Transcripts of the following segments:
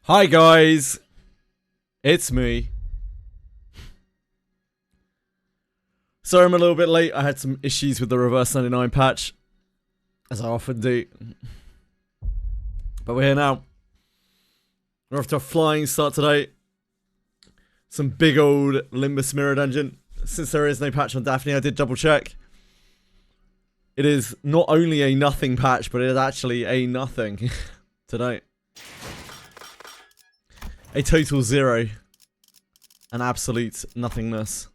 Hi guys, it's me. Sorry I'm a little bit late, I had some issues with the reverse 99 patch, as I often do. But we're here now. We're off to a flying start today. Some big old Limbus mirror dungeon. Since there is no patch on Daphne, I did double check. It is not only a nothing patch, but it is actually a nothing today. A total zero. An absolute nothingness.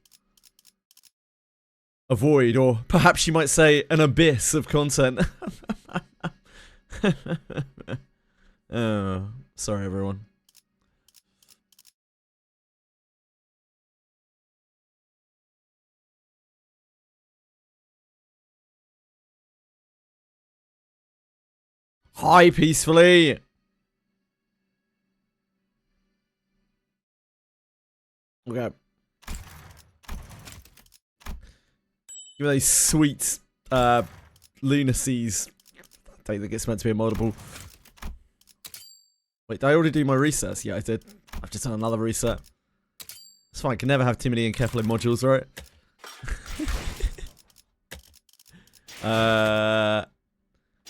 A void, or perhaps you might say an abyss of content. Oh, sorry everyone. Hi, peacefully. Okay. Give me those sweet lunacies. I don't think it's meant to be a moddable. Wait, did I already do my resets? Yeah, I did. I've just done another reset. It's fine, I can never have too many encapsulated modules, right?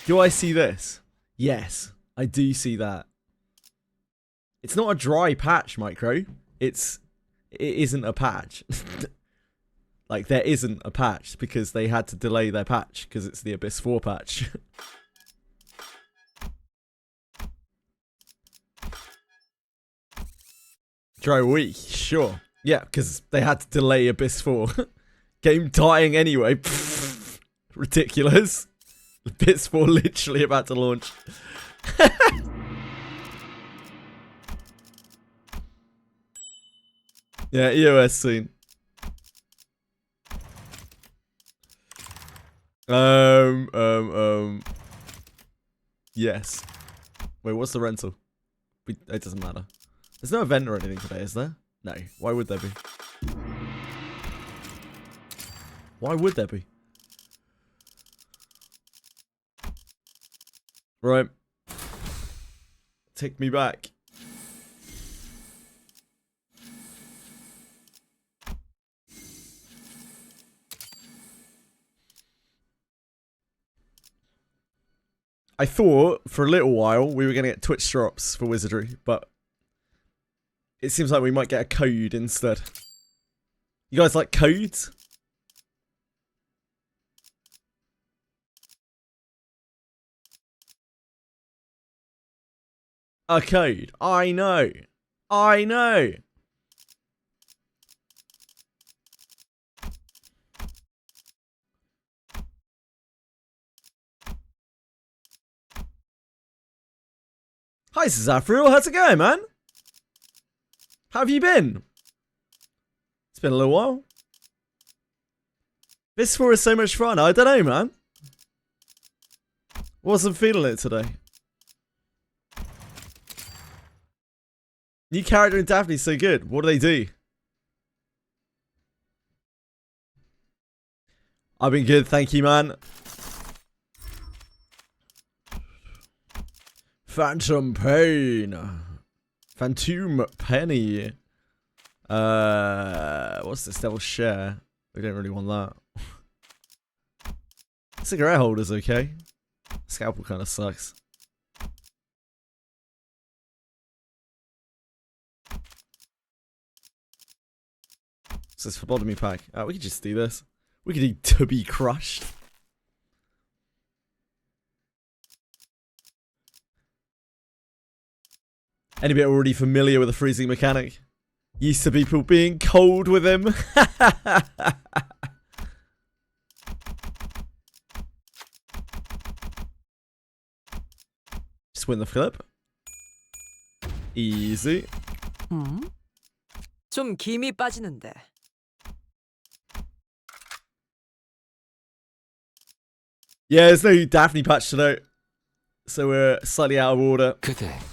Do I see this? Yes, I do see that. It's not a dry patch, Micro. It isn't a patch. Like, there isn't a patch because they had to delay their patch because it's the Abyss 4 patch. Dry week, sure. Yeah, because they had to delay Abyss 4. Game dying anyway. Pfft, ridiculous. Abyss 4 literally about to launch. Yeah, EOS soon. Yes. Wait, what's the rental? It doesn't matter. There's no event or anything today, is there? No. Why would there be? Why would there be? Right. Take me back. I thought for a little while we were going to get Twitch drops for Wizardry, but it seems like we might get a code instead. You guys like codes? A code. I know. I know. Hi, Zafriel. How's it going, man? How have you been? It's been a little while. This 4 is so much fun. I don't know, man. Wasn't feeling it today. New character in Daphne's so good. What do they do? I've been good, thank you, man. Phantom Pain. Phantom Penny. What's this? Devil's Share. We don't really want that. Cigarette holder's okay. Scalpel kind of sucks. What's this phlebotomy pack? We could just do this. We could do To Be Crushed. Any bit already familiar with the freezing mechanic? Used to people being cold with him. Just win the flip. Easy. 좀 김이 빠지는데. Yeah, there's no Daphne patch today. So we're slightly out of order.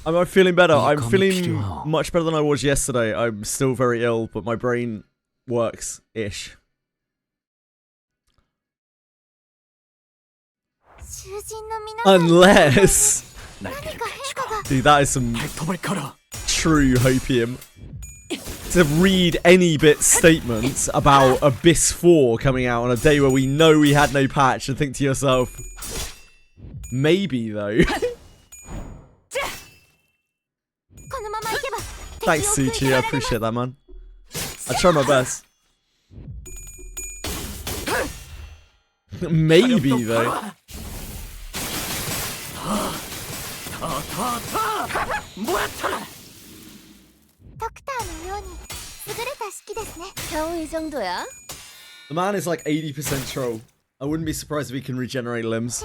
I'm feeling better. I'm feeling much better than I was yesterday. I'm still very ill, but my brain works-ish. Unless... Dude, that is some true hopium. To read any bit statements about Abyss 4 coming out on a day where we know we had no patch and think to yourself, maybe though. Thanks, Suchi. I appreciate that, man. I try my best. Maybe though. The man is like 80% troll. I wouldn't be surprised if he can regenerate limbs.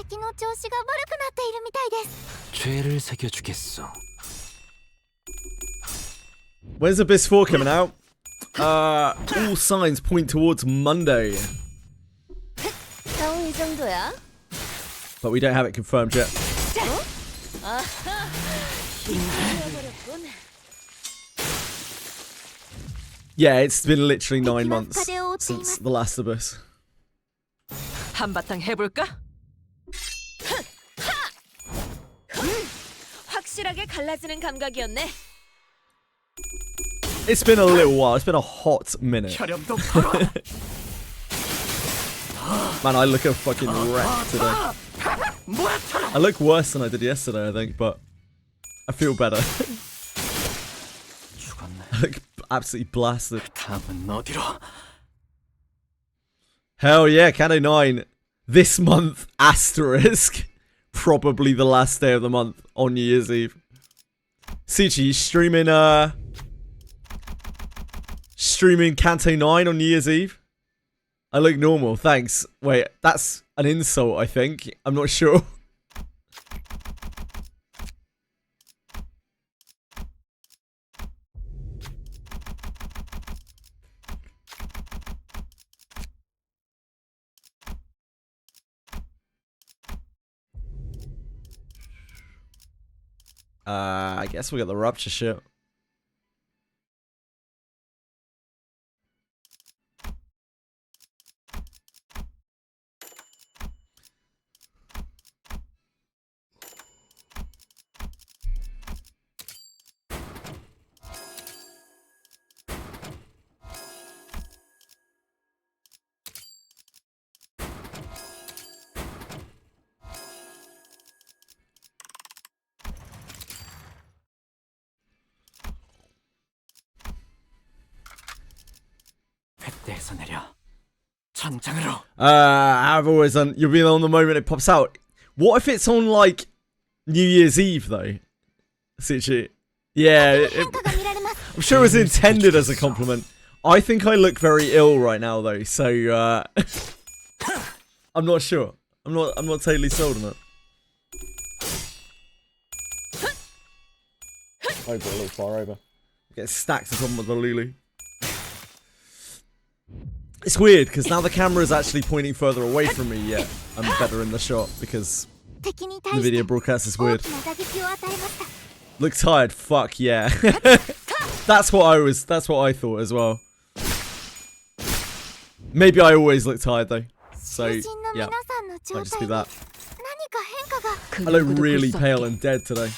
When's Abyss 4 coming out? All signs point towards Monday. But we don't have it confirmed yet. Yeah, it's been literally 9 months since the last Abyss. 한바탕 해볼까? 확실하게 갈라지는 감각이었네. It's been a little while. It's been a hot minute. Man, I look a fucking wreck today. I look worse than I did yesterday, I think, but I feel better. I look absolutely blasted. Hell yeah, Kano 9. This month, asterisk. Probably the last day of the month on New Year's Eve. Suchi, streaming Kanto 9 on New Year's Eve? I look normal, thanks. Wait, that's an insult, I think. I'm not sure. I guess we got the rupture shit. I've always done. You'll be on the moment it pops out. What if it's on like New Year's Eve though? Suchi. Yeah, I'm sure it was intended as a compliment. I think I look very ill right now though, so I'm not sure. I'm not totally sold on it. Over a little far over. Get stacked on top of the Lulu. It's weird, because now the camera is actually pointing further away from me, yet I'm better in the shot, because the video broadcast is weird. Look tired? Fuck yeah. That's what I thought as well. Maybe I always look tired though. So, yeah, might just be that. I look really pale and dead today.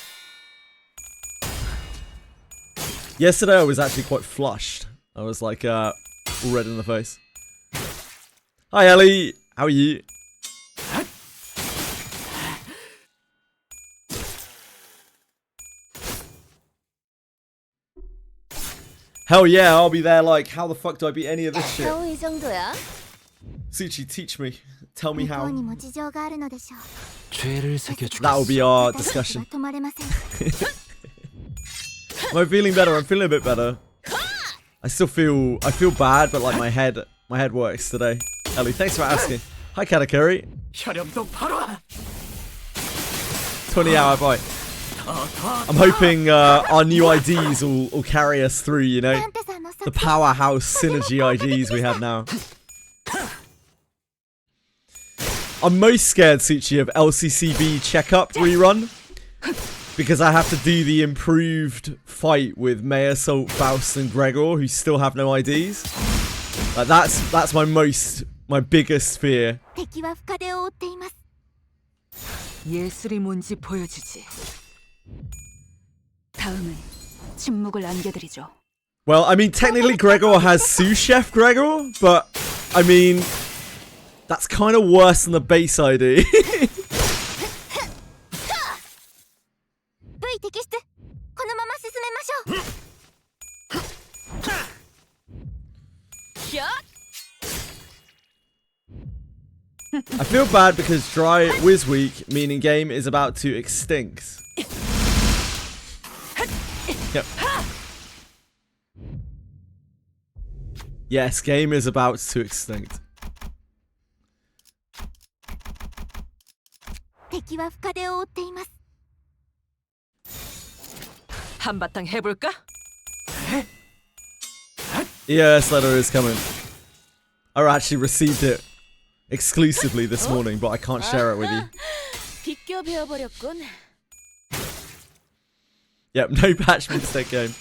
Yesterday I was actually quite flushed. I was like, all red in the face. Hi Ellie, how are you? Hell yeah, I'll be there like, how the fuck do I beat any of this shit? Suchi, teach me. Tell me how. That will be our discussion. Am I feeling better? I'm feeling a bit better. I feel bad, but like my head works today. Ellie, thanks for asking. Hi Katakuri. 20-hour bite. I'm hoping our new IDs will carry us through, you know? The powerhouse synergy IDs we have now. I'm most scared, Suchi, of LCCB checkup rerun. Because I have to do the improved fight with Maya, Salt, Faust, and Gregor, who still have no IDs. Like that's my biggest fear. 다음은 침묵을 남겨드리죠. Well, I mean, technically Gregor has sous chef Gregor, but I mean, that's kind of worse than the base ID. V テキストこのまま進めましょう I feel bad because dry WIZ week, meaning game, is about to extinct. Yep. Yes, game is about to extinct. 敵は深手を負っています 한바탕 해볼까? EOS letter is coming. I actually received it exclusively this morning, but I can't share it with you. 비껴 베어버렸군. Yep, no patch mistake game.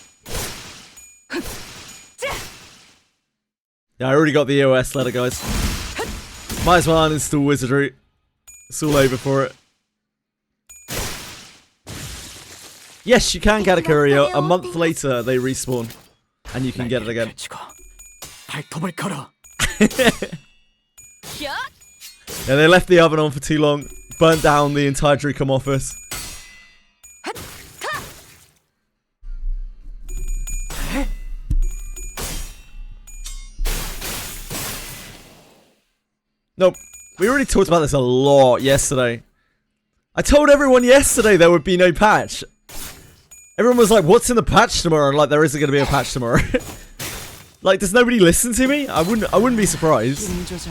Yeah, I already got the EOS letter, guys. Might as well uninstall Wizardry. It's all over for it. Yes, you can get a courier. A month later, they respawn. And you can get it again. Yeah, they left the oven on for too long. Burnt down the entire Drucom office. Nope. We already talked about this a lot yesterday. I told everyone yesterday there would be no patch. Everyone was like, what's in the patch tomorrow? And like, there isn't going to be a patch tomorrow. Like, does nobody listen to me? I wouldn't be surprised.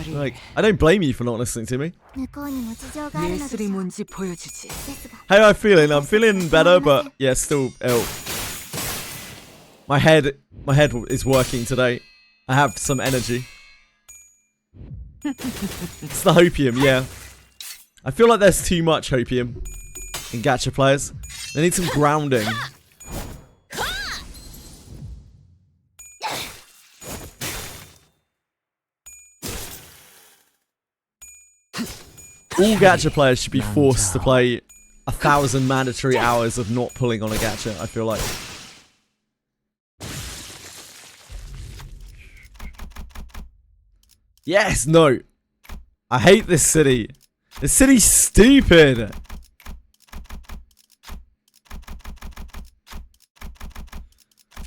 Like, I don't blame you for not listening to me. 向こうにも事情があるのでしょ 예술이 う 뭔지 보여주지. ですが How am I feeling? I'm feeling better, but yeah, still ill. My head is working today. I have some energy. It's the hopium, yeah. I feel like there's too much hopium in gacha players. They need some grounding. All gacha players should be forced to play 1,000 mandatory hours of not pulling on a gacha, I feel like. Yes, no. I hate this city. This city's stupid.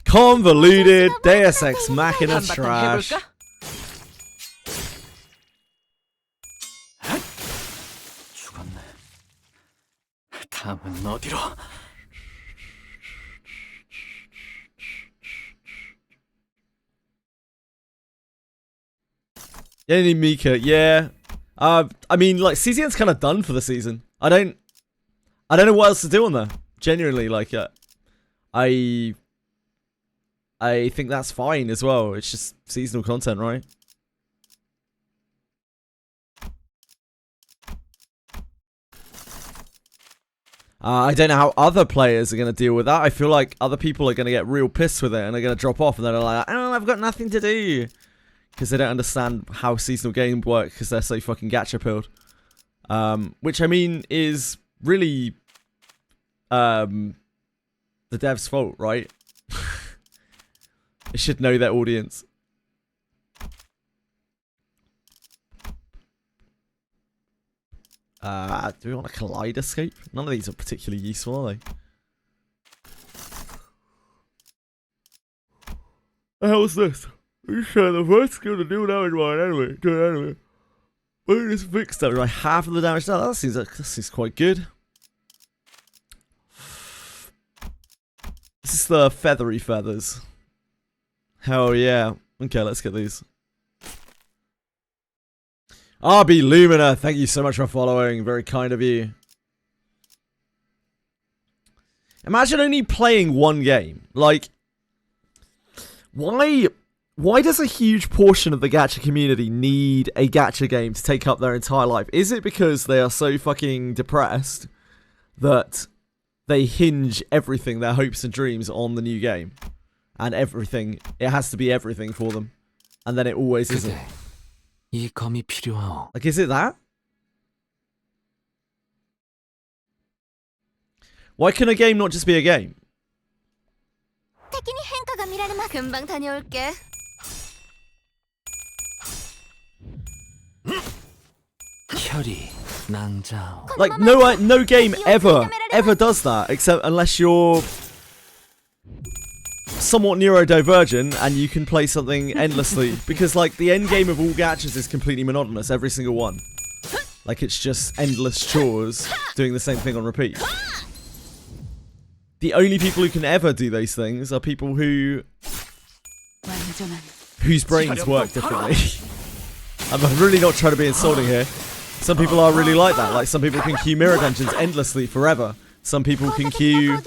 Convoluted, Deus Ex Machina 한바탕 trash. 해볼까? 죽었네. 다음은 어디로? Yeah, need Mika. Yeah. I mean, like, CZN's kind of done for the season. I don't know what else to do on there. Genuinely, like, I think that's fine as well. It's just seasonal content, right? I don't know how other players are going to deal with that. I feel like other people are going to get real pissed with it and they're going to drop off and they're like, oh, I've got nothing to do. Because they don't understand how seasonal games work because they're so fucking gacha pilled. Which, I mean, is really the dev's fault, right? They should know their audience. Do we want a kaleidoscope? None of these are particularly useful, are they? The hell's this? The first skill to do damage by an enemy. To an enemy. Bonus fixed damage by half of the damage. Now that seems quite good. This is the feathery feathers. Hell yeah. Okay, let's get these. RB Lumina, thank you so much for following. Very kind of you. Imagine only playing one game. Like, why does a huge portion of the gacha community need a gacha game to take up their entire life? Is it because they are so fucking depressed that they hinge everything, their hopes and dreams, on the new game? And everything, it has to be everything for them. And then it always isn't. 이 검이 필요하오. Like, is it that? Why can a game not just be a game? 敵に変化が見られます。금방 다녀올게. 혈이 낭자오. Like no game ever does that except unless you're somewhat neurodivergent and you can play something endlessly, because like the end game of all gachas is completely monotonous, every single one. Like it's just endless chores doing the same thing on repeat. The only people who can ever do those things are people whose brains work differently. I'm really not trying to be insulting here. Some people are really like that. Like some people can queue mirror dungeons endlessly forever. Some people can queue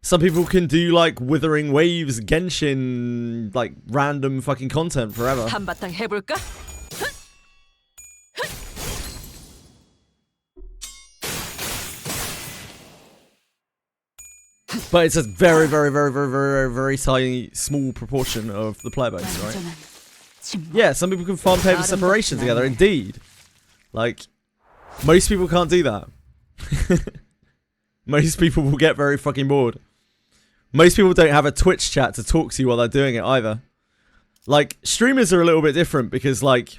some people can do like Withering Waves, Genshin, like random fucking content forever. 한바탕 해볼까? But it's a very tiny, small proportion of the player base, right? Yeah, some people can farm paper separation together, indeed. Like, most people can't do that. Most people will get very fucking bored. Most people don't have a Twitch chat to talk to you while they're doing it either. Like, streamers are a little bit different because, like,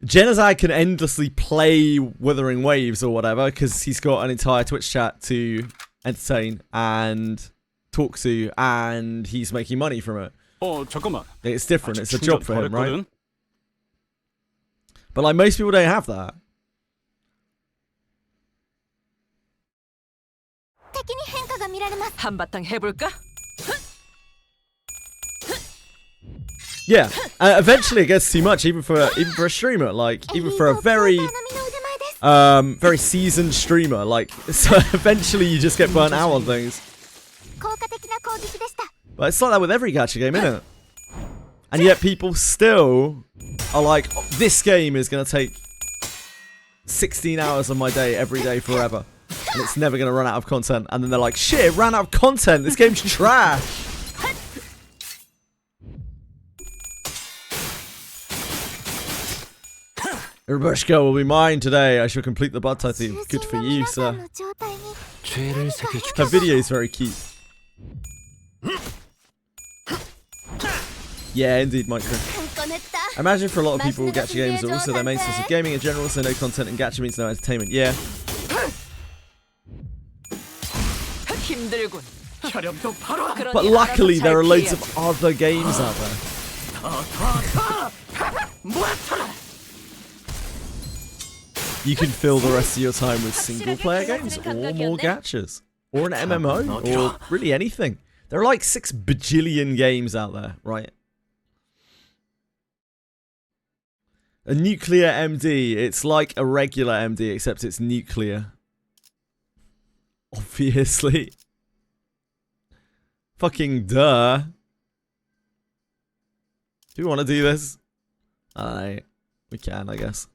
Genozai can endlessly play Withering Waves or whatever because he's got an entire Twitch chat to entertain and talk to, and he's making money from it. 잠깐만. It's different. It's a job for him, right? But like most people don't have that. 한바탕 해볼까? Yeah, eventually it gets too much, even for a streamer, like even for a very seasoned streamer. Like, so eventually you just get burnt out on things. But it's like that with every gacha game, isn't it? And yet people still are like, oh, this game is gonna take 16 hours of my day every day forever, and it's never gonna run out of content. And then they're like, shit, it ran out of content. This game's trash. Urubushka will be mine today. I shall complete the blood tattoo. Good for you, sir. Her video is very cute. Yeah, indeed, Micro. I imagine for a lot of people, gacha games are also their main source of gaming in general, so no content in gacha means no entertainment. Yeah. 힘들군. But luckily, there are loads of other games out there. You can fill the rest of your time with single-player games, or more gachas, or an MMO, or really anything. There are like 6 bajillion games out there, right? A nuclear MD, it's like a regular MD, except it's nuclear. Obviously. Fucking duh. Do we want to do this? We can, I guess.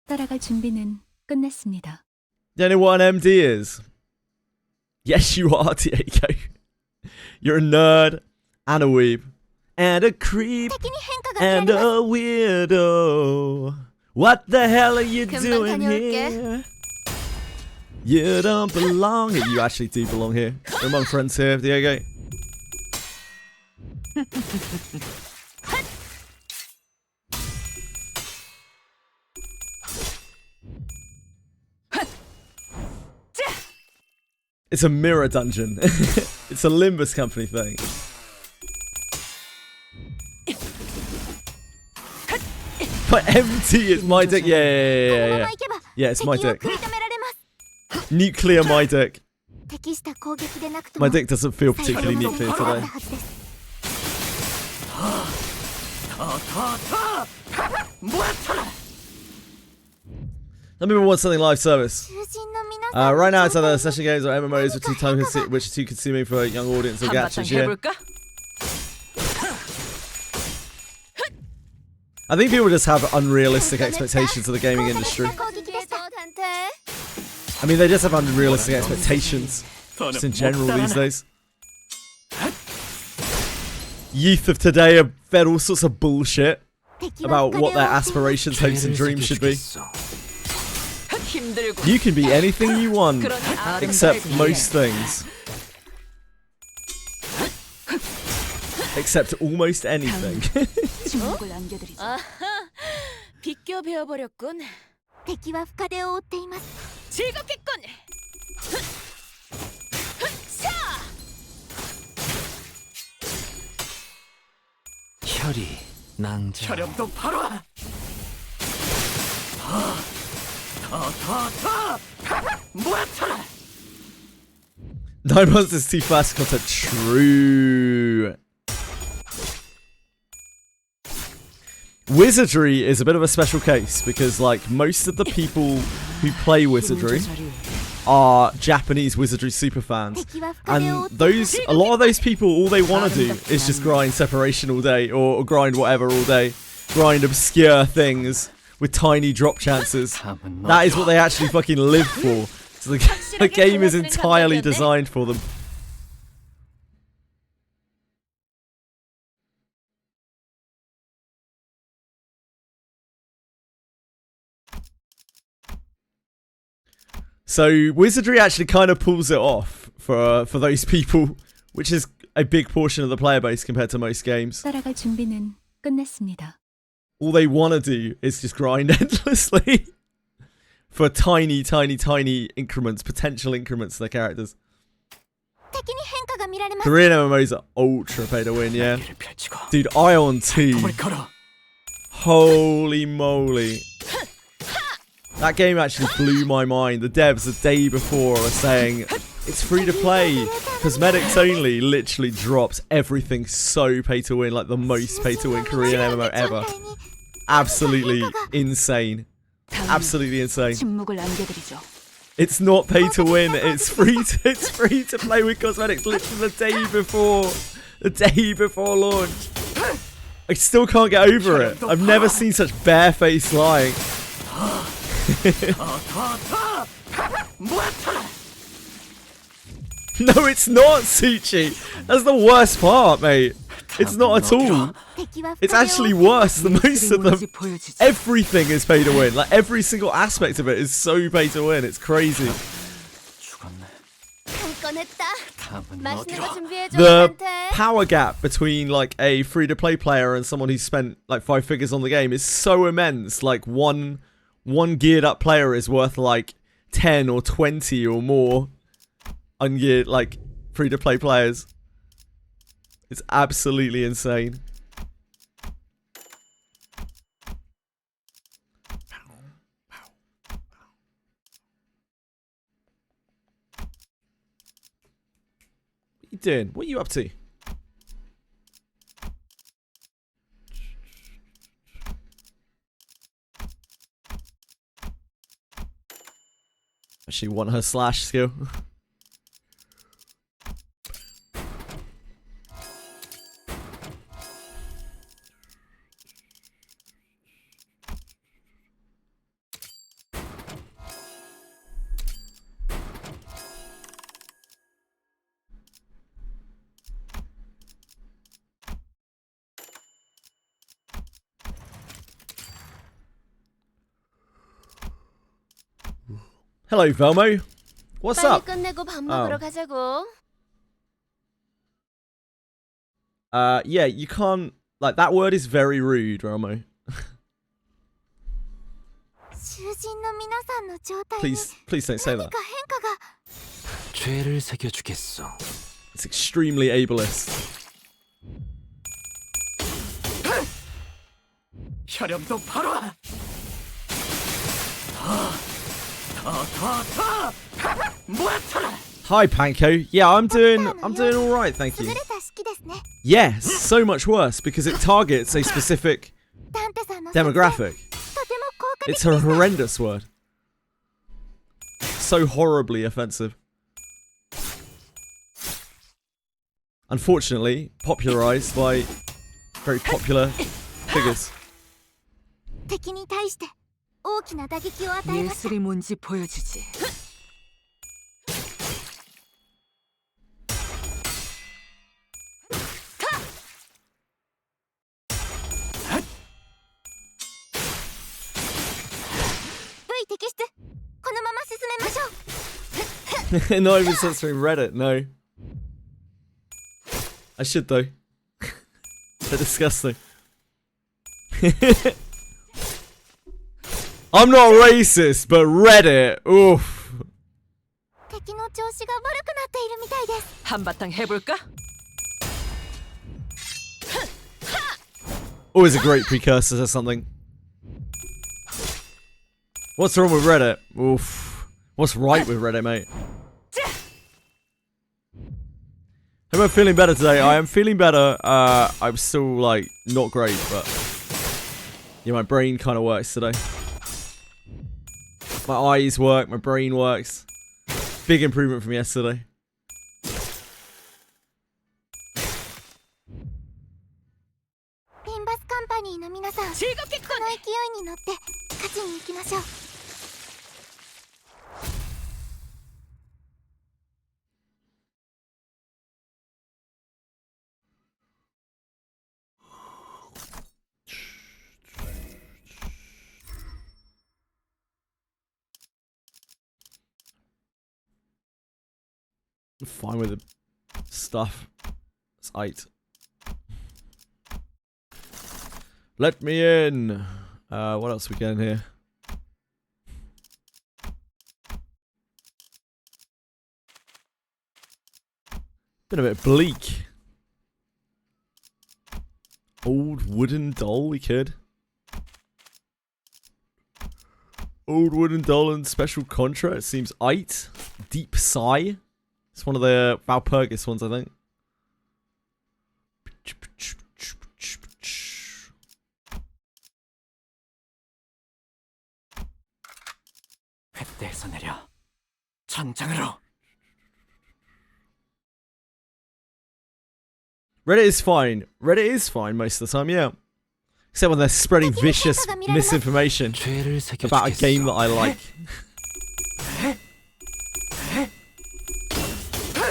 따라갈 준비는 끝났습니다. Do you know what an MD is? Yes, you are, Diego. You're a nerd, and a weeb, and a creep, and a weirdo. What the hell are you doing here? You don't belong here. You actually do belong here. We're among friends here, Diego. It's a mirror dungeon. It's a Limbus Company thing. But MT is my dick. Yeah. Yeah, it's my dick. Nuclear my dick. My dick doesn't feel particularly nuclear today. Some people want something live service. Right now it's either session games or MMOs which are too consuming for a young audience or gachas, yeah. I think people just have unrealistic expectations of the gaming industry. I mean, they just have unrealistic expectations, just in general these days. Youth of today are fed all sorts of bullshit about what their aspirations, hopes and dreams should be. 힘들고. You can be anything you want, 그러니 except 아름답지. most things. Except almost anything. 침묵을 안겨드리죠. 아하, 비껴 베어버렸군. 敵は深手を追っています 즐겁겠군. 자, 혈이 낭자. 혈염도 바로 모아쳐라 9 months is too fast content. True. Wizardry is a bit of a special case because, like, most of the people who play Wizardry are Japanese Wizardry superfans, 敵は深手を追 and っています a lot of those people, all they want to do is just grind separation all day, or grind whatever all day, grind obscure things with tiny drop chances. That is what they actually fucking live for. So the game is entirely designed for them. So Wizardry actually kind of pulls it off for those people, which is a big portion of the player base compared to most games. 따라갈 준비는 끝났습니다. All they want to do is just grind endlessly for tiny, tiny, tiny increments, potential increments to their characters. 敵に変化が見られます Korean MMOs are ultra pay to win, yeah. 날개를 펼치고 Dude, Ion 2. 몸을 걸어 Holy moly. That game actually blew my mind. The devs the day before are saying it's free to play, cosmetics only, literally drops everything so pay to win, like the most pay to win Korean MMO ever. Absolutely insane. Absolutely insane. 침묵을 안겨드리죠. It's not pay to win, it's free to play with cosmetics literally the day before launch. I still can't get over it. I've never seen such barefaced lying. No, it's not, Suchi. That's the worst part, mate. It's not at all. 敵は It's 深手を actually worse than most of them. 뭔지 보여주지. Everything is pay to win. Like, every single aspect of it is so pay to win. It's crazy. 죽었네. 한 건 했다 답은 맛있는 거 어디로? 준비해줘 The 한테 power gap between, like, a free-to-play player and someone who's spent, like, 5 figures on the game is so immense. Like, one geared-up player is worth, like, 10 or 20 or more ungeared, like, free-to-play players. It's absolutely insane. What you doing? What are you up to? She want her slash skill. Hello, Velmo. What's 빨리 up? 끝내고 밥 먹으러 Oh. 가자고 Yeah, you can't. Like, that word is very rude, Velmo. 囚人の皆さんの状態に Please don't say 何 that. か変化が 죄를 새겨주겠어. It's extremely ableist. 혈염도 바로 모아쳐라 Hi, Panko. Yeah, I'm doing all right, thank 優 you. れた式ですね Yes, so much worse because it targets a specific ダンテさんの作戦 demographic. とても効果的 It's a horrendous word. So horribly offensive. Unfortunately, popularized by very popular figures. 敵に対して大きな打撃を与えました 예술이 뭔지 보여주지. V 摘出こ Not even censoring Reddit, no. I should though. They're disgusting. I'm not racist, but Reddit, oof. 敵の調子が悪くなっているみたいです 한바탕 해볼까? Always a great precursor to something. What's wrong with Reddit? Oof. What's right with Reddit, mate? Am I feeling better today? I am feeling better. I'm still, like, not great, but... yeah, my brain kind of works today. My eyes work, my brain works. Big improvement from yesterday. Limbus Company の皆さんこの勢いに乗って勝ちに行きましょう I'm fine with the stuff. It's 8. Let me in. What else we got in here? Been a bit bleak. Old wooden doll, we could. Old wooden doll and special contra. It seems 8. Deep sigh. It's one of the Valpurgis ones, I think. 횃대에서 내려 전장으로. Reddit is fine. Reddit is fine most of the time, yeah. Except when they're spreading vicious misinformation 죄를 about a game that 새겨주겠어. I like.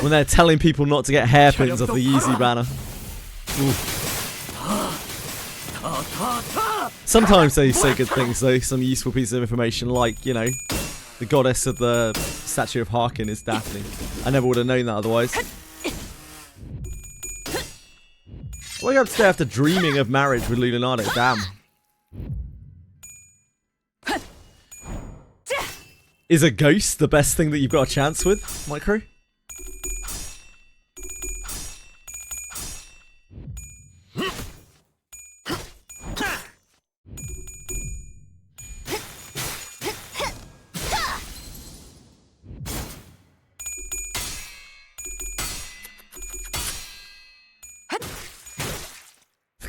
When they're telling people not to get hairpins off the Yeezy banner. Sometimes they say good things though, some useful pieces of information like, you know, the goddess of the statue of Harkin is Daphne. I never would have known that otherwise. Wake up today after dreaming of marriage with Leonardo, damn. Is a ghost the best thing that you've got a chance with, Micro?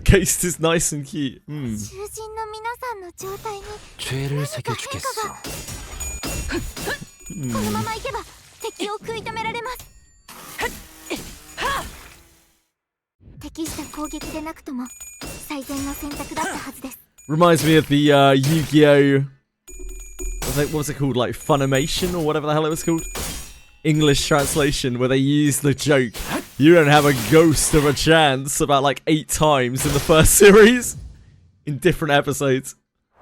Ghost is nice and cute. 囚人の皆さんの状態に 죄를 새겨주겠어. このまま行けば敵を食い止められます適した攻撃でなくとも最善の選択だったはずです Reminds me of the Yu-Gi-Oh! What was it called? Like Funimation or whatever the hell it was called? English translation where they used the joke, you don't have a ghost of a chance, about like 8 times in the first series. In different episodes.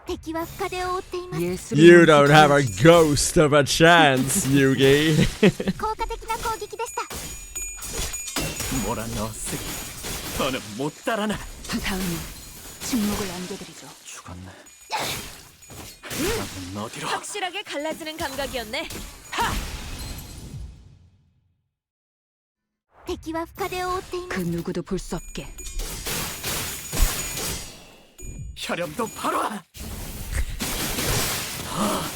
敵は深手を負っています You don't have a ghost of a chance, Yugi. 効果的な攻撃でした 몰아넣었으니 더는 못 따라나. 다음은 침묵을 안겨드리죠. 죽었네. 넌 어디로? 확실하게 갈라지는 감각이었네. 敵は深手を負っていま 그 す 누구도 볼 수 없게. 혈염도 바로 와.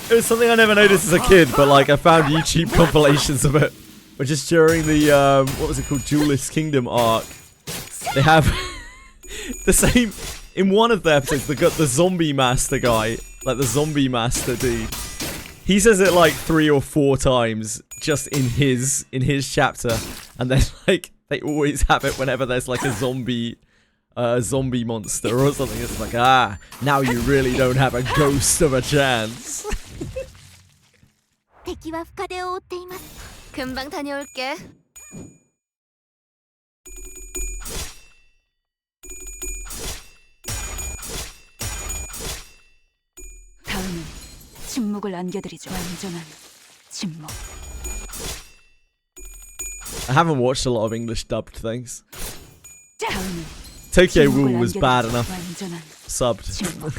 It was something I never noticed as a kid, but like I found YouTube compilations of it. But just during the, what was it called, Duelist Kingdom arc. They have the same, in one of the episodes, they got the zombie master guy, like the zombie master dude. He says it like 3 or 4 times just in his chapter, and then like they always have it whenever there's like a zombie monster or something. It's like, ah, now you really don't have a ghost of a chance. 敵は深手を負っています 금방 다녀올게. 다음은 침묵을 안겨드리죠. 완전한 침묵. I haven't watched a lot of English dubbed things. 다음은 Tokyo 침묵을 Ghoul was bad 남겨두지. enough 완전한 subbed. 침묵.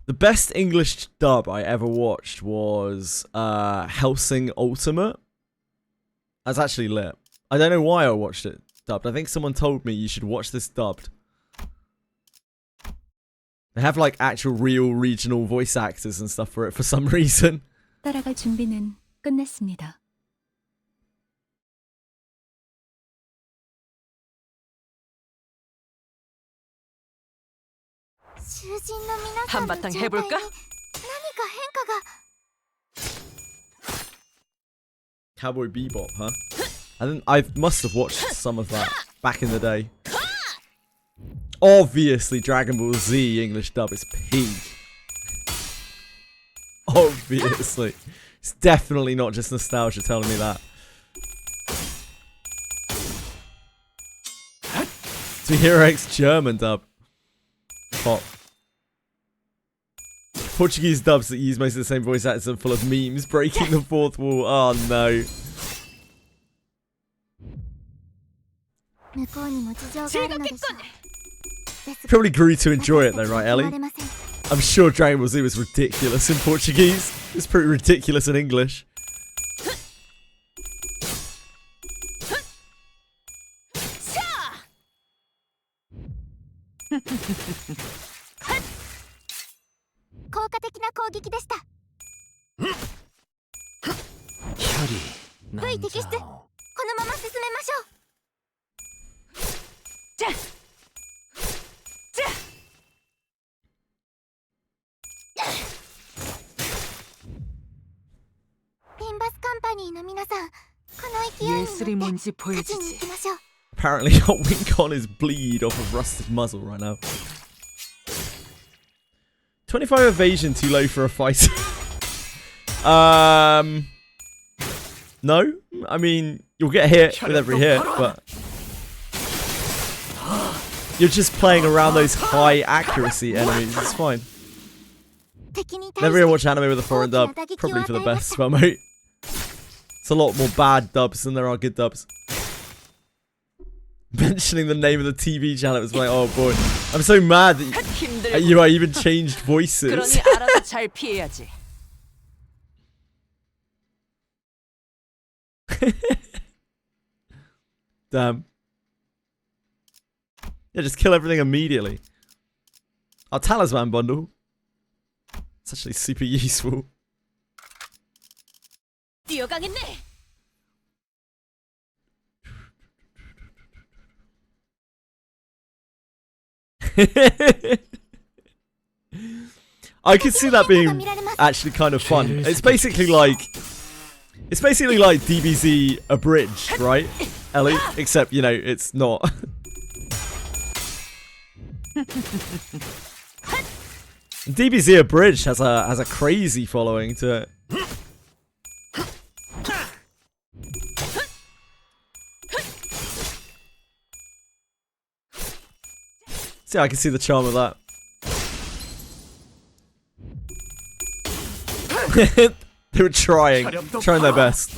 The best English dub I ever watched was Hellsing Ultimate. That's actually lit. I don't know why I watched it dubbed. I think someone told me you should watch this dubbed. They have like actual real regional voice actors and stuff for it for some reason. 따라갈 준비는 끝냈습니다. 한바탕 해볼까? Cowboy Bebop, huh? I must have watched some of that back in the day. Obviously, Dragon Ball Z English dub is peak. Obviously. It's definitely not just nostalgia telling me that. To Hero X German dub. Pop. Portuguese dubs that use most of the same voice actors are full of memes, breaking the fourth wall. Oh no. Probably grew to enjoy it though, right, Ellie? I'm sure Dragon Ball Z was ridiculous in Portuguese. It's pretty ridiculous in English. 혈이 난자오. Limbus Companyの皆さん、この勢いに乗って 예술이 뭔지 勝ち 보여주지. に行きましょう。 Apparently, wink on his bleed off of rusted muzzle right now. 25 evasion too low for a fighter. No. I mean, you'll get hit with every hit, but you're just playing around those high accuracy enemies. It's fine. 敵に対 Never して gonna watch anime with a foreign dub. Probably for the best, but mate. It's a lot more bad dubs than there are good dubs. Mentioning the name of the TV channel, it was like, oh boy. I'm so mad that you I even changed voices. 그러니 알아서 잘 피해야지. Damn. Yeah, just kill everything immediately. Our talisman bundle. It's actually super useful. 뛰어가겠네. I could see that being actually kind of fun. It's basically like DBZ abridged, right, Ellie? Except, you know, it's not. DBZ abridged has a crazy following to it. See, I can see the charm of that. They were trying their best.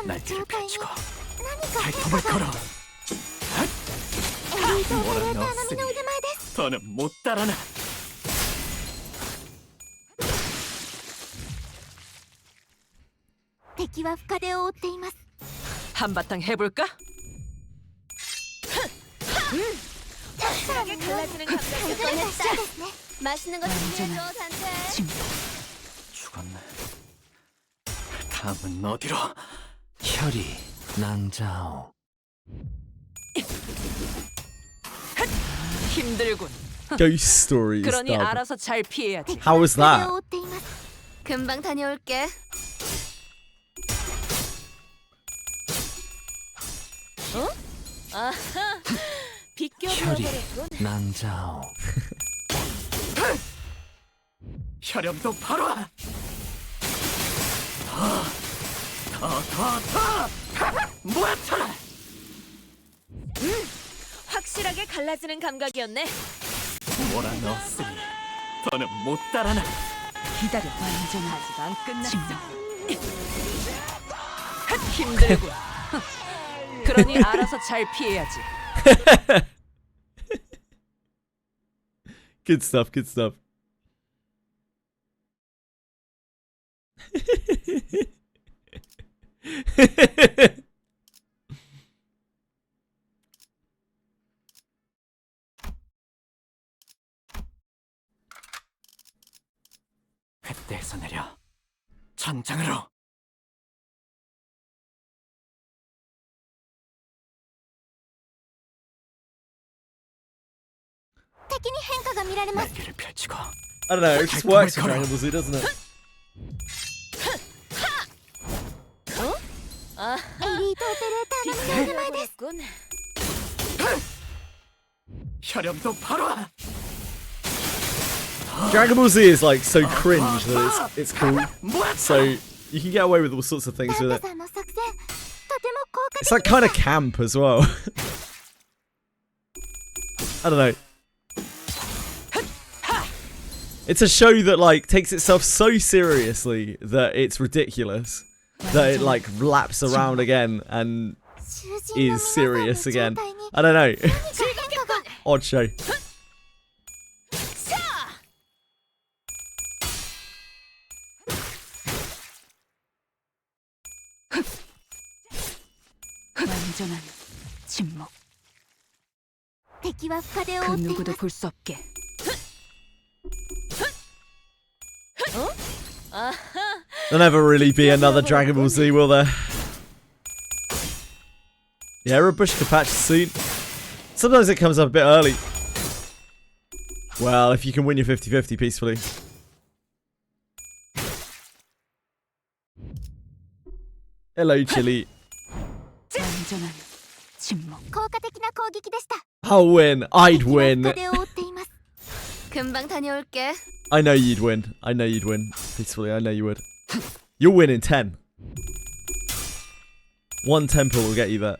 날 펼치고 발톱을 걸어. 몰아넣었으니 더는 못 따라나. 한바탕 해볼까? 세상에 갈라지는 감각이었네. 맛있는 거 준비해줘, 단테. 죽었네. 다음은 어디로? 혈이 난자오. 힘들군. Ghost Stories 그러니 dub. 알아서 잘 피해야지. How was that? 금방 다녀올게. 어? 아하. 혈이 낭자오. 혈염도 바로 와. 더 모아쳐라. 확실하게 갈라지는 감각이었네. 몰아넣었으니 더는 못 달아나. 기다려. 완전 아직 안 끝났어. 힘들군. 그러니 알아서 잘 피해야지. Good stuff, good stuff. 횃대에서 내려 전장으로.敵に変化が見られます。 날개를 펼치고 I don't know, it just works for Dragon Ball Z, doesn't it? エリートオペレーターの目の前です。 혈염도 바로 와. Dragon Ball Z is like so cringe that it's cool. So you can get away with all sorts of things ダ with ン it. テさんの作戦、とても効果 It's like kind of camp as well. I don't know. It's a show that like takes itself so seriously that it's ridiculous. That it like laps around again and 囚人の is 皆さんの serious 状 again. 態に I don't know. 何か変化が Odd show. 완전한 침묵. 敵は深手を 그 追ってい 누구도 ます。 볼 수 없게. There'll never really be another Dragon Ball Z, will there? Yeah, Rabushka patch soon. Sometimes it comes up a bit early. Well, if you can win your 50-50 peacefully. Hello, Chili. 완전한 침묵. 効果的な攻撃でした。 I'll win. I'd 敵は win. 深手を追っています。 금방 다녀올게. I know you'd win. I know you'd win. Peacefully, I know you would. You'll win in 10. One temple will get you there.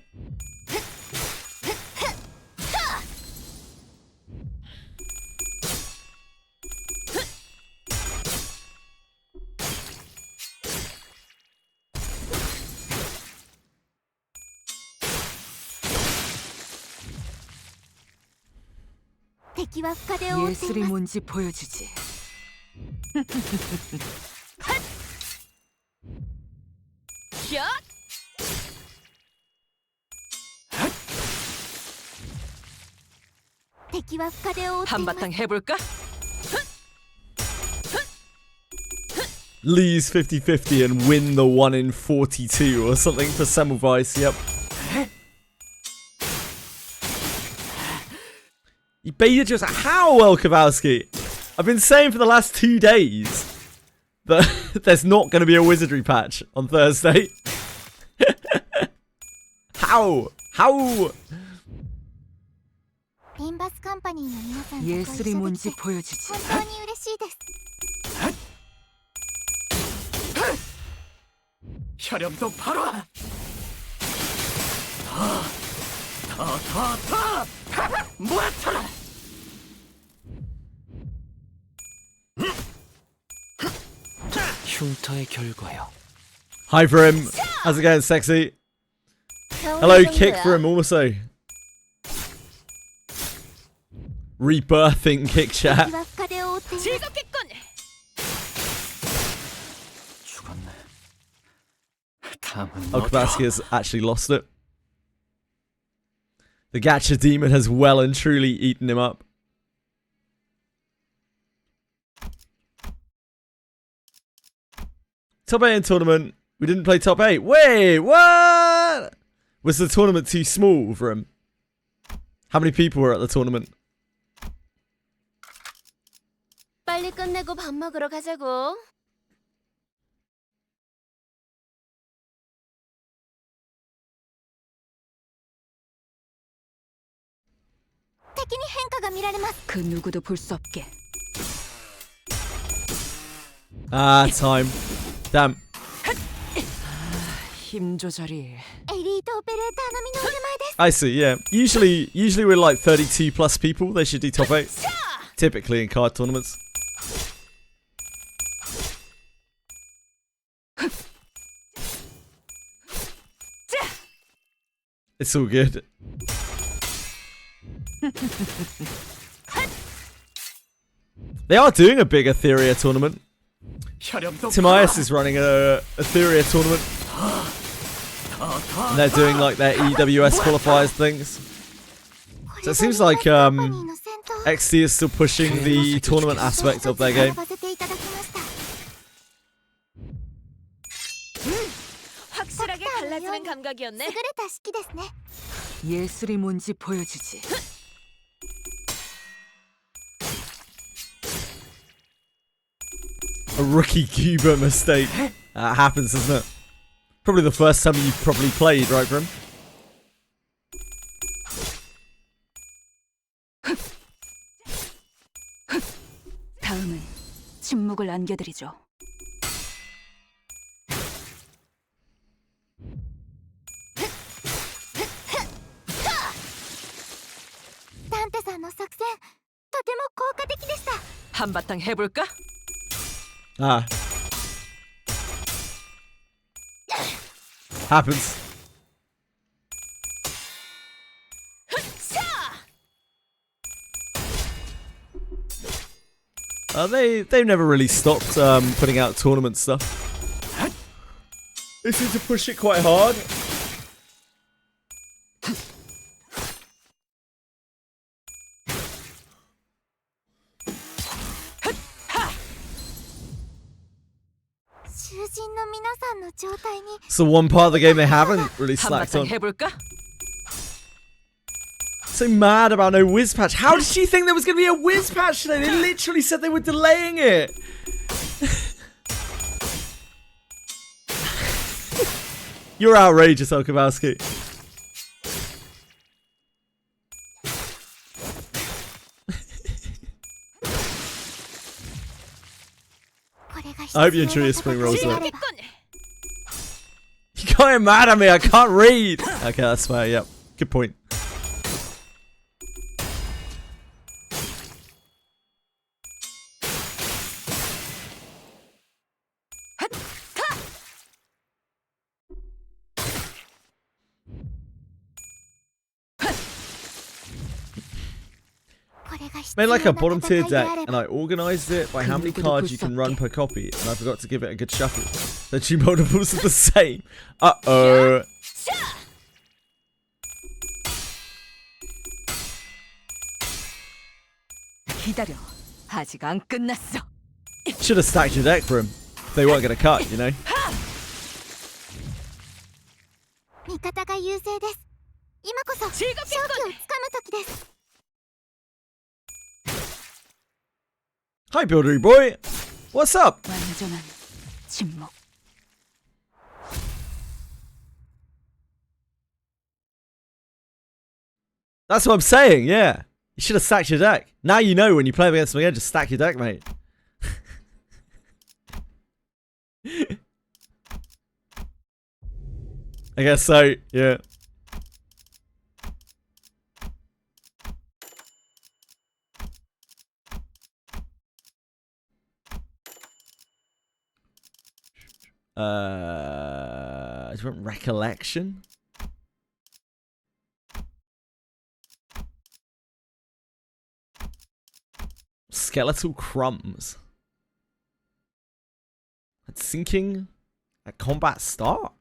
敵は深手を追ってい 예술이 ます。 뭔지 보여주지. 야! 敵は深手を追っています。 한바탕 해볼까? Lose 50-50 and win the 1 in 42 or something for Semmelweis. Yep. You baited just how well, Kowalski? I've been saying for the last 2 days that there's not going to be a Wizardry patch on Thursday. How? How? リンバスカンパニーの皆さんとご一緒でき 예술이 て 뭔지 보여주지. 本当に嬉しいです。 혈염도 바로 와. 더 모아쳐라. 흉터의 결과요. Hi for him. How's it going, sexy? Hello, kick for him also. Rebirthing kick 敵 chat. は深手を追っています。 즐겁겠군. 죽었네. 다음은 Oh, 너다. Kowalski has actually lost it. The Gacha demon has well and truly eaten him up. Top 8 in tournament. We didn't play top 8. Wait, what? Was the tournament too small for him? How many people were at the tournament? 빨리 끝내고 밥 먹으러 가자고. 敵に変化が見られます。 그 누구도 볼 수 없게. Ah, time. Damn. 힘 조절이. エリートオペレーター並みの腕前です。 I see, yeah. Usually we're like 32 plus people. They should do top 8. Typically in card tournaments. It's all good. They are doing a big Etheria tournament. 혈염도 Timaeus is running a Etheria tournament. And they're doing like their EWS qualifiers things. So it seems like XD is still pushing the tournament aspect of their game. 확실하게 갈라지는 감각이었네. 優れた式ですね。 예술이 뭔지 보여주지. A rookie Cuba mistake. That happens, doesn't it? Probably the first time you've probably played, right, Grim? 다음은 침묵을 안겨드리죠. 단테さんの作戦とても効果的でした。 한바탕 해볼까? Ah. Happens. They've never really stopped putting out tournament stuff. They seem to push it quite hard. It's the one part of the game they haven't really slacked 한바탕 on. 해볼까? So mad about no WIZ patch. How did she think there was going to be a WIZ patch today? They literally said they were delaying it. You're outrageous, Okabowski. I hope you enjoy your spring rolls though. You got him mad at me, I can't read. Okay, that's fair, yep. Good point. Made like a bottom tier deck and I organised it by how many cards you can run per copy and I forgot to give it a good shuffle. The two multiples are the same. Uh-oh. 기다려. 아직 안 끝났어. Should have stacked your deck for him. They weren't going to cut, you know. 味方が優勢です。今こそ勝機をつかむ時です。 Hi, Buildery boy. What's up? 완전한 침묵. That's what I'm saying, yeah. You should have stacked your deck. Now you know when you play against them again, just stack your deck, mate. I guess so, yeah. Do you want recollection? Skeletal crumbs. At sinking at combat start.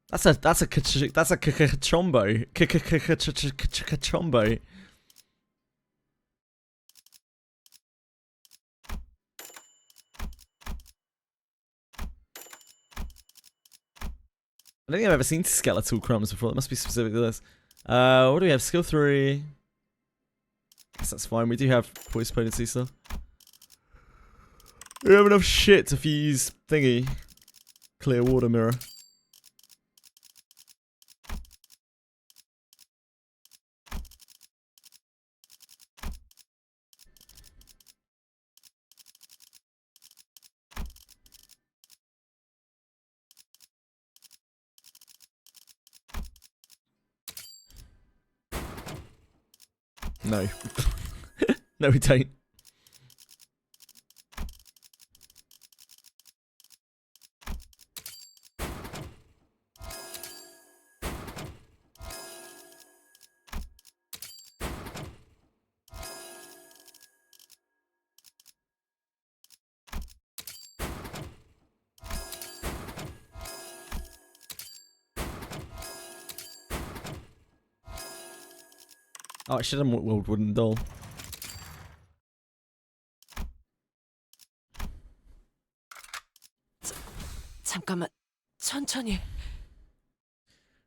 That's a kachombo. Kachombo. I don't think I've ever seen skeletal crumbs before. That must be specific to this. What do we have? Skill 3. Guess that's fine. We do have poise potency stuff. We have enough shit to fuse thingy. Clear water mirror. No. No, we don't. Oh, I should have world wooden doll. 잠깐만, 천천히.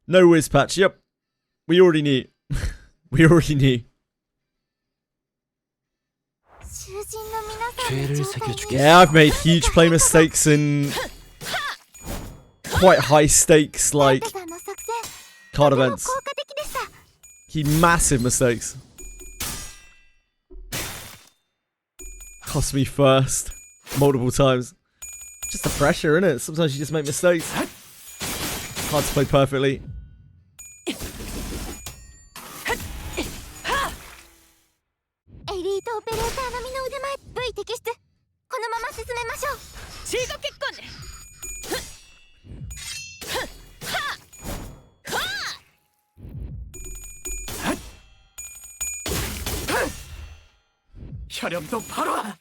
No whiz patch. Yep. We already knew. We already knew. 囚人の皆さんの 죄를 状態に 새겨주겠어. Yeah, I've made huge play mistakes in quite high stakes, ライ like トさんの作戦 card とても events. 効果的でした。 He massive mistakes. Cost me first multiple times. Just the pressure, innit? Sometimes you just make mistakes. Hard to play perfectly. エリートオペレーター並みの腕前 V 摘出。このまま進めましょう。シード結婚ね。 혈염도 바로와.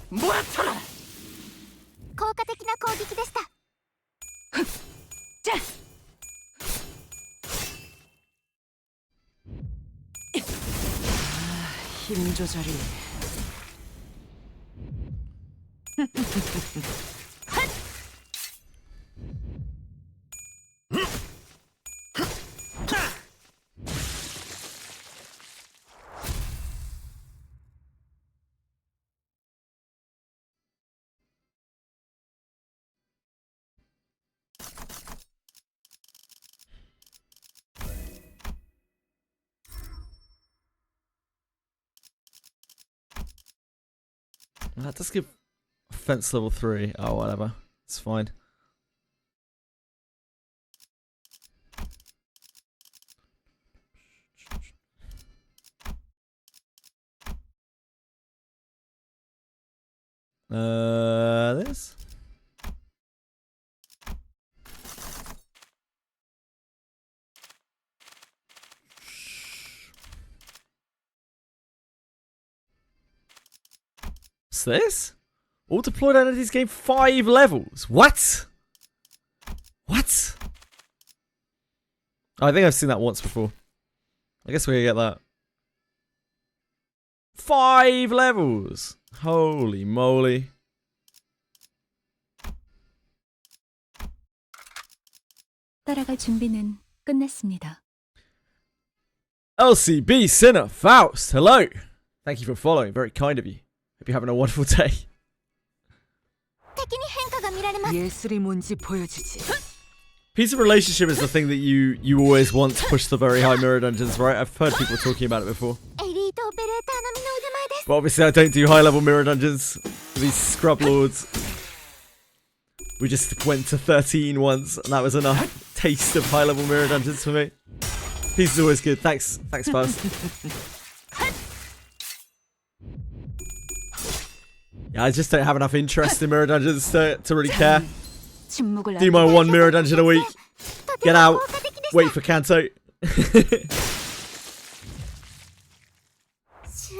모아쳐라. 効果的な攻撃でした。 자. 힘 조절이. That does give offense level 3. Oh, whatever. It's fine. This? What's this? All deployed entities gain 5 levels. What? What? I think I've seen that once before. I guess we're gonna get that. 5 levels. Holy moly. 따라갈 준비는 끝났습니다. LCB Sinner Faust. Hello. Thank you for following. Very kind of you. Hope you're having a wonderful day. 敵に変化が見られます。 예술이 뭔지 보여주지. Piece of relationship is the thing that you always want to push the very high mirror dungeons, right? I've heard people talking about it before. エリートオペレーター並みの腕前です。 But obviously I don't do high level mirror dungeons. These scrub lords. We just went to 13 once and that was enough taste of high level mirror dungeons for me. Peace is always good. Thanks. Thanks, Faust. Yeah, I just don't have enough interest in mirror dungeons to really care. 침묵을 Do my one mirror dungeon a week. Get out. Wait for Kanto. 囚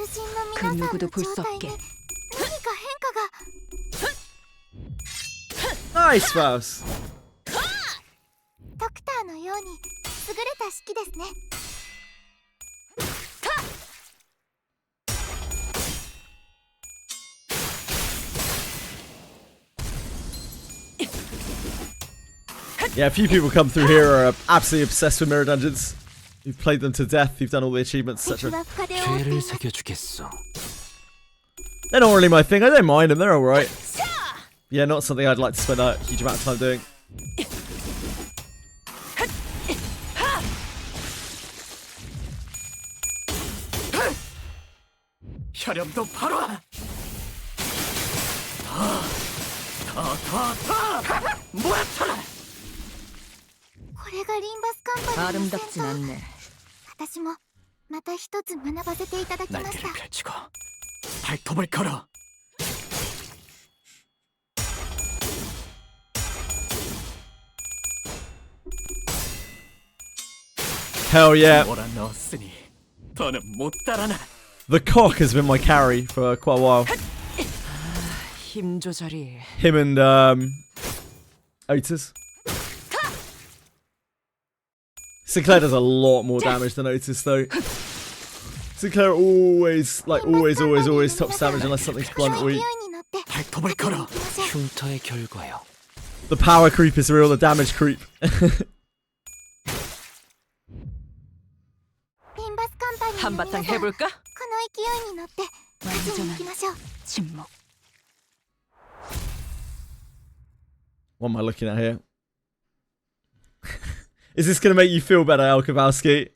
人の皆さんの状態に何か変化が。 Nice, Faust. ドクターのように優れた式ですね。 Yeah, a few people come through here are absolutely obsessed with mirror dungeons. You've played them to death, you've done all the achievements, 敵 etc. は深手を負ってい 죄를 ます。 새겨주겠어. They're not really my thing. I don't mind them. They're alright. Yeah, not something I'd like to spend a huge amount of time doing. 혈염도 바로와. 모아쳐라. これがリンバスカンパニーの戦 아름답진 闘 않네. 私もまた一つ学ばせていただきました 날개를 펼치고 발톱을 걸어. Hell yeah. 몰아넣었으니 더는 못 달아나. The cock has been my carry for quite a while. 힘 조절이. Him and Otis. Sinclair does a lot more damage than Otis though. Sinclair always tops damage unless something's この blunt 勢い weak. に乗って 발톱을 걸어. 行きましょう 흉터의 결과요. The power creep is real, the damage creep. リンバスカンパニーの皆さん 한바탕 해볼까? この勢いに乗って勝ちに行きましょう 침묵. What am I looking at here? Is this gonna make you feel better, El Kowalski?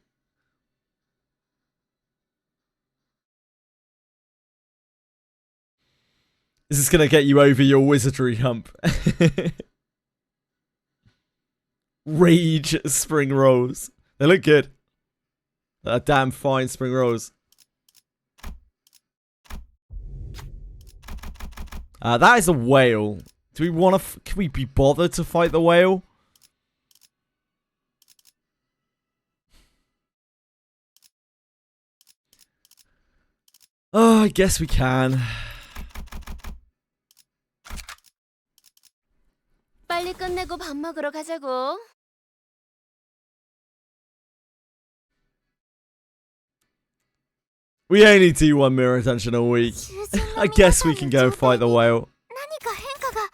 Is this gonna get you over your wizardry hump? Rage spring rolls. They look good. Damn fine spring rolls. That is a whale. Do we want to? Can we be bothered to fight the whale? Oh, I guess we can. 빨리 끝내고 밥 먹으러 가자고. We only do one mirror attention a week. I guess we can go and fight the whale. 何か変化が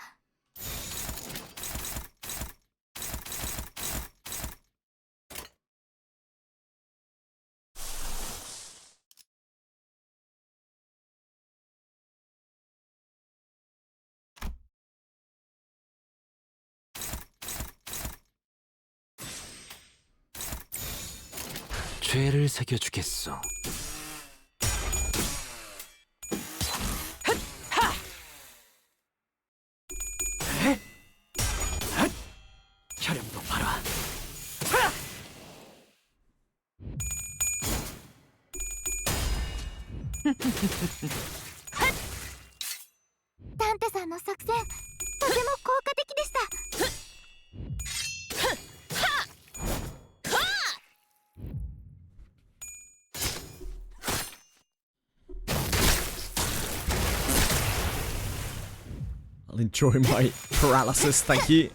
죄를 새겨주겠어. 혈염도 봐라. ダンテさんの作戦とても効果的でした I'll enjoy my paralysis, thank you.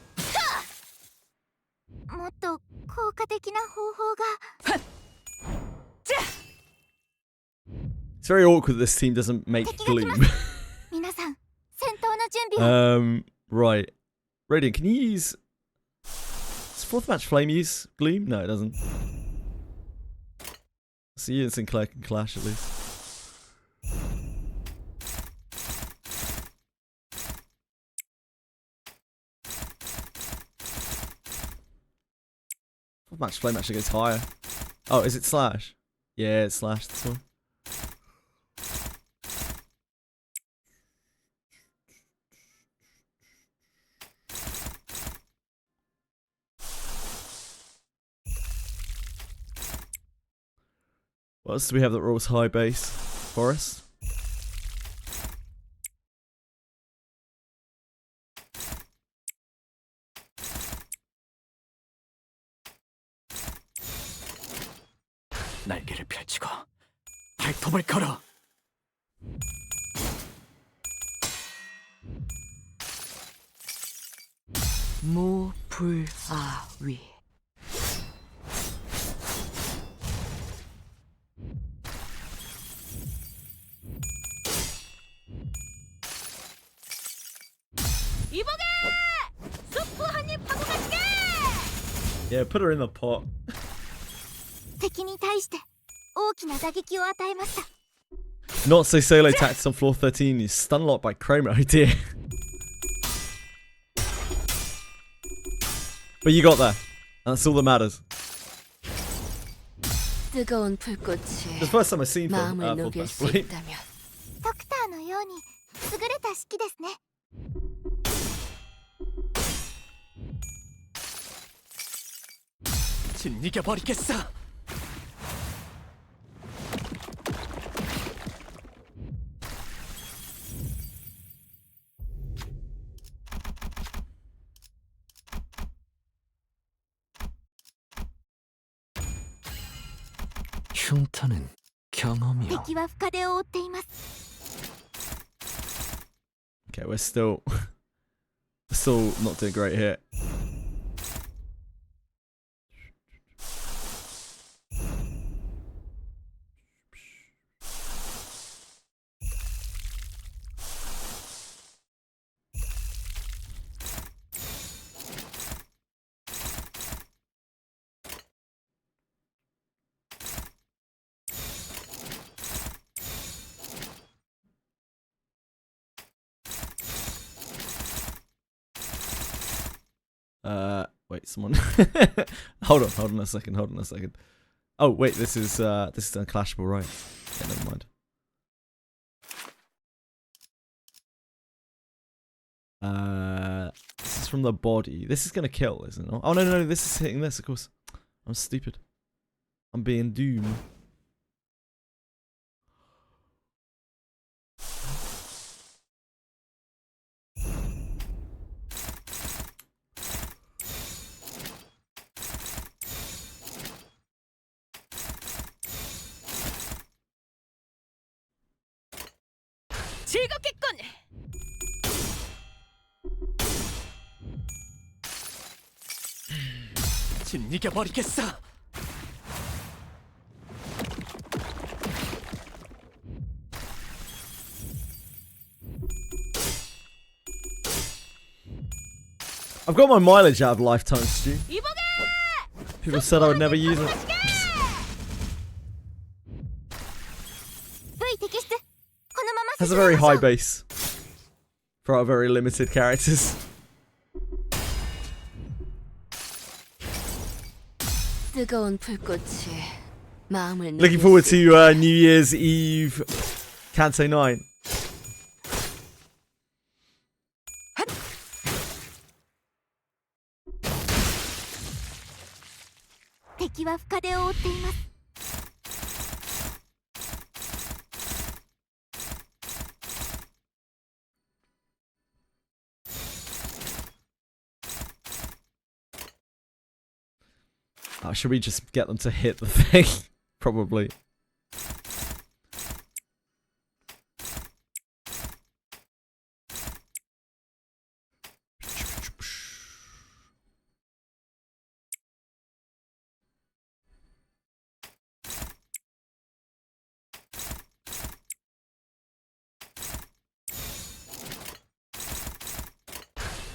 もっと効果的な方法が It's very awkward that this team doesn't make gloom. 皆さん戦闘の準備を Right. Radiant, can you use... Does fourth match flame use gloom? No, it doesn't. So you and Sinclair can clash at least. Fourth match flame actually goes higher. Oh, is it slash? Yeah, it's slash, this one. What else do we have that rolls high base for us? 날개를 펼치고 발톱을 걸어. 무불아위. 이보게! 수프 한입 하고 갈게! Yeah, put her in the pot. 敵に対して大きな打撃を与えました Not so solo tactics on floor 13 is stun locked by Chroma. Oh dear. But you got there. And that's all that matters. 뜨거운 불꽃이 The first time I've seen 마음을 full 녹일 match 수 flame. 있다면 ドクターのように優れた式ですね I 짓이겨 버리겠어. 흉터는 경험이요. 敵は深手を負っています。 Okay, we're still not doing great here. Wait, someone. hold on a second. Oh wait, this is unclashable, right? Yeah, never mind. This is from the body. This is gonna kill, isn't it? Oh no, this is hitting this, of course. I'm stupid. I'm being doomed. 즐겁겠군. 짓이겨 버리겠어. I've got my mileage out of Lifetime Stew. People said I would never use it. V 摘出。このまま Has 進 a め very ましょ high う。 base for our very limited characters. 뜨거운 불꽃이 마음을 Looking forward to New Year's Eve Kanto 9. 敵は深手を負っています。 Should we just get them to hit the thing? Probably.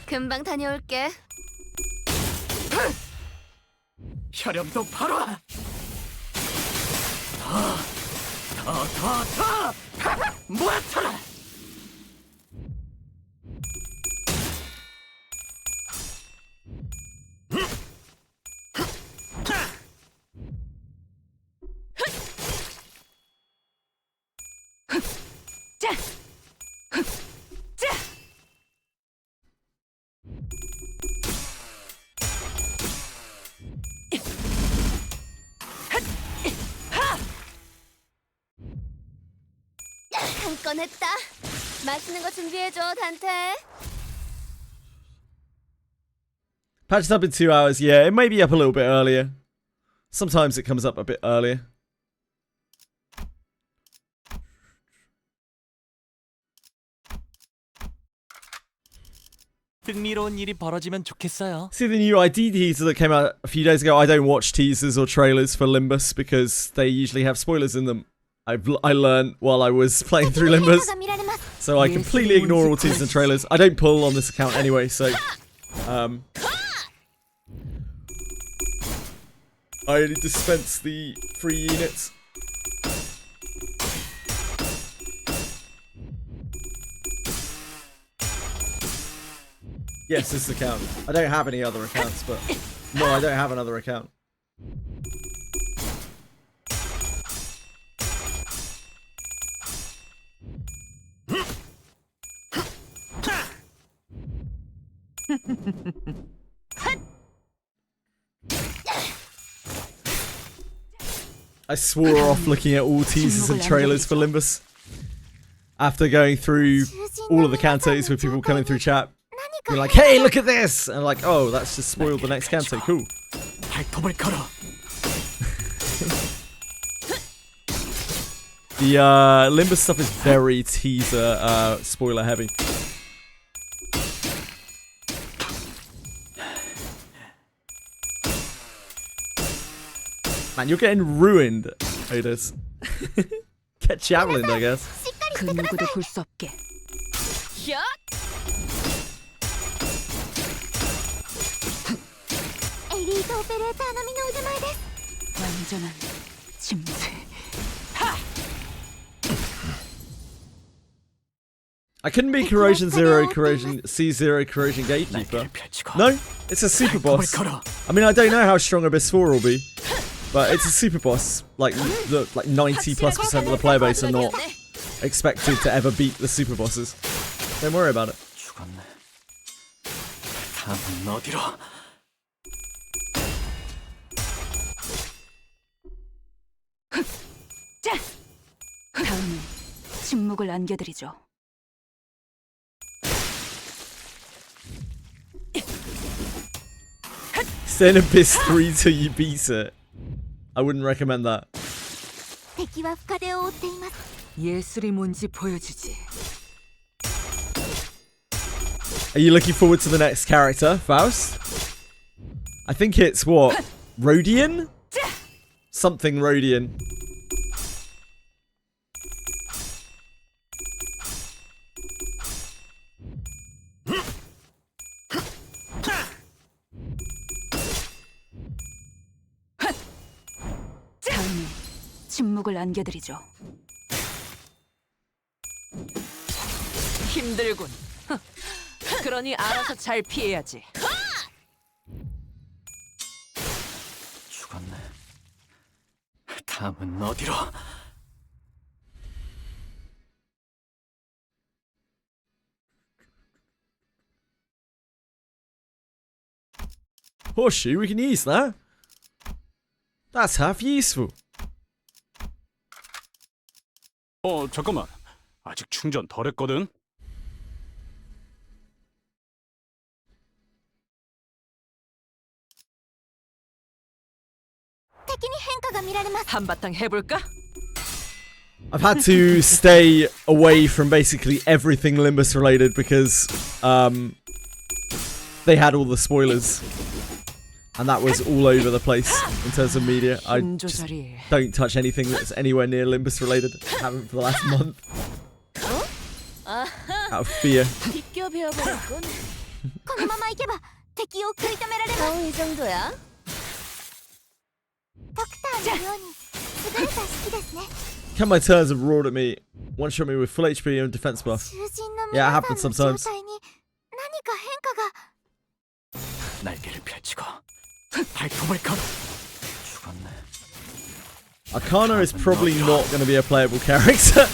금방 다녀올게. 혈염도 바로. 더 모아쳐라. 한 건 했다. 맛있는 거 준비해줘, 단테. Patched up in 2 hours. Yeah, it may be up a little bit earlier. Sometimes it comes up a bit earlier. 흥미로운 일이 벌어지면 좋겠어요. See the new ID teaser that came out a few days ago. I don't watch teasers or trailers for Limbus because they usually have spoilers in them. I learned while I was playing through Limbus, が見られます。 so I completely ignore all teasers and trailers. I don't pull on this account anyway, so I only dispense the free units. Yes, this account. I don't have any other accounts, but no, I don't have another account. I swore off looking at all teasers and trailers for Limbus. After going through all of the cantos with people coming through chat, being like, hey, look at this! And I'm like, oh, that's just spoiled the next canto, cool. The Limbus stuff is very teaser, spoiler heavy. Man, you're getting ruined, Otis. Get javelin, I guess. 그 누구도 볼 수 없게. 야! 엘리트 오페레이터の身の腕前です 완전한 침묵. I couldn't be Corrosion Zero, C0 Corrosion Gatekeeper. No, it's a super boss. I mean, I don't know how strong Abyss 4 will be, but it's a super boss. Like 90+% of the player base are not expected to ever beat the super bosses. Don't worry about it. 다음은 침묵을 안겨드리죠. Send Abyss 3 till you beat it. I wouldn't recommend that. 敵は深手を負っています 예술이 뭔지 보여주지. Are you looking forward to the next character, Faust? I think it's what? Rhodian? Something Rhodian. 다음은 침묵을 안겨드리죠. 힘들군. 그러니 알아서 잘 피해야지. 죽었네. 다음은 어디로? Horseshoe, we can use that. That's half useful. 잠깐만. 아직 충전 덜 했거든. 한바탕 해볼까? I've had to stay away from basically everything Limbus related because they had all the spoilers. And that was all over the place in terms of media. I just don't touch anything that's anywhere near Limbus related. I haven't for the last month. Out of fear. このままいけば敵を食い止められます 이 정도야? ドクターのように優れた式ですね Count my turns have roared at me. One shot me with full HP and defense buff. 囚人の Yeah, 皆 it さん happens の sometimes. 状態に何か変化が 날개를 펼치고 발톱을 걸어. 죽었네. Arcana is probably not going to be a playable character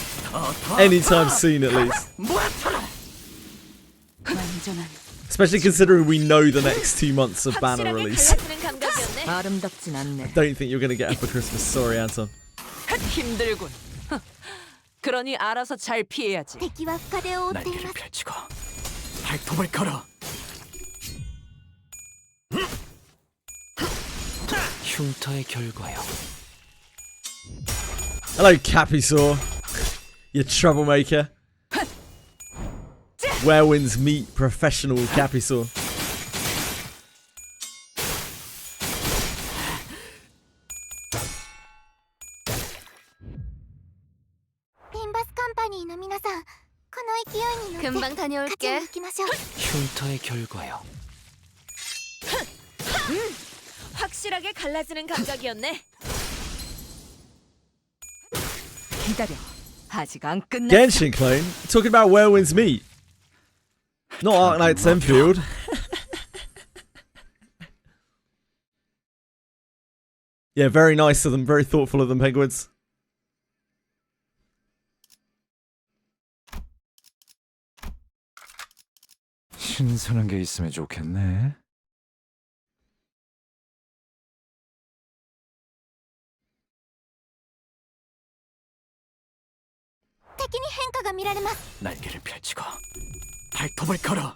anytime soon, at least. 완전한 Especially considering we know the next 2 months of banner release. 갈라지는 감각이었네. 아름답진 않네. Don't think you're going to get her for Christmas. Sorry, Anton. 힘들군. 그러니 알아서 잘 피해야지. 敵は深手を負ってい 날개를 ます 펼치고 발톱을 걸어. 흉터의 결과요. Hello, Capisaur. You troublemaker. Werewinds meet professional Capisaur. 림버스 컴퍼니の皆さんこの勢いに乗って 금방 勝ちに 다녀올게. 行きましょう 흉터의 결과요. 확실하게 갈라지는 감각이었네. 기다려. 아직 안 끝났어. Genshin clone? Talking about Werewinds meet. Not Arknight's Enfield. Yeah, very nice of them. Very thoughtful of them, Penguins. 신선한 게 있으면 좋겠네. 的に変化が見られます。 날개를 펼치고 발톱을 걸어.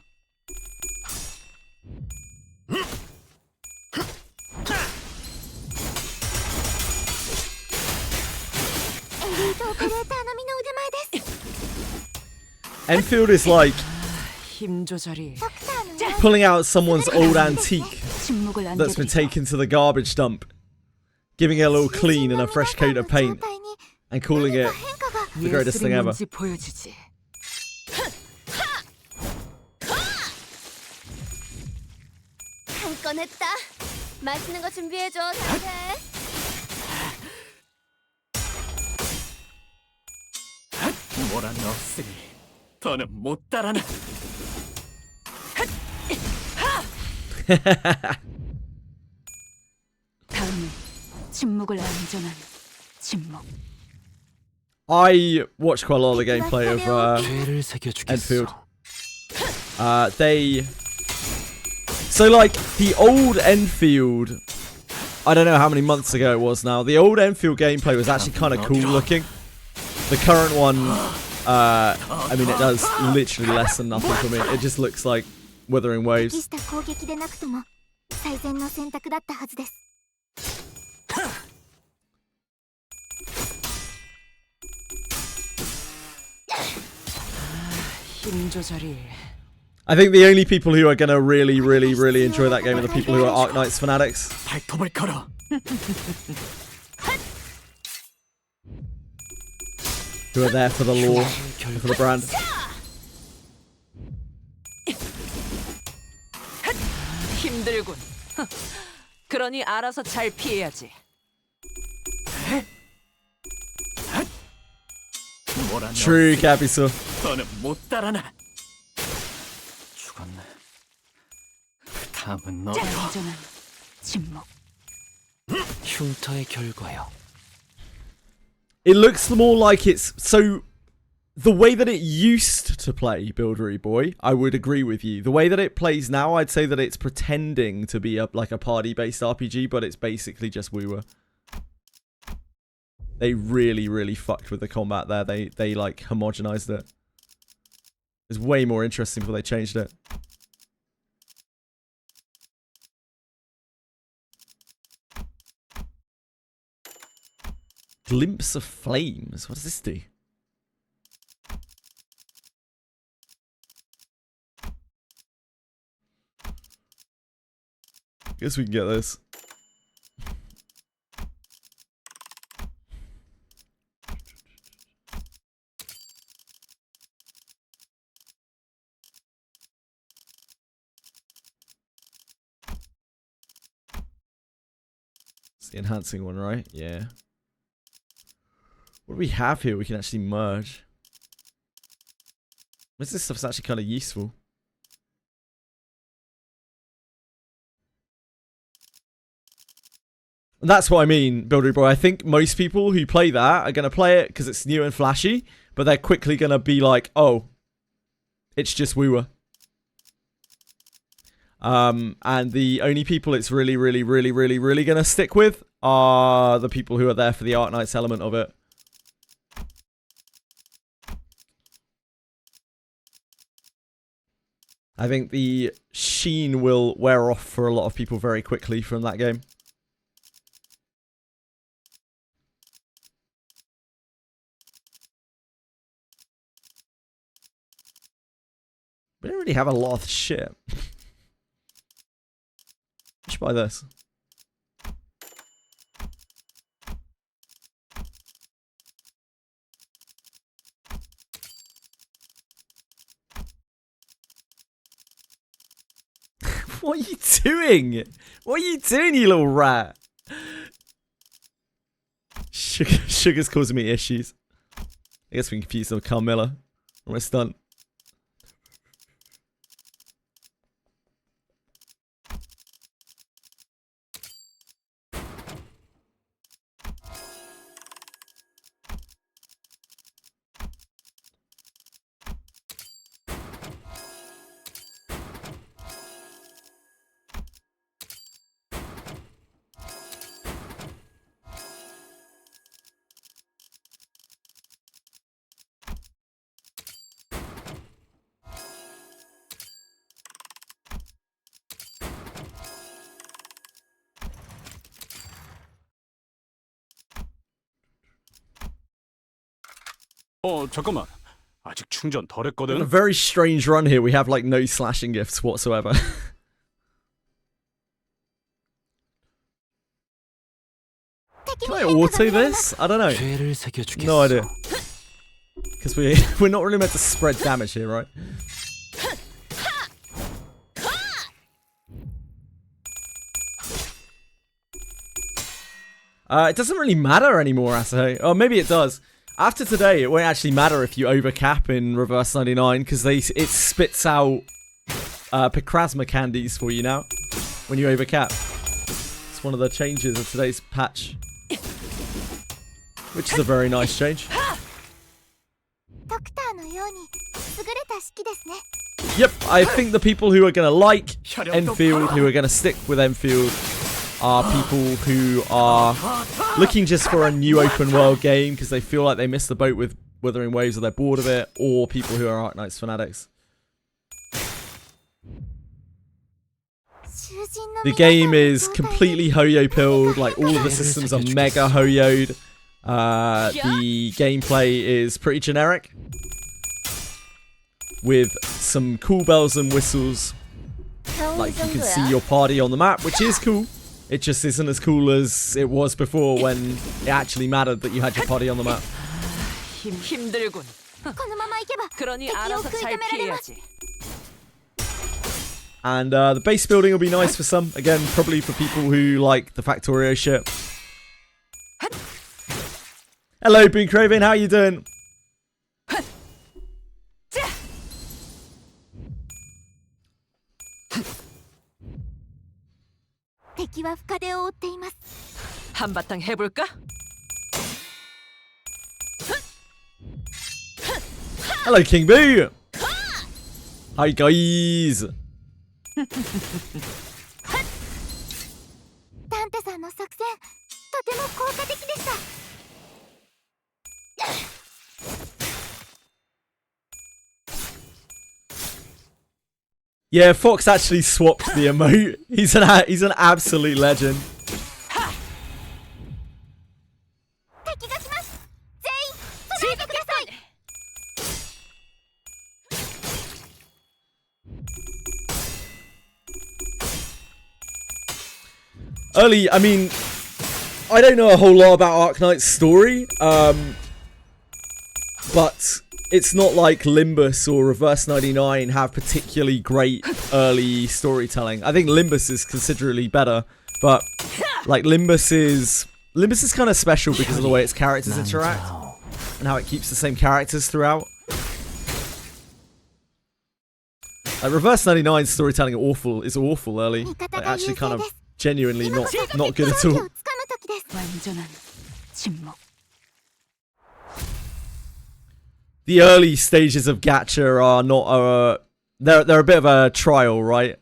エリートオペレーター並みの腕前です。 Enfield is like 힘 조절이 ドクターの依頼 pulling out someone's old antique 침묵을 that's been 안겨드리죠. taken to the garbage dump, giving it a little clean and a fresh coat of paint, 状態に and calling it 変化が the greatest thing 예술이 ever. 뭔지 보여주지. 한 건 했다. 맛있는 거 준비해줘, 다들. 뭐란 없으니 더는 못 따라나. 다음은 침묵을 안전한 침묵. I watch quite a lot of the gameplay of 죄를 새겨주겠어. Enfield. So like the old Enfield, I don't know how many months ago it was now. The old Enfield gameplay was actually kind of cool looking. The current one, I mean, it does literally less than nothing for me. It just looks like Wuthering 適 Waves. した攻撃でなくとも最善の選択だったはずです。 힘 조절이 I think the only people who are gonna really enjoy that game are the people who are Arknights fanatics. 발톱을 걸어. Who are there for the lore, and for the brand. 힘들군. 그러니 알아서 잘 피해야지. 뭐란 True, Capiso. 더는 못 따라나. 죽었네. 다음은 너다. 안전한 침묵. 흉터의 결과요. It looks more like it's so. The way that it used to play Buildery Boy, I would agree with you. The way that it plays now, I'd say that it's pretending to be like a party-based RPG, but it's basically just Woowa. They really fucked with the combat there. They like homogenized it. It's way more interesting before they changed it. Glimpse of flames. What does this do? Guess we can get this. It's the enhancing one, right? Yeah. What do we have here we can actually merge? This stuff's actually kind of useful. And that's what I mean, Buildery Boy. I think most people who play that are going to play it because it's new and flashy, but they're quickly going to be like, oh, it's just Woowa. And the only people it's really going to stick with are the people who are there for the Arknights element of it. I think the sheen will wear off for a lot of people very quickly from that game. We don't really have a lot of shit. I should buy this. What are you doing? What are you doing, you little rat? Sugar's causing me issues. I guess we can confuse them with Carmilla. Or my stunt. 잠깐만. 아직 충전 덜 A 했거든. very strange run here. We have like no slashing gifts whatsoever. Can I auto this? I don't know. 죄를 새겨주겠어. No idea. Because we're not really meant to spread damage here, right? It doesn't really matter anymore, Asahi. Oh, maybe it does. After today, it won't actually matter if you overcap in Reverse 99 because it spits out Picrasma candies for you now when you overcap. It's one of the changes of today's patch, which is a very nice change. ドクターのように優れた式ですね。 Yep, I think the people who are going to like Enfield, who are going to stick with Enfield, are people who are looking just for a new open world game because they feel like they missed the boat with Wuthering Waves or they're bored of it, or people who are Arknights fanatics. The game is completely Hoyo pilled, like all of the systems are mega Hoyoed. The gameplay is pretty generic, with some cool bells and whistles. Like you can see your party on the map, which is cool. It just isn't as cool as it was before when it actually mattered that you had your party on the map. 힘들군. このまま行けば 그러니 敵を 알아서 食い 잘 止められます 피해야지. And the base building will be nice for some. Again, probably for people who like the Factorio shit. Hello, Boon Craven. How you doing? 敵は深手を負っています 한바탕 해볼까? Hello, King Boo. Hi, guys. ダンテさんの作戦とても効果的でした Yeah, Fox actually swapped the emote. He's an absolute legend. 敵が来ます全員備えてください Early, I mean, I don't know a whole lot about Arknight's story, but it's not like Limbus or Reverse 99 have particularly great early storytelling. I think Limbus is considerably better, but like Limbus is kind of special because of the way its characters interact and how it keeps the same characters throughout. Like Reverse 99's storytelling is awful early. 味方 Like が actually 優 kind 勢 of です genuinely 今こそ not good at 勝利 all. をつかむ時です 완전한 침묵. The early stages of gacha are not they're a bit of a trial, right?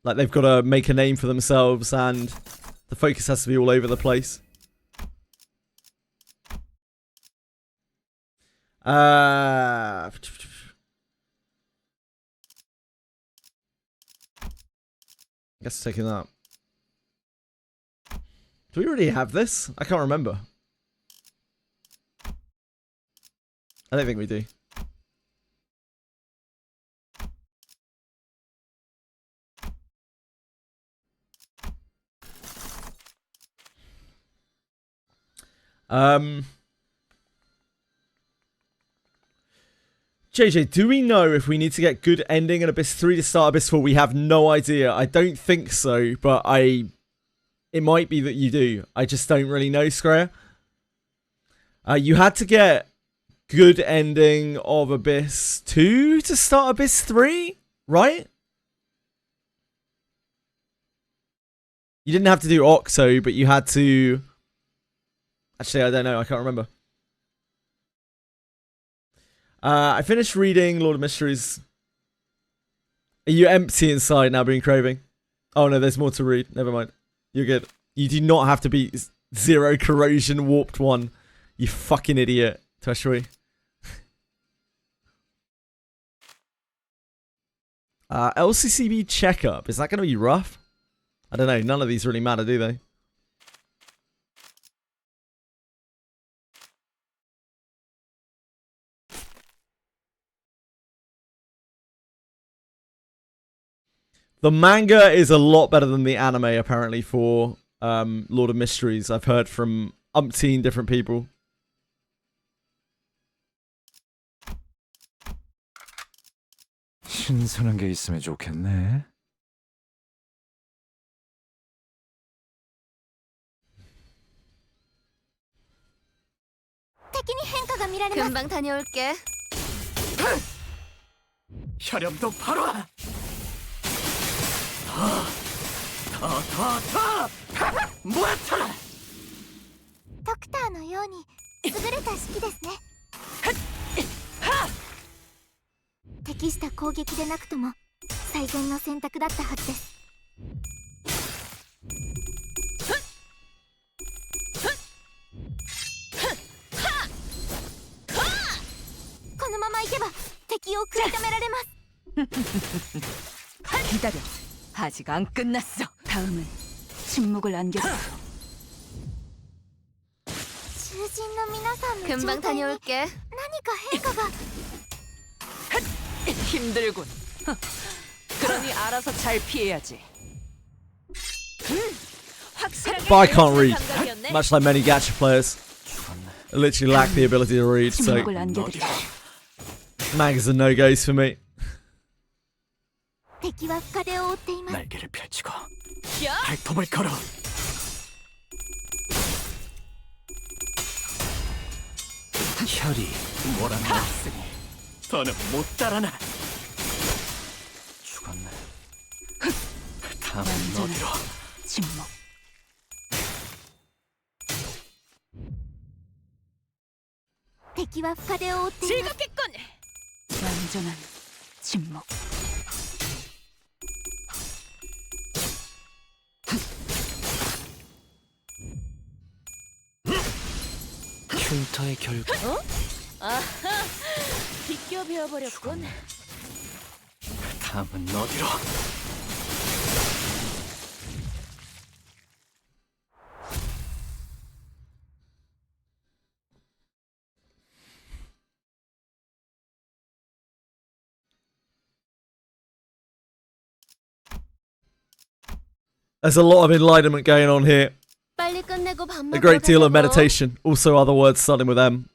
Like they've got to make a name for themselves and the focus has to be all over the place. I guess taking that. Do we already have this? I can't remember. I don't think we do. JJ, do we know if we need to get good ending in Abyss 3 to start Abyss 4? We have no idea. I don't think so, but it might be that you do. I just don't really know, Scryer. You had to get good ending of Abyss 2 to start Abyss 3, right? You didn't have to do Oxo, but you had to... Actually, I don't know. I can't remember. I finished reading Lord of Mysteries. Are you empty inside now, being craving? Oh no, there's more to read. Never mind. You're good. You do not have to be Zero Corrosion Warped 1. You fucking idiot, Toshui. LCCB checkup. Is that going to be rough? I don't know. None of these really matter, do they? The manga is a lot better than the anime, apparently, for Lord of Mysteries. I've heard from umpteen different people. 신선한 게 있으면 좋겠네. 금방 다녀올게. 혈염도 바로 와. 더 모아쳐라. ドクターのように優れた式ですね。適した攻撃でなくとも最善の選択だったはずです。このままいけば敵を食い止められます。 기다려. 아직 안 끝났어. 다음은 침묵을 안겨줘. 囚人の皆さんの 금방 状態に何 다녀올게. か変化が。 힘들군. 그러니 알아서 잘 피해야지. But I can't read, much like many gacha players. I literally lack the ability to read, so 침묵을 안겨드리죠. mangas are no-goes for me. 敵は深手を負っています。 날개를 펼치고 발톱을 걸어. 혈이 몰아넣었으니 더는 못 달아나. 죽었네. 다음은 어디로? 침묵. 敵は深手を負っています。 즐겁겠군. 완전한 침묵. 흉터의 결과. 비껴 베어버렸군. 다음은 어디로? There's a lot of enlightenment going on here. 빨리 끝내고 밥 A 먹으러 great deal of 가자고. meditation. Also other words starting with M.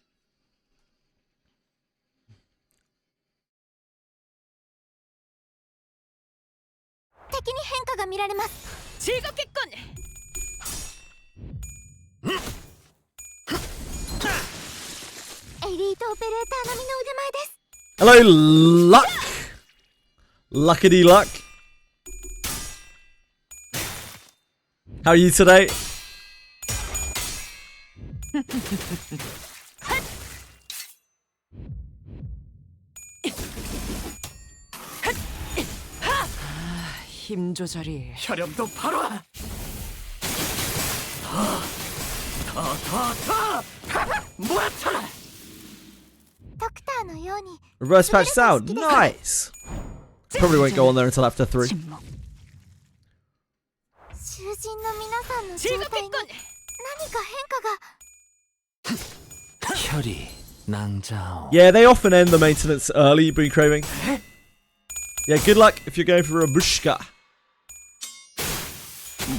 즐겁겠군. Hello, Luck. Luckity Luck. How are you today? 힘 조절이. 혈염도 바로 와. 더 모아쳐라. Reverse patch sound. Nice. Probably won't go on there until after 3. 침묵. 囚人の皆さんの状態に何か変化が。 혈이 낭자오. Yeah, they often end the maintenance early, Boon Craving. Yeah, good luck if you're going for a bushka.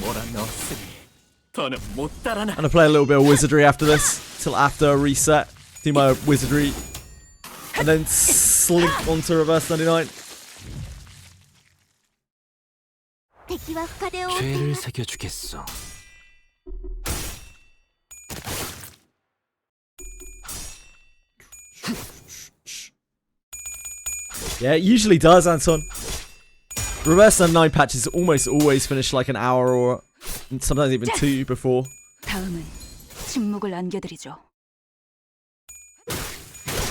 몰아넣었으니 더는 못 달아나. I'm gonna play a little bit of Wizardry after this, till after a reset. Do my Wizardry, and then slink onto Reverse 99. 敵は深手を負ってい 죄를 ます。 새겨주겠어. Yeah, it usually does, Anton. Reverse 99 patches almost always finish like an hour or sometimes even 2 before. 다음은 침묵을 안겨드리죠.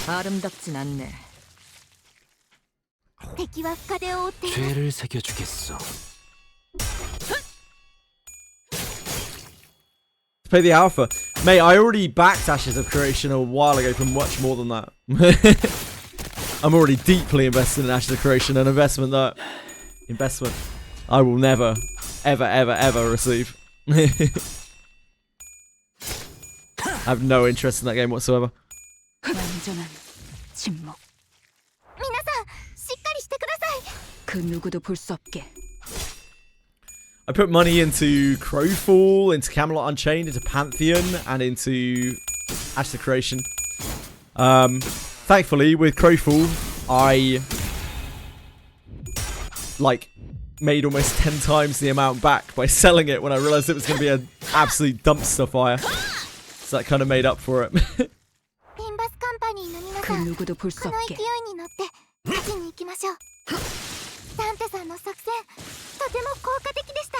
아름답진 않네. 敵は深手を負っています。 죄를 새겨주겠어. To play the alpha. Mate, I already backed Ashes of Creation a while ago for much more than that. I'm already deeply invested in Ashes of Creation, an investment I will never, ever receive. I have no interest in that game whatsoever. 완전한 침묵. 皆さん、しっかりしてください。 그 누구도 볼 수 없게 I put money into Crowfall, into Camelot Unchained, into Pantheon, and into Ash the Creation. Thankfully, with Crowfall, I like made almost 10 times the amount back by selling it when I realized it was going to be an absolute dumpster fire. So that kind of made up for it. Limbus Company の皆 그 さん、 누구도 볼 こ 수 の勢 없게 いに乗って勝ちに行きましょう。ダンテさんの作戦、とても効果的でした。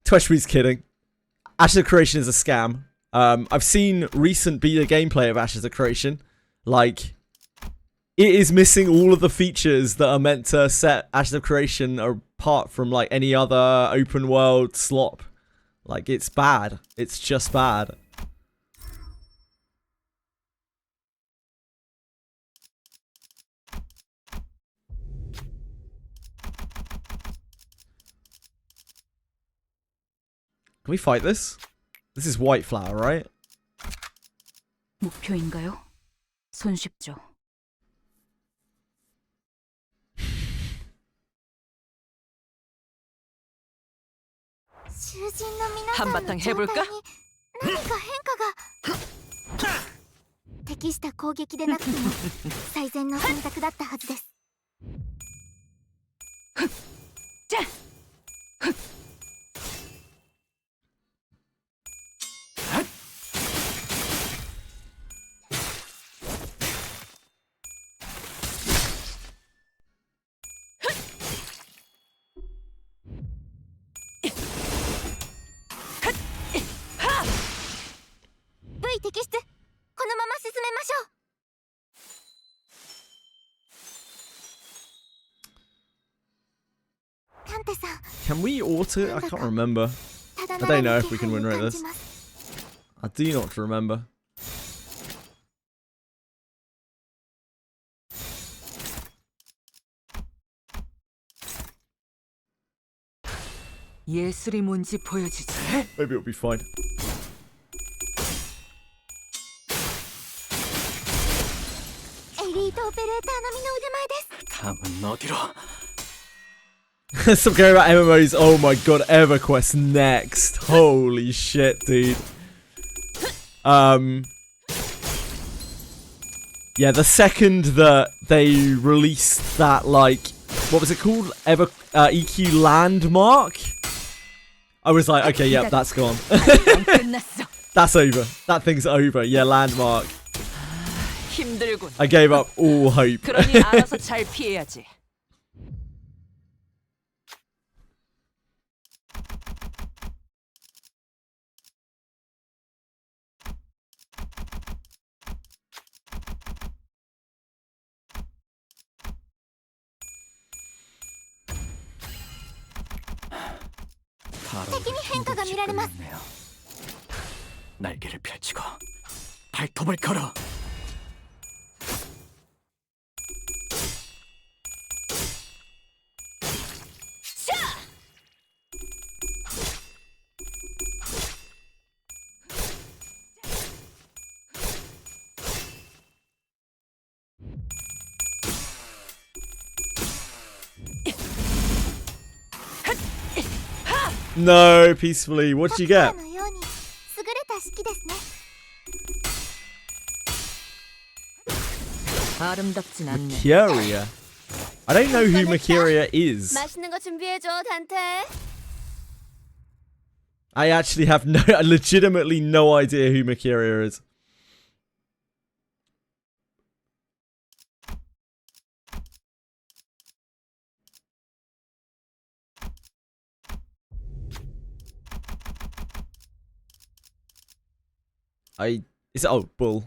Tweshby's kidding. Ash of the Creation is a scam. I've seen recent beta gameplay of Ash of the Creation. Like, it is missing all of the features that are meant to set Ash of the Creation apart from like any other open world slop. Like, it's bad. It's just bad. Can we fight this? This is White Flower, right? 목표인가요? 손쉽죠. 한바탕 해볼까? 何か変化が。適した攻撃でなくても最善の選択だったはずです。 자! V 摘出。このまま進めましょう。 タンテさん、 Can we auto? I can't remember. ただ I な don't ら know ぬ if we 気 can 配 win を right 感 this. じます。 I do not remember. 예술이 뭔지 보여주지. Maybe it'll be fine. エリートオペレーター並みの腕前です。 다음은 어디로? Stop caring about MMOs. Oh my god, EverQuest next. Holy shit, dude. Yeah, the second that they released that, like, what was it called? EQ Landmark? I was like, okay, yep, that's gone. 안 끝났어. That's over. That thing's over. Yeah, Landmark. 힘들군. I gave up all hope. 그러니 알아서 잘 피해야지. 바로 행가가 미라르마스. 날개를 펼치고 발톱을 걸어. No, peacefully. What did you get? のように優れた式ですね。 아름답진 않네. Mercuria. I don't know who Mercuria is. 맛있는 거 준비해줘, 단테. I actually have legitimately no idea who Mercuria is. Bull.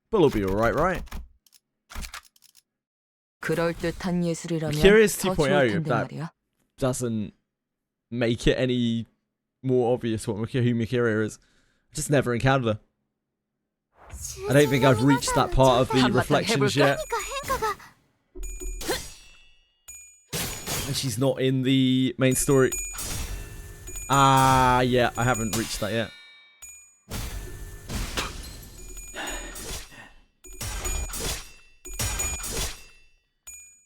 Bull will be alright, right? 그럴듯한 예술이라면 Curious 더 2.0 좋을 if 텐데 that 말이야. doesn't make it any more obvious who Mercuria is. I just never encountered her. I don't think I've reached that part of the reflections yet. 何か変化が。 And she's not in the main story. Yeah, I haven't reached that yet.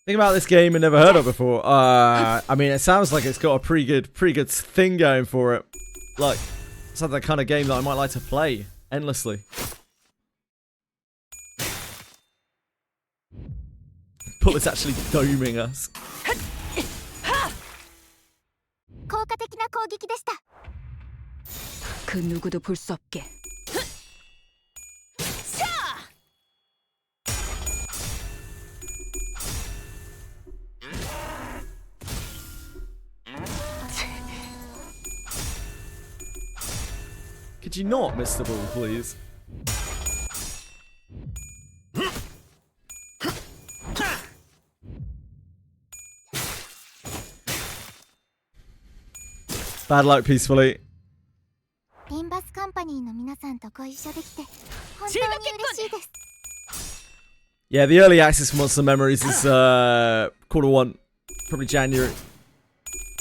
Think about this game I never heard of before. I mean, it sounds like it's got a pretty good thing going for it. Like, it's not that kind of game that I might like to play endlessly. Bullet's actually doming us. 効果的な攻撃でした。 그 누구도 볼 수 없게. Could you not miss the ball, please? Bad luck, peacefully. リンバスカンパニーの皆さんとご一緒できて本当に嬉しいです。 Yeah, the early access for Monster Memories is Q1, probably January.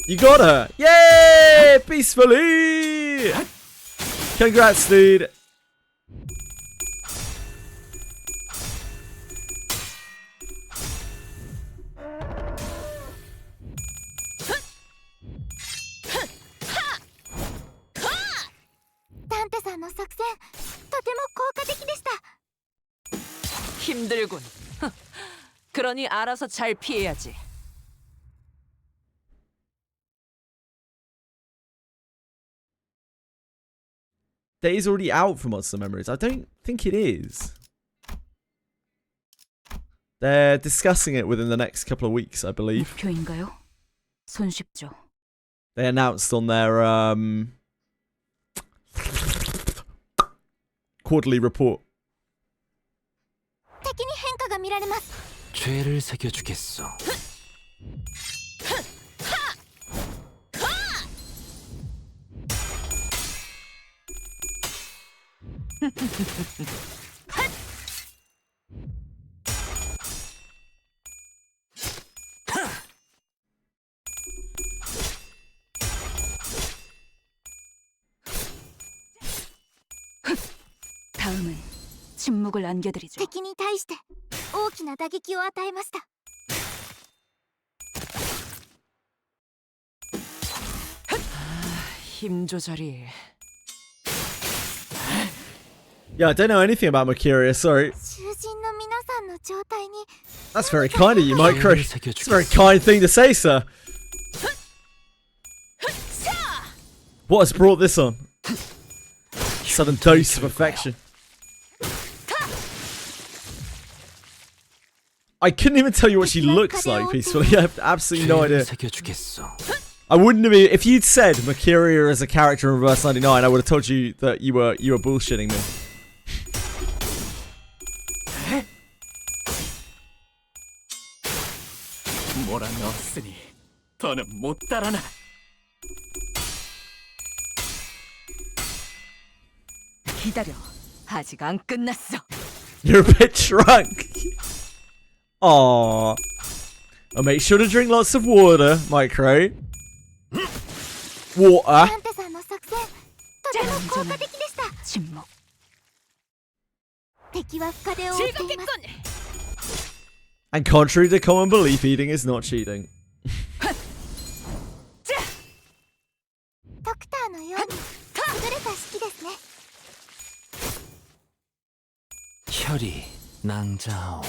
You got her! Yay! Peacefully! Congrats, dude. 힘들군. 그러니 알아서 잘 피해야지. That is already out for Monster Memories. I don't think it is. They're discussing it within the next couple of weeks, I believe. 목표인가요? 손쉽죠. They announced on their quarterly report. 죄를 새겨주겠어. 다음은 침묵을 안겨드리죠. 敵に対して大きな打撃を与えました。 힘 조절이. Yeah, I don't know anything about Mercuria, sorry. 囚人の皆さんの状態に That's very kind of you, Micro. It's a very kind thing to say, sir. What has brought this on? Sudden dose of affection. I couldn't even tell you what she looks like, peacefully. I have absolutely no idea. I wouldn't have. If you'd said Mercuria as a character in Reverse 99, I would have told you that you were bullshitting me. 몰아넣었으니 더는 못 따라나. 기다려. 아직 안 끝났어. You're a bit drunk. Aww. Oh, make sure to drink lots of water, Micro. Water. サンタさんの作戦とても効果的でした。 침묵. 敵は深手を負っています。 And contrary to common belief, eating is not cheating. ドクターのように優れた式ですね。 혈이 낭자오.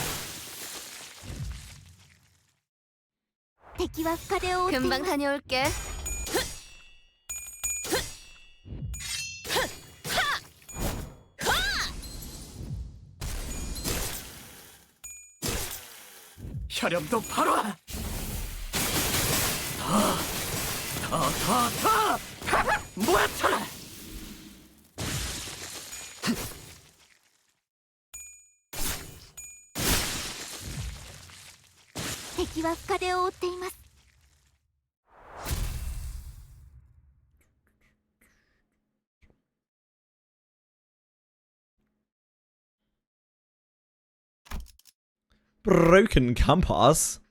敵は深手を負っています。 금방 다녀올게. 혈염도 바로 와. 더 모아쳐라. 敵は深手を負っています。 Broken compass.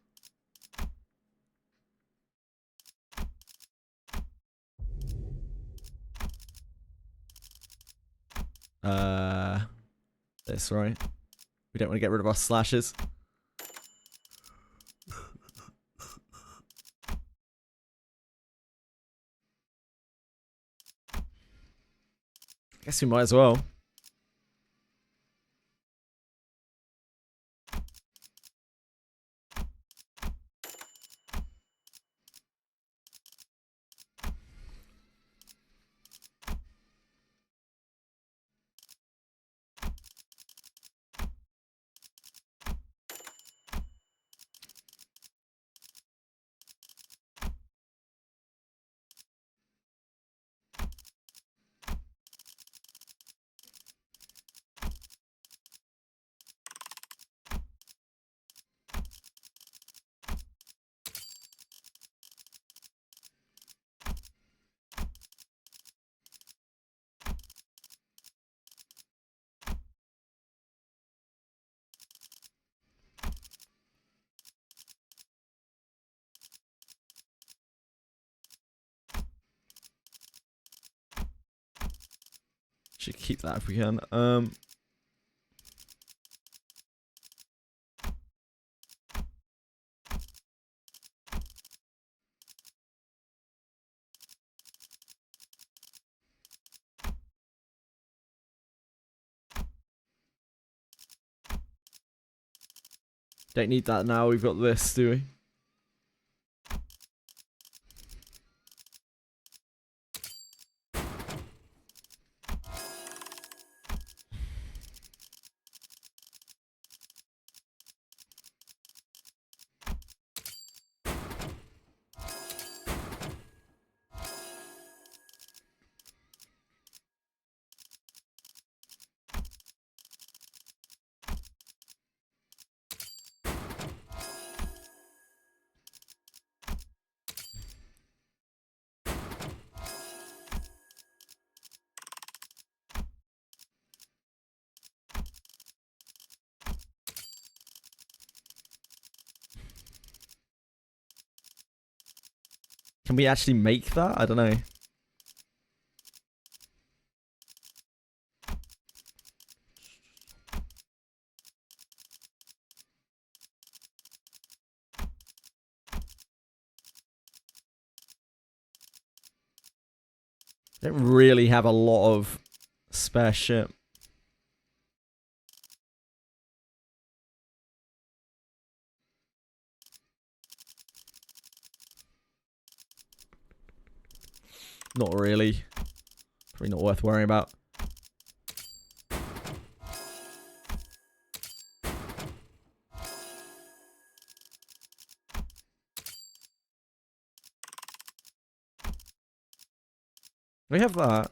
This, right? We don't want to get rid of our slashes. Guess we might as well. Should keep that if we can. Don't need that now. We've got this, do we? Can we actually make that? I don't know. Don't really have a lot of spare shit. Not really. Probably not worth worrying about. We have that.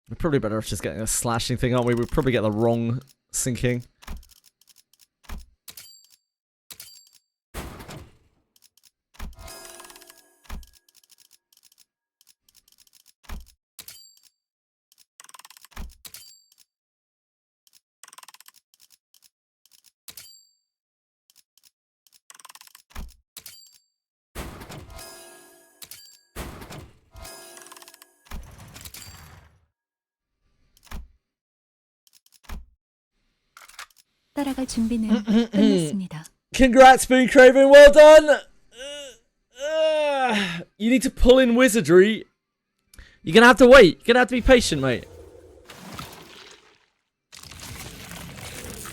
We're probably better off just getting a slashing thing, aren't we? We'd probably get the wrong sinking. 따라갈 준비는 끝났습니다. Congrats, Spoon Craven. Well done. You need to pull in Wizardry. You're gonna have to wait. You're gonna have to be patient, mate.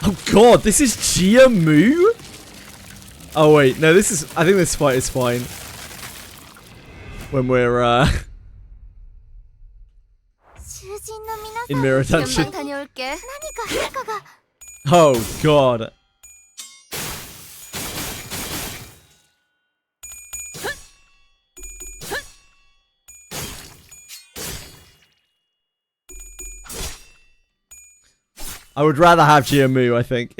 Oh god, this is Jiamu? Oh wait, no, this is. I think this fight is fine. When we're in mirror attention. 다녀올게. Oh god. I would rather have Jiamu, I think.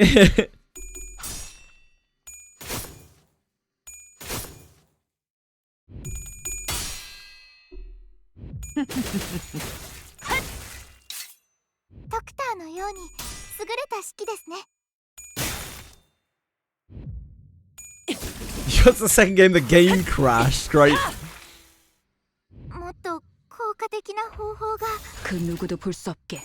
That's the second game the game crashed, great. もっと高果的な方法が 그 누구도 볼 수 없게.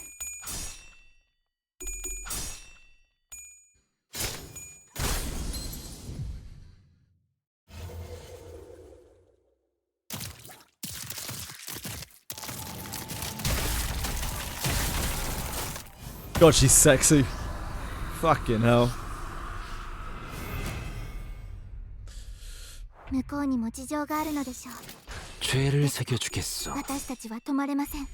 God, she's sexy. Fucking hell. 向こうにも事情があるのでしょう。 죄를 새겨주겠어. 私たちは止まれません。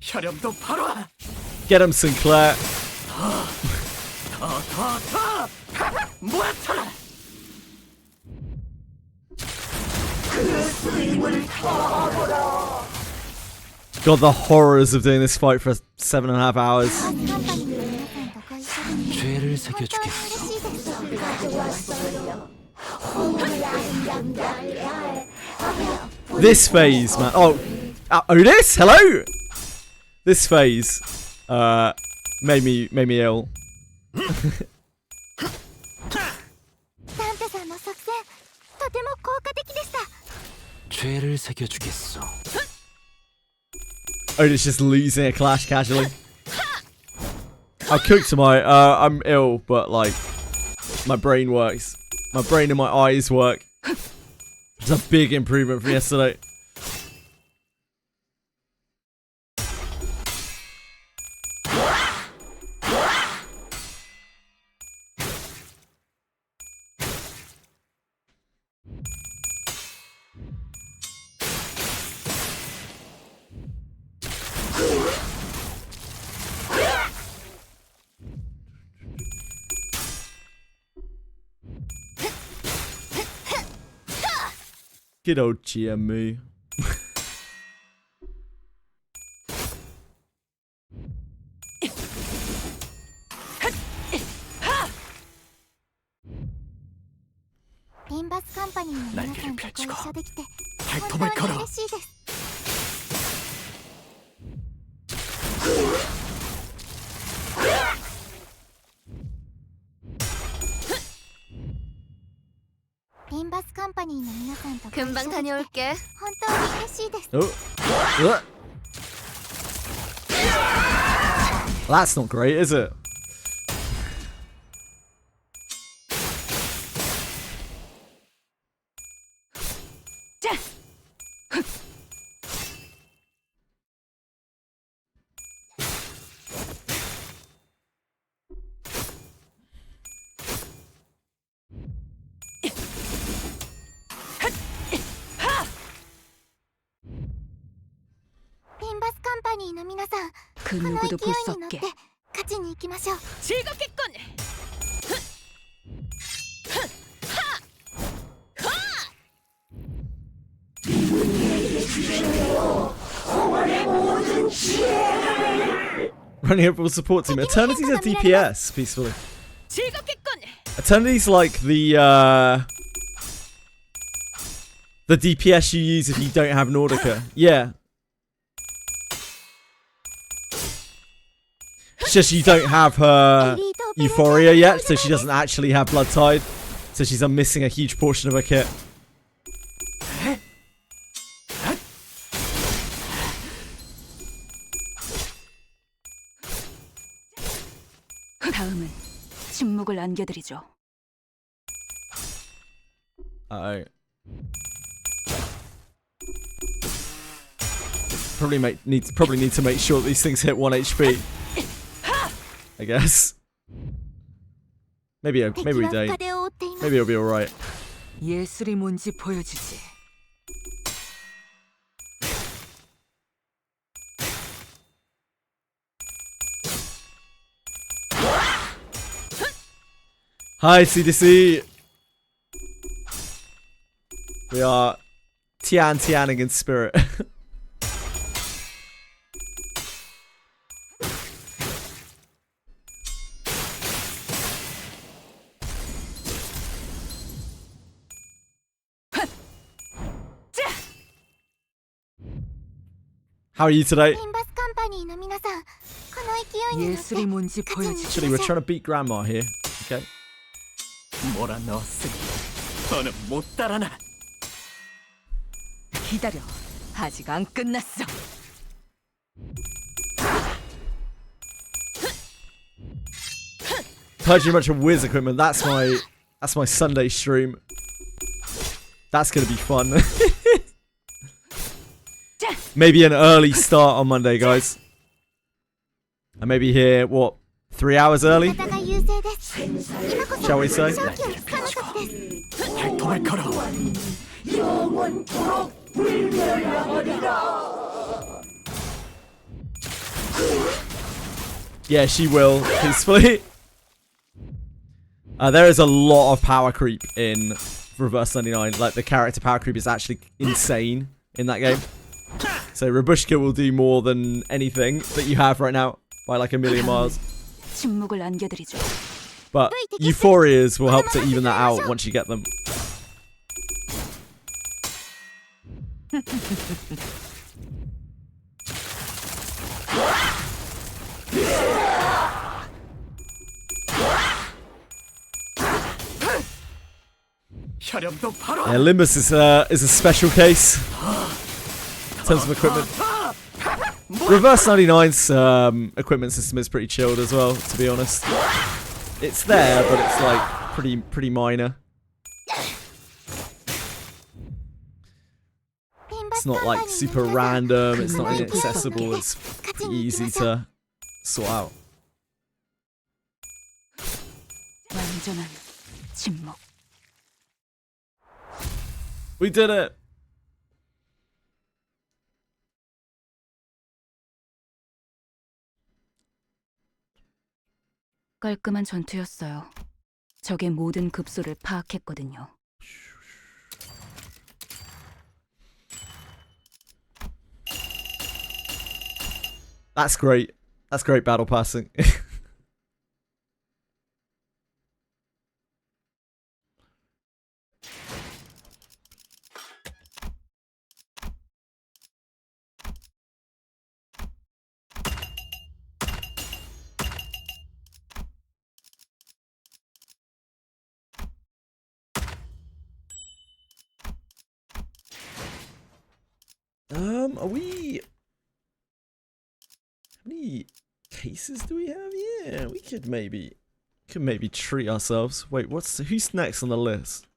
혈염도 바로 와. Get him, Sinclair. 모아쳐라. God, the horrors of doing this fight for 7.5 hours. カンパニーの皆さんとご一緒に 죄를 本当に 새겨주겠어. 嬉しいです。 This phase, man. Oh, this. Hello. This phase, made me ill. サンタさんの作戦とても効果的でした。 죄를 새겨주겠어. Oh, it's just losing a clash casually. I cooked my. I'm ill, but like, my brain works. My brain and my eyes work. It's a big improvement from yesterday. Good old GMU. Limbus Company の皆さんとご一緒できて本当に嬉しいです。 Limbus Company の皆さんとご一緒できて 금방 다녀올게. 本当に嬉しいです。 Oh. That's not great, is it? Limbus Company の皆さん、 그 この勢い 누구도 볼 수 に乗って 없게. 勝ちに行きましょう。 즐겁겠군. Running overall support team. Eternity's a DPS, peacefully. 즐겁겠군. Eternity's like the DPS you use if you don't have Nordica. Yeah. It's just you don't have her Euphoria yet, so she doesn't actually have Blood Tide. So she's missing a huge portion of her kit. 다음은 침묵을 안겨드리죠. Uh-oh. Probably need to make sure that these things hit 1 HP. I guess. Maybe we 敵は don't. 深手を負っています。 Maybe it'll be alright. 예술이 뭔지 보여주지. Hi, CDC. We are Tianing in spirit. How are you today? リンバスカンパニーの皆さん、この勢いに乗って 예술이 뭔지 勝ちに 보여주지. 'Actually, we're trying to beat Grandma here. Okay. モラのスに더는 못 따라나. 기다려. 아직 안 끝났어. Heard you much of WIZ equipment. That's my Sunday stream. That's gonna be fun. Maybe an early start on Monday, guys. And maybe here, what, 3 hours early? 味方が優勢です。今こそ Shall we say? 勝機をつかむ時です。止めから Yeah, she will, peacefully. There is a lot of power creep in Reverse 99. Like, the character power creep is actually insane in that game. So Rabushka will do more than anything that you have right now by like a million miles. 침묵을 안겨드리죠. But Euphorias will help to even that out once you get them. 혈염도 바로 Yeah, Limbus is a special case in terms of equipment. Reverse 99's equipment system is pretty chilled as well, to be honest. It's there, but it's like pretty minor. It's not like super random, it's not inaccessible, it's pretty easy to sort out. 완전한 침묵. We did it! 깔끔한 전투였어요. 적의 모든 급소를 파악했거든요. That's great. That's great battle passing. Are we... How many cases do we have? Yeah, we could maybe treat ourselves. Wait, who's next on the list?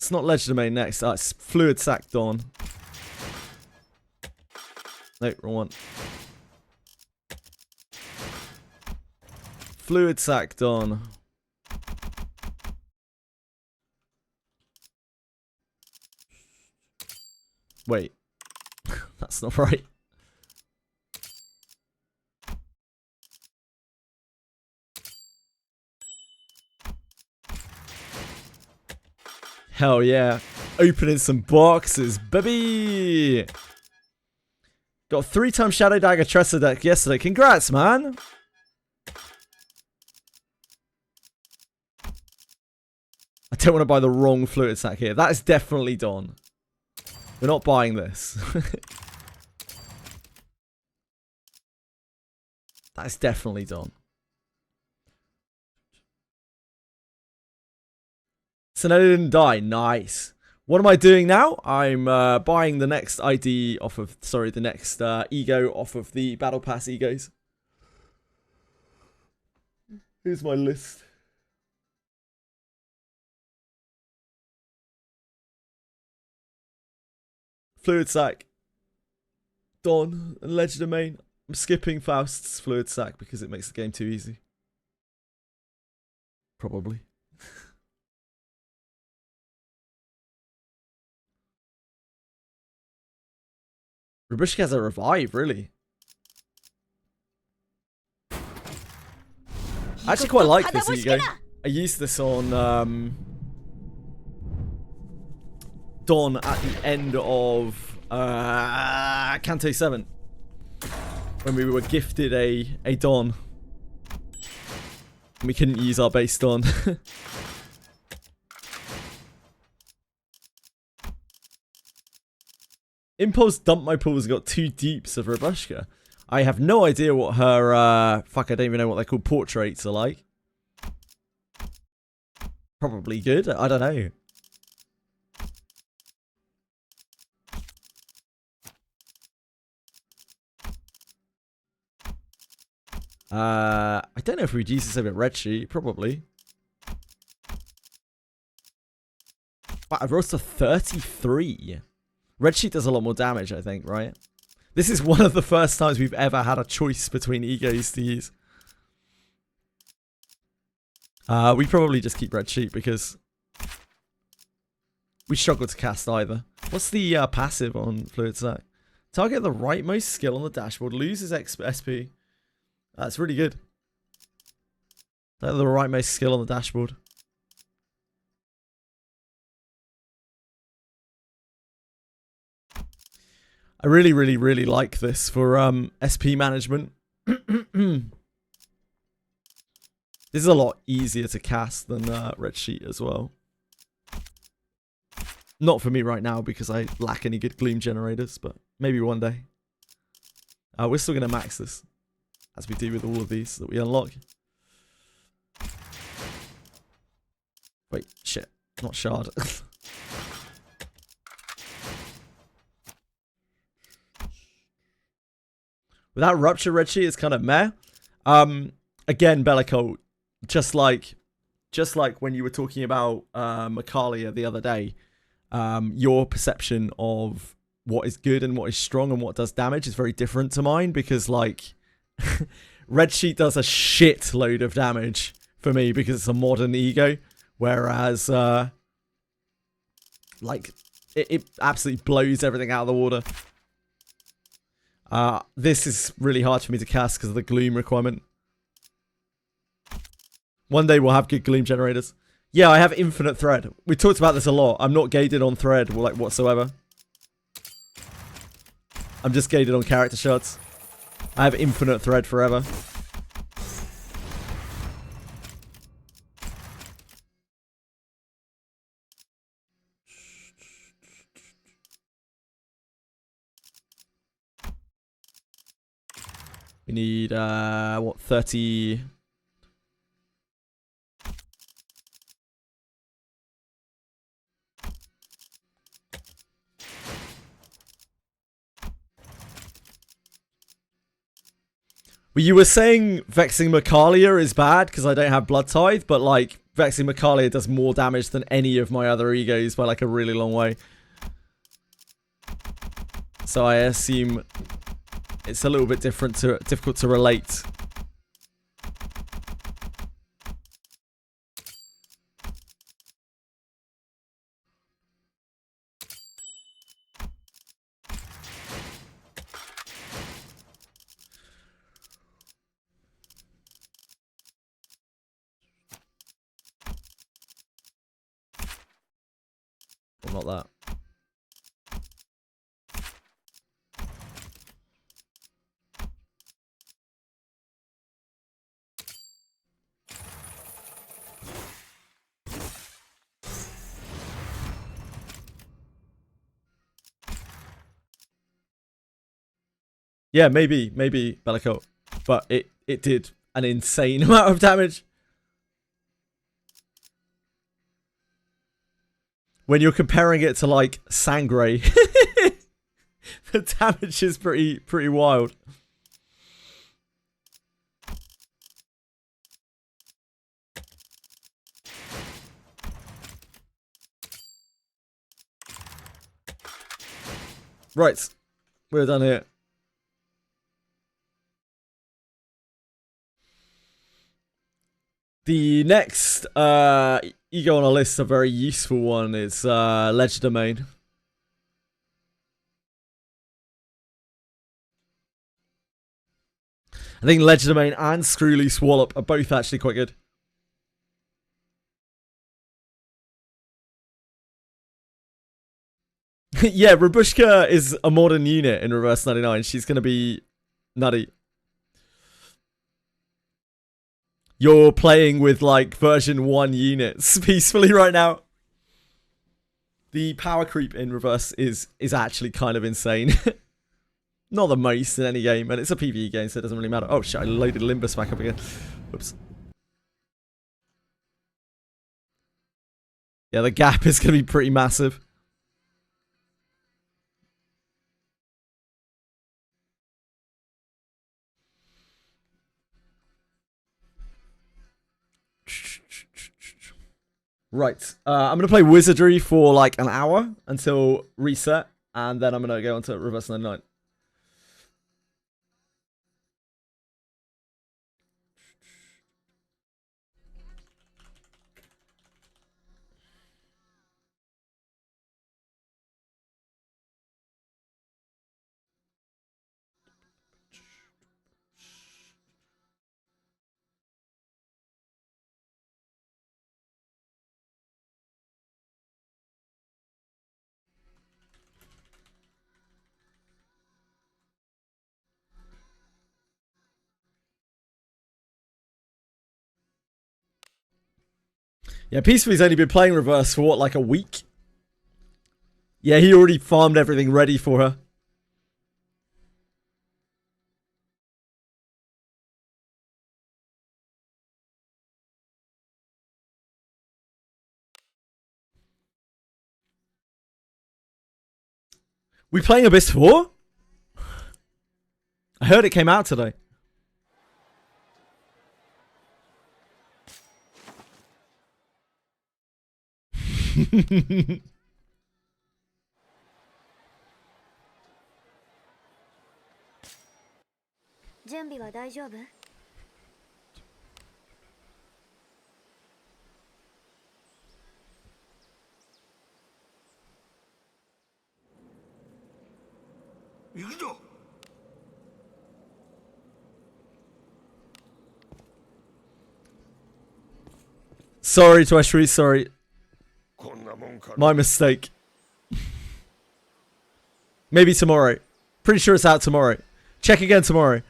It's not Legerdemain next. It's Fluid Sac Dawn. No, wrong one. Fluid Sac Dawn. Wait. That's not right. Hell yeah. Opening some boxes, baby! Got 3-time Shadow Dagger Tressa deck yesterday. Congrats, man! I don't want to buy the wrong Fluid Sac here. That is definitely Dawn. We're not buying this. That is definitely Dawn. So no, didn't die. Nice. What am I doing now? I'm buying the next ID off of... Sorry, the next ego off of the Battle Pass egos. Here's my list. Fluid Sac, Dawn, and Legerdemain. I'm skipping Faust's Fluid Sac because it makes the game too easy. Probably. Rabushka has a revive, really. I actually quite like this ego. I used this on Dawn at the end of Kanto 7 when we were gifted a Dawn. We couldn't use our based on. Impulse dumped my pools and got 2 deeps of Robushka. I have no idea what her, fuck, I don't even know what they're called, portraits are like. Probably good, I don't know. I don't know if we'd use this over Red Sheet, probably. But I rose to 33. Red Sheet does a lot more damage, I think, right? This is one of the first times we've ever had a choice between egos to use. We probably just keep Red Sheet because we struggle to cast either. What's the passive on Fluid Sack? Target the rightmost skill on the dashboard, loses SP. That's really good. The rightmost skill on the dashboard. I really, really, really like this for SP management. This is a lot easier to cast than Red Sheet as well. Not for me right now because I lack any good Gloom generators, but maybe one day. We're still going to max this, as we do with all of these that we unlock. Wait, shit. Not shard. Without Rupture, Red Sheet is kind of meh. Again, Bellicolt, just like when you were talking about Makalia the other day, your perception of what is good and what is strong and what does damage is very different to mine because, like, Red Sheet does a shitload of damage for me because it's a modern ego, whereas, like, it absolutely blows everything out of the water. This is really hard for me to cast because of the Gloom requirement. One day we'll have good Gloom generators. Yeah, I have infinite thread. We talked about this a lot. I'm not gated on thread, like, whatsoever. I'm just gated on character shards. I have infinite thread forever. We need, what, 30... Well, you were saying Vexing Makalia is bad because I don't have Blood Tithe, but, like, Vexing Makalia does more damage than any of my other egos by, like, a really long way. So I assume it's a little bit difficult to relate. Well, not that. Yeah, maybe Bellicolt, but it did an insane amount of damage. When you're comparing it to, like, Sangre, the damage is pretty wild. Right, we're done here. The next ego on our list, a very useful one, is Ledger Domain. I think Ledger Domain and Screw Loose Wallop are both actually quite good. Yeah, Robushka is a modern unit in Reverse 99. She's going to be nutty. you're playing with like version 1 units peacefully right now. The power creep in reverse is actually kind of insane. Not the most in any game, and it's a PvE game, so it doesn't really matter. Oh shit, I loaded Limbus back up again. Whoops. Yeah, the gap is going to be pretty massive. Right, I'm going to play Wizardry for like an hour until reset, and then I'm going to go on to Reverse 99. Yeah, Peacefully's only been playing Reverse for what, like a week? Yeah, he already farmed everything ready for her. We playing Abyss 4? I heard it came out today. Sorry, Tweshry, sorry. My mistake. Maybe tomorrow. Pretty sure it's out tomorrow. Check again tomorrow.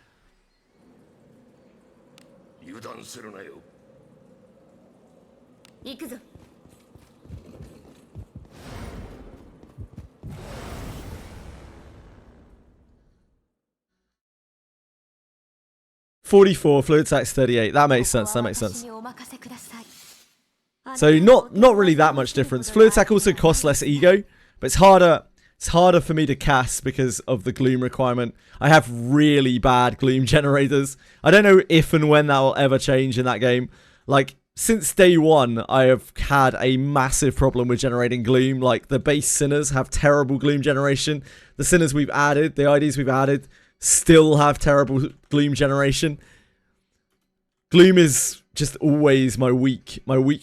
$44, fluid tax 38. That makes sense. That makes sense. So not really that much difference. Fluid attack also costs less ego, but it's harder for me to cast because of the gloom requirement. I have really bad gloom generators. I don't know if and when that will ever change in that game. Like, since day one, I have had a massive problem with generating gloom. Like, the base sinners have terrible gloom generation. The sinners we've added, the IDs we've added, still have terrible gloom generation. Gloom is just always my weak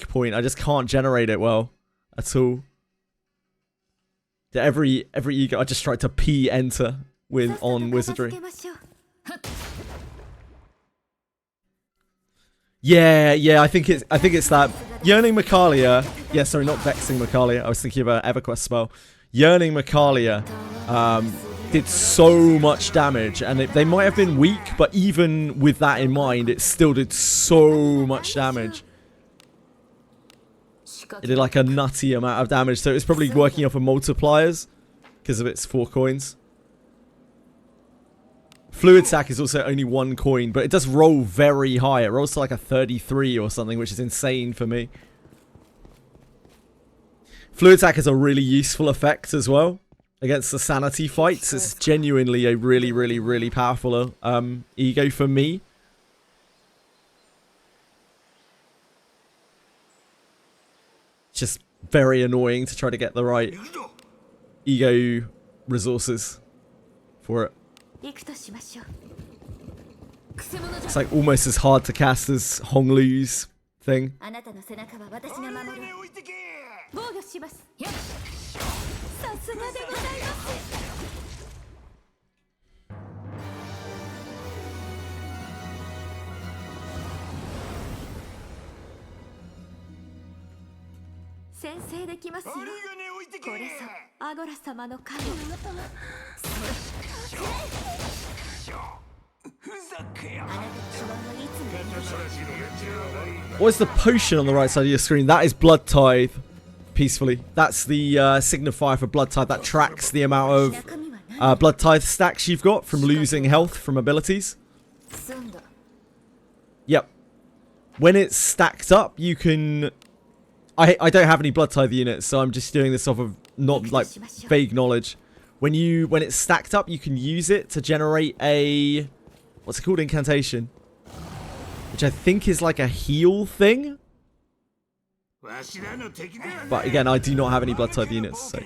point. I just can't generate it well at all. Every ego I just tried to P enter with on Wizardry. Yeah, I think it's that Yearning Macalia. Yeah, sorry, not Vexing Macalia. I was thinking about EverQuest spell. Yearning Macalia did so much damage, and they might have been weak, but even with that in mind, it still did so much damage. It did like a nutty amount of damage, so it's probably working off of multipliers because of its 4 coins. Fluid Sack is also only 1 coin, but it does roll very high. It rolls to like a 33 or something, which is insane for me. Fluid Sack has a really useful effect as well against the sanity fights. It's genuinely a really powerful ego for me. It's just very annoying to try to get the right ego resources for it. It's like almost as hard to cast as Honglu's thing. What is the potion on the right side of your screen? That is Blood Tithe. Peacefully. That's the signifier for Blood Tithe that tracks the amount of Blood Tithe stacks you've got from losing health from abilities. Yep. When it's stacked up, you can... I don't have any Blood Tithe units, so I'm just doing this off of not like vague knowledge. When it's stacked up, you can use it to generate a... What's it called? Incantation. Which I think is like a heal thing. But again, I do not have any Blood Tithe units, so...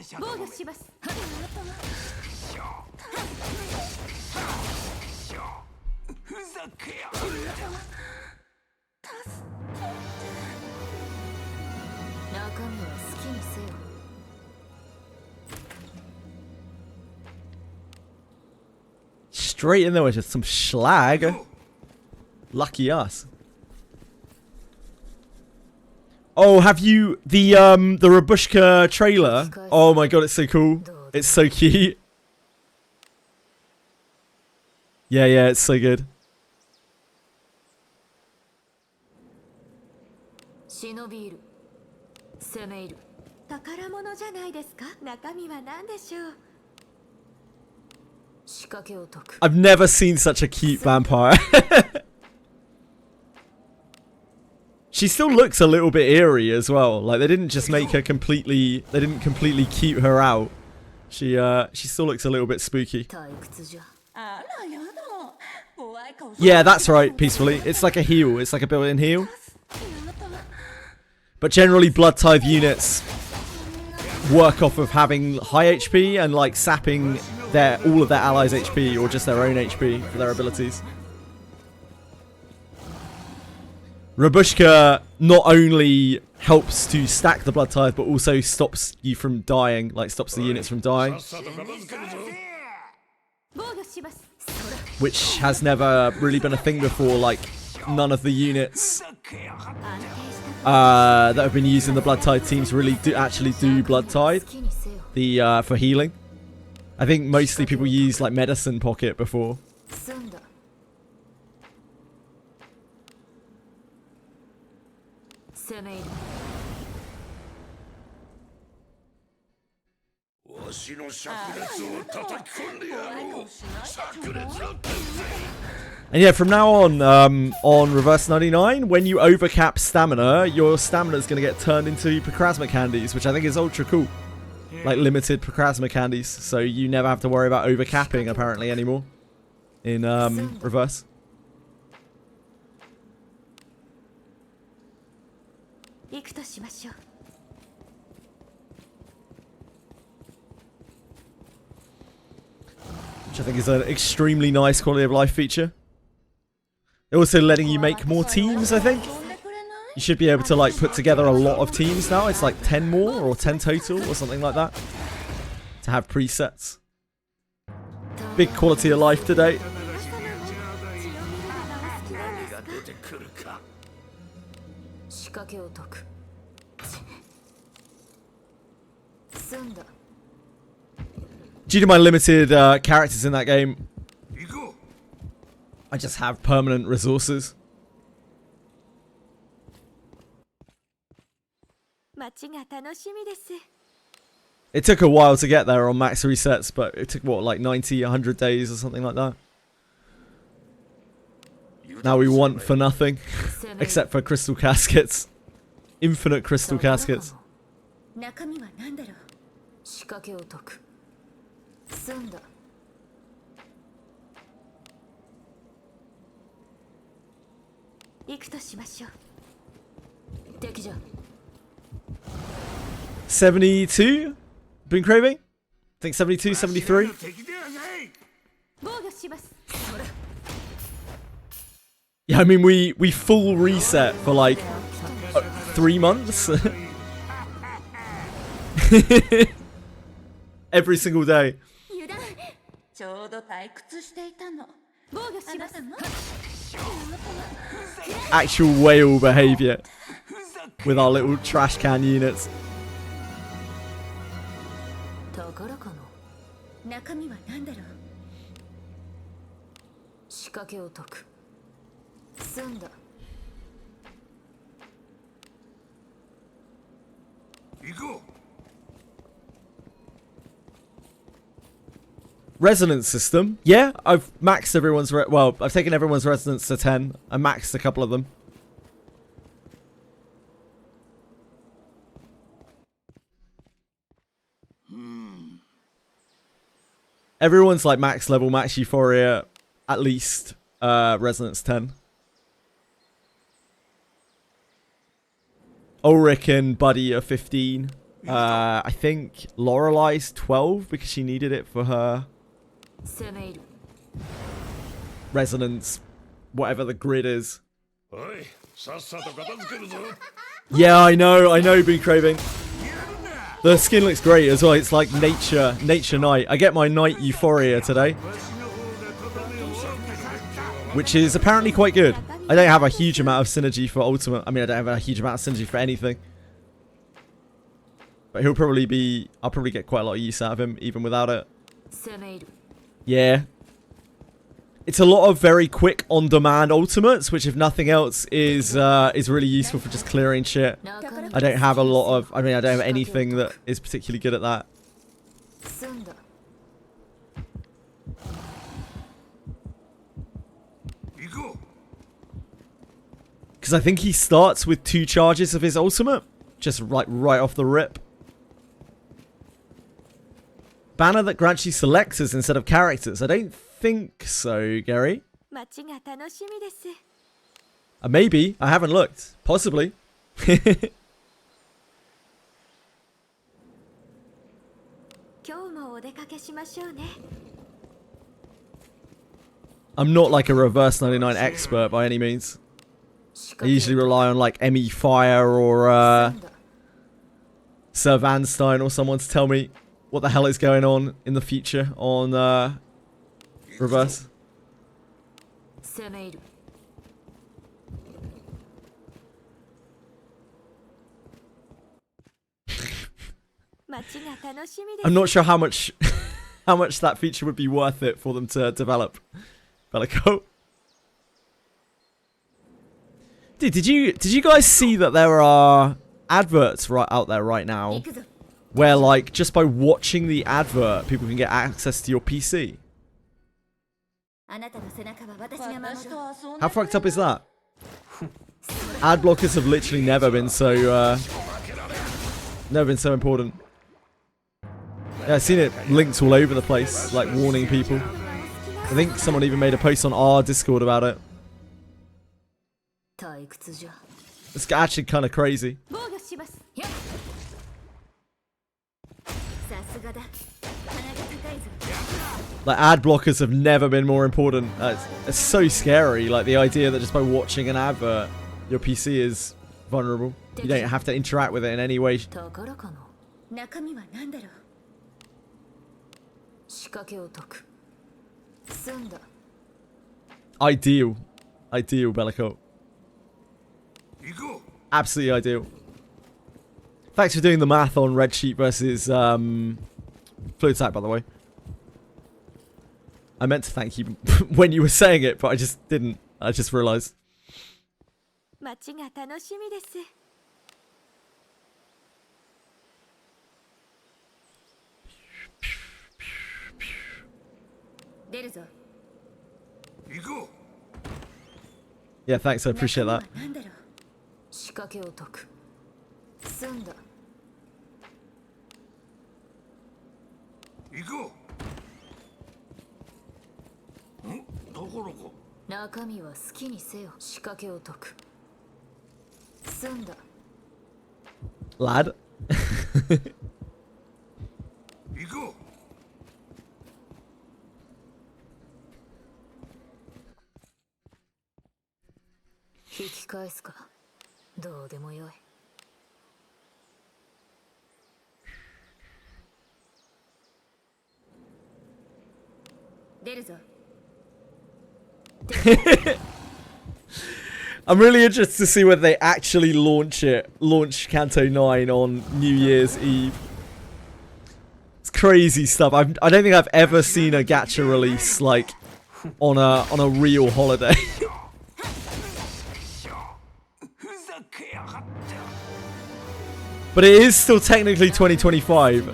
Straight in there with just some schlag. Lucky us. Oh, have you the Rabushka trailer? Oh my god, it's so cool. It's so cute. Yeah, it's so good. I've never seen such a cute vampire. She still looks a little bit eerie as well. Like they didn't just make her completely. They didn't completely cute her out. She still looks a little bit spooky. Yeah, that's right. Peacefully, it's like a heal. It's like a built-in heal. But generally, Blood Tithe units work off of having high HP and like sapping all of their allies' HP or just their own HP for their abilities. Rabushka not only helps to stack the Blood Tithe, but also stops you from dying, like stops the units from dying. Which has never really been a thing before, like none of the units that have been using the Blood Tithe teams really actually do Blood Tithe for healing. I think mostly people use like Medicine Pocket before. And yeah, from now on Reverse 99, when you overcap stamina, your stamina is going to get turned into Picrasma candies, which I think is ultra cool. Like limited Picrasma candies, so you never have to worry about overcapping apparently anymore in Reverse. Which I think is an extremely nice quality of life feature. They're also letting you make more teams, I think. You should be able to like put together a lot of teams now. It's like 10 more or 10 total or something like that. To have presets. Big quality of life today. Due to my limited characters in that game, I just have permanent resources. It took a while to get there on max resets, but it took what, like 90, 100 days or something like that. Now we want for nothing, except for crystal caskets. Infinite crystal caskets. $72? Been craving? I think 72, 73. Yeah, I mean we full reset for like 3 months. Every single day. Actual whale behavior with our little trash can units. 仕掛けを解く。済んだ。 Resonance system. Yeah, I've maxed everyone's... well, I've taken everyone's resonance to 10. I maxed a couple of them. Everyone's like max level, max euphoria, at least resonance 10. Ulrich and Buddy are 15. I think Lorelei's 12 because she needed it for her resonance, whatever the grid is. Yeah, I know, Been Craving. The skin looks great as well. It's like nature night. I get my night euphoria today, which is apparently quite good. I don't have a huge amount of synergy for ultimate. I mean, I don't have a huge amount of synergy for anything. But he'll probably be... I'll probably get quite a lot of use out of him, even without it. Yeah. It's a lot of very quick, on-demand ultimates, which, if nothing else, is really useful for just clearing shit. I don't have a lot of... I mean, I don't have anything that is particularly good at that. Because I think he starts with 2 charges of his ultimate. Just right off the rip. Banner that grants you selectors instead of characters. I don't think so, Gary. Maybe. I haven't looked. Possibly. I'm not like a reverse 99 expert by any means. I usually rely on like ME Fire or Sir Vanstein or someone to tell me what the hell is going on in the future on reverse. I'm not sure how much that feature would be worth it for them to develop. Bellico. Dude, did you guys see that there are adverts right out there right now where, like, just by watching the advert, people can get access to your PC? How fucked up is that? Ad blockers have literally never been so important. Yeah, I've seen it linked all over the place, like warning people. I think someone even made a post on our Discord about it. It's actually kind of crazy. Like, ad blockers have never been more important. It's so scary, like the idea that just by watching an advert, your PC is vulnerable. You don't have to interact with it in any way. Ideal, Bellico. Absolutely ideal. Thanks for doing the math on Red Sheep versus Fluid Attack, by the way. I meant to thank you when you were saying it, but I just didn't. I just realized. Yeah, thanks. I appreciate that. Lad. I'm really interested to see whether they actually launch Kanto 9 on New Year's Eve. It's crazy stuff. I don't think I've ever seen a gacha release like on a real holiday. But it is still technically 2025.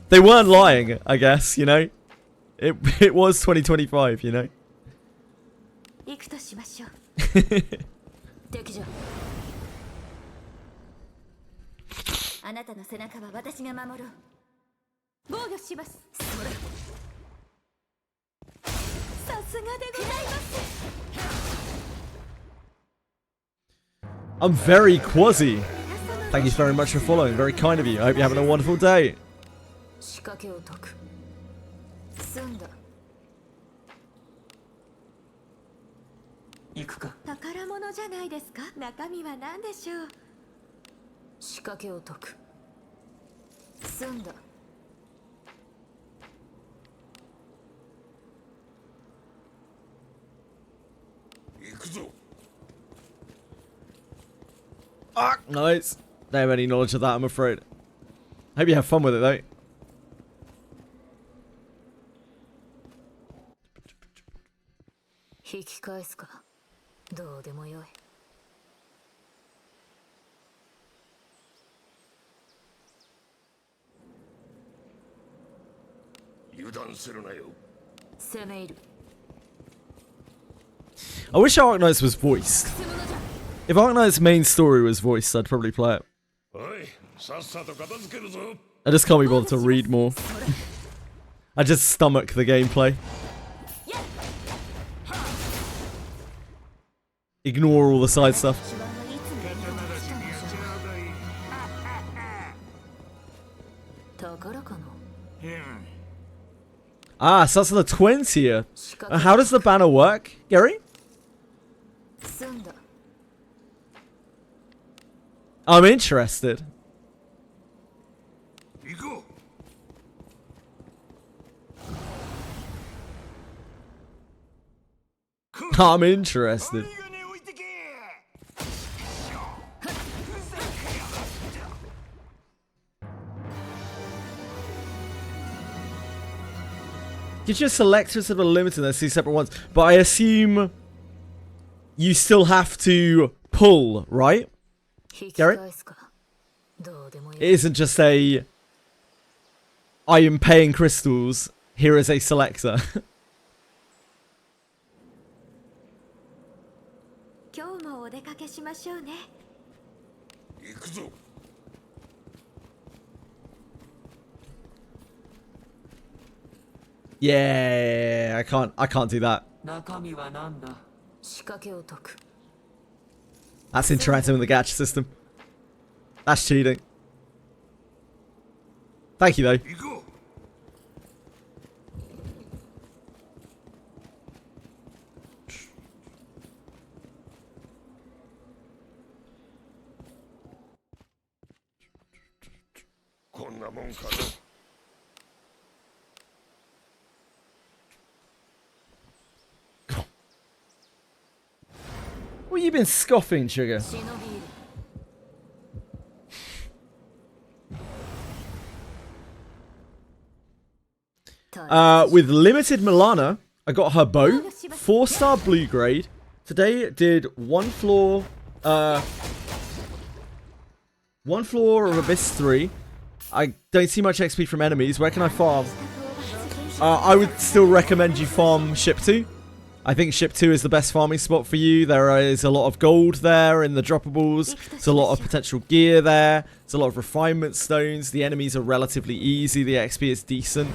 They weren't lying, I guess, you know? It was 2025, you know? 行くとしましょう。敵じゃ。あなたの背中は私が守る。防御します。それ。さすがでございます。 I'm very Quasi. Thank you very much for following. Very kind of you. I hope you're having a wonderful day. 仕掛けを解く。済んだ。行くか。宝物じゃないですか。中身は何でしょう。仕掛けを解く。済んだ。行くぞ。 Ah, nice. Don't have any knowledge of that, I'm afraid. Hope you have fun with it, though. I wish Arknight's was voiced. If Arknight's main story was voiced, I'd probably play it. I just can't be bothered to read more. I just stomach the gameplay. Ignore all the side stuff. Ah, so that's on the 20th. How does the banner work, Gary? I'm interested. I'm interested. Gives you a select instead of a limited, there's two separate ones. But I assume you still have to pull, right? Garrett? It isn't just a I am paying crystals, here is a selector. Yeah, I can't do that. That's interacting with the gacha system. That's cheating. Thank you, though. What have you been scoffing, Sugar? With limited Milana, I got her bow, 4-star blue grade. Today it did one floor of Abyss 3. I don't see much XP from enemies. Where can I farm? I would still recommend you farm Ship 2. I think Ship 2 is the best farming spot for you. There is a lot of gold there in the droppables. There's a lot of potential gear there. There's a lot of refinement stones. The enemies are relatively easy. The XP is decent.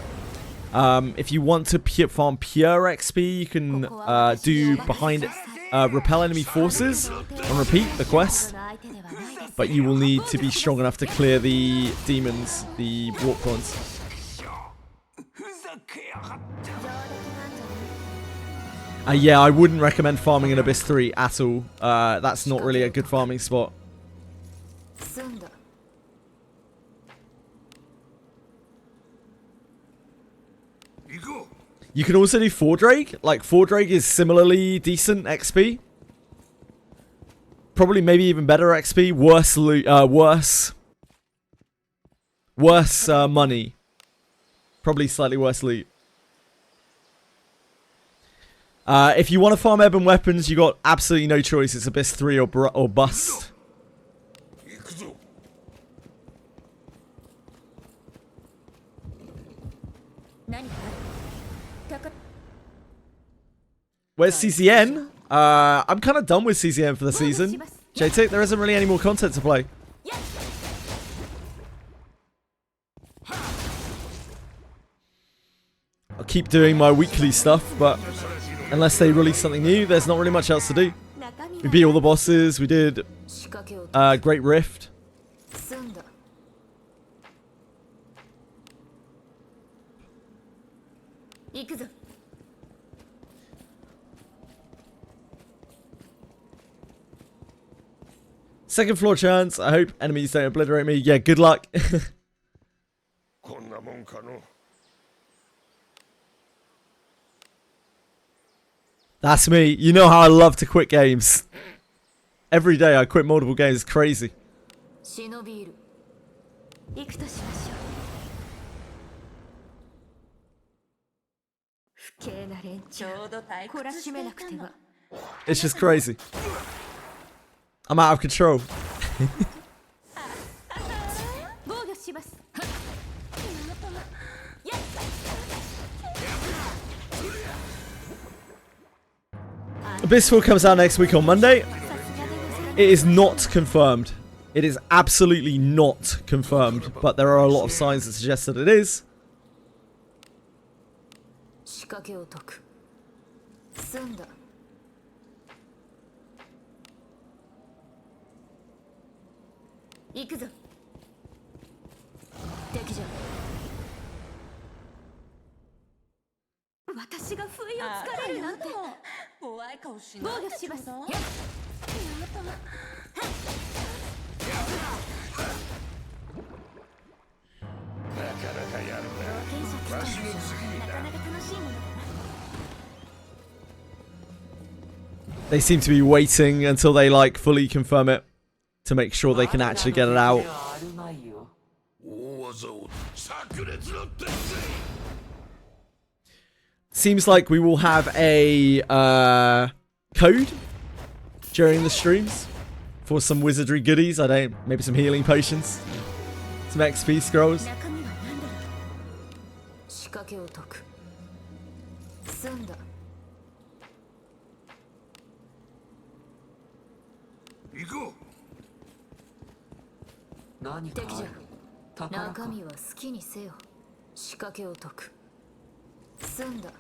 If you want to farm pure XP, you can do behind repel enemy forces and repeat the quest. But you will need to be strong enough to clear the demons, the warp ones. Yeah, I wouldn't recommend farming in Abyss 3 at all. That's not really a good farming spot. You can also do Fordrake. Like, Fordrake is similarly decent XP. Probably maybe even better XP. Worse loot, worse money. Probably slightly worse loot. If you want to farm ebon weapons, you got absolutely no choice. It's Abyss 3 or bust. 行くぞ。 Where's CCN? I'm kind of done with CCN for the season. JT, there isn't really any more content to play. I'll keep doing my weekly stuff, but unless they release something new, there's not really much else to do. We beat all the bosses, we did Great Rift. Second floor chance. I hope enemies don't obliterate me. Yeah, good luck. こんなもんかの。 That's me. You know how I love to quit games. Every day I quit multiple games. It's crazy. 忍び入る。行くとしましょう。不敬な連中。懲らしめなくては。 It's just crazy. I'm out of control. 防御します。 Abyss 4 comes out next week on Monday. It is not confirmed. It is absolutely not confirmed, but there are a lot of signs that suggest that it is. 仕掛けを解く。済んだ。行くぞ。敵じゃ。私が不意をつかれるなんて。怖い顔しない。防御します。They seem to be waiting until they like fully confirm it to make sure they can actually get it out. 大技を炸裂の鉄槌。 Seems like we will have a code during the streams for some wizardry goodies. I don't, maybe some healing potions, some XP scrolls. 中身は何だろう。仕掛けを解く。済んだ。行こう。何か敵じゃ。宝か中身は好きにせよ。仕掛けを解く。済んだ。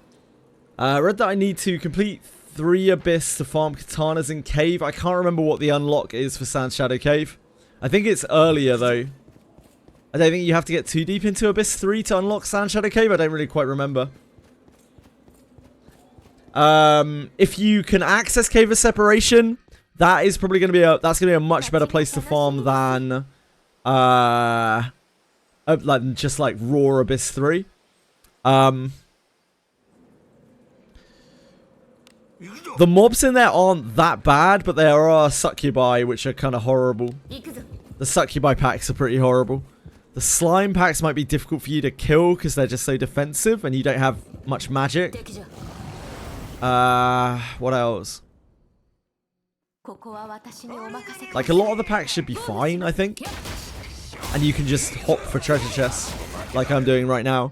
I read that I need to complete 3 Abyss to farm katanas in Cave. I can't remember what the unlock is for Sand Shadow Cave. I think it's earlier though. I don't think you have to get too deep into Abyss 3 to unlock Sand Shadow Cave. I don't really quite remember. If you can access Cave of Separation, that is probably going to be a much better place to farm than like just like raw Abyss 3. The mobs in there aren't that bad, but there are succubi which are kind of horrible. The succubi packs are pretty horrible. The slime packs might be difficult for you to kill because they're just so defensive and you don't have much magic. What else? Like a lot of the packs should be fine, I think. And you can just hop for treasure chests like I'm doing right now.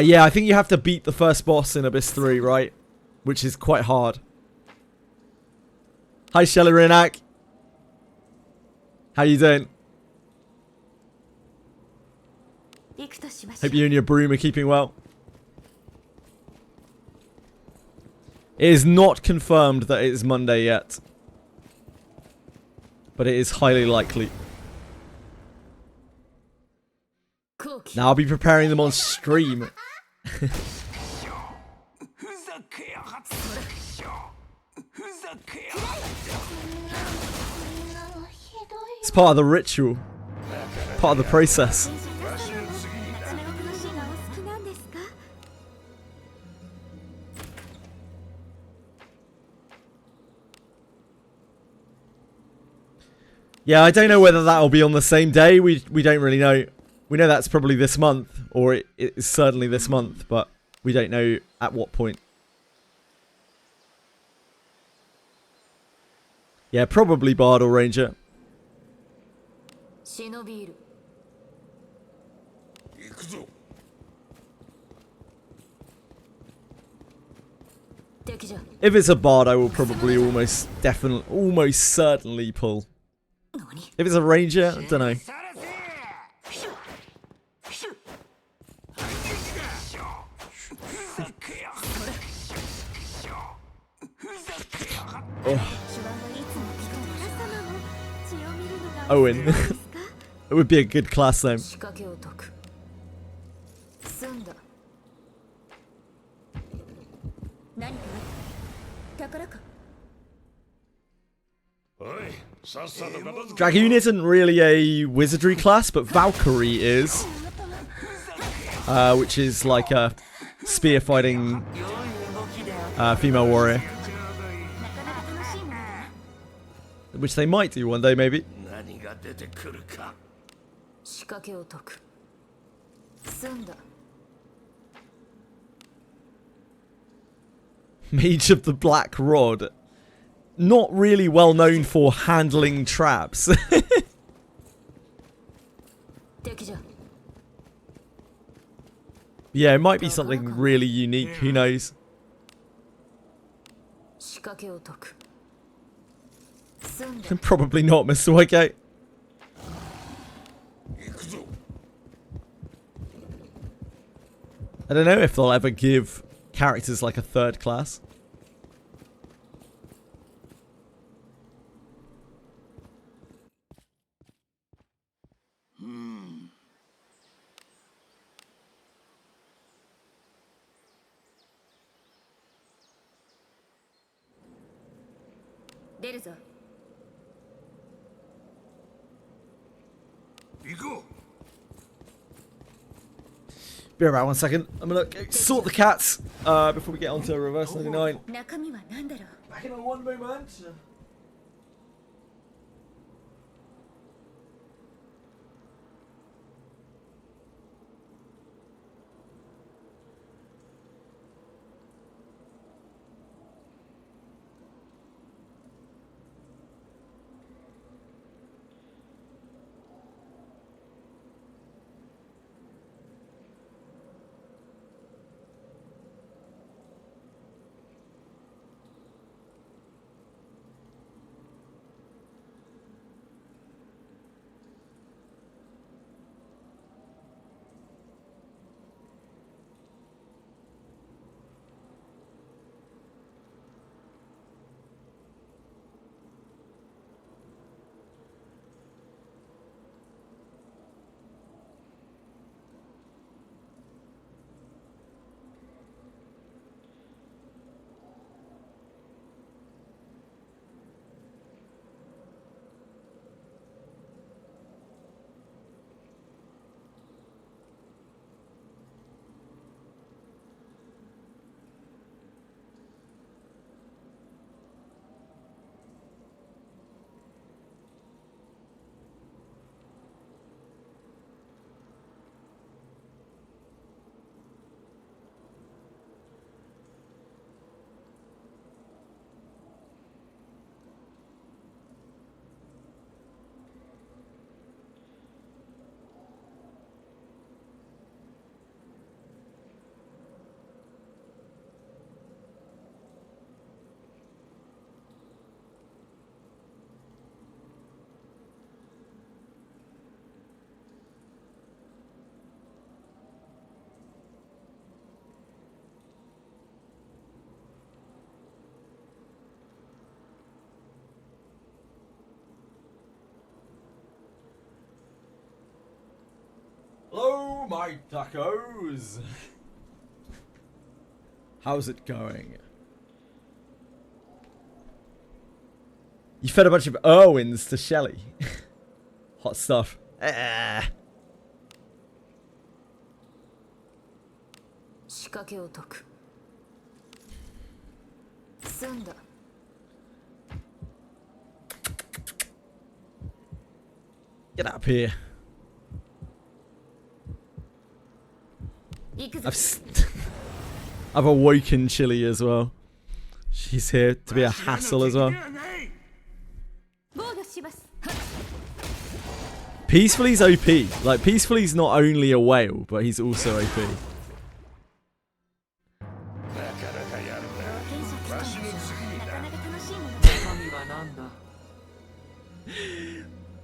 Yeah, I think you have to beat the first boss in Abyss 3, right? Which is quite hard. Hi, Shelly Renak. How you doing? Hope you and your broom are keeping well. It is not confirmed that it is Monday yet. But it is highly likely. Now I'll be preparing them on stream. It's part of the ritual. Part of the process. Yeah, I don't know whether that'll be on the same day. We don't really know. We know that's probably this month, or it is certainly this month, but we don't know at what point. Yeah, probably Bard or Ranger. 忍びいる。行くぞ。敵じゃ。 If it's a Bard, I will probably almost certainly pull. 何？ If it's a Ranger, I don't know. Owen. It would be a good class name. 仕掛けを解く。済んだ。何かあった？宝か？ おい、さっさと片付け。 Dragoon isn't really a wizardry class, but Valkyrie is. Which is like a spear fighting female warrior. Which they might do one day, maybe. 何が出てくるか。仕掛けを解く。済んだ。 Mage of the Black Rod. Not really well known for handling traps. 敵じゃ。 Yeah, it might be something really unique. Who knows? 仕掛けを解く。済んだ。 Probably not, Mr. Whitegate. 行くぞ。 I don't know if they'll ever give characters like a third class. Be right back 1 second. I'm gonna go sort the cats before we get on to reverse 99. 中身は何だろう。 Back in one moment. Hello, my tacos. How's it going? You fed a bunch of Irwins to Shelley. Hot stuff. Ah. 仕掛けを解く。済んだ。Get up here. 行くぞ I've awoken Chili as well. She's here to be a hassle as well. 防御します Peacefully's OP. Like, Peacefully's not only a whale, but he's also OP. なかなかやるな。わしの次にな。なかなか楽しいもの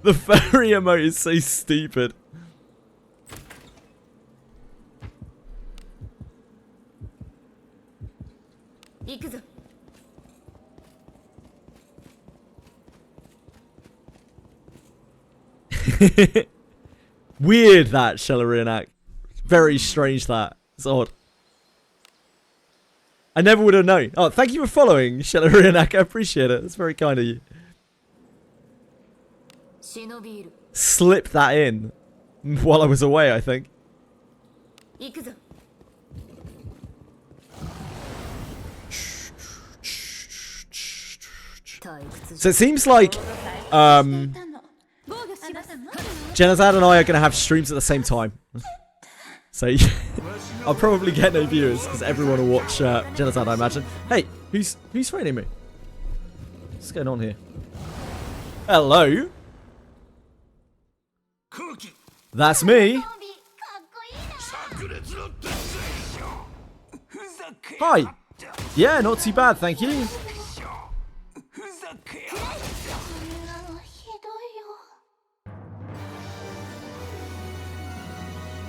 The furry emote is so stupid. 行くぞ Weird that, Shellerianak. Very strange that. It's odd. I never would have known. Oh, thank you for following, Shellerianak. I appreciate it. That's very kind of you. 忍びいる Slipped that in while I was away, I think. 行くぞ So it seems like Genazad and I are going to have streams at the same time. So I'll probably get no viewers because everyone will watch Genazad, I imagine. Hey, who's phoning me? What's going on here? Hello? 空気 That's me. 炸裂の鉄 Hi. Yeah, not too bad, thank you.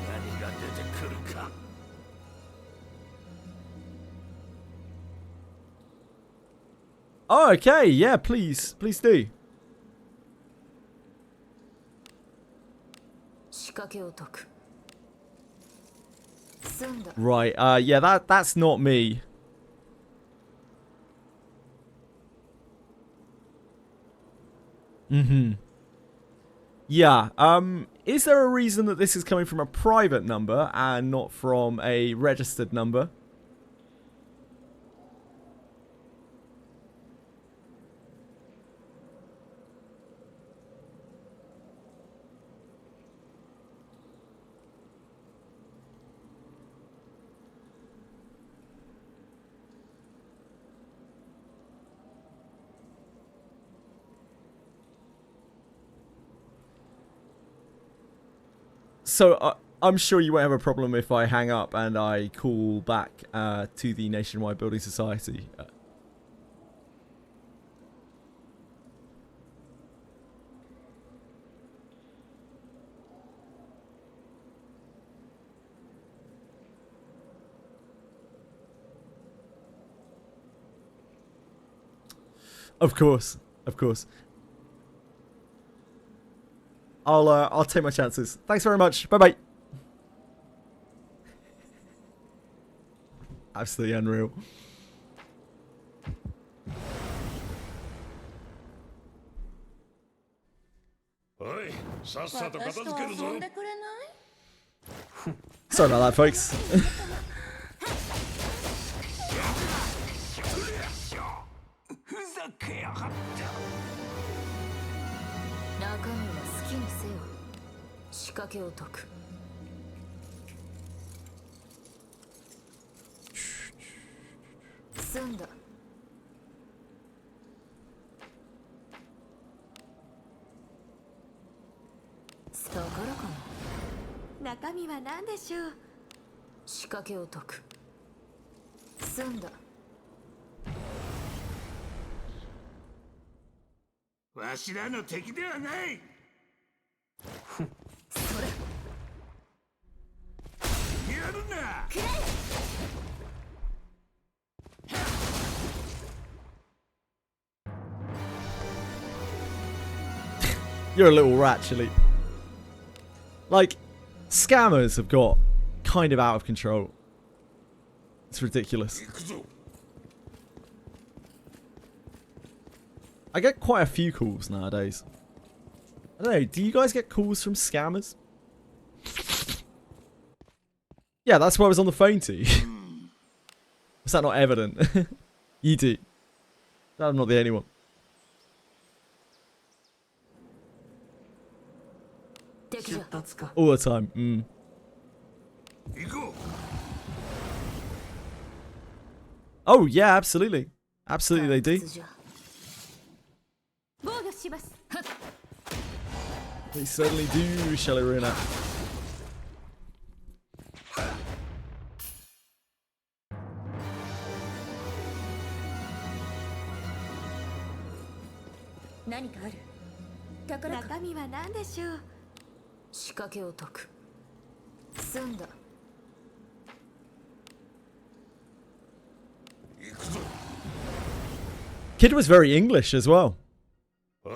何が出てくるか Oh, okay. Yeah, please. Please do. 仕掛けを解く済んだ Right. Yeah, that's not me. Yeah. Is there a reason that this is coming from a private number and not from a registered number? So, I'm sure you won't have a problem if I hang up and I call back to the Nationwide Building Society. Of course, of course. I'll take my chances. Thanks very much. Bye bye. Absolutely unreal. Oi, さっさと片付けるぞ Sorry about that, folks. 中身は好きにせよ仕掛けを解く済んだ宝かな中身は何でしょう仕掛けを解く済んだわしらの敵ではないそれやるな You're a little rat, Chili. Like, scammers have got kind of out of control. It's ridiculous. 行くぞ I get quite a few calls nowadays. I don't know, do you guys get calls from scammers? Yeah, that's who I was on the phone to. Was that not evident? You do. I'm not the only one. 立つか。 All the time. Mm. 行こう。 Oh, yeah, absolutely. Absolutely, they do. 防御します。 They certainly do, Shelly Runa. What 中身は何でしょう。仕掛けを解く。済んだ。行くぞ。 Kid was very English as well. おい、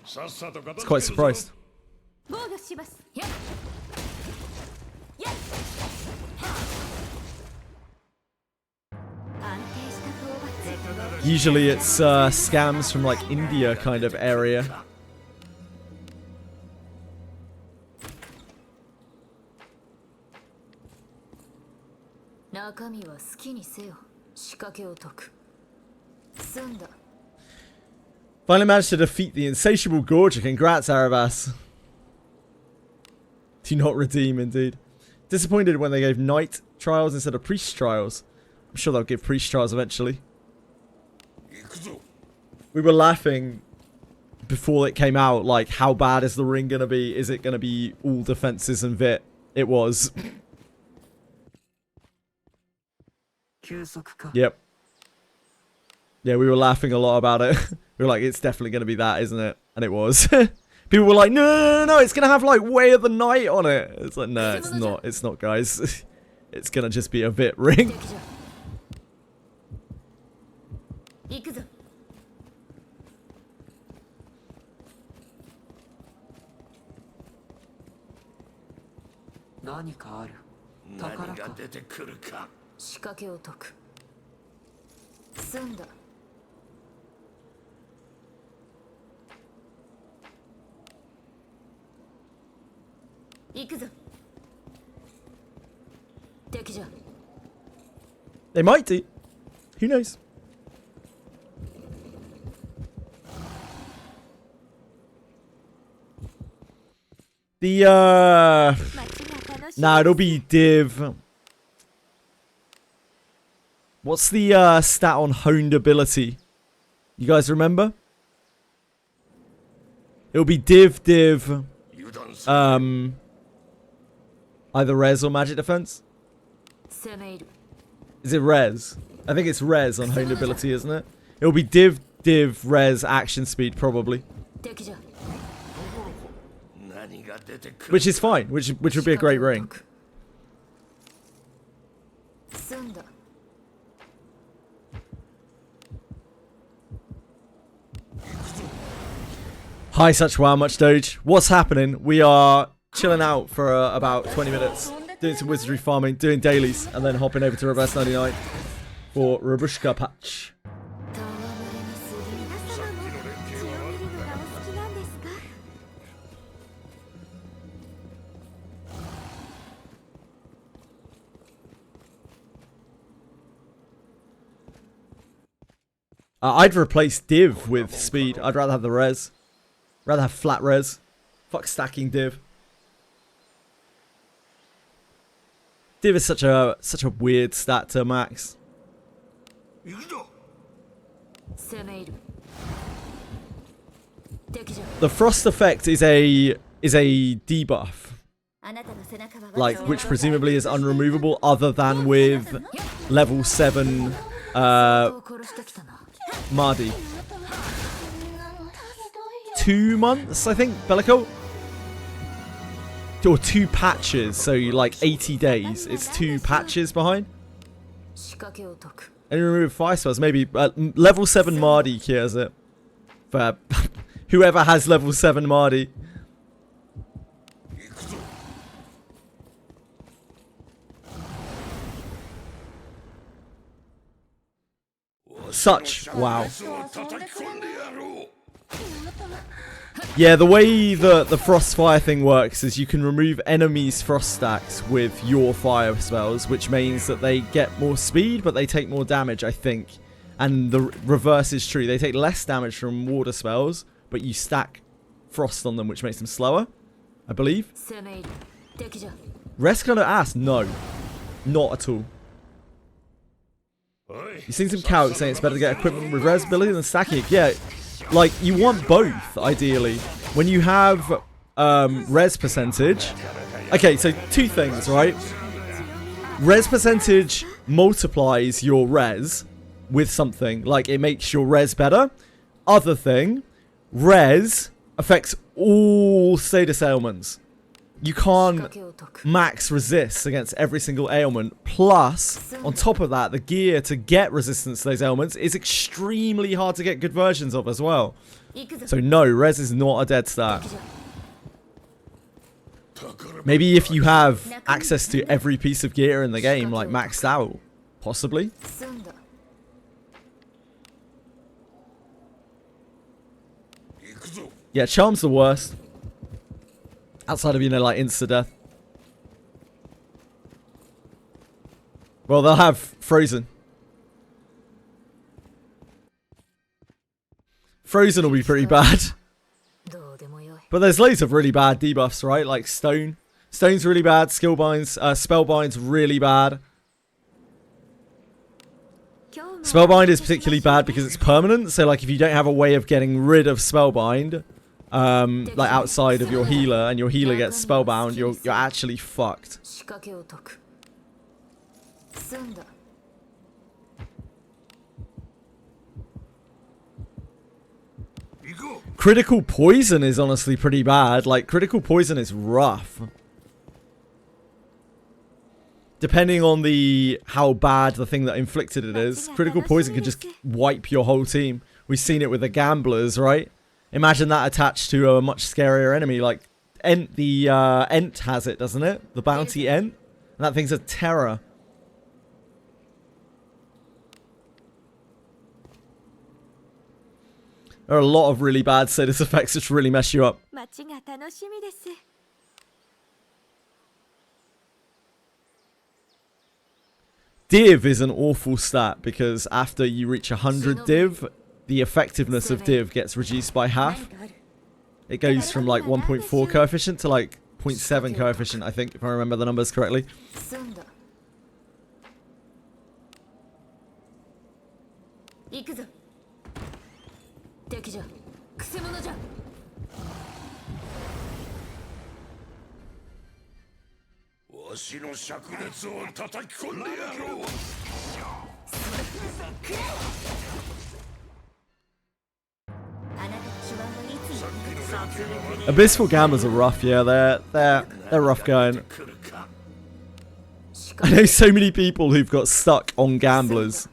さっさと片 It's 付 quite けるぞ。 surprised. 防御します。安定した討伐。 Usually it's scams from like India kind of area. 中身は好きにせよ。仕掛けを解く。済んだ。 Finally managed to defeat the insatiable Gorger. Congrats, Arabas. Do not redeem, indeed. Disappointed when they gave knight trials instead of priest trials. I'm sure they'll give priest trials eventually. 行くぞ。 We were laughing before it came out, like, how bad is the ring gonna be? Is it gonna be all defenses and Vit? It was. 休息か。 Yep. Yeah, we were laughing a lot about it. We were like, it's definitely gonna be that, isn't it? And it was. People were like, no, it's gonna have like Way of the Night on it. It's like, no, it's not. It's not, guys. It's gonna just be a Vit ring. 行くぞ。何かある。何宝か。が出てくるか。仕掛けを解く。済んだ。行くぞ。敵じゃ。 They might do. Who knows? The nah, it'll be div. What's the stat on honed ability? You guys remember? It'll be div. 油断する。 Either res or magic defense. 攻め入る。 Is it res? I think it's res on honed ability, isn't it? It'll be div, res, action speed, probably. 敵じゃ。何が出てくる。 Which is fine, which would be a great ring. 済んだ。 Hi, such wow, much doge. What's happening? We are chilling out for about 20 minutes, doing some wizardry farming, doing dailies, and then hopping over to Reverse 99 for Rabushka patch. 皆様も血を見るのがお好きなんですか。 I'd replace div with speed. I'd rather have the res. Rather have flat res. Fuck stacking div. Div is such a weird stat to max. 行くぞ。攻め入る。敵じゃ。 The frost effect is a debuff, あなたの背中は like which presumably is unremovable other than with level 7 人を殺してきたな。 Mardi. 2 months, I think, Bellico? Or 2 patches, so like 80 days. It's 2 patches behind. 仕掛けを解く。 And you remove 5 spells, maybe. Level 7 Mardi cures it. For whoever has level 7 Mardi. 行くぞ。 Such. Wow. 叩き込んでやろう。 Yeah, the way the frost fire thing works is you can remove enemies' frost stacks with your fire spells, which means that they get more speed, but they take more damage, I think. And the reverse is true. They take less damage from water spells, but you stack frost on them, which makes them slower. I believe. 攻め入る敵じゃ Res kind of ass? No. Not at all. You've seen some calcs saying it's better to get equipment with res ability than stacking it. Yeah, like, you want both, ideally. When you have res percentage... Okay, so two things, right? Res percentage multiplies your res with something. Like, it makes your res better. Other thing, res affects all status ailments. You can't max resist against every single ailment. Plus, on top of that, the gear to get resistance to those ailments is extremely hard to get good versions of as well. So no, res is not a dead stat. Maybe if you have access to every piece of gear in the game, like maxed out, possibly. Yeah, Charm's the worst. Outside of, you know, like insta-death. Well, they'll have Frozen. Frozen will be pretty bad. But there's loads of really bad debuffs, right? Like Stone. Stone's really bad. Spellbind's really bad. Spellbind is particularly bad because it's permanent. So, like, if you don't have a way of getting rid of Spellbind, like outside of your healer, and your healer gets spellbound, you're actually fucked. Critical poison is honestly pretty bad. Like, critical poison is rough. Depending on how bad the thing that inflicted it is, critical poison can just wipe your whole team. We've seen it with the gamblers, right? Imagine that attached to a much scarier enemy. Like, the Ent has it, doesn't it? The bounty Ent. And that thing's a terror. There are a lot of really bad status effects which really mess you up. Div is an awful stat because after you reach 100 div, the effectiveness of div gets reduced by half. It goes from like 1.4 coefficient to like 0.7 coefficient, I think, if I remember the numbers correctly. Abyssal gamblers are rough, yeah, they're rough going. I know so many people who've got stuck on gamblers.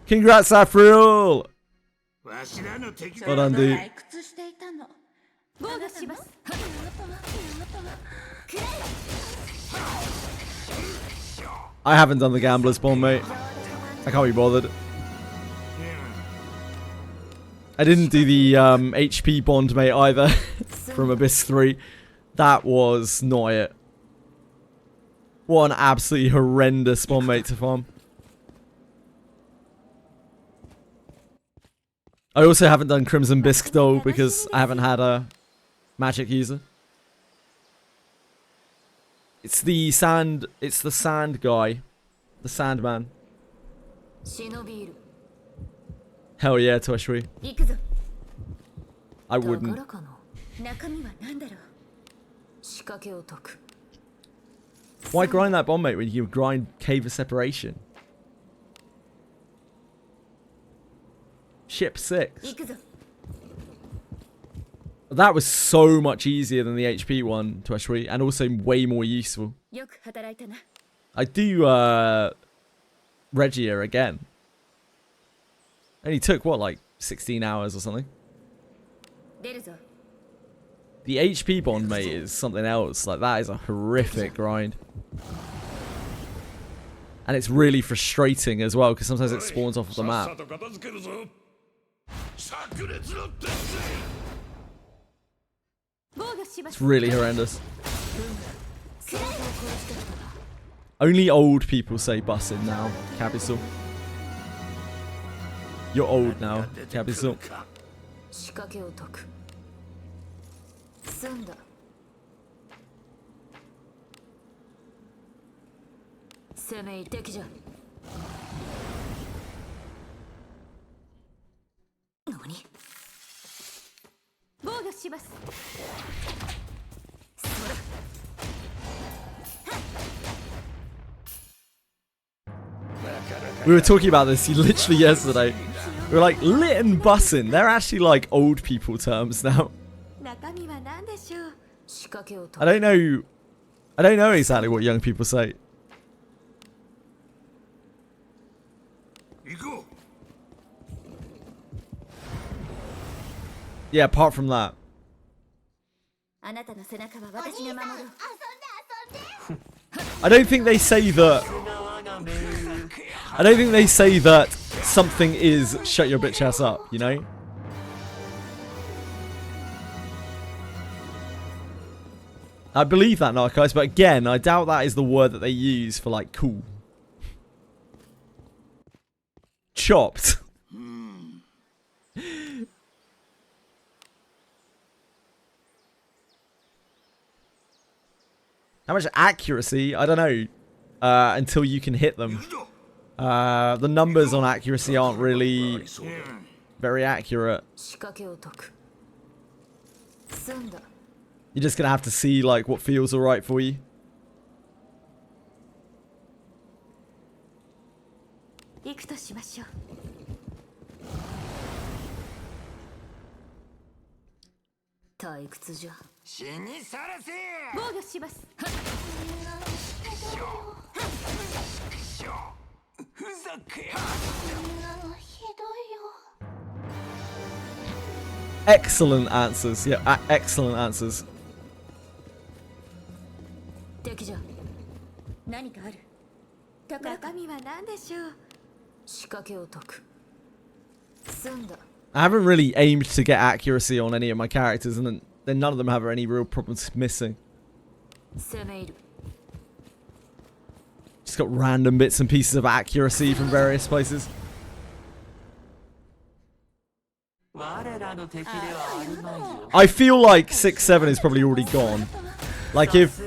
Congrats, Afriel! Well done, dude. I haven't done the gambler's bond, mate. I can't be bothered. I didn't do the HP bond, mate, either. From Abyss 3. That was not it. What an absolutely horrendous bond, mate, to farm. I also haven't done Crimson Bisque though because I haven't had a magic user. It's the sand guy. The Sandman. Hell yeah, Toshwi. I wouldn't. Why grind that bomb, mate, when you grind Cave of Separation? Ship 6. That was so much easier than the HP one, Toshwi, and also way more useful. I do Regia again. Only took, what, like 16 hours or something? The HP bond, mate, is something else. Like, that is a horrific grind. And it's really frustrating as well, because sometimes it spawns off of the map. It's really horrendous. Only old people say bussin' now, Capital. You're old now, Capital. 仕掛けを解く。済んだ。攻め一滴じゃ。何？防御します。そら。 We were talking about this literally yesterday. We were like, lit and bussin'. They're actually like old people terms now. 中身は何でしょう。仕掛けを I don't know exactly what young people say. 行こ Yeah, apart from that. あなたの背中は私が守る。 I don't think they say that. I don't think they say that something is shut your bitch ass up, you know? I believe that, Narcos, but again, I doubt that is the word that they use for like cool. Chopped. How much accuracy? I don't know. Until you can hit them. The numbers on accuracy aren't really very accurate. You're just gonna have to see like what feels alright for you. Excellent answers. Yeah, excellent answers. 敵じゃ。何かある。中身は何でしょう。仕掛けを解く。済んだ。 I haven't really aimed to get accuracy on any of my characters, and then none of them have any real problems missing. Just got random bits and pieces of accuracy from various places. I feel like 6-7 is probably already gone. Like if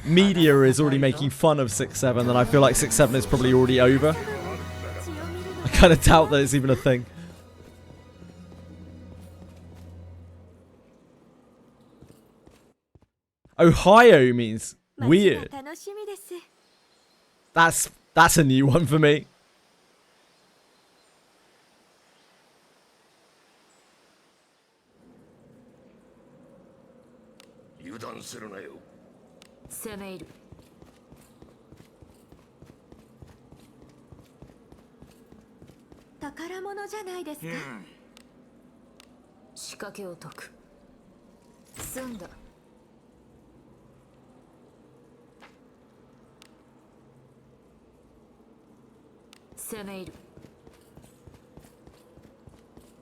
media is already making fun of 6-7, then I feel like 6-7 is probably already over. I kind of doubt that it's even a thing. Ohio means weird. That's a new one for me.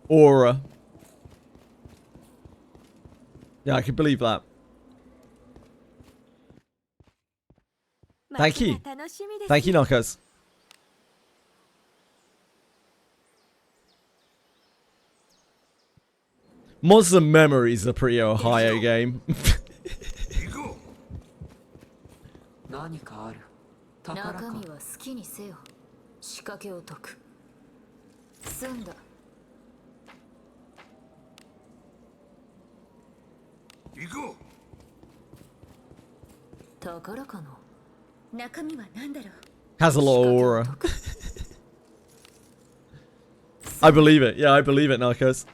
Aura. Yeah, I can believe that. Thank you. Thank you, Knockers. Muslim Memories is a pretty Ohio game. 何かある。宝か。中身は好きにせよ。仕掛けを解く。済んだ。行こう。宝かの。中身は何だろう。 Has a lot of aura. I believe it. Yeah, I believe it, Narcos.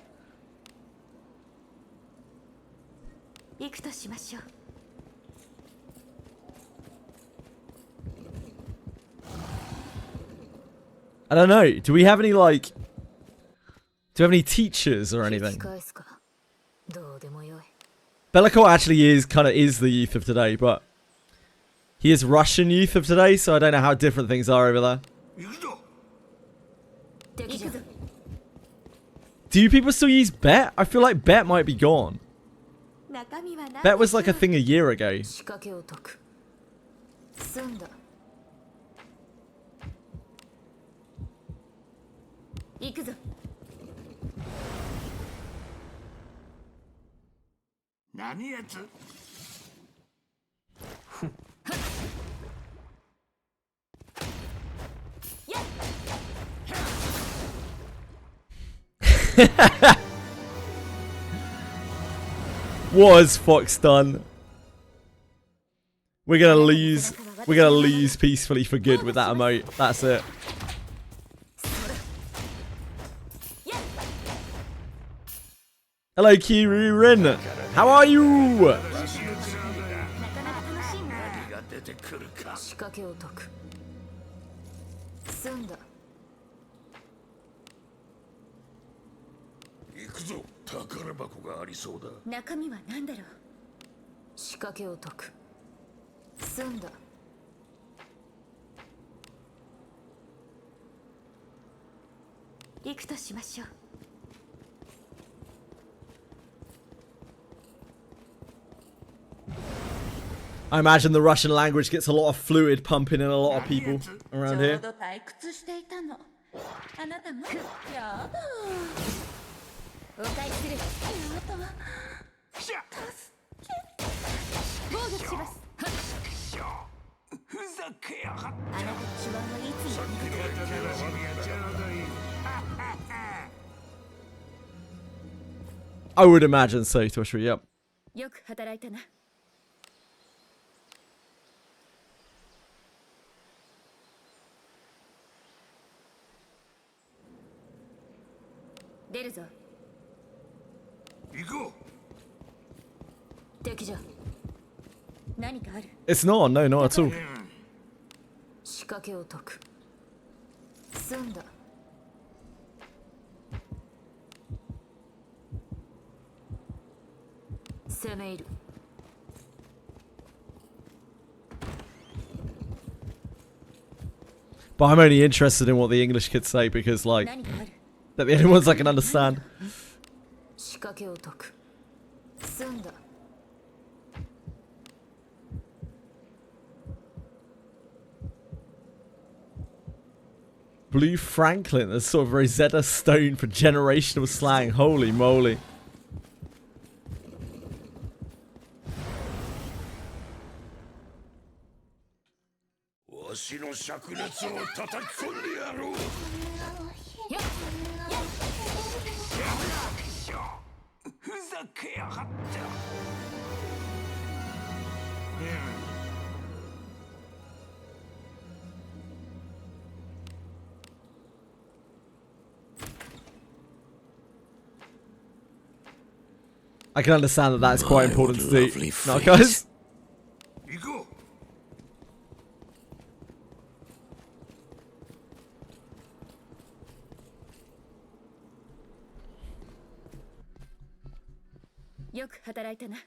行くとしましょう。 I don't know. Do we have any like? Do we have any teachers or anything? Belikov actually is the youth of today, but he is Russian youth of today, so I don't know how different things are over there. Do people still use bet? I feel like bet might be gone. Bet was like a thing a year ago. 行くぞ。何やつ What has Fox done? We're gonna lose. We're gonna lose peacefully for good with that emote. That's it. Hello, Kirin. How are you? が出てくるか仕掛けを解く。済んだ。行くぞ宝箱がありそうだ中身は何だろう。仕掛けを解く。済んだ。行くとしましょう。I imagine the Russian language gets a lot of fluid pumping in a lot of people around ちょう here. ど退屈していたの。あなたも。やだ。お返しする。やだ。防御します。ふざけやがっあなたの手腕はいつも味方。 I would imagine so, Toshri. Yep. よく働いたな。出るぞ。行こ敵じゃ。何かある。 It's not. No, not at all. 仕掛けを解く。済んだ。攻め入る。 But I'm only interested in what the English kids say because, like, 何かある。 they're the only ones I can understand. 仕掛けを解く。済んだ。 Blue Franklin, there's sort of Rosetta Stone for generational slang. Holy moly. わしの灼熱を叩き込んでやろうふざけやがった I can understand that that's quite My important to do. lovely No, face. guys? 行こよく働いたな。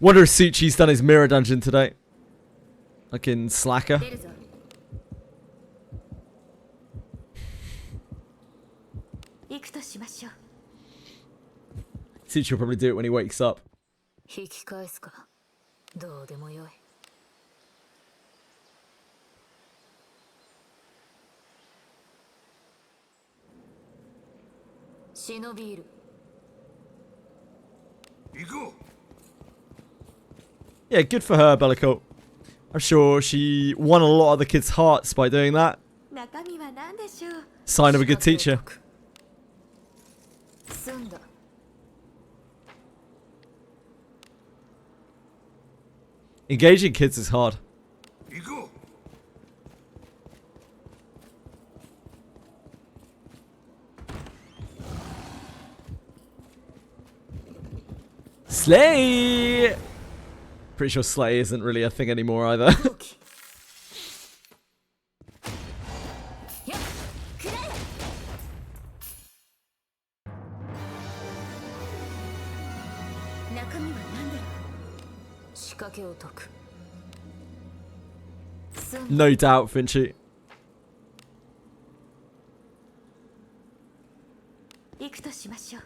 Wonder if Suchi's done his mirror dungeon today. Like in Slacker. 出るぞ。行くとしましょう。 Suchi will probably do it when he wakes up. 引き返すか。どうでもよい。忍びいる。 う行こ Yeah, good for her, Bellicote. I'm sure she won a lot of the kids' hearts by doing that. 中身は何でしょう。 Sign of a good teacher. 済んだ。 Engaging kids is hard. う行こ Slay! Pretty sure slay isn't really a thing anymore either. やっくらえ。中身は何だろう。仕掛けを解く。済んだ。 No doubt, Finchy. 行くとしましょう。 う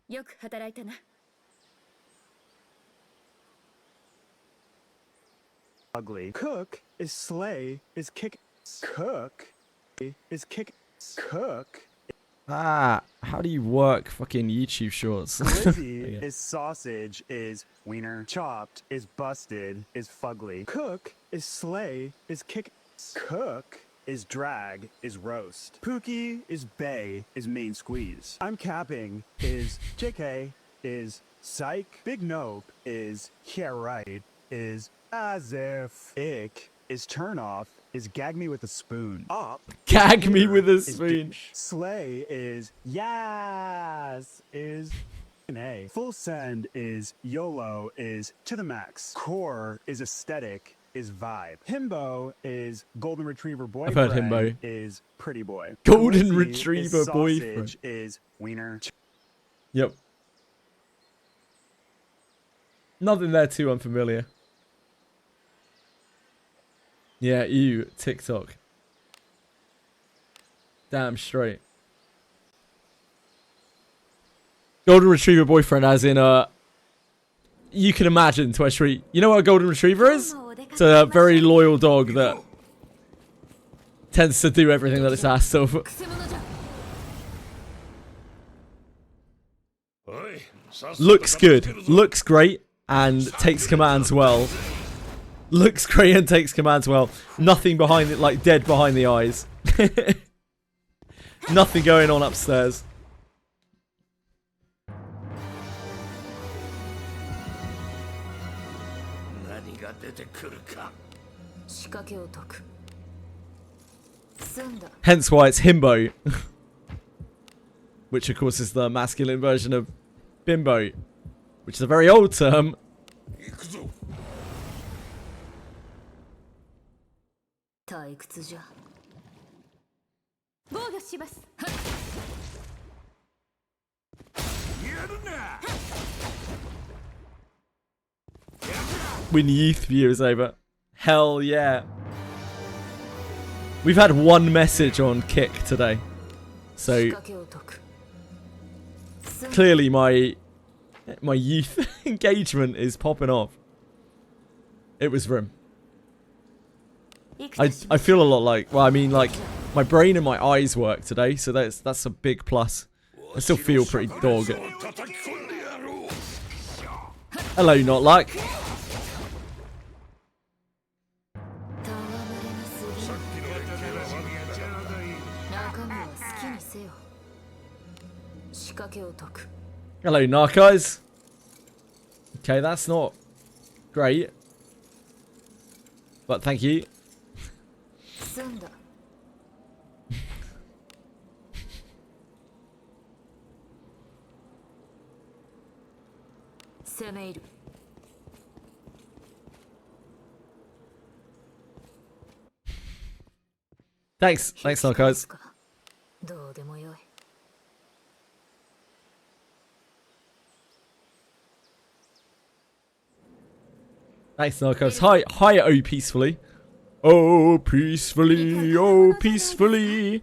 よく働いたな。 Ugly. Cook is slay is kick. Cook is kick. Cook. Ah, how do you work fucking YouTube shorts? Glizzy Yeah. is sausage is wiener. Chopped is busted is fugly. Cook is slay is kick. Cook is drag is roast. Pookie is bay is main squeeze. I'm capping is JK is psych. Big nope is yeah right is as if. Ick is turn off is gag me with a spoon. Up. Gag me with a is spoon. Slay is yes is an A. Full send is YOLO is to the max. Core is aesthetic is vibe. Himbo is golden retriever boyfriend. I've heard himbo. Is pretty boy. Golden Glizzy retriever is sausage boyfriend. is wiener. Yep. Nothing there too unfamiliar. Yeah, you TikTok. Damn straight. Golden retriever boyfriend, as in you can imagine to actually. You know what a golden retriever is? It's a very loyal dog that tends to do everything that it's asked of. くせ者じゃ。 おい、さっさと Looks 片付け good. るぞ。 Looks great and takes commands well. Looks great and takes commands well. Nothing behind it, like dead behind the eyes. Nothing going on upstairs. 何が出てくるか。仕掛けを解く。済んだ。 Hence why it's himbo. Which of course is the masculine version of bimbo. Which is a very old term. 行くぞ。退屈じゃ。防御します。 やるな。 When youth view is over. Hell yeah. We've had one message on Kick today. 仕 So 掛けを解く。済んだ。 clearly my youth engagement is popping off. It was Rim. いくとします I feel a lot like, well, I mean, like, my brain and my eyes work today, so that's a big plus. I still feel pretty dog. 叩き込んでやろう。 Hello, not like. 戯れなすぎる。さっきの連携は悪かったな。中身は好きにせよ。仕掛けを解く。 Hello, narcos. Okay, that's not great. But thank you. 済んだ。攻め入る。 Thanks, narcos. どうでもよい。 Thanks, narcos. Hi, oh, peacefully. Oh, peacefully, oh, peacefully.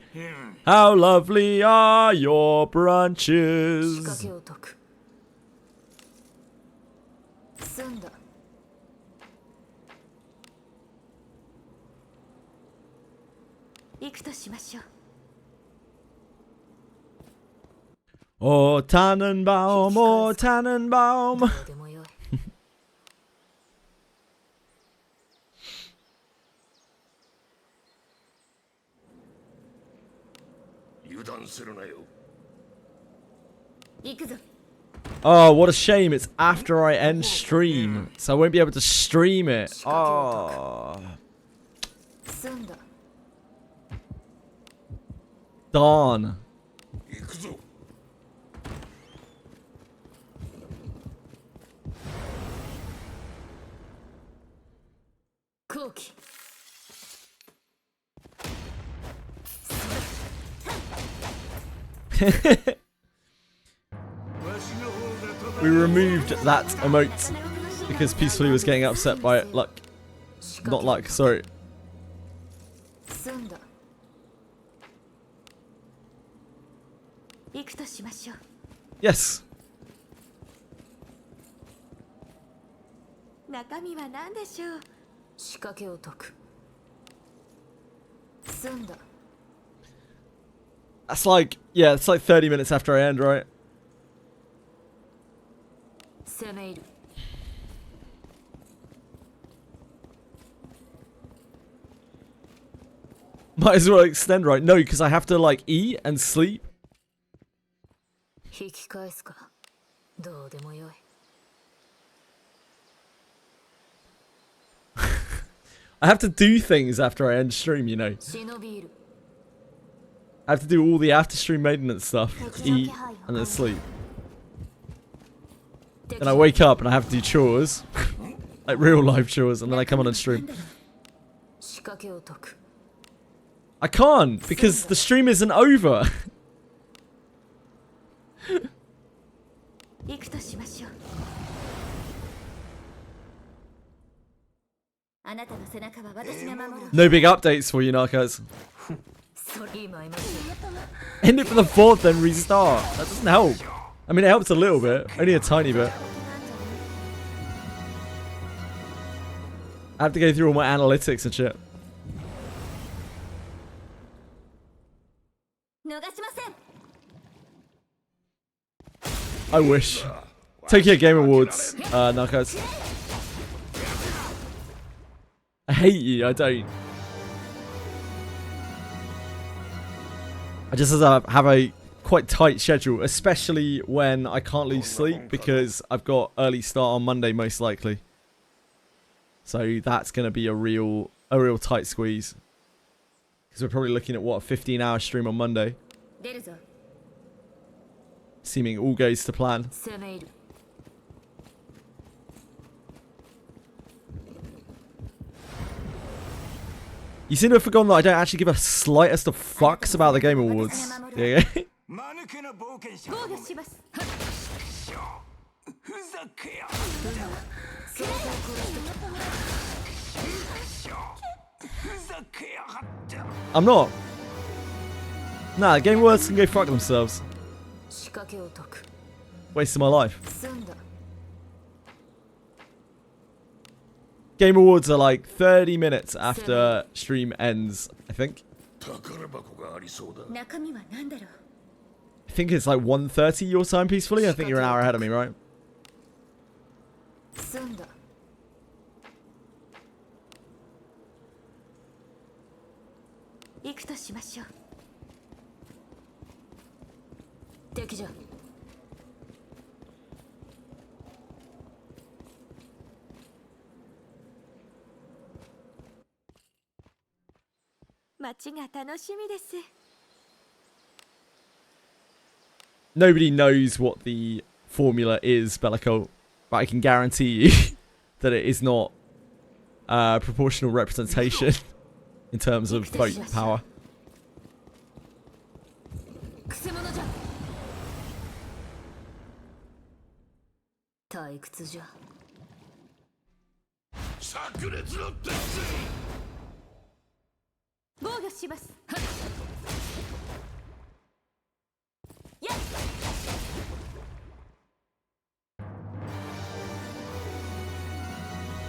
How lovely are your 仕掛 branches. けを解く。済んだ。行くとしましょう。 Oh, Tannenbaum, oh, Tannenbaum. どうでもよい。油断するなよ。行くぞ。 Oh, what a shame. It's after I end stream. So I won't be able to stream it. Oh. 済んだ。 Darn. 行くぞ。 後期。 We removed that emote because Peacefully was getting upset by it. Like, not like, sorry. 済んだ。行くとしましょう。 Yes. 中身は何でしょう。仕掛けを解く。済んだ。 That's like, yeah, it's like 30 minutes after I end, right? 攻め入る。 Might as well extend, right? No, because I have to like eat and sleep. 引き返すか。どうでもよい。 I have to do things after I end stream, you know. 忍びいる。 I have to do all the after stream maintenance stuff, eat, and then sleep. Then I wake up and I have to do chores, like real life chores, and then I come on and stream. 仕掛けを解く。 I can't because the stream isn't over. 行くとしましょう。あなたの背中は私が守る。 No big updates for you, Narcos. それ今いましょう。 End it for the 4th, then restart. That doesn't help. I mean, it helps a little bit, only a tiny bit. I have to go through all my analytics and shit. 逃しません。 I wish. Tokyo Game Awards, Narcos. I hate you, I don't. I just have a quite tight schedule, especially when I can't lose sleep because I've got early start on Monday most likely. So that's going to be a real tight squeeze. Because we're probably looking at what, a 15-hour stream on Monday. 出るぞ。 Seeming all goes to plan. 攻め入る。 You seem to have forgotten that I don't actually give a slightest of fucks about the Game Awards. Yeah. 間抜けな冒険者。防御します。 ふざけや。 ふざけやがって。 I'm not. Nah, the Game Awards can go fuck themselves. 仕掛けを解く。 Wasting my life. 済んだ。 Game Awards are like 30 minutes after stream ends, I think. 宝箱がありそうだ。中身は何だろう。 I think it's like 1:30 your time peacefully. I think you're an hour ahead of me, right? 済んだ。 行くとしましょう。敵じゃ。 街が楽しみです。 Nobody knows what the formula is, Bellico, but I can guarantee you that it is not proportional representation in terms of vote power. くせ者じゃ。退屈じゃ。炸裂の鉄防御します。やっ。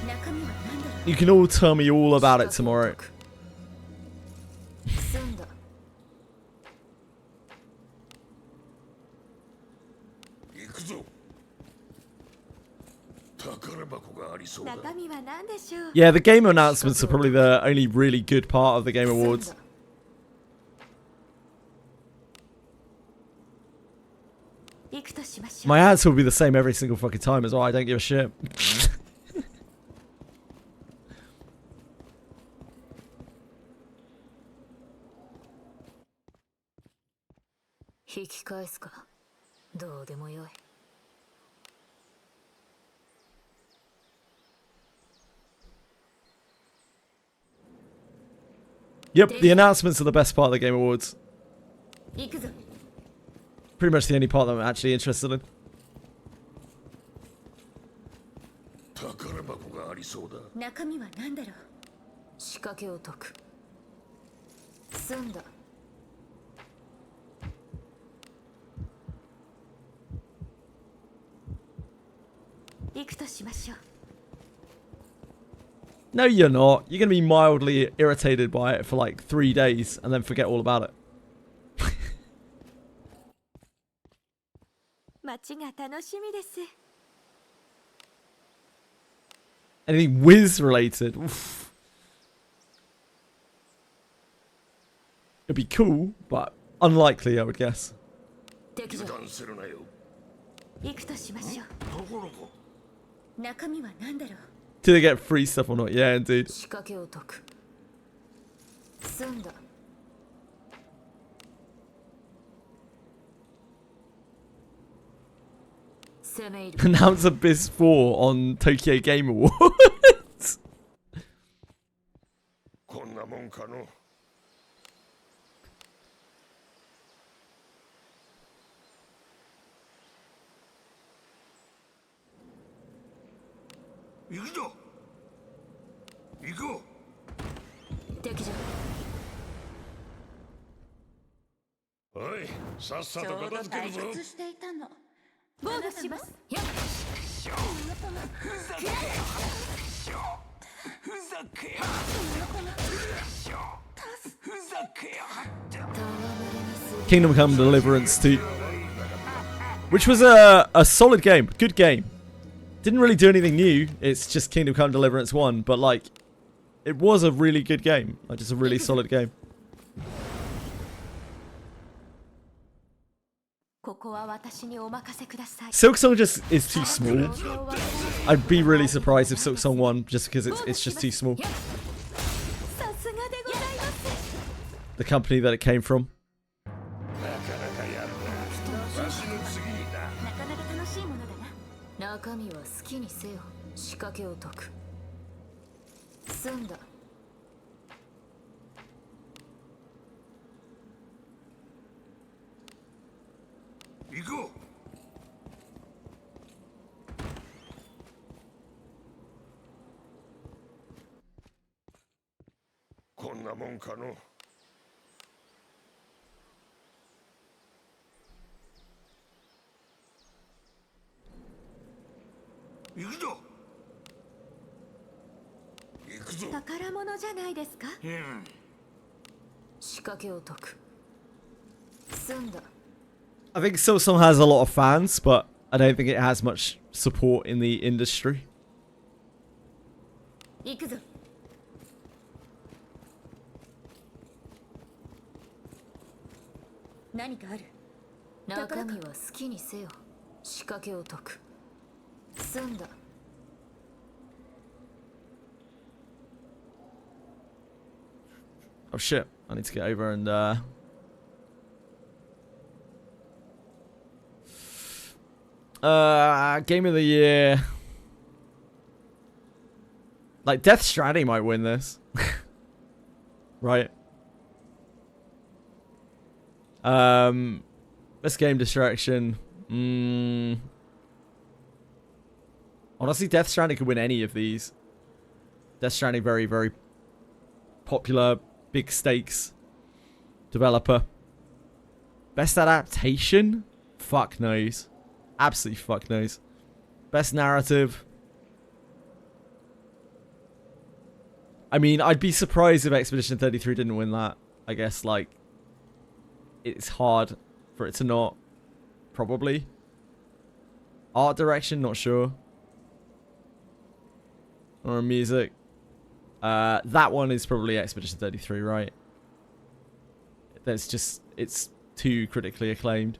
中身は何だろう。 You can all tell me all about it tomorrow. 済んだ。 行くぞ。宝箱がありそうだ。中身は何でしょう。 Yeah, the game announcements are probably the only really good part of the Game Awards. 行くとしましょう。 My ads will be the same every single fucking time as well. I don't give a shit. 引き返すか。どうでもよい。 Yep, the announcements are the best part of the Game Awards. 行くぞ。 Pretty much the only part that I'm actually interested in. 宝箱がありそうだ。中身は何だろう。仕掛けを解く。済んだ。 行くとしましょう。No, you're not. You're going to be mildly irritated by it for like 3 days and then forget all about it. 街が楽しみです Anything WIZ related. Oof. It'd be cool, but unlikely, I would guess. 敵じゃ油断するなよ。行くとしましょところが。う中身は何だろう Do they get free stuff or not? Yeah, indeed. 仕掛けを解く済んだ 攻め入る Announce Abyss 4 on Tokyo Game Awards. こんなもんかの。行くぞ。行こう。敵じゃおい、さっさと片付けるぞ。していたの防御しますやっKingdom Come Deliverance 2. Which was a solid game. Good game. Didn't really do anything new. It's just Kingdom Come Deliverance 1. But like, it was a really good game. Like, just a really solid game. ここは私にお任せください Silk Song just is too small. I'd be really surprised if Silk Song won just because it's just too small. さすがでございます The company that it came from. なかなかやるな。わしの次にな。なかなか楽しいものだな中身は好きにせよ。仕掛けを解く。済んだ。行こう。こんなもんかの。行くぞ。行くぞ。宝物じゃないですか仕掛けを解く。済んだ。 I think Silk Song has a lot of fans, but I don't think it has much support in the industry. 行くぞ何かある中身は好きにせよ。仕掛けを解く。済んだ。 Oh shit, I need to get over and Game of the Year. Like Death Stranding might win this. Right. Best game distraction. Honestly, Death Stranding could win any of these. Death Stranding, very, very popular, big stakes developer. Best adaptation? Fuck knows. Absolutely fuck knows. Best narrative. I mean, I'd be surprised if Expedition 33 didn't win that. I guess, like, it's hard for it to not. Probably. Art direction, not sure. Or music. That one is probably Expedition 33, right? There's just, it's too critically acclaimed.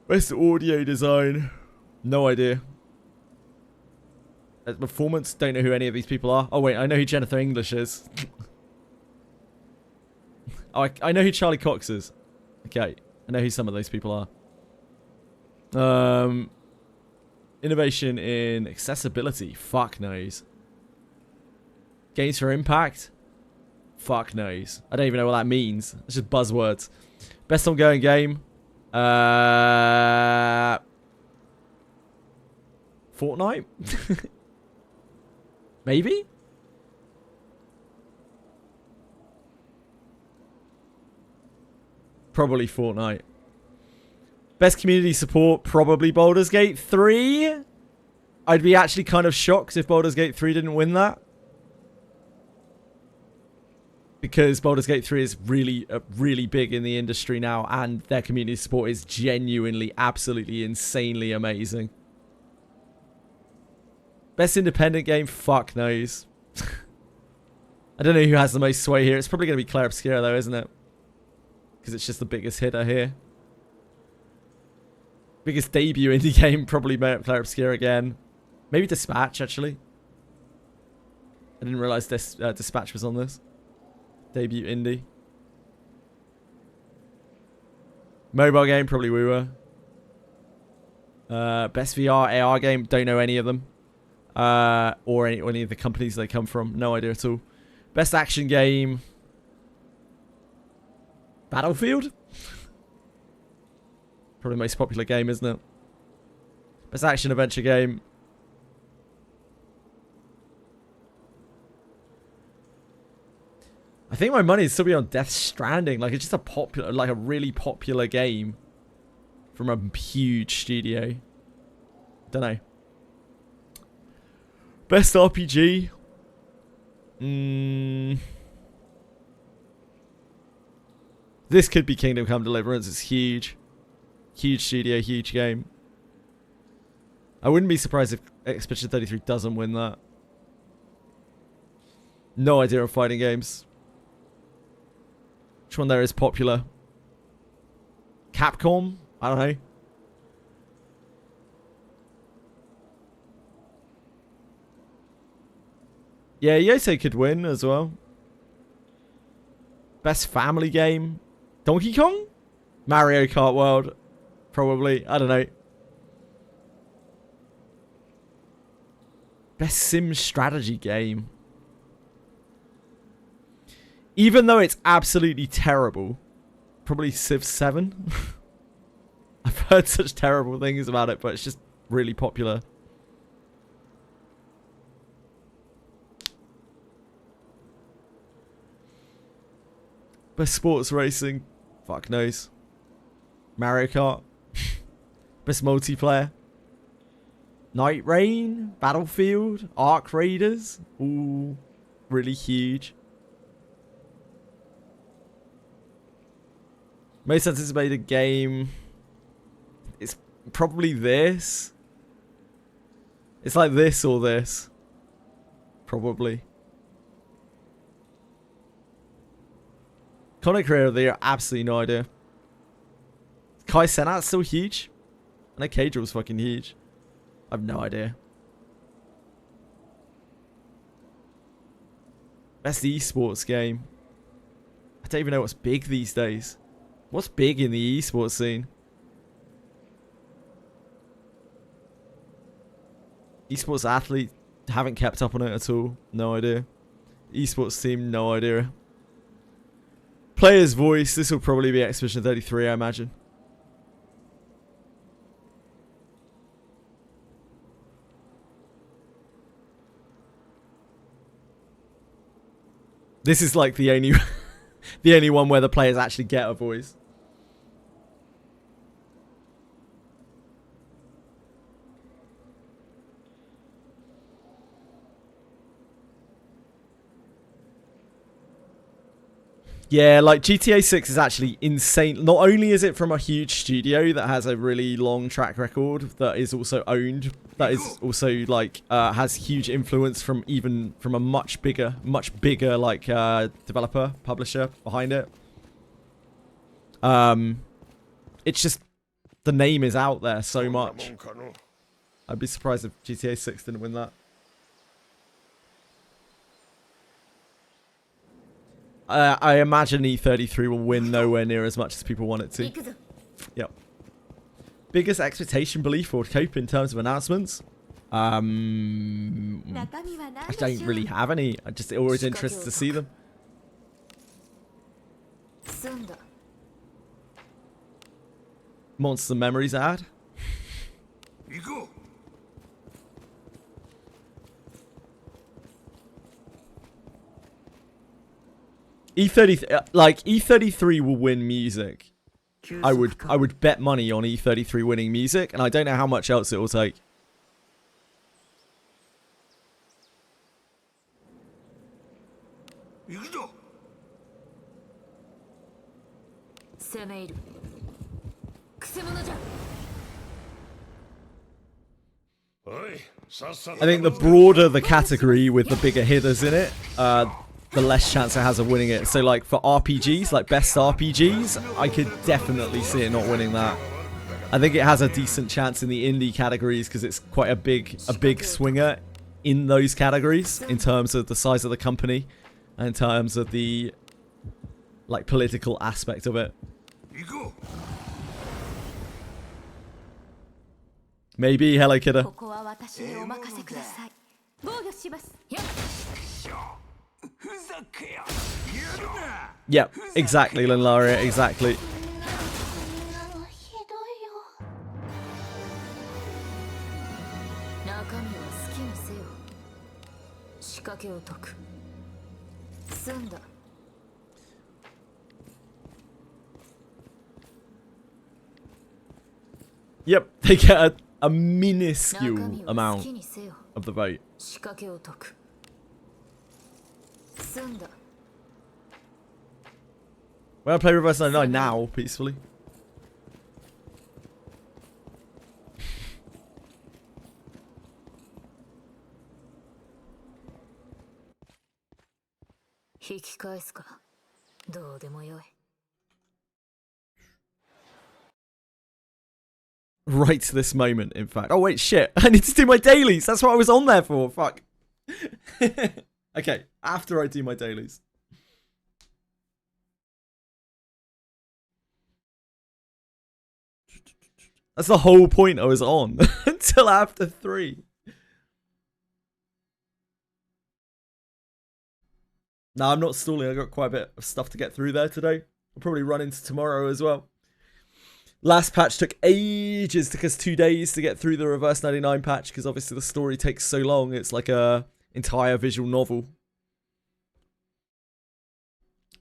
Best audio design. No idea. Best performance. Don't know who any of these people are. Oh wait, I know who Jennifer English is. Oh, I know who Charlie Cox is. Okay, I know who some of those people are. Innovation in accessibility. Fuck knows. Games for impact. Fuck knows. I don't even know what that means. It's just buzzwords. Best ongoing game. Fortnite? Maybe? Probably Fortnite. Best community support, probably Baldur's Gate 3? I'd be actually kind of shocked if Baldur's Gate 3 didn't win that. Because Baldur's Gate 3 is really big in the industry now, and their community support is genuinely, absolutely, insanely amazing. Best independent game? Fuck knows. I don't know who has the most sway here. It's probably going to be Clair Obscura though, isn't it? Because it's just the biggest hitter here. Biggest debut indie game, probably Clair Obscura again. Maybe Dispatch, actually. I didn't realize this Dispatch was on this. Debut indie. Mobile game, probably Woowa. Best VR AR game, don't know any of them. Or any of the companies they come from. No idea at all. Best action game. Battlefield? Probably the most popular game, isn't it? Best action adventure game. I think my money would still be on Death Stranding. Like, it's just a popular, like a really popular game from a huge studio. Don't know. Best RPG. This could be Kingdom Come Deliverance. It's huge. Huge studio, huge game. I wouldn't be surprised if Expedition 33 doesn't win that. No idea of fighting games. Which one there is popular? Capcom? I don't know. Yeah, Yosei could win as well. Best family game? Donkey Kong? Mario Kart World? Probably. I don't know. Best sim strategy game? Even though it's absolutely terrible, probably Civ 7. I've heard such terrible things about it, but it's just really popular. Best sports racing? Fuck knows. Mario Kart? Best multiplayer? Night Rain? Battlefield? Arc Raiders? Ooh, really huge. Most anticipated game. It's probably this. It's like this or this. Probably. Content Creator of the Year, absolutely no idea. Kai Cenat's still huge. I know Caedrel's fucking huge. I have no idea. Best esports game. I don't even know what's big these days. What's big in the esports scene? Esports athlete, haven't kept up on it at all. No idea. Esports team, no idea. Player's voice, this will probably be Expedition 33, I imagine. This is like the only the only one where the players actually get a voice. Yeah, like GTA 6 is actually insane. Not only is it from a huge studio that has a really long track record, that is also owned, that is also like has huge influence from a much bigger like developer, publisher behind it. It's just the name is out there so much. I'd be surprised if GTA 6 didn't win that. I imagine E33 will win nowhere near as much as people want it to. Yep. Biggest expectation, belief, or cope in terms of announcements? I don't really have any. I'm just always interested to see them. Monster Memories ad. E33 will win music. I would bet money on E33 winning music, and I don't know how much else it will take. ぞ。攻め入る。くせ者じゃ。 I think the broader the category with the bigger hitters in it, the less chance it has of winning it. So like for RPGs, like best RPGs, I could definitely see it not winning that. I think it has a decent chance in the indie categories because it's quite a big swinger in those categories in terms of the size of the company and in terms of the like political aspect of it. Maybe. Hello, kidder. ここは私にお任せください。防御します。 Yep, exactly, Linlaria, exactly. ひどいよ。中身は好きにせよ。仕掛けを解く。済んだ。 Yep, they get a minuscule amount of the vote. 仕掛けを解く。済んだ。 We're gonna play Reverse 99 now, peacefully. Right to this moment, in fact. Oh, wait, shit. I need to do my dailies. That's what I was on there for. Fuck. Okay, after I do my dailies. That's the whole point I was on until after 3. No, I'm not stalling. I got quite a bit of stuff to get through there today. I'll probably run into tomorrow as well. Last patch took ages. Took us 2 days to get through the Reverse 99 patch because obviously the story takes so long. It's like a entire visual novel.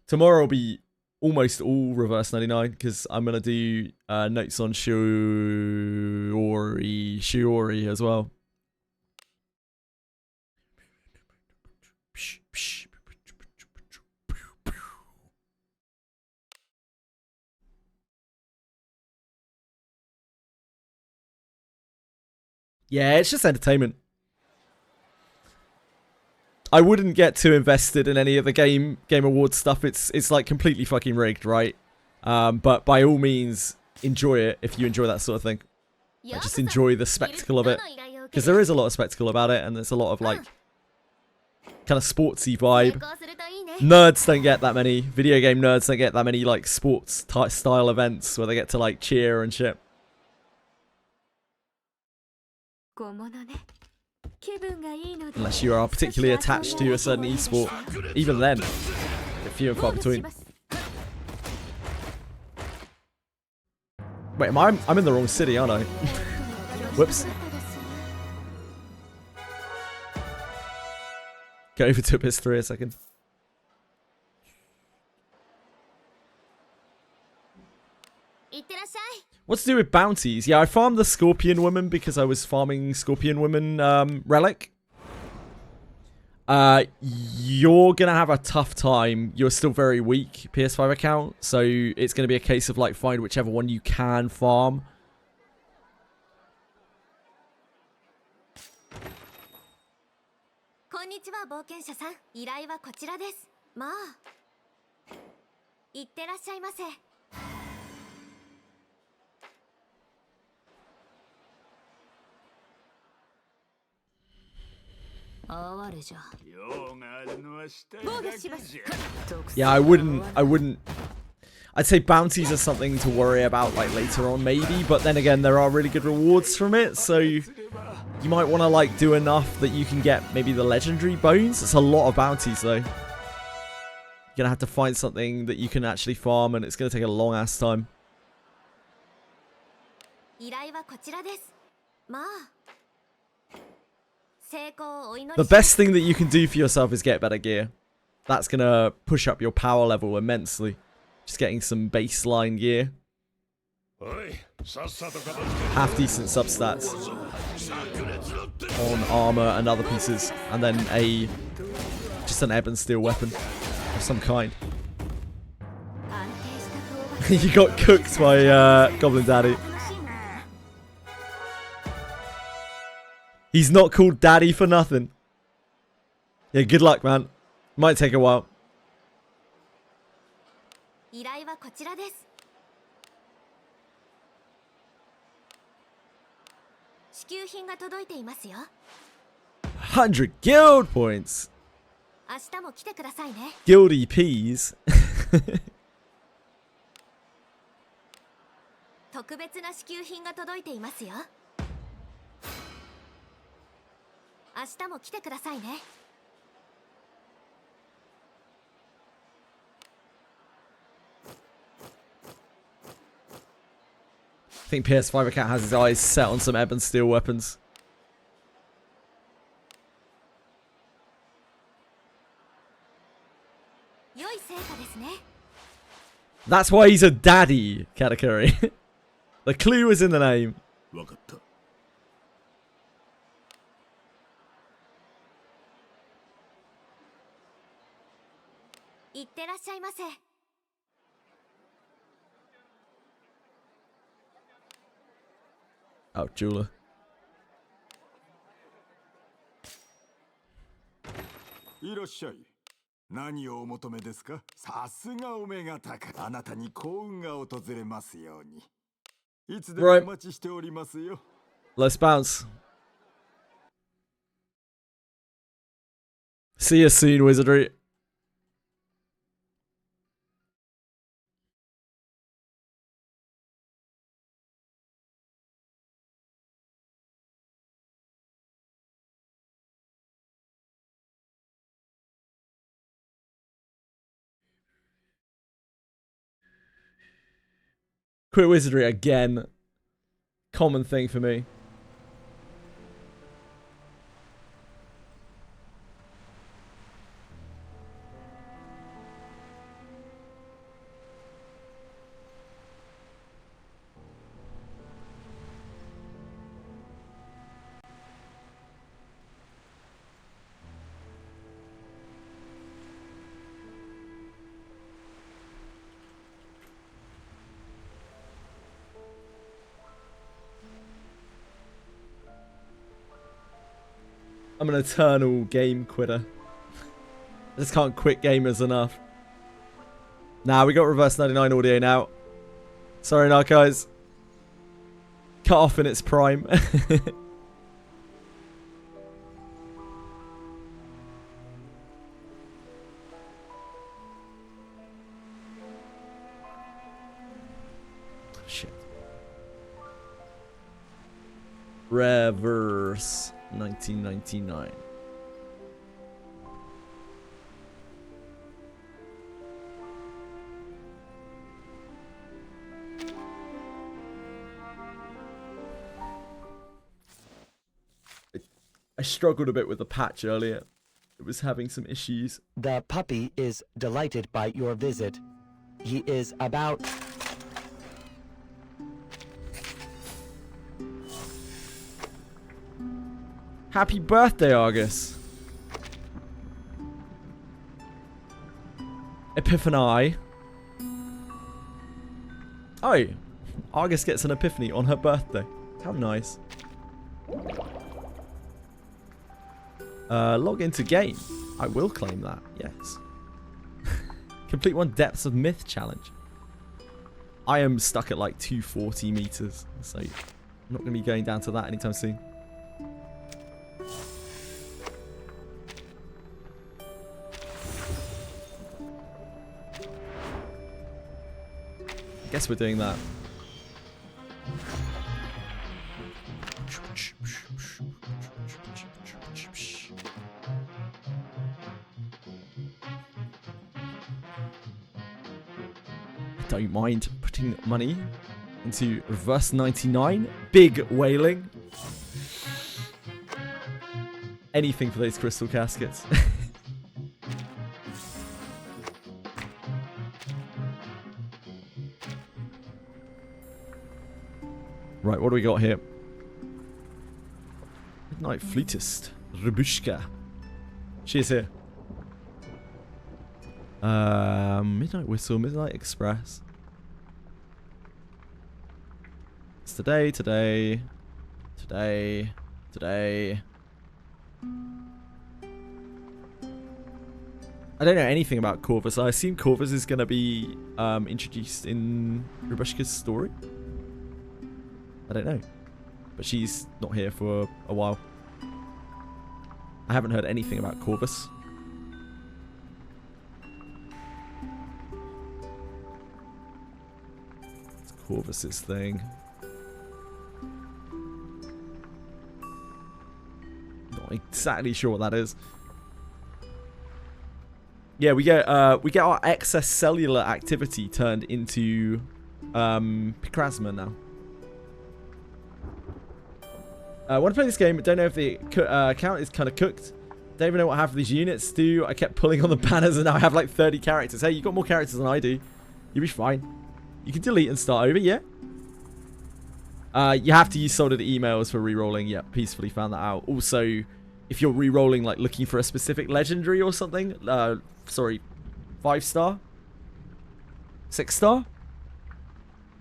Tomorrow will be almost all Reverse 99 because I'm going to do notes on Shiori as well. Yeah, it's just entertainment. I wouldn't get too invested in any of the Game Awards stuff. It's like completely fucking rigged, right? But by all means, enjoy it if you enjoy that sort of thing. Like, just enjoy the spectacle of it. Because there is a lot of spectacle about it, and there's a lot of like kind of sportsy vibe. Nerds don't get that many. Video game nerds don't get that many like sports style events where they get to like cheer and shit. Unless you are particularly attached to a certain esport. Even then, they're few and far between. Wait, I'm in the wrong city, aren't I? Whoops. Go over to PS3 a second. What's to do with bounties? Yeah, I farmed the Scorpion Woman because I was farming Scorpion Woman relic. You're gonna have a tough time. You're still very weak PS5 account, so it's gonna be a case of like find whichever one you can farm. Yeah, I wouldn't. I'd say bounties are something to worry about like later on maybe, but then again there are really good rewards from it, so you might want to like do enough that you can get maybe the legendary bones. It's a lot of bounties though. You're gonna have to find something that you can actually farm, and it's gonna take a long ass time. The best thing that you can do for yourself is get better gear. That's gonna push up your power level immensely. Just getting some baseline gear. Half decent substats on armor and other pieces, and then just an ebb and steel weapon. of some kind. 安定した討伐 You got cooked by Goblin Daddy. 楽しいな He's not called Daddy for nothing. Yeah, good luck, man. Might take a while. 依頼はこちらです。支給品が届いていますよ。 100 guild points. 明日も来てくださいね。 Guildy peas. 特別な支給品が届いていますよ。明日も来てくださいね。 I think PS5 account has his eyes set on some ebon steel weapons. 良い成果ですね。 That's why he's a daddy, Katakuri. The clue is in the name. わかった。いってらっしゃいませ。 Oh, jeweler. いらっしゃい。何をお求めですか？さすがオメガタカ。あなたに幸運が訪れますように。いつでもお待ちしておりますよ。Let's bounce. See you soon, Wizardry. Quit Wizardry again. Common thing for me. I'm an eternal game quitter. I just can't quit gamers enough. Nah, we got reverse 99 audio now. Sorry, Narcos. Cut off in its prime. Shit. Reverse 1999. I struggled a bit with the patch earlier. It was having some issues. The puppy is delighted by your visit. He is about... Happy birthday, Argus. Epiphany. Oh, Argus gets an epiphany on her birthday. How nice. Log into game. I will claim that, yes. Complete one Depths of Myth challenge. I am stuck at like 240 meters, so I'm not going to be going down to that anytime soon. I guess we're doing that. I don't mind putting money into reverse 99. Big whaling. Anything for those crystal caskets. Right, what do we got here? Midnight Fleetist. Rabushka. She is here. Midnight Whistle, Midnight Express. It's today. I don't know anything about Corvus. I assume Corvus is going to be introduced in Rabushka's story. I don't know. But she's not here for a while. I haven't heard anything about Corvus. It's Corvus's thing. Not exactly sure what that is. Yeah, we get our excess cellular activity turned into Picrasma now. I want to play this game, but don't know if the account is kind of cooked. Don't even know what half of these units do. I kept pulling on the banners and now I have like 30 characters. Hey, you got more characters than I do. You'll be fine. You can delete and start over, yeah? You have to use solid emails for re-rolling. Yeah, peacefully found that out. Also, if you're re-rolling, like looking for a specific legendary or something, sorry, 5-star? 6-star?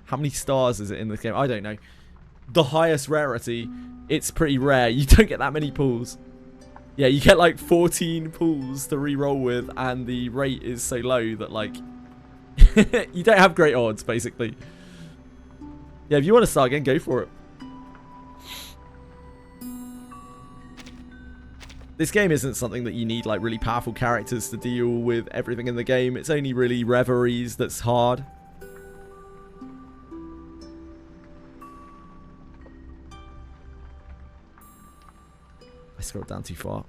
How many stars is it in this game? I don't know. The highest rarity, it's pretty rare. You don't get that many pulls. Yeah, you get like 14 pulls to re-roll with, and the rate is so low that like you don't have great odds, basically. Yeah, if you want to start again, go for it. This game isn't something that you need like really powerful characters to deal with everything in the game. It's only really Reveries that's hard. I scrolled down too far.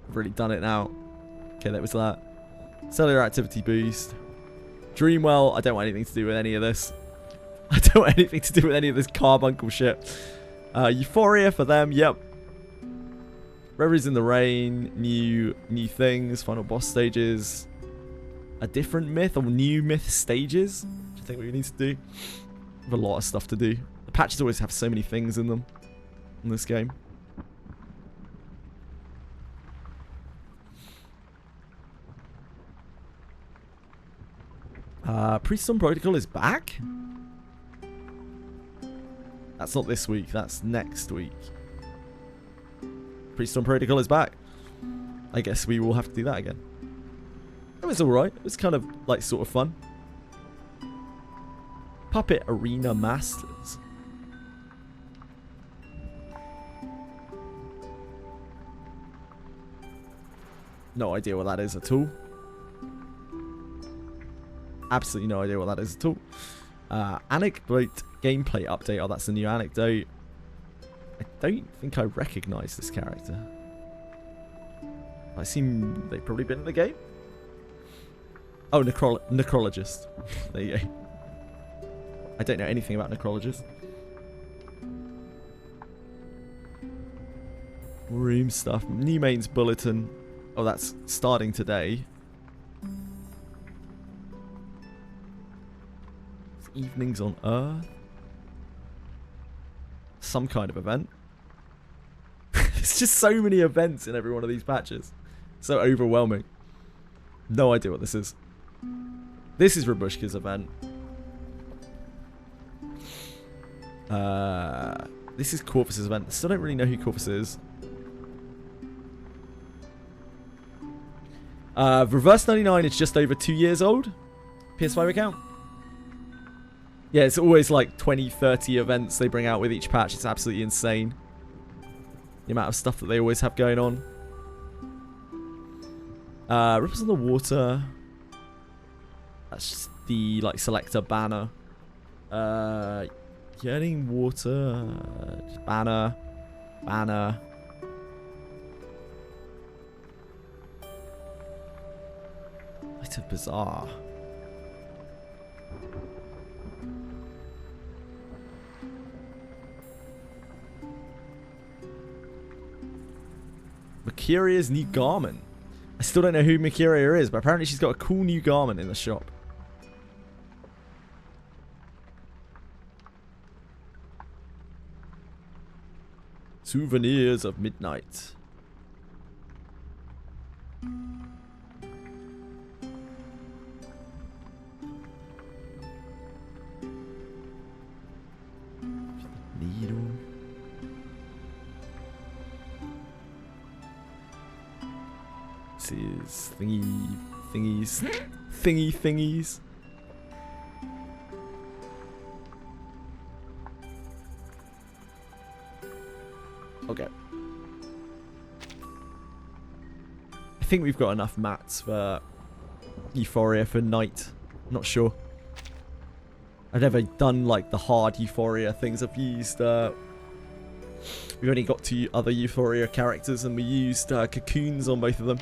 I've really done it now. Okay, that was that. Cellular activity boost. Dreamwell, I don't want anything to do with any of this. I don't want anything to do with any of this carbuncle shit. Euphoria for them, yep. Reveries in the Rain, new things, final boss stages. A different myth or new myth stages, which I think we need to do. We have a lot of stuff to do. The patches always have so many things in them in this game. Priesthood Protocol is back? That's not this week, that's next week. Priesthood Protocol is back. I guess we will have to do that again. It was alright. It was kind of like sort of fun. Puppet Arena Masters. No idea what that is at all. Absolutely no idea what that is at all. Anecdote gameplay update. Oh, that's a new anecdote. I don't think I recognise this character. I assume they've probably been in the game. Oh, necrologist. There you go. I don't know anything about necrologists. Room stuff. New mains bulletin. Oh, that's starting today. It's evenings on Earth. Some kind of event. There's just so many events in every one of these patches. So overwhelming. No idea what this is. This is Rabushka's event. This is Corvus's event. Still don't really know who Corvus is. Reverse 99 is just over 2 years old. PS5 account. Yeah, it's always like 20, 30 events they bring out with each patch. It's absolutely insane. The amount of stuff that they always have going on. Ripples on the Water. That's just the like selector banner. Yearning Water. Banner. Banner. Light of Bazaar. Mercuria's new garment. I still don't know who Mercuria is, but apparently she's got a cool new garment in the shop. Souvenirs of Midnight. This is thingies. Okay. I think we've got enough mats for Euphoria for night. Not sure. I've never done like the hard Euphoria things. I've used we've only got 2 other Euphoria characters and we used cocoons on both of them.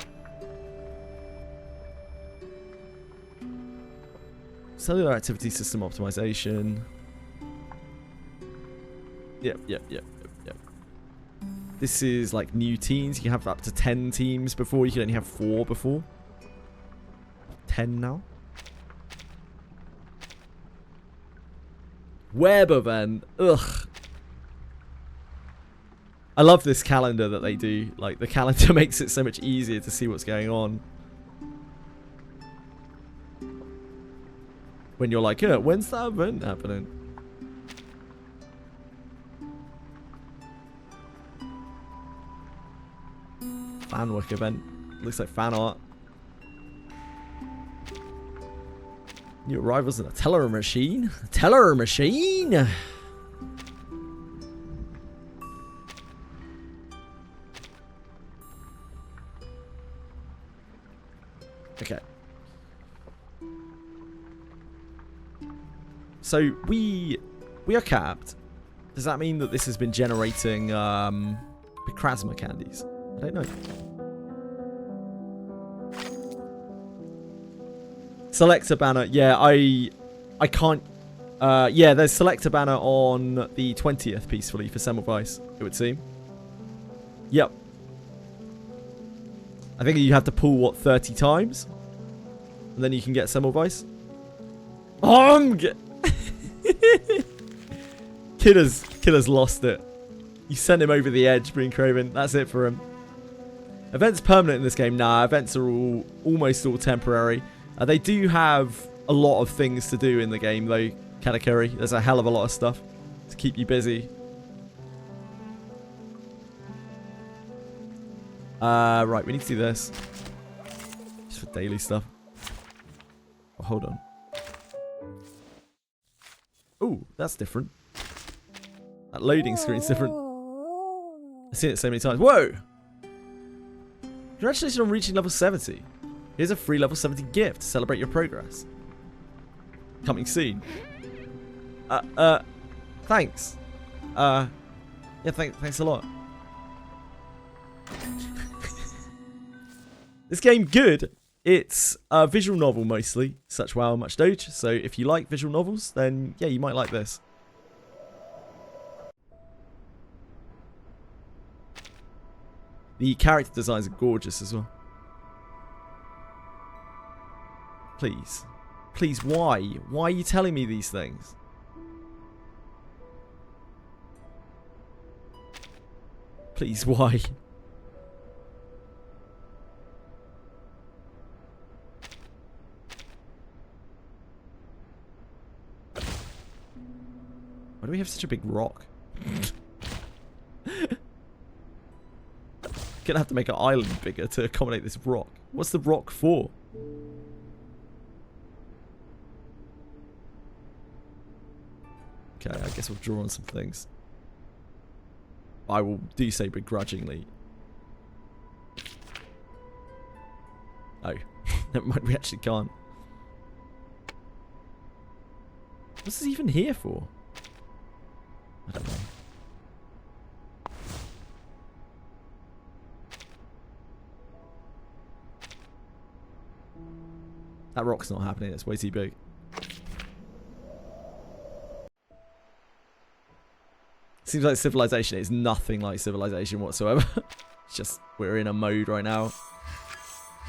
Cellular activity system optimization. Yep. This is like new teams. You can have up to 10 teams before. You could only have 4 before. 10 now. Web event. Ugh. I love this calendar that they do. Like, the calendar makes it so much easier to see what's going on. When you're like, when's that event happening? Fanwork event. Looks like fan art. New arrivals in a teller machine. Teller machine. Okay. So we are capped. Does that mean that this has been generating Picrasma candies? I don't know. Selector banner. Yeah, I can't. Yeah, there's selector banner on the 20th peacefully for Semmelweis, it would seem. Yep. I think you have to pull, what, 30 times? And then you can get Semmelweis. Killer's lost it. You sent him over the edge, Breen Craven. That's it for him. Events permanent in this game? Nah, events are almost all temporary. They do have a lot of things to do in the game, though, Katakuri. There's a hell of a lot of stuff to keep you busy. Right, we need to do this. Just for daily stuff. Oh, hold on. Ooh, that's different. That loading screen's different. I've seen it so many times. Whoa! Congratulations on reaching level 70. Here's a free level 70 gift to celebrate your progress. Coming soon. Thanks. Yeah, thanks a lot. This game good. It's a visual novel mostly. Such wow, much doge. So if you like visual novels, then yeah, you might like this. The character designs are gorgeous as well. Please. Please, why? Why are you telling me these things? Please, why? Why do we have such a big rock? Gonna have to make an island bigger to accommodate this rock. What's the rock for? Okay, I guess we'll draw on some things. I will do so begrudgingly. Oh, never mind, we actually can't. What's this even here for? I don't know. That rock's not happening, it's way too big. Seems like Civilization is nothing like Civilization whatsoever. It's just, we're in a mode right now.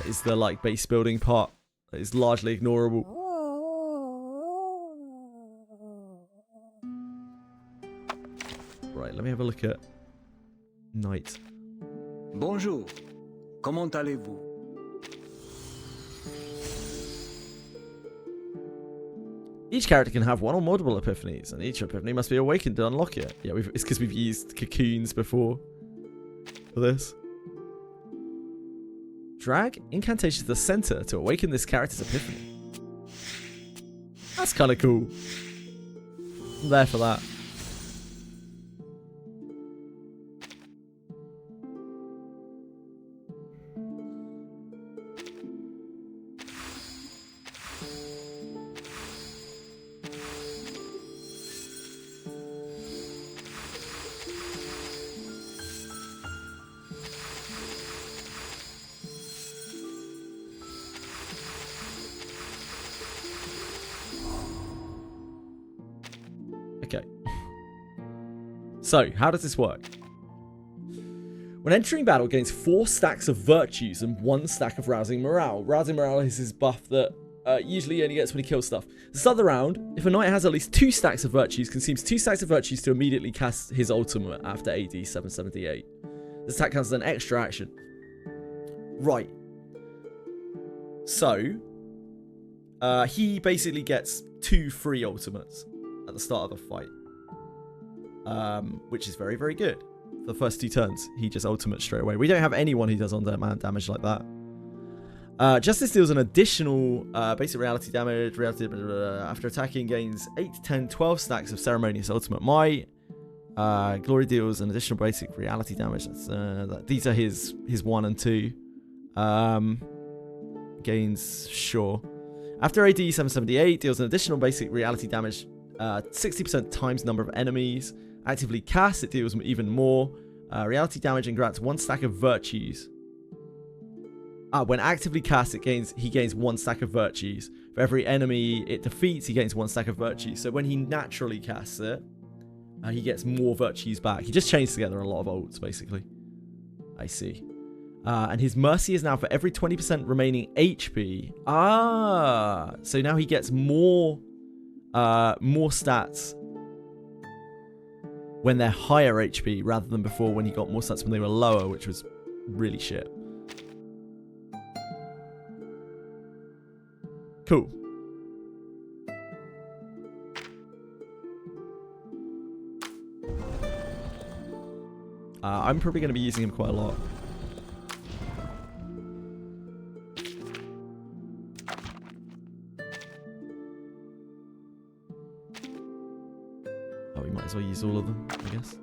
It's the like base building part that is largely ignorable. Right, let me have a look at night. Bonjour. Comment allez-vous? Each character can have one or multiple epiphanies, and each epiphany must be awakened to unlock it. Yeah, it's because we've used cocoons before for this. Drag incantation to the center to awaken this character's epiphany. That's kind of cool. I'm there for that. Okay. So, how does this work? When entering battle, gains 4 stacks of virtues and 1 stack of rousing morale. Rousing morale is his buff that usually only gets when he kills stuff. At the start of the round, if a knight has at least 2 stacks of virtues, consumes 2 stacks of virtues to immediately cast his ultimate after AD 778. This attack counts as an extra action. Right. So, he basically gets 2 free ultimates at the start of the fight, which is very, very good. For the first 2 turns, he just ultimates straight away. We don't have anyone who does on-demand damage like that. Justice deals an additional basic reality damage. After attacking, gains 8, 10, 12 stacks of ceremonious ultimate. My glory deals an additional basic reality damage. These are his 1 and 2. Gains, sure. After AD 778, deals an additional basic reality damage. 60% times number of enemies. Actively cast, it deals even more reality damage and grants 1 stack of virtues. When actively cast, he gains 1 stack of virtues. For every enemy it defeats, he gains 1 stack of virtues. So when he naturally casts it, he gets more virtues back. He just chains together a lot of ults, basically. I see. And his mercy is now for every 20% remaining HP. So now he gets more stats when they're higher HP rather than before when he got more stats when they were lower, which was really shit. Cool. I'm probably going to be using him quite a lot. Oh, we might as well use all of them, I guess.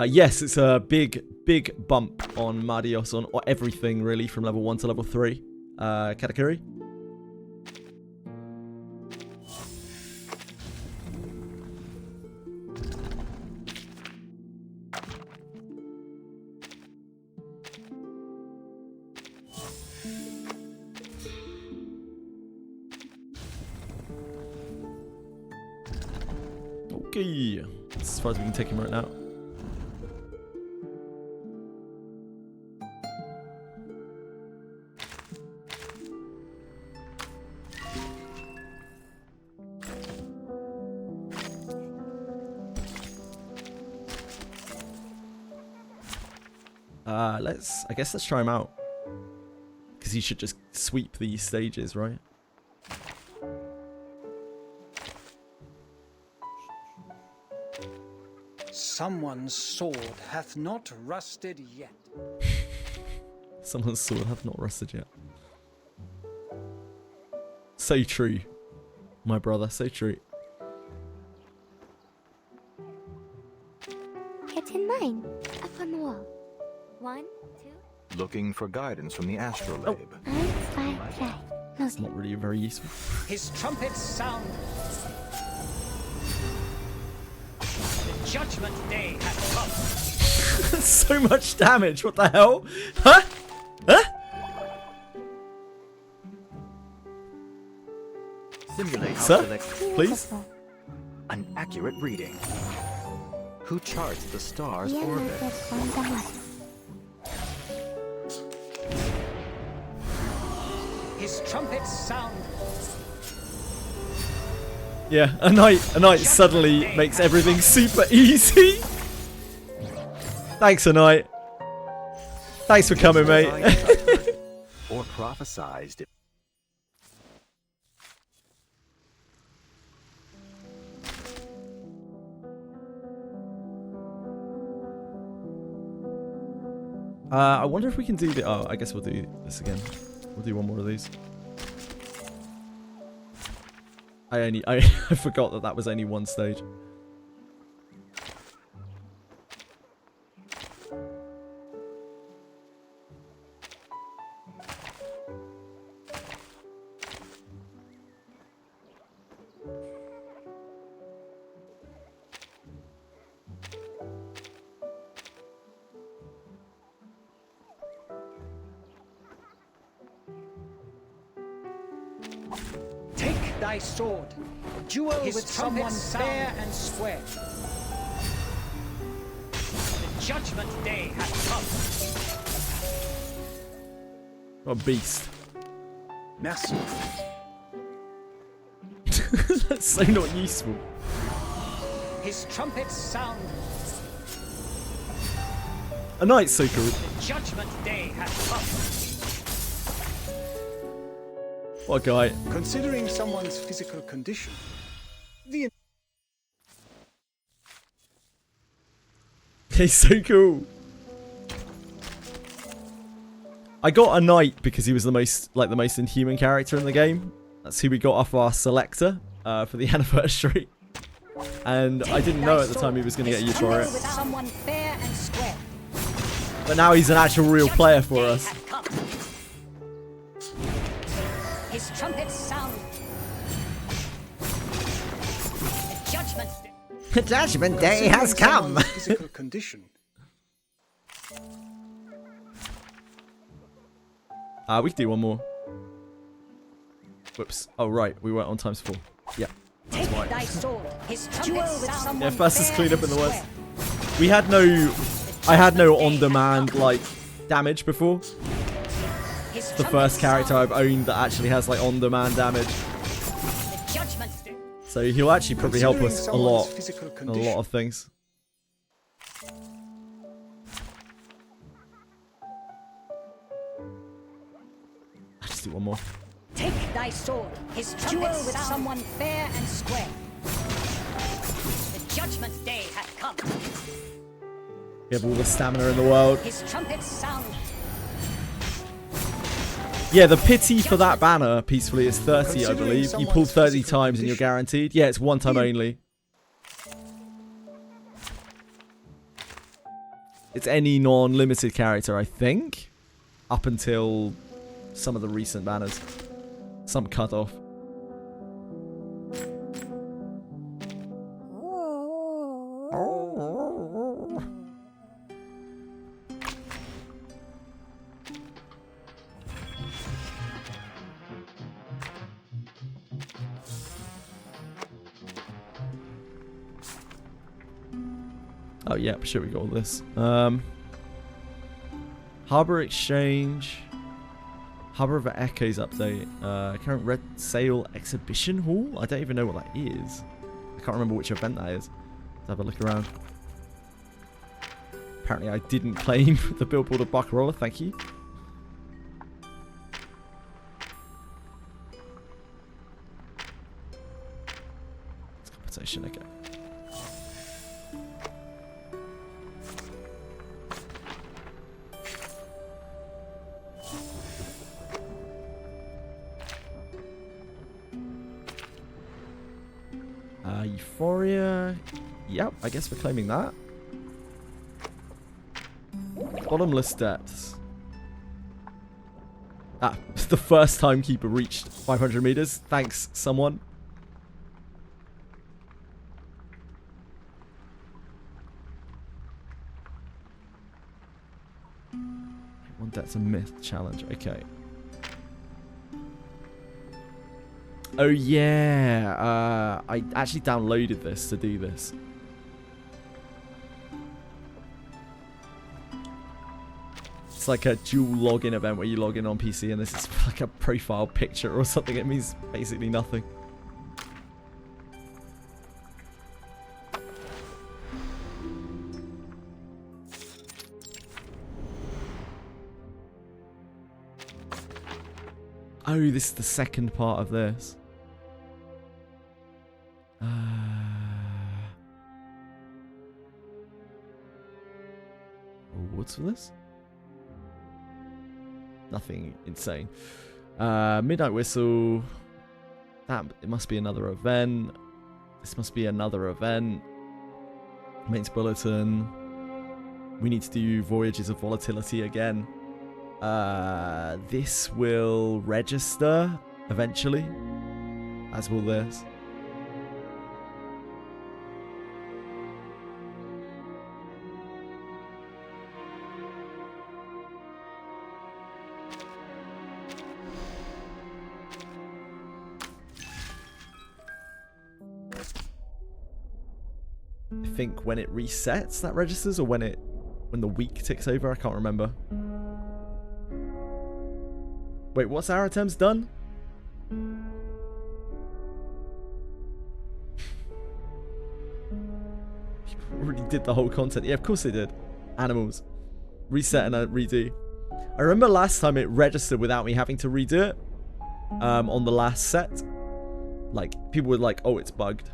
Yes, it's a big bump on Marios, on everything really, from level 1 to level 3. Katakuri? Okay, that's as far as we can take him right now. I guess let's try him out. Because he should just sweep these stages, right? Someone's sword hath not rusted yet. Someone's sword hath not rusted yet. So true. My brother, so true. It's in mine, up on the wall. 1, 2. Looking for guidance from the astrolabe. That's not really very useful. His trumpets sound. The judgment day has come. So much damage. What the hell? Huh? Huh? Simulate Sir? select, please. An accurate reading. Who charts the star's Yeah, orbit? His trumpets sound. Yeah, a knight suddenly makes everything super easy. Thanks, a knight. Thanks for coming, mate. or prophesized it. I wonder if we can do the... Oh, I guess we'll do this again. We'll do one more of these. I forgot that that was only one stage. Take thy sword. Duel with someone fair and square. The judgment day hath come. What a beast. Merci. That's so not useful. His trumpets sound. A knight's so cool. The judgment day hath come. What a guy. Considering someone's physical condition, the He's so cool. I got a knight because he was the most inhuman character in the game. That's who we got off our selector for the anniversary. And I didn't know at the time he was going to get used for it. But now he's an actual real player for us. His trumpets sound. The judgment day has come. Physical condition. We can do one more. Whoops. Oh right, we went on ×4. Yeah. That's why. Yeah, fastest cleanup in the West. We had no. I had no on-demand like damage before. It's the first character I've owned that actually has like on-demand damage. So he'll actually probably help us a lot in a lot of things. I'll just do one more. Take thy sword. His trumpets with someone fair and square. The judgment day hath come. We have all the stamina in the world. His trumpets sound. Yeah, the pity for that banner, peacefully, is 30, I believe. You pull 30 times and you're guaranteed. Yeah, it's one time only. It's any non-limited character, I think. Up until some of the recent banners. Some cut off. Oh yeah, sure we got all this. Harbour Exchange. Harbour of Echoes update. Current Red Sail Exhibition Hall? I don't even know what that is. I can't remember which event that is. Let's have a look around. Apparently I didn't claim the Billboard of Buckroller, thank you. It's compensation, okay. Euphoria. Yep, I guess we're claiming that. Bottomless Depths. Ah, the first timekeeper reached 500 meters. Thanks, someone. One Depth's a myth challenge. Okay. Oh yeah, I actually downloaded this to do this. It's like a dual login event where you log in on PC and this is like a profile picture or something. It means basically nothing. Oh, this is the second part of this. Oh, what's for this? Nothing insane. Midnight Whistle. It must be another event. This must be another event. Mate's Bulletin. We need to do Voyages of Volatility again. This will register eventually, as will this. I think when it resets that registers, or when the week ticks over, I can't remember. Wait, what's our attempts done? People already did the whole content. Yeah, of course they did. Animals. Reset and redo. I remember last time it registered without me having to redo it. On the last set. Like, people were like, oh, it's bugged.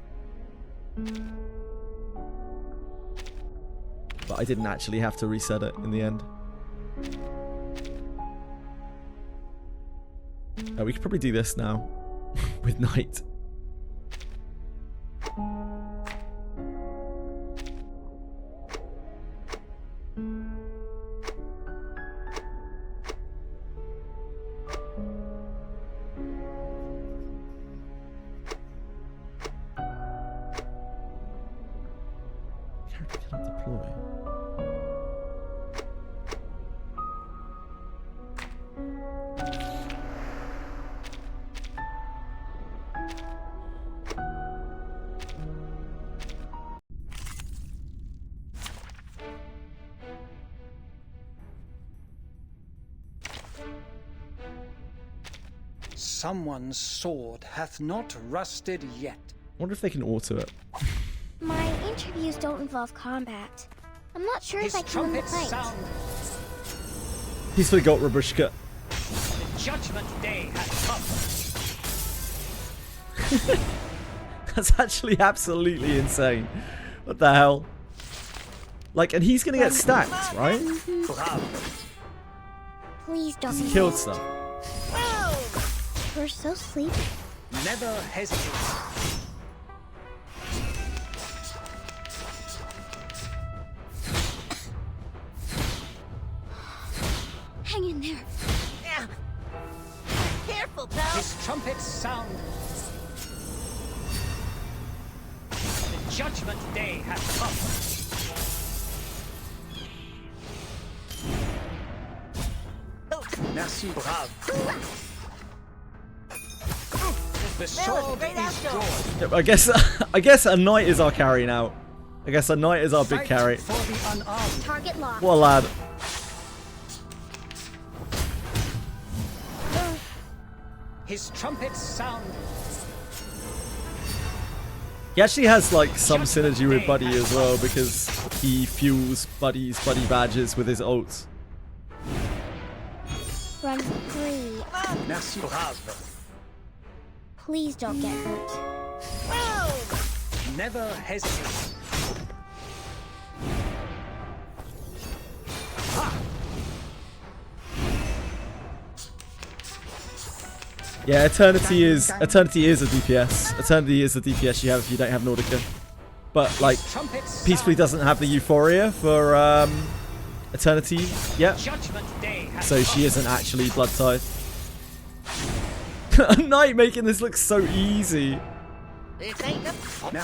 But I didn't actually have to reset it in the end. We could probably do this now. With night. Character cannot deploy. Someone's sword hath not rusted yet. I wonder if they can auto it. My interviews don't involve combat. I'm not sure if I can win the fight. He's forgot Rabushka. The judgment day has come. That's actually absolutely insane. What the hell? Like, and he's gonna get stacked, right? Please don't. He's killed stuff. We're so sleepy. Never hesitate. Hang in there. Yeah. Careful, pal. His trumpets sound. The judgment day has come. Merci, brave. The sword is drawn. Yep, I guess a knight is our carry now. I guess a knight is our big carry. For the unarmed. Target locked. What a lad. His trumpets sound. He actually has like some synergy with Buddy as well, because he fuels Buddy's Buddy badges with his ults. Run free. Merci, brave. Please don't get hurt. Never hesitate. Yeah, Eternity is a DPS. Eternity is the DPS you have if you don't have Nordica. But like, Peacefully doesn't have the Euphoria for Eternity yet, so she isn't actually Blood Tithe. A knight making this look so easy. This ain't the forward.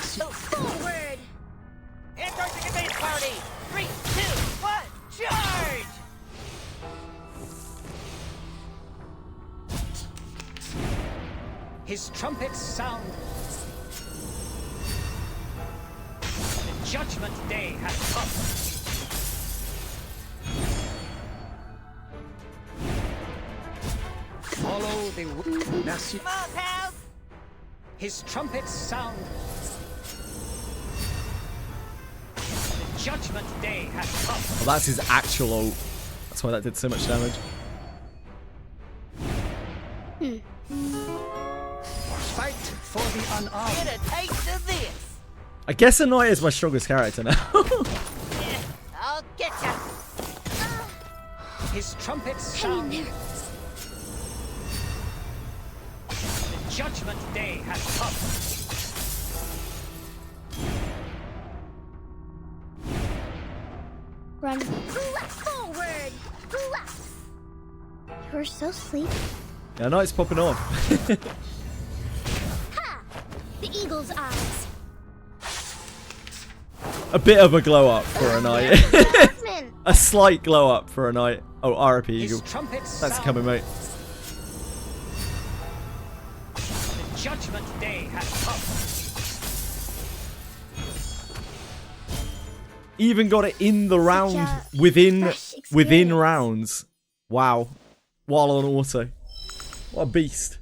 Antarctic base party. 3, 2, 1, charge! His trumpets sound. The judgment day has come. Follow the Merci. Come on, pals. His trumpets sound. The judgment day has come. Well, that's his actual ult. That's why that did so much damage. Fight for the unarmed. Get a taste of this. I guess a knight is my strongest character now. I'll get ya. His trumpet sound. The judgment day has come. Run forward. You're so sleepy. Yeah, knight's popping off. Ha! The eagle's eyes. A bit of a glow up for a knight. A slight glow up for a knight. Oh, RIP Eagle. That's coming, mate. The judgment day has come. Even got it in the round within rounds. Wow. While on auto. What a beast.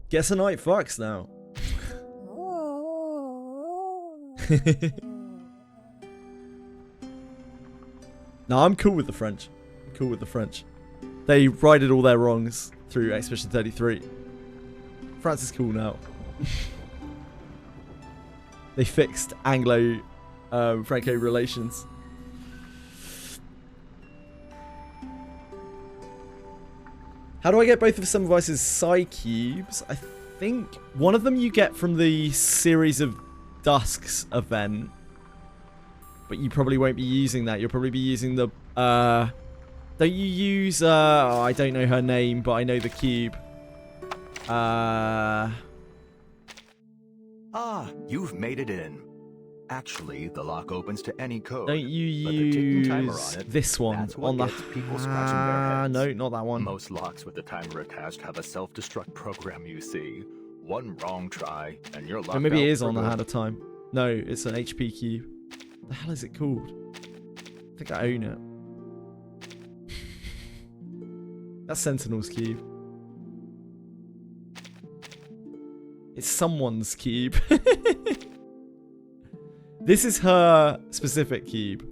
Guess a knight fucks now. No, I'm cool with the French. I'm cool with the French. They righted all their wrongs through Expedition 33. France is cool now. They fixed Anglo-Franco relations. How do I get both of Semmelweis's Psi cubes? I think one of them you get from the Series of Dusks event. But you probably won't be using that. You'll probably be using the... don't you use... oh, I don't know her name, but I know the cube. Ah, you've made it in. Actually, the lock opens to any code. Don't you use this one on the... people scratching their heads. No, not that one. Most locks with the timer attached have a self-destruct program, you see. One wrong try, and you're locked out. Or maybe it is on the Hand of Time. No, it's an HP cube. What the hell is it called? I think I own it. That's Sentinel's cube. It's someone's cube. This is her specific cube.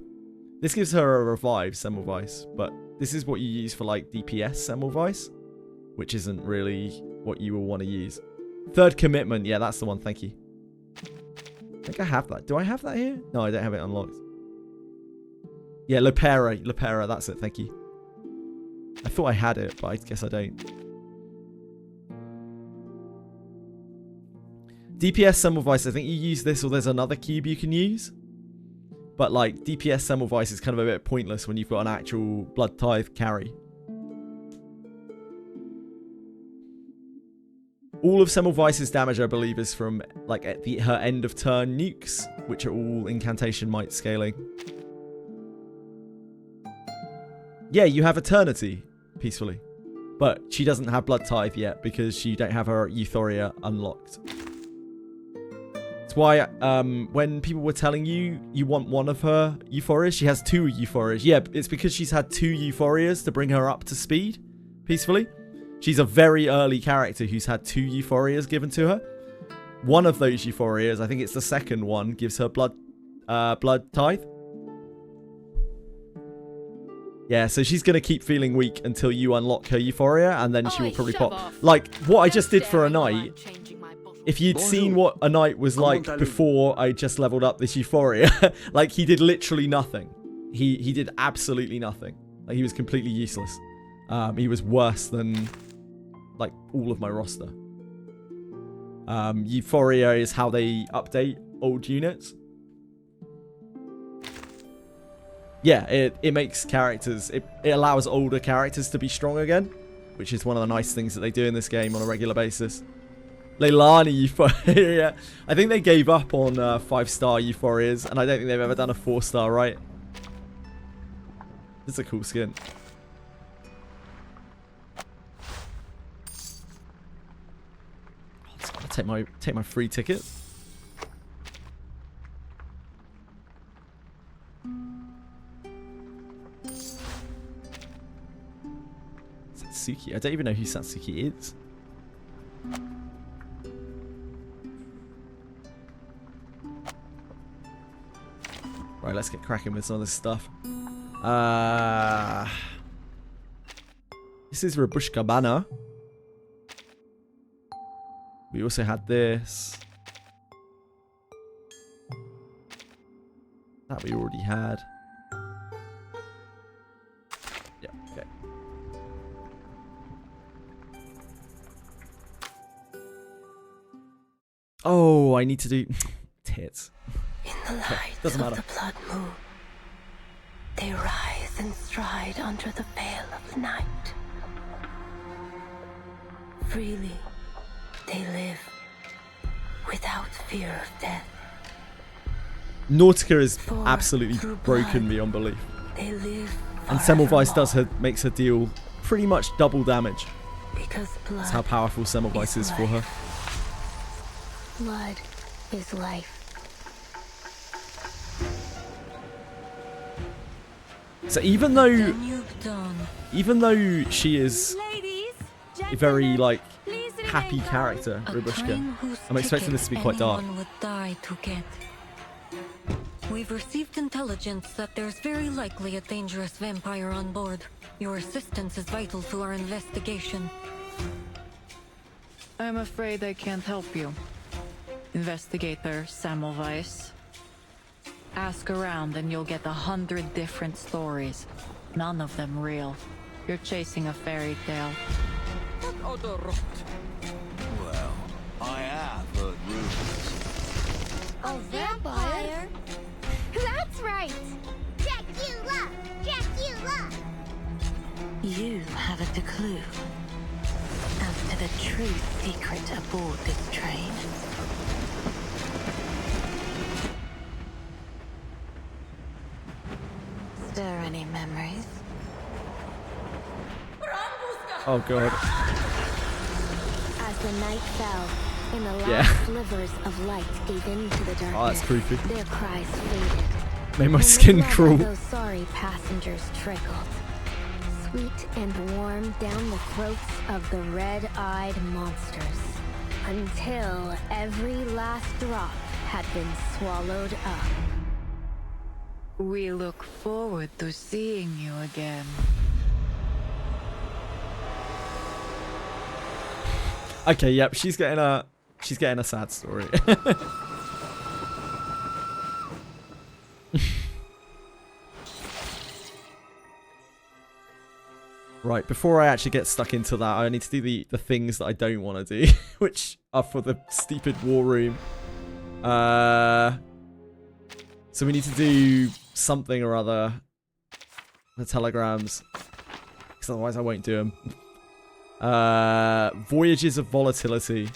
This gives her a revived Semmelweis, but this is what you use for like DPS Semmelweis, which isn't really what you will want to use. Third commitment, yeah, that's the one, thank you. I think I have that. Do I have that here? No, I don't have it unlocked. Yeah, Lepera, that's it, thank you. I thought I had it, but I guess I don't. DPS Semmelweis, I think you use this or there's another cube you can use. But like, DPS Semmelweis is kind of a bit pointless when you've got an actual Blood Tithe carry. All of Semmelweis's damage, I believe, is from like at her end of turn nukes, which are all incantation might scaling. Yeah, you have Eternity, peacefully. But she doesn't have Blood Tithe yet because you don't have her Euphoria unlocked. That's why when people were telling you you want one of her Euphorias, she has 2 Euphorias. Yeah, it's because she's had 2 Euphorias to bring her up to speed peacefully. She's a very early character who's had 2 Euphorias given to her. One of those Euphorias, I think it's the second one, gives her Blood Tithe. Yeah, so she's going to keep feeling weak until you unlock her Euphoria, and then she will probably pop. Like, what I just did for a knight, if you'd seen what a knight was like before I just leveled up this Euphoria, like, he did literally nothing. He did absolutely nothing. Like, he was completely useless. He was worse than, like, all of my roster. Euphoria is how they update old units. Yeah, it makes characters... It allows older characters to be strong again, which is one of the nice things that they do in this game on a regular basis. Leilani Euphoria. I think they gave up on 5-star Euphorias, and I don't think they've ever done a 4-star, right? It's a cool skin. I'll take my free ticket. Satsuki. I don't even know who Satsuki is. Right, let's get cracking with some of this stuff. This is Rabushka Banner. We also had this. That we already had. Yeah, okay. Oh, I need to do tits. In the light doesn't of matter. the blood moon, they rise and stride under the veil of the night. Freely, they live without fear of death. Nautica has For absolutely through broken blood, beyond belief. They live And Semmelweis does forevermore, makes her deal pretty much double damage. because blood That's how powerful Semmelweis is for her. Blood is life. So even though You've done. she is a very like happy character, A Rabushka, train whose I'm expecting this to be ticket quite dark. anyone would die to get. We've received intelligence that there's very likely a dangerous vampire on board. Your assistance is vital to our investigation. I'm afraid I can't help you. Investigator Semmelweis. Ask around and you'll get 100 different stories. None of them real. You're chasing a fairy tale. Well, I have heard rumors. A vampire? That's right! Dracula! Dracula! You haven't a clue as to the true secret aboard this train. Stir any memories? Oh god. As the night fell, and the last Yeah. slivers of light gave into the darkness, Oh, that's creepy. their cries faded. Made my And the skin blood of crawl. those sorry passengers trickled, sweet and warm down the throats of the red-eyed monsters, until every last drop had been swallowed up. We look forward to seeing you again. Okay, yep, she's getting a sad story. Right, before I actually get stuck into that, I need to do the things that I don't want to do, which are for the stupid war room. So we need to do something or other. The telegrams. Because otherwise I won't do them. Voyages of Volatility.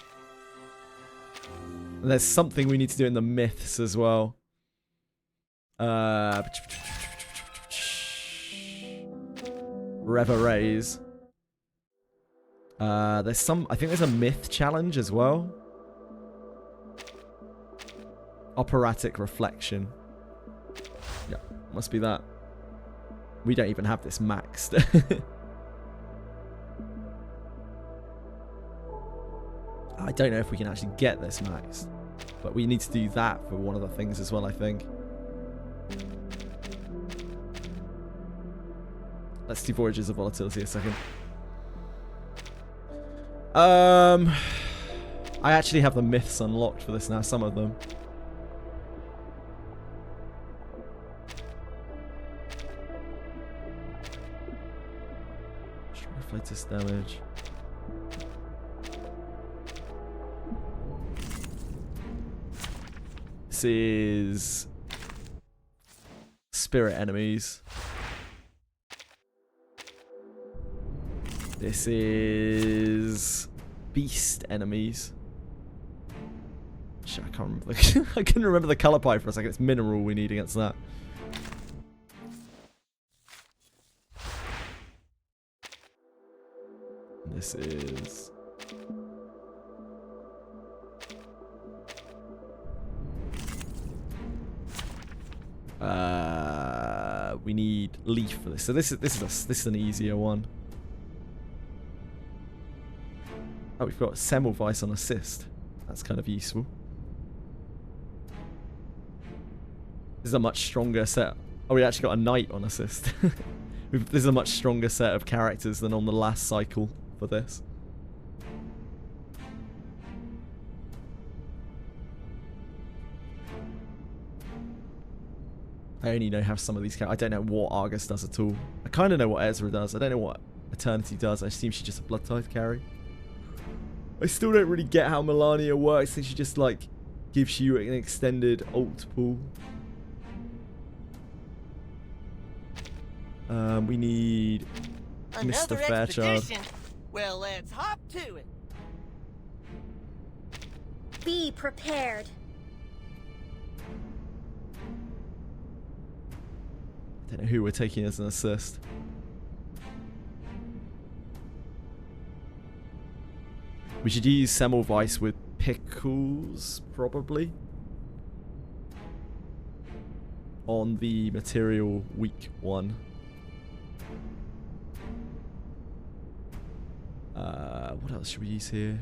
And there's something we need to do in the myths as well. Reveries. There's some, I think there's a myth challenge as well. Operatic Reflection. Yeah, must be that. We don't even have this maxed. I don't know if we can actually get this maxed. But we need to do that for one of the things as well, I think. Let's do Voyages of Volatility a second. I actually have the myths unlocked for this now, some of them. Latest damage. This is spirit enemies. This is beast enemies. Shit, I can't remember. I couldn't remember the color pie for a second. It's mineral we need against that. This is we need leaf for this. So this is an easier one. Oh, we've got Semmelweis on assist. That's kind of useful. This is a much stronger set. Oh, we actually got a knight on assist. This is a much stronger set of characters than on the last cycle for this. I only know how some of these characters. I don't know what Argus does at all. I kind of know what Ezra does. I don't know what Eternity does. I assume she's just a blood tithe carry. I still don't really get how Melania works. I think she just like gives you an extended ult pool. We need Mr. Fairchild. Well, let's hop to it. Be prepared. I don't know who we're taking as an assist. We should use Semmelweis with Pickles, probably. On the material weak one. What else should we use here?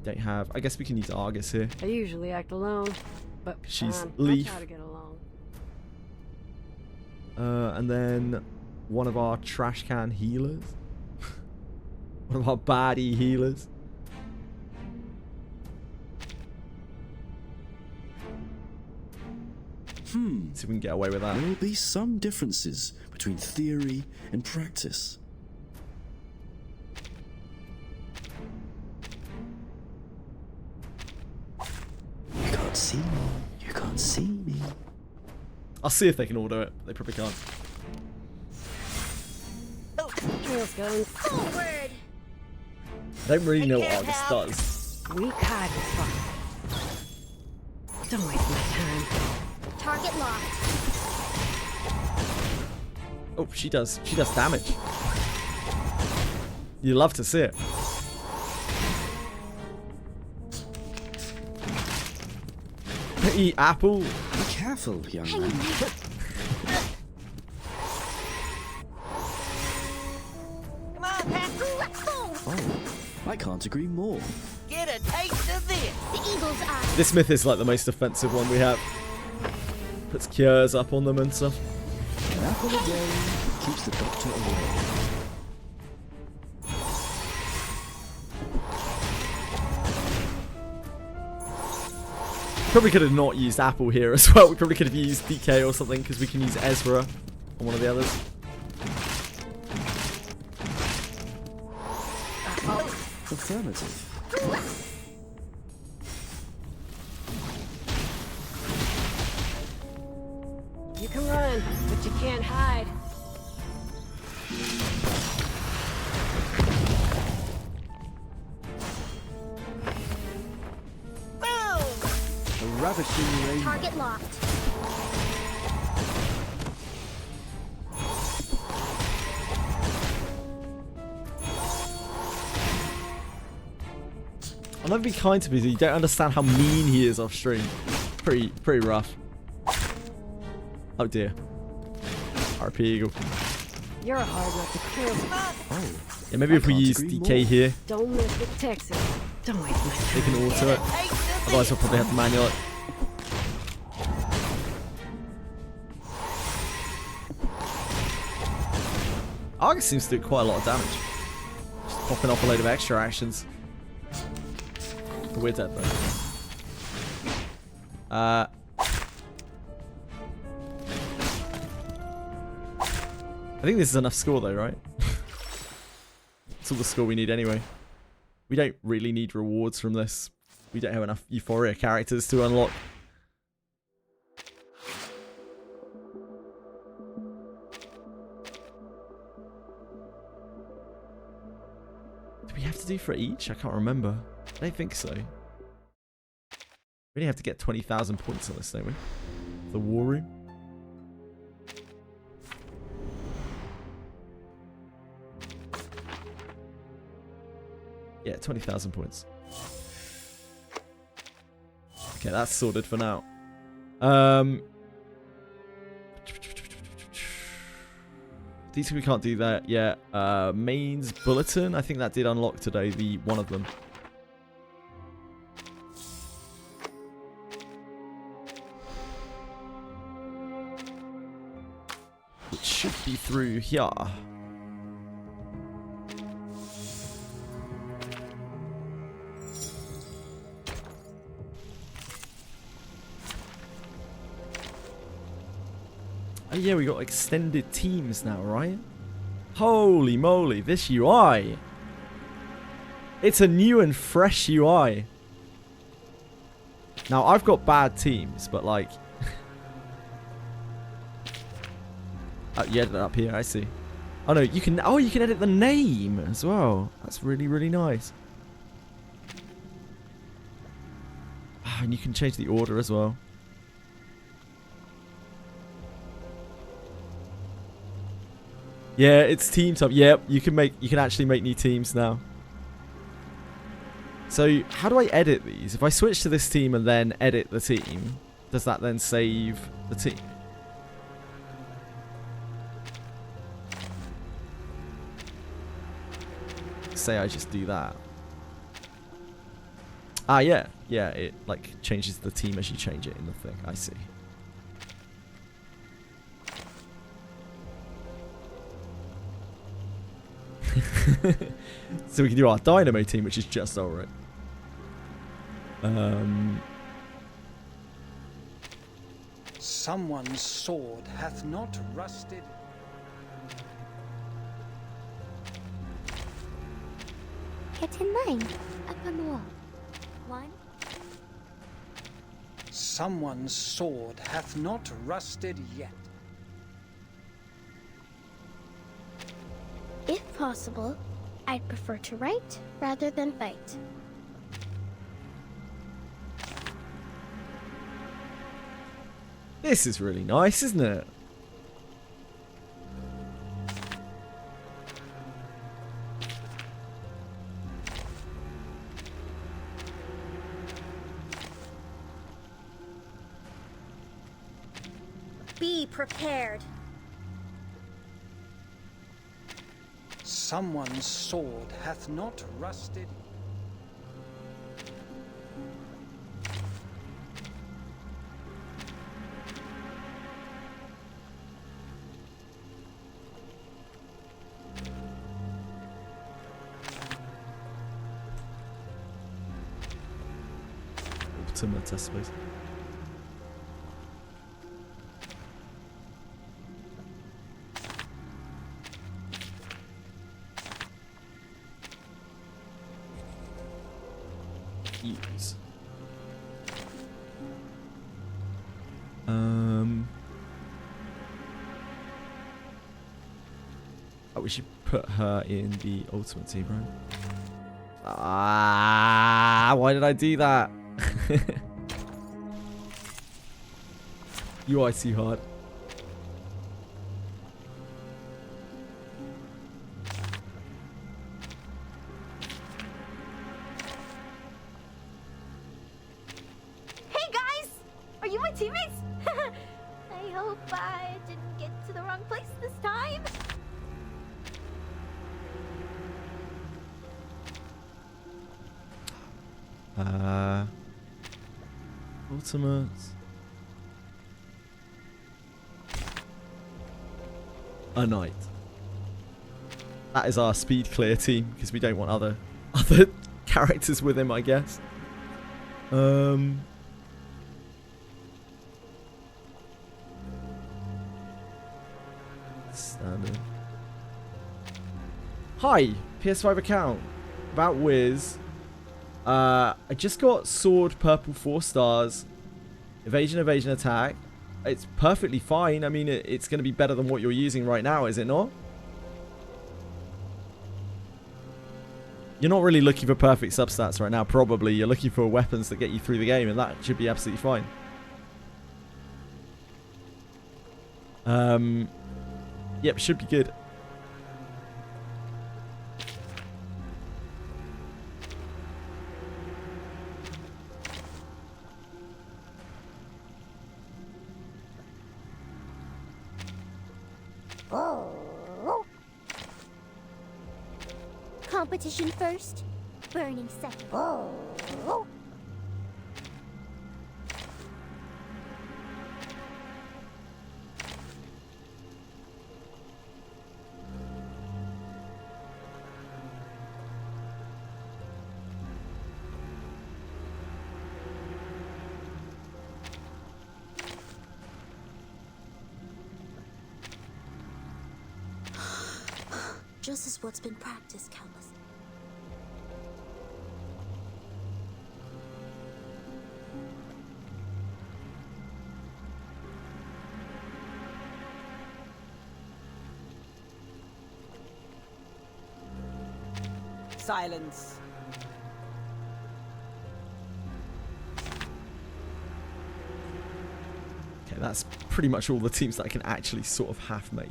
Don't have. I guess we can use Argus here. I usually act alone, but she's I Leaf. try to get along. And then one of our trash can healers. One of our baddie healers. See if we can get away with that. There will be some differences between theory and practice. You can't see me. You can't see me. I'll see if they can order it. They probably can't. Drill's going forward. I don't really know what Argus does. Weak hide is fine. Don't waste my time. Target locked. Oh, she does damage. You love to see it. Eat apple. Be careful, young man. Come on, Pastor. Oh, I can't agree more. Get a taste of this. The eagle's eye. This myth is like the most offensive one we have. Puts cures up on them and stuff. An apple a day keeps the doctor away. Probably could have not used Apple here as well. We probably could have used DK or something because we can use Ezra on one of the others. Affirmative. You can run, but you can't hide. A ravishing rain. Target locked. I'll never be kind to people. You don't understand how mean he is off stream. Pretty rough. Oh dear. RP Eagle. You're a hard nut to kill. Oh. Yeah, maybe if we use DK here, Don't miss the Texas. Don't waste my time. they can auto it. Otherwise, we'll probably have to manual it. Argus seems to do quite a lot of damage. Just popping off a load of extra actions. We're dead though. I think this is enough score though, right? It's all the score we need anyway. We don't really need rewards from this. We don't have enough Euphoria characters to unlock. Do we have to do for each? I can't remember. I don't think so. We only have to get 20,000 points on this, don't we? The War Room. Yeah, 20,000 points. Okay, that's sorted for now. These we can't do that yet. Mains Bulletin, I think that did unlock today, the one of them. which should be through here. Oh yeah, we got extended teams now, right? Holy moly, this UI. It's a new and fresh UI. Now, I've got bad teams, but like... oh, you edit it up here, I see. Oh no, you can edit the name as well. That's really, really nice. And you can change the order as well. Yeah, it's team type. Yep, you can actually make new teams now. So, how do I edit these? If I switch to this team and then edit the team, does that then save the team? Say I just do that. Ah, yeah. Yeah, it like changes the team as you change it in the thing. I see. So we can do our Dynamo team, which is just alright. Someone's sword hath not rusted. Get in line, up on the wall. 1. Someone's sword hath not rusted yet. If possible, I'd prefer to write rather than fight. This is really nice, isn't it? Be prepared. Someone's sword hath not rusted. Ultimate, I suppose. Use. Oh, we should put her in the ultimate team, right? Ah, why did I do that? UI too hard. Hey guys! Are you my teammates? I hope I didn't get to the wrong place this time. Ultimates. A knight. That is our speed clear team because we don't want other characters with him, I guess. Standard. Hi, PS5 account. About WIZ. I just got sword purple 4 stars. Evasion, attack. It's perfectly fine. I mean, it's going to be better than what you're using right now, is it not? You're not really looking for perfect substats right now, probably. You're looking for weapons that get you through the game, and that should be absolutely fine. Yep, should be good. Competition first, burning second. just as what's been practiced countless. Silence. Okay, that's pretty much all the teams that I can actually sort of half make.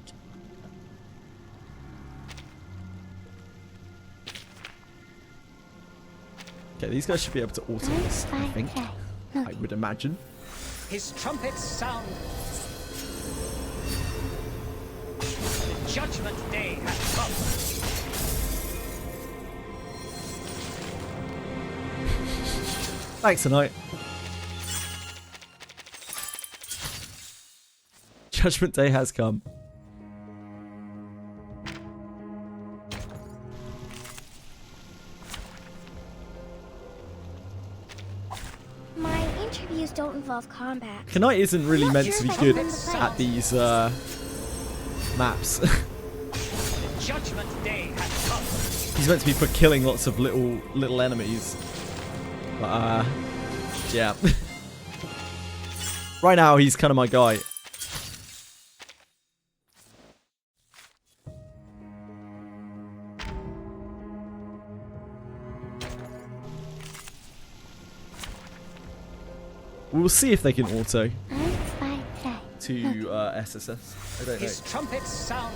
Okay, these guys should be able to auto this, I think. I would imagine. His trumpets sound. The judgment day has come. Thanks tonight. Judgment Day has come. My interviews don't involve combat. Knight isn't really meant to be good at these maps. Judgment Day has come. He's meant to be for killing lots of little enemies. But yeah. Right now he's kind of my guy. We'll see if they can auto to SSS. I don't know. His trumpets sound.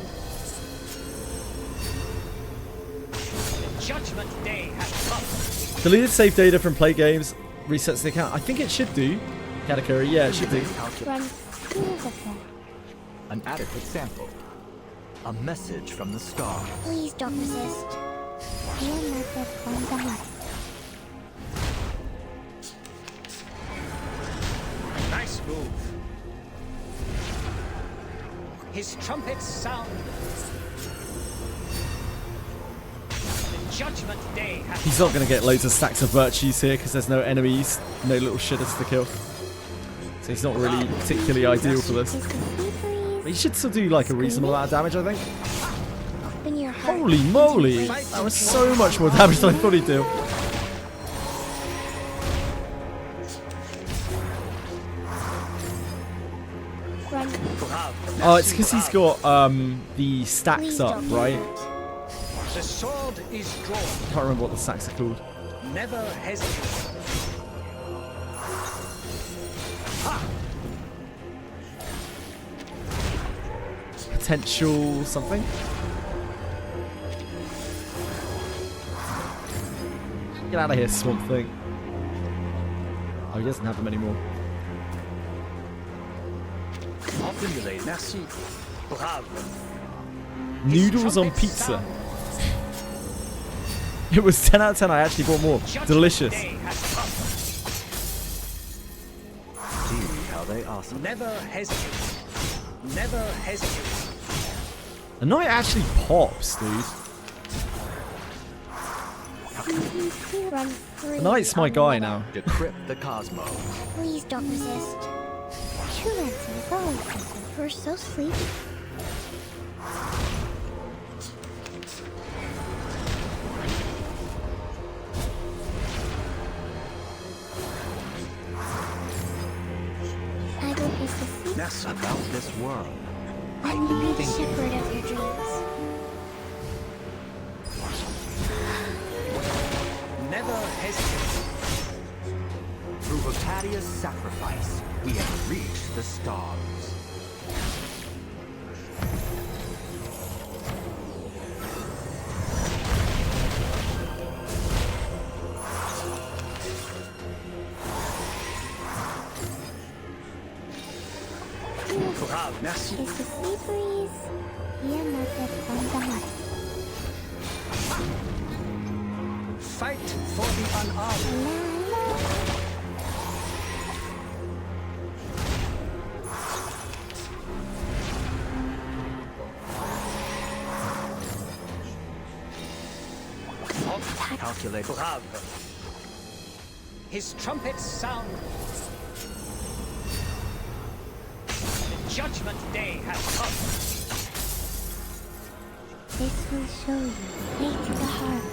Judgment Day has come. Deleted save data from play games resets the account. I think it should do. Katakuri, yeah, it should do. An adequate sample. A message from the stars. Please don't resist. Your method from the heart. Nice move. His trumpets sound. Judgment Day has He's not going to get loads of stacks of virtues here because there's no enemies, no little shitters to kill. So he's not really particularly ideal for this. But he should still do like a reasonable amount of damage, I think. Holy moly! That was so much more damage than I thought he'd do. Oh, it's because he's got the stacks up, right? The sword is drawn. I can't remember what the stacks are called. Never hesitate. Potential something? Get out of here, Swamp Thing. Oh, he doesn't have them anymore. Stimulate. Merci. Bravo. Noodles on pizza. It was 10 out of 10. I actually bought more. Delicious. See how they awesome. Never hesitate. Never hesitate. The Knight actually pops, dude. The Knight's my guy now. Decrypt the cosmos. Please don't resist. Humans is always something. We're so sleepy. That's about this world. Let me be the shepherd of your dreams. Never hesitate. Through Hypatia's sacrifice, we have reached the stars. Merci. It's the sea breeze. Your method from the heart. Fight for the unarmed. Calculate. Bravo. His trumpets sound. The judgment day has come. This will show you the way to the harbor.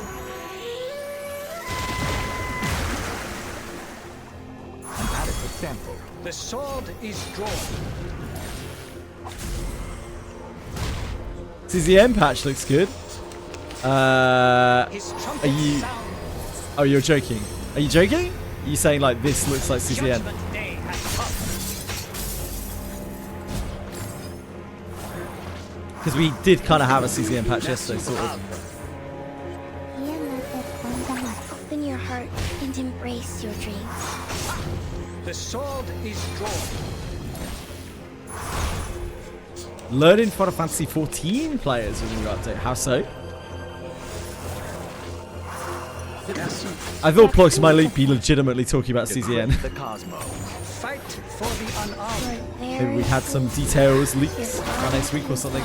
Adequate sample. The sword is drawn. CZM patch looks good. Are you... Oh, you're joking. Are you joking? Are you saying like this looks like CZN? Because we did kind of have a CZN patch yesterday, sort of. Open your heart and embrace your dreams. The sword is drawn. Learning Final Fantasy 14 players with a new update. How so? I thought Plugs might be legitimately talking about CZN. Fight for the unarmed. Maybe we had some details leaked by next week or something.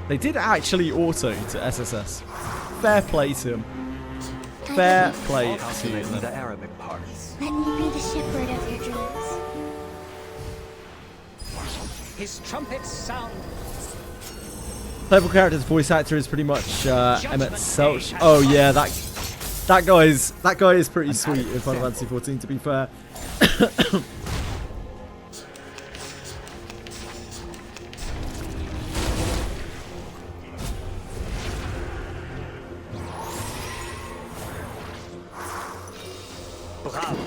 They did actually auto to SSS. Fair play to him. Fair play to him. The Arabic parts. Let me be the shepherd of your dreams. His trumpets sound. Playable character's voice actor is pretty much Emmett Selch. Oh yeah, that guy is pretty sweet in Final Fantasy 14. To be fair. Bravo.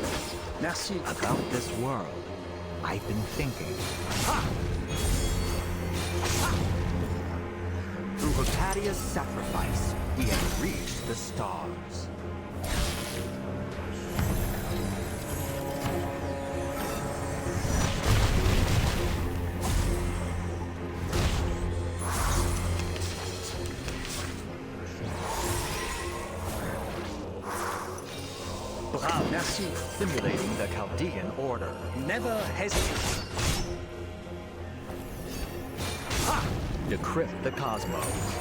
Merci. About this world, I've been thinking. Ha! Through Hecataea's sacrifice, we have reached the stars. Bravo. Merci. Simulating the Chaldean order. Never hesitate. Ha! Decrypt the cosmos.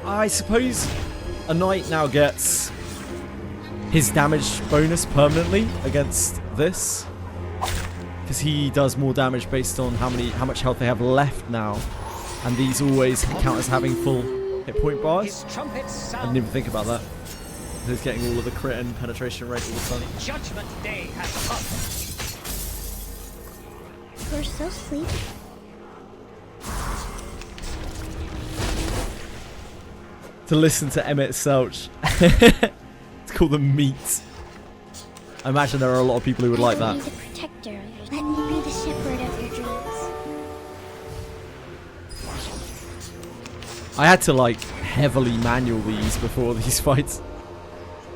I suppose a knight now gets his damage bonus permanently against this, because he does more damage based on how much health they have left now, and these always count as having full hit point bars. I didn't even think about that. He's getting all of the crit and penetration rate all the time. Judgment Day has come. We're so sleepy. To listen to Emmett Selch. It's called the meat. I imagine there are a lot of people who would like that. Let me be the protector. Let me be the shepherd of your dreams. I had to like heavily manual these before these fights.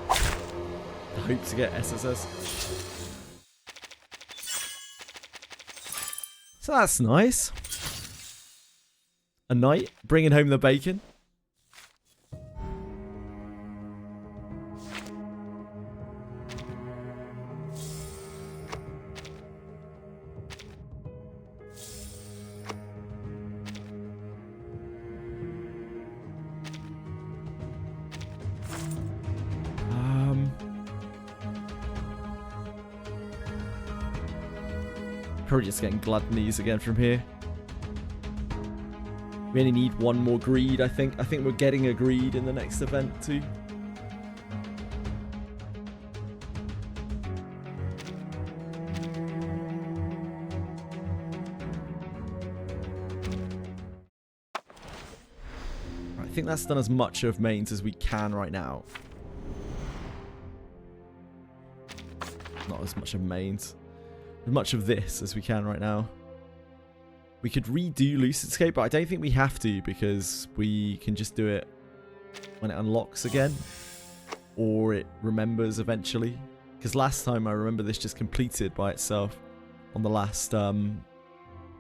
I hope to get SSS. So that's nice. A knight bringing home the bacon. Probably just getting gluttonies again from here. We only need one more greed, I think. I think we're getting a greed in the next event too. I think that's done as much of mains as we can right now. Not as much of mains. As much of this as we can right now. We could redo Lucid Escape, but I don't think we have to, because we can just do it when it unlocks again, or it remembers eventually. Because last time I remember this just completed by itself on the last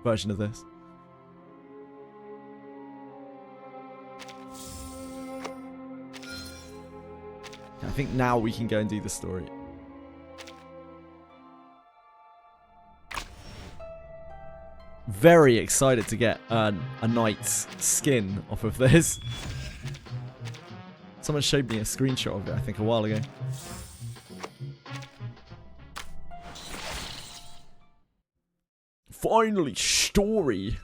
version of this. I think now we can go and do the story. Very excited to get a knight's skin off of this. Someone showed me a screenshot of it, I think, a while ago. Finally, story.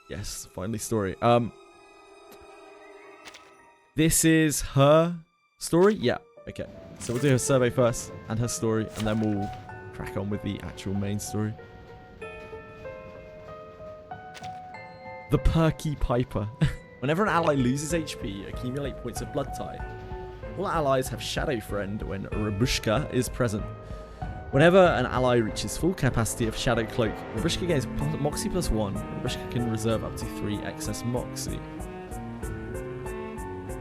Yes, finally story. This is her story? Yeah, okay. So we'll do her survey first and her story, and then we'll crack on with the actual main story. The Perky Piper. Whenever an ally loses HP, accumulate points of blood type. All allies have Shadow Friend when Rabushka is present. Whenever an ally reaches full capacity of Shadow Cloak, Rabushka gains Moxie +1. Rabushka can reserve up to 3 excess Moxie.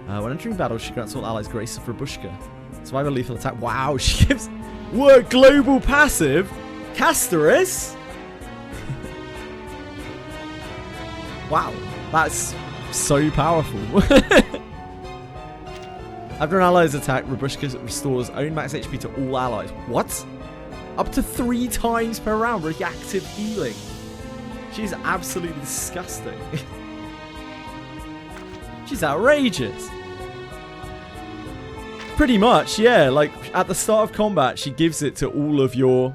When entering battle, she grants all allies Grace of Rabushka. Survival lethal attack. Wow, she gives... What? Global passive? Castoris? Wow, that's so powerful. After an ally's attack, Rabushka restores own max HP to all allies. What? Up to 3 times per round, reactive healing. She's absolutely disgusting. She's outrageous. Pretty much, yeah. Like at the start of combat, she gives it to all of your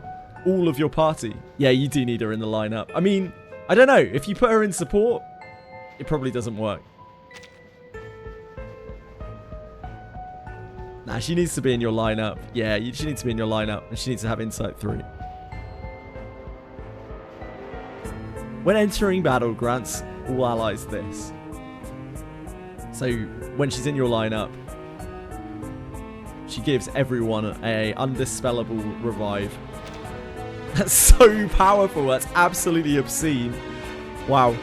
party. Yeah, you do need her in the lineup. I mean, I don't know. If you put her in support, it probably doesn't work. Nah, she needs to be in your lineup. Yeah, she needs to be in your lineup, and she needs to have Insight 3. When entering battle, grants all allies this. So when she's in your lineup, she gives everyone a undispellable revive. That's so powerful. That's absolutely obscene. Wow.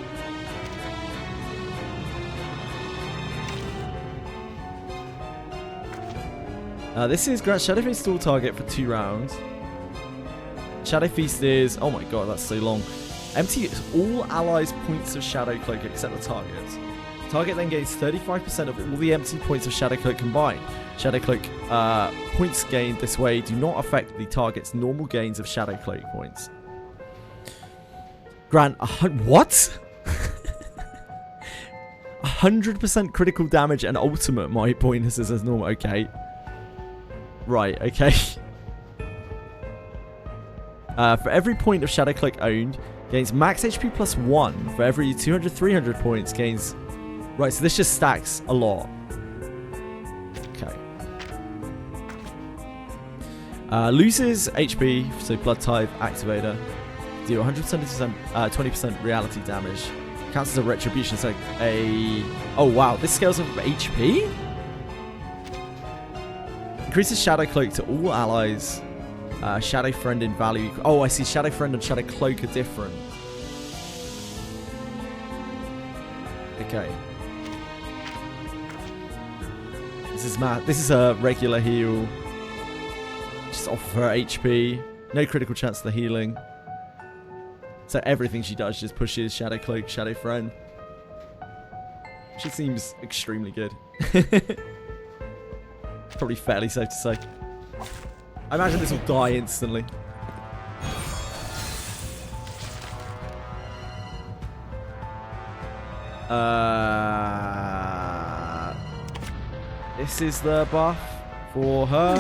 This is grant Shadow Feast to all target for 2 rounds. Shadow Feast is... Oh my god, that's so long. Empty all allies' points of Shadow Cloak except the target. Target then gains 35% of all the empty points of Shadow Cloak combined. Shadow Cloak points gained this way do not affect the target's normal gains of Shadow Cloak points. Grant what? 100% critical damage and ultimate might bonuses as normal. Okay. Right, okay. For every point of Shadow Cloak owned, gains max HP +1. For every 200, 300 points, gains... Right, so this just stacks a lot. Okay. Loses HP, so Blood Type Activator. Do 20% reality damage. Counts as a retribution, so a... Oh, wow, this scales up HP? Increases Shadow Cloak to all allies. Shadow Friend in value. Oh, I see. Shadow Friend and Shadow Cloak are different. Okay. This is mad. This is a regular heal. Just offer her HP. No critical chance of the healing. So everything she does just pushes Shadow Cloak, Shadow Friend. She seems extremely good. Probably fairly safe to say. I imagine this will die instantly. This is the buff for her.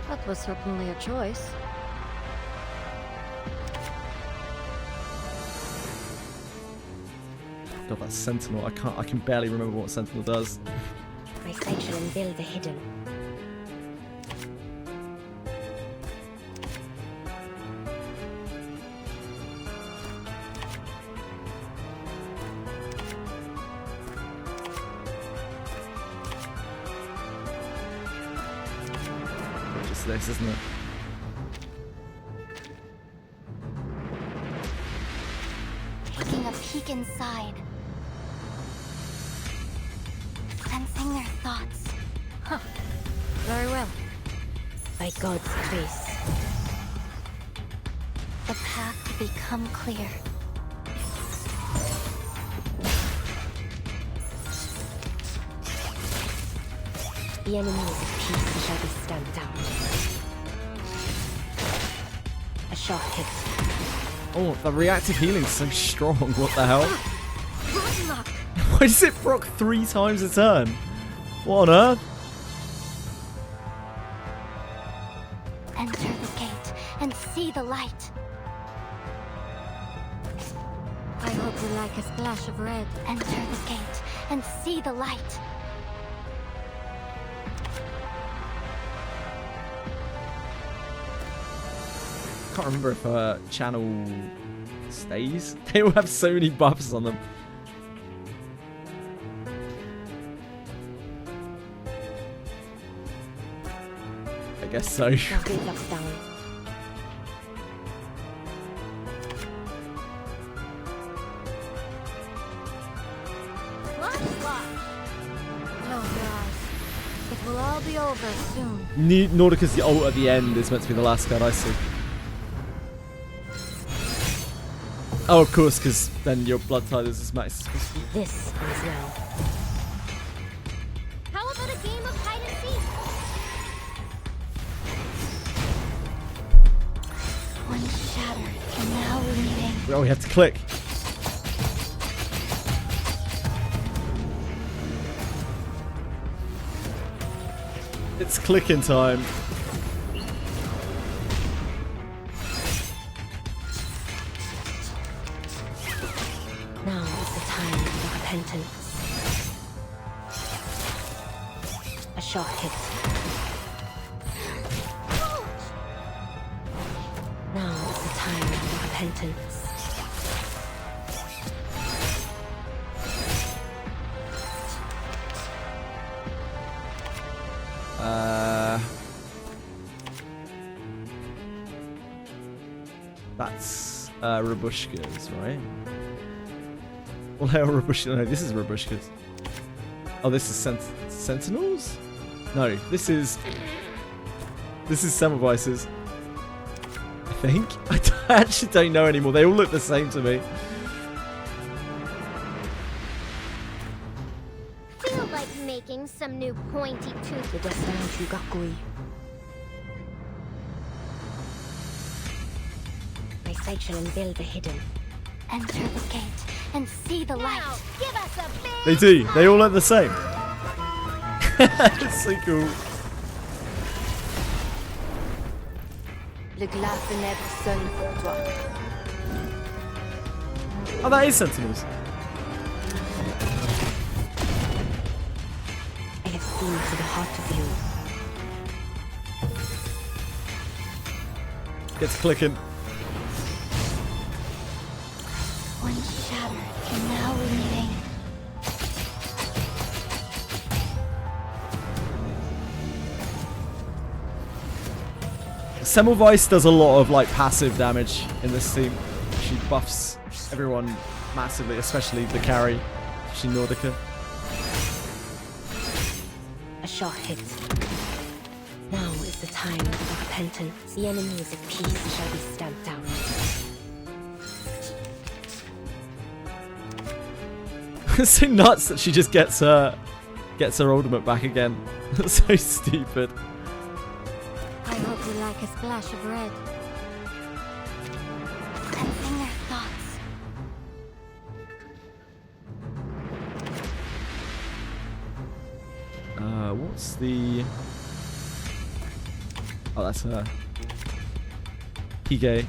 That was certainly a choice. God, that Sentinel. I can barely remember what Sentinel does. My section and build the hidden. Just this, isn't it? Taking a peek inside. Sensing their thoughts. Huh. Very well. By God's grace. The path to become clear. The enemy is at peace and shall be stamped out. A sharp hit. Oh, the reactive healing's so strong. What the hell? Why does it proc 3 times a turn? What on earth? Enter the gate and see the light. you like a splash of red. Enter the gate and see the light. Can't remember if her channel stays. They all have so many buffs on them. I guess so. It will all be over soon. Nordica's the ult at the end is meant to be the last card I see. Oh, of course, because then your blood tide is as max as possible. This is now. How about a game of hide and seek? One shattered, and now leaving. Oh, we have to click. It's clicking time. Now is the time for repentance. A shot hit. Now is the time for repentance. That's Rabushka's, right? Well, how Rabushka? No, this is Rabushka's. Oh, this is Sentinels? No, this is Semmelweis's. I think. I actually don't know anymore. They all look the same to me. Feel like making some new pointy tooth. The Destination Gakui. My sight shall unveil the hidden. Enter the gate and see the light. Give us a big They do. They all look the same. It's so cool. Le glas funèbre sonne pour toi. Oh, that is Sentinels. I have seen to the heart of you. Gets clicking. One shattered and now leaving. Semmelweis does a lot of like passive damage in this team. She buffs everyone massively, especially the carry. She Nordica. A shot hit. Now is the time for repentance. The enemies of peace shall be stamped out. It's so nuts that she just gets her ultimate back again. That's so stupid. I hope you like a splash of red. Cleansing their thoughts. What's the... Oh, that's her. Hige.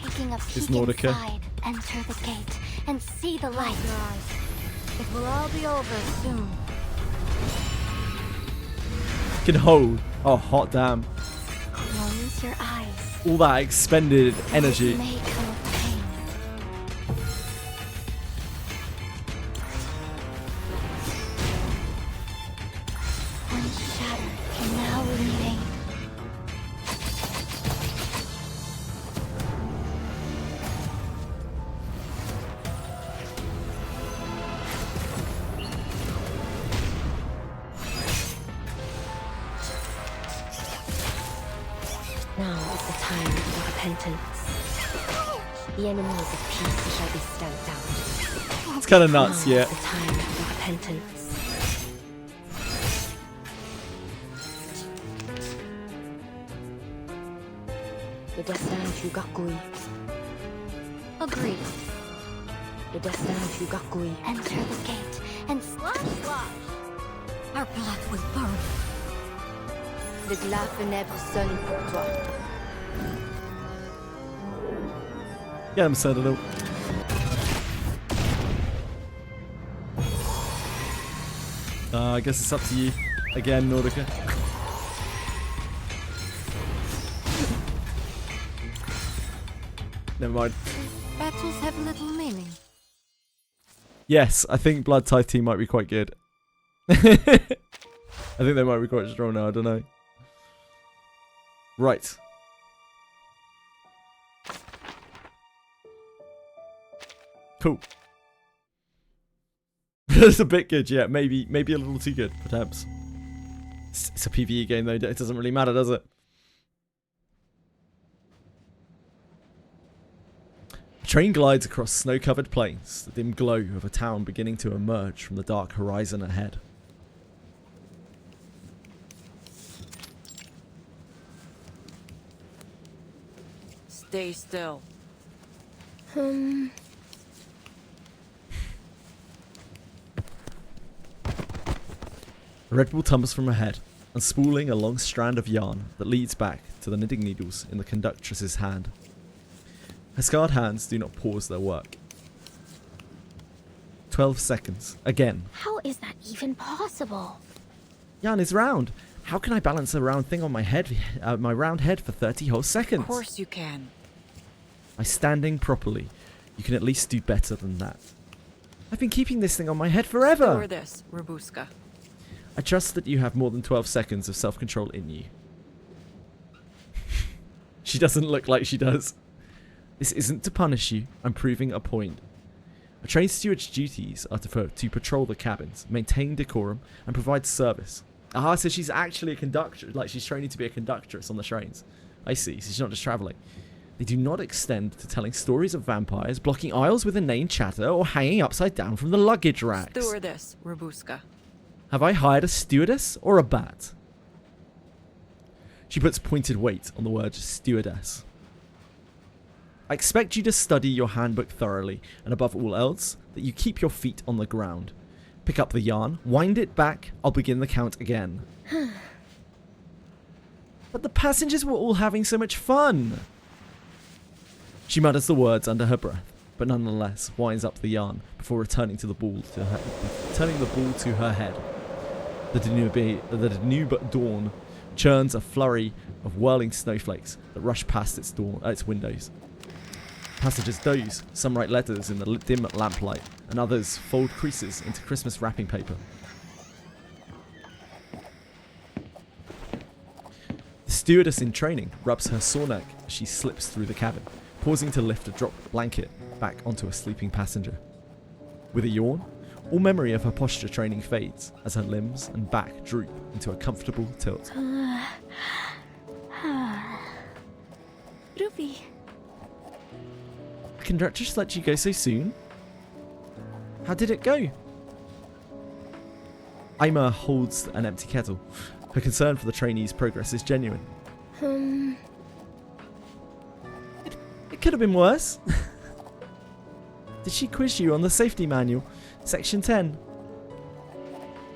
Taking a Is peek Nordica. inside. Enter the gate and see the light. It will all be over soon. Can hold. Oh, hot damn. Close your eyes. All that expended energy. It may come of pain. One shattered and now leaving. Now is the time for repentance. The enemies of peace shall be stamped out. It's kind of nuts, Now yeah. is the time for repentance. Le destin du Gakui. Agreed. Le destin du Gakui. Enter the gate and slash. Our blood will burn. Le glas funèbre sonne pour toi. Get him, Sentinel. I guess it's up to you. Again, Nordica. Never mind. Battles have little meaning. Yes, I think Blood Tithe team might be quite good. I think they might be quite strong now, I don't know. Right. Cool. It's a bit good, yeah. Maybe a little too good, perhaps. It's a PvE game, though. It doesn't really matter, does it? A train glides across snow-covered plains, the dim glow of a town beginning to emerge from the dark horizon ahead. Stay still. A red ball tumbles from her head, unspooling a long strand of yarn that leads back to the knitting needles in the conductress's hand. Her scarred hands do not pause their work. 12 seconds. Again. How is that even possible? Yarn is round. How can I balance a round thing on my head, my round head for 30 whole seconds? Of course you can. By standing properly, you can at least do better than that. I've been keeping this thing on my head forever. Store this, Robuska. I trust that you have more than 12 seconds of self-control in you. She doesn't look like she does. This isn't to punish you. I'm proving a point. A train steward's duties are to patrol the cabins, maintain decorum, and provide service. Aha, so she's actually a conductor. Like, she's training to be a conductress on the trains. I see, so she's not just travelling. They do not extend to telling stories of vampires, blocking aisles with inane chatter, or hanging upside down from the luggage racks. Store this, Robuska. Have I hired a stewardess or a bat? She puts pointed weight on the word stewardess. I expect you to study your handbook thoroughly, and above all else, that you keep your feet on the ground. Pick up the yarn, wind it back, I'll begin the count again. But the passengers were all having so much fun. She mutters the words under her breath, but nonetheless winds up the yarn before returning the ball to her head. The Danube dawn churns a flurry of whirling snowflakes that rush past its windows. Passengers doze, some write letters in the dim lamplight, and others fold creases into Christmas wrapping paper. The stewardess in training rubs her sore neck as she slips through the cabin, pausing to lift a dropped blanket back onto a sleeping passenger. With a yawn, all memory of her posture training fades as her limbs and back droop into a comfortable tilt. Ruby. The conductress let you go so soon? How did it go? Ima holds an empty kettle. Her concern for the trainee's progress is genuine. It could have been worse. Did she quiz you on the safety manual? Section 10.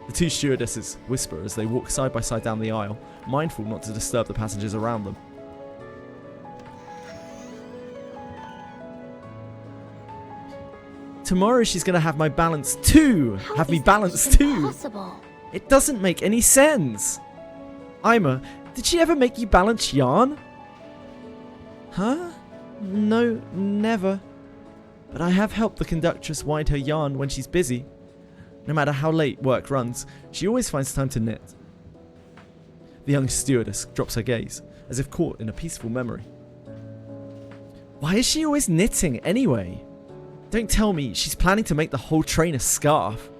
The two stewardesses whisper as they walk side by side down the aisle, mindful not to disturb the passengers around them. Tomorrow she's going to have my balance too. Have me balance too. Possible? It doesn't make any sense. Ima, did she ever make you balance yarn? Huh? No, never. But I have helped the conductress wind her yarn when she's busy. No matter how late work runs, she always finds time to knit. The young stewardess drops her gaze, as if caught in a peaceful memory. Why is she always knitting anyway? Don't tell me she's planning to make the whole train a scarf.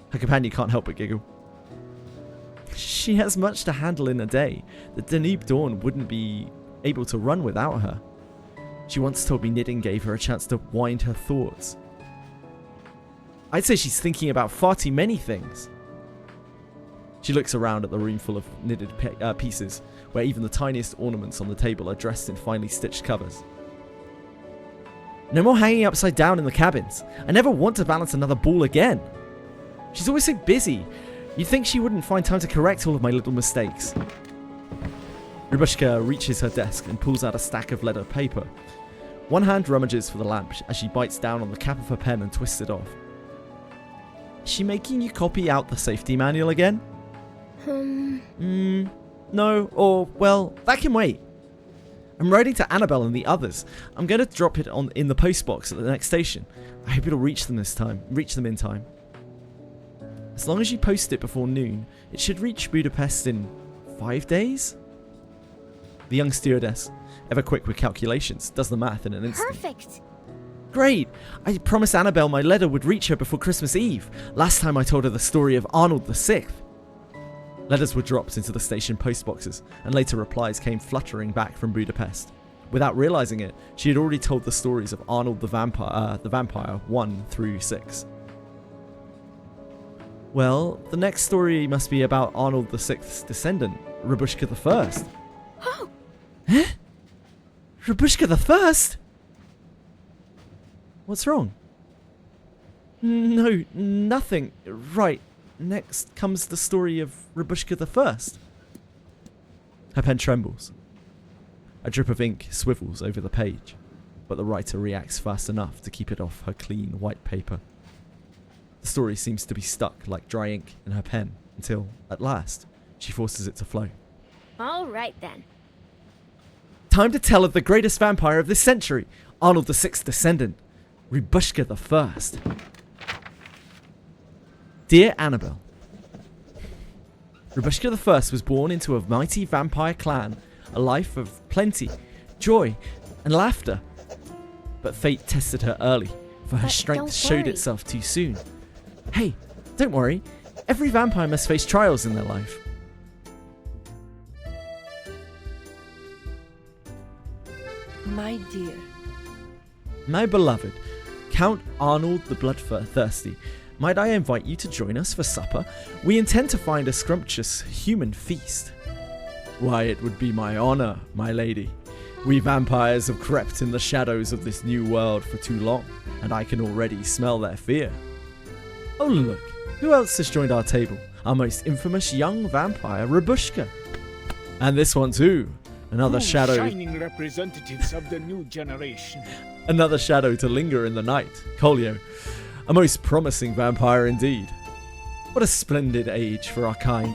Her companion can't help but giggle. She has much to handle in a day. The Danube Dawn wouldn't be able to run without her. She once told me knitting gave her a chance to wind her thoughts. I'd say she's thinking about far too many things. She looks around at the room full of knitted pieces, where even the tiniest ornaments on the table are dressed in finely stitched covers. No more hanging upside down in the cabins. I never want to balance another ball again. She's always so busy. You'd think she wouldn't find time to correct all of my little mistakes. Rubushka reaches her desk and pulls out a stack of leather paper. One hand rummages for the lamp as she bites down on the cap of her pen and twists it off. Is she making you copy out the safety manual again? No, or, well, that can wait. I'm writing to Annabelle and the others. I'm going to drop it in the postbox at the next station. I hope it'll reach them in time. As long as you post it before noon, it should reach Budapest in 5 days? The young stewardess, ever quick with calculations, does the math in an instant. Perfect. Great! I promised Annabelle my letter would reach her before Christmas Eve. Last time I told her the story of Arnold VI. Letters were dropped into the station postboxes, and later replies came fluttering back from Budapest. Without realizing it, she had already told the stories of Arnold the Vampire 1 through 6. Well, the next story must be about Arnold VI's descendant, Rabushka I. Oh! Huh? Rabushka I? What's wrong? No, nothing. Right. Next comes the story of Rabushka I. Her pen trembles. A drip of ink swivels over the page, but the writer reacts fast enough to keep it off her clean white paper. The story seems to be stuck like dry ink in her pen until, at last, she forces it to flow. All right then. Time to tell of the greatest vampire of this century, Arnold VI's descendant, Rabushka I. Dear Annabelle, Rabushka I was born into a mighty vampire clan, a life of plenty, joy, and laughter. But fate tested her early, for her strength showed itself too soon. Hey, don't worry. Every vampire must face trials in their life. My dear. My beloved, Count Arnold the Bloodthirsty, might I invite you to join us for supper? We intend to find a scrumptious human feast. Why, it would be my honor, my lady. We vampires have crept in the shadows of this new world for too long, and I can already smell their fear. Oh look, who else has joined our table? Our most infamous young vampire, Rabushka. And this one too. Another shadow. Shining representatives of the new generation. Another shadow to linger in the night, Kolio. A most promising vampire indeed. What a splendid age for our kind.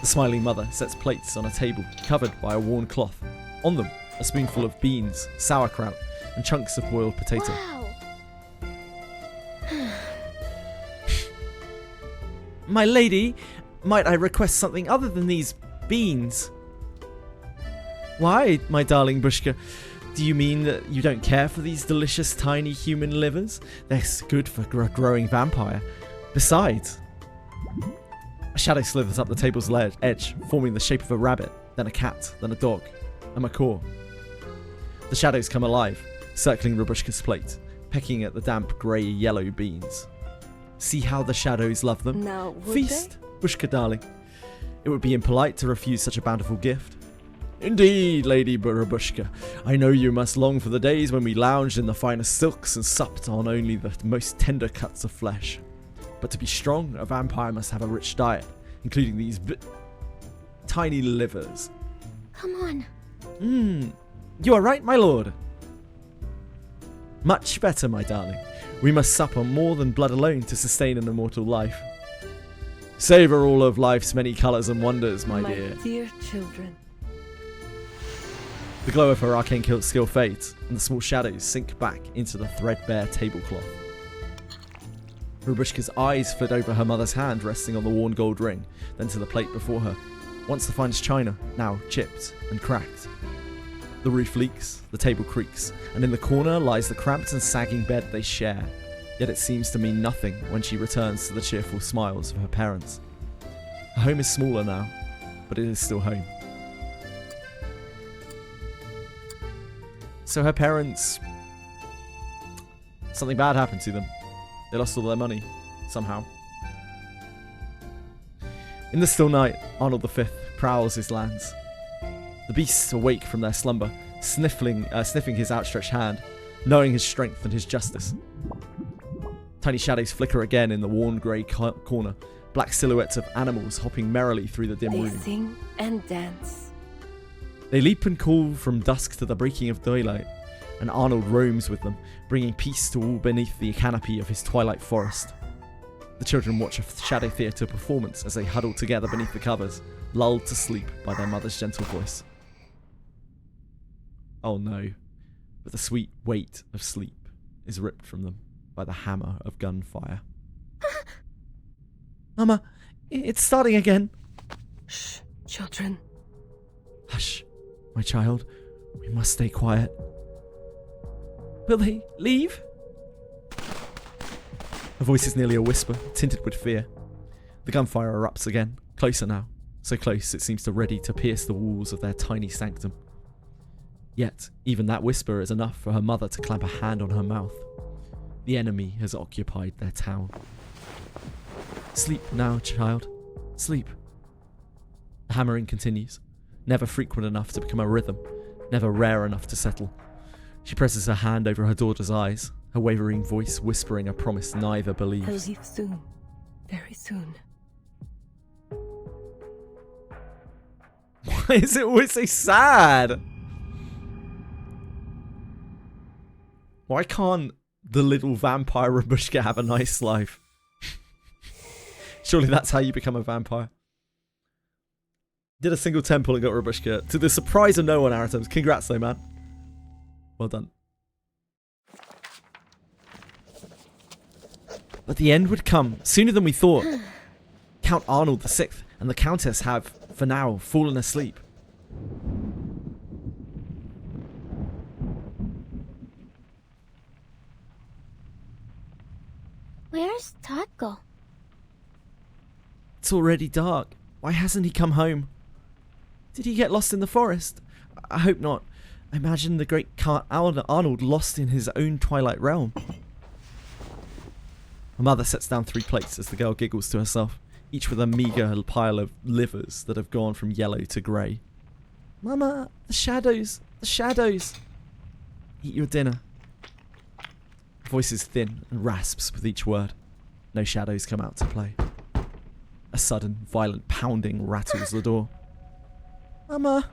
The smiling mother sets plates on a table covered by a worn cloth. On them, a spoonful of beans, sauerkraut, and chunks of boiled potato. Wow. My lady, might I request something other than these beans? Why, my darling Bushka? Do you mean that you don't care for these delicious tiny human livers? They're good for a growing vampire. Besides, a shadow slithers up the table's edge, forming the shape of a rabbit, then a cat, then a dog, a macaw. The shadows come alive, circling Rabushka's plate, pecking at the damp grey-yellow beans. See how the shadows love them? Now, Feast, Bushka darling. It would be impolite to refuse such a bountiful gift. Indeed, Lady Rabushka. I know you must long for the days when we lounged in the finest silks and supped on only the most tender cuts of flesh. But to be strong, a vampire must have a rich diet, including these tiny livers. Come on. You are right, my lord. Much better, my darling. We must sup on more than blood alone to sustain an immortal life. Savour all of life's many colours and wonders, my dear. My dear children. The glow of her arcane skill fades, and the small shadows sink back into the threadbare tablecloth. Rabushka's eyes flit over her mother's hand resting on the worn gold ring, then to the plate before her, once the finest china, now chipped and cracked. The roof leaks, the table creaks, and in the corner lies the cramped and sagging bed they share, yet it seems to mean nothing when she returns to the cheerful smiles of her parents. Her home is smaller now, but it is still home. So her parents... something bad happened to them. They lost all their money, somehow. In the still night, Arnold V prowls his lands. The beasts awake from their slumber, sniffing his outstretched hand, knowing his strength and his justice. Tiny shadows flicker again in the worn grey corner, black silhouettes of animals hopping merrily through the dim They room. sing and dance. They leap and call from dusk to the breaking of daylight, and Arnold roams with them, bringing peace to all beneath the canopy of his twilight forest. The children watch a shadow theatre performance as they huddle together beneath the covers, lulled to sleep by their mother's gentle voice. Oh no, but the sweet weight of sleep is ripped from them by the hammer of gunfire. Mama, it's starting again. Shh, children. Hush, my child. We must stay quiet. Will they leave? Her voice is nearly a whisper, tinted with fear. The gunfire erupts again, closer now. So close it seems to ready to pierce the walls of their tiny sanctum. Yet, even that whisper is enough for her mother to clamp a hand on her mouth. The enemy has occupied their town. Sleep now, child. Sleep. The hammering continues, never frequent enough to become a rhythm, never rare enough to settle. She presses her hand over her daughter's eyes, her wavering voice whispering a promise neither believes. I'll leave soon. Very soon. Why is it always so sad? Why can't the little vampire Rabushka have a nice life? Surely that's how you become a vampire. Did a single temple and got Rabushka. To the surprise of no one, Aratoms. Congrats though, man. Well done. But the end would come sooner than we thought. Count Arnold VI and the Countess have, for now, fallen asleep. Where's Taco? It's already dark. Why hasn't he come home? Did he get lost in the forest? I hope not. I imagine the great Count Arnold lost in his own twilight realm. Her mother sets down 3 plates as the girl giggles to herself, each with a meagre pile of livers that have gone from yellow to grey. Mama, the shadows, the shadows. Eat your dinner. Her voice is thin and rasps with each word. No shadows come out to play. A sudden, violent pounding rattles the door. Mama.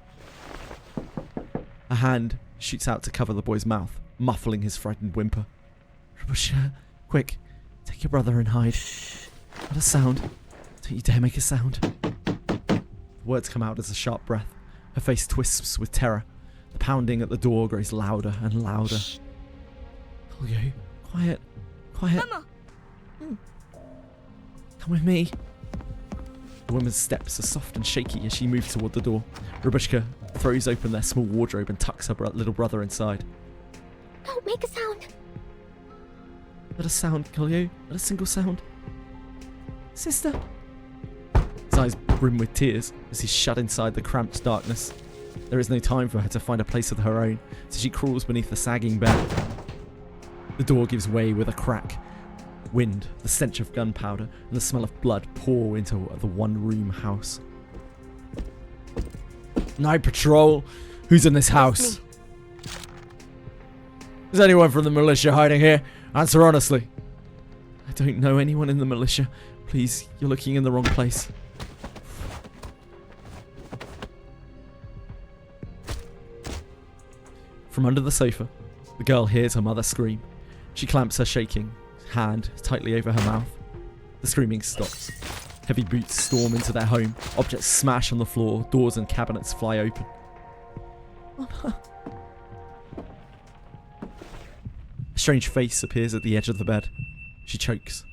A hand shoots out to cover the boy's mouth, muffling his frightened whimper. Rabushka, quick, take your brother and hide. Not a sound. Don't you dare make a sound. The words come out as a sharp breath. Her face twists with terror. The pounding at the door grows louder and louder. Kolyo, quiet, quiet. Mama. Come with me. The woman's steps are soft and shaky as she moves toward the door. Rabushka throws open their small wardrobe and tucks her little brother inside. Don't make a sound. Not a sound, Kolyo. Not a single sound. Sister. His eyes brim with tears as he's shut inside the cramped darkness. There is no time for her to find a place of her own, so she crawls beneath the sagging bed. The door gives way with a crack. Wind, the stench of gunpowder, and the smell of blood pour into the one-room house. Night patrol. Who's in this house? Is anyone from the militia hiding here? Answer honestly. I don't know anyone in the militia. Please, you're looking in the wrong place. From under the sofa, the girl hears her mother scream. She clamps her shaking hand tightly over her mouth. The screaming stops. Heavy boots storm into their home. Objects smash on the floor. Doors and cabinets fly open. Mama. A strange face appears at the edge of the bed. She chokes.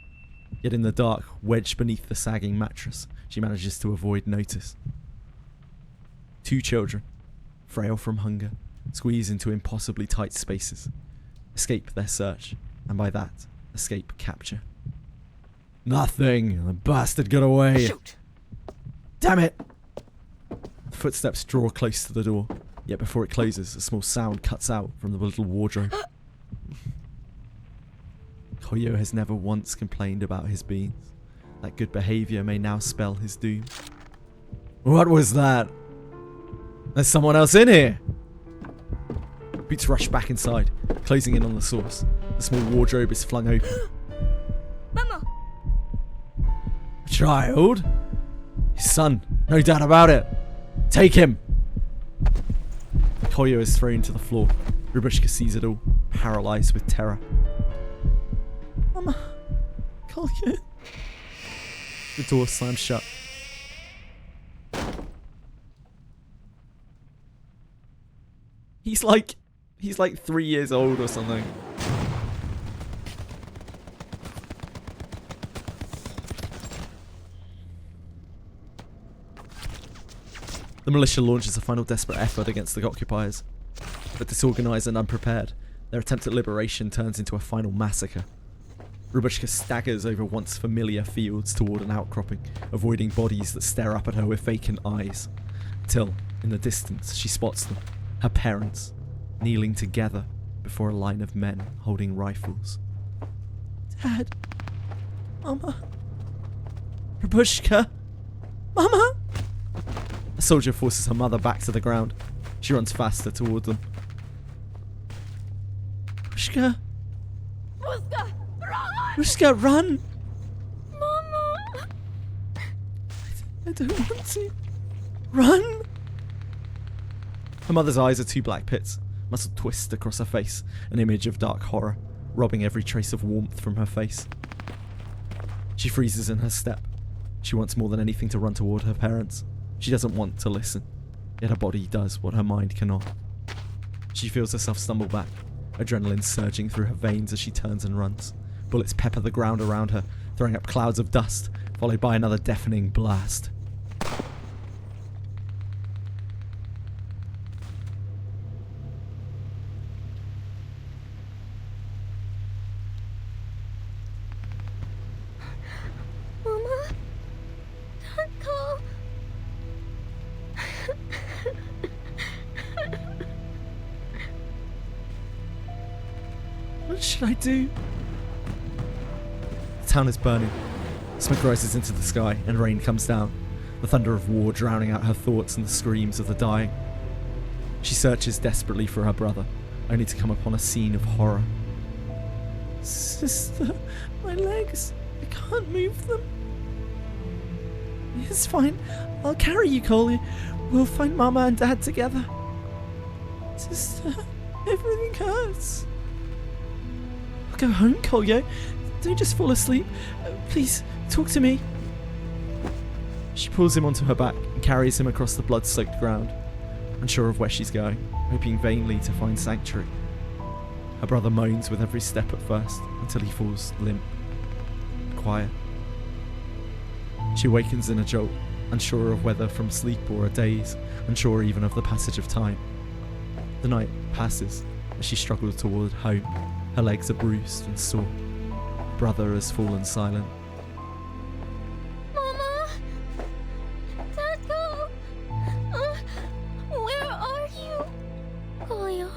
Yet in the dark, wedged beneath the sagging mattress, she manages to avoid notice. 2 children, frail from hunger, squeeze into impossibly tight spaces. Escape their search, and by that, escape capture. Nothing! The bastard got away! Shoot! Damn it! The footsteps draw close to the door, yet before it closes, a small sound cuts out from the little wardrobe. Koyo has never once complained about his beans. That good behaviour may now spell his doom. What was that? There's someone else in here! Boots rush back inside, closing in on the source. The small wardrobe is flung open. Mama. Child? His son, no doubt about it. Take him! Koyo is thrown to the floor. Rabushka sees it all, paralysed with terror. Mama. Koyo. The door slams shut. He's like 3 years old or something. The militia launches a final desperate effort against the occupiers. But disorganized and unprepared, their attempt at liberation turns into a final massacre. Rubushka staggers over once familiar fields toward an outcropping, avoiding bodies that stare up at her with vacant eyes. Till, in the distance, she spots them, her parents, kneeling together before a line of men holding rifles. Dad. Mama. Rubushka. Mama. A soldier forces her mother back to the ground. She runs faster toward them. Rubushka. Rubushka, run! Mama! I don't want to. Run! Her mother's eyes are two black pits, muscle twist across her face, an image of dark horror, robbing every trace of warmth from her face. She freezes in her step. She wants more than anything to run toward her parents. She doesn't want to listen, yet her body does what her mind cannot. She feels herself stumble back, adrenaline surging through her veins as she turns and runs. Bullets pepper the ground around her, throwing up clouds of dust, followed by another deafening blast. Mama? Don't go. What should I do? The town is burning. Smoke rises into the sky and rain comes down, the thunder of war drowning out her thoughts and the screams of the dying. She searches desperately for her brother, only to come upon a scene of horror. Sister, my legs. I can't move them. It's fine. I'll carry you, Collier. We'll find Mama and Dad together. Sister, everything hurts. I'll go home, Collier. Don't just fall asleep. Please, talk to me. She pulls him onto her back and carries him across the blood-soaked ground, unsure of where she's going, hoping vainly to find sanctuary. Her brother moans with every step at first, until he falls limp, quiet. She awakens in a jolt, unsure of whether from sleep or a daze, unsure even of the passage of time. The night passes as she struggles toward home. Her legs are bruised and sore. Brother has fallen silent. Mama? Dad, where are you? Koya.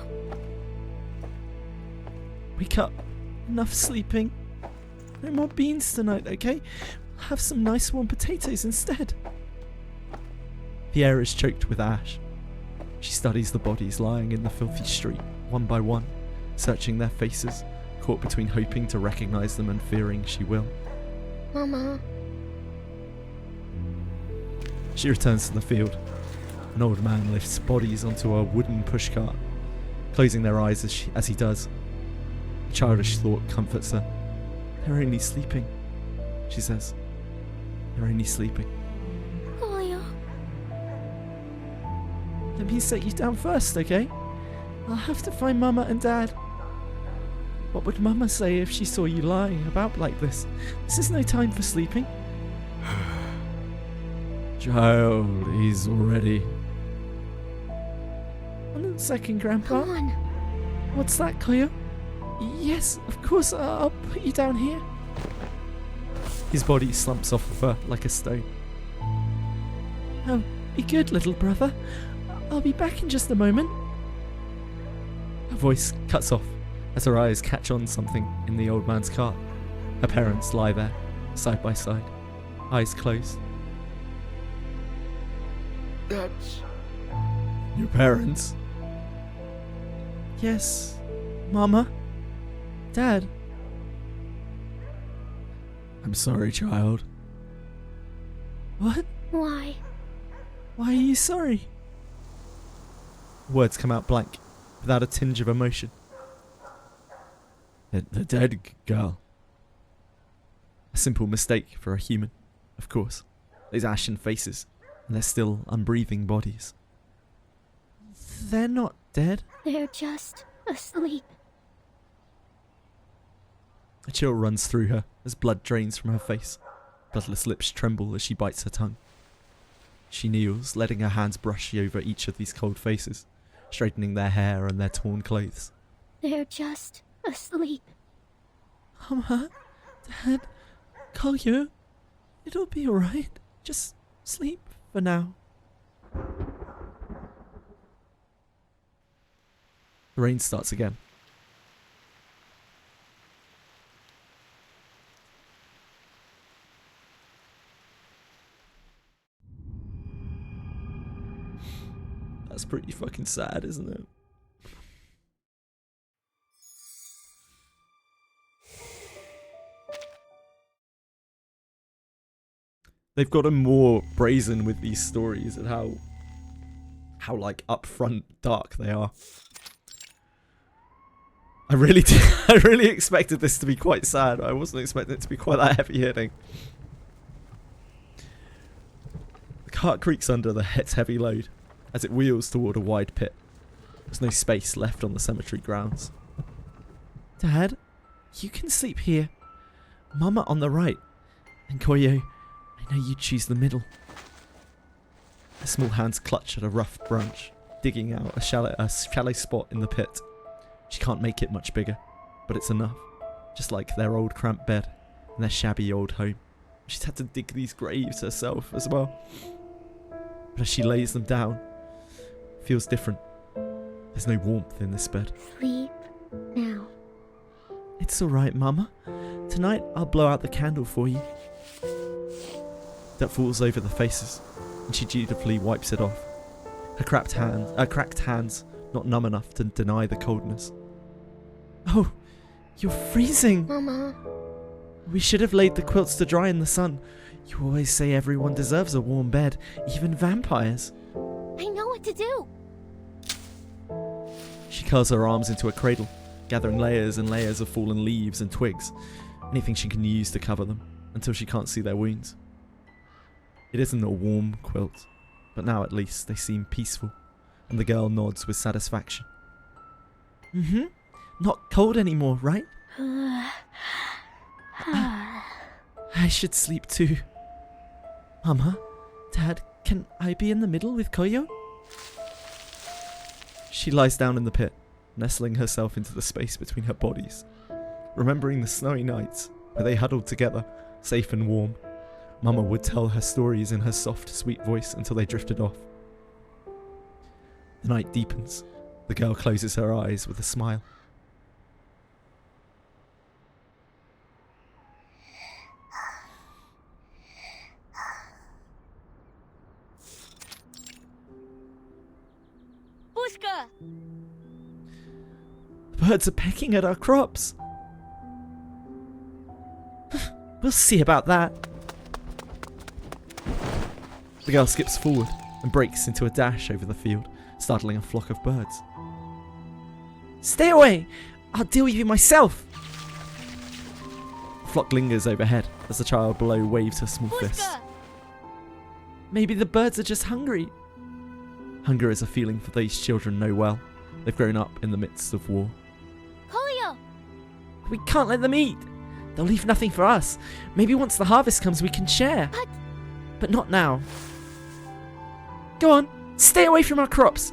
Wake up. Enough sleeping. No more beans tonight, okay? Have some nice warm potatoes instead. The air is choked with ash. She studies the bodies lying in the filthy street, one by one, searching their faces, caught between hoping to recognize them and fearing she will. Mama. She returns to the field. An old man lifts bodies onto a wooden pushcart, closing their eyes as he does. A childish thought comforts her. They're only sleeping, she says. They're only sleeping. Koya. Let me set you down first, okay? I'll have to find Mama and Dad. What would Mama say if she saw you lying about like this? This is no time for sleeping. Child, he's already. 1 second, Grandpa. Come on. What's that, Cleo? Yes, of course, I'll put you down here. His body slumps off of her like a stone. Oh, be good, little brother. I'll be back in just a moment. Her voice cuts off as her eyes catch on something in the old man's cart. Her parents lie there, side by side, eyes closed. That's Your parents? Yes, Mama. Dad. I'm sorry, child. What? Why? Why are you sorry? Words come out blank, without a tinge of emotion. The dead girl. A simple mistake for a human. Of course, those ashen faces and their still unbreathing bodies. They're not dead. They're just asleep. A chill runs through her as blood drains from her face. Bloodless lips tremble as she bites her tongue. She kneels, letting her hands brush over each of these cold faces, straightening their hair and their torn clothes. They're just asleep. Mama, Dad, Kolyo, it'll be alright. Just sleep for now. The rain starts again. That's pretty fucking sad, isn't it? They've gotten more brazen with these stories and how like upfront dark they are. I really expected this to be quite sad. I wasn't expecting it to be quite that heavy hitting. The cart creaks under its heavy load as it wheels toward a wide pit. There's no space left on the cemetery grounds. Dad, you can sleep here. Mama on the right. And Koyo, I know you choose the middle. Her small hands clutch at a rough branch, digging out a shallow spot in the pit. She can't make it much bigger, but it's enough. Just like their old cramped bed and their shabby old home. She's had to dig these graves herself as well. But as she lays them down, it feels different. There's no warmth in this bed. Sleep now. It's alright, Mama. Tonight I'll blow out the candle for you. That falls over the faces, and she dutifully wipes it off. Her cracked hands not numb enough to deny the coldness. Oh, you're freezing! Mama. We should have laid the quilts to dry in the sun. You always say everyone deserves a warm bed, even vampires. I know what to do. She curls her arms into a cradle, gathering layers and layers of fallen leaves and twigs, anything she can use to cover them, until she can't see their wounds. It isn't a warm quilt, but now at least they seem peaceful, and the girl nods with satisfaction. Mm-hmm. Not cold anymore, right? I should sleep too. Mama, Dad, can I be in the middle with Koyo? She lies down in the pit, nestling herself into the space between her bodies, remembering the snowy nights where they huddled together, safe and warm. Mama would tell her stories in her soft, sweet voice until they drifted off. The night deepens. The girl closes her eyes with a smile. Bushka! The birds are pecking at our crops. We'll see about that. The girl skips forward and breaks into a dash over the field, startling a flock of birds. Stay away! I'll deal with you myself! The flock lingers overhead as the child below waves her small fist. Maybe the birds are just hungry. Hunger is a feeling for these children know well. They've grown up in the midst of war. Koyo! We can't let them eat. They'll leave nothing for us. Maybe once the harvest comes we can share. But not now. Go on, stay away from our crops.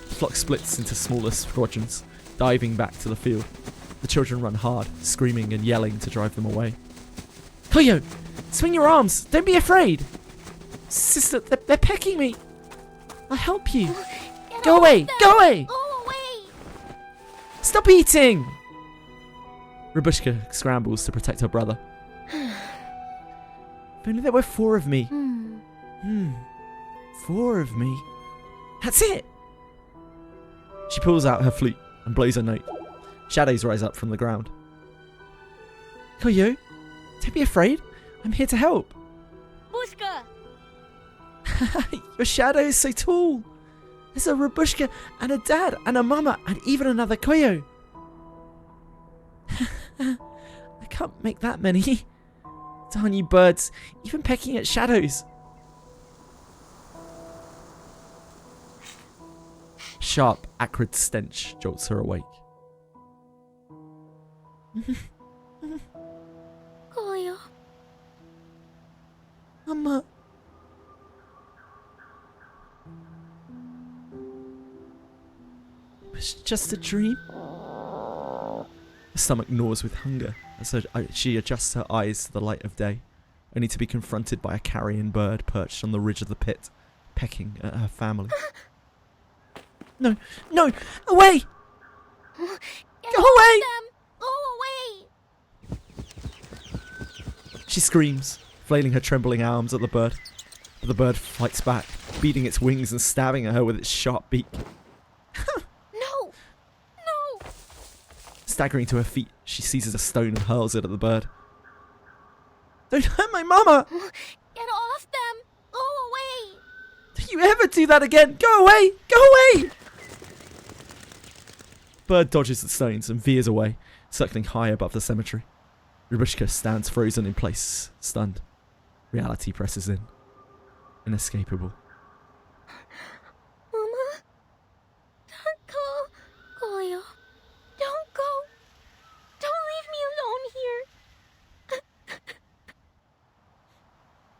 The flock splits into smaller squadrons, diving back to the field. The children run hard, screaming and yelling to drive them away. Koyo, swing your arms. Don't be afraid. Sister, they're pecking me. I'll help you. Go away, go away. Go away. Stop eating. Rabushka scrambles to protect her brother. If only there were 4 of me. 4 of me. That's it! She pulls out her flute and blows a note. Shadows rise up from the ground. Koyo, don't be afraid. I'm here to help. Bushka! Your shadow is so tall. There's a Rabushka and a dad and a mama and even another Koyo. I can't make that many. Darn you birds, even pecking at shadows. Sharp, acrid stench jolts her awake. Koyo. Mama. It was just a dream. Her stomach gnaws with hunger as she adjusts her eyes to the light of day, only to be confronted by a carrion bird perched on the ridge of the pit, pecking at her family. No, no, away! Go away! Go away! She screams, flailing her trembling arms at the bird. But the bird fights back, beating its wings and stabbing at her with its sharp beak. No! No! Staggering to her feet, she seizes a stone and hurls it at the bird. Don't hurt my mama! Get off them! Go away! Don't you ever do that again! Go away! Go away! Bird dodges the stones and veers away, circling high above the cemetery. Rubushka stands frozen in place, stunned. Reality presses in. Inescapable. Mama? Don't go, Koyo. Don't go. Don't leave me alone here.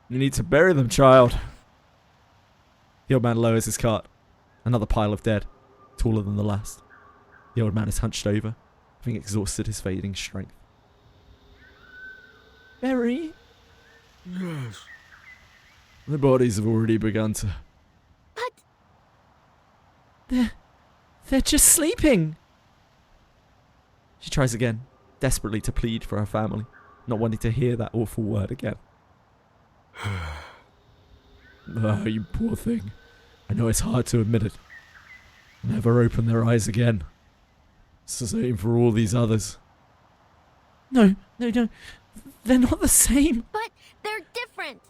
You need to bury them, child. The old man lowers his cart. Another pile of dead, taller than the last. The old man is hunched over, having exhausted his fading strength. Bury? Yes. The bodies have already begun to... But... They're just sleeping! She tries again, desperately to plead for her family, not wanting to hear that awful word again. Ah, you poor thing. I know it's hard to admit it. Never open their eyes again. It's the same for all these others. No, no, no. They're not the same. But they're different.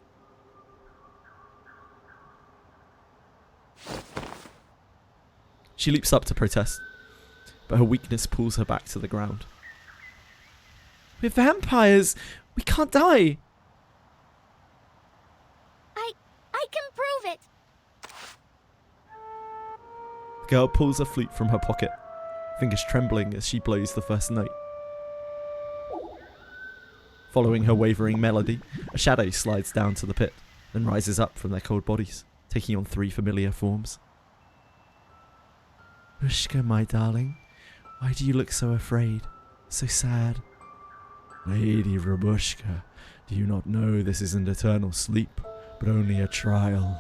She leaps up to protest, but her weakness pulls her back to the ground. We're vampires. We can't die. I can prove it. The girl pulls a flute from her pocket, fingers trembling as she blows the first note. Following her wavering melody, a shadow slides down to the pit, then rises up from their cold bodies, taking on 3 familiar forms. Rubushka, my darling, why do you look so afraid, so sad? Lady Rubushka, do you not know this isn't eternal sleep, but only a trial?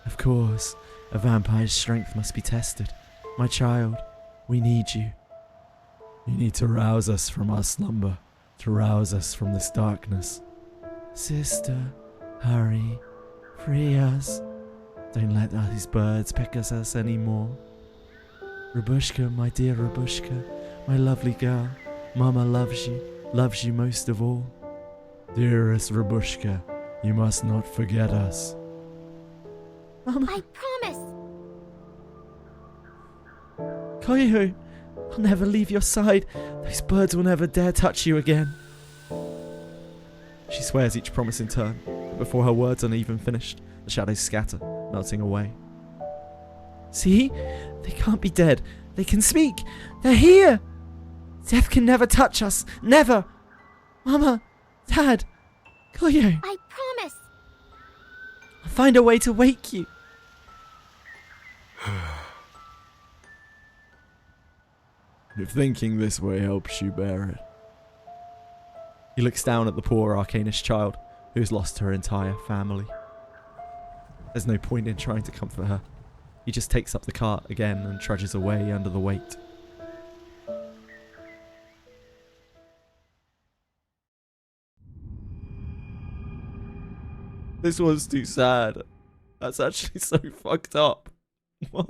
Of course, a vampire's strength must be tested. My child, we need you. You need to rouse us from our slumber, to rouse us from this darkness. Sister, hurry, free us. Don't let these birds peck at us anymore. Rubushka, my dear Rubushka, my lovely girl, Mama loves you most of all. Dearest Rubushka, you must not forget us. Mama. I promise. Koyo, I'll never leave your side. Those birds will never dare touch you again. She swears each promise in turn, but before her words are even finished, the shadows scatter, melting away. See? They can't be dead. They can speak. They're here. Death can never touch us. Never. Mama, Dad, Koyo. I promise. I'll find a way to wake you. If thinking this way helps you bear it. He looks down at the poor arcanist child who has lost her entire family. There's no point in trying to comfort her. He just takes up the cart again and trudges away under the weight. This one's too sad. That's actually so fucked up. What?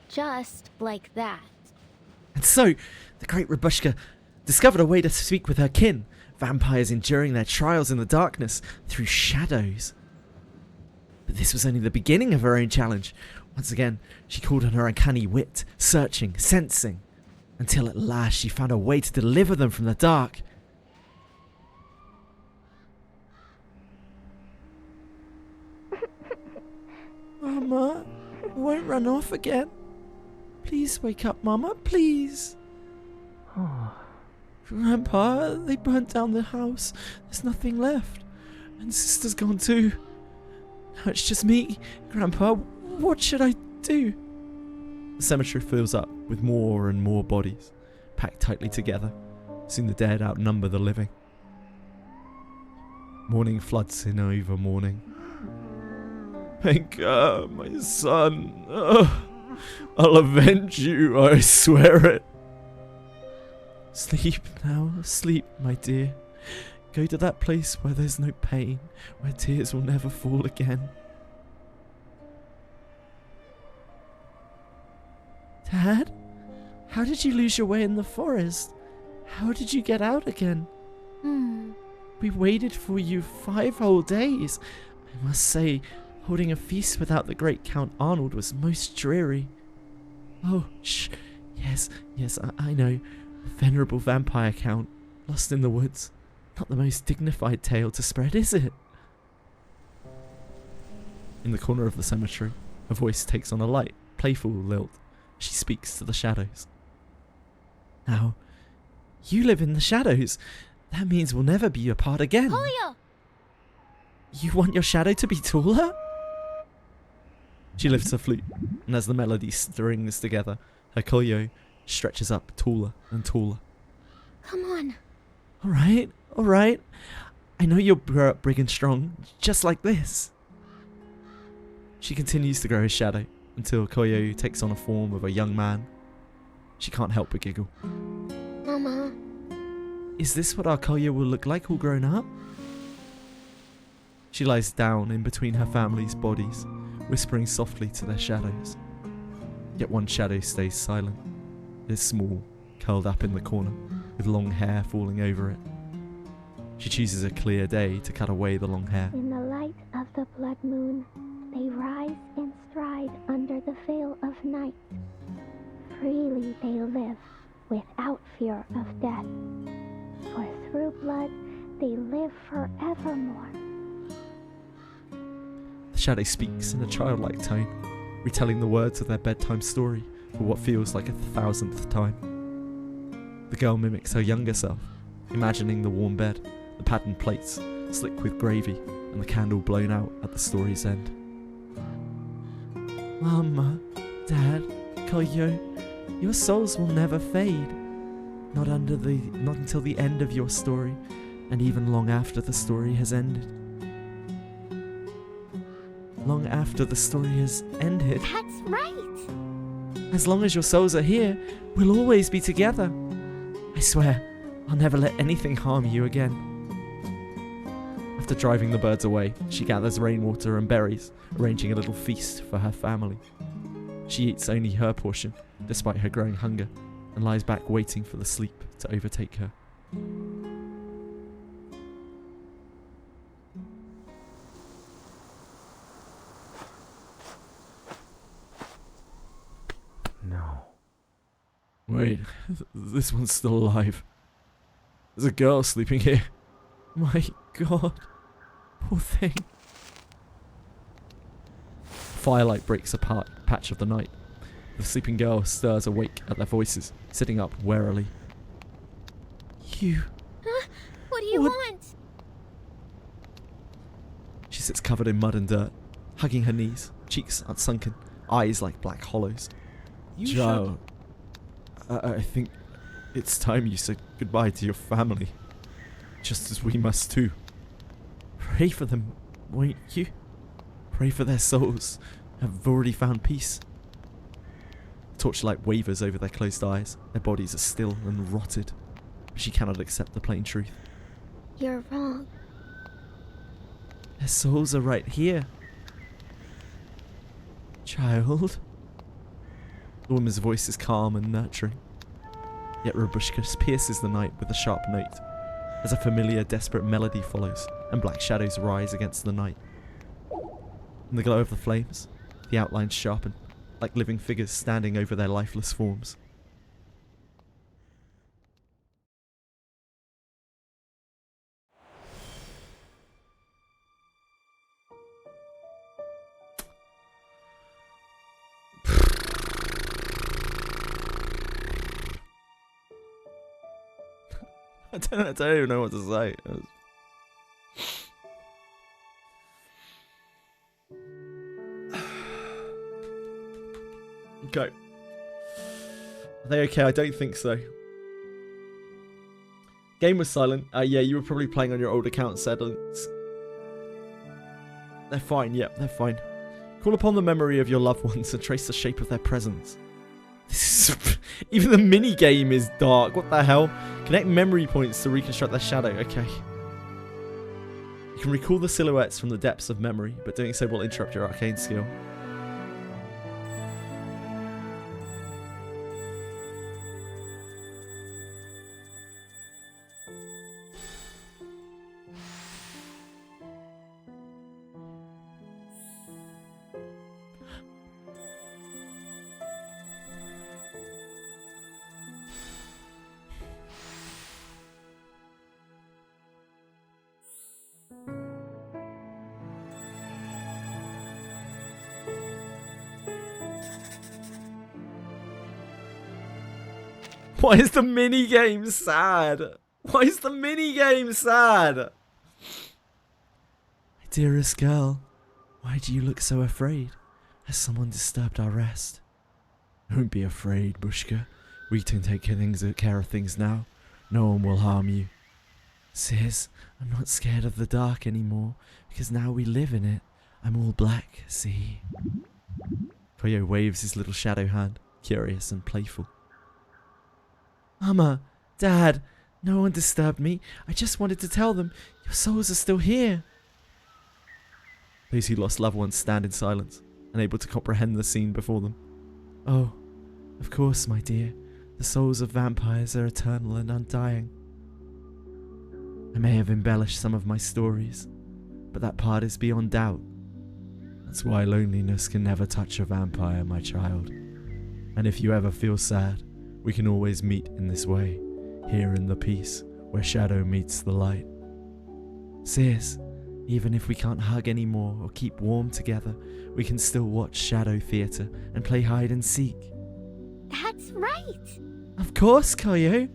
Just like that. And so, the great Rubushka discovered a way to speak with her kin, vampires enduring their trials in the darkness through shadows. But this was only the beginning of her own challenge. Once again, she called on her uncanny wit, searching, sensing, until at last she found a way to deliver them from the dark. Mama, I won't run off again. Please wake up, Mama, please. Grandpa, they burnt down the house. There's nothing left. And Sister's gone too. Now it's just me. Grandpa, what should I do? The cemetery fills up with more and more bodies, packed tightly together. Soon the dead outnumber the living. Morning floods in over morning. Penka, my son. I'll avenge you, I swear it. Sleep now, sleep, my dear. Go to that place where there's no pain, where tears will never fall again. Dad? How did you lose your way in the forest? How did you get out again? We waited for you 5 whole days. I must say, holding a feast without the great Count Arnold was most dreary. Oh, shh. Yes, I know. A venerable vampire count, lost in the woods. Not the most dignified tale to spread, is it? In the corner of the cemetery, her voice takes on a light, playful lilt. She speaks to the shadows. Now, you live in the shadows. That means we'll never be apart again. Julio! You want your shadow to be taller? She lifts her flute, and as the melody strings together, her Julio stretches up taller and taller. Come on. Alright. I know you'll grow up big and strong, just like this. She continues to grow his shadow, until Koyo takes on a form of a young man. She can't help but giggle. Mama. Is this what our Koyo will look like all grown up? She lies down in between her family's bodies, whispering softly to their shadows. Yet one shadow stays silent. It is small, curled up in the corner, with long hair falling over it. She chooses a clear day to cut away the long hair. In the light of the blood moon, they rise and stride under the veil of night. Freely they live, without fear of death. For through blood, they live forevermore. The shadow speaks in a childlike tone, retelling the words of their bedtime story for what feels like 1,000th time. The girl mimics her younger self, imagining the warm bed, the patterned plates, slick with gravy, and the candle blown out at the story's end. Mama, Dad, Koyo, your souls will never fade. Not until the end of your story, and even long after the story has ended. Long after the story has ended. That's right. As long as your souls are here, we'll always be together. I swear, I'll never let anything harm you again. After driving the birds away, she gathers rainwater and berries, arranging a little feast for her family. She eats only her portion, despite her growing hunger, and lies back waiting for the sleep to overtake her. No. Wait, this one's still alive. There's a girl sleeping here. My God. Poor thing. Firelight breaks a patch of the night. The sleeping girl stirs awake at their voices, sitting up warily. You... What do you want? She sits covered in mud and dirt, hugging her knees, cheeks sunken, eyes like black hollows. Joe, I think it's time you said goodbye to your family. Just as we must too. Pray for them, won't you? Pray for their souls have already found peace. Torchlight wavers over their closed eyes. Their bodies are still and rotted. But she cannot accept the plain truth. You're wrong. Their souls are right here. Child. The woman's voice is calm and nurturing. Yet Rabushka pierces the night with a sharp note, as a familiar, desperate melody follows, and black shadows rise against the night. In the glow of the flames, the outlines sharpen, like living figures standing over their lifeless forms. I don't even know what to say. Okay. Are they okay? I don't think so. Game was silent. Yeah, you were probably playing on your old account settings. They're fine. Yep, they're fine. Call upon the memory of your loved ones and trace the shape of their presence. Even the mini game is dark. What the hell? Connect memory points to reconstruct their shadow. Okay. You can recall the silhouettes from the depths of memory, but doing so will interrupt your arcane skill. Why is the mini game sad? Why is the mini game sad? My dearest girl, why do you look so afraid? Has someone disturbed our rest? Don't be afraid, Bushka. We can take care of things now. No one will harm you. Sis, I'm not scared of the dark anymore, because now we live in it. I'm all black, see? Koyo waves his little shadow hand, curious and playful. Mama, Dad, no one disturbed me. I just wanted to tell them your souls are still here. Those who lost loved ones stand in silence, unable to comprehend the scene before them. Oh, of course, my dear. The souls of vampires are eternal and undying. I may have embellished some of my stories, but that part is beyond doubt. That's why loneliness can never touch a vampire, my child. And if you ever feel sad, we can always meet in this way, here in the peace, where shadow meets the light. Sis, even if we can't hug anymore or keep warm together, we can still watch Shadow Theatre and play hide and seek. That's right! Of course, Koyo!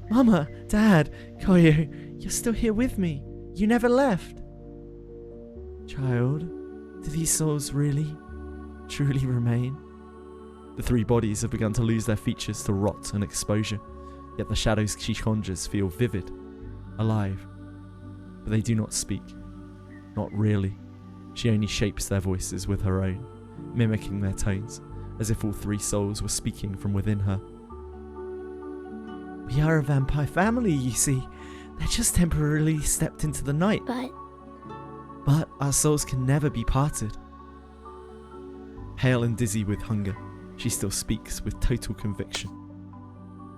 Mama, Dad, Koyo, you're still here with me. You never left. Child, do these souls really, truly remain? The three bodies have begun to lose their features to rot and exposure, yet the shadows she conjures feel vivid, alive. But they do not speak. Not really. She only shapes their voices with her own, mimicking their tones, as if all three souls were speaking from within her. We are a vampire family, you see. They just temporarily stepped into the night. But our souls can never be parted. Pale and dizzy with hunger, she still speaks with total conviction.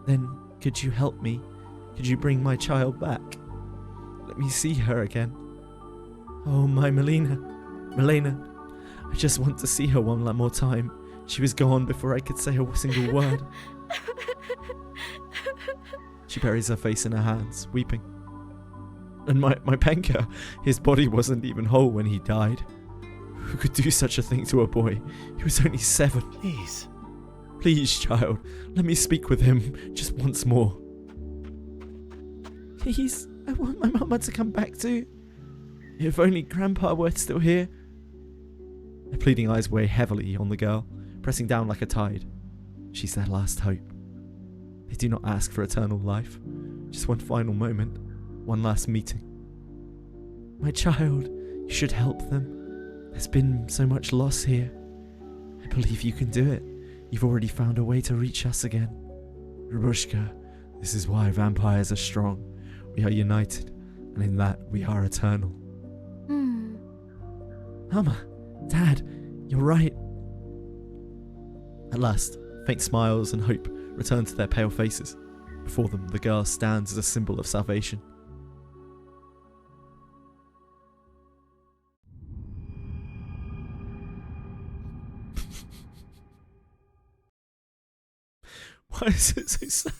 Then, could you help me? Could you bring my child back? Let me see her again. Oh, my Milena. I just want to see her one more time. She was gone before I could say a single word. She buries her face in her hands, weeping. And my Penka, his body wasn't even whole when he died. Who could do such a thing to a boy? He was only 7. Please, child, let me speak with him just once more. Please, I want my mama to come back too. If only Grandpa were still here. Their pleading eyes weigh heavily on the girl, pressing down like a tide. She's their last hope. They do not ask for eternal life, just one final moment, one last meeting. My child, you should help them. There's been so much loss here. I believe you can do it. You've already found a way to reach us again. Rabushka, this is why vampires are strong. We are united, and in that we are eternal. Mama, Dad, you're right. At last, faint smiles and hope return to their pale faces, Before them, the girl stands as a symbol of salvation. Why is it so sad?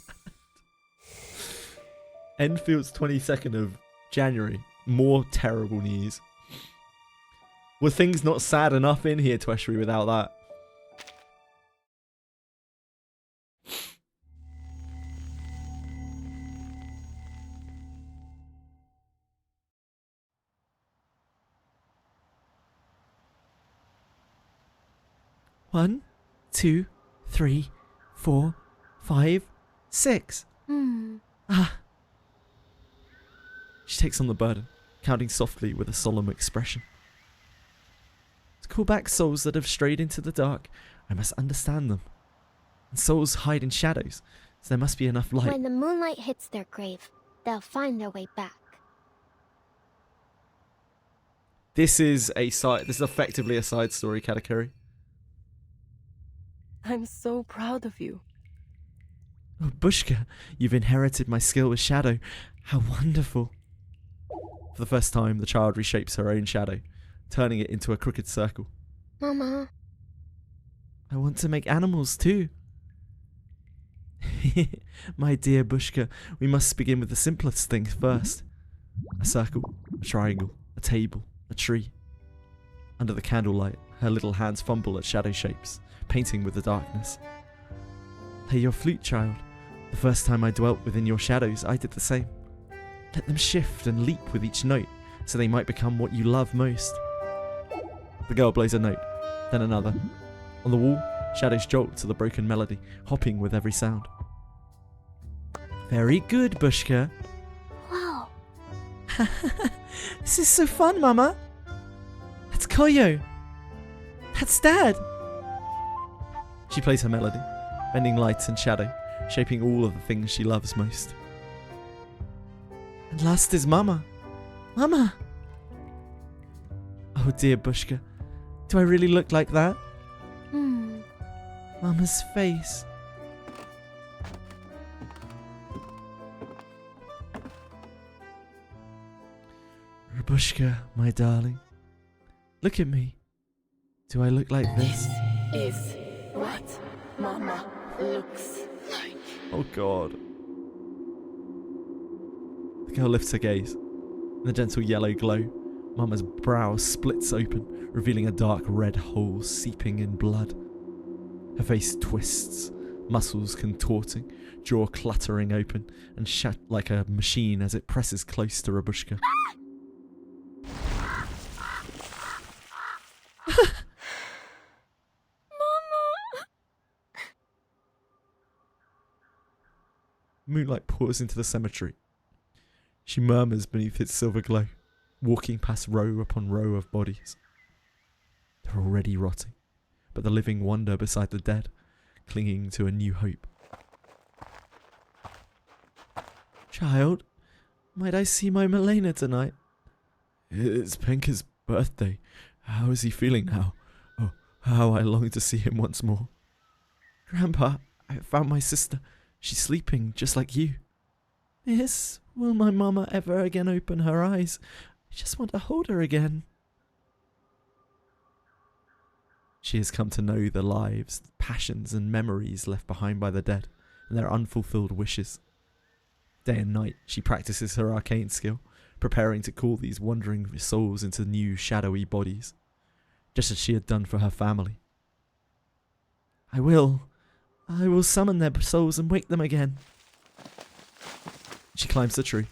Enfield's 22nd of January. More terrible news. Were things not sad enough in here, Tweshry, without that? One, 2, 3, 4, 5, 6. Ah. She takes on the burden, counting softly with a solemn expression. To call back souls that have strayed into the dark, I must understand them. And souls hide in shadows, so there must be enough light. When the moonlight hits their grave, they'll find their way back. This is effectively a side story, Katakuri. I'm so proud of you. Oh, Bushka, you've inherited my skill with shadow. How wonderful. For the first time, the child reshapes her own shadow, turning it into a crooked circle. Mama. I want to make animals too. My dear Bushka, we must begin with the simplest things first. A circle, a triangle, a table, a tree. Under the candlelight, her little hands fumble at shadow shapes, painting with the darkness. Play your flute, child. The first time I dwelt within your shadows, I did the same. Let them shift and leap with each note, so they might become what you love most. The girl blows a note, then another. On the wall, shadows jolt to the broken melody, hopping with every sound. Very good, Bushka. Wow. This is so fun, Mama. That's Koyo. That's Dad. She plays her melody, bending light and shadow, shaping all of the things she loves most. And last is Mama. Mama! Oh dear Bushka, do I really look like that? Mama's face. Rabushka, my darling, look at me. Do I look like this? This is what Mama looks like. Oh God. The girl lifts her gaze. In the gentle yellow glow, Mama's brow splits open, revealing a dark red hole seeping in blood. Her face twists, muscles contorting, jaw clattering open, and shut like a machine as it presses close to Rabushka. Moonlight pours into the cemetery. She murmurs beneath its silver glow, walking past row upon row of bodies. They're already rotting, but the living wander beside the dead, clinging to a new hope. Child, might I see my Milena tonight? It's Penka's birthday. How is he feeling now? Oh, how I long to see him once more. Grandpa, I found my sister. She's sleeping just like you. Yes, will my mama ever again open her eyes? I just want to hold her again. She has come to know the lives, passions and memories left behind by the dead, and their unfulfilled wishes. Day and night she practices her arcane skill, preparing to call these wandering souls into new shadowy bodies, just as she had done for her family. I will summon their souls and wake them again. She climbs the tree.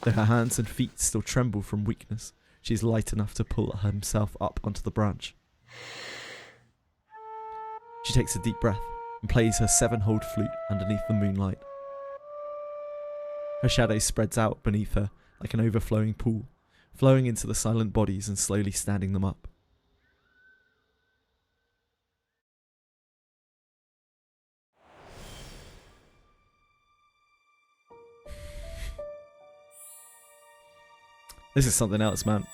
Though her hands and feet still tremble from weakness, she is light enough to pull herself up onto the branch. She takes a deep breath and plays her 7-holed flute underneath the moonlight. Her shadow spreads out beneath her like an overflowing pool, flowing into the silent bodies and slowly standing them up. This is something else, man.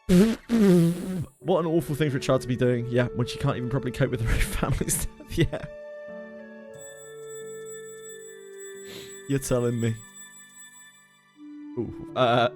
What an awful thing for a child to be doing. Yeah, when she can't even probably cope with her own family's death. Yeah. You're telling me. Ooh, right.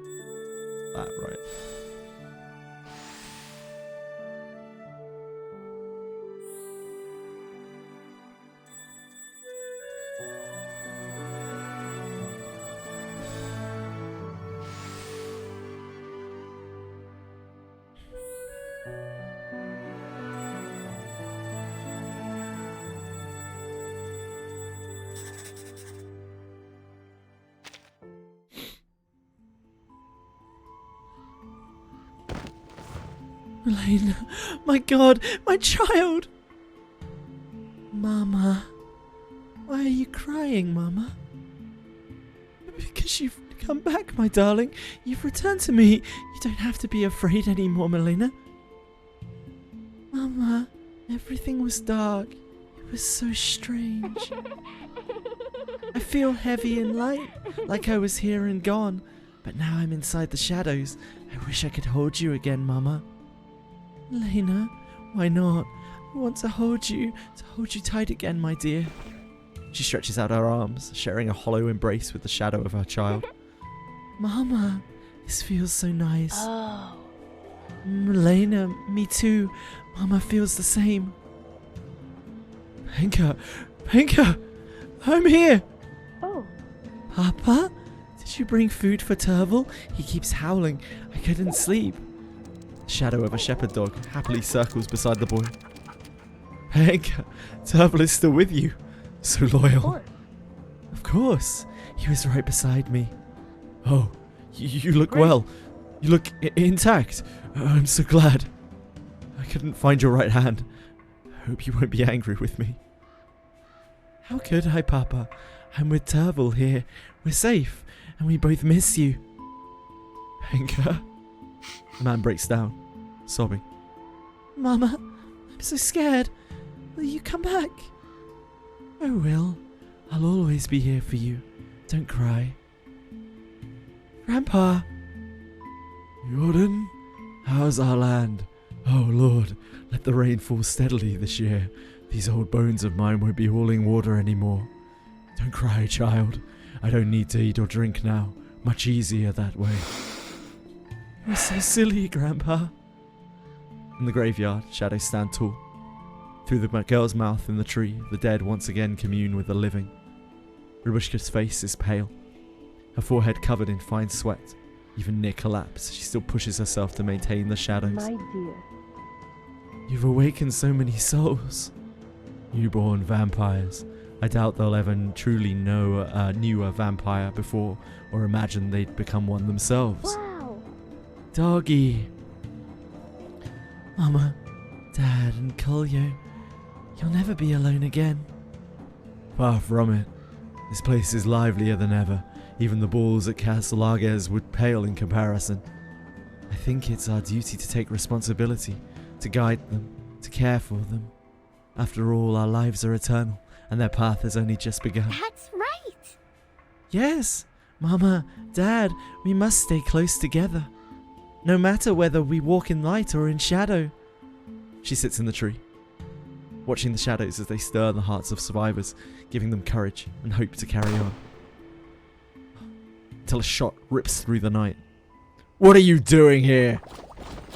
Elena, my God, my child! Mama, why are you crying, Mama? Because you've come back, my darling. You've returned to me. You don't have to be afraid anymore, Melina. Mama, everything was dark. It was so strange. I feel heavy and light, like I was here and gone. But now I'm inside the shadows. I wish I could hold you again, Mama. Elena, why not? I want to hold you tight again, my dear. She stretches out her arms, sharing a hollow embrace with the shadow of her child. Mama, this feels so nice. Oh. Elena, me too. Mama feels the same. Pinker, I'm here. Oh. Papa, did you bring food for Turvel? He keeps howling. I couldn't sleep. The shadow of a shepherd dog happily circles beside the boy. Pinker, Turvel is still with you. So loyal. Of course. He was right beside me. Oh, you look well. You look intact. I'm so glad. I couldn't find your right hand. I hope you won't be angry with me. How could I, Papa? I'm with Turvel here. We're safe, and we both miss you. Pinker. The man breaks down, sobbing. Mama, I'm so scared. Will you come back? I will. I'll always be here for you. Don't cry. Grandpa! Jordan, how's our land? Oh Lord, let the rain fall steadily this year. These old bones of mine won't be hauling water anymore. Don't cry, child. I don't need to eat or drink now. Much easier that way. You're so silly, Grandpa. In the graveyard, shadows stand tall. Through the girl's mouth in the tree, the dead once again commune with the living. Rabushka's face is pale, her forehead covered in fine sweat. Even near collapse, she still pushes herself to maintain the shadows. My dear. You've awakened so many souls. Newborn vampires. I doubt they'll ever truly knew a vampire before or imagine they'd become one themselves. Wow. Doggy. Mama, Dad and Kolyo, you'll never be alone again. Far from it. This place is livelier than ever. Even the balls at Castle Arges would pale in comparison. I think it's our duty to take responsibility, to guide them, to care for them. After all, our lives are eternal, and their path has only just begun. That's right. Yes, Mama, Dad, we must stay close together. No matter whether we walk in light or in shadow. She sits in the tree, watching the shadows as they stir the hearts of survivors, giving them courage and hope to carry on. Until a shot rips through the night. What are you doing here?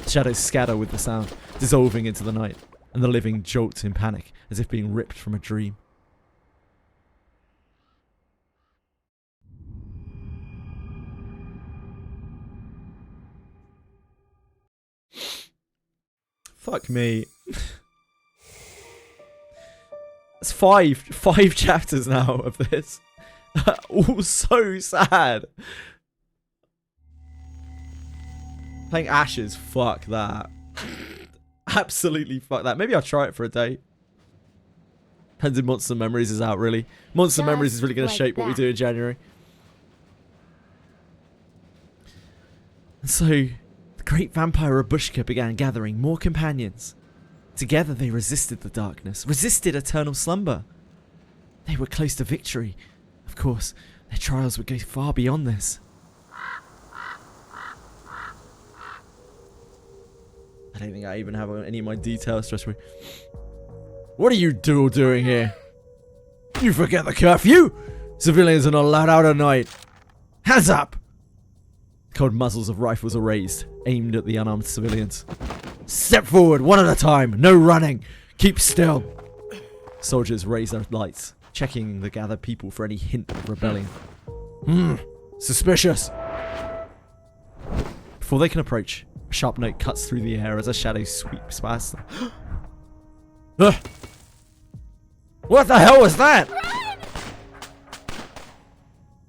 The shadows scatter with the sound, dissolving into the night, and the living jolt in panic, as if being ripped from a dream. Fuck me. It's five chapters now of this. All so sad. Playing Ashes, fuck that. Absolutely fuck that. Maybe I'll try it for a day. Depends if Monster Memories is out, really. Monster Memories is really going to shape what we do in January. And so, the great vampire Rabushka began gathering more companions. Together they resisted the darkness, resisted eternal slumber. They were close to victory. Of course, their trials would go far beyond this. I don't think I even have any of my details. Trust me. What are you doing here? You forget the curfew? Civilians are not allowed out at night. Hands up! Cold muzzles of rifles are raised, aimed at the unarmed civilians. Step forward, one at a time. No running. Keep still. Soldiers raise their lights, checking the gathered people for any hint of rebellion. Suspicious. Before they can approach, a sharp note cuts through the air as a shadow sweeps past them. What the hell was that?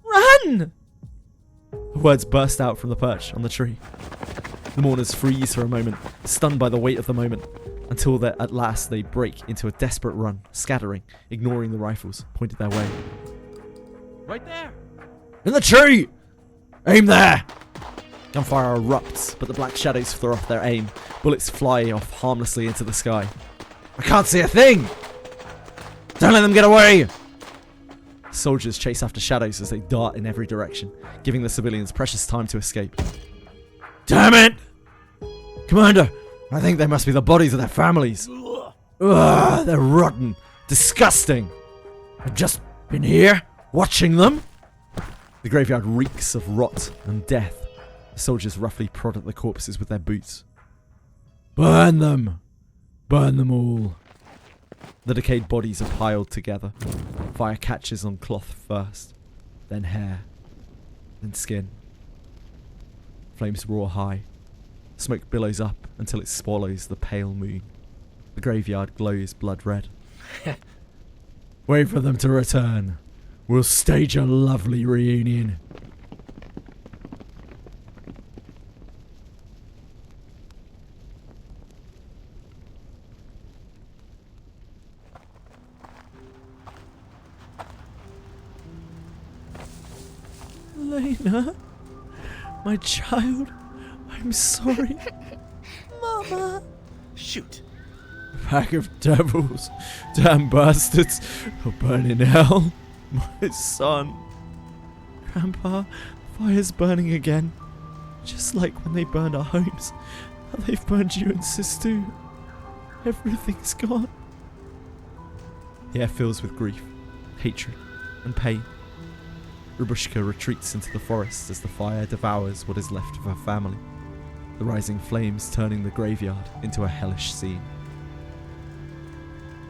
Run! The words burst out from the perch on the tree. The mourners freeze for a moment, stunned by the weight of the moment, until at last they break into a desperate run, scattering, ignoring the rifles pointed their way. Right there! In the tree! Aim there! Gunfire erupts, but the black shadows throw off their aim. Bullets fly off harmlessly into the sky. I can't see a thing! Don't let them get away! Soldiers chase after shadows as they dart in every direction, giving the civilians precious time to escape. Damn it! Commander, I think they must be the bodies of their families. Ugh, they're rotten. Disgusting. I've just been here, watching them. The graveyard reeks of rot and death. The soldiers roughly prod at the corpses with their boots. Burn them! Burn them all. The decayed bodies are piled together. Fire catches on cloth first, then hair, then skin. Flames roar high. Smoke billows up until it swallows the pale moon. The graveyard glows blood red. Wait for them to return. We'll stage a lovely reunion. Elena, my child, I'm sorry. Mama. Shoot. Pack of devils, damn bastards, will burn in hell. My son. Grandpa, fire's burning again. Just like when they burned our homes. Now they've burned you and Sis too. Everything's gone. The air fills with grief, hatred, and pain. Rubushka retreats into the forest as the fire devours what is left of her family, the rising flames turning the graveyard into a hellish scene.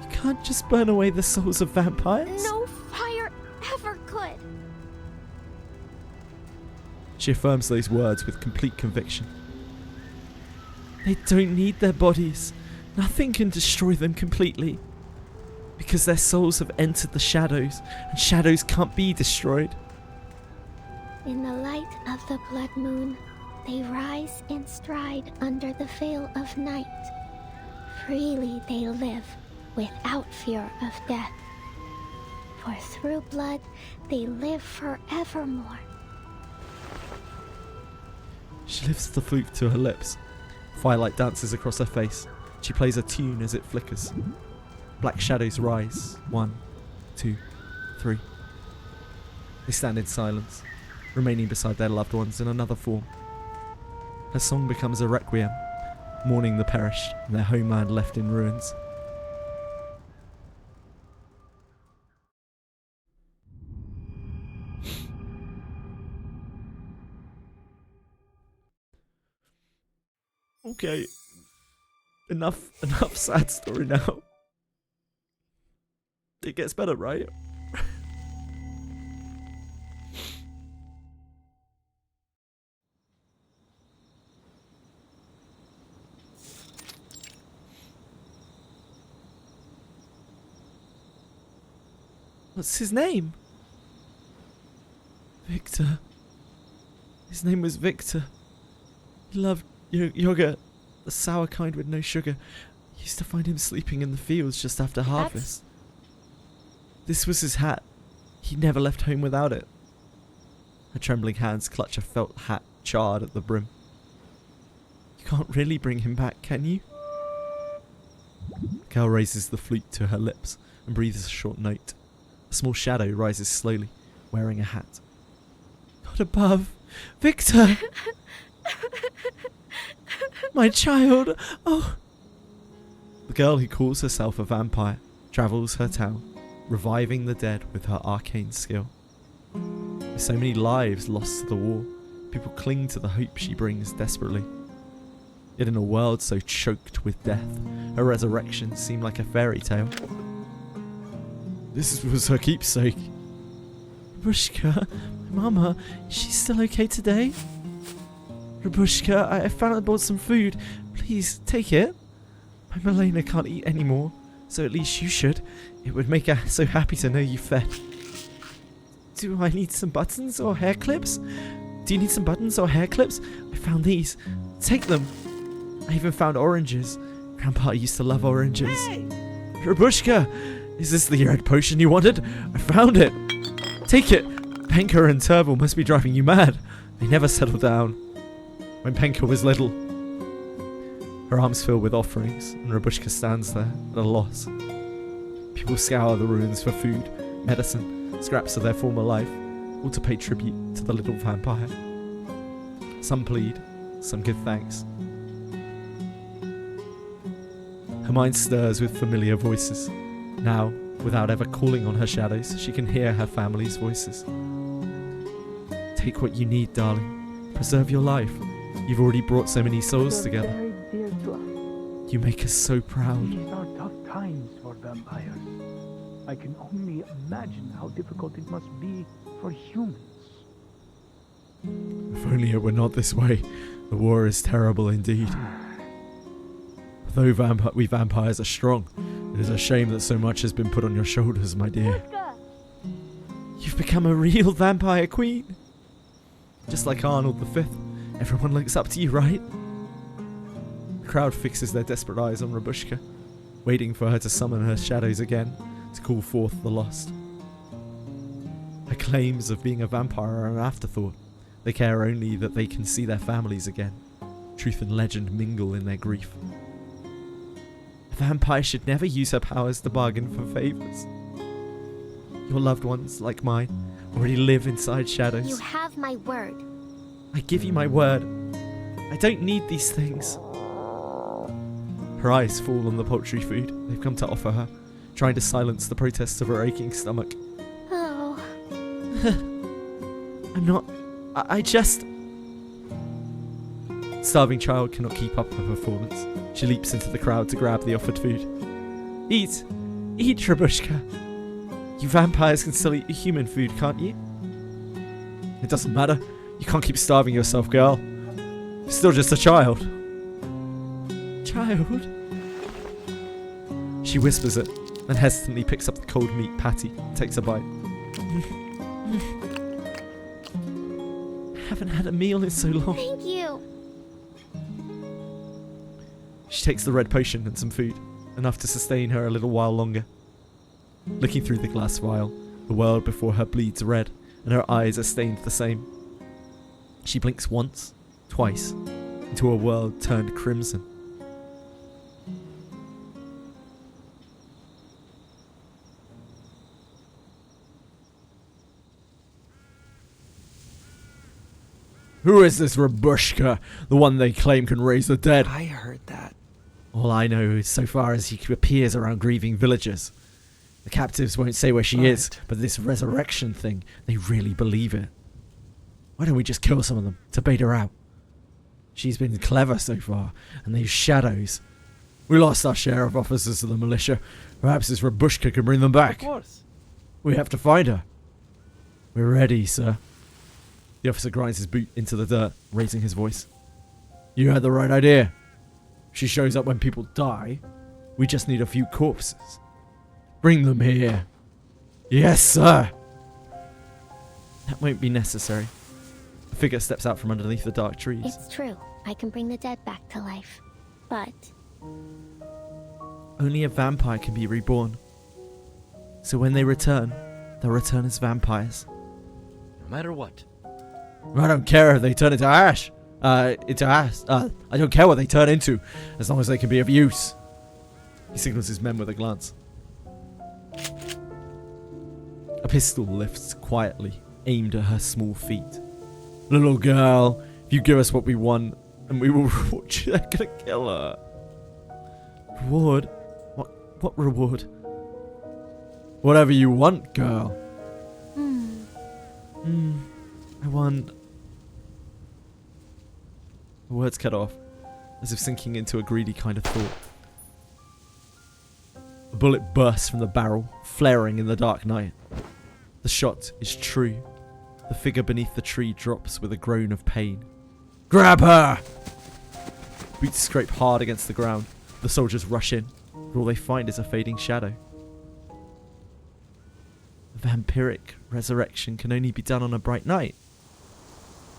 You can't just burn away the souls of vampires. No fire ever could. She affirms those words with complete conviction. They don't need their bodies. Nothing can destroy them completely. Because their souls have entered the shadows, and shadows can't be destroyed. In the light of the blood moon, they rise in stride under the veil of night. Freely they live, without fear of death. For through blood, they live forevermore. She lifts the flute to her lips. Firelight dances across her face. She plays a tune as it flickers. Black shadows rise. 1, 2, 3. They stand in silence, remaining beside their loved ones in another form. Her song becomes a requiem, mourning the perished and their homeland left in ruins. Okay. Enough sad story now. It gets better, right? What's his name? Victor. His name was Victor. He loved yogurt, the sour kind with no sugar. I used to find him sleeping in the fields just after harvest. This was his hat. He never left home without it. Her trembling hands clutch a felt hat charred at the brim. You can't really bring him back, can you? The girl raises the flute to her lips and breathes a short note. A small shadow rises slowly, wearing a hat. Not above. Victor! My child! Oh! The girl who calls herself a vampire travels her town, reviving the dead with her arcane skill. With so many lives lost to the war, people cling to the hope she brings desperately. Yet in a world so choked with death, her resurrection seemed like a fairy tale. This was her keepsake. Rabushka, my mama, is she still okay today? Rabushka, I found I bought some food. Please, take it. My Milena can't eat anymore, so at least you should. It would make her so happy to know you fed. Do I need some buttons or hair clips? Do you need some buttons or hair clips? I found these. Take them. I even found oranges. Grandpa used to love oranges. Hey! Rabushka, is this the red potion you wanted? I found it. Take it. Penka and Turble must be driving you mad. They never settle down. When Penka was little. Her arms fill with offerings, and Rabushka stands there at a loss. People scour the ruins for food, medicine, scraps of their former life, all to pay tribute to the little vampire. Some plead, some give thanks. Her mind stirs with familiar voices. Now, without ever calling on her shadows, she can hear her family's voices. Take what you need, darling. Preserve your life. You've already brought so many souls together. Very dear to us. You make us so proud. These are tough times for vampires. I can only imagine how difficult it must be for humans. If only it were not this way. The war is terrible indeed. Though we vampires are strong, it is a shame that so much has been put on your shoulders, my dear. You've become a real vampire queen. Just like Arnold V, everyone looks up to you, right? The crowd fixes their desperate eyes on Rabushka, waiting for her to summon her shadows again, to call forth the lost. Her claims of being a vampire are an afterthought. They care only that they can see their families again. Truth and legend mingle in their grief. A vampire should never use her powers to bargain for favours. Your loved ones, like mine, already live inside shadows. You have my word. I give you my word. I don't need these things. Her eyes fall on the poultry food they've come to offer her, trying to silence the protests of her aching stomach. Oh. I'm not... I just... Starving child cannot keep up her performance. She leaps into the crowd to grab the offered food. Eat! Eat, Rabushka! You vampires can still eat human food, can't you? It doesn't matter. You can't keep starving yourself, girl. You're still just a child. Child? She whispers it, then hesitantly picks up the cold meat patty and takes a bite. I haven't had a meal in so long. Thank you. She takes the red potion and some food, enough to sustain her a little while longer. Looking through the glass vial, the world before her bleeds red, and her eyes are stained the same. She blinks once, twice, into a world turned crimson. Who is this Rabushka, the one they claim can raise the dead? I heard that. All I know is so far as he appears around grieving villagers. The captives won't say where she is, but this resurrection thing, they really believe it. Why don't we just kill some of them to bait her out? She's been clever so far, and these shadows. We lost our share of officers to the militia. Perhaps this Rabushka can bring them back. Of course. We have to find her. We're ready, sir. The officer grinds his boot into the dirt, raising his voice. You had the right idea. She shows up when people die. We just need a few corpses. Bring them here. Yes, sir. That won't be necessary. A figure steps out from underneath the dark trees. It's true. I can bring the dead back to life. But only a vampire can be reborn. So when they return, they'll return as vampires. No matter what. I don't care if they turn into ash. I don't care what they turn into, as long as they can be of use. He signals his men with a glance. A pistol lifts quietly, aimed at her small feet. Little girl, if you give us what we want, And we will reward you. They're gonna kill her. Reward? What reward? Whatever you want, girl. I want... The words cut off, as if sinking into a greedy kind of thought. A bullet bursts from the barrel, flaring in the dark night. The shot is true. The figure beneath the tree drops with a groan of pain. Grab her! Boots scrape hard against the ground. The soldiers rush in, but all they find is a fading shadow. Vampiric resurrection can only be done on a bright night.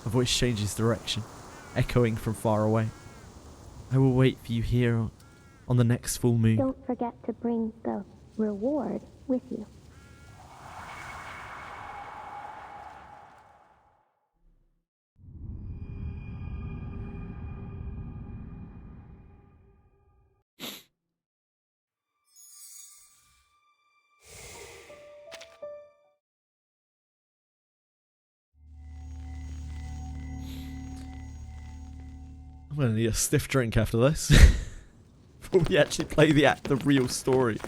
A voice changes direction, echoing from far away. I will wait for you here on the next full moon. Don't forget to bring the reward with you. I'm gonna need a stiff drink after this. Before we actually play the real story.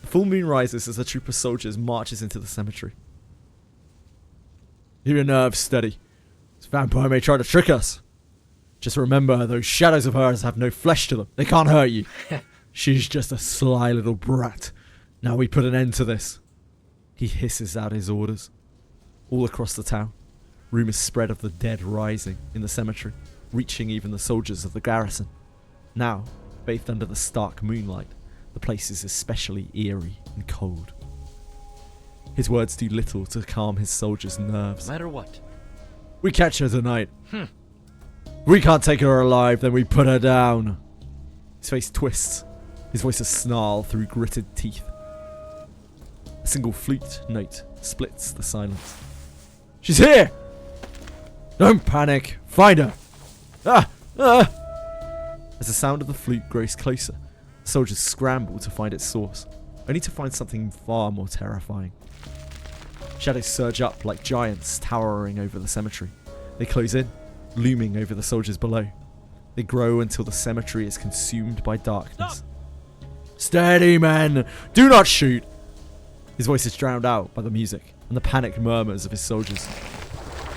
The full moon rises as a troop of soldiers marches into the cemetery. Keep your nerves steady. This vampire may try to trick us. Just remember, those shadows of hers have no flesh to them. They can't hurt you. She's just a sly little brat. Now we put an end to this. He hisses out his orders. All across the town, rumours spread of the dead rising in the cemetery, reaching even the soldiers of the garrison. Now, bathed under the stark moonlight, the place is especially eerie and cold. His words do little to calm his soldiers' nerves. No matter what. We catch her tonight. If we can't take her alive, then we put her down. His face twists, his voice a snarl through gritted teeth. A single flute note splits the silence. She's here! Don't panic. Find her. As the sound of the flute grows closer, the soldiers scramble to find its source, only to find something far more terrifying. Shadows surge up like giants towering over the cemetery. They close in, looming over the soldiers below. They grow until the cemetery is consumed by darkness. Steady, men! Do not shoot! His voice is drowned out by the music and the panicked murmurs of his soldiers.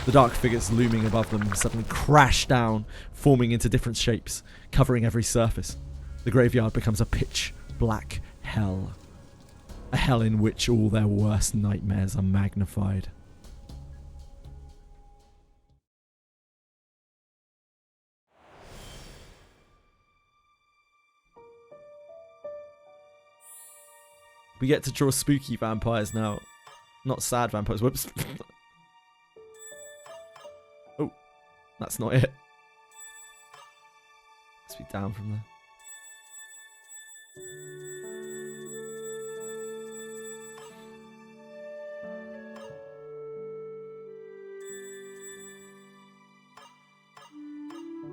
The dark figures looming above them suddenly crash down, forming into different shapes, covering every surface. The graveyard becomes a pitch black hell. A hell in which all their worst nightmares are magnified. We get to draw spooky vampires now. Not sad vampires. Whoops. Oh, that's not it. Let's be down from there.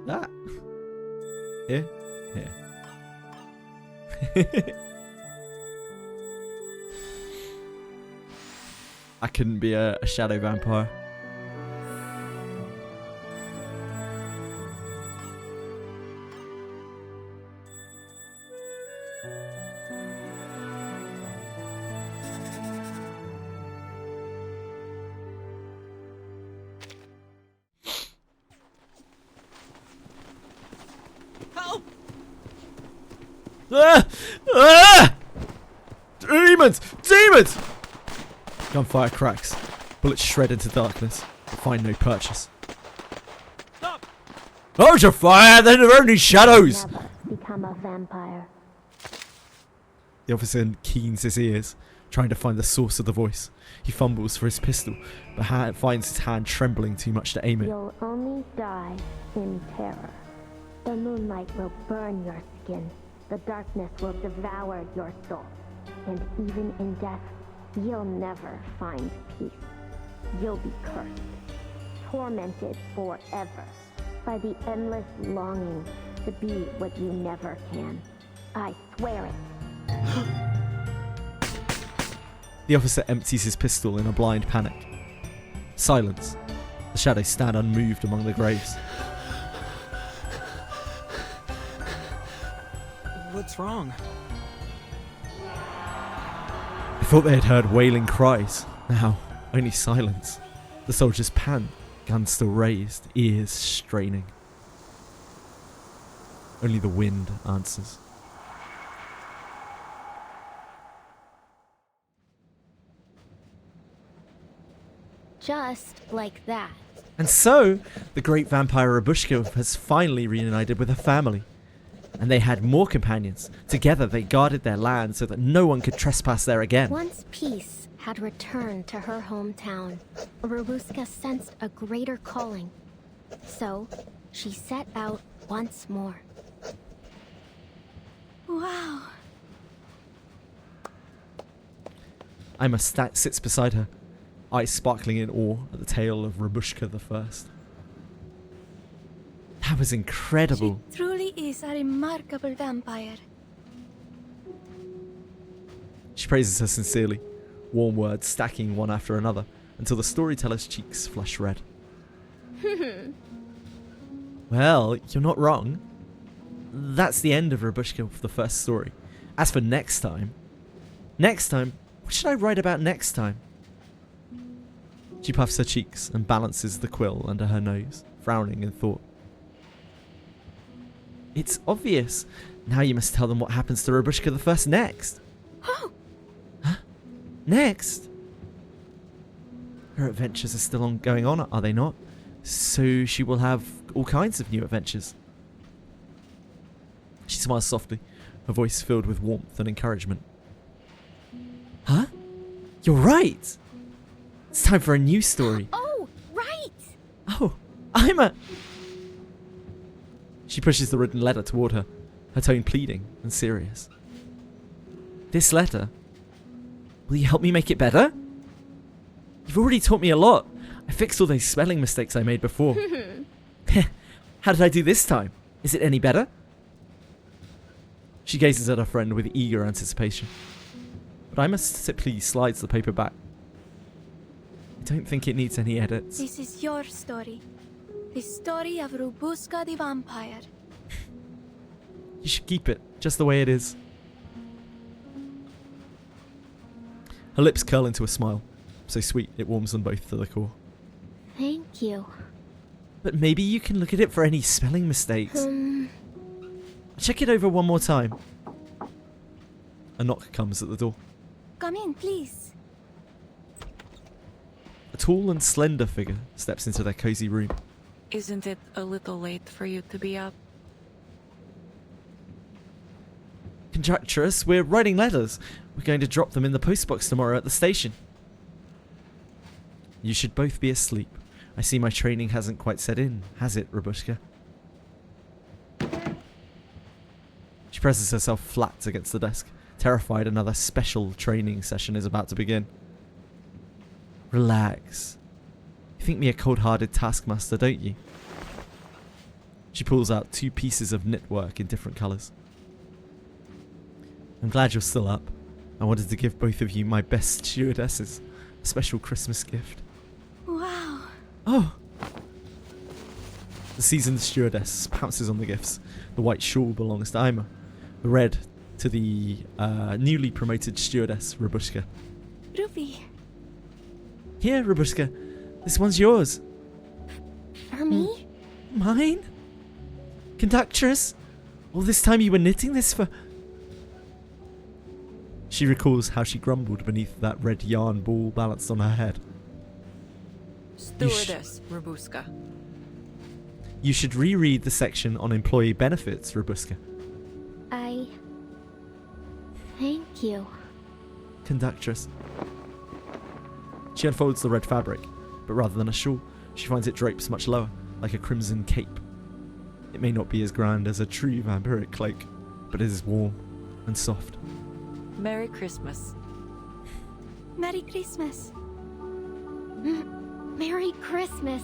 That. Here. Here. I couldn't be a shadow vampire. Help! Demons! Demons! Gunfire cracks. Bullets shred into darkness, but find no purchase. Stop! Hold your fire! They're only shadows! Never become a vampire. The officer keens his ears, trying to find the source of the voice. He fumbles for his pistol, but finds his hand trembling too much to aim it. You'll only die in terror. The moonlight will burn your skin. The darkness will devour your soul. And even in death, you'll never find peace. You'll be cursed, tormented forever by the endless longing to be what you never can. I swear it. The officer empties his pistol in a blind panic. Silence. The shadows stand unmoved among the graves. What's wrong? I thought they had heard wailing cries. Now, only silence. The soldiers pant, guns still raised, ears straining. Only the wind answers. Just like that. And so, the great vampire Rabushka has finally reunited with her family. And they had more companions. Together they guarded their land so that no one could trespass there again. Once peace had returned to her hometown, Rabushka sensed a greater calling. So, she set out once more. Wow. Ima sits beside her, eyes sparkling in awe at the tale of Rabushka the First. That was incredible. She truly is a remarkable vampire. She praises her sincerely, warm words stacking one after another until the storyteller's cheeks flush red. Well, you're not wrong. That's the end of Rabushka the First story. As for next time, what should I write about next time? She puffs her cheeks and balances the quill under her nose, frowning in thought. It's obvious. Now you must tell them what happens to Rabushka the First next. Oh! Huh? Next? Her adventures are still going on, are they not? So she will have all kinds of new adventures. She smiles softly, her voice filled with warmth and encouragement. Huh? You're right! It's time for a new story. Oh, right! Oh, Ima! She pushes the written letter toward her, her tone pleading and serious. This letter? Will you help me make it better? You've already taught me a lot. I fixed all those spelling mistakes I made before. How did I do this time? Is it any better? She gazes at her friend with eager anticipation. But Ima simply slides the paper back. I don't think it needs any edits. This is your story. The story of Rabushka the vampire. You should keep it just the way it is. Her lips curl into a smile, so sweet it warms them both to the core. Thank you. But maybe you can look at it for any spelling mistakes. Check it over one more time. A knock comes at the door. Come in, please. A tall and slender figure steps into their cozy room. Isn't it a little late for you to be up? Conjecturous, we're writing letters. We're going to drop them in the postbox tomorrow at the station. You should both be asleep. I see my training hasn't quite set in, has it, Rabushka? She presses herself flat against the desk, terrified another special training session is about to begin. Relax. You think me a cold-hearted taskmaster, don't you? She pulls out 2 pieces of knitwork in different colours. I'm glad you're still up. I wanted to give both of you my best stewardesses a special Christmas gift. Wow. Oh! The seasoned stewardess pounces on the gifts. The white shawl belongs to Ima. The red to the newly promoted stewardess, Rabushka. Ruby. Here, Rabushka. This one's yours. For me? Mine? Conductress? All this time you were knitting this for... She recalls how she grumbled beneath that red yarn ball balanced on her head. Stewardess, Rabushka. You should reread the section on employee benefits, Rabushka. Thank you. Conductress. She unfolds the red fabric, but rather than a shawl, she finds it drapes much lower, like a crimson cape. It may not be as grand as a true vampiric cloak, but it is warm and soft. Merry Christmas. Merry Christmas. Merry Christmas.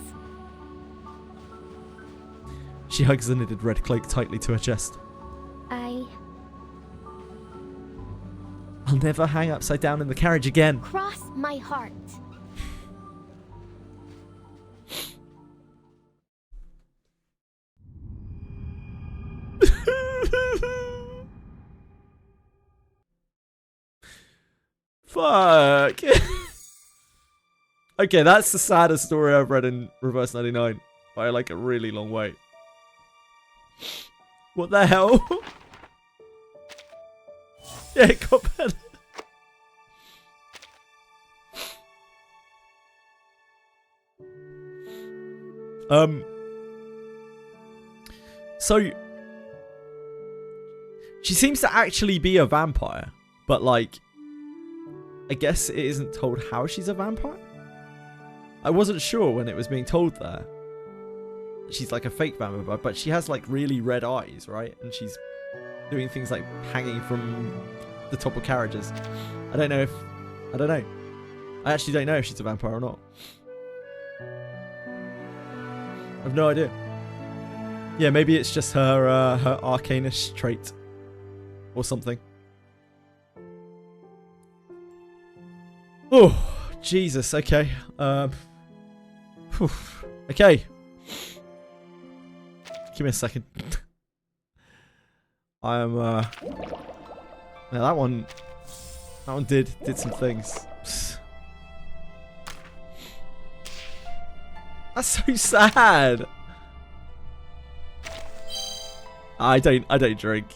She hugs the knitted red cloak tightly to her chest. I'll never hang upside down in the carriage again. Cross my heart. Fuck. Okay, that's the saddest story I've read in Reverse 99 by like a really long way. What the hell? Yeah, it got better. So she seems to actually be a vampire, but like I guess it isn't told how she's a vampire. I wasn't sure when it was being told there. She's like a fake vampire, but she has like really red eyes, right? And she's doing things like hanging from the top of carriages. I don't know. I actually don't know if she's a vampire or not. I've no idea. Yeah, maybe it's just her her arcanist trait or something. Oh, Jesus. Okay. Okay. Give me a second. I am yeah, that one did some things. That's so sad. I don't drink.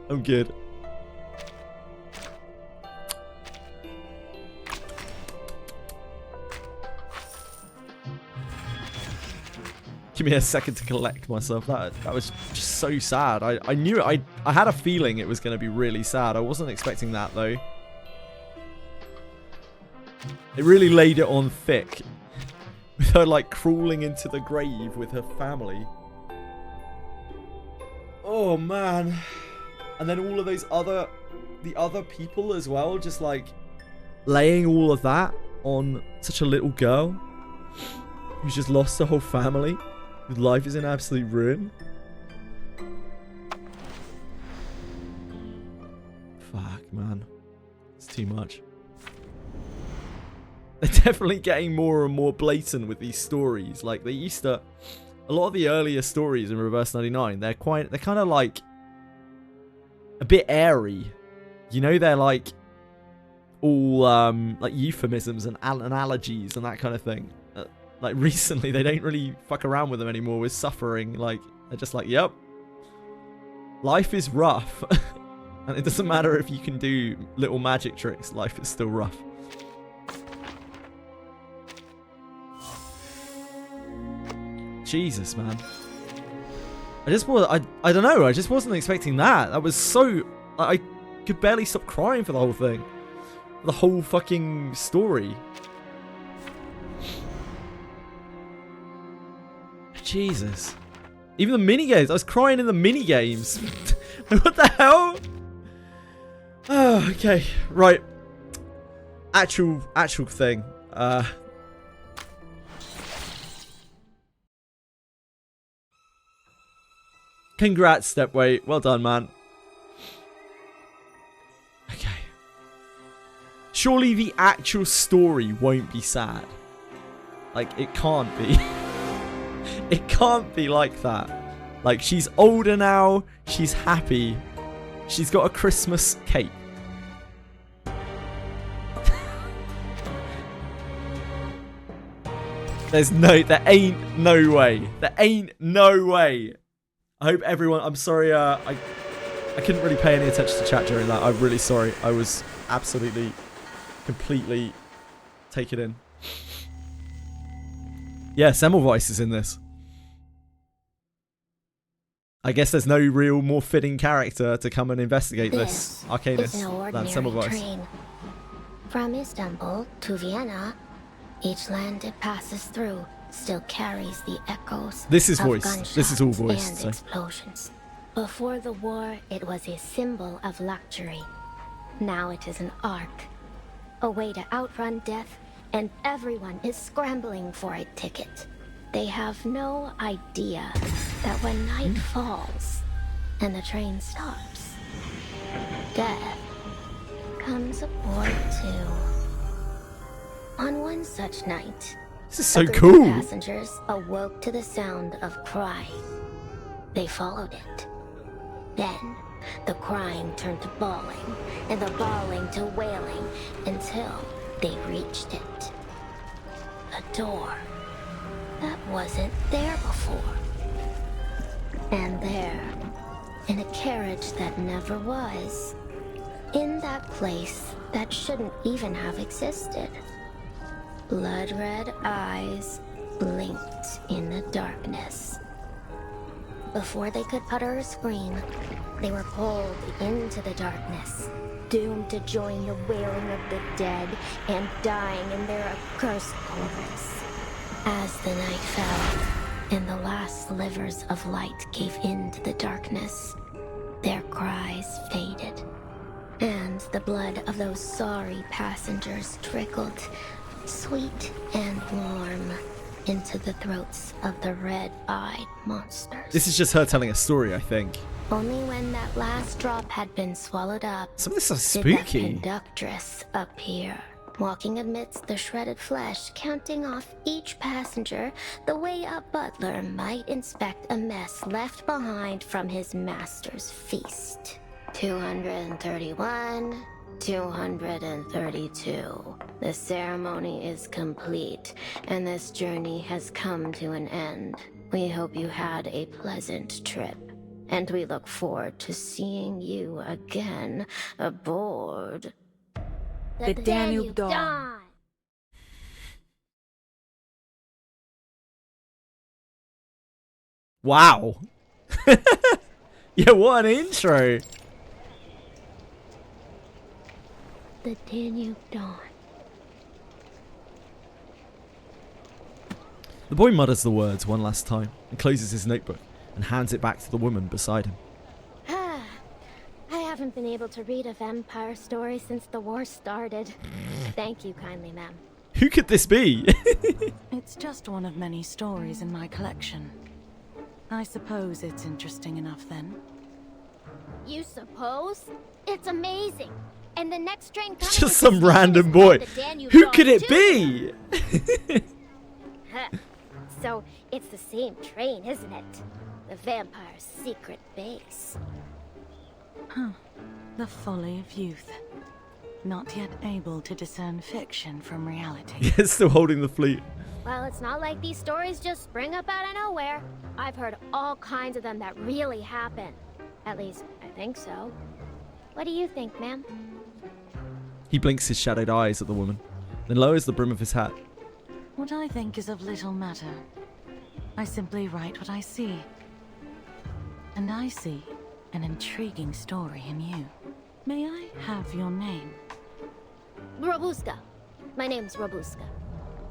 I'm good. Give me a second to collect myself. That was just so sad. I knew it. I had a feeling it was going to be really sad. I wasn't expecting that though. It really laid it on thick. With her like crawling into the grave with her family. Oh man. And then all of those the other people as well, just like laying all of that on such a little girl who's just lost her whole family. Whose life is in absolute ruin. Fuck, man. It's too much. They're definitely getting more and more blatant with these stories. Like, they used to... A lot of the earlier stories in Reverse 99, they're kind of like... a bit airy. You know, they're like... all, like, euphemisms and analogies and that kind of thing. Like, recently, they don't really fuck around with them anymore with suffering. Like, they're just like, yep. Life is rough. And it doesn't matter if you can do little magic tricks. Life is still rough. Jesus, man. I don't know. I just wasn't expecting that. I was so... I could barely stop crying for the whole thing. The whole fucking story. Jesus. Even the minigames. I was crying in the minigames. What the hell? Oh, okay. Right. Actual thing. Congrats, Stepway. Well done, man. Okay. Surely the actual story won't be sad. Like, it can't be. It can't be like that. Like, she's older now. She's happy. She's got a Christmas cape. There ain't no way. There ain't no way. I hope everyone... I'm sorry, I couldn't really pay any attention to chat during that. I'm really sorry. I was absolutely, completely taken in. Yeah, Semmelweis is in this. I guess there's no real more fitting character to come and investigate this Arcanist than Semmelweis. From Istanbul to Vienna, each land it passes through still carries the echoes This is of voiced. gunshots This is all voiced. and So. explosions. Before the war, it was a symbol of luxury. Now it is an ark, a way to outrun death, and everyone is scrambling for a ticket. They have no idea that when night falls and the train stops, death comes aboard too. On one such night, this is so a group cool. of passengers awoke to the sound of crying. They followed it. Then, the crying turned to bawling, and the bawling to wailing, until they reached it. A door that wasn't there before. And there, in a carriage that never was, in that place that shouldn't even have existed, blood-red eyes blinked in the darkness. Before they could utter a scream, they were pulled into the darkness, doomed to join the wailing of the dead and dying in their accursed chorus. As the night fell, and the last slivers of light gave in to the darkness, their cries faded, and the blood of those sorry passengers trickled, sweet and warm, into the throats of the red-eyed monsters. This is just her telling a story, I think. Only when that last drop had been swallowed up, Some of this is did spooky. the conductress appear, walking amidst the shredded flesh, counting off each passenger the way a butler might inspect a mess left behind from his master's feast. 231, 232. The ceremony is complete, and this journey has come to an end. We hope you had a pleasant trip, and we look forward to seeing you again aboard The Danube Dawn. Wow. Yeah, what an intro. The Danube Dawn. The boy mutters the words one last time and closes his notebook and hands it back to the woman beside him. I haven't been able to read a vampire story since the war started. Thank you kindly, ma'am. Who could this be? It's just one of many stories in my collection. I suppose it's interesting enough then. You suppose? It's amazing. And the next train coming It's just some random boy. Who could it be? So, it's the same train, isn't it? The vampire's secret base. Huh. The folly of youth. Not yet able to discern fiction from reality. Yeah, still holding the flute. Well, it's not like these stories just spring up out of nowhere. I've heard all kinds of them that really happen. At least, I think so. What do you think, ma'am? He blinks his shadowed eyes at the woman, then lowers the brim of his hat. What I think is of little matter. I simply write what I see. And I see an intriguing story in you. May I have your name? Robuska. My name's Robuska.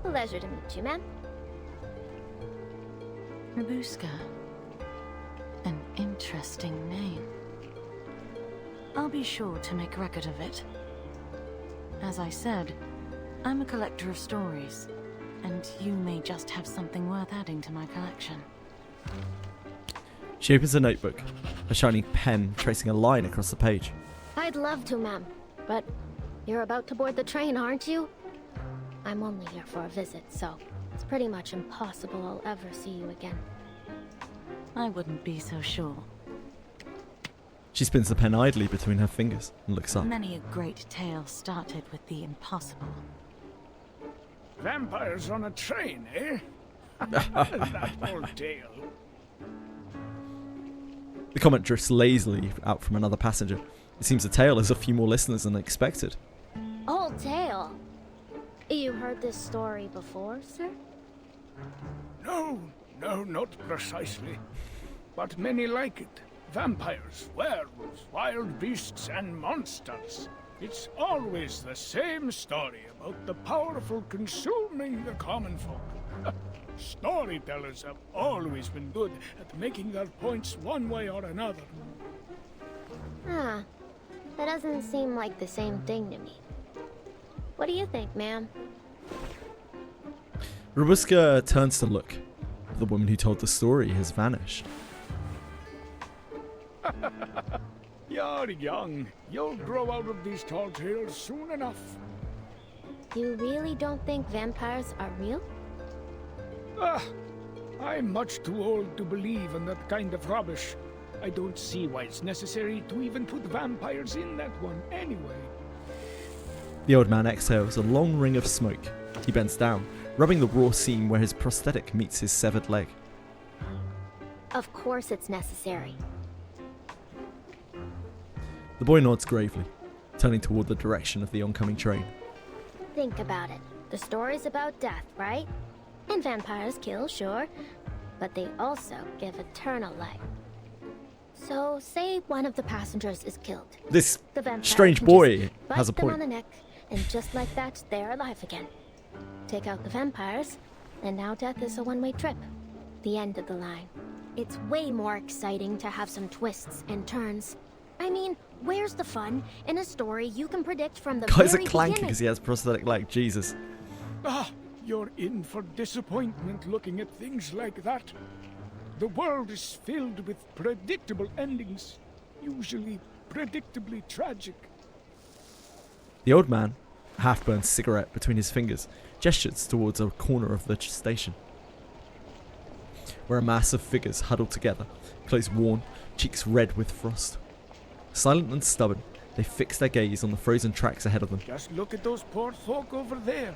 Pleasure to meet you, ma'am. Robuska. An interesting name. I'll be sure to make record of it. As I said, I'm a collector of stories, and you may just have something worth adding to my collection. She opens a notebook, a shiny pen tracing a line across the page. I'd love to, ma'am. But you're about to board the train, aren't you? I'm only here for a visit, so it's pretty much impossible I'll ever see you again. I wouldn't be so sure. She spins the pen idly between her fingers and looks up. Many a great tale started with the impossible. Vampires on a train, eh? That old tale. The comment drifts lazily out from another passenger. It seems the tale has a few more listeners than expected. Old tale? You heard this story before, sir? No, not precisely. But many like it. Vampires, werewolves, wild beasts, and monsters. It's always the same story about the powerful consuming the common folk. Storytellers have always been good at making their points one way or another. Huh. That doesn't seem like the same thing to me. What do you think, ma'am? Robuska turns to look. The woman who told the story has vanished. You're young. You'll grow out of these tall tales soon enough. You really don't think vampires are real? I'm much too old to believe in that kind of rubbish. I don't see why it's necessary to even put vampires in that one anyway. The old man exhales a long ring of smoke. He bends down, rubbing the raw seam where his prosthetic meets his severed leg. Of course it's necessary. The boy nods gravely, turning toward the direction of the oncoming train. Think about it. The story's about death, right? And vampires kill, sure, but they also give eternal life. So, say one of the passengers is killed. This The vampire strange can boy just has a bite them on point. the neck, and just like that, they're alive again. Take out the vampires, and now death is a one-way trip. The end of the line. It's way more exciting to have some twists and turns. I mean, where's the fun in a story you can predict from the Guys are very clanky beginning? because he has prosthetic leg. Jesus. Ah, you're in for disappointment looking at things like that. The world is filled with predictable endings, usually predictably tragic. The old man, a half-burned cigarette between his fingers, gestures towards a corner of the station, where a mass of figures huddled together, clothes worn, cheeks red with frost. Silent and stubborn, they fix their gaze on the frozen tracks ahead of them. Just look at those poor folk over there.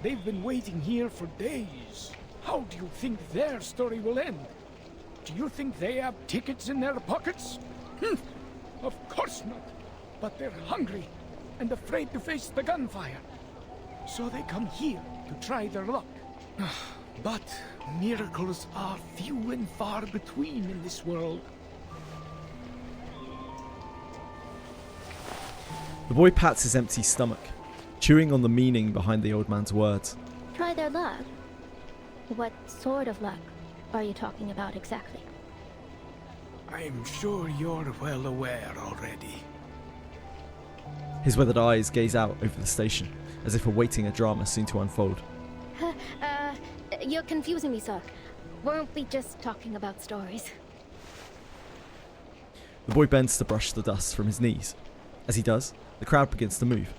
They've been waiting here for days. How do you think their story will end? Do you think they have tickets in their pockets? Of course not. But they're hungry and afraid to face the gunfire. So they come here to try their luck. But miracles are few and far between in this world. The boy pats his empty stomach, chewing on the meaning behind the old man's words. Try their luck? What sort of luck are you talking about exactly? I'm sure you're well aware already. His weathered eyes gaze out over the station, as if awaiting a drama soon to unfold. You're confusing me, sir. Weren't we just talking about stories? The boy bends to brush the dust from his knees. As he does, the crowd begins to move.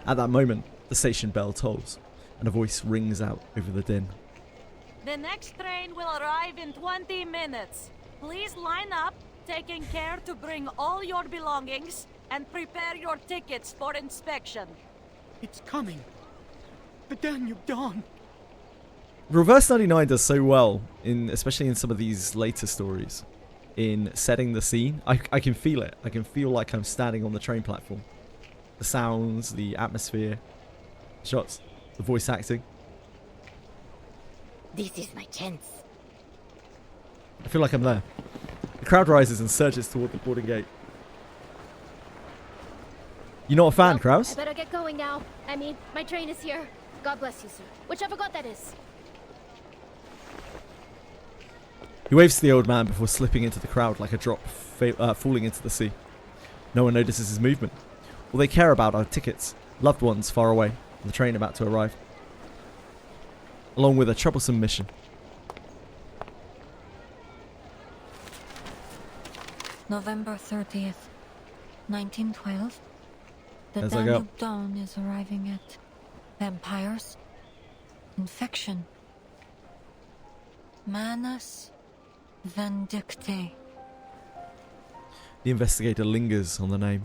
At that moment, the station bell tolls, and a voice rings out over the din. The next train will arrive in 20 minutes. Please line up, taking care to bring all your belongings, and prepare your tickets for inspection. It's coming. The Danube Dawn. Reverse 99 does so well, especially in some of these later stories, in setting the scene. I can feel it. I can feel like I'm standing on the train platform. The sounds, the atmosphere, shots, the voice acting. This is my chance. I feel like I'm there. The crowd rises and surges toward the boarding gate. You not a fan, Kraus? I better get going now. I mean, my train is here. God bless you, sir. Whichever god that is. He waves to the old man before slipping into the crowd like a drop falling into the sea. No one notices his movement. All they care about are tickets, loved ones far away, and the train about to arrive. Along with a troublesome mission. November 30th, 1912. The As I go. Danube Dawn is arriving at vampires, infection, manus vindictae. The investigator lingers on the name.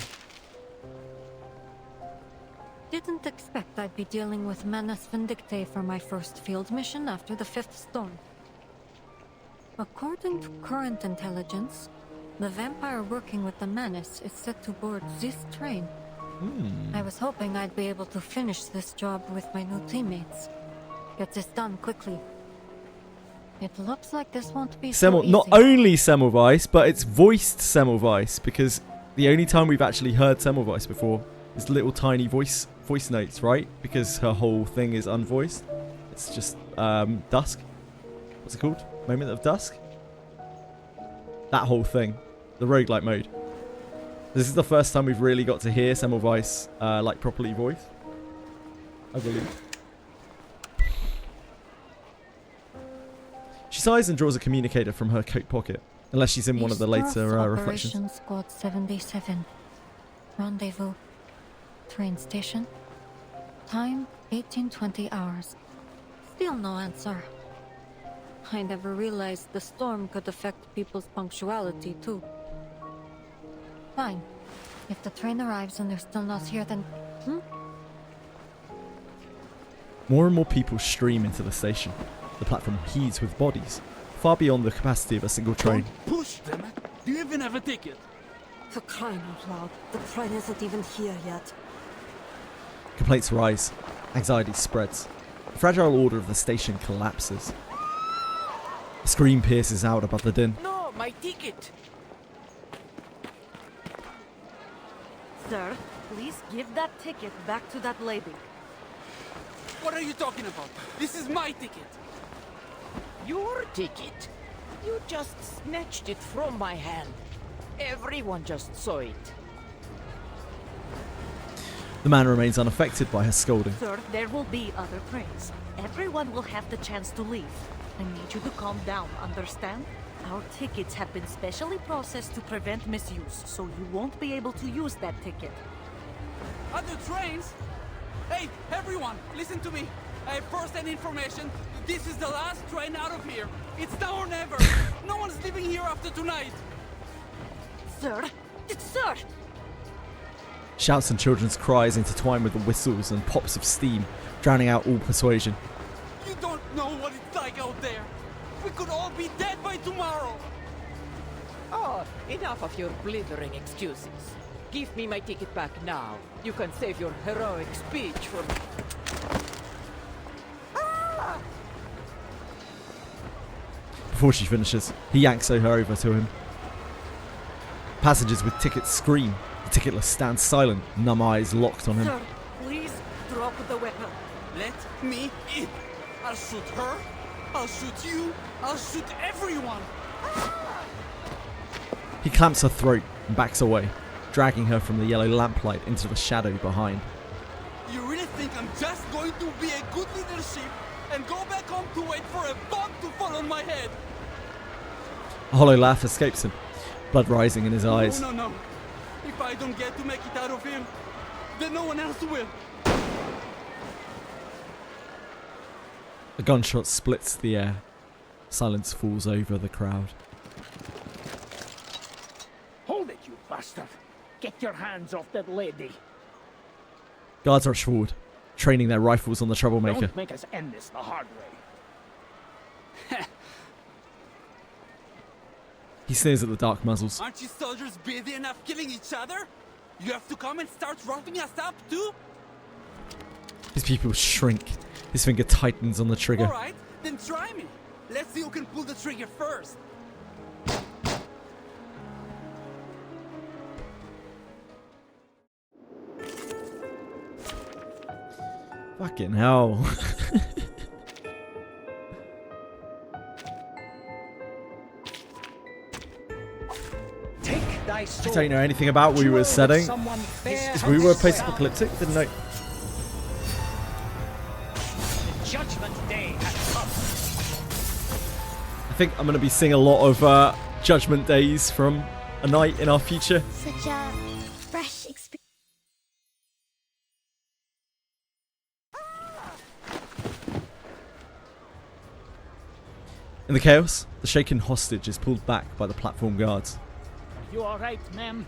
Didn't expect I'd be dealing with manus vindictae for my first field mission after the 5th storm. According to current intelligence, the vampire working with the manus is set to board this train. I was hoping I'd be able to finish this job with my new teammates. Get this done quickly. It looks like this won't be so easy. Not only Semmelweis, but it's voiced Semmelweis, because the only time we've actually heard Semmelweis before is little tiny voice notes, right? Because her whole thing is unvoiced. It's just dusk. What's it called? Moment of Dusk? That whole thing. The roguelike mode. This is the first time we've really got to hear Semmelweis like properly voiced, I believe. She sighs and draws a communicator from her coat pocket, unless she's in one of the later reflections. Operation Squad 77. Rendezvous. Train station. Time 1820 hours. Still no answer. I never realized the storm could affect people's punctuality, too. Fine. If the train arrives and they're still not here, then... More and more people stream into the station. The platform heaves with bodies, far beyond the capacity of a single train. Don't push them. Do you even have a ticket? For crying out loud, the train isn't even here yet. Complaints rise. Anxiety spreads. The fragile order of the station collapses. A scream pierces out above the din. No, my ticket. Sir, please give that ticket back to that lady. What are you talking about? This is my ticket. Your ticket? You just snatched it from my hand. Everyone just saw it. The man remains unaffected by her scolding. Sir, there will be other trains. Everyone will have the chance to leave. I need you to calm down, understand? Our tickets have been specially processed to prevent misuse, so you won't be able to use that ticket. Other trains? Hey, everyone, listen to me. I have first-hand information. This is the last train out of here. It's now or never. No one's leaving here after tonight. Sir? Sir! Shouts and children's cries intertwine with the whistles and pops of steam, drowning out all persuasion. You don't know what it's like out there. We could all be dead by tomorrow. Oh, enough of your blithering excuses. Give me my ticket back now. You can save your heroic speech for... Ah! Before she finishes, he yanks her over to him. Passengers with tickets scream. The ticketless stands silent, numb eyes locked on him. Sir, please drop the weapon. Let me in. I'll shoot her. I'll shoot you. I'll shoot everyone. He clamps her throat and backs away, dragging her from the yellow lamplight into the shadow behind. You really think I'm just going to be a good leadership and go back home to wait for a bomb to fall on my head? A hollow laugh escapes him, blood rising in his eyes. No, no, no. If I don't get to make it out of here, then no one else will. A gunshot splits the air. Silence falls over the crowd. Hold it, you bastard! Get your hands off that lady! Guards rush forward, training their rifles on the troublemaker. Don't make us end this the hard way. He sneers at the dark muzzles. Aren't you soldiers busy enough killing each other? You have to come and start roughing us up too? His pupils shrink. His finger tightens on the trigger. Alright, then try me. Let's see who can pull the trigger first. Fucking hell. I don't know anything about WIZ setting. Is WIZ post-apocalyptic? Didn't know. Judgment Day has come. I think I'm going to be seeing a lot of Judgment Days from a night in our future. Such a fresh experience. In the chaos, the shaken hostage is pulled back by the platform guards. You alright, ma'am?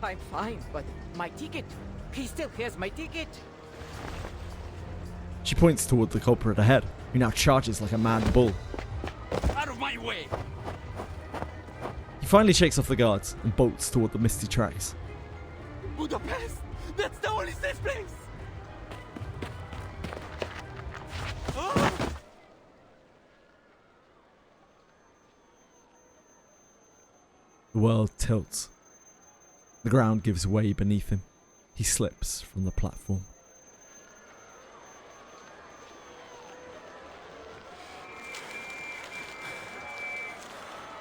I'm fine, but my ticket. He still has my ticket. She points toward the culprit ahead, who now charges like a mad bull. Out of my way! He finally shakes off the guards and bolts toward the misty tracks. Budapest! That's the only safe place! Oh! The world tilts. The ground gives way beneath him. He slips from the platform.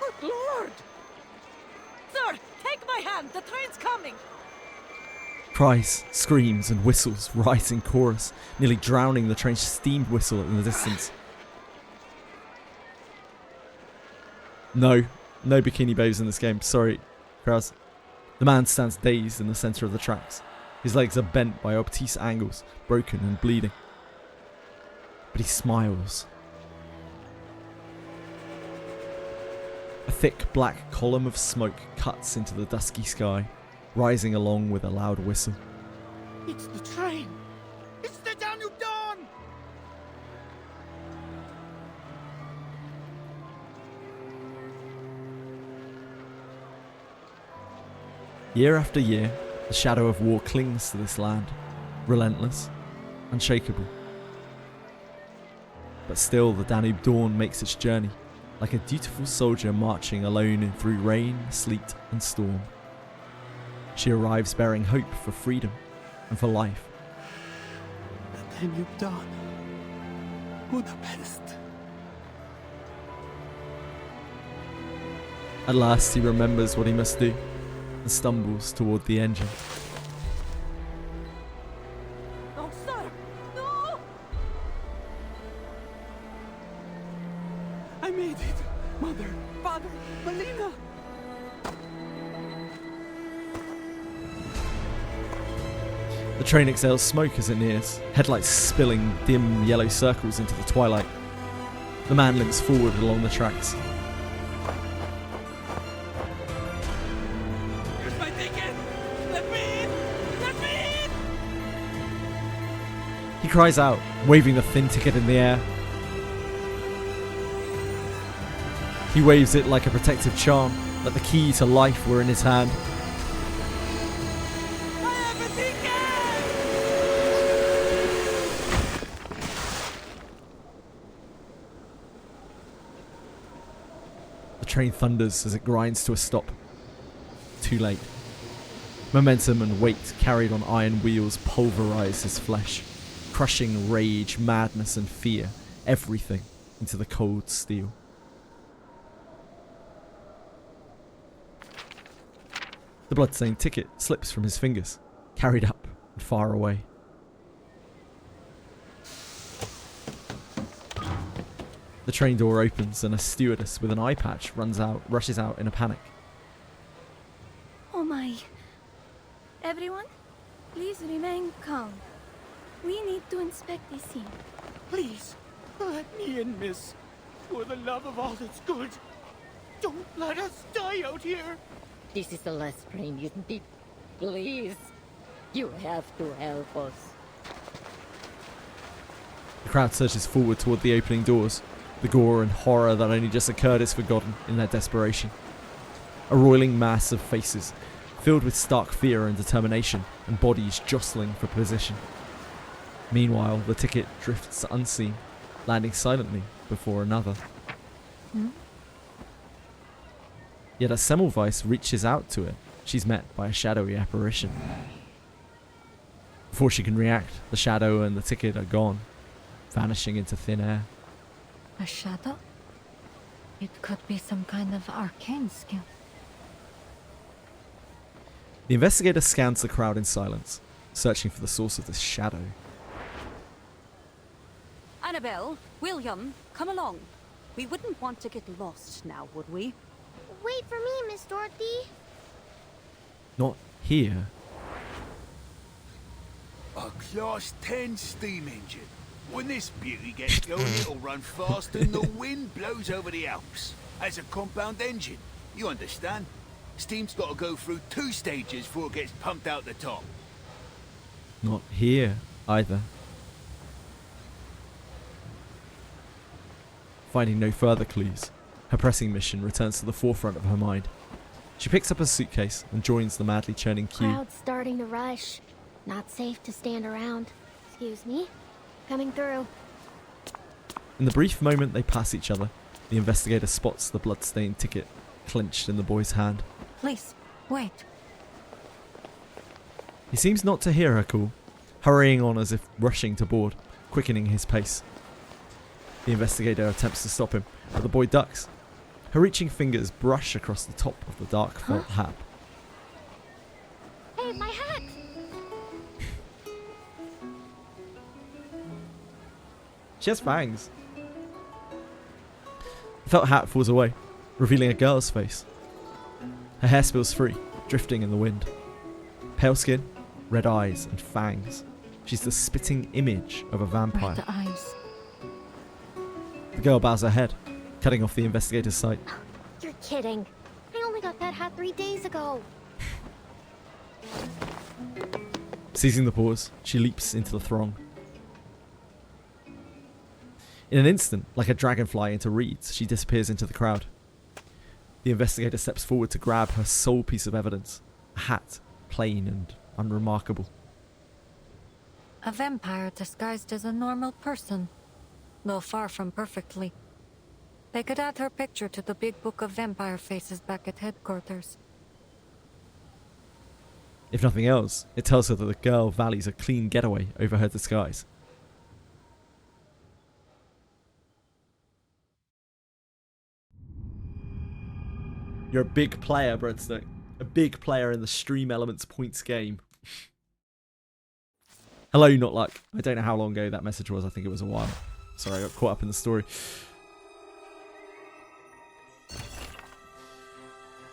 Good Lord! Sir, take my hand. The train's coming. Cries, screams, and whistles rise in chorus, nearly drowning the train's steamed whistle in the distance. No bikini babes in this game. Sorry, Krause. The man stands dazed in the center of the tracks. His legs are bent by obtuse angles, broken and bleeding. But he smiles. thick black column of smoke cuts into the dusky sky, rising along with a loud whistle. It's the train! It's the Danube Dawn! Year after year, the shadow of war clings to this land, relentless, unshakable. But still, the Danube Dawn makes its journey, like a dutiful soldier marching alone through rain, sleet, and storm. She arrives bearing hope for freedom and for life. The Danube Dawn. Budapest. At last, he remembers what he must do and stumbles toward the engine. No, sir! No! I made it! Mother, Father, Melina! The train exhales smoke as it nears, headlights spilling dim yellow circles into the twilight. The man limps forward along the tracks. Here's my ticket! Let me in! Let me in! He cries out, waving the thin ticket in the air. He waves it like a protective charm, like the key to life were in his hand. The train thunders as it grinds to a stop. Too late. Momentum and weight carried on iron wheels pulverize his flesh, crushing rage, madness and fear, everything into the cold steel. The bloodstained ticket slips from his fingers, carried up and far away. The train door opens and a stewardess with an eye patch rushes out in a panic. Oh my. Everyone, please remain calm. We need to inspect this scene. Please, let me in, miss. For the love of all that's good. Don't let us die out here. This is the last train you need. Please. You have to help us. The crowd surges forward toward the opening doors. The gore and horror that only just occurred is forgotten in their desperation. A roiling mass of faces, filled with stark fear and determination, and bodies jostling for position. Meanwhile, the ticket drifts unseen, landing silently before another. Yet as Semmelweis reaches out to it, she's met by a shadowy apparition. Before she can react, the shadow and the ticket are gone, vanishing into thin air. A shadow? It could be some kind of arcane skill. The investigator scans the crowd in silence, searching for the source of this shadow. Annabelle, William, come along. We wouldn't want to get lost now, would we? Wait for me, Miss Dorothy. Not here. A Class 10 steam engine. When this beauty gets going, it'll run faster than the wind blows over the Alps. As a compound engine, you understand? Steam's got to go through 2 stages before it gets pumped out the top. Not here, either. Finding no further clues, her pressing mission returns to the forefront of her mind. She picks up a suitcase and joins the madly churning queue. Crowd's starting to rush. Not safe to stand around. Excuse me. Coming through. In the brief moment they pass each other, the investigator spots the blood-stained ticket clenched in the boy's hand. Please, wait. He seems not to hear her call, hurrying on as if rushing to board, quickening his pace. The investigator attempts to stop him, but the boy ducks. Her reaching fingers brush across the top of the dark felt hat. Hey, my hat! She has fangs. The felt hat falls away, revealing a girl's face. Her hair spills free, drifting in the wind. Pale skin, red eyes, and fangs. She's the spitting image of a vampire. Red eyes. The girl bows her head, cutting off the investigator's sight. You're kidding. I only got that hat 3 days ago. Seizing the pause, she leaps into the throng. In an instant, like a dragonfly into reeds, she disappears into the crowd. The investigator steps forward to grab her sole piece of evidence, a hat, plain and unremarkable. A vampire disguised as a normal person, though far from perfectly. They could add her picture to the big book of vampire faces back at headquarters. If nothing else, it tells her that the girl values a clean getaway over her disguise. You're a big player, Breadstick. A big player in the Stream Elements points game. Hello, not luck. I don't know how long ago that message was. I think it was a while. Sorry, I got caught up in the story.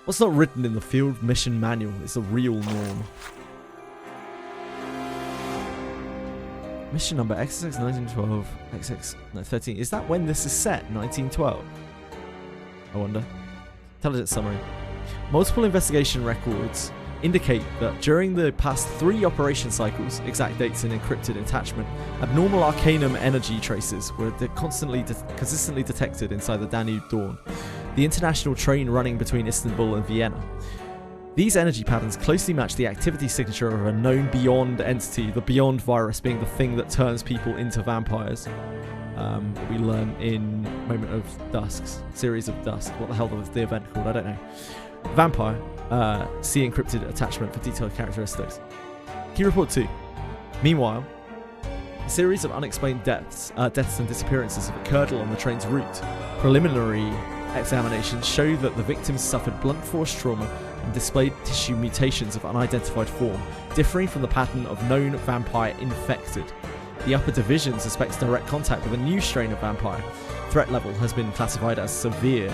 What's not written in the field mission manual is the real norm. Mission number XX 1912, XX 13. Is that when this is set? 1912? I wonder. Intelligence summary. Multiple investigation records indicate that during the past 3 operation cycles, exact dates and encrypted attachment, abnormal arcanum energy traces were consistently detected inside the Danube Dawn, the international train running between Istanbul and Vienna. These energy patterns closely match the activity signature of a known Beyond entity, the Beyond virus being the thing that turns people into vampires. We learn in Moment of Dusk's Series of Dusk. What the hell was the event called? I don't know. Vampire. See encrypted attachment for detailed characteristics. Key report 2. Meanwhile, a series of unexplained deaths and disappearances have occurred along the train's route. Preliminary examinations show that the victims suffered blunt force trauma and displayed tissue mutations of unidentified form, differing from the pattern of known vampire infected. The upper division suspects direct contact with a new strain of vampire. Threat level has been classified as severe.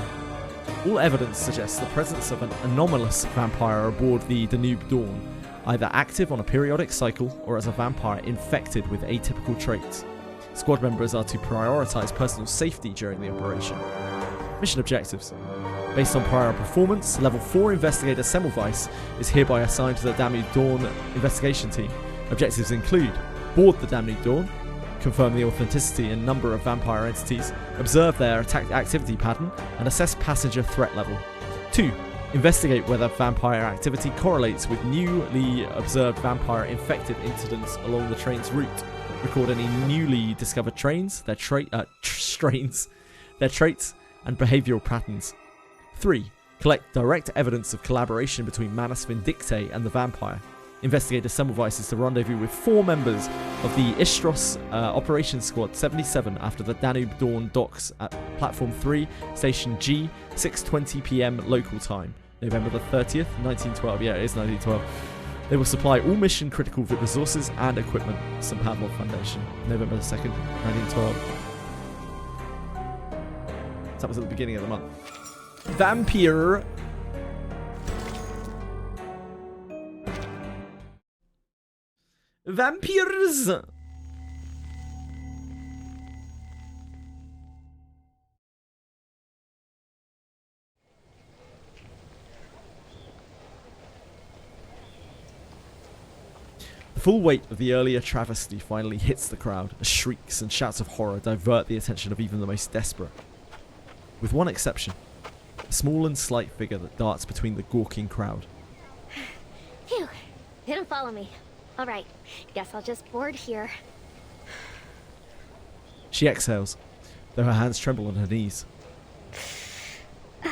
All evidence suggests the presence of an anomalous vampire aboard the Danube Dawn, either active on a periodic cycle or as a vampire infected with atypical traits. Squad members are to prioritize personal safety during the operation. Mission objectives. Based on prior performance, Level 4 Investigator Semmelweis is hereby assigned to the Danube Dawn investigation team. Objectives include board the Danube Dawn, confirm the authenticity and number of vampire entities, observe their activity pattern, and assess passenger threat level. 2. Investigate whether vampire activity correlates with newly observed vampire-infected incidents along the train's route. Record any newly discovered trains, their strains, their traits, and behavioural patterns. 3. Collect direct evidence of collaboration between Manus Vindictae and the vampire. Investigator Semmelweis is to rendezvous with 4 members of the Istros Operations Squad 77 after the Danube Dawn docks at Platform 3, Station G, 6:20 PM local time, November the 30th, 1912. Yeah, it is 1912. They will supply all mission critical resources and equipment. St. Pavlov Foundation, November the 2nd, 1912. That was at the beginning of the month. Vampire. Vampires! The full weight of the earlier travesty finally hits the crowd as shrieks and shouts of horror divert the attention of even the most desperate. With one exception, a small and slight figure that darts between the gawking crowd. Phew, didn't follow me. Alright, guess I'll just board here. She exhales, though her hands tremble on her knees. The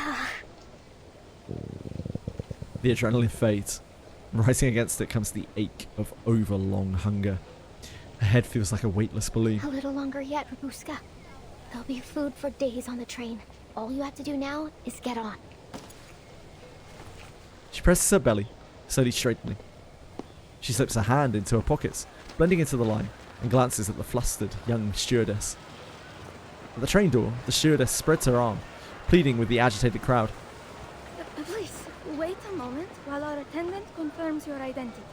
adrenaline fades. Rising against it comes the ache of overlong hunger. Her head feels like a weightless balloon. A little longer yet, Rabuska. There'll be food for days on the train. All you have to do now is get on. She presses her belly, slowly straightening. She slips her hand into her pockets, blending into the line, and glances at the flustered young stewardess. At the train door, the stewardess spreads her arm, pleading with the agitated crowd. Please, wait a moment while our attendant confirms your identity.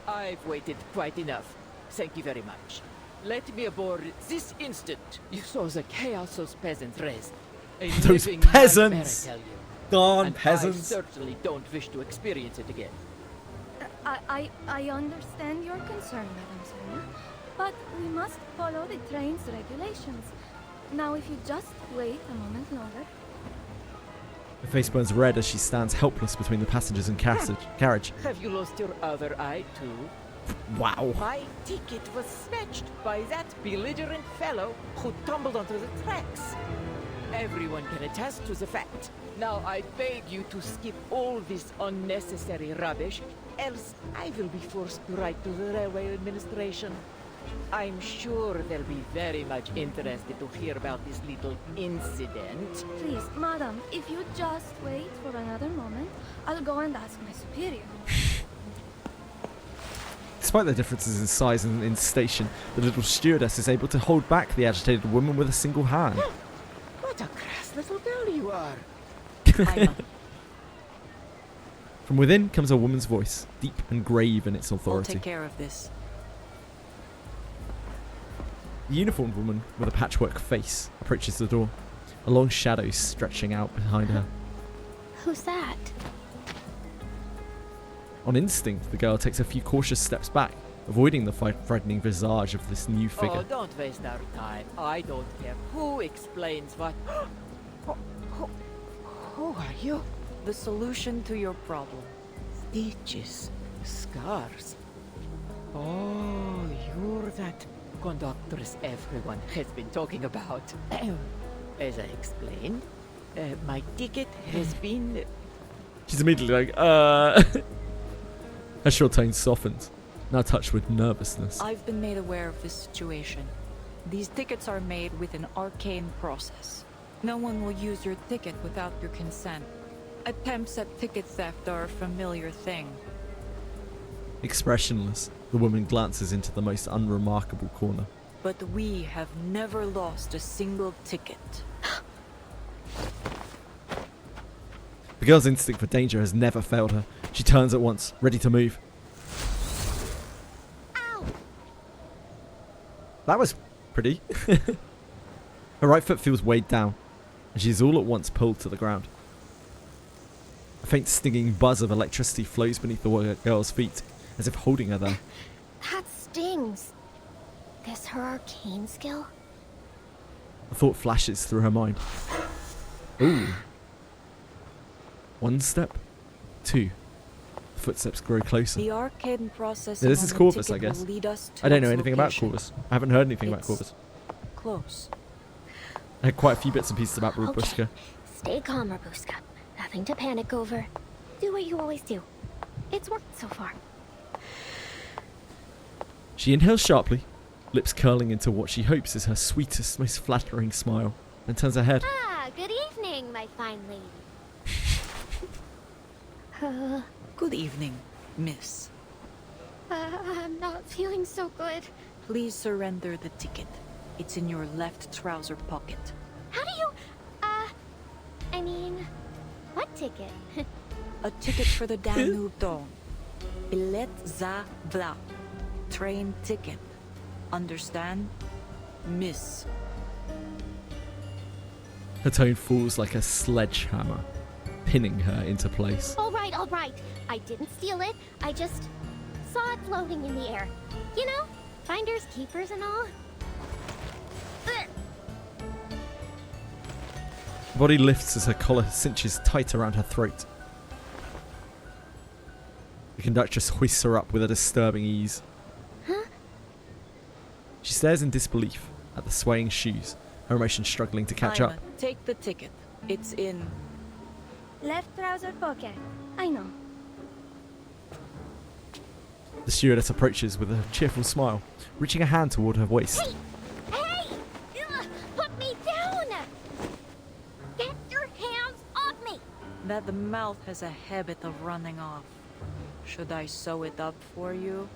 I've waited quite enough. Thank you very much. Let me aboard this instant. You saw the chaos those peasants raised. A Those living peasants! nightmare, I tell you. Darn and peasants. I certainly don't wish to experience it again. I understand your concern, Madam Sonia, but we must follow the train's regulations. Now, if you just wait a moment longer. Her face burns red as she stands helpless between the passengers and carriage. Have you lost your other eye too? Wow. My ticket was snatched by that belligerent fellow who tumbled onto the tracks. Everyone can attest to the fact. Now I beg you to skip all this unnecessary rubbish, else I will be forced to write to the railway administration. I'm sure they'll be very much interested to hear about this little incident. Please, madam, if you just wait for another moment, I'll go and ask my superior. Despite their differences in size and in station, the little stewardess is able to hold back the agitated woman with a single hand. What a crass little girl you are! From within comes a woman's voice, deep and grave in its authority. I'll take care of this. The uniformed woman with a patchwork face approaches the door, a long shadow stretching out behind her. Who's that? On instinct, the girl takes a few cautious steps back, avoiding the frightening visage of this new figure. Oh, don't waste our time. I don't care who explains what. Who are you? The solution to your problem. Stitches, scars. Oh, you're that conductress everyone has been talking about. As I explained, my ticket has been... She's immediately like, Her short tone softens, now touched with nervousness. I've been made aware of this situation. These tickets are made with an arcane process. No one will use your ticket without your consent. Attempts at ticket theft are a familiar thing. Expressionless, the woman glances into the most unremarkable corner. But we have never lost a single ticket. The girl's instinct for danger has never failed her. She turns at once, ready to move. Ow! That was pretty. Her right foot feels weighed down, and she's all at once pulled to the ground. A faint stinging buzz of electricity flows beneath the girl's feet, as if holding her there. That stings. This her arcane skill? A thought flashes through her mind. Ooh. One step, two. The footsteps grow closer. The arcane process. Yeah, this is Corvus, I guess. I don't know anything about Corvus. I haven't heard anything about Corvus. Close. I had quite a few bits and pieces about Robuska. Okay. Stay calm, Robuska. Nothing to panic over. Do what you always do. It's worked so far. She inhales sharply, lips curling into what she hopes is her sweetest, most flattering smile, then turns her head. Ah, good evening, my fine lady. Good evening, miss. I'm not feeling so good. Please surrender the ticket. It's in your left trouser pocket. How do you... I mean... What ticket? A ticket for the Danube Dawn. Bilet za vlak. Train ticket. Understand? Miss. Her tone falls like a sledgehammer, pinning her into place. All right. I didn't steal it. I just saw it floating in the air. You know, finders, keepers, and all. Her body lifts as her collar cinches tight around her throat. The conductress hoists her up with a disturbing ease. Huh? She stares in disbelief at the swaying shoes, her emotions struggling to catch up. Take the ticket. It's in... Left trouser pocket. I know. The stewardess approaches with a cheerful smile, reaching a hand toward her waist. Hey! Put me down! Get your hands off me! That the mouth has a habit of running off. Should I sew it up for you?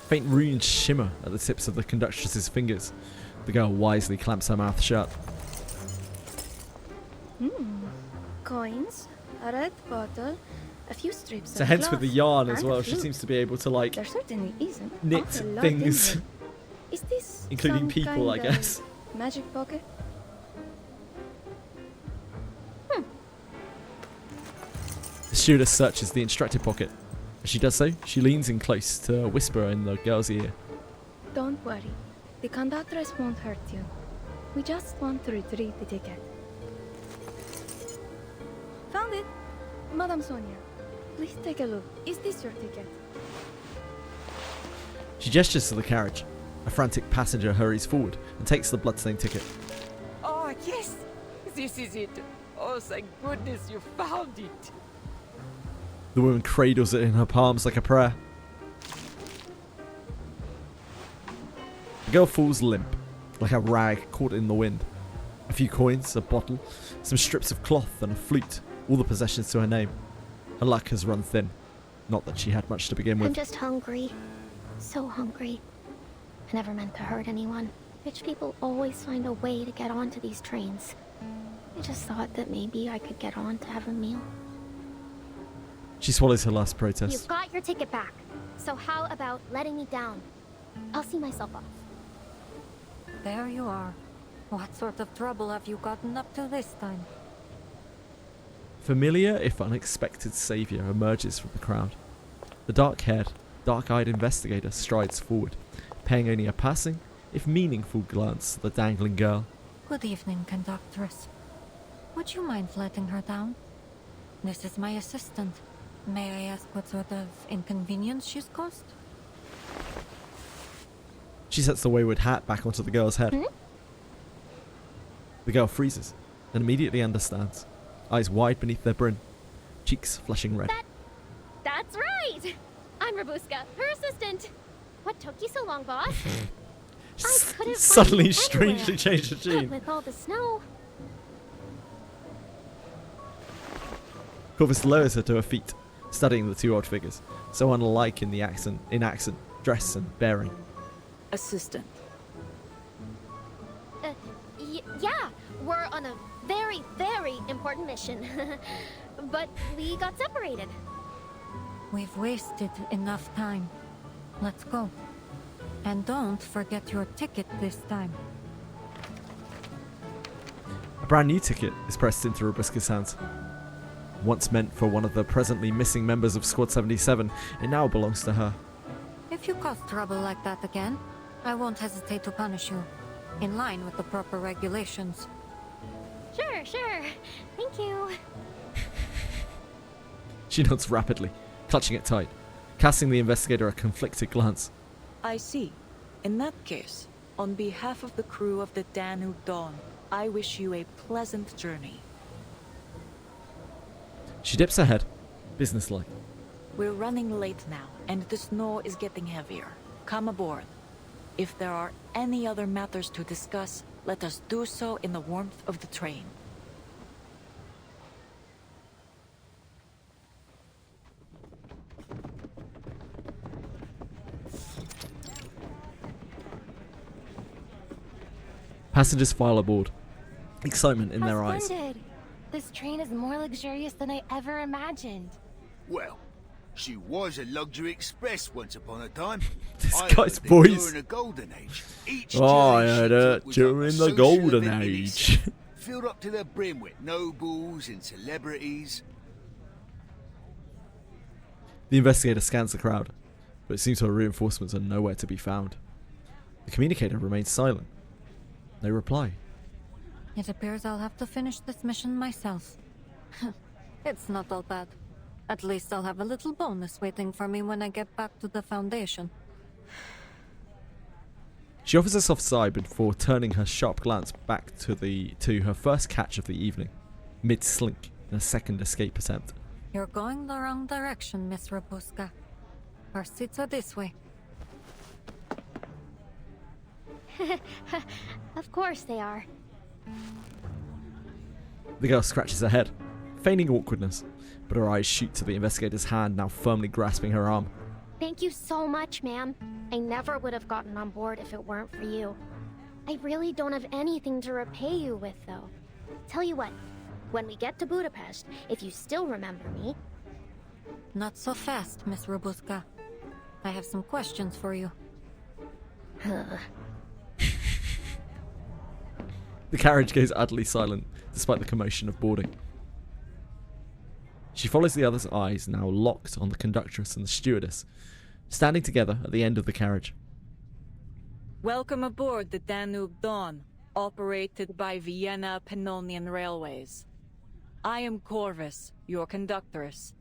Faint runes shimmer at the tips of the conductress's fingers. The girl wisely clamps her mouth shut. Coins, a red bottle, a few strips So of hence cloth, with the yarn as and a well, she flute. seems to be able to like There certainly isn't knit awful lot things, in here. Is this including some people, I kind of guess. Magic pocket? The stewardess searches the instructed pocket. As she does so, she leans in close to whisper in the girl's ear. Don't worry. The conductress won't hurt you. We just want to retrieve the ticket. Found it! Madame Sonia, please take a look. Is this your ticket? She gestures to the carriage. A frantic passenger hurries forward and takes the bloodstained ticket. Oh, yes! This is it. Oh, thank goodness you found it. The woman cradles it in her palms like a prayer. The girl falls limp, like a rag caught in the wind. A few coins, a bottle, some strips of cloth and a flute, all the possessions to her name. Her luck has run thin. Not that she had much to begin with. I'm just hungry. So hungry. I never meant to hurt anyone. Rich people always find a way to get onto these trains. I just thought that maybe I could get on to have a meal. She swallows her last protest. You've got your ticket back. So how about letting me down? I'll see myself off. There you are. What sort of trouble have you gotten up to this time? Familiar, if unexpected, savior emerges from the crowd. The dark-haired, dark-eyed investigator strides forward, paying only a passing, if meaningful, glance at the dangling girl. Good evening, conductress. Would you mind letting her down? This is my assistant. May I ask what sort of inconvenience she's caused? She sets the wayward hat back onto the girl's head. The girl freezes, and immediately understands. Eyes wide beneath their brim, cheeks flushing red. That's right! I'm Rabuska, her assistant. What took you so long, boss? I couldn't Suddenly, find you strangely anywhere. changed the tune. With all the snow. Corvus lowers her to her feet, studying the two odd figures, so unlike in accent, dress, and bearing. Assistant. Yeah, we're on a very, very important mission. But we got separated. We've wasted enough time. Let's go. And don't forget your ticket this time. A brand new ticket is pressed into Robuska's hands. Once meant for one of the presently missing members of Squad 77, it now belongs to her. If you cause trouble like that again, I won't hesitate to punish you. In line with the proper regulations. Sure. Thank you. She nods rapidly, clutching it tight, casting the investigator a conflicted glance. I see. In that case, on behalf of the crew of the Danube Dawn, I wish you a pleasant journey. She dips her head, businesslike. We're running late now, and the snow is getting heavier. Come aboard. If there are any other matters to discuss, let us do so in the warmth of the train. Passengers file aboard, excitement in their eyes. Splendid. This train is more luxurious than I ever imagined. Well, she was a luxury express once upon a time. This I guy's heard that voice. During the golden age. Each I journey heard she it took was during like a the social golden event in age. itself, filled up to the brim with nobles and celebrities. The investigator scans the crowd, but it seems her reinforcements are nowhere to be found. The communicator remains silent. No reply. It appears I'll have to finish this mission myself. It's not all bad. At least I'll have a little bonus waiting for me when I get back to the Foundation. She offers a soft sigh before turning her sharp glance back to her first catch of the evening, mid-slink in a second escape attempt. You're going the wrong direction, Miss Rabuska. Our seats are this way. Of course they are. The girl scratches her head, feigning awkwardness, but her eyes shoot to the investigator's hand now firmly grasping her arm. Thank you so much, ma'am. I never would have gotten on board if it weren't for you. I really don't have anything to repay you with, though. Tell you what, when we get to Budapest, if you still remember me... Not so fast, Miss Rabuska. I have some questions for you. The carriage goes utterly silent, despite the commotion of boarding. She follows the other's eyes, now locked on the conductress and the stewardess, standing together at the end of the carriage. Welcome aboard the Danube Dawn, operated by Vienna Pannonian Railways. I am Corvus, your conductress,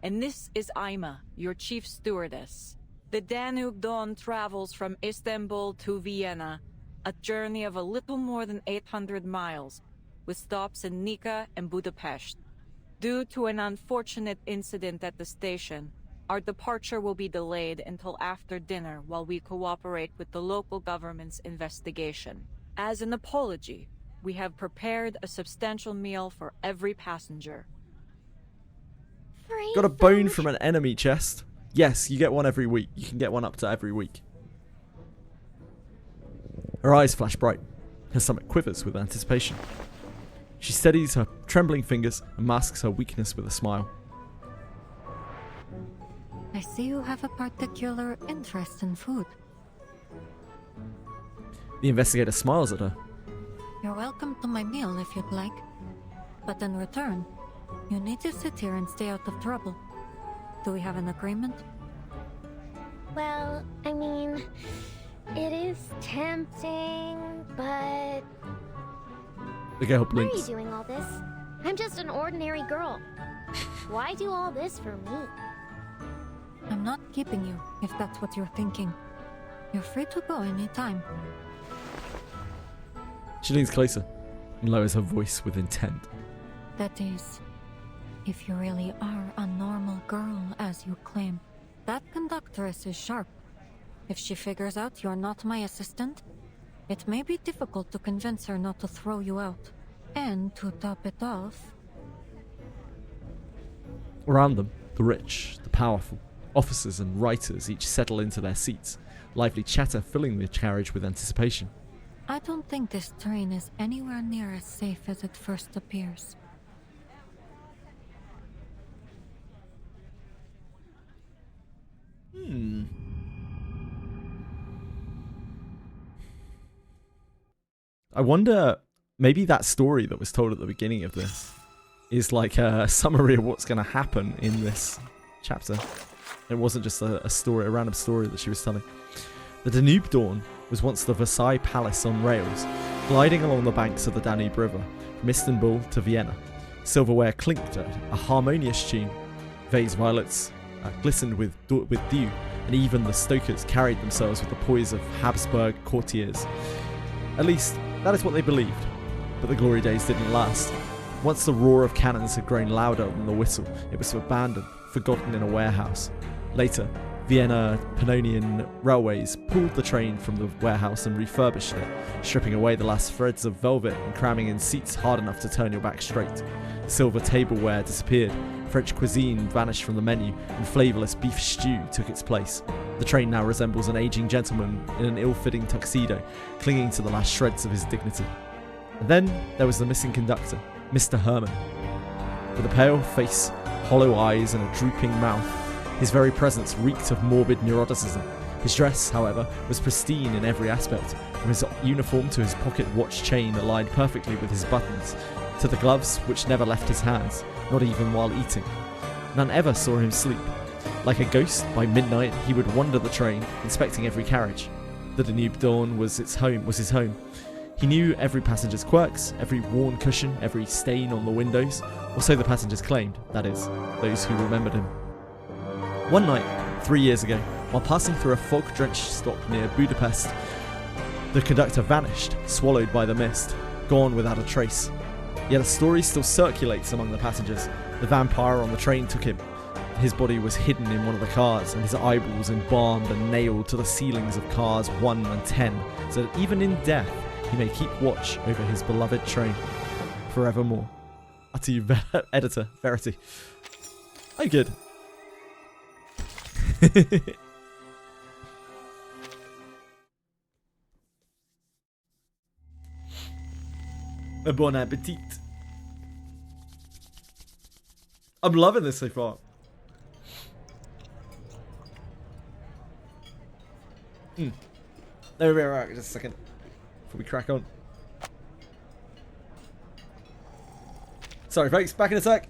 and this is Ima, your chief stewardess. The Danube Dawn travels from Istanbul to Vienna, a journey of a little more than 800 miles, with stops in Nika and Budapest. Due to an unfortunate incident at the station, our departure will be delayed until after dinner while we cooperate with the local government's investigation. As an apology, we have prepared a substantial meal for every passenger. Got a bone from an enemy chest. Yes, you get one every week. You can get one up to every week. Her eyes flash bright. Her stomach quivers with anticipation. She steadies her trembling fingers and masks her weakness with a smile. I see you have a particular interest in food. The investigator smiles at her. You're welcome to my meal if you'd like. But in return, you need to sit here and stay out of trouble. Do we have an agreement? Well, I mean, it is tempting, but... The girl Why are you blinks. doing all this? I'm just an ordinary girl. Why do all this for me? I'm not keeping you, if that's what you're thinking. You're free to go anytime. She leans closer and lowers her voice with intent. That is, if you really are a normal girl, as you claim. That conductress is sharp. If she figures out you're not my assistant, it may be difficult to convince her not to throw you out. And to top it off... Around them, the rich, the powerful, officers and writers each settle into their seats, lively chatter filling the carriage with anticipation. I don't think this train is anywhere near as safe as it first appears. I wonder, maybe that story that was told at the beginning of this is like a summary of what's going to happen in this chapter. It wasn't just a story, a random story that she was telling. The Danube Dawn was once the Versailles Palace on rails, gliding along the banks of the Danube River, from Istanbul to Vienna. Silverware clinked at a harmonious tune. Vase violets glistened with dew, and even the stokers carried themselves with the poise of Habsburg courtiers. At least, that is what they believed. But the glory days didn't last. Once the roar of cannons had grown louder than the whistle, it was abandoned, forgotten in a warehouse. Later, Vienna Pannonian Railways pulled the train from the warehouse and refurbished it, stripping away the last threads of velvet and cramming in seats hard enough to turn your back straight. Silver tableware disappeared, French cuisine vanished from the menu, and flavourless beef stew took its place. The train now resembles an aging gentleman in an ill-fitting tuxedo, clinging to the last shreds of his dignity. And then there was the missing conductor, Mr. Herman. With a pale face, hollow eyes, and a drooping mouth, his very presence reeked of morbid neuroticism. His dress, however, was pristine in every aspect, from his uniform to his pocket watch chain aligned perfectly with his buttons, to the gloves which never left his hands, not even while eating. None ever saw him sleep. Like a ghost, by midnight he would wander the train, inspecting every carriage. The Danube Dawn was his home. He knew every passenger's quirks, every worn cushion, every stain on the windows, or so the passengers claimed, that is, those who remembered him. One night, 3 years ago, while passing through a fog-drenched stop near Budapest, the conductor vanished, swallowed by the mist, gone without a trace. Yet a story still circulates among the passengers. The vampire on the train took him. His body was hidden in one of the cars, and his eyeballs embalmed and nailed to the ceilings of cars 1 and 10, so that even in death he may keep watch over his beloved train forevermore. To you, editor, Verity. Oh, good. Bon appetit. I'm loving this so far. There we are. Just a second before we crack on. Sorry, folks. Back in a sec.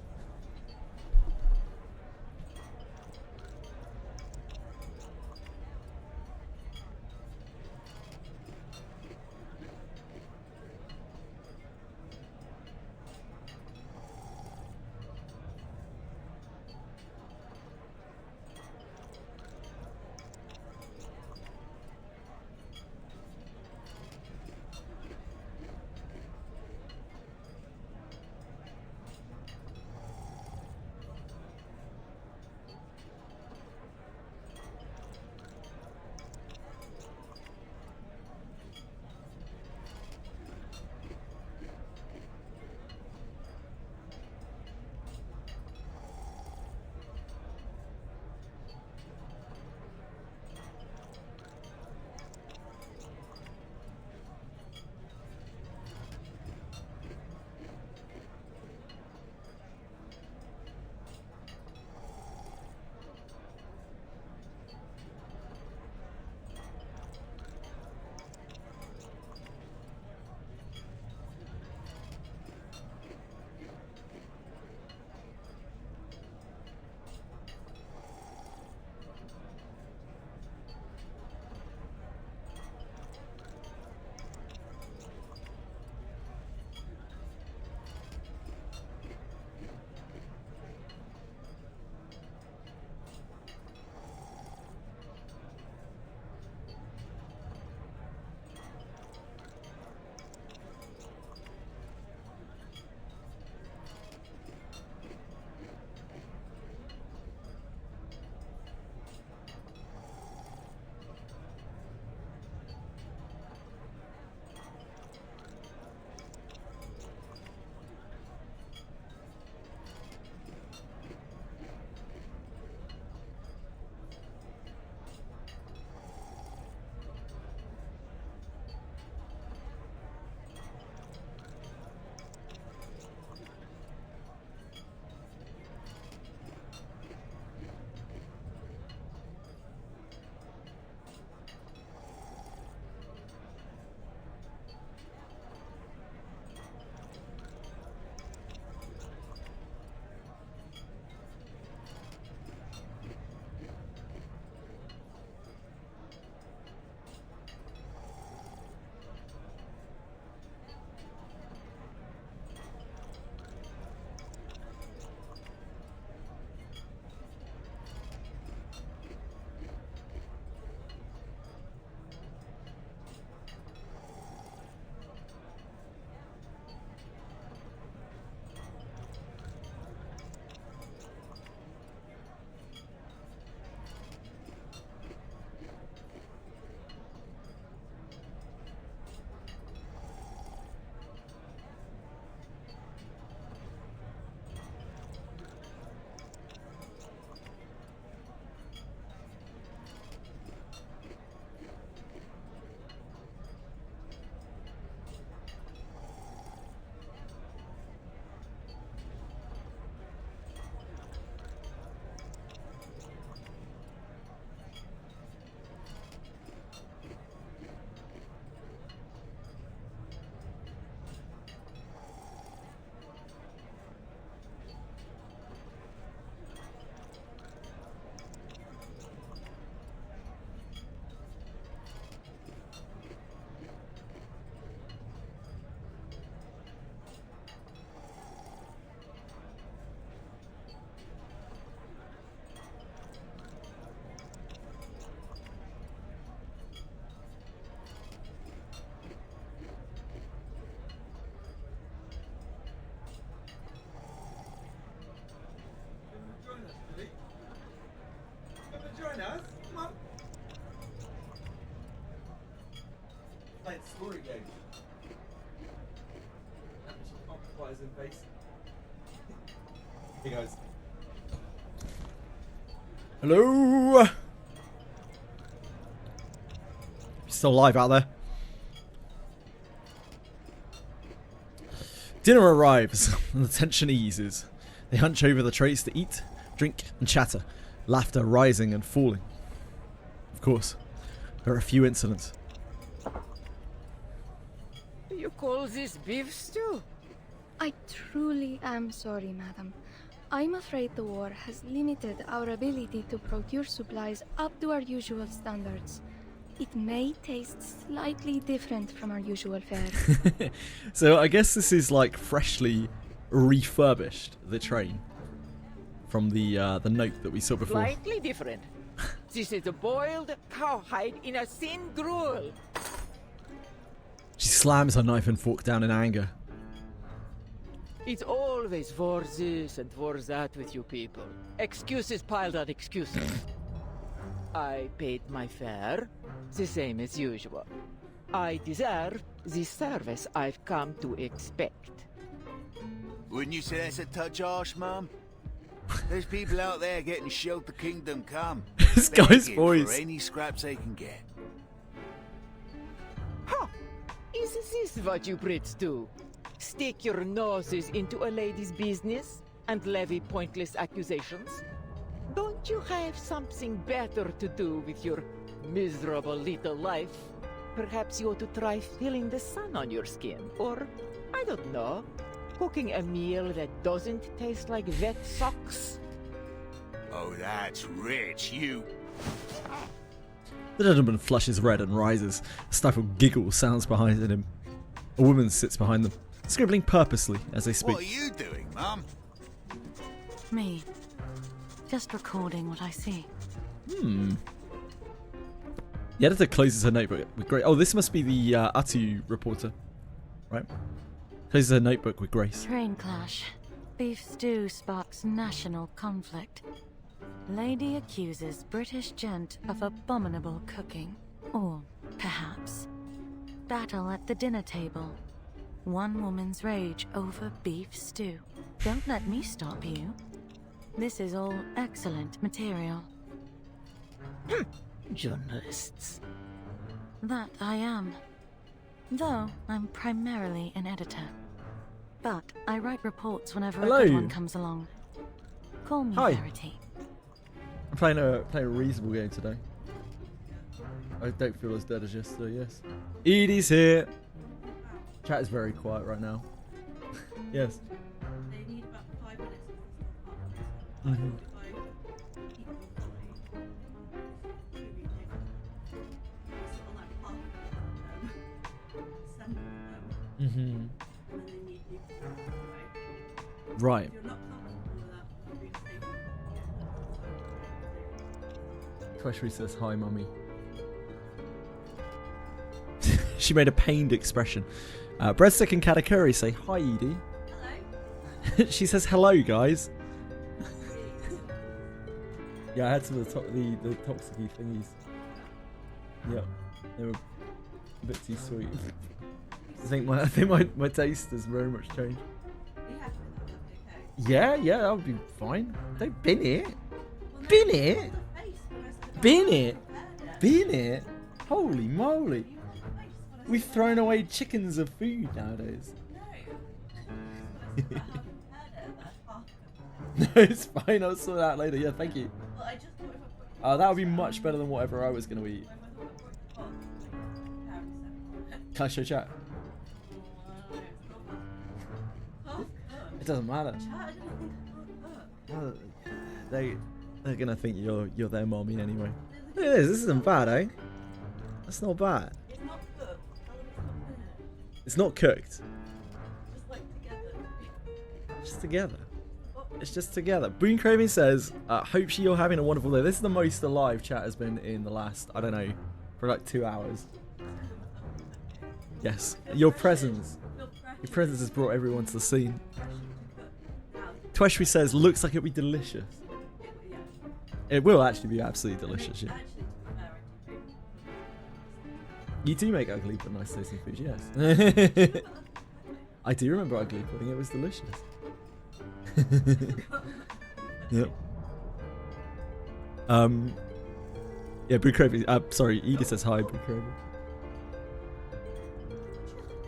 Hey guys. Hello. Still alive out there. Dinner arrives and the tension eases. They hunch over the trays to eat, drink, and chatter, laughter rising and falling. Of course, there are a few incidents. You call this beef stew? I truly am sorry, madam. I'm afraid the war has limited our ability to procure supplies up to our usual standards. It may taste slightly different from our usual fare. So I guess this is like freshly refurbished, the train, from the note that we saw before. Slightly different. This is a boiled cowhide in a thin gruel. She slams her knife and fork down in anger. It's always for this and for that with you people. Excuses piled on excuses. I paid my fare, the same as usual. I deserve the service I've come to expect. Wouldn't you say that's a touch harsh, Mum? There's people out there getting showed the kingdom come. This guy's begging voice. for any scraps they can get. Ha! Is this what you Brits do? Stick your noses into a lady's business and levy pointless accusations? Don't you have something better to do with your miserable little life? Perhaps you ought to try feeling the sun on your skin, or, I don't know, cooking a meal that doesn't taste like wet socks? Oh, that's rich, you... The gentleman flushes red and rises. A stifled giggle sounds behind him. A woman sits behind them, scribbling purposely as they speak. What are you doing, Mum? Me. Just recording what I see. The editor closes her notebook with grace. Oh, this must be the Atu reporter, right? Closes her notebook with grace. Train clash. Beef stew sparks national conflict. Lady accuses British gent of abominable cooking. Or, perhaps, battle at the dinner table. One woman's rage over beef stew. Don't let me stop you. This is all excellent material. Journalists. That I am. Though I'm primarily an editor. But I write reports whenever a good one comes along. Call me Hi. Verity. I'm playing a reasonable game today. I don't feel as dead as yesterday, yes. Edie's here. Chat is very quiet right now. Yes. They need about 5 minutes to Mhm. Mhm. Right. Queshry says hi, mummy. She made a pained expression. Breadstick and Katakuri say hi, Edie. Hello. She says hello, guys. Yeah, I had some of the toxic thingies. Yep, they were a bit too sweet. I think my taste has very much changed. Yeah, that would be fine. Don't bin it. Bin it. Bin it. Bin it. Holy moly. We've thrown away chickens of food nowadays. No, it's fine. I'll sort it out later. Yeah, thank you. That would be much better than whatever I was going to eat. Can I show chat? It doesn't matter. They're gonna think you're their mommy anyway. Look at this. This isn't bad, eh? That's not bad. It's not cooked. Just together. It's just together. Boon Craving says, hope you're having a wonderful day. This is the most alive chat has been in the last, I don't know, for like 2 hours. Yes. Your presence. Your presence has brought everyone to the scene. Tweshry says, looks like it'll be delicious. It will actually be absolutely delicious, yeah. You do make ugly but nice tasting food, yes. I do remember ugly pudding, it was delicious. Yep. Yeah, Boo Cravy. Sorry, Edie says hi, Boo Cravy.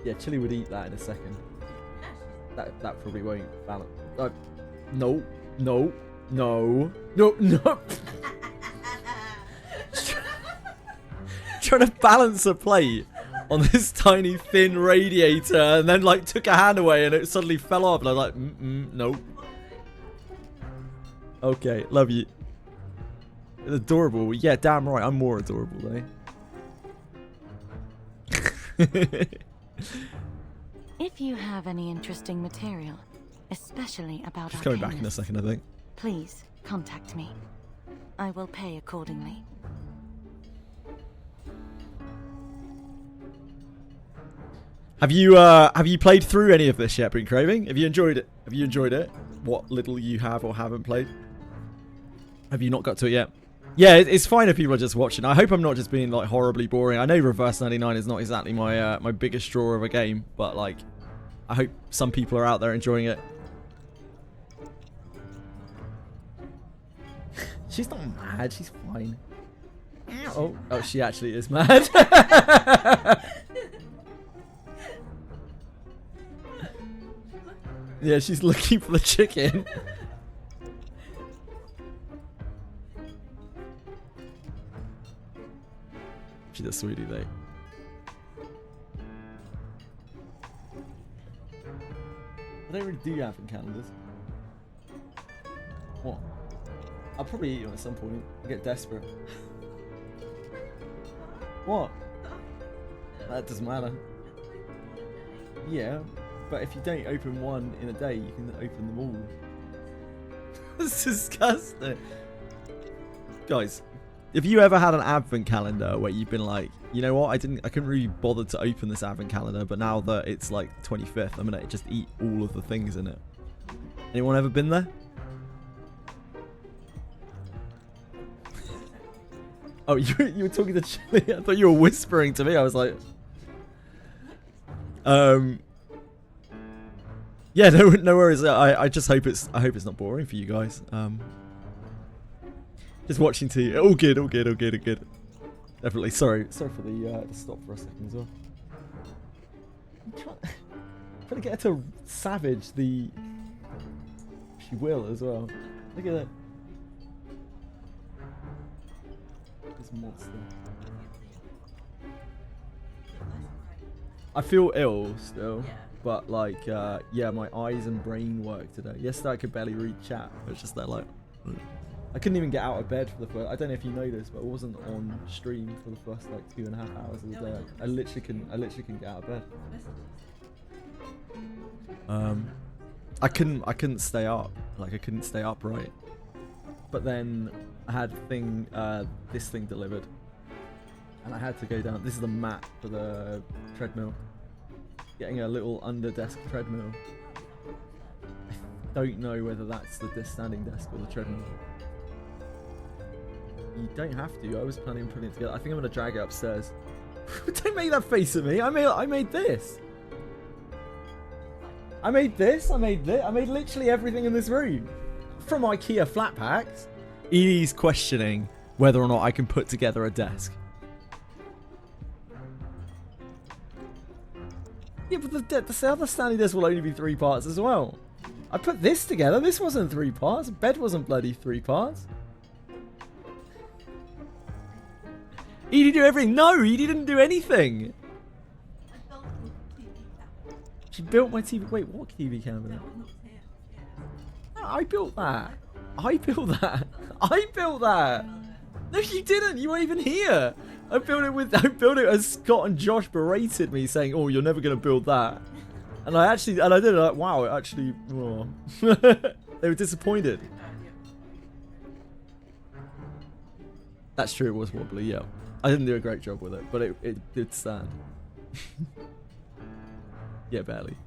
Yeah, Chili would eat that in a second. That probably won't balance. No. Trying to balance a plate on this tiny thin radiator, and then like took a hand away, and it suddenly fell off. And I was like, nope. Okay, love you. Adorable. Yeah, damn right. I'm more adorable, though. If you have any interesting material, especially about She's coming back in a second, I think. please contact me. I will pay accordingly. Have you played through any of this yet, Been Craving? Have you enjoyed it? Have you enjoyed it? What little you have or haven't played? Have you not got to it yet? Yeah, it's fine if people are just watching. I hope I'm not just being like horribly boring. I know Reverse 99 is not exactly my my biggest draw of a game, but like, I hope some people are out there enjoying it. She's not mad. She's fine. Oh, she actually is mad. Yeah, she's looking for the chicken. She's a sweetie, though. I don't really do advent calendars. What? I'll probably eat them at some point. I get desperate. What? That doesn't matter. Yeah, but if you don't open one in a day, you can open them all. That's disgusting. Guys, if you ever had an advent calendar where you've been like, you know what, I couldn't really bother to open this advent calendar, but now that it's like 25th, I'm gonna just eat all of the things in it. Anyone ever been there? Oh, you were talking to Chili. I thought you were whispering to me. I was like, yeah, no worries. I just hope it's not boring for you guys. Just watching TV. All good. Definitely. Sorry for the stop for a second as well. I'm trying to get her to savage the. She will as well. Look at that. This monster. I feel ill still, but like, yeah, my eyes and brain work today. Yesterday I could barely read chat. It was just that like. I couldn't even get out of bed for the first. I don't know if you know this, but I wasn't on stream for the first like 2.5 hours of the day. I literally couldn't get out of bed. I couldn't stay up. Like I couldn't stay upright. But then I had this thing delivered, and I had to go down. This is the mat for the treadmill. Getting a little under desk treadmill. I don't know whether that's the standing desk or the treadmill. You don't have to. I was planning on putting it together. I think I'm gonna drag it upstairs. Don't make that face at me. I made this. I made this. I made literally everything in this room. From IKEA flat packs. Edie's questioning whether or not I can put together a desk. Yeah, but the other standing desk will only be 3 parts as well. I put this together. This wasn't 3 parts. Bed wasn't bloody 3 parts. Edie do everything. No, Edie didn't do anything. She built my TV. Wait, what TV cabinet? I built that. I built that. No, you didn't. You weren't even here. I built it as Scott and Josh berated me, saying, "Oh, you're never gonna build that." And I did it. Like, wow, it actually. Oh. They were disappointed. That's true. It was wobbly. Yeah. I didn't do a great job with it, but it did stand. Yeah, barely.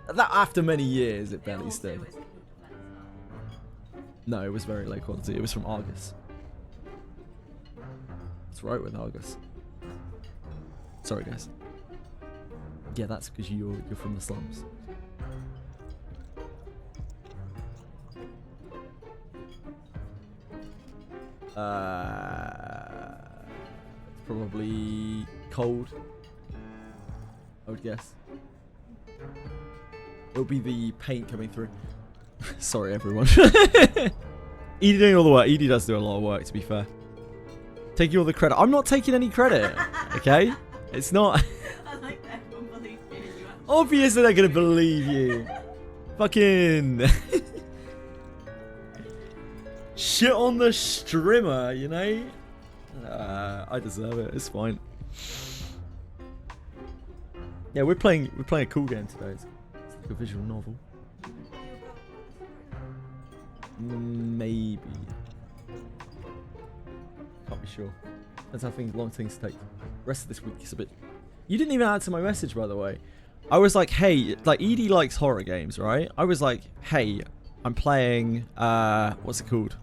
That after many years, it barely stood. No, it was very low quality. It was from Argus. It's right with Argus. Sorry, guys. Yeah, that's because you're from the slums. It's probably cold, I would guess. It'll be the paint coming through. Sorry, everyone. Edie doing all the work. Edie does do a lot of work, to be fair. Taking all the credit. I'm not taking any credit, okay? It's not... I like that everyone believes me. Obviously they're gonna believe you. Fucking... shit on the strimmer, you know? I deserve it. It's fine. Yeah, we're playing a cool game today. It's like a visual novel. Maybe. Can't be sure. That's how long things take. Rest of this week is a bit... You didn't even answer my message, by the way. I was like, hey, like, Edie likes horror games, right? I was like, hey, I'm playing, what's it called?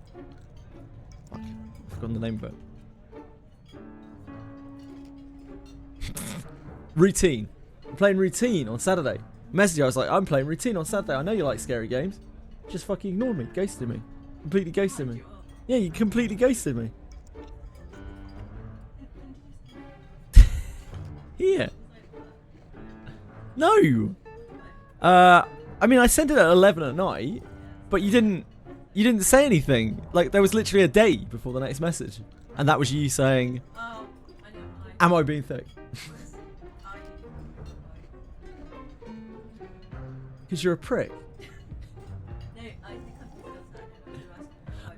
Fuck, I've forgotten the name of it. Routine. I'm playing Routine on Saturday. Message, I was like, I'm playing Routine on Saturday. I know you like scary games. Just fucking ignored me. Ghosted me. Completely ghosted me. Yeah, you completely ghosted me. Here. No. I mean, I sent it at 11 at night, but you didn't say anything. Like, there was literally a day before the next message, and that was you saying, "Am I being thick?" Because you're a prick.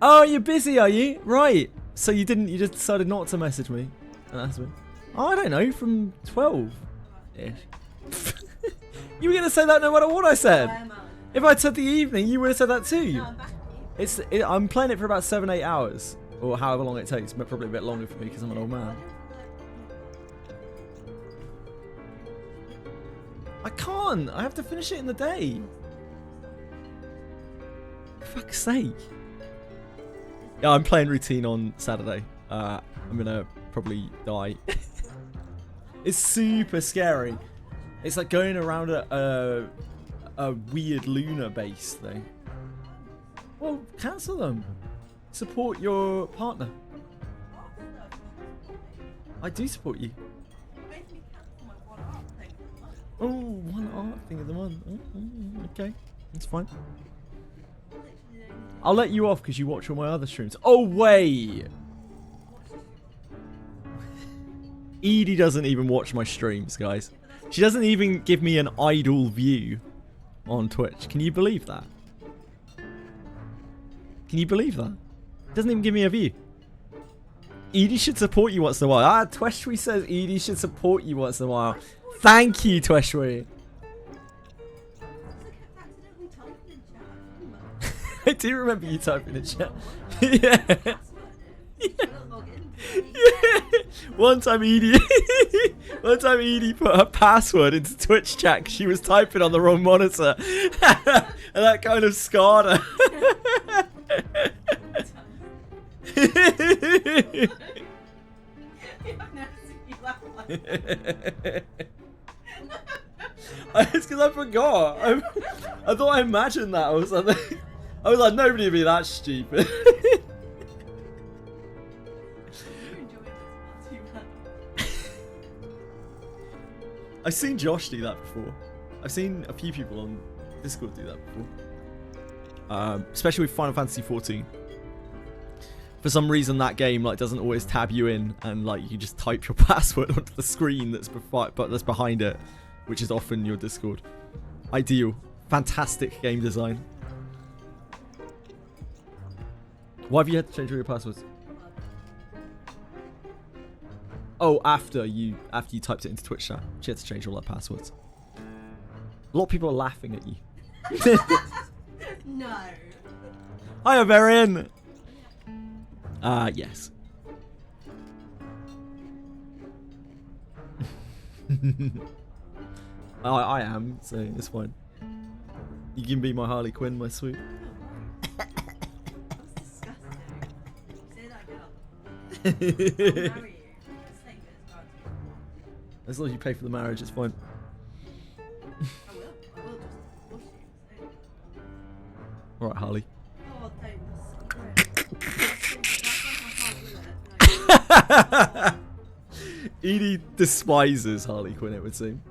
Oh, you're busy, are you? Right. So you just decided not to message me. And that's me. Oh, I don't know, from 12-ish. You were going to say that no matter what I said. If I'd said the evening, you would have said that too. I'm playing it for about 7-8 hours. Or however long it takes. But probably a bit longer for me because I'm an old man. I can't. I have to finish it in the day. For fuck's sake. Yeah, I'm playing Routine on Saturday. I'm going to probably die. It's super scary. It's like going around a weird lunar base thing. Well, cancel them. Support your partner. I do support you. Oh, one art thing of the month. Okay, that's fine. I'll let you off because you watch all my other streams. Oh, wait. Edie doesn't even watch my streams, guys. She doesn't even give me an idle view on Twitch. Can you believe that? Can you believe that? Doesn't even give me a view. Edie should support you once in a while. Ah, Tweshwi says Edie should support you once in a while. Thank you, Tweshwi. I do remember you typing in chat. Yeah. Yeah. One time Edie put her password into Twitch chat 'cause she was typing on the wrong monitor. And that kind of scarred her. It's because I forgot. I thought I imagined that or something. I was like, nobody would be that stupid. I've seen Josh do that before. I've seen a few people on Discord do that before. Especially with Final Fantasy 14. For some reason, that game like doesn't always tab you in, and like you just type your password onto the screen that's behind it, which is often your Discord. Ideal, fantastic game design. Why have you had to change all your passwords? Oh, after you typed it into Twitch chat, she had to change all her passwords. A lot of people are laughing at you. No. Hiya, Varian. Yes. I am, so it's fine. You can be my Harley Quinn, my sweet. As long as you pay for the marriage, it's fine. Alright, Harley. Oh, don't. Edie despises Harley Quinn, it would seem.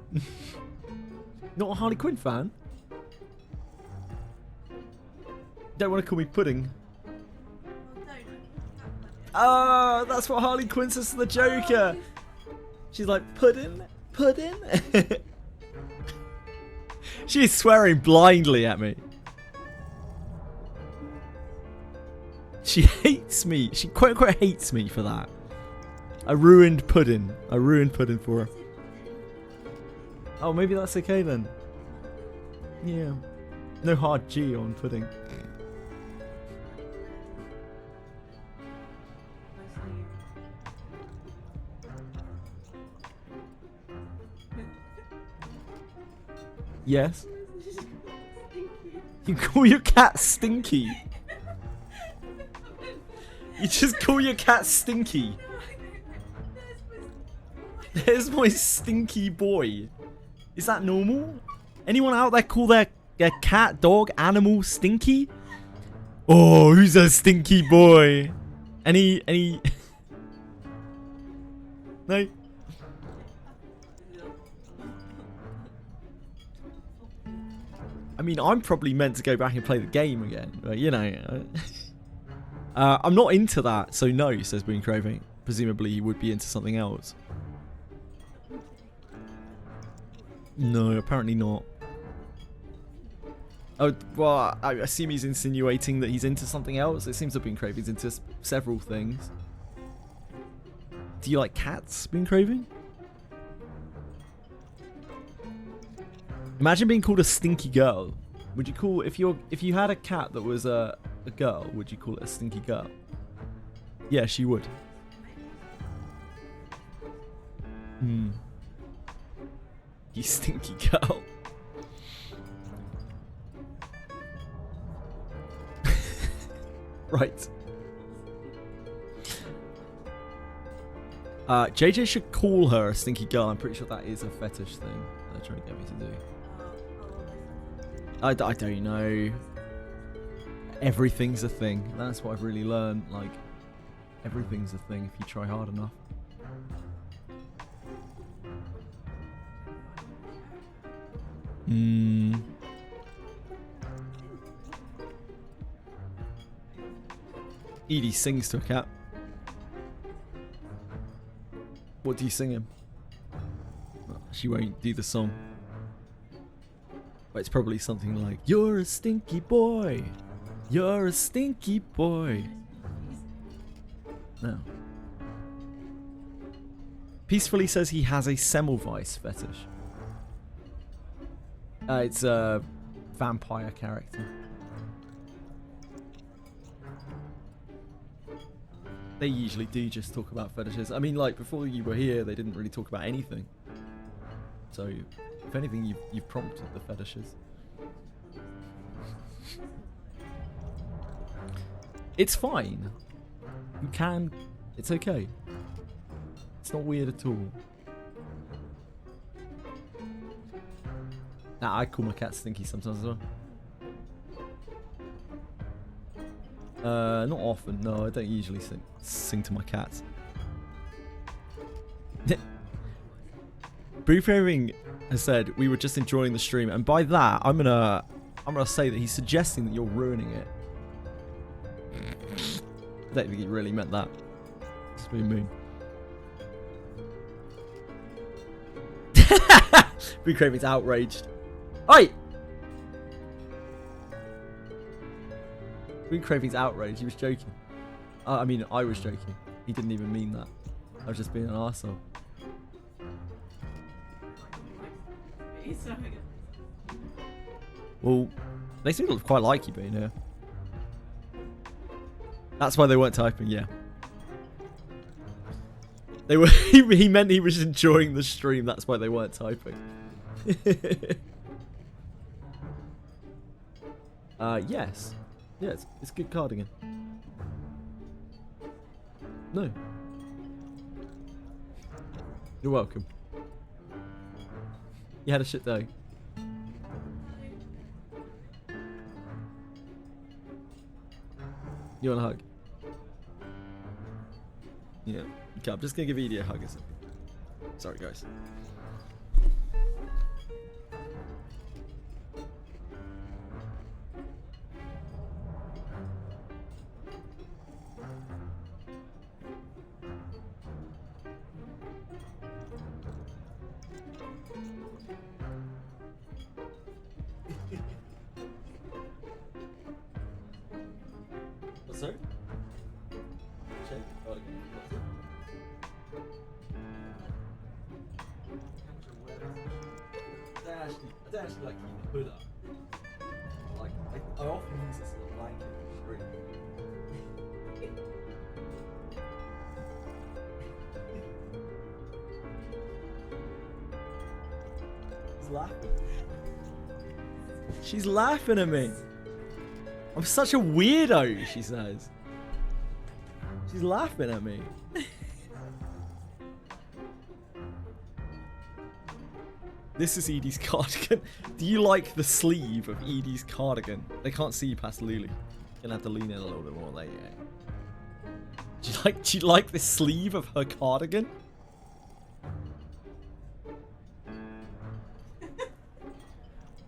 Not a Harley Quinn fan? Don't want to call me Pudding. Oh, that's what Harley Quinn says to the Joker. She's like, Pudding? Pudding? She's swearing blindly at me. She hates me. She quote unquote hates me for that. I ruined Pudding. I ruined Pudding for her. Oh, maybe that's okay then. Yeah. No hard G on Pudding. Yes. You call your cat Stinky. You just call your cat Stinky. There's my stinky boy. Is that normal? Anyone out there call their cat, dog, animal Stinky? Oh, who's a stinky boy? Any... No? I mean, I'm probably meant to go back and play the game again, but you know. I'm not into that, so no, says Boon Craving. Presumably he would be into something else. No, apparently not. Oh, well, I assume he's insinuating that he's into something else. It seems that Boon Craving's into several things. Do you like cats, Boon Craving? Imagine being called a stinky girl. Would you call if you had a cat that was a girl, would you call it a stinky girl? Yeah, she would. Hmm. You stinky girl. Right. JJ should call her a stinky girl. I'm pretty sure that is a fetish thing they're trying to get me to do. I don't know. Everything's a thing. That's what I've really learned. Like, everything's a thing if you try hard enough. Hmm. Edie sings to a cat. What do you sing him? She won't do the song. But it's probably something like, "You're a stinky boy. You're a stinky boy." No. Peacefully says he has a Semmelweis fetish. It's a vampire character. They usually do just talk about fetishes. I mean, like, before you were here, they didn't really talk about anything. So, if anything, you've prompted the fetishes. It's fine. You can... It's okay. It's not weird at all. Nah, I call my cat Stinky sometimes as well. Not often, no, I don't usually sing to my cats. Briefing has said we were just enjoying the stream, and by that I'm gonna say that he's suggesting that you're ruining it. I don't think he really meant that. It's really mean. Boo Craving's outraged. Oi! Boo Craving's outraged. He was joking. I mean, I was joking. He didn't even mean that. I was just being an arsehole. Well, they seem to quite like you being here. That's why they weren't typing, yeah. They were. He meant he was enjoying the stream. That's why they weren't typing. Yes. Yeah, it's a good cardigan. No. You're welcome. You had a shit day. You want a hug? Yeah. Okay, I'm just gonna give Edie a hug. Sorry, guys. What's that? Check. Oh, okay. I don't actually like keep the hood up. Like, I often use this as a blanket for screen. She's laughing. She's laughing at me. I'm such a weirdo, she says. She's laughing at me. This is Edie's cardigan. Do you like the sleeve of Edie's cardigan? They can't see you past Lulu. Gonna have to lean in a little bit more. There you go. Do you like the sleeve of her cardigan?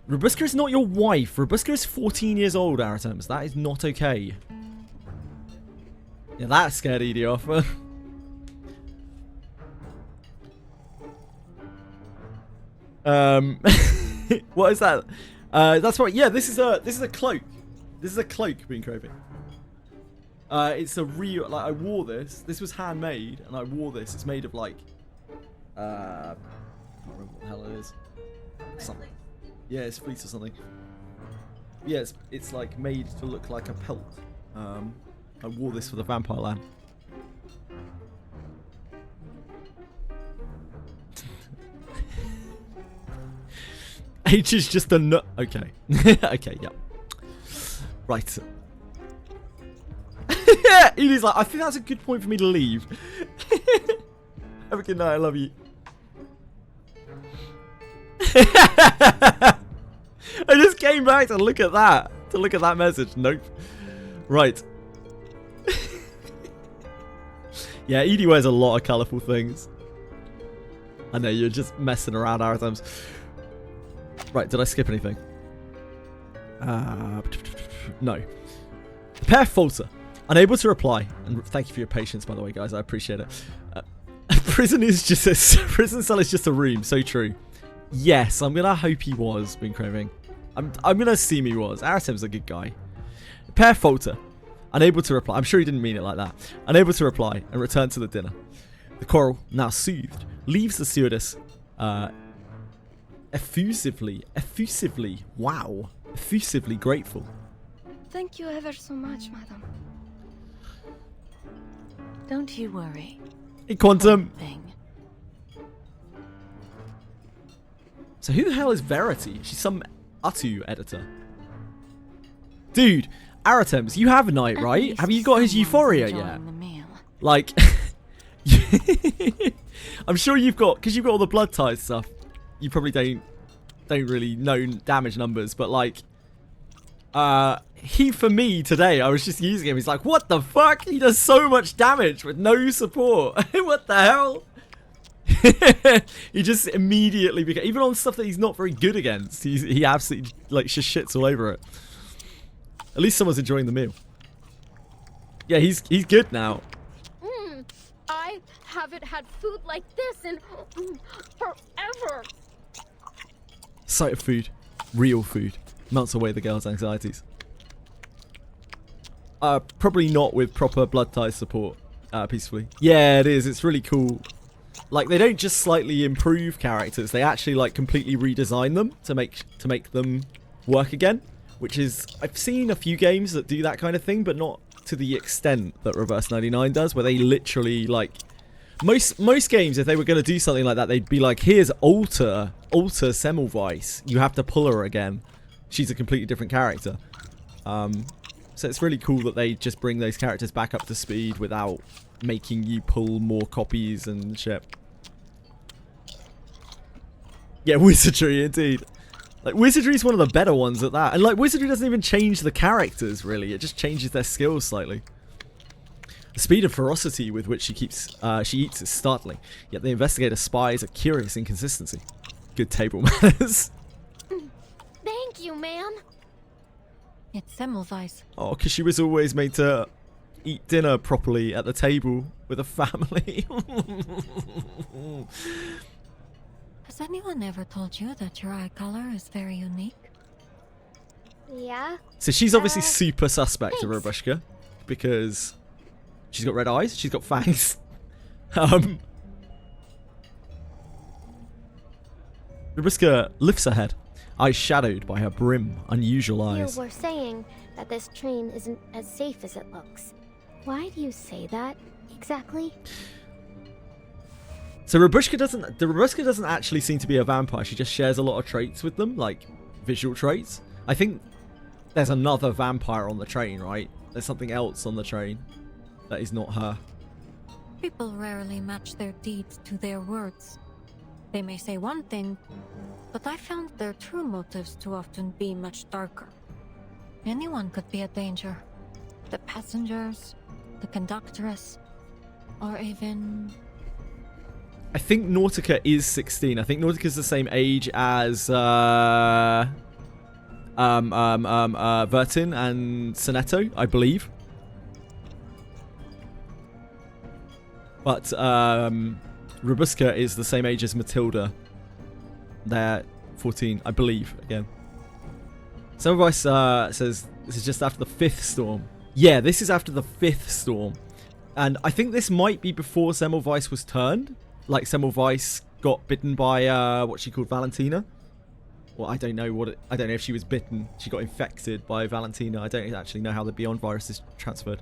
Robuska is not your wife. Robuska is 14 years old, Aritems. That is not okay. Yeah, that scared Edie off. What is that? That's right. Yeah, this is a cloak. This is a cloak being craving. It's a real, like, I wore this. This was handmade, and I wore this. It's made of like, I can't remember what the hell it is. Something. Yeah, it's fleece or something. Yeah, it's like made to look like a pelt. I wore this for the Vampire Land. H is just a nut. Okay. Okay, yeah. Right. Edie's like, I think that's a good point for me to leave. Have a good night. I love you. I just came back to look at that. To look at that message. Nope. Right. Yeah, Edie wears a lot of colourful things. I know, you're just messing around our times. Right, did I skip anything? No. The pair falter. Unable to reply. And thank you for your patience, by the way, guys. I appreciate it. Prison cell is just a room. So true. Yes, I'm gonna hope he was being craving. I'm gonna assume he was. Aratem's a good guy. The pair falter. Unable to reply. I'm sure he didn't mean it like that. Unable to reply and return to the dinner. The coral, now soothed, leaves the stewardess effusively grateful. Thank you ever so much, madam. Don't you worry. Hey, Quantum. So who the hell is Verity? She's some Utu editor. Dude, Aratems, you have a night, right? Have you got his Euphoria yet? Like, I'm sure you've got, because you've got all the blood ties stuff. You probably don't really know damage numbers, but like, he, for me today, I was just using him. He's like, what the fuck? He does so much damage with no support. What the hell? He just immediately became, even on stuff that he's not very good against, he absolutely like just shits all over it. At least someone's enjoying the meal. Yeah, he's good now. I haven't had food like this in forever. Sight of food, real food, melts away the girl's anxieties. Probably not with proper blood ties support, peacefully. Yeah, it is. It's really cool. Like, they don't just slightly improve characters; they actually like completely redesign them to make them work again. Which is, I've seen a few games that do that kind of thing, but not to the extent that Reverse 99 does, where they literally like most games, if they were going to do something like that, they'd be like, here's Alter Semmelweis. You have to pull her again. She's a completely different character. So it's really cool that they just bring those characters back up to speed without making you pull more copies and shit. Yeah, Wizardry, indeed. Like, Wizardry is one of the better ones at that. And, like, Wizardry doesn't even change the characters, really. It just changes their skills slightly. The speed and ferocity with which she eats is startling. Yet the investigator spies a curious inconsistency. Good table manners. Thank you, ma'am. It's Semmelweis. Oh, because she was always made to eat dinner properly at the table with a family. Has anyone ever told you that your eye color is very unique? Yeah. So she's obviously super suspect of Robushka because she's got red eyes, she's got fangs. Robushka lifts her head, eyes shadowed by her brim, unusual eyes. You were saying that this train isn't as safe as it looks. Why do you say that exactly? So Robushka doesn't actually seem to be a vampire. She just shares a lot of traits with them, like visual traits. I think there's another vampire on the train, right? There's something else on the train that is not her. People rarely match their deeds to their words. They may say one thing, but I found their true motives to often be much darker. Anyone could be a danger. The passengers, the conductress, or even... I think Nautica is 16. I think Nautica's the same age as Vertin and Sonetto, I believe. But Robushka is the same age as Matilda. They're 14, I believe, again. Semmelweis says this is just after the 5th storm. Yeah, this is after the 5th storm. And I think this might be before Semmelweis was turned. Like Semmelweis got bitten by what she called Valentina. Well, I don't know I don't know if she was bitten. She got infected by Valentina. I don't actually know how the Beyond virus is transferred.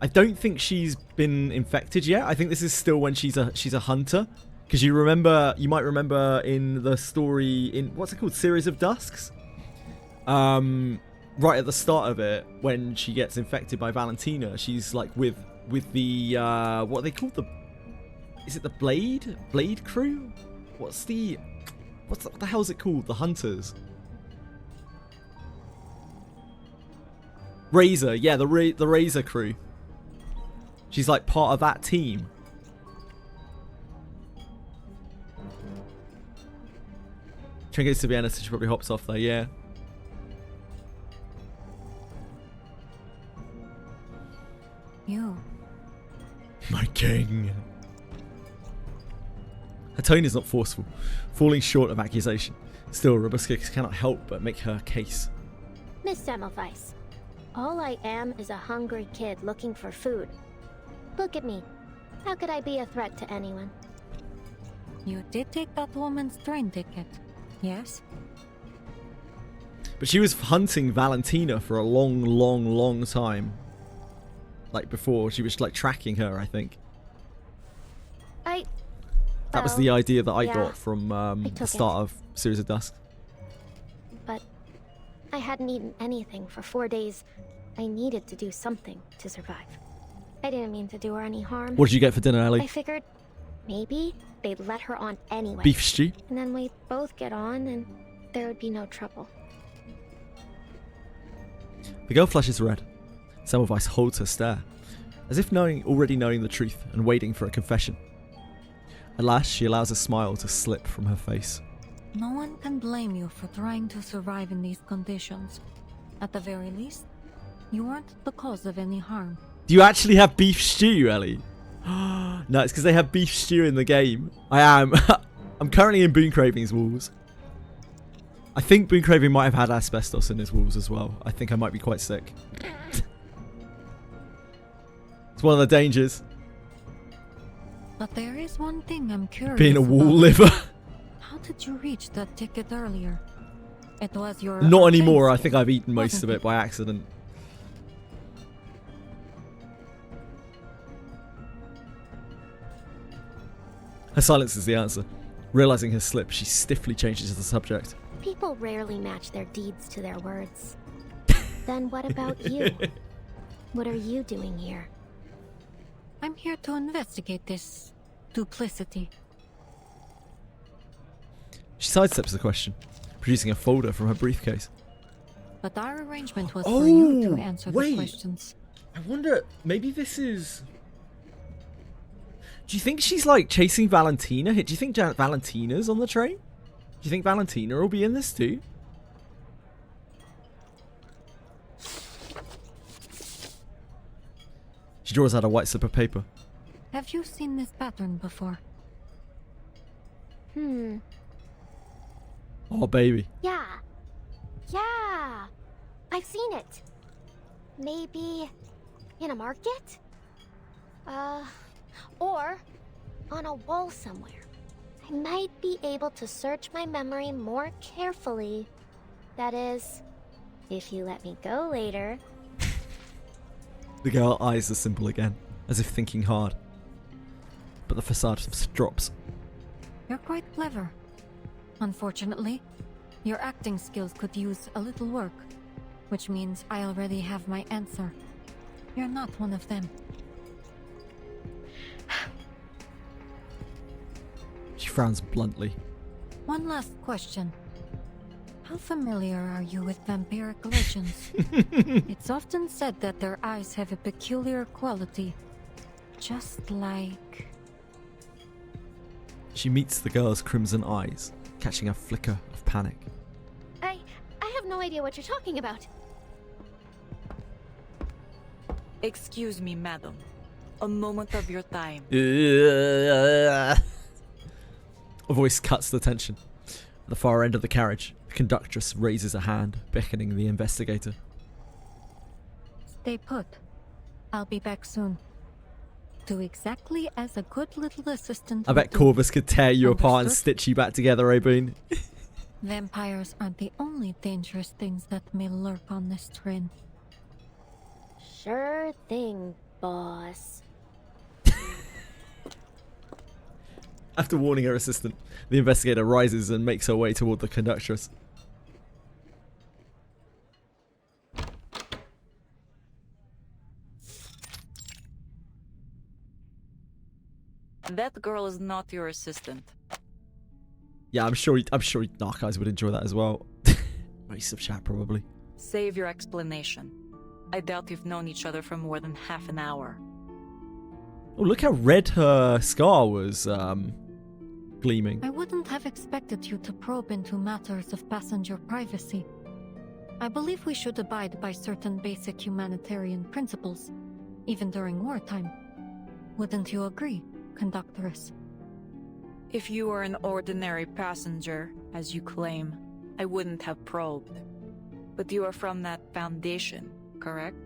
I don't think she's been infected yet. I think this is still when she's a hunter. Because you might remember in the story in what's it called, Series of Dusks. Right at the start of it, when she gets infected by Valentina, she's like with the what are they called? Is it the Blade crew? What the hell is it called? The Hunters. Razor, yeah, the Razor crew. She's like part of that team. Train goes to Vienna, so she probably hops off there, yeah. You. My king. Her tone is not forceful, falling short of accusation. Still, Robushka cannot help but make her case. Miss Semmelweis, all I am is a hungry kid looking for food. Look at me. How could I be a threat to anyone? You did take that woman's train ticket, yes? But she was hunting Valentina for a long time. Like before, she was like tracking her, I think. That was the idea that I got from the start of Series of Dusk. But I hadn't eaten anything for 4 days. I needed to do something to survive. I didn't mean to do her any harm. What did you get for dinner, Ellie? I figured maybe they'd let her on anyway. Beef stew. And then we'd both get on and there would be no trouble. The girl flushes red. Semmelweis holds her stare, as if already knowing the truth and waiting for a confession. At last, she allows a smile to slip from her face. No one can blame you for trying to survive in these conditions. At the very least, you weren't the cause of any harm. Do you actually have beef stew, Ellie? No, it's because they have beef stew in the game. I am. I'm currently in Boon Craving's walls. I think Boon Craving might have had asbestos in his walls as well. I think I might be quite sick. It's one of the dangers. But there is one thing I'm curious Being a wall about. liver. How did you reach that ticket earlier? It was your... Not anymore. I think I've eaten most of it by accident. Her silence is the answer. Realizing her slip, she stiffly changes the subject. People rarely match their deeds to their words. Then what about you? What are you doing here? I'm here to investigate this duplicity. She sidesteps the question, producing a folder from her briefcase. But our arrangement was for you to answer wait. the questions. I wonder, maybe this is... Do you think she's like chasing Valentina? Do you think Valentina's on the train? Do you think Valentina will be in this too? She draws out a white slip of paper. Have you seen this pattern before? Oh, baby. Yeah. Yeah. I've seen it. Maybe in a market? Or on a wall somewhere. I might be able to search my memory more carefully. That is, if you let me go later. The girl eyes the symbol again, as if thinking hard. But the facade drops. You're quite clever. Unfortunately, your acting skills could use a little work, which means I already have my answer. You're not one of them. She frowns bluntly. One last question. How familiar are you with vampiric legends? It's often said that their eyes have a peculiar quality. Just like... She meets the girl's crimson eyes, catching a flicker of panic. I have no idea what you're talking about. Excuse me, madam. A moment of your time. A voice cuts the tension. At the far end of the carriage, the conductress raises a hand, beckoning the investigator. Stay put. I'll be back soon. Do exactly as a good little assistant. I bet Corvus could tear you apart and stitch you back together, Oboon. Vampires aren't the only dangerous things that may lurk on this train. Sure thing, boss. After warning her assistant, the investigator rises and makes her way toward the conductress. That girl is not your assistant. Yeah, I'm sure Narcos would enjoy that as well. Waste of chat, probably. Save your explanation. I doubt you've known each other for more than half an hour. Oh, look how red her scar was, gleaming. I wouldn't have expected you to probe into matters of passenger privacy. I believe we should abide by certain basic humanitarian principles, even during wartime. Wouldn't you agree, conductress? If you were an ordinary passenger, as you claim, I wouldn't have probed. But you are from that foundation, correct?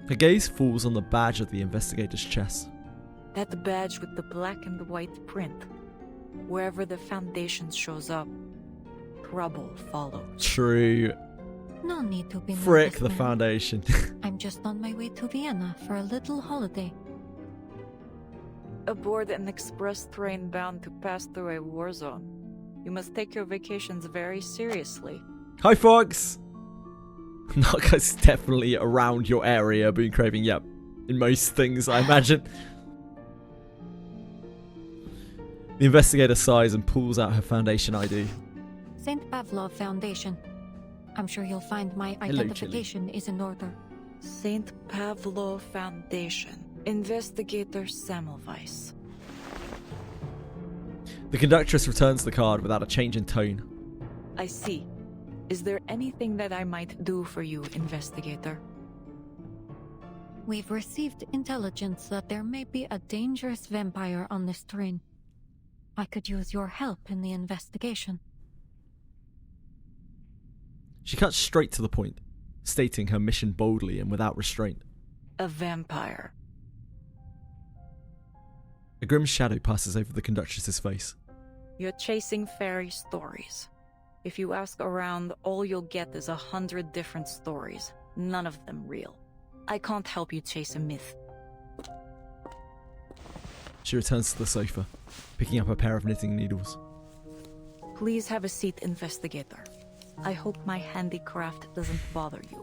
Her gaze falls on the badge of the investigator's chest. That badge with the black and white print. Wherever the foundation shows up, trouble follows. True. No need to be Frick nervous, the ma'am. foundation. I'm just on my way to Vienna for a little holiday. Aboard an express train bound to pass through a war zone. You must take your vacations very seriously. Hi, Fox! Narcos is definitely around your area, Boon Craving. Yep. In most things, I imagine. The investigator sighs and pulls out her foundation ID. St. Pavlov Foundation. I'm sure you'll find my identification is in order. St. Pavlov Foundation. Investigator Semmelweis. The conductress returns the card without a change in tone. I see. Is there anything that I might do for you, investigator? We've received intelligence that there may be a dangerous vampire on this train. I could use your help in the investigation. She cuts straight to the point, stating her mission boldly and without restraint. A vampire. A grim shadow passes over the conductress's face. You're chasing fairy stories. If you ask around, all you'll get is 100 different stories, none of them real. I can't help you chase a myth. She returns to the sofa, picking up a pair of knitting needles. Please have a seat, investigator. I hope my handicraft doesn't bother you.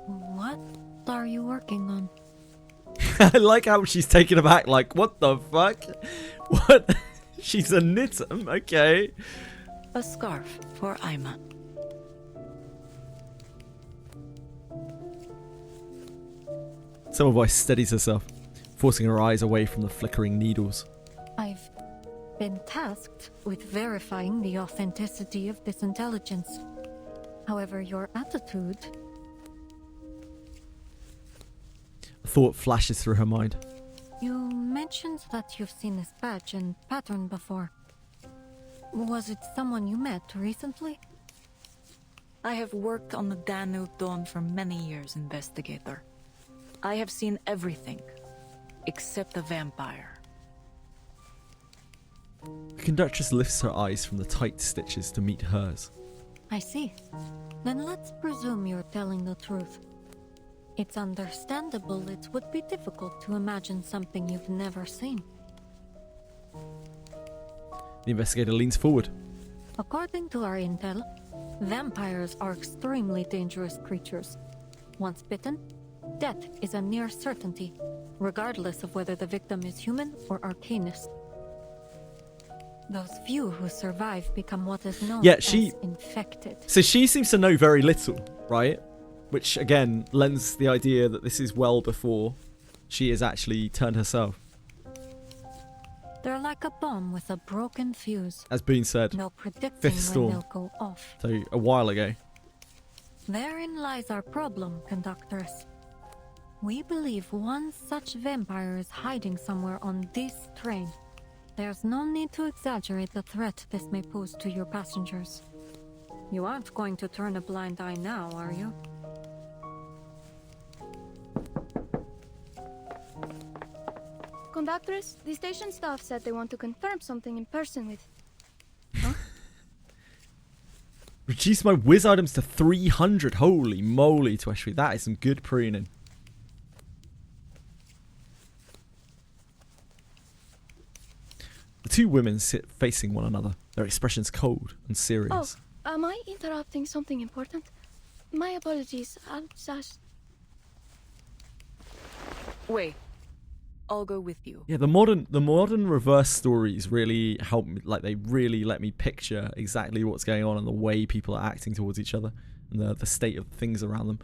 What are you working on? I like how she's taken aback, like, what the fuck? What? She's a knitter? Okay. A scarf for Ima. Semmelweis steadies herself, forcing her eyes away from the flickering needles. I've been tasked with verifying the authenticity of this intelligence. However, your attitude... A thought flashes through her mind. You mentioned that you've seen this badge and pattern before. Was it someone you met recently? I have worked on the Danube Dawn for many years, investigator. I have seen everything, except a vampire. The conductress lifts her eyes from the tight stitches to meet hers. I see. Then let's presume you're telling the truth. It's understandable it would be difficult to imagine something you've never seen. The investigator leans forward. According to our intel, vampires are extremely dangerous creatures. Once bitten, death is a near certainty, regardless of whether the victim is human or arcanist. Those few who survive become what is known as infected. So she seems to know very little, right? Which, again, lends the idea that this is well before she has actually turned herself. They're like a bomb with a broken fuse. As Boone said, no predicting fifth when storm. they'll go off. So, a while ago. Therein lies our problem, conductress. We believe one such vampire is hiding somewhere on this train. There's no need to exaggerate the threat this may pose to your passengers. You aren't going to turn a blind eye now, are you? Conductress, the station staff said they want to confirm something in person with... Reduce my WIZ items to 300. Holy moly, Tweshry. That is some good pruning. The two women sit facing one another, their expressions cold and serious. Oh, am I interrupting something important? My apologies, I'll just... Wait. I'll go with you. Yeah, the modern reverse stories really help me, like they really let me picture exactly what's going on and the way people are acting towards each other and the state of things around them.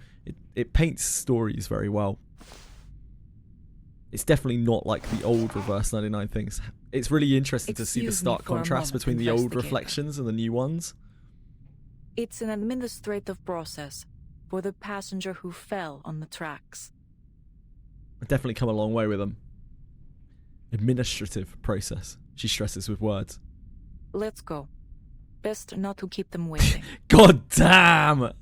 It paints stories very well. It's definitely not like the old reverse 99 things. It's really interesting to see the stark contrast between the old reflections and the new ones. It's an administrative process for the passenger who fell on the tracks. I've definitely come a long way with them. Administrative process, she stresses with words. Let's go. Best not to keep them waiting. God damn!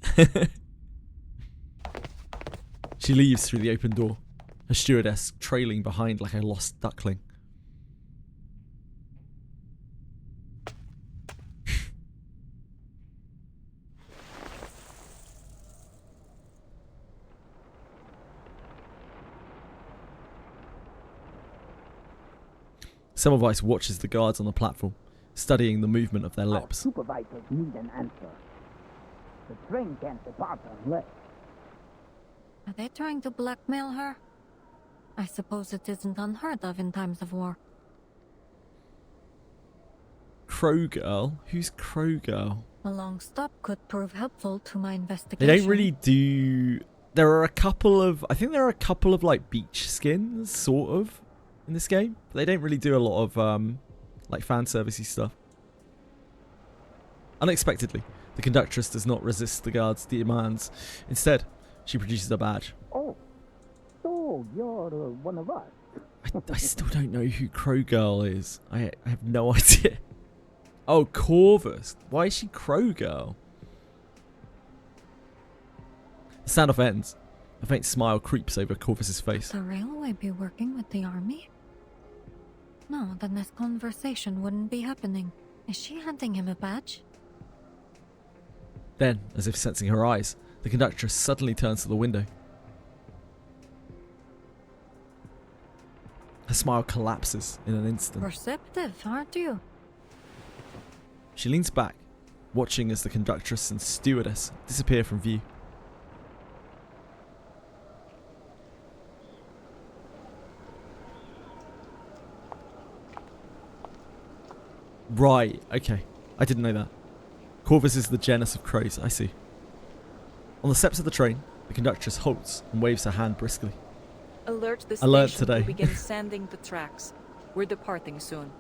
She leaves through the open door, her stewardess trailing behind like a lost duckling. Semmelweis watches the guards on the platform, studying the movement of their lips. Our supervisors need an answer. The train can't depart unless... Are they trying to blackmail her? I suppose it isn't unheard of in times of war. Crow Girl? Who's Crow Girl? A long stop could prove helpful to my investigation. They don't really do... There are a couple of... I think there are a couple of, like, beach skins, sort of, in this game. But they don't really do a lot of, like, fan servicey stuff. Unexpectedly, the conductress does not resist the guard's demands. Instead, she produces a badge. Oh, so you're one of us. I still don't know who Crow Girl is. I have no idea. Oh, Corvus. Why is she Crow Girl? The standoff ends. A faint smile creeps over Corvus's face. The railway be working with the army? No, then this conversation wouldn't be happening. Is she handing him a badge? Then, as if sensing her eyes, the conductress suddenly turns to the window. Her smile collapses in an instant. Perceptive, aren't you? She leans back, watching as the conductress and stewardess disappear from view. Right, okay. I didn't know that. Corvus is the genus of crows, I see. On the steps of the train, the conductress halts and waves her hand briskly. Alert the Alert station today. to begin sanding the tracks. We're departing soon.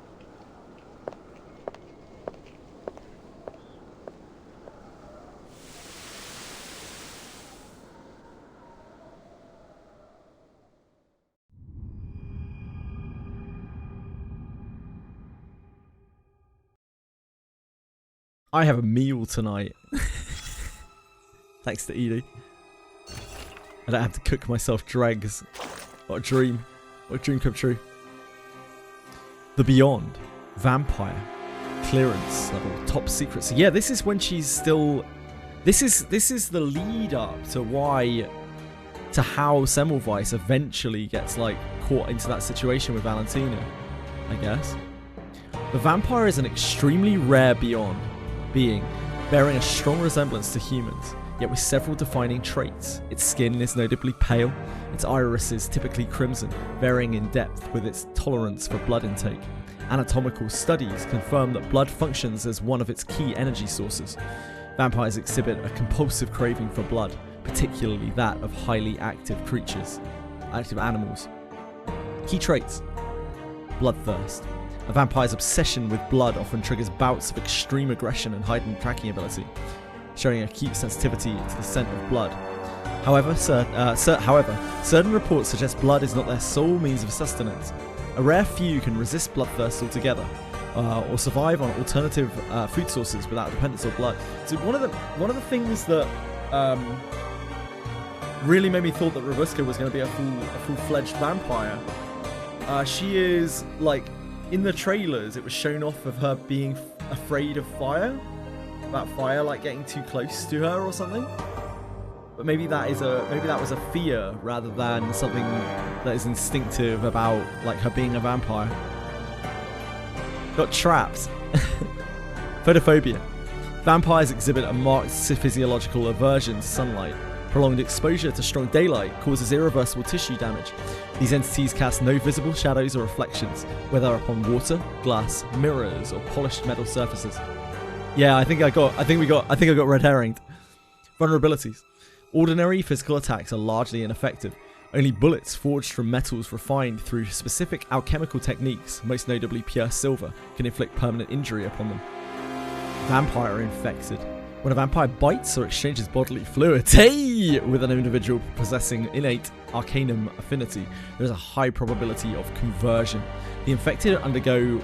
I have a meal tonight. Thanks to Edie. I don't have to cook myself dregs. What a dream. What a dream come true. The Beyond. Vampire. Clearance level. Top secret. So yeah, this is when she's still... This is the lead up to why... To how Semmelweis eventually gets like caught into that situation with Valentina, I guess. The vampire is an extremely rare Beyond being, bearing a strong resemblance to humans, yet with several defining traits. Its skin is notably pale, its irises typically crimson, varying in depth with its tolerance for blood intake. Anatomical studies confirm that blood functions as one of its key energy sources. Vampires exhibit a compulsive craving for blood, particularly that of highly active animals. Key traits: bloodthirst. A vampire's obsession with blood often triggers bouts of extreme aggression and heightened tracking ability, showing acute sensitivity to the scent of blood. However, certain reports suggest blood is not their sole means of sustenance. A rare few can resist bloodthirst altogether, or survive on alternative food sources without dependence on blood. So one of the things that really made me thought that Robuska was going to be a full-fledged vampire. She is like. In the trailers, it was shown off of her being afraid of fire. About fire, like getting too close to her or something. But maybe that was a fear rather than something that is instinctive about like her being a vampire. Got trapped. Photophobia. Vampires exhibit a marked physiological aversion to sunlight. Prolonged exposure to strong daylight causes irreversible tissue damage. These entities cast no visible shadows or reflections, whether upon water, glass, mirrors, or polished metal surfaces. Yeah, I think I got red herringed. Vulnerabilities. Ordinary physical attacks are largely ineffective. Only bullets forged from metals refined through specific alchemical techniques, most notably pure silver, can inflict permanent injury upon them. Vampire infected. When a vampire bites or exchanges bodily fluids, with an individual possessing innate arcanum affinity, there is a high probability of conversion. The infected undergo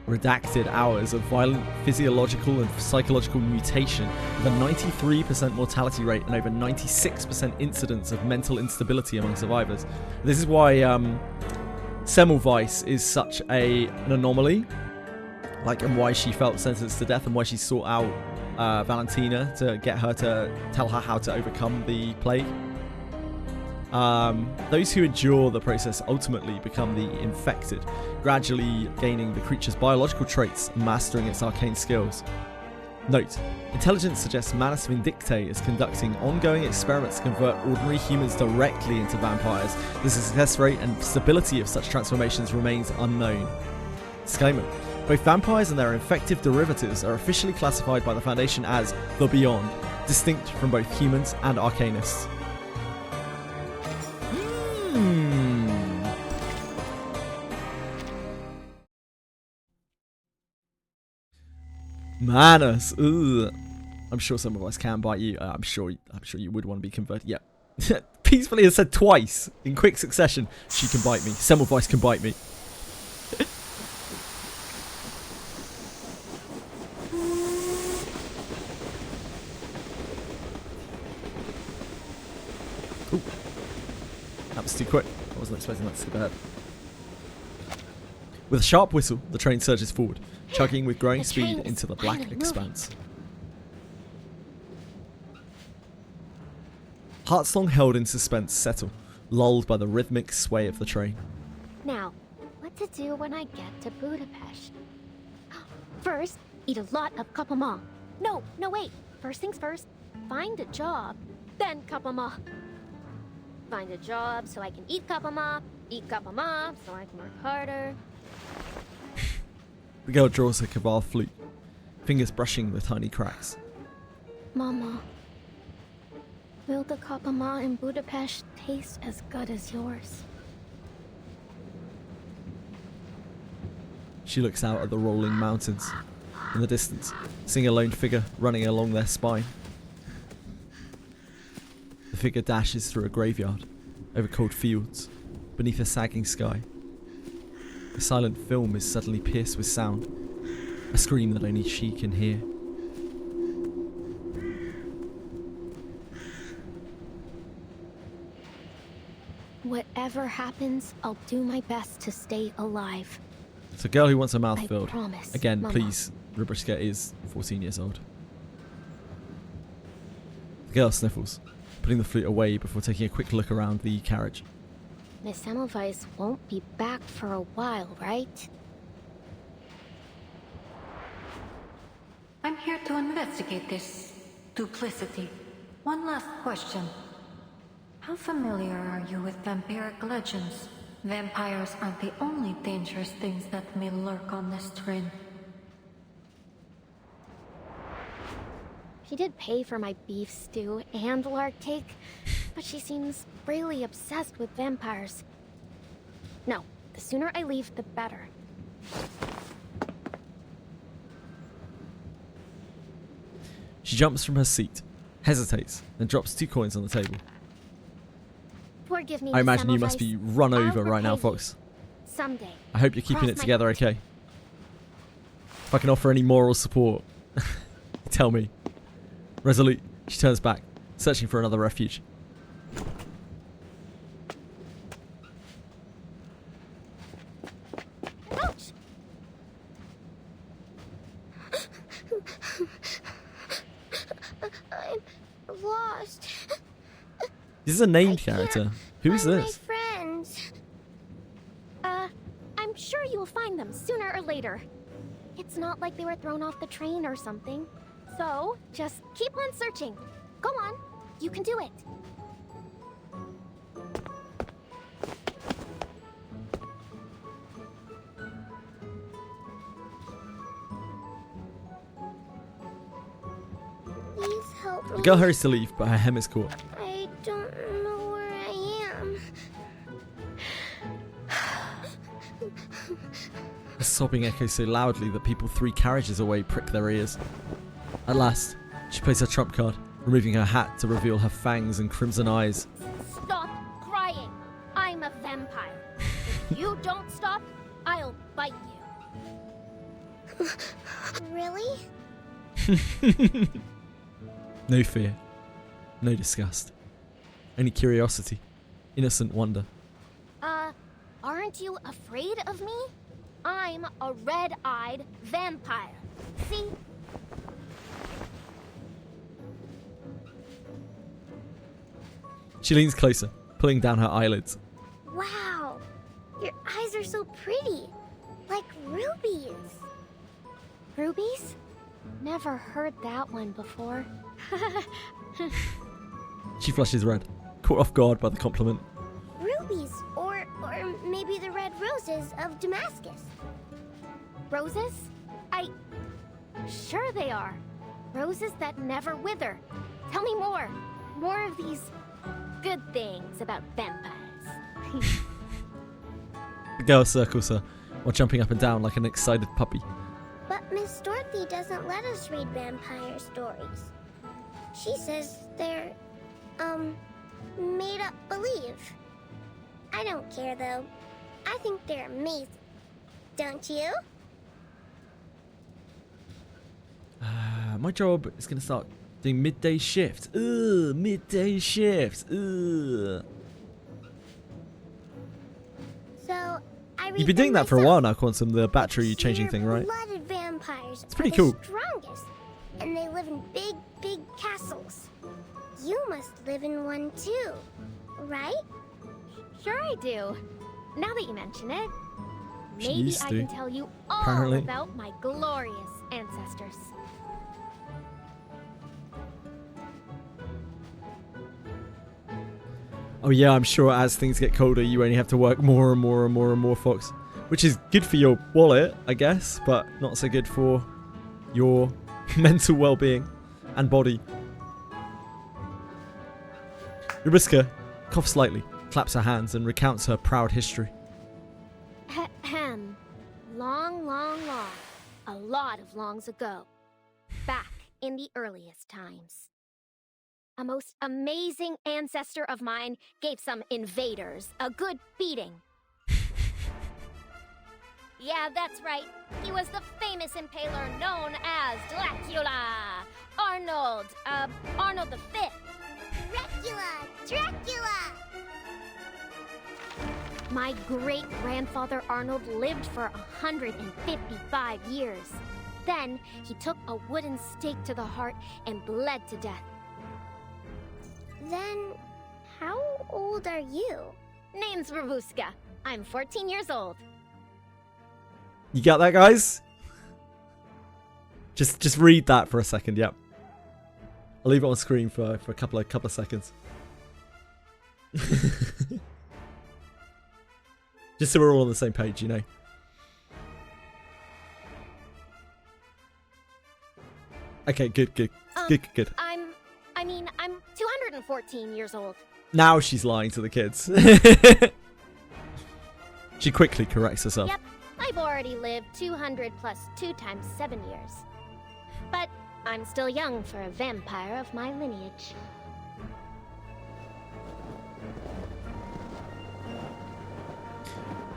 redacted hours of violent physiological and psychological mutation, with a 93% mortality rate and over 96% incidence of mental instability among survivors. This is why Semmelweis is such an anomaly, and why she felt sentenced to death and why she sought out Valentina to get her to tell her how to overcome the plague. Those who endure the process ultimately become the infected, gradually gaining the creature's biological traits and mastering its arcane skills. Note: intelligence suggests Manus Vindictae is conducting ongoing experiments to convert ordinary humans directly into vampires. The success rate and stability of such transformations remains unknown. Disclaimer: both vampires and their infective derivatives are officially classified by the Foundation as the Beyond, distinct from both humans and arcanists. Manus. Ugh. I'm sure some of us can bite you. I'm sure you would want to be converted. Yeah. Peacefully has said twice in quick succession, she can bite me. Semmelweis can bite me. Ooh. That was too quick. I wasn't expecting that to skip ahead. With a sharp whistle, the train surges forward, chugging with growing speed into the black expanse. Hearts long held in suspense settle, lulled by the rhythmic sway of the train. Now, what to do when I get to Budapest? First, eat a lot of kapama. No, wait. First things first, find a job, then kapama. Find a job so I can eat kapama so I can work harder. The girl draws her Kaval flute, fingers brushing the tiny cracks. Mama, will the kapama in Budapest taste as good as yours? She looks out at the rolling mountains. In the distance, seeing a lone figure running along their spine. The figure dashes through a graveyard, over cold fields, beneath a sagging sky. The silent film is suddenly pierced with sound, a scream that only she can hear. Whatever happens, I'll do my best to stay alive. It's a girl who wants her mouth filled. Promise, Again, Mama. please, Rubriska is 14 years old. The girl sniffles, putting the flute away before taking a quick look around the carriage. Miss Semmelweis won't be back for a while, right? I'm here to investigate this duplicity. One last question. How familiar are you with vampiric legends? Vampires aren't the only dangerous things that may lurk on this train. She did pay for my beef stew and lark cake, but she seems really obsessed with vampires. No, the sooner I leave, the better. She jumps from her seat, hesitates, and drops 2 coins on the table. Forgive me, I Miss imagine you must Semmelweis. be run I'll over right now, repay you. Fox. Someday. I hope you're keeping Cross it my together, heart. okay? If I can offer any moral support, tell me. Resolute, she turns back, searching for another refuge. Ouch! I'm lost. This is a named character. Who is Find this? My friends. I'm sure you'll find them sooner or later. It's not like they were thrown off the train or something. So, just keep on searching. Go on. You can do it. Please help me. The girl hurries to leave, but her hem is caught. I don't know where I am. A sobbing echoes so loudly that people 3 carriages away prick their ears. At last, she plays her trump card, removing her hat to reveal her fangs and crimson eyes. Stop crying. I'm a vampire. If you don't stop, I'll bite you. Really? No fear, no disgust, only curiosity, innocent wonder. Aren't you afraid of me? I'm a red-eyed vampire. See? She leans closer, pulling down her eyelids. Wow. Your eyes are so pretty. Like rubies. Rubies? Never heard that one before. She flushes red, caught off guard by the compliment. Rubies, or maybe the red roses of Damascus. Roses? Sure they are. Roses that never wither. Tell me more. More of these good things about vampires. The girl circles her, while jumping up and down like an excited puppy. But Miss Dorothy doesn't let us read vampire stories. She says they're, made up believe. I don't care though. I think they're amazing. Don't you? My job is going to start doing midday shifts. Ugh, midday shifts. Ugh. So, I read You've been doing them that for a myself. while now, Quantum, the battery changing thing, right? Blooded vampires It's pretty are cool. the strongest, and they live in big, big castles. You must live in one too, right? Sure I do. Now that you mention it, She maybe used I to, can tell you all apparently. about my glorious ancestors. Oh yeah, I'm sure as things get colder, you only have to work more and more and more and more, Fox. Which is good for your wallet, I guess, but not so good for your mental well-being and body. Rubiska coughs slightly, claps her hands, and recounts her proud history. Ahem. Long, long, long. A lot of longs ago. Back in the earliest times. A most amazing ancestor of mine gave some invaders a good beating. Yeah, that's right. He was the famous impaler known as Dracula. Arnold the Fifth. Dracula! My great-grandfather Arnold lived for 155 years. Then, he took a wooden stake to the heart and bled to death. Then, how old are you? Name's Ravuska. I'm 14 years old. You got that, guys? Just read that for a second, yep. I'll leave it on screen for a couple of seconds. Just so we're all on the same page, you know. Okay, good. I'm 214 years old. Now she's lying to the kids. She quickly corrects herself. Yep, I've already lived 200 plus 2 times 7 years. But I'm still young for a vampire of my lineage.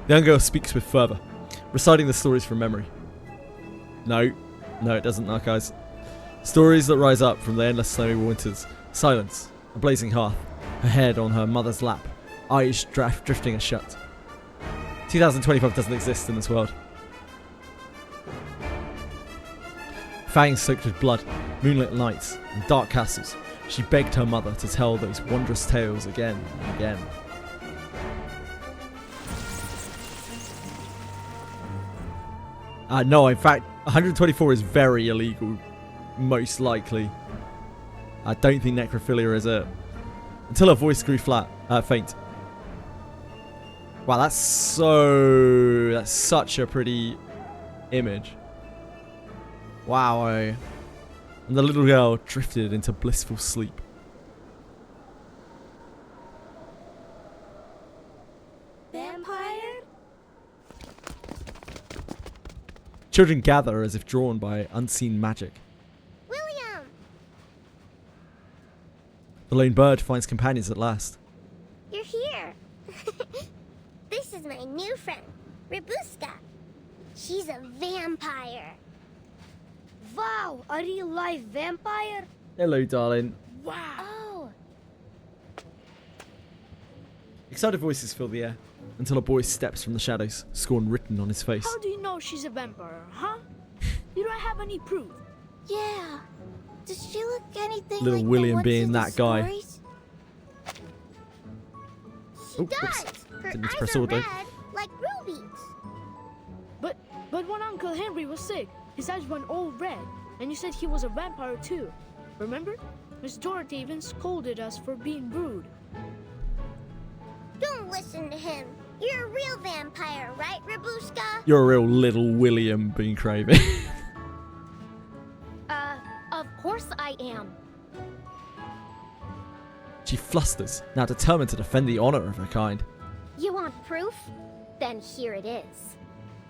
The young girl speaks with fervor, reciting the stories from memory. No, it doesn't, no, guys. Stories that rise up from the endless snowy winters. Silence, a blazing hearth, her head on her mother's lap, eyes drifting shut. 2025 doesn't exist in this world. Fangs soaked with blood, moonlit nights, and dark castles, she begged her mother to tell those wondrous tales again and again. No, in fact, 124 is very illegal, most likely. I don't think necrophilia is it. Until her voice grew faint. Wow, that's such a pretty image. Wow. And the little girl drifted into blissful sleep. Vampire? Children gather as if drawn by unseen magic. William! The lone bird finds companions at last. You're here. This is my new friend, Rabuska. She's a vampire. Wow, a real life vampire? Hello, darling. Wow. Oh. Excited voices fill the air until a boy steps from the shadows, scorn written on his face. How do you know she's a vampire, huh? You don't have any proof. Yeah. Does she look anything Little like William the being that guy. stories? Oh, whoops. Didn't need to press all, though. Like rubies. But when Uncle Henry was sick, his eyes went all red, and you said he was a vampire too. Remember? Miss Dorothy even scolded us for being rude. Don't listen to him. You're a real vampire, right, Rabuska? You're a real little William being craving. Of course I am. She flusters, now determined to defend the honor of her kind. You want proof? Then here it is.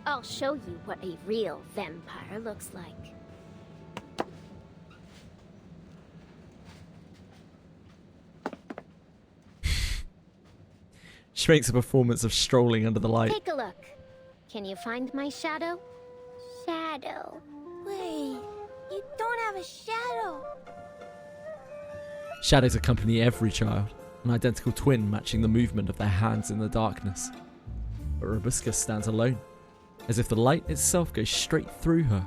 I'll show you what a real vampire looks like. She makes a performance of strolling under the light. Take a look. Can you find my shadow? Shadow. Wait, you don't have a shadow. Shadows accompany every child, an identical twin matching the movement of their hands in the darkness. But Rabuska stands alone, as if the light itself goes straight through her,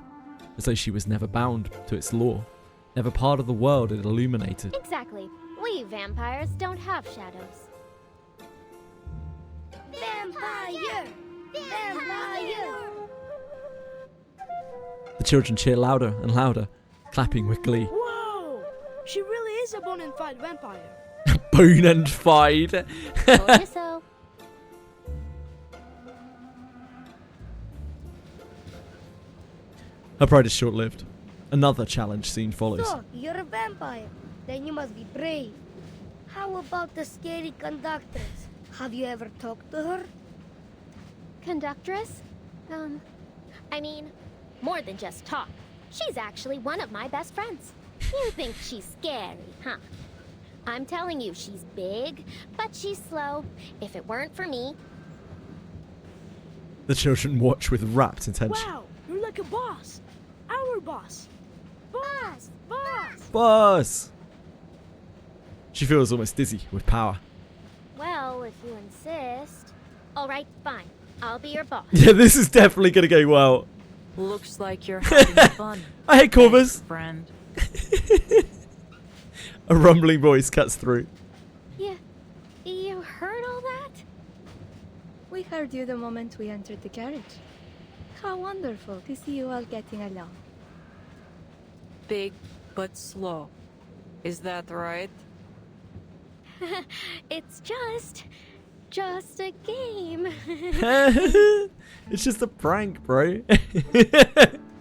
as though she was never bound to its law, never part of the world it illuminated. Exactly. We vampires don't have shadows. Vampire! Vampire! The children cheer louder and louder, clapping with glee. Whoa! She really is a bona fide vampire. Bona fide. Told you so. Her pride is short-lived. Another challenge scene follows. So, you're a vampire. Then you must be brave. How about the scary conductress? Have you ever talked to her? Conductress? I mean, more than just talk. She's actually one of my best friends. You think she's scary, huh? I'm telling you, she's big, but she's slow. If it weren't for me... The children watch with rapt attention. Wow, you're like a boss. Our boss. Boss! Boss! Boss! She feels almost dizzy with power. Well, if you insist. Alright, fine. I'll be your boss. Yeah, this is definitely going to go well. Looks like you're having fun. I hate Corvus. Friend. A rumbling voice cuts through. Yeah, you heard all that? We heard you the moment we entered the carriage. How wonderful to see you all getting along. Big but slow. Is that right? It's just a game. It's just a prank, bro.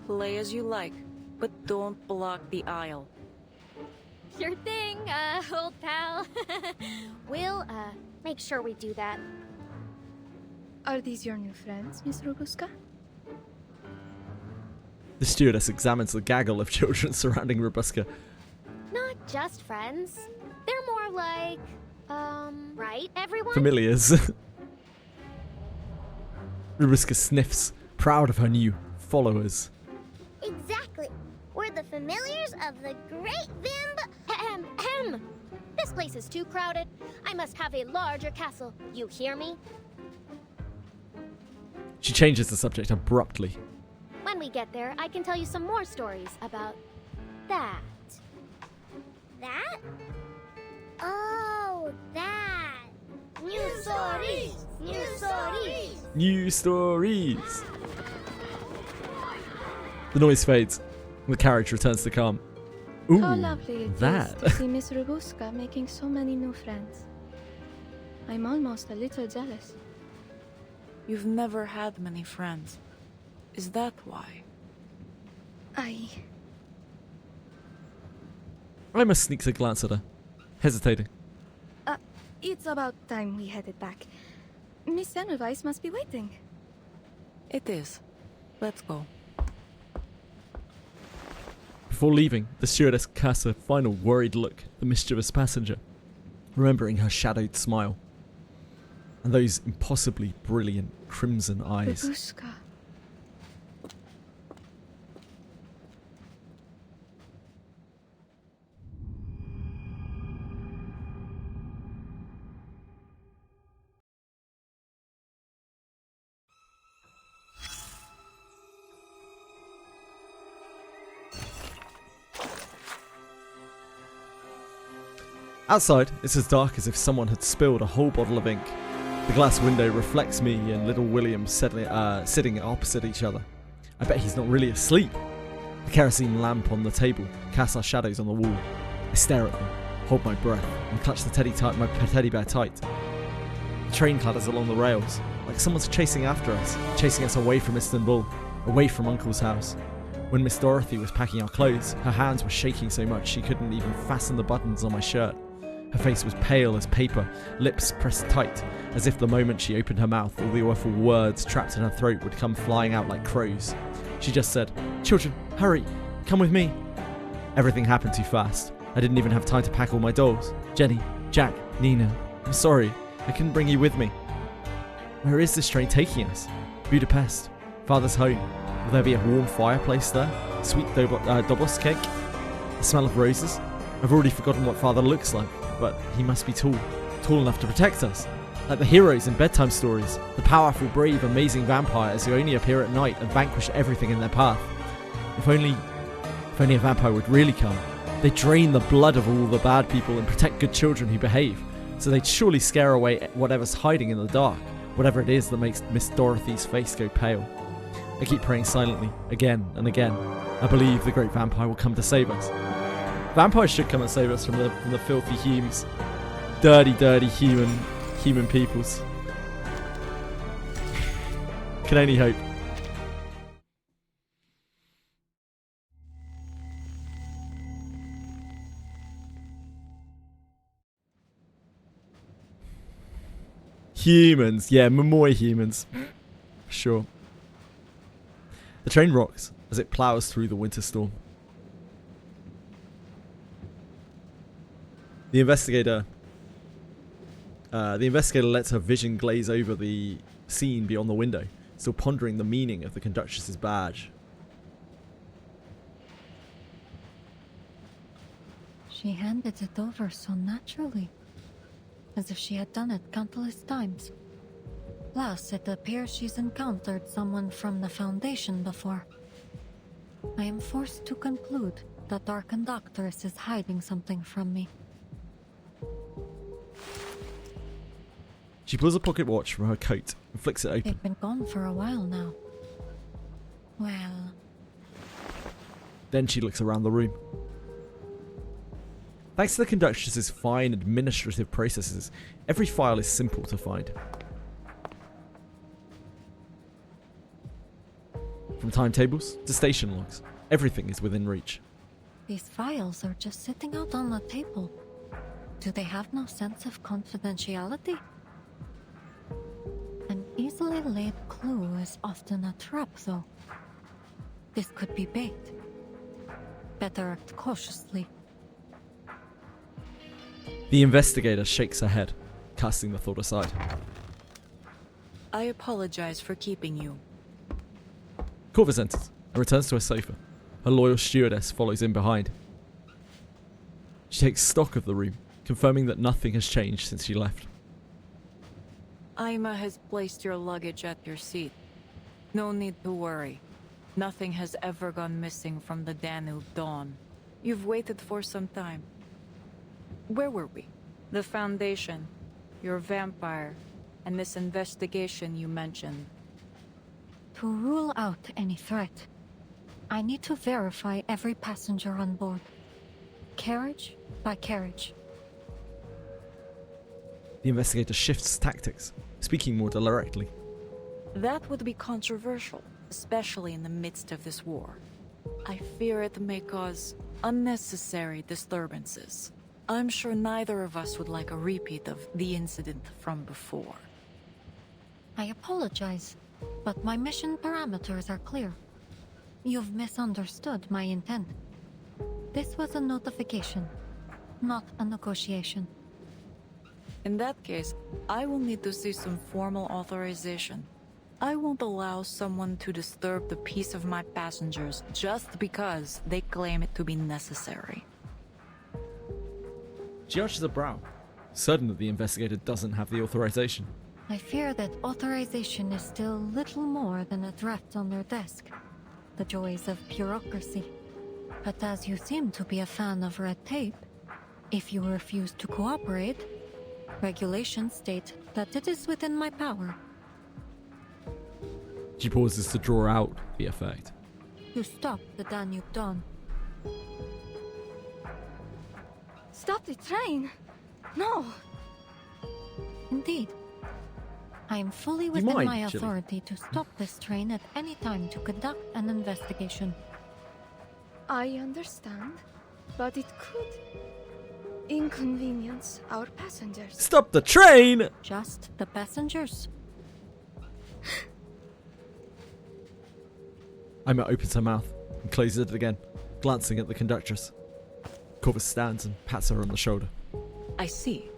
Play as you like, but don't block the aisle. Sure thing, old pal. We'll, make sure we do that. Are these your new friends, Miss Robuska? The stewardess examines the gaggle of children surrounding Robuska. Not just friends. They're more like, right, everyone? Familiars. Robuska sniffs, proud of her new followers. Exactly. We're the familiars of the great Vimb. This place is too crowded. I must have a larger castle. You hear me? She changes the subject abruptly. When we get there, I can tell you some more stories about that. That? Oh, that. New stories! New stories! New stories! The noise fades. The carriage returns to calm. Ooh, How lovely it is to see Miss Robuska making so many new friends. I'm almost a little jealous. You've never had many friends. Is that why? I must sneak a glance at her, hesitating. It's about time we headed back. Miss Semmelweis must be waiting. It is. Let's go. Before leaving, the stewardess casts a final worried look at the mischievous passenger, remembering her shadowed smile and those impossibly brilliant crimson eyes. Robuska. Outside, it's as dark as if someone had spilled a whole bottle of ink. The glass window reflects me and little William sitting opposite each other. I bet he's not really asleep. The kerosene lamp on the table casts our shadows on the wall. I stare at them, hold my breath, and clutch the my teddy bear tight. The train clatters along the rails, like someone's chasing after us, chasing us away from Istanbul, away from Uncle's house. When Miss Dorothy was packing our clothes, her hands were shaking so much she couldn't even fasten the buttons on my shirt. Her face was pale as paper, lips pressed tight, as if the moment she opened her mouth, all the awful words trapped in her throat would come flying out like crows. She just said, "Children, hurry, come with me." Everything happened too fast. I didn't even have time to pack all my dolls. Jenny, Jack, Nina, I'm sorry, I couldn't bring you with me. Where is this train taking us? Budapest, Father's home. Will there be a warm fireplace there? Sweet dobos cake? The smell of roses? I've already forgotten what Father looks like, but he must be tall enough to protect us. Like the heroes in bedtime stories, the powerful, brave, amazing vampires who only appear at night and vanquish everything in their path. If only a vampire would really come, they'd drain the blood of all the bad people and protect good children who behave, so they'd surely scare away whatever's hiding in the dark, whatever it is that makes Miss Dorothy's face go pale. I keep praying silently, again and again. I believe the great vampire will come to save us. Vampires should come and save us from the filthy humes. Dirty human peoples. Can only hope. Humans. Yeah, Momoy humans. Sure. The train rocks as it plows through the winter storm. The investigator lets her vision glaze over the scene beyond the window, still pondering the meaning of the conductress's badge. She handed it over so naturally, as if she had done it countless times. Plus, it appears she's encountered someone from the Foundation before. I am forced to conclude that our conductress is hiding something from me. She pulls a pocket watch from her coat and flicks it open. They've been gone for a while now. Well... Then she looks around the room. Thanks to the conductress's fine administrative processes, every file is simple to find. From timetables to station logs, everything is within reach. These files are just sitting out on the table. Do they have no sense of confidentiality? An easily laid clue is often a trap, though. This could be bait. Better act cautiously. The investigator shakes her head, casting the thought aside. I apologize for keeping you. Corvus enters and returns to her sofa. Her loyal stewardess follows in behind. She takes stock of the room, confirming that nothing has changed since she left. Ima has placed your luggage at your seat. No need to worry. Nothing has ever gone missing from the Danube Dawn. You've waited for some time. Where were we? The Foundation, your vampire, and this investigation you mentioned. To rule out any threat, I need to verify every passenger on board. Carriage by carriage. The investigator shifts tactics, speaking more directly. That would be controversial, especially in the midst of this war. I fear it may cause unnecessary disturbances. I'm sure neither of us would like a repeat of the incident from before. I apologize, but my mission parameters are clear. You've misunderstood my intent. This was a notification, not a negotiation. In that case, I will need to see some formal authorization. I won't allow someone to disturb the peace of my passengers just because they claim it to be necessary. She arches a brow, certain that the investigator doesn't have the authorization. I fear that authorization is still little more than a draft on their desk. The joys of bureaucracy. But as you seem to be a fan of red tape, if you refuse to cooperate, regulations state that it is within my power. She pauses to draw out the effect. To stop the Danube Dawn. Stop the train! No! Indeed. I am fully within my authority to stop this train at any time to conduct an investigation. I understand, but it could inconvenience our passengers. Stop the train! Just the passengers. Ima opens her mouth and closes it again, glancing at the conductress. Corvus stands and pats her on the shoulder. I see.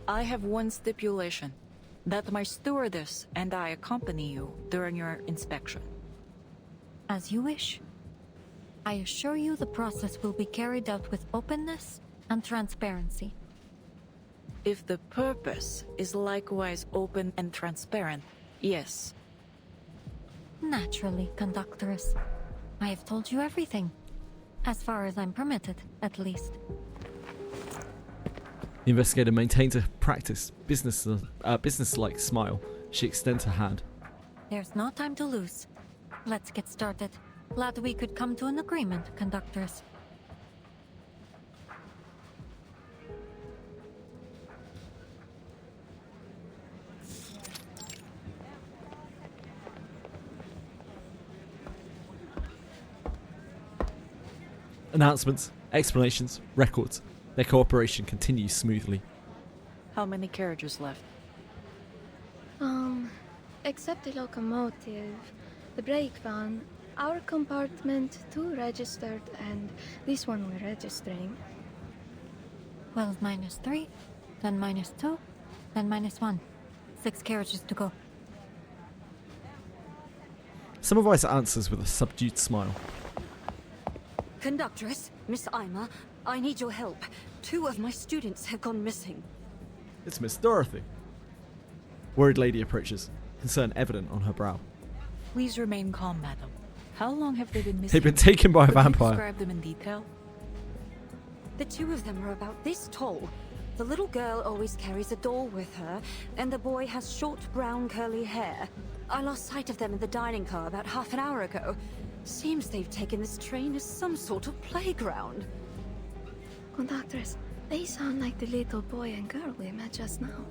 I have one stipulation. That my stewardess and I accompany you during your inspection. As you wish. I assure you the process will be carried out with openness and transparency. If the purpose is likewise open and transparent, yes. Naturally, conductress. I have told you everything. As far as I'm permitted, at least. The investigator maintains a practiced, business-like smile. She extends her hand. There's no time to lose. Let's get started. Glad we could come to an agreement, conductress. Announcements, explanations, records. Their cooperation continues smoothly. How many carriages left? Except the locomotive, the brake van, our compartment, 2 registered, and this one we're registering. 12 minus 3, then minus 2, then minus 1. 6 carriages to go. Semmelweis answers with a subdued smile. Conductress, Miss Ima, I need your help. 2 of my students have gone missing. It's Miss Dorothy. Worried lady approaches, concern evident on her brow. Please remain calm, madam. How long have they been missing? They've been taken by a Could you vampire. describe them in detail? The 2 of them are about this tall. The little girl always carries a doll with her, and the boy has short brown curly hair. I lost sight of them in the dining car about half an hour ago. Seems they've taken this train as some sort of playground. Conductress, they sound like the little boy and girl we met just now.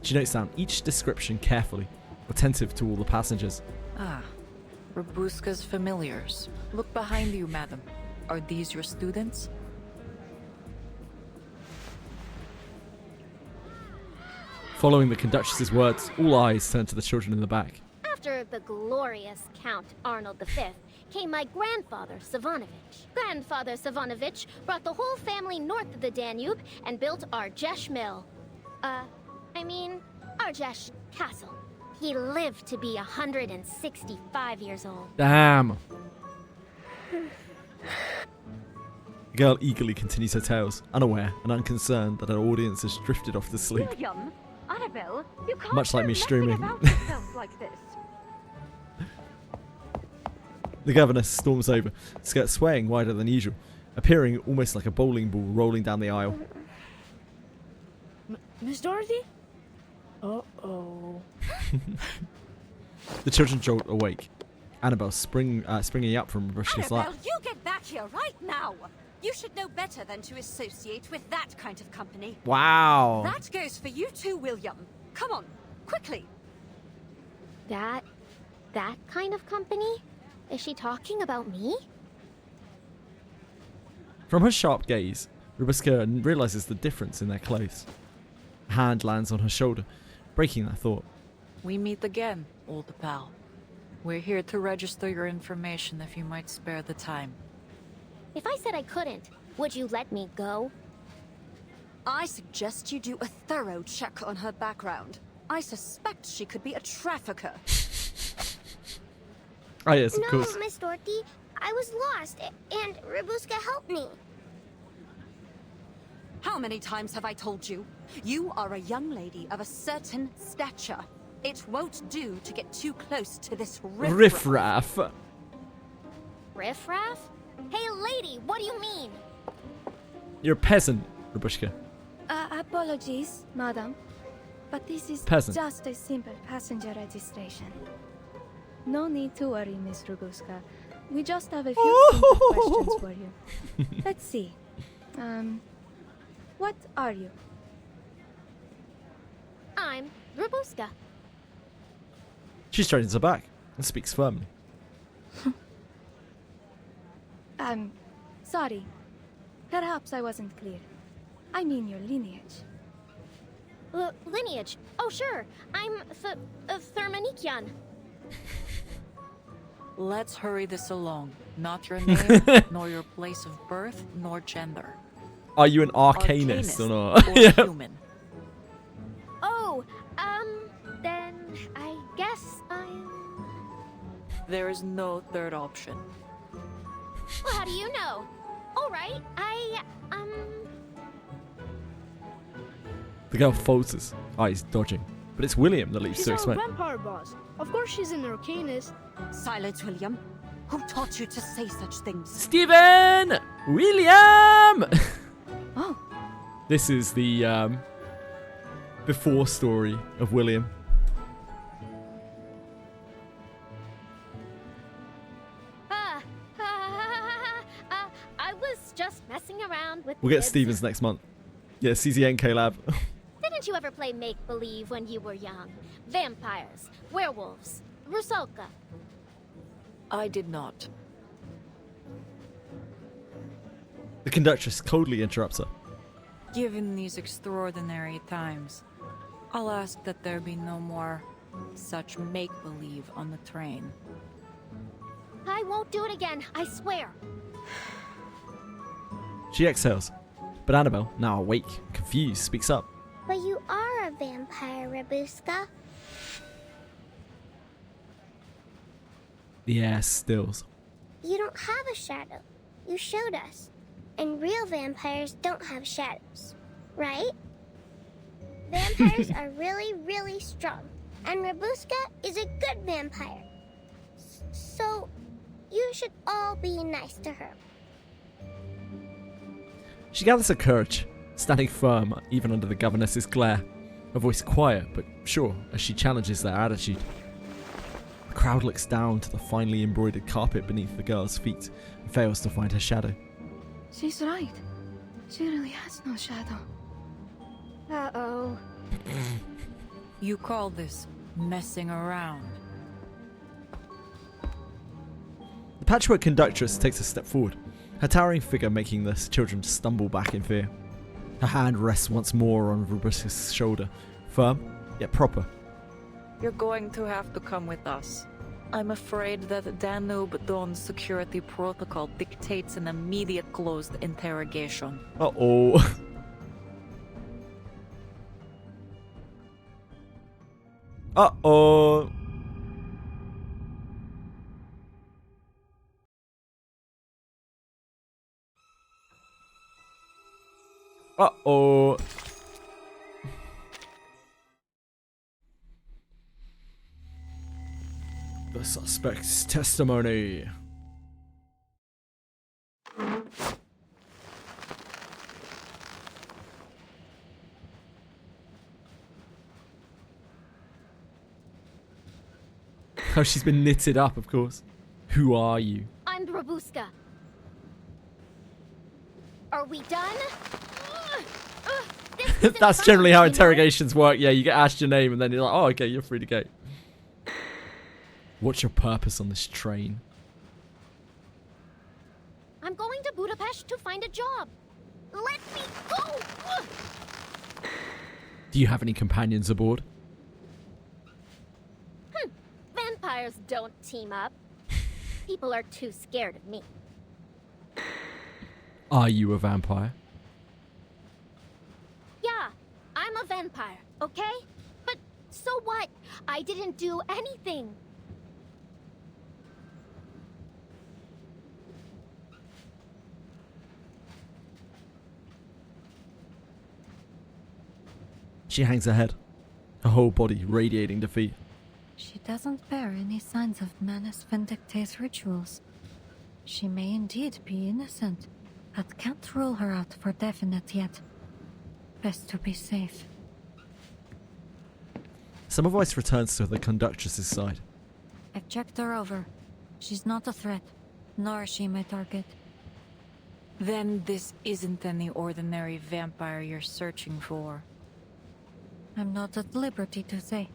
She notes down each description carefully, attentive to all the passengers. Ah, Robuska's familiars. Look behind you, madam. Are these your students? Following the conductress's words, all eyes turn to the children in the back. After the glorious Count Arnold V came my grandfather, Savanovich. Grandfather Savanovich brought the whole family north of the Danube and built Arjesh Mill. Arjesh Castle. He lived to be 165 years old. Damn. The girl eagerly continues her tales, unaware and unconcerned that her audience has drifted off to sleep. William, Annabelle, you can't Much like me streaming. like this. The governess storms over, skirt swaying wider than usual, appearing almost like a bowling ball rolling down the aisle. Miss Dorothy? Uh-oh. The children jolt awake. Annabelle springing up from Babushka's lap. Annabelle, you get back here right now! You should know better than to associate with that kind of company. Wow. That goes for you too, William. Come on, quickly. That kind of company? Is she talking about me? From her sharp gaze, Robuska realizes the difference in their clothes. A hand lands on her shoulder, breaking that thought. We meet again, old pal. We're here to register your information if you might spare the time. If I said I couldn't, would you let me go? I suggest you do a thorough check on her background. I suspect she could be a trafficker. Oh yes, of course. No, Miss Dorothy, I was lost, and Robuska helped me. How many times have I told you? You are a young lady of a certain stature. It won't do to get too close to this riffraff. Riffraff? Hey, lady, what do you mean? You're a peasant, Robuska. Apologies, madam, but this is Peasant. just a simple passenger registration. No need to worry, Miss Robuska. We just have a few simple questions for you. Let's see. What are you? I'm Robuska. She straightens her back and speaks firmly. Sorry. Perhaps I wasn't clear. I mean your lineage. Lineage? Oh, sure. I'm Thermanikian. Let's hurry this along. Not your name, nor your place of birth, nor gender. Are you an arcanist or not? Or human? Oh, then I guess I'm... There is no third option. Well, how do you know? All right, The girl falters, eyes dodging. But it's William that leaps She's to our explain. vampire boss. Of course she's an arcanist. Silence, William. Who taught you to say such things? Stephen! William! Oh. This is the before story of William. I was just messing around with We'll get kids. Stevens next month. Yeah, CZNK Lab. Didn't you ever play make-believe when you were young? Vampires, werewolves, Rusalka. I did not. The conductress coldly interrupts her. Given these extraordinary times, I'll ask that there be no more such make-believe on the train. I won't do it again, I swear. She exhales, but Annabelle, now awake, confused, speaks up. But you are a vampire, Rabuska. The air stills. You don't have a shadow. You showed us. And real vampires don't have shadows, right? Vampires are really, really strong. And Rabuska is a good vampire. So, you should all be nice to her. She gathers her courage, standing firm even under the governess's glare, her voice quiet but sure as she challenges their attitude. The crowd looks down to the finely embroidered carpet beneath the girl's feet and fails to find her shadow. She's right. She really has no shadow. Uh-oh. You call this messing around? The patchwork conductress takes a step forward, her towering figure making the children stumble back in fear. Her hand rests once more on Rabuska's shoulder, firm yet proper. You're going to have to come with us. I'm afraid that Danube Dawn's security protocol dictates an immediate closed interrogation. Uh-oh. Uh-oh. Uh-oh. The suspect's testimony. Oh, she's been knitted up, of course. Who are you? I'm Rabuska. Are we done? That's generally how interrogations work. Yeah, you get asked your name and then you're like, oh, okay, you're free to go. What's your purpose on this train? I'm going to Budapest to find a job. Let me go! Do you have any companions aboard? Vampires don't team up. People are too scared of me. Are you a vampire? Yeah, I'm a vampire, okay? But so what? I didn't do anything. She hangs her head, her whole body radiating defeat. She doesn't bear any signs of Manus Vindictae's rituals. She may indeed be innocent, but can't rule her out for definite yet. Best to be safe. Summer Voice returns to the conductress's side. I've checked her over. She's not a threat, nor is she my target. Then this isn't any ordinary vampire you're searching for. I'm not at liberty to say.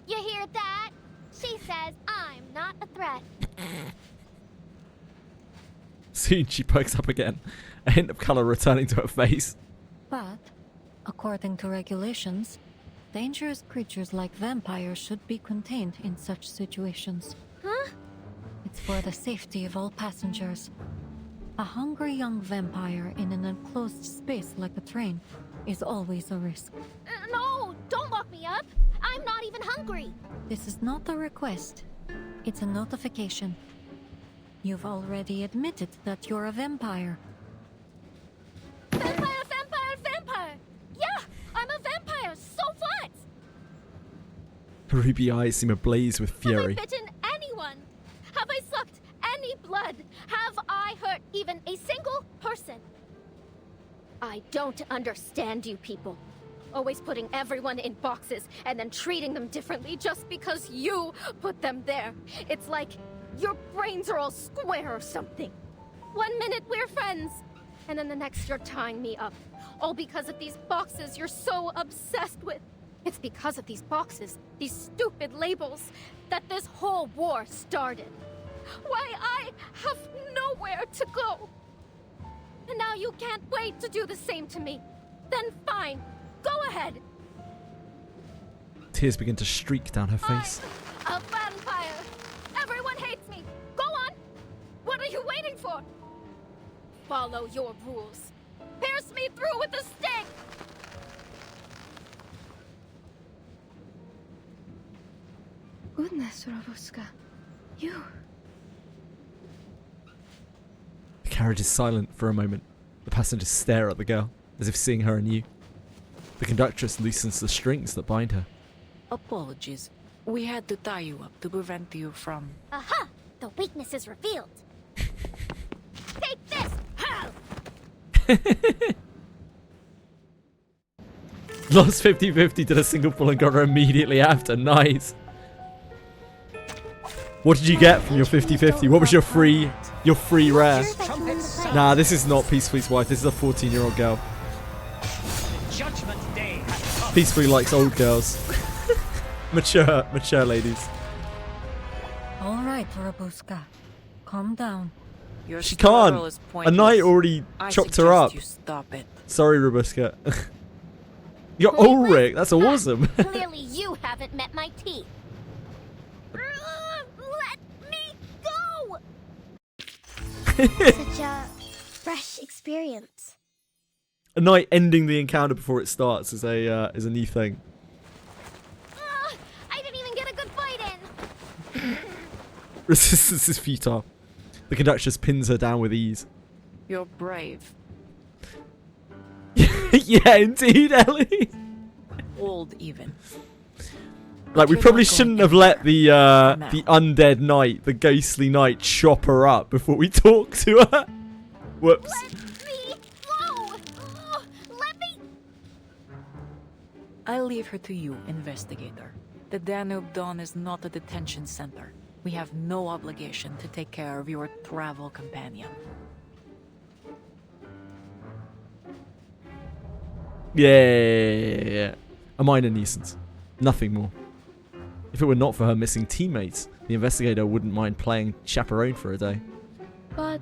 You hear that? She says I'm not a threat. Soon she perks up again, a hint of colour returning to her face. But, according to regulations, dangerous creatures like vampires should be contained in such situations. Huh? It's for the safety of all passengers. A hungry young vampire in an enclosed space like a train is always a risk. No, don't lock me up. I'm not even hungry. This is not a request. It's a notification. You've already admitted that you're a vampire. Vampire, vampire, vampire! Yeah, I'm a vampire, so what? Her ruby eyes seem ablaze with fury. Have I bitten anyone? Have I sucked any blood? Have I hurt even a single person? I don't understand you people. Always putting everyone in boxes and then treating them differently just because you put them there. It's like your brains are all square or something. 1 minute we're friends, and then the next you're tying me up. All because of these boxes you're so obsessed with. It's because of these boxes, these stupid labels, that this whole war started. Why, I have nowhere to go. And now you can't wait to do the same to me. Then fine. Go ahead. Tears begin to streak down her face. A vampire! Everyone hates me! Go on! What are you waiting for? Follow your rules. Pierce me through with the stake! Goodness, Robuska. You. The carriage is silent for a moment. The passengers stare at the girl, as if seeing her anew. The conductress loosens the strings that bind her. Apologies. We had to tie you up to prevent you from... Aha! The weakness is revealed. Take this! How? Lost 50-50 did a single pull and got her immediately after. Nice. What did you get from your 50-50? What was your free rare? Nah, this is not Peacefully's wife. This is a 14-year-old girl. Peacefully likes old girls. mature ladies. All right, Robuska. Calm down. Your She can't. spiral is A pointless. knight already I chopped her up. suggest you stop it. Sorry, Robuska. You're Ulrich. That's awesome. Clearly you haven't met my teeth. Let me go! Such a fresh experience. A knight ending the encounter before it starts is a new thing. I didn't even get a good fight in. Resistance is futile. The conductress pins her down with ease. You're brave. Yeah, indeed, Ellie. Old even. Like, we probably shouldn't have let the undead knight, the ghostly knight, chop her up before we talk to her. Whoops. I'll leave her to you, investigator. The Danube Dawn is not a detention center. We have no obligation to take care of your travel companion. Yeah. A minor nuisance. Nothing more. If it were not for her missing teammates, the investigator wouldn't mind playing chaperone for a day. But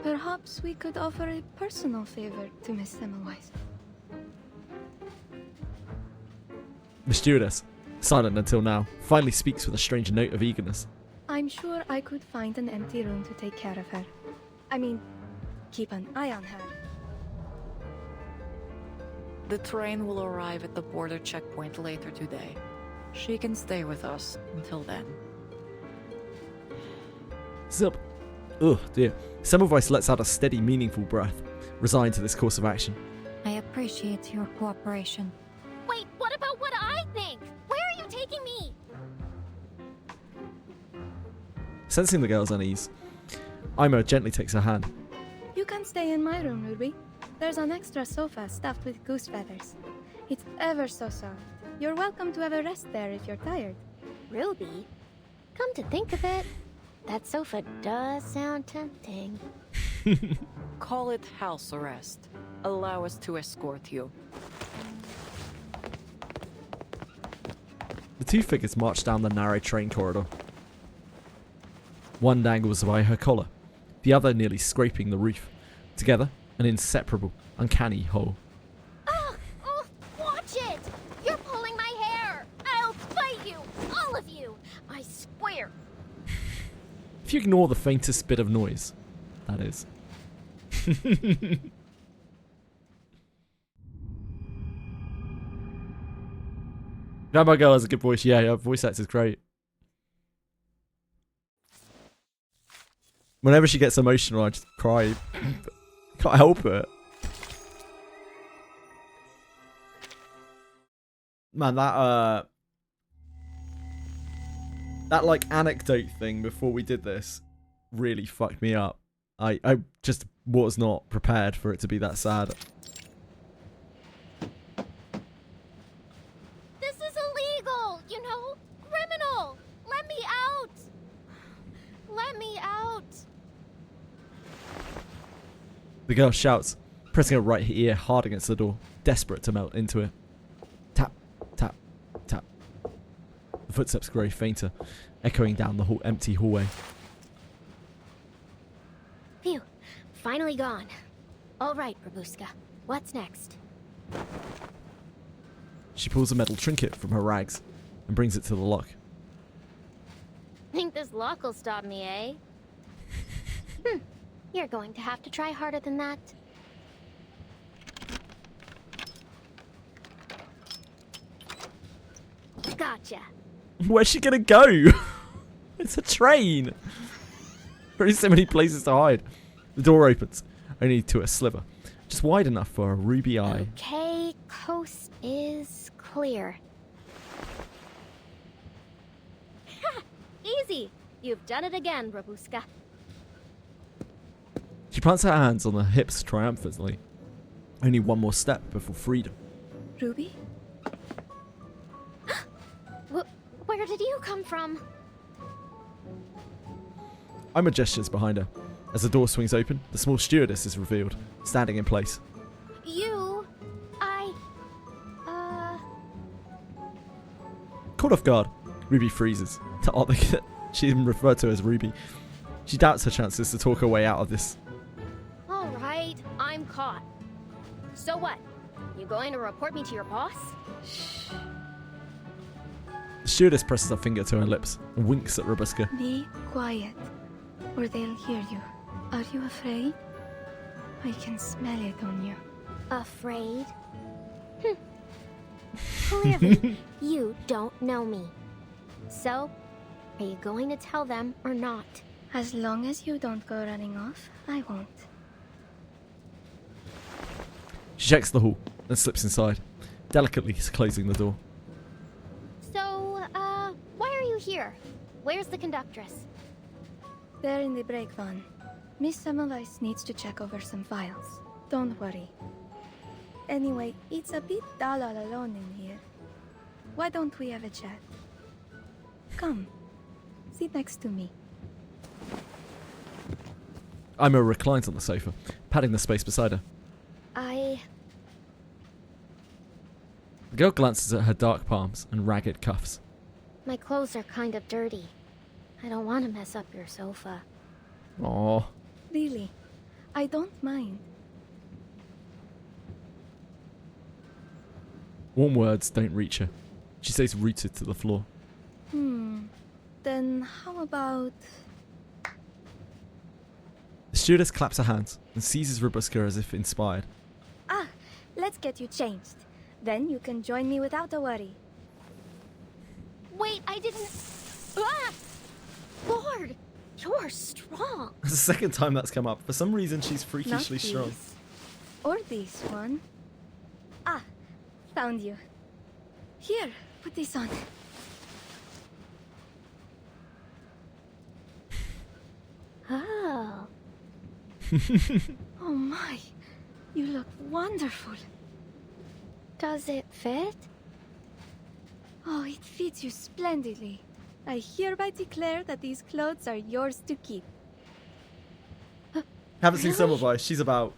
perhaps we could offer a personal favor to Miss Semmelweis. The stewardess, silent until now, finally speaks with a strange note of eagerness. I'm sure I could find an empty room to take care of her. I mean, keep an eye on her. The train will arrive at the border checkpoint later today. She can stay with us until then. Zup. Ugh, dear. Semmelweis lets out a steady, meaningful breath, resigned to this course of action. I appreciate your cooperation. Wait, what about what I think? Where are you taking me? Sensing the girl's unease, Imo gently takes her hand. You can stay in my room, Ruby. There's an extra sofa stuffed with goose feathers. It's ever so soft. You're welcome to have a rest there if you're tired. Ruby? Come to think of it, that sofa does sound tempting. Call it house arrest. Allow us to escort you. The two figures march down the narrow train corridor. One dangles by her collar, the other nearly scraping the roof. Together, an inseparable, uncanny whole. Oh, watch it! You're pulling my hair! I'll bite you! All of you! I swear! If you ignore the faintest bit of noise, that is. Grandma Girl has a good voice. Yeah, her voice actor's great. Whenever she gets emotional, I just cry. Can't help it. Man, that like anecdote thing before we did this really fucked me up. I just was not prepared for it to be that sad. This is illegal, you know? Criminal! Let me out! Let me out! The girl shouts, pressing her right ear hard against the door, desperate to melt into it. Tap, tap, tap. The footsteps grow fainter, echoing down the empty hallway. Phew, finally gone. All right, Babushka, what's next? She pulls a metal trinket from her rags and brings it to the lock. Think this lock will stop me, eh? You're going to have to try harder than that. Gotcha. Where's she gonna go? It's a train. There are so many places to hide. The door opens, only to a sliver, just wide enough for a ruby eye. Okay, coast is clear. Easy. You've done it again, Rabuska. She plants her hands on her hips triumphantly. Only one more step before freedom. Ruby? Where did you come from? Ima gestures behind her. As the door swings open, the small stewardess is revealed, standing in place. Caught off guard, Ruby freezes. She's even referred to as Ruby. She doubts her chances to talk her way out of this. All right, I'm caught. So what? You going to report me to your boss? Shh. The stewardess presses her finger to her lips and winks at Robuska. Be quiet, or they'll hear you. Are you afraid? I can smell it on you. Afraid? Clearly, you don't know me. So, are you going to tell them or not? As long as you don't go running off, I won't. She checks the hall and slips inside, delicately closing the door. So, why are you here? Where's the conductress? They're in the break van. Miss Semmelweis needs to check over some files. Don't worry. Anyway, it's a bit dull all alone in here. Why don't we have a chat? Come, sit next to me. Ima reclines on the sofa, patting the space beside her. The girl glances at her dark palms and ragged cuffs. My clothes are kind of dirty. I don't want to mess up your sofa. Aww. Really, I don't mind. Warm words don't reach her. She stays rooted to the floor. Then how about... The stewardess claps her hands and seizes Robuska as if inspired. Let's get you changed. Then you can join me without a worry. Wait, I didn't... Ah! Lord, you're strong. It's the second time that's come up. For some reason, she's freakishly strong. Or this one. Found you. Here, put this on. Oh. Oh my, you look wonderful. Does it fit? Oh, it fits you splendidly. I hereby declare that these clothes are yours to keep. Haven't seen Semmelweis. She's about...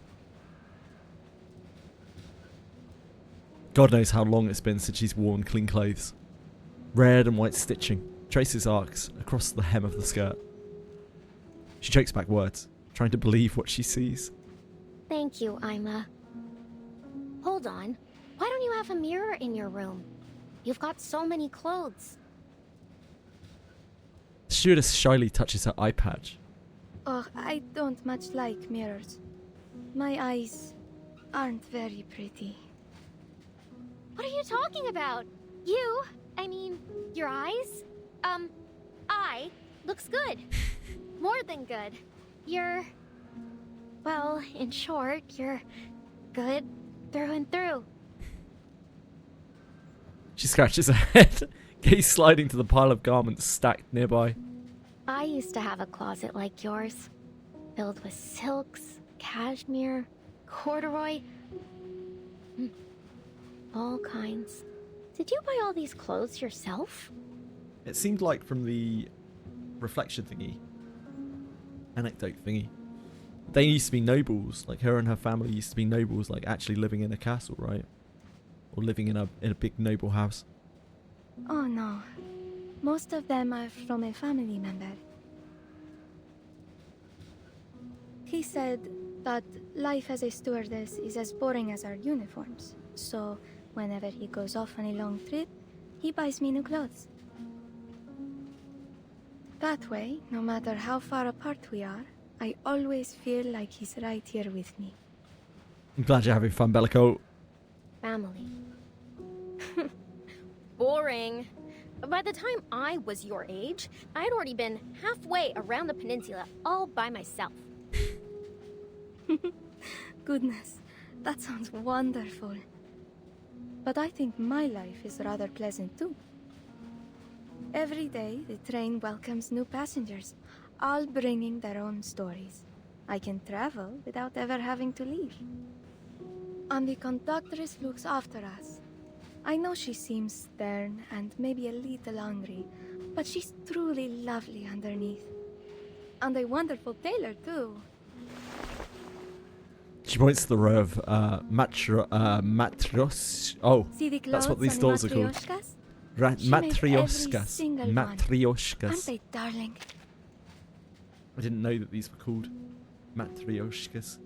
God knows how long it's been since she's worn clean clothes. Red and white stitching traces arcs across the hem of the skirt. She chokes back words, trying to believe what she sees. Thank you, Ima. Hold on. Why don't you have a mirror in your room? You've got so many clothes. The stewardess shyly touches her eye patch. Oh, I don't much like mirrors. My eyes aren't very pretty. What are you talking about? I mean, your eyes? Eye looks good. More than good. Well, in short, you're good through and through. She scratches her head, gaze sliding to the pile of garments stacked nearby. I used to have a closet like yours, filled with silks, cashmere, corduroy, all kinds. Did you buy all these clothes yourself? It seemed like from the reflection thingy, anecdote thingy. They used to be nobles, like her and her family used to be nobles, like actually living in a castle, right? Or living in a big noble house. Oh no. Most of them are from a family member. He said that life as a stewardess is as boring as our uniforms, so Whenever he goes off on a long trip, he buys me new clothes. That way, no matter how far apart we are, I always feel like he's right here with me. I'm glad you're having fun, Bellicote. Family. Boring. By the time I was your age, I had already been halfway around the peninsula all by myself. Goodness, that sounds wonderful. But I think my life is rather pleasant too. Every day, the train welcomes new passengers, all bringing their own stories. I can travel without ever having to leave. And the conductress looks after us. I know she seems stern and maybe a little angry, but she's truly lovely underneath. And a wonderful tailor, too. She points to the row of matrios. Oh, that's what these stores are called. Matryoshkas. Matryoshkas. Aren't they darling? I didn't know that these were called matryoshkas.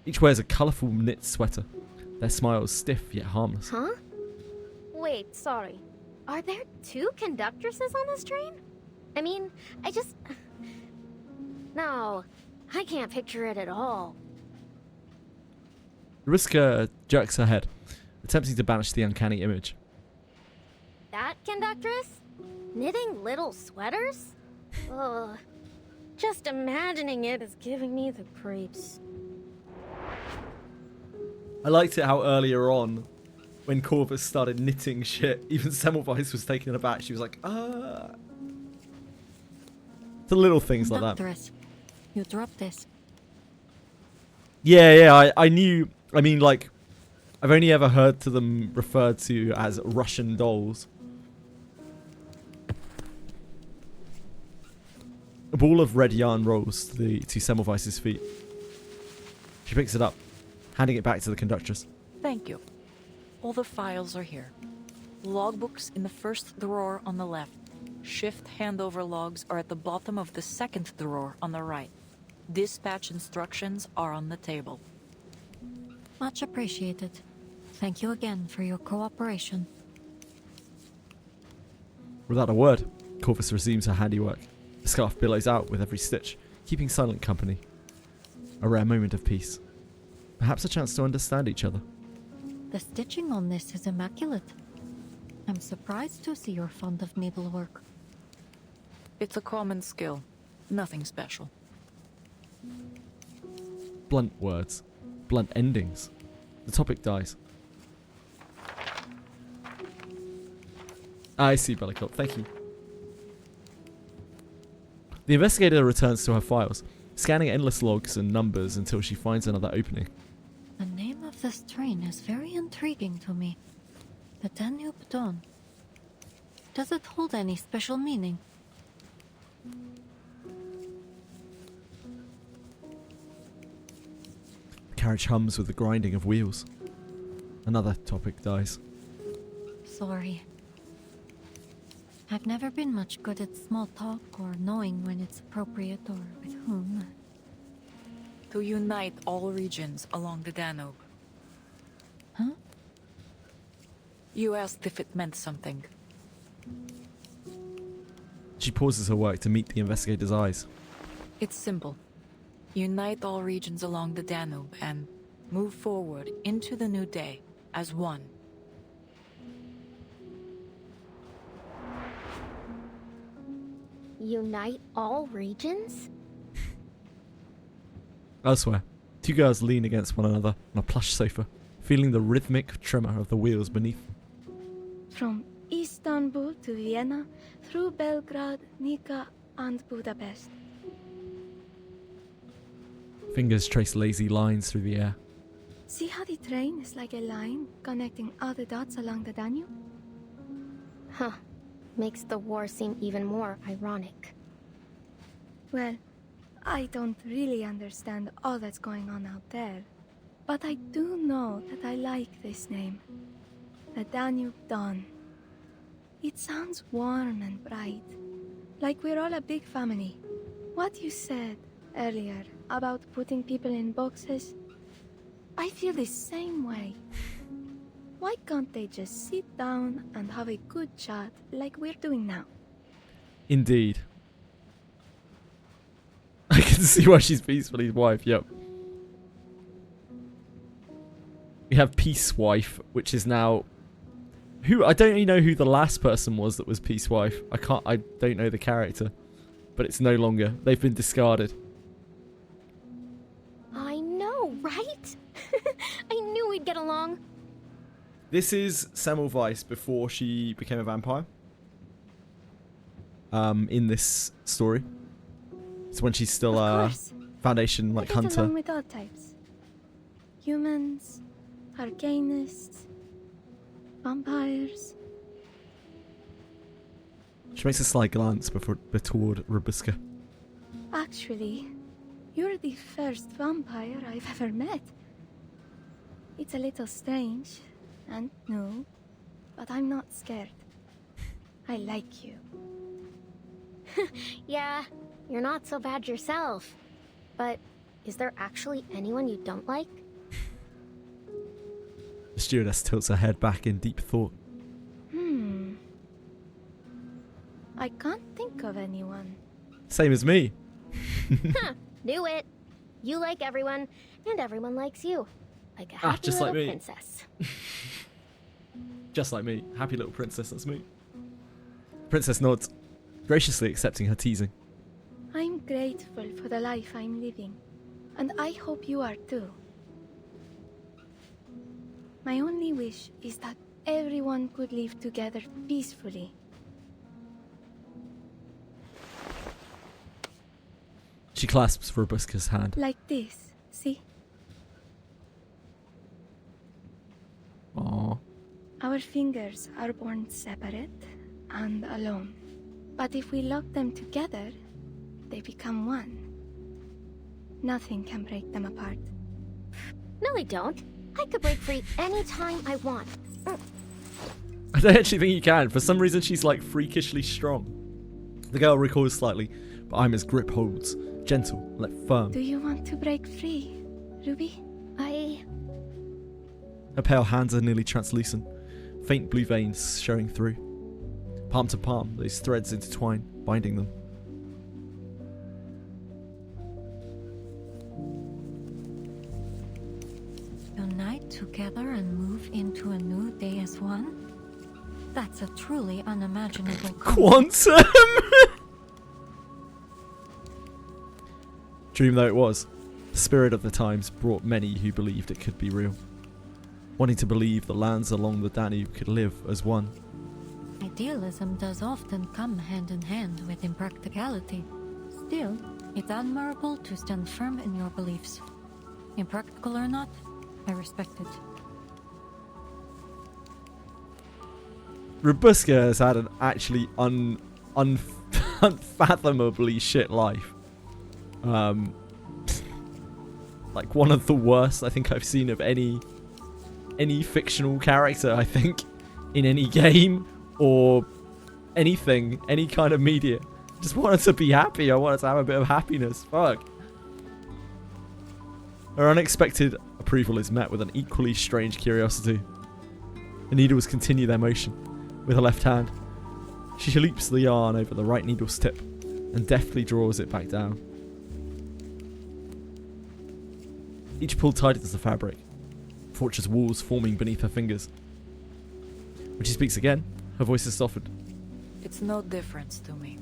Each wears a colourful knit sweater. Their smiles stiff yet harmless. Huh? Wait, sorry. Are there 2 conductresses on this train? I mean, No, I can't picture it at all. Riska jerks her head, attempting to banish the uncanny image. That conductress? Knitting little sweaters? Ugh. Just imagining it is giving me the creeps. I liked it how earlier on, when Corvus started knitting shit, even Semmelweis was taken aback. She was like, ah. The little things like that. You dropped this. Yeah, I knew. I mean, like, I've only ever heard to them referred to as Russian dolls. A ball of red yarn rolls to Semmelweis's feet. She picks it up, handing it back to the conductress. Thank you. All the files are here. Logbooks in the first drawer on the left. Shift handover logs are at the bottom of the second drawer on the right. Dispatch instructions are on the table. Much appreciated. Thank you again for your cooperation. Without a word, Corvus resumes her handiwork. The scarf billows out with every stitch, keeping silent company. A rare moment of peace. Perhaps a chance to understand each other. The stitching on this is immaculate. I'm surprised to see you're fond of needlework. It's a common skill. Nothing special. Blunt words. Blunt endings. The topic dies. I see, Bellicott. Thank you. The investigator returns to her files, scanning endless logs and numbers until she finds another opening. The name of this train is very intriguing to me. The Danube Dawn. Does it hold any special meaning? The carriage hums with the grinding of wheels. Another topic dies. Sorry. I've never been much good at small talk or knowing when it's appropriate or with whom. To unite all regions along the Danube. Huh? You asked if it meant something. She pauses her work to meet the investigator's eyes. It's simple. Unite all regions along the Danube and move forward into the new day as one. Unite all regions? Elsewhere, 2 girls lean against one another on a plush sofa, feeling the rhythmic tremor of the wheels beneath them. From Istanbul to Vienna, through Belgrade, Nika, and Budapest. Fingers trace lazy lines through the air. See how the train is like a line connecting all the dots along the Danube? Huh. Makes the war seem even more ironic. Well, I don't really understand all that's going on out there, but I do know that I like this name. The Danube Dawn. It sounds warm and bright, like we're all a big family. What you said earlier about putting people in boxes, I feel the same way. Why can't they just sit down and have a good chat like we're doing now? Indeed. I can see why she's Peacefully's wife, yep. We have Peace Wife, which is now... I don't even know who the last person was that was Peace Wife. I don't know the character. But it's no longer. They've been discarded. I know, right? I knew we'd get along. This is Semmelweis before she became a vampire. In this story. It's when she's still a Foundation like Get hunter. along with all types. Humans, arcanists, vampires. She makes a slight glance toward Robuska. Actually, you're the first vampire I've ever met. It's a little strange and new, but I'm not scared. I like you. Yeah, you're not so bad yourself. But is there actually anyone you don't like? The stewardess tilts her head back in deep thought. I can't think of anyone. Same as me. Huh, knew it. You like everyone, and everyone likes you. Like a happy just little like me. princess. Just like me. Happy little princess, that's me. Princess nods, graciously accepting her teasing. I'm grateful for the life I'm living, and I hope you are too. My only wish is that everyone could live together peacefully. She clasps Robuska's hand. Like this, see? Aww. Our fingers are born separate and alone. But if we lock them together, they become one. Nothing can break them apart. No, they don't. I could break free anytime I want. I don't actually think you can. For some reason, she's like freakishly strong. The girl recoils slightly, but Ima's grip holds. Gentle, like firm. Do you want to break free, Ruby? Her pale hands are nearly translucent, faint blue veins showing through. Palm to palm, those threads intertwine, binding them. Unite together and move into a new day as one? That's a truly unimaginable Quantum! Dream though it was, the spirit of the times brought many who believed it could be real. Wanting to believe the lands along the Danube could live as one. Idealism does often come hand in hand with impracticality. Still, it's admirable to stand firm in your beliefs. Impractical or not, I respect it. Robuska has had an actually unfathomably shit life. Like one of the worst I think I've seen of any fictional character, I think, in any game or anything, any kind of media. Just wanted to be happy. I wanted to have a bit of happiness. Fuck. Her unexpected approval is met with an equally strange curiosity. The needles continue their motion. With her left hand, she leaps the yarn over the right needle's tip and deftly draws it back down. Each pull tightens the fabric, fortress walls forming beneath her fingers. When she speaks again, her voice is softened. It's no difference to me.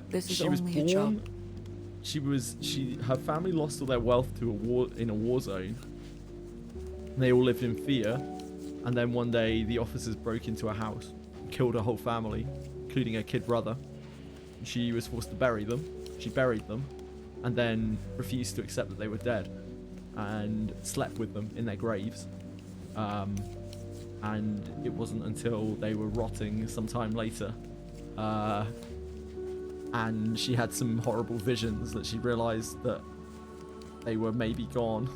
This is she was only born. a job. Her family lost all their wealth to in a war zone. And they all lived in fear. And then one day the officers broke into a house, and killed her whole family, including her kid brother. And she was forced to bury them. She buried them, and then refused to accept that they were dead, and slept with them in their graves. And it wasn't until they were rotting sometime later, and she had some horrible visions that she realized that they were maybe gone.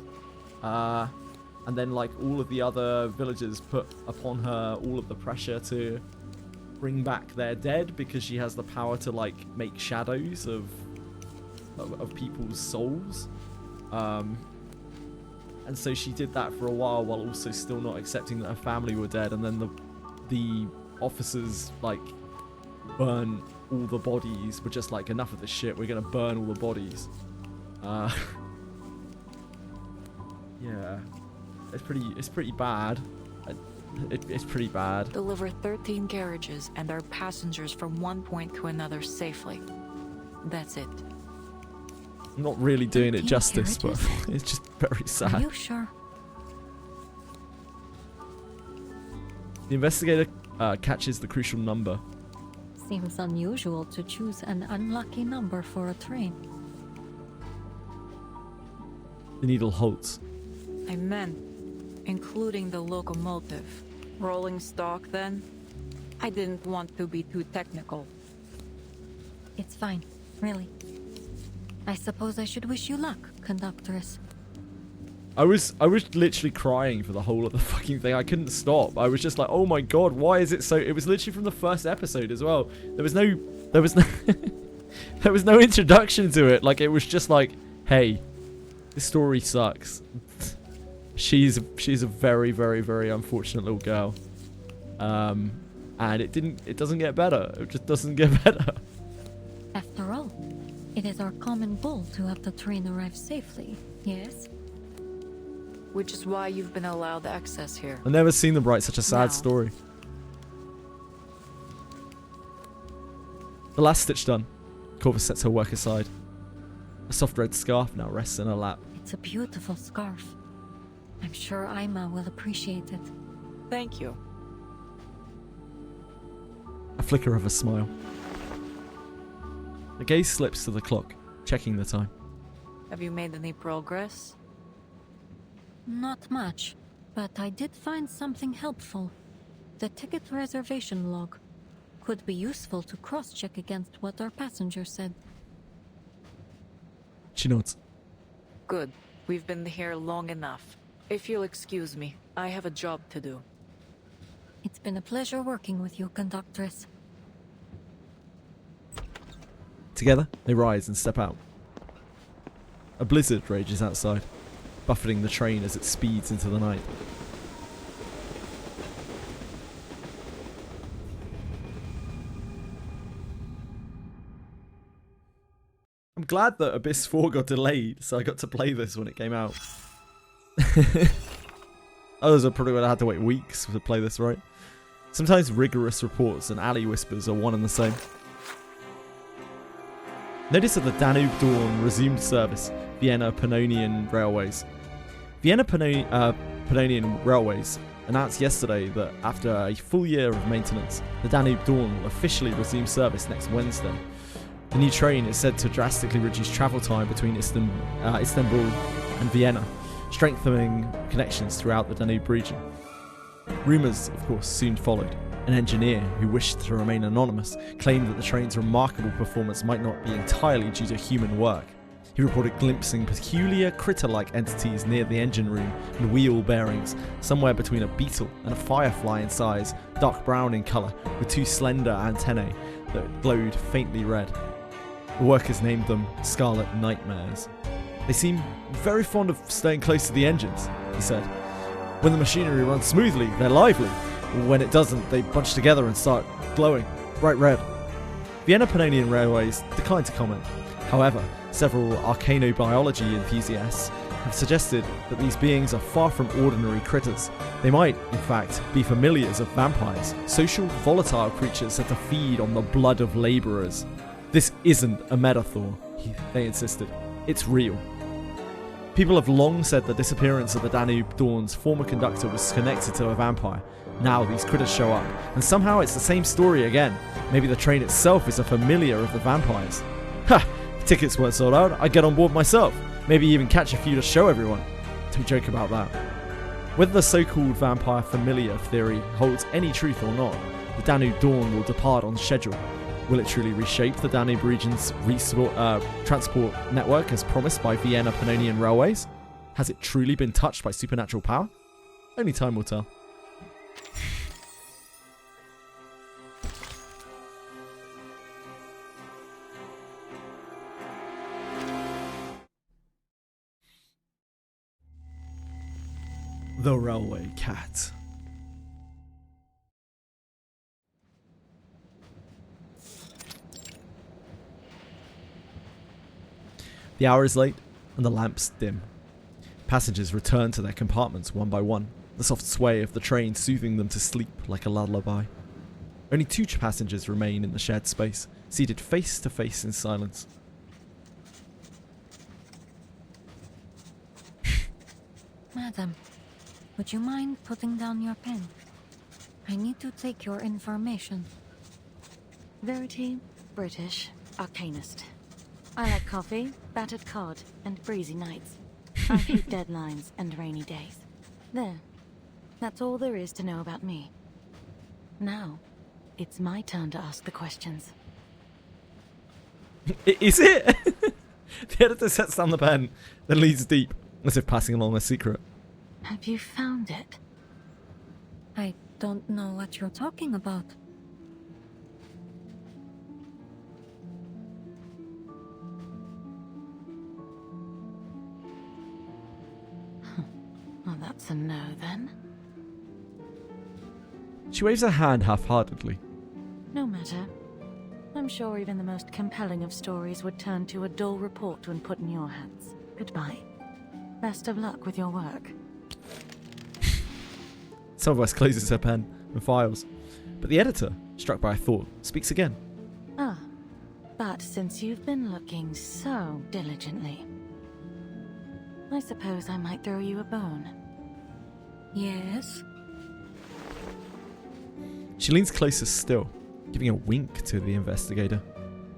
And then like all of the other villagers put upon her all of the pressure to bring back their dead, because she has the power to like make shadows of people's souls. And so she did that for a while also still not accepting that her family were dead. And then the officers, like, burn all the bodies. We're just like, enough of this shit. We're going to burn all the bodies. Yeah. It's pretty bad. It's pretty bad. Deliver 13 carriages and our passengers from one point to another safely. That's it. I'm not really doing it justice, but it's just very sad. Are you sure? The investigator catches the crucial number. Seems unusual to choose an unlucky number for a train. The needle halts. I meant, including the locomotive. Rolling stock, then? I didn't want to be too technical. It's fine, really. I suppose I should wish you luck, conductress. I was literally crying for the whole of the fucking thing. I couldn't stop. I was just like, oh my god, why is it so... It was literally from the first episode as well. There was no there was no introduction to it. Like, it was just like, hey, this story sucks. She's a very, very, very unfortunate little girl. And it doesn't get better. It just doesn't get better. After all, it is our common goal to have the train arrive safely, yes? Which is why you've been allowed access here. I've never seen them write such a sad story. The last stitch done. Corvus sets her work aside. A soft red scarf now rests in her lap. It's a beautiful scarf. I'm sure Ima will appreciate it. Thank you. A flicker of a smile. The gaze slips to the clock, checking the time. Have you made any progress? Not much, but I did find something helpful. The ticket reservation log. Could be useful to cross-check against what our passenger said. She nods. Good. We've been here long enough. If you'll excuse me, I have a job to do. It's been a pleasure working with you, conductress. Together, they rise and step out. A blizzard rages outside, buffeting the train as it speeds into the night. I'm glad that Abyss 4 got delayed, so I got to play this when it came out. Others probably would have had to wait weeks to play this, right? Sometimes rigorous reports and alley whispers are one and the same. Notice that the Danube Dawn resumed service, Vienna Pannonian Railways. Vienna Pannonian Railways announced yesterday that after a full year of maintenance, the Danube Dawn will officially resume service next Wednesday. The new train is said to drastically reduce travel time between Istanbul and Vienna, strengthening connections throughout the Danube region. Rumours, of course, soon followed. An engineer who wished to remain anonymous claimed that the train's remarkable performance might not be entirely due to human work. He reported glimpsing peculiar critter-like entities near the engine room and wheel bearings, somewhere between a beetle and a firefly in size, dark brown in colour, with two slender antennae that glowed faintly red. The workers named them Scarlet Nightmares. They seem very fond of staying close to the engines, he said. When the machinery runs smoothly, they're lively. When it doesn't, they bunch together and start glowing bright red. Vienna Pannonian Railways declined to comment. However, several arcanobiology enthusiasts have suggested that these beings are far from ordinary critters. They might, in fact, be familiars of vampires, social, volatile creatures said to feed on the blood of labourers. This isn't a metaphor, they insisted. It's real. People have long said the disappearance of the Danube Dawn's former conductor was connected to a vampire. Now these critters show up, and somehow it's the same story again. Maybe the train itself is a familiar of the vampires. Ha! If tickets weren't sold out, I'd get on board myself. Maybe even catch a few to show everyone. Don't joke about that. Whether the so-called vampire familiar theory holds any truth or not, the Danube Dawn will depart on schedule. Will it truly reshape the Danube region's transport network as promised by Vienna Pannonian Railways? Has it truly been touched by supernatural power? Only time will tell. The Railway Cat. The hour is late, and the lamps dim. Passengers return to their compartments one by one, the soft sway of the train soothing them to sleep like a lullaby. Only 2 passengers remain in the shared space, seated face to face in silence. Madam, would you mind putting down your pen? I need to take your information. Verity, British, Arcanist. I like coffee, battered cod, and breezy nights. I hate deadlines and rainy days. There. That's all there is to know about me. Now, it's my turn to ask the questions. Is it? The editor sets down the pen, then leads deep, as if passing along a secret. Have you found it? I don't know what you're talking about. Well, that's a no then. She waves her hand half-heartedly. No matter. I'm sure even the most compelling of stories would turn to a dull report when put in your hands. Goodbye. Best of luck with your work. Some of us closes her pen and files, but the editor, struck by a thought, speaks again. Ah, but since you've been looking so diligently, I suppose I might throw you a bone. Yes? She leans closer still, giving a wink to the investigator.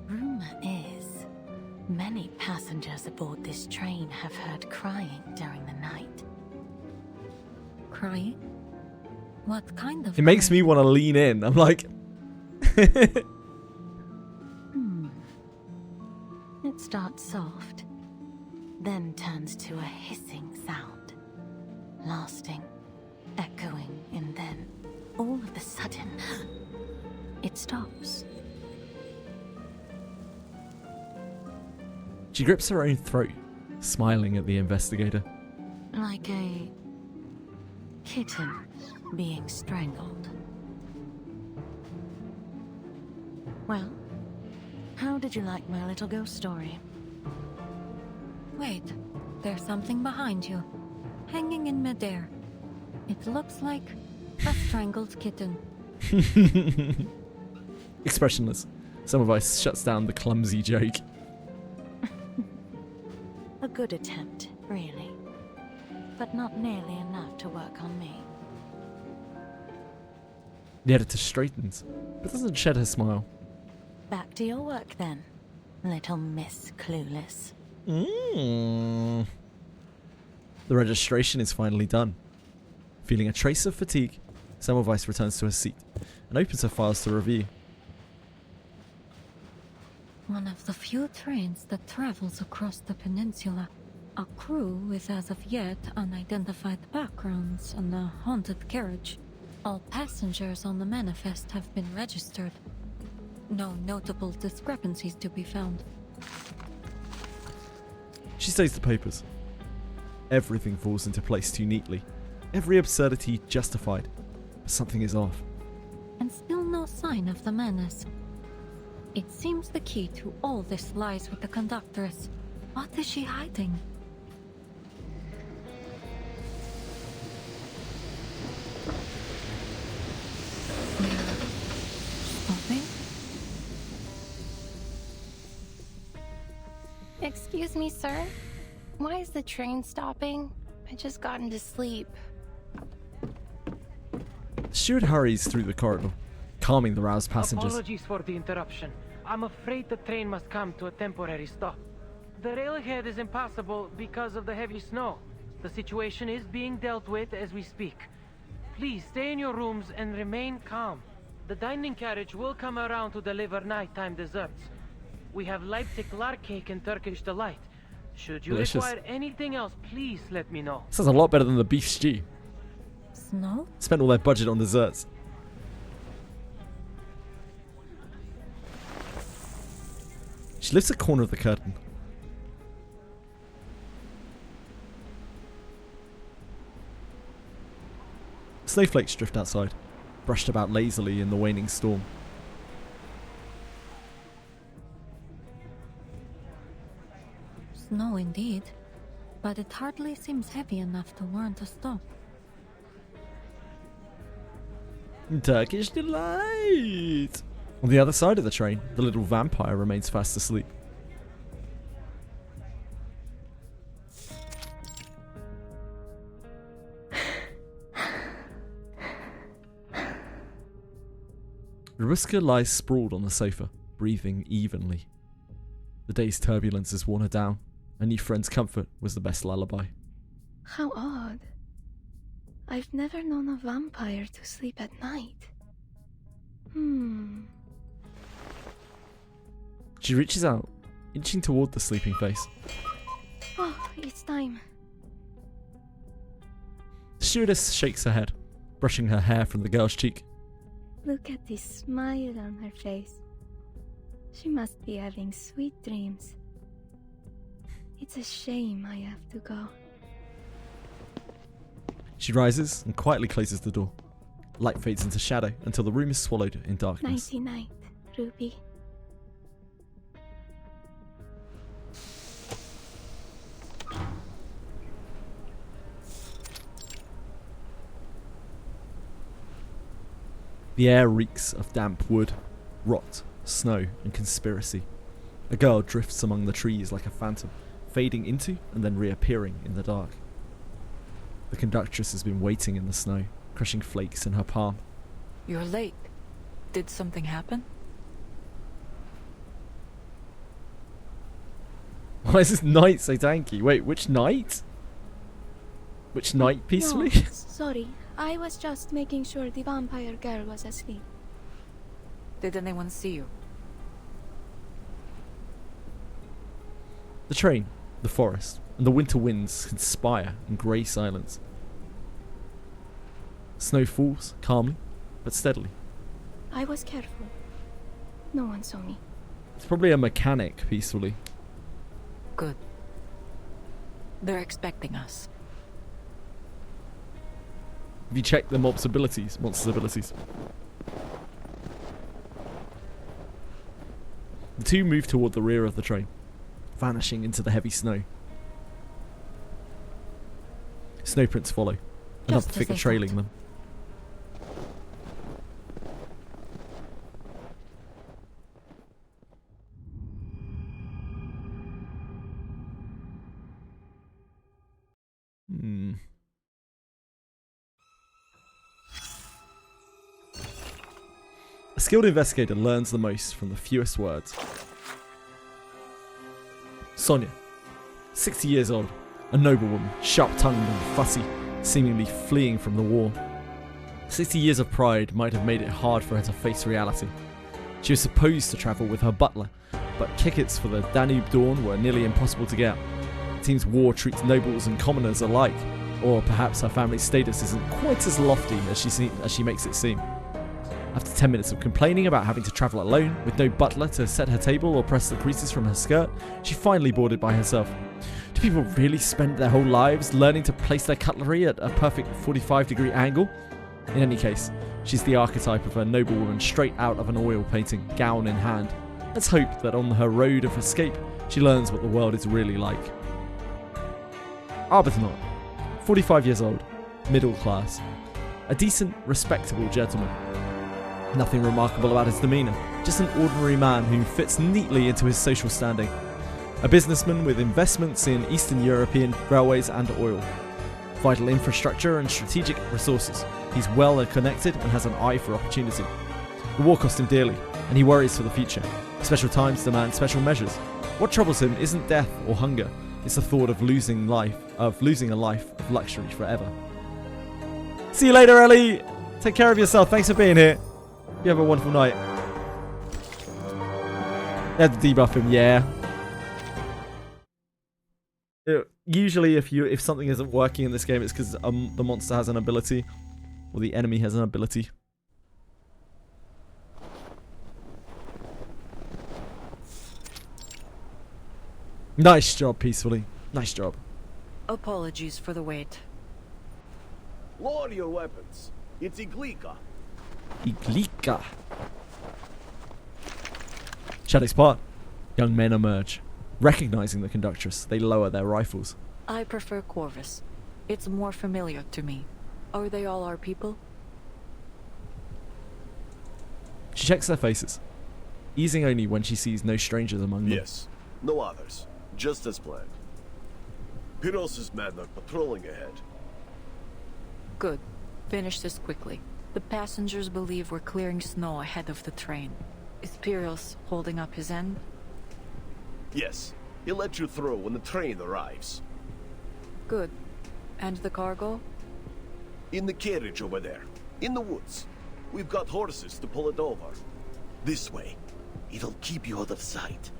Rumor is, many passengers aboard this train have heard crying during the night. Crying? What kind of It makes me want to lean in. I'm like... It starts soft, then turns to a hissing sound, lasting, echoing, and then, all of a sudden, it stops. She grips her own throat, smiling at the investigator. Like a kitten being strangled. Well, how did you like my little ghost story? Wait, there's something behind you, hanging in midair. It looks like a strangled kitten. Expressionless. Some of us shuts down the clumsy joke. A good attempt, really. But not nearly enough to work on me. The editor straightens, but doesn't shed her smile. Back to your work then, little Miss Clueless. The registration is finally done. Feeling a trace of fatigue, Semmelweis returns to her seat and opens her files to review. One of the few trains that travels across the peninsula. A crew with as of yet unidentified backgrounds and a haunted carriage. All passengers on the manifest have been registered. No notable discrepancies to be found. She studies the papers. Everything falls into place too neatly. Every absurdity justified. But something is off. And still no sign of the menace. It seems the key to all this lies with the conductress. What is she hiding? Stopping? Excuse me, sir. Why is the train stopping? I just got into sleep. The steward hurries through the corridor, calming the roused passengers. Apologies for the interruption. I'm afraid the train must come to a temporary stop. The railhead is impassable because of the heavy snow. The situation is being dealt with as we speak. Please stay in your rooms and remain calm. The dining carriage will come around to deliver nighttime desserts. We have Leipzig lard cake and Turkish delight. Should you Delicious. require anything else, please let me know. Sounds a lot better than the beef stew. Snow? Spent all their budget on desserts. She lifts a corner of the curtain. Snowflakes drift outside, brushed about lazily in the waning storm. Snow indeed, but it hardly seems heavy enough to warrant a stop. Turkish delight! On the other side of the train, the little vampire remains fast asleep. Ruska lies sprawled on the sofa, breathing evenly. The day's turbulence has worn her down. A new friend's comfort was the best lullaby. How odd. I've never known a vampire to sleep at night. She reaches out, inching toward the sleeping face. Oh, it's time. The stewardess shakes her head, brushing her hair from the girl's cheek. Look at this smile on her face. She must be having sweet dreams. It's a shame I have to go. She rises and quietly closes the door. Light fades into shadow until the room is swallowed in darkness. Nighty night, Ruby. The air reeks of damp wood, rot, snow, and conspiracy. A girl drifts among the trees like a phantom, fading into and then reappearing in the dark. The conductress has been waiting in the snow, crushing flakes in her palm. You're late. Did something happen? Why is this knight so tanky? Wait, which knight? Which knight, peacefully? No, sorry. I was just making sure the vampire girl was asleep. Did anyone see you? The train, the forest, and the winter winds conspire in grey silence. Snow falls calmly, but steadily. I was careful. No one saw me. It's probably a mechanic, peacefully. Good. They're expecting us. Have you checked the monster's abilities? The two move toward the rear of the train, vanishing into the heavy snow. Snowprints follow, another figure trailing them. A skilled investigator learns the most from the fewest words. Sonia, 60 years old, a noblewoman, sharp-tongued and fussy, seemingly fleeing from the war. 60 years of pride might have made it hard for her to face reality. She was supposed to travel with her butler, but tickets for the Danube Dawn were nearly impossible to get. It seems war treats nobles and commoners alike, or perhaps her family's status isn't quite as lofty as she makes it seem. After 10 minutes of complaining about having to travel alone, with no butler to set her table or press the creases from her skirt, she finally boarded by herself. Do people really spend their whole lives learning to place their cutlery at a perfect 45-degree angle? In any case, she's the archetype of a noblewoman straight out of an oil painting, gown in hand. Let's hope that on her road of escape, she learns what the world is really like. Arbuthnot, 45 years old, middle class. A decent, respectable gentleman. Nothing remarkable about his demeanour, just an ordinary man who fits neatly into his social standing. A businessman with investments in Eastern European railways and oil. Vital infrastructure and strategic resources. He's well connected and has an eye for opportunity. The war cost him dearly, and he worries for the future. Special times demand special measures. What troubles him isn't death or hunger, it's the thought of losing a life of luxury forever. See you later, Ellie! Take care of yourself, thanks for being here. You have a wonderful night. They had to debuff him, yeah. Usually if something isn't working in this game, it's because the monster has an ability, or the enemy has an ability. Nice job, Peacefully. Nice job. Apologies for the wait. Lower your weapons. It's Iglika. Iglika. Shadows part. Young men emerge. Recognizing the conductress, they lower their rifles. I prefer Corvus. It's more familiar to me. Are they all our people? She checks their faces, easing only when she sees no strangers among them. Yes, no others. Just as planned. Pyros' men are patrolling ahead. Good. Finish this quickly. The passengers believe we're clearing snow ahead of the train. Is Pyros holding up his end? Yes, he'll let you through when the train arrives. Good. And the cargo? In the carriage over there, in the woods. We've got horses to pull it over. This way. It'll keep you out of sight.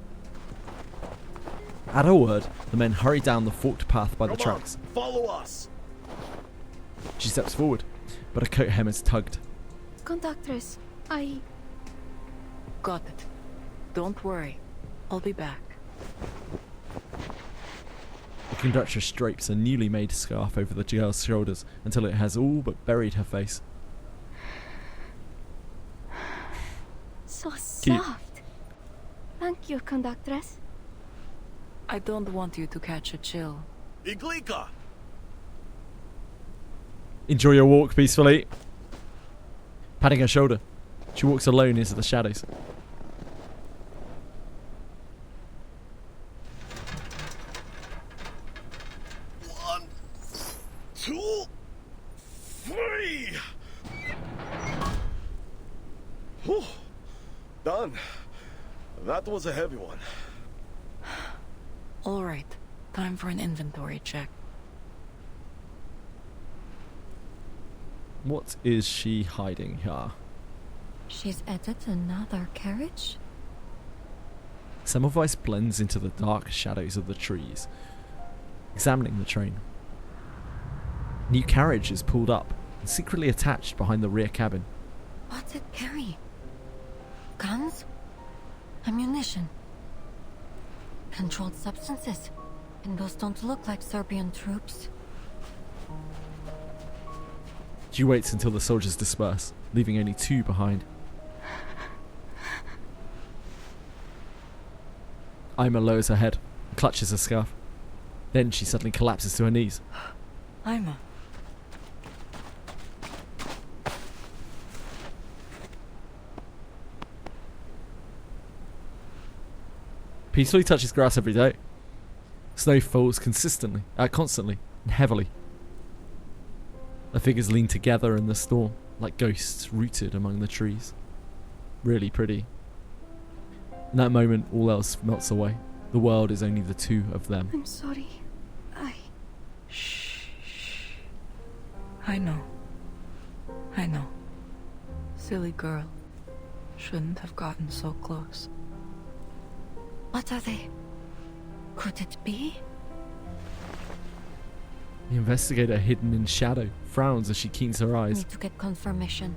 At her word, the men hurry down the forked path by the tracks. Follow us! She steps forward, but her coat hem is tugged. Conductress, I... Got it. Don't worry. I'll be back. The conductress drapes a newly made scarf over the girl's shoulders until it has all but buried her face. So Cute. soft. Thank you, conductress. I don't want you to catch a chill. Iglika! Enjoy your walk peacefully. Patting her shoulder, she walks alone into the shadows. One, two, three! Whew. Done. That was a heavy one. All right. Time for an inventory check. What is she hiding here? She's added another carriage? Semmelweis blends into the dark shadows of the trees, examining the train. A new carriage is pulled up and secretly attached behind the rear cabin. What's it carry? Guns? Ammunition? Controlled substances? And those don't look like Serbian troops. She waits until the soldiers disperse, leaving only two behind. Ima lowers her head and clutches her scarf. Then she suddenly collapses to her knees. Ima. Peacefully touches grass every day. Snow falls constantly, constantly, and heavily. The figures lean together in the storm, like ghosts rooted among the trees. Really pretty. In that moment, all else melts away. The world is only the two of them. I'm sorry. Shh. I know. Silly girl. Shouldn't have gotten so close. What are they? Could it be? The investigator, hidden in shadow, frowns as she keens her eyes. Need to get confirmation.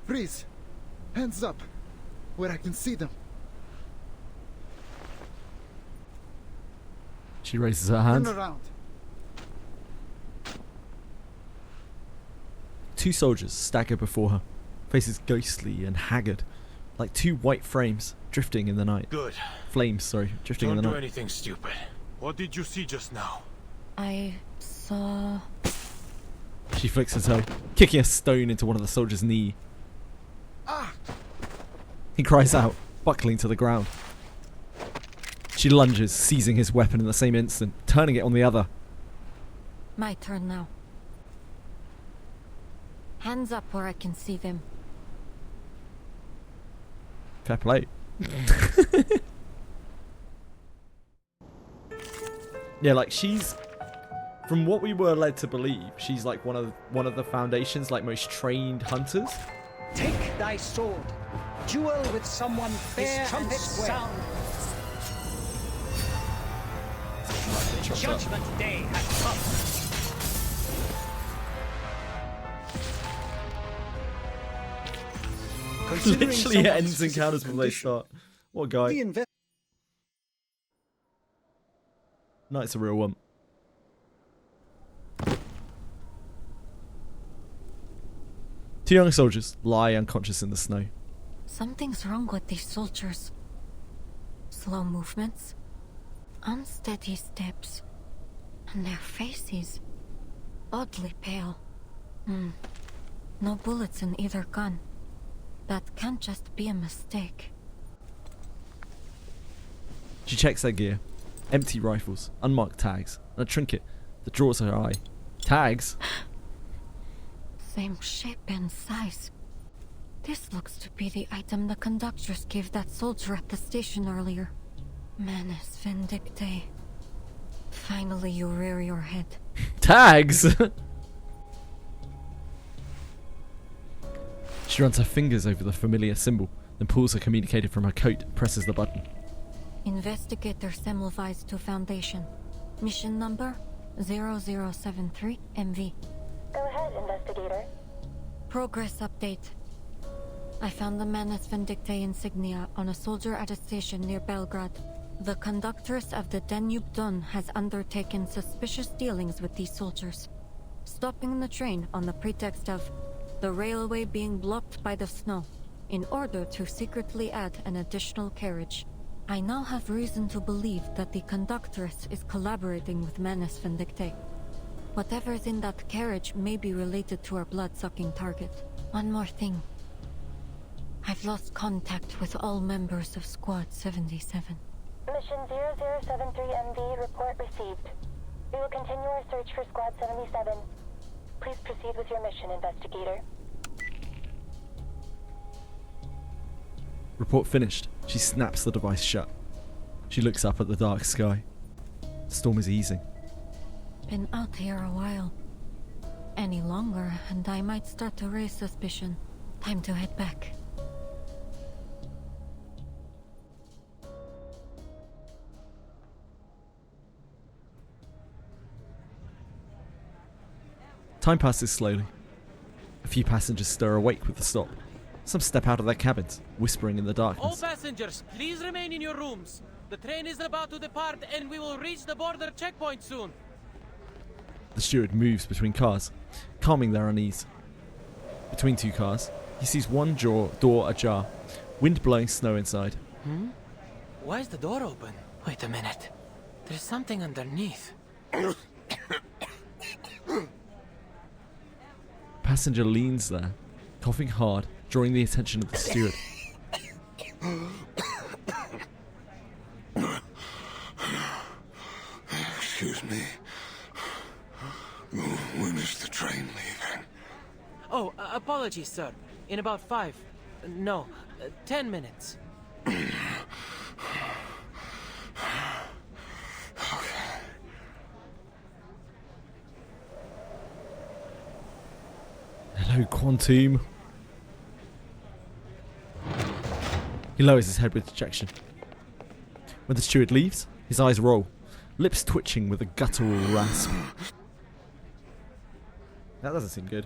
Freeze! Hands up! Where I can see them. She raises her hand. Turn around. Two soldiers stagger before her, faces ghostly and haggard, like two white frames drifting in the night. Good. Flames, sorry, drifting Don't in the do night. anything stupid. What did you see just now? I saw... She flicks her toe, kicking a stone into one of the soldiers' knee. Ah! He cries out, buckling to the ground. She lunges, seizing his weapon in the same instant, turning it on the other. My turn now. Hands up where I can see them. Fair play. Yeah, like she's, from what we were led to believe, she's like one of the Foundation's like most trained hunters. Take thy sword. Duel with someone fair and sound. The judgment day has come. Literally ends encounters before they start. What a guy. Knight's a real one. Two young soldiers lie unconscious in the snow. Something's wrong with these soldiers. Slow movements, unsteady steps, and their faces oddly pale. No bullets in either gun. That can't just be a mistake. She checks their gear. Empty rifles, unmarked tags, and a trinket that draws her eye. Tags? Same shape and size. This looks to be the item the conductress gave that soldier at the station earlier. Manus Vindictae. Finally you rear your head. Tags? She runs her fingers over the familiar symbol, then pulls a communicator from her coat and presses the button. Investigator Semmelweis to Foundation. Mission number 0073 MV. Go ahead, investigator. Progress update. I found the Manus Vindictae insignia on a soldier at a station near Belgrade. The conductress of the Danube Don has undertaken suspicious dealings with these soldiers, stopping the train on the pretext of the railway being blocked by the snow, in order to secretly add an additional carriage. I now have reason to believe that the conductress is collaborating with Manus Vindictae. Whatever's in that carriage may be related to our blood-sucking target. One more thing. I've lost contact with all members of Squad 77. Mission 0073 MV, report received. We will continue our search for Squad 77. Please proceed with your mission, investigator. Report finished. She snaps the device shut. She looks up at the dark sky. The storm is easing. Been out here a while. Any longer, and I might start to raise suspicion. Time to head back. Time passes slowly. A few passengers stir awake with the stop. Some step out of their cabins, whispering in the All darkness. passengers, please remain in your rooms. The train is about to depart and we will reach the border checkpoint soon. The steward moves between cars, calming their unease. Between two cars, he sees one door ajar, wind blowing snow inside. Why is the door open? Wait a minute. There's something underneath. Passenger leans there, coughing hard, drawing the attention of the steward. Excuse me. When is the train leaving? Oh, apologies, sir. In about 10 minutes. Hello, Quantum. He lowers his head with dejection. When the steward leaves, his eyes roll, lips twitching with a guttural rasp. That doesn't seem good.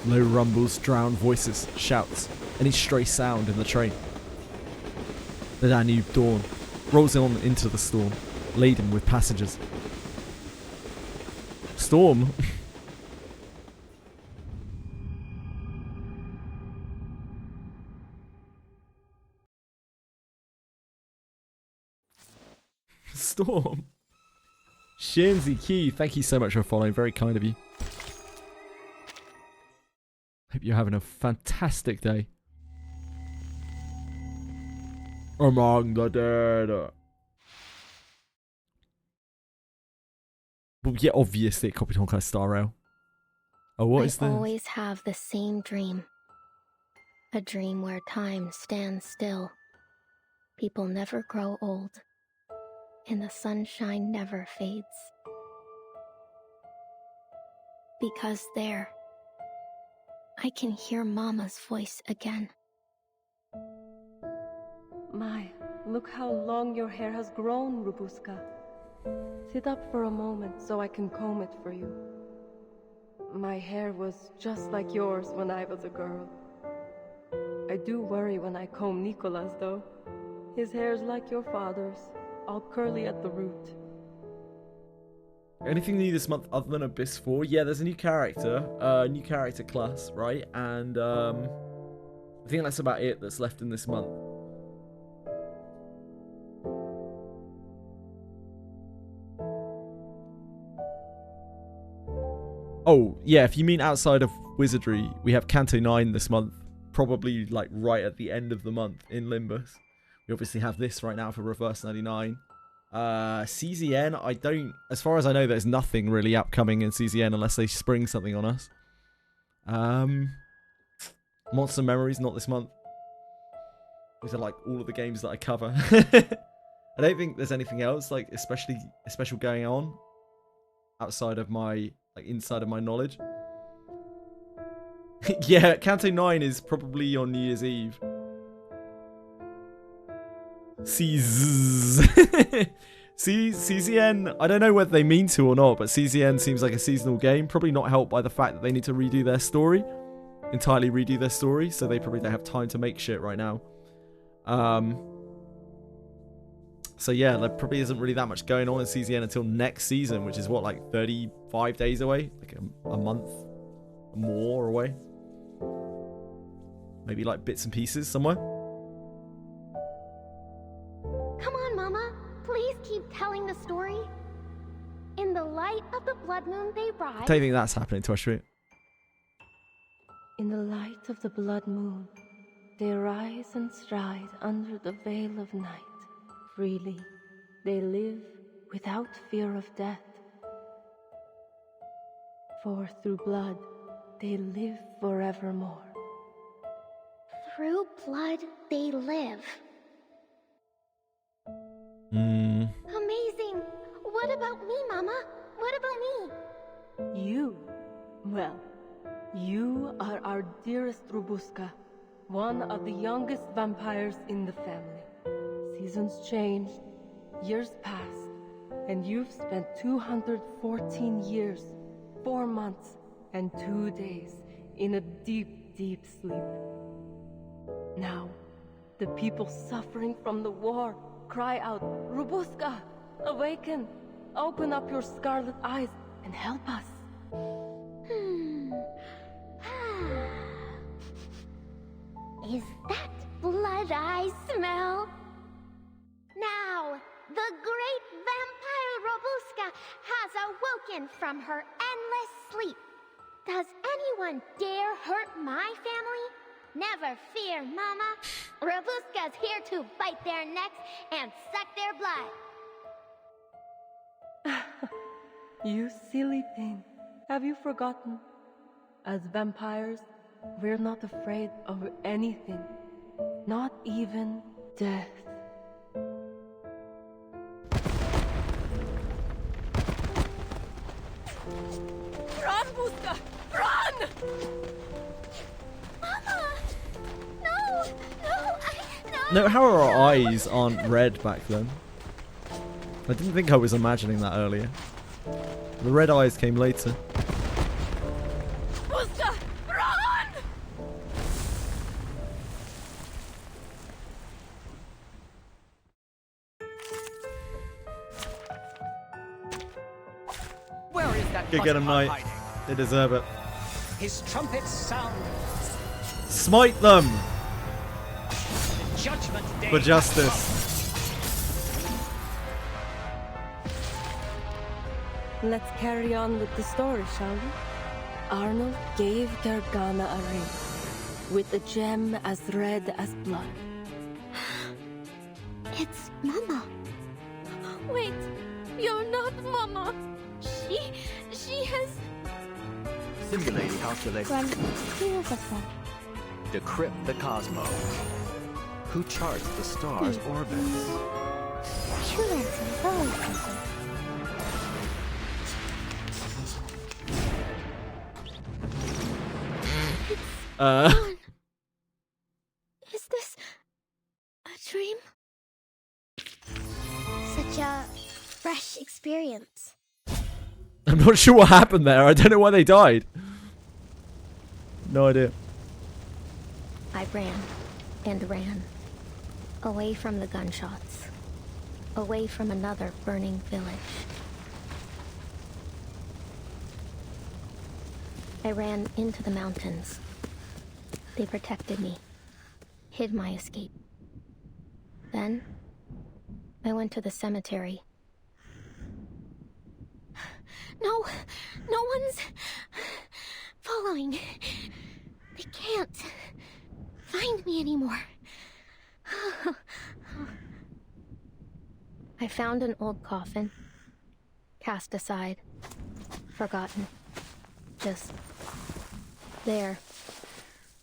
Low rumbles drown voices, shouts, any stray sound in the train. The Danube Dawn rolls on into the storm, laden with passengers. Storm? Storm? Shinzi Key, thank you so much for following. Very kind of you. Hope you're having a fantastic day. Among the dead. Well, yeah, obviously it copied Honkai Star Rail. Oh, what is this? I always have the same dream. A dream where time stands still. People never grow old. And the sunshine never fades. Because there, I can hear Mama's voice again. My, look how long your hair has grown, Rubuska. Sit up for a moment so I can comb it for you. My hair was just like yours when I was a girl. I do worry when I comb Nicola's, though. His hair's like your father's, all curly at the root. Anything new this month other than Abyss 4? Yeah, there's a new character class, right? And I think that's about it that's left in this month. Oh, yeah, if you mean outside of Wizardry, we have Canto 9 this month. Probably, like, right at the end of the month in Limbus. We obviously have this right now for Reverse 99. CZN, I don't... As far as I know, there's nothing really upcoming in CZN unless they spring something on us. Monster Memories, not this month. These are, like, all of the games that I cover. I don't think there's anything else, like, special going on outside of my... like, inside of my knowledge. Yeah, Canto 9 is probably on New Year's Eve. CZN, I don't know whether they mean to or not, but CZN seems like a seasonal game. Probably not helped by the fact that they need to redo their story. Entirely redo their story, so they probably don't have time to make shit right now. So yeah, there probably isn't really that much going on in CZN until next season, which is what, like 35 days away? Like a month more away? Maybe like bits and pieces somewhere? Come on, Mama. Please keep telling the story. In the light of the blood moon they rise. I don't think that's happening to us, right? In the light of the blood moon, they rise and stride under the veil of night. Freely, they live without fear of death. For through blood, they live forevermore. Through blood, they live. Amazing. What about me, Mama? What about me? You? Well, you are our dearest Rubuska, one of the youngest vampires in the family. Seasons changed, years passed, and you've spent 214 years, 4 months, and 2 days in a deep, deep sleep. Now, the people suffering from the war cry out, Rubuska, awaken, open up your scarlet eyes, and help us. Is that blood I smell? Now, the great vampire Robuska has awoken from her endless sleep. Does anyone dare hurt my family? Never fear, Mama. Robuska's here to bite their necks and suck their blood. You silly thing. Have you forgotten? As vampires, we're not afraid of anything. Not even death. Run, Buska! Run! Mama! No! No, how are our eyes aren't red back then? I didn't think I was imagining that earlier. The red eyes came later. Buska! Run! Where is that? Go get him, knight. hiding? They deserve it. His trumpets sound. Smite them! Judgment Day. For justice. Let's carry on with the story, shall we? Arnold gave Gargana a ring, with a gem as red as blood. It's Mama. Wait, you're not Mama. She has... Simulate calculate. Decrypt the cosmos. Who charts the stars' orbits? Is this a dream? Such a fresh experience. I'm not sure what happened there. I don't know why they died. No idea. I ran and ran Away from the gunshots. Away from another burning village. I ran into the mountains. They protected me, hid my escape. Then, I went to the cemetery. No one's following. They can't find me anymore. I found an old coffin, cast aside, forgotten, just there,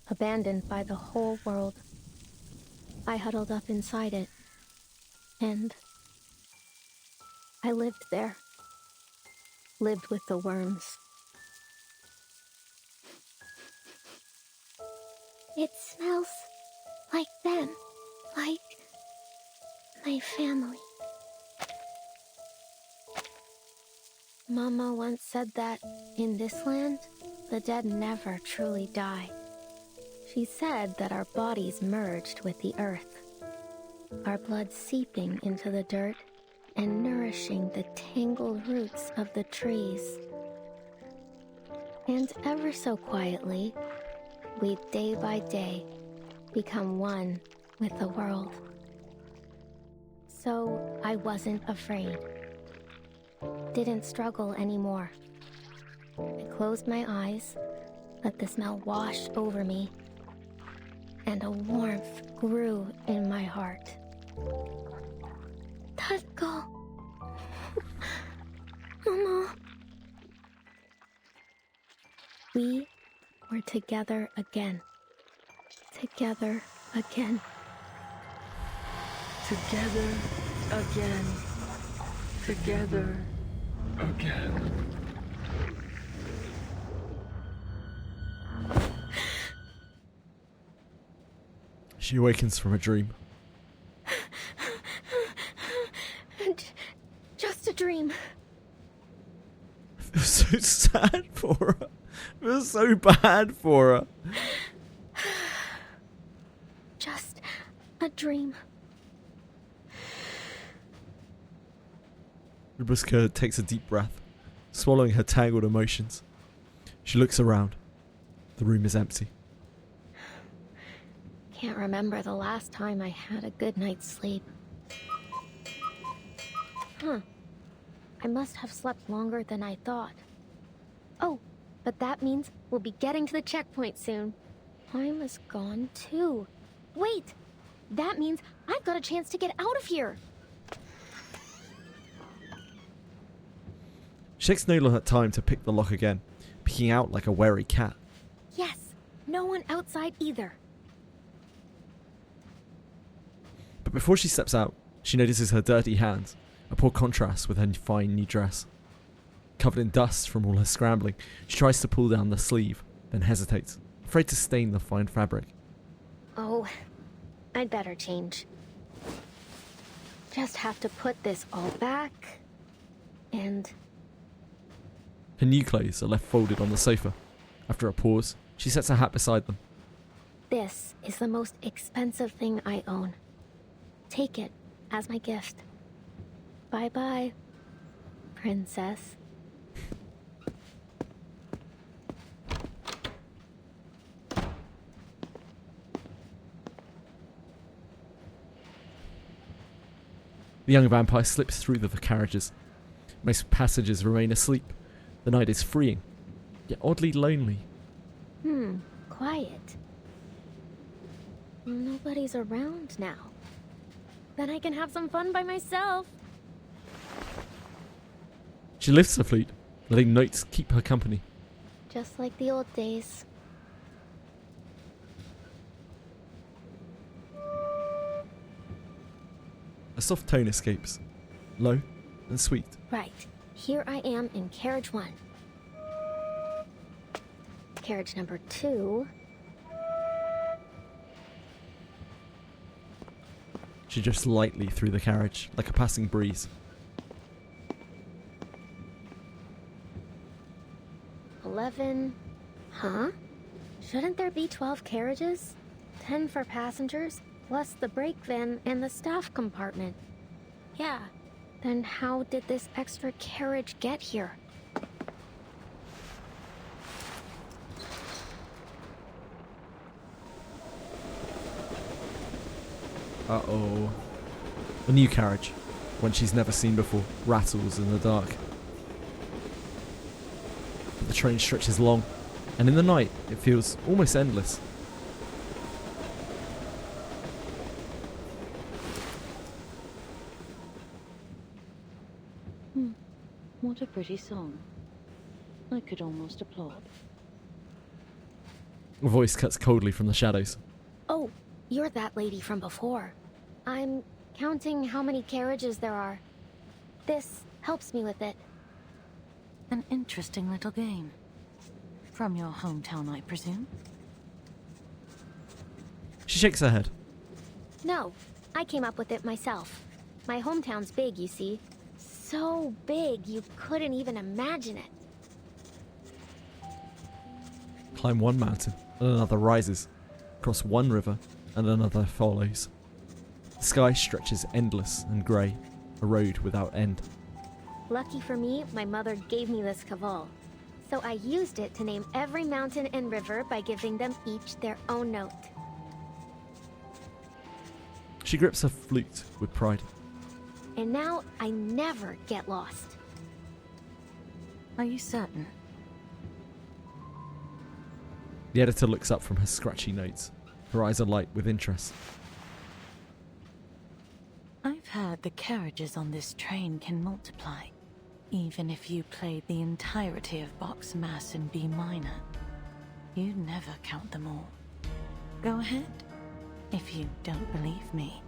abandoned by the whole world. I huddled up inside it, and I lived there, lived with the worms. It smells like them, like my family. Mama once said that in this land, the dead never truly die. She said that our bodies merged with the earth, our blood seeping into the dirt and nourishing the tangled roots of the trees. And ever so quietly, we day by day become one with the world. So I wasn't afraid. Didn't struggle anymore. I closed my eyes, let the smell wash over me, and a warmth grew in my heart. Tatko. Mama. We were together again. Together again. Together again. Together again. She awakens from a dream. Just a dream. I feel so sad for her. I feel so bad for her. Just a dream. Rubuska takes a deep breath, swallowing her tangled emotions. She looks around. The room is empty. Can't remember the last time I had a good night's sleep. I must have slept longer than I thought. Oh, but that means we'll be getting to the checkpoint soon. Time is gone too. Wait! That means I've got a chance to get out of here! She takes no time to pick the lock again, peeking out like a wary cat. Yes! No one outside either. But before she steps out, she notices her dirty hands, a poor contrast with her fine new dress. Covered in dust from all her scrambling, she tries to pull down the sleeve, then hesitates, afraid to stain the fine fabric. Oh, I'd better change. Just have to put this all back, and... Her new clothes are left folded on the sofa. After a pause, she sets her hat beside them. This is the most expensive thing I own. Take it as my gift. Bye-bye, princess. The young vampire slips through the carriages. Most passengers remain asleep. The night is freeing, yet oddly lonely. Quiet. Nobody's around now. Then I can have some fun by myself. She lifts her flute, letting notes keep her company. Just like the old days. A soft tone escapes, low and sweet. Right. Here I am in carriage 1. Carriage number 2. She drifts lightly through the carriage, like a passing breeze. 11. Huh? Shouldn't there be 12 carriages? 10 for passengers, plus the brake van and the staff compartment. Yeah, then how did this extra carriage get here? Uh-oh. A new carriage, one she's never seen before, rattles in the dark. The train stretches long, and in the night, it feels almost endless. What a pretty song. I could almost applaud. A voice cuts coldly from the shadows. Oh, you're that lady from before. I'm counting how many carriages there are. This helps me with it. An interesting little game. From your hometown, I presume? She shakes her head. No, I came up with it myself. My hometown's big, you see. So big, you couldn't even imagine it. Climb one mountain, and another rises. Cross one river, and another follows. The sky stretches endless and grey, a road without end. Lucky for me, my mother gave me this caval. So I used it to name every mountain and river by giving them each their own note. She grips her flute with pride. And now I never get lost. Are you certain? The editor looks up from her scratchy notes. Her eyes are light with interest. I've heard the carriages on this train can multiply, even if you played the entirety of Bach's Mass in B minor. You'd never count them all. Go ahead, if you don't believe me.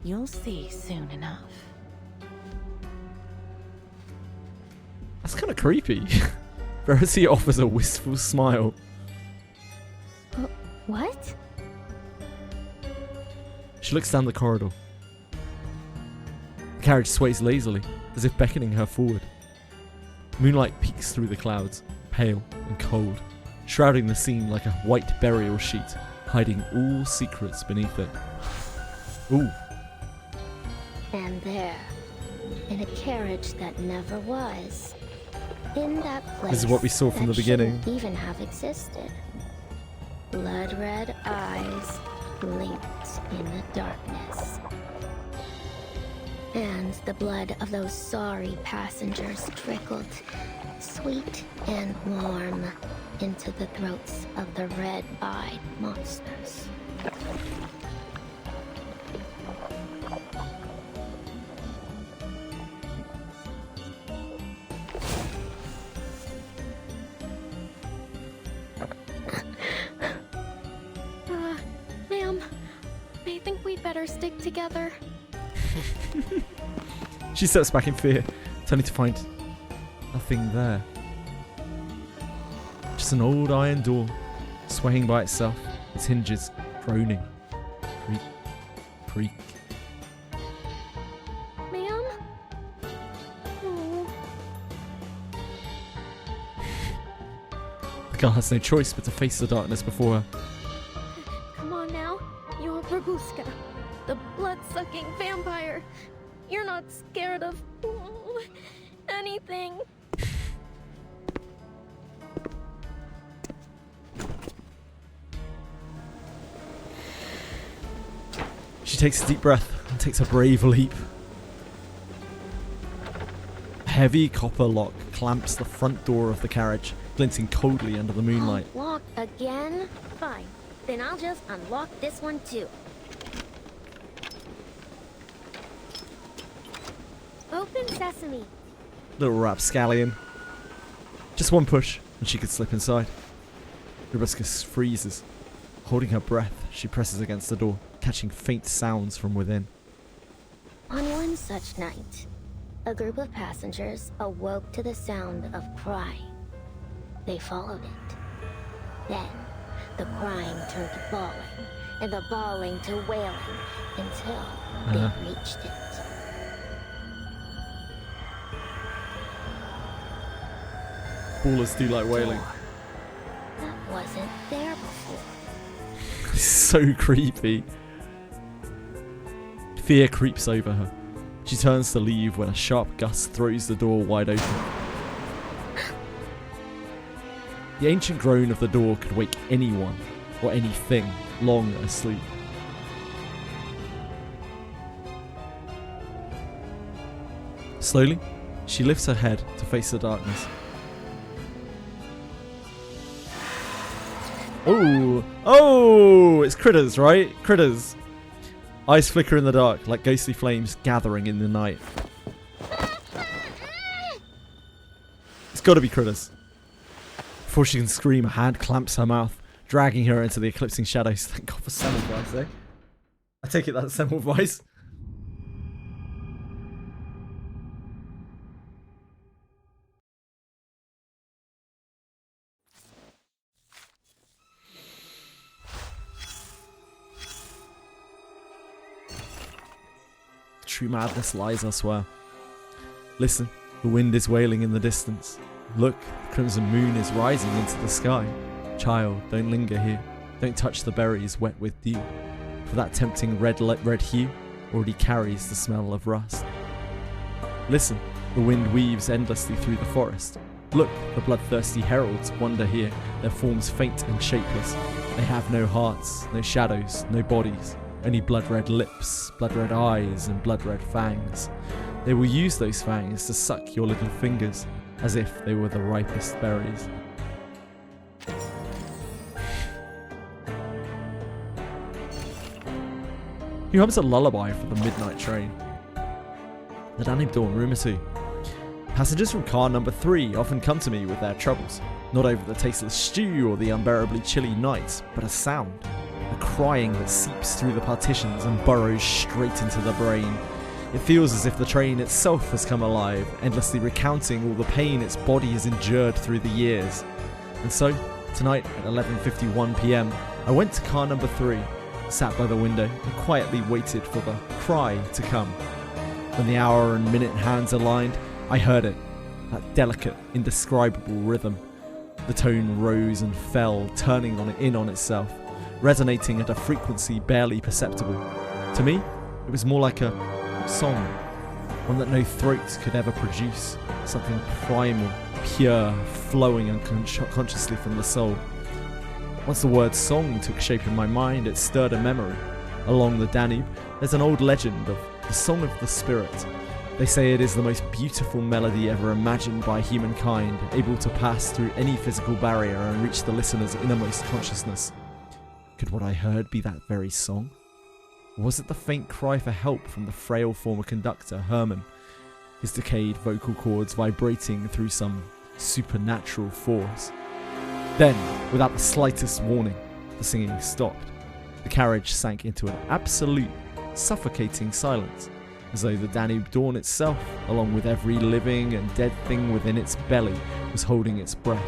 You'll see soon enough. That's kind of creepy. Verity offers a wistful smile. What? She looks down the corridor. The carriage sways lazily, as if beckoning her forward. Moonlight peeks through the clouds, pale and cold, shrouding the scene like a white burial sheet, hiding all secrets beneath it. Ooh. And there, in a carriage that never was, in that place This is what we saw from the beginning. shouldn't even have existed. Blood-red eyes blinked in the darkness. And the blood of those sorry passengers trickled, sweet and warm, into the throats of the red-eyed monsters. Ma'am, I think we'd better stick together. She steps back in fear, turning to find nothing there. Just an old iron door, swaying by itself, its hinges groaning. Creak, creak. Ma'am? Oh. The girl has no choice but to face the darkness before her. Come on now, you're Babushka, the blood-sucking vampire. You're not scared of anything. She takes a deep breath and takes a brave leap. A heavy copper lock clamps the front door of the carriage, glinting coldly under the moonlight. Lock again? Fine. Then I'll just unlock this one too. Open sesame. Little rapscallion. Just one push, and she could slip inside. Rubiscus freezes. Holding her breath, she presses against the door, catching faint sounds from within. On one such night, a group of passengers awoke to the sound of crying. They followed it. Then, the crying turned to bawling, and the bawling to wailing, until they reached it. Ballers do like wailing. That wasn't there before. It's so creepy. Fear creeps over her. She turns to leave when a sharp gust throws the door wide open. The ancient groan of the door could wake anyone or anything long asleep. Slowly, she lifts her head to face the darkness. Oh! Oh! It's critters, right? Critters. Eyes flicker in the dark like ghostly flames gathering in the night. It's gotta be critters. Before she can scream, a hand clamps her mouth, dragging her into the eclipsing shadows. Thank God for Semmelweis, eh? I take it that's Semmelweis. True madness lies elsewhere. Listen, the wind is wailing in the distance. Look, the crimson moon is rising into the sky. Child, don't linger here. Don't touch the berries wet with dew. For that tempting red hue already carries the smell of rust. Listen, the wind weaves endlessly through the forest. Look, the bloodthirsty heralds wander here, their forms faint and shapeless. They have no hearts, no shadows, no bodies. Only blood-red lips, blood-red eyes, and blood-red fangs. They will use those fangs to suck your little fingers, as if they were the ripest berries. Who hums a lullaby for the midnight train? The Danube Dawn Rumour 2. Passengers from car number 3 often come to me with their troubles, not over the tasteless stew or the unbearably chilly night, but a sound. A crying that seeps through the partitions and burrows straight into the brain. It feels as if the train itself has come alive, endlessly recounting all the pain its body has endured through the years. And so, tonight at 11:51 PM, I went to car number 3, sat by the window and quietly waited for the cry to come. When the hour and minute hands aligned, I heard it, that delicate, indescribable rhythm. The tone rose and fell, turning in on itself, resonating at a frequency barely perceptible. To me, it was more like a song, one that no throat could ever produce, something primal, pure, flowing unconsciously from the soul. Once the word song took shape in my mind, it stirred a memory. Along the Danube, there's an old legend of the Song of the Spirit. They say it is the most beautiful melody ever imagined by humankind, able to pass through any physical barrier and reach the listener's innermost consciousness. Could what I heard be that very song? Or was it the faint cry for help from the frail former conductor, Herman, his decayed vocal cords vibrating through some supernatural force? Then, without the slightest warning, the singing stopped. The carriage sank into an absolute, suffocating silence, as though the Danube Dawn itself, along with every living and dead thing within its belly, was holding its breath,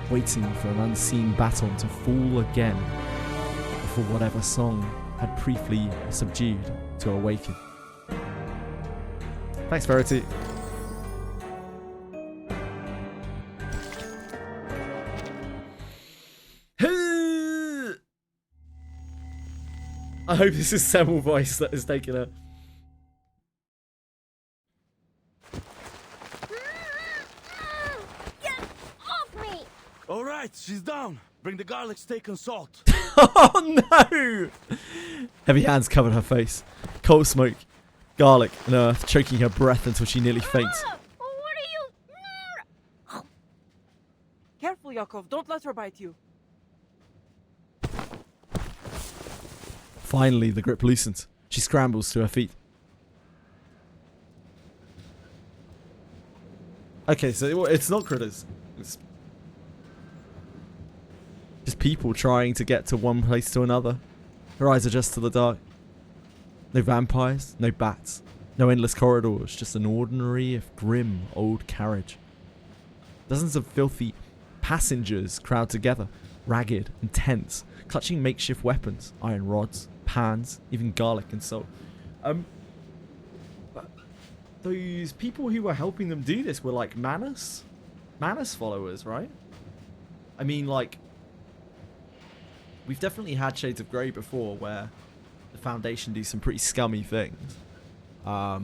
waiting for an unseen baton to fall again, before whatever song had briefly subdued to awaken. Thanks, Verity. I hope this is Semmelweis that has taken her. Get off me! All right, she's down. Bring the garlic steak and salt. Oh no! Heavy hands covered her face. Coal smoke, garlic, and earth choking her breath until she nearly faints. What are you? Careful, Yakov. Don't let her bite you. Finally, the grip loosens. She scrambles to her feet. Okay, so it's not critters. It's just people trying to get to one place to another. Her eyes adjust to the dark. No vampires, no bats, no endless corridors, just an ordinary, if grim, old carriage. Dozens of filthy passengers crowd together, ragged and tense, clutching makeshift weapons, iron rods, pans, even garlic and salt. But those people who were helping them do this were like Manus followers, right? I mean, like, we've definitely had Shades of Grey before where the Foundation do some pretty scummy things. But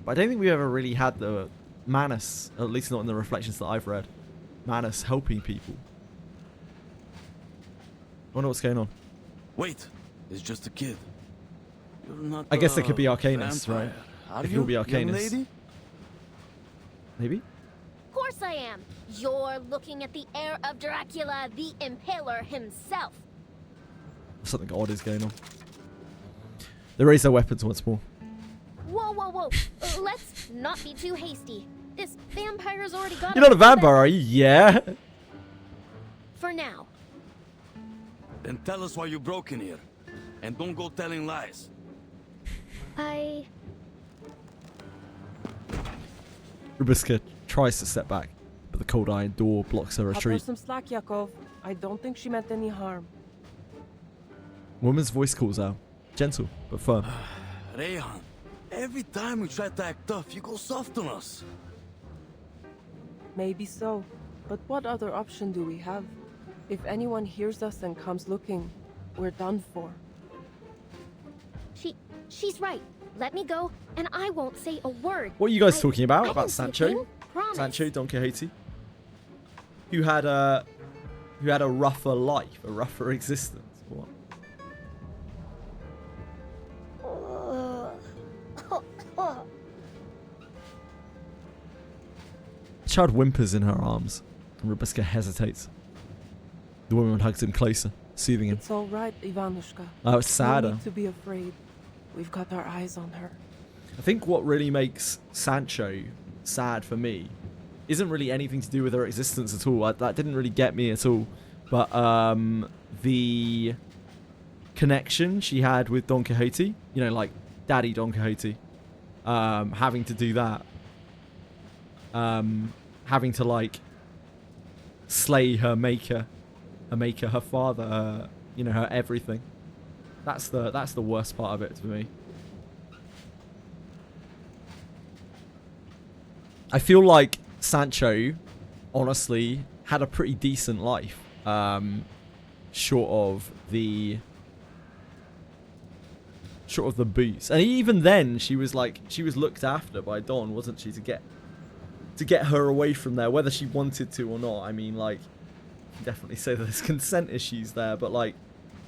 I don't think we ever really had the Manus, at least not in the reflections that I've read, Manus helping people. I wonder what's going on. Wait, it's just a kid. You're not. I guess it could be Arcanus, right? Are If you, you'll be young Arcanus. lady? Maybe? Of course I am. You're looking at the heir of Dracula, the Impaler himself. Something odd is going on. They raise their weapons once more. Whoa, whoa, whoa. Let's not be too hasty. This vampire's already got You're not a vampire, are you? Yeah. For now. Then tell us why you broke in here. And don't go telling lies. Rubiska tries to step back, but the cold iron door blocks her Cut her retreat. some slack, Yakov. I don't think she meant any harm. Woman's voice calls out, gentle but firm. Rayhan, every time we try to act tough, you go soft on us. Maybe so. But what other option do we have? If anyone hears us and comes looking, we're done for. She's right. Let me go, and I won't say a word. What are you guys talking about? I About didn't say a Sancho? thing. Promise. Sancho Don Quixote? Who had a rougher life, a rougher existence. What? The child whimpers in her arms, and Rubiska hesitates. The woman hugs him closer, soothing him. It's all right, Ivanushka. Oh, it's sadder. No need to be afraid. We've got our eyes on her. I think what really makes Sancho sad for me isn't really anything to do with her existence at all. That didn't really get me at all. But the connection she had with Don Quixote, you know, like Daddy Don Quixote, having to do that, having to like slay her maker, her father, you know, her everything. That's the worst part of it for me. I feel like Sancho, honestly, had a pretty decent life, short of the boots. And even then, she was looked after by Don, wasn't she, to get her away from there, whether she wanted to or not. I mean, like, you can definitely say that there's consent issues there, but like,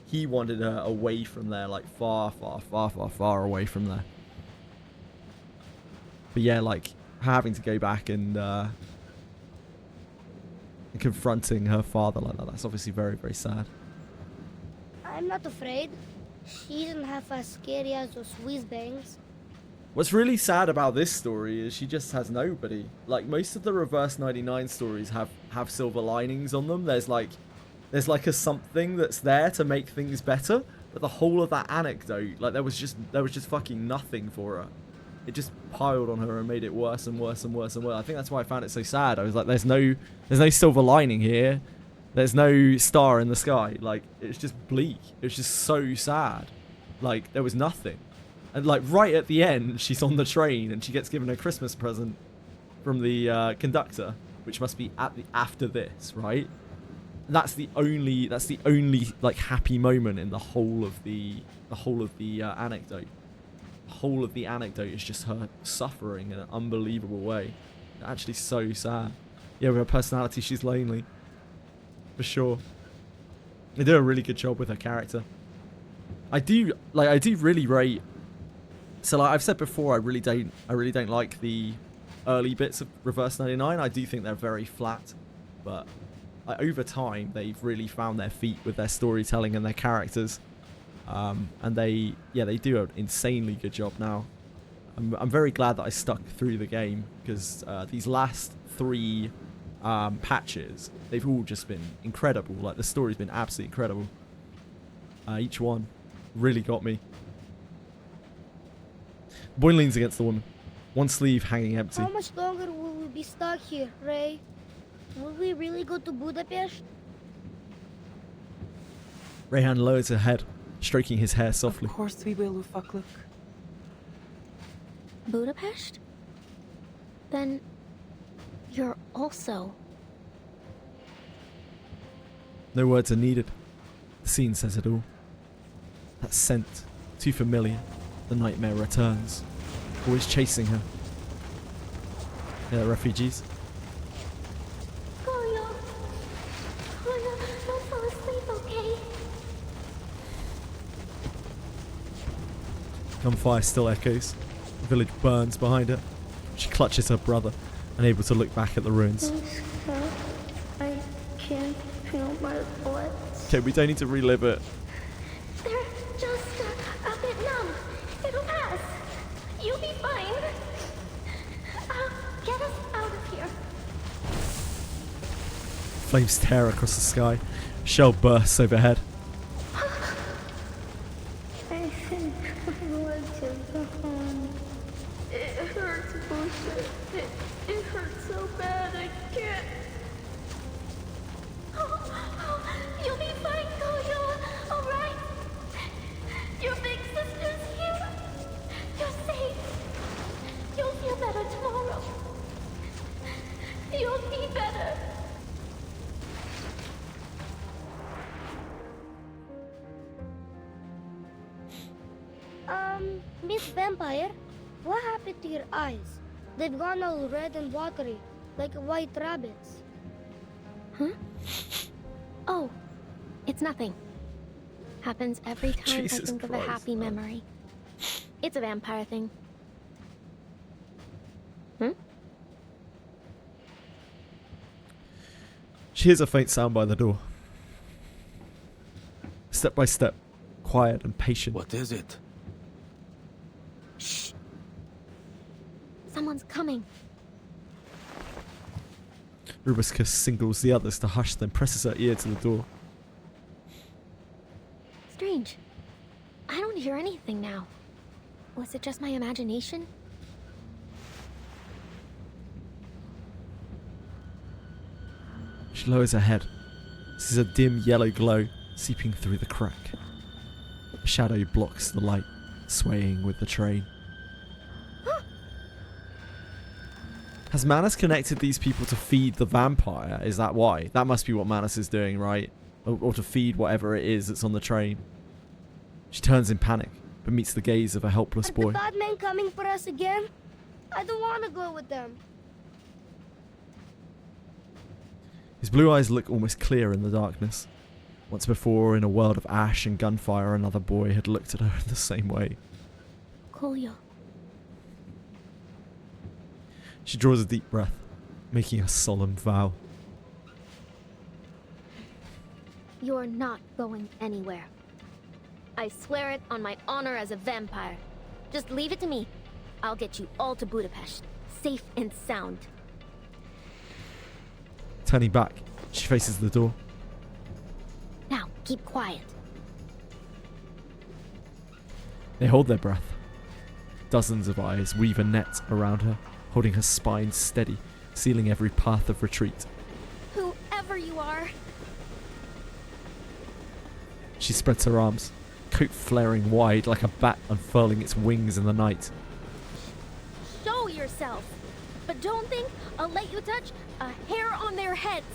he wanted her away from there, like far, far, far, far, far away from there. But yeah, like having to go back and confronting her father like that, that's obviously very, very sad. I'm not afraid. She isn't half as scary as those whiz bangs. What's really sad about this story is she just has nobody. Like, most of the Reverse 99 stories have silver linings on them. There's like a something that's there to make things better, but the whole of that anecdote, like, there was just fucking nothing for her. It just piled on her and made it worse and worse and worse and worse. I think that's why I found it so sad. I was like, there's no silver lining here. There's no star in the sky. Like, it's just bleak. It's just so sad. Like, there was nothing. And like right at the end, she's on the train and she gets given a Christmas present from the conductor, which must be after this, right? That's the only like happy moment in the whole of the anecdote. The whole of the anecdote is just her suffering in an unbelievable way. Actually, so sad. Yeah, with her personality, she's lonely, for sure. They do a really good job with her character. I do really rate. So like I've said before, I really don't like the early bits of Reverse 99. I do think they're very flat, but over time they've really found their feet with their storytelling and their characters, and they do an insanely good job now. I'm very glad that I stuck through the game, because these last 3 patches, they've all just been incredible. Like, the story's been absolutely incredible. Each one really got me. Boy leans against the woman, one sleeve hanging empty. How much longer will we be stuck here, Ray? Will we really go to Budapest? Rayhan lowers her head, stroking his hair softly. Of course we will, Ufakluk. Budapest? Then you're also... No words are needed. The scene says it all. That scent, too familiar, The nightmare returns, always chasing her. They're refugees. Goyo! Goyo, don't fall asleep, okay? Gunfire still echoes. The village burns behind her. She clutches her brother, unable to look back at the ruins. I can't feel my bullets. Okay, we don't need to relive it. They're just a bit numb. It'll pass. You'll be fine. Get us out of here. Flames tear across the sky. Shell bursts overhead. I think my legs are gone. It hurts, Bullshit. It hurts so bad I can't. You'll be fine, Goyo. All right. Your big sister's here. You're safe. You'll feel better tomorrow. You'll be better. Miss Vampire, what happened to your eyes? They've gone all red and watery, like white rabbits. Huh? Oh, it's nothing. Happens every time Jesus I think Christ, of a happy memory. It's a vampire thing. She hears a faint sound by the door. Step by step, quiet and patient. What is it? Shh. Someone's coming. Rubiscus signals the others to hush, then presses her ear to the door. Strange. I don't hear anything now. Was it just my imagination? She lowers her head, sees a dim yellow glow seeping through the crack. A shadow blocks the light, swaying with the train. Has Manus connected these people to feed the vampire? Is that why? That must be what Manus is doing, right? Or to feed whatever it is that's on the train. She turns in panic, but meets the gaze of a helpless boy. Are the bad men coming for us again? I don't want to go with them. His blue eyes look almost clear in the darkness. Once before, in a world of ash and gunfire, another boy had looked at her in the same way. Kolya. She draws a deep breath, making a solemn vow. You're not going anywhere. I swear it on my honor as a vampire. Just leave it to me. I'll get you all to Budapest, safe and sound. Turning back, she faces the door. Now, keep quiet. They hold their breath. Dozens of eyes weave a net around her, holding her spine steady, sealing every path of retreat. Whoever you are. She spreads her arms, coat flaring wide like a bat unfurling its wings in the night. Show yourself. But don't think I'll let you touch a hair on their heads.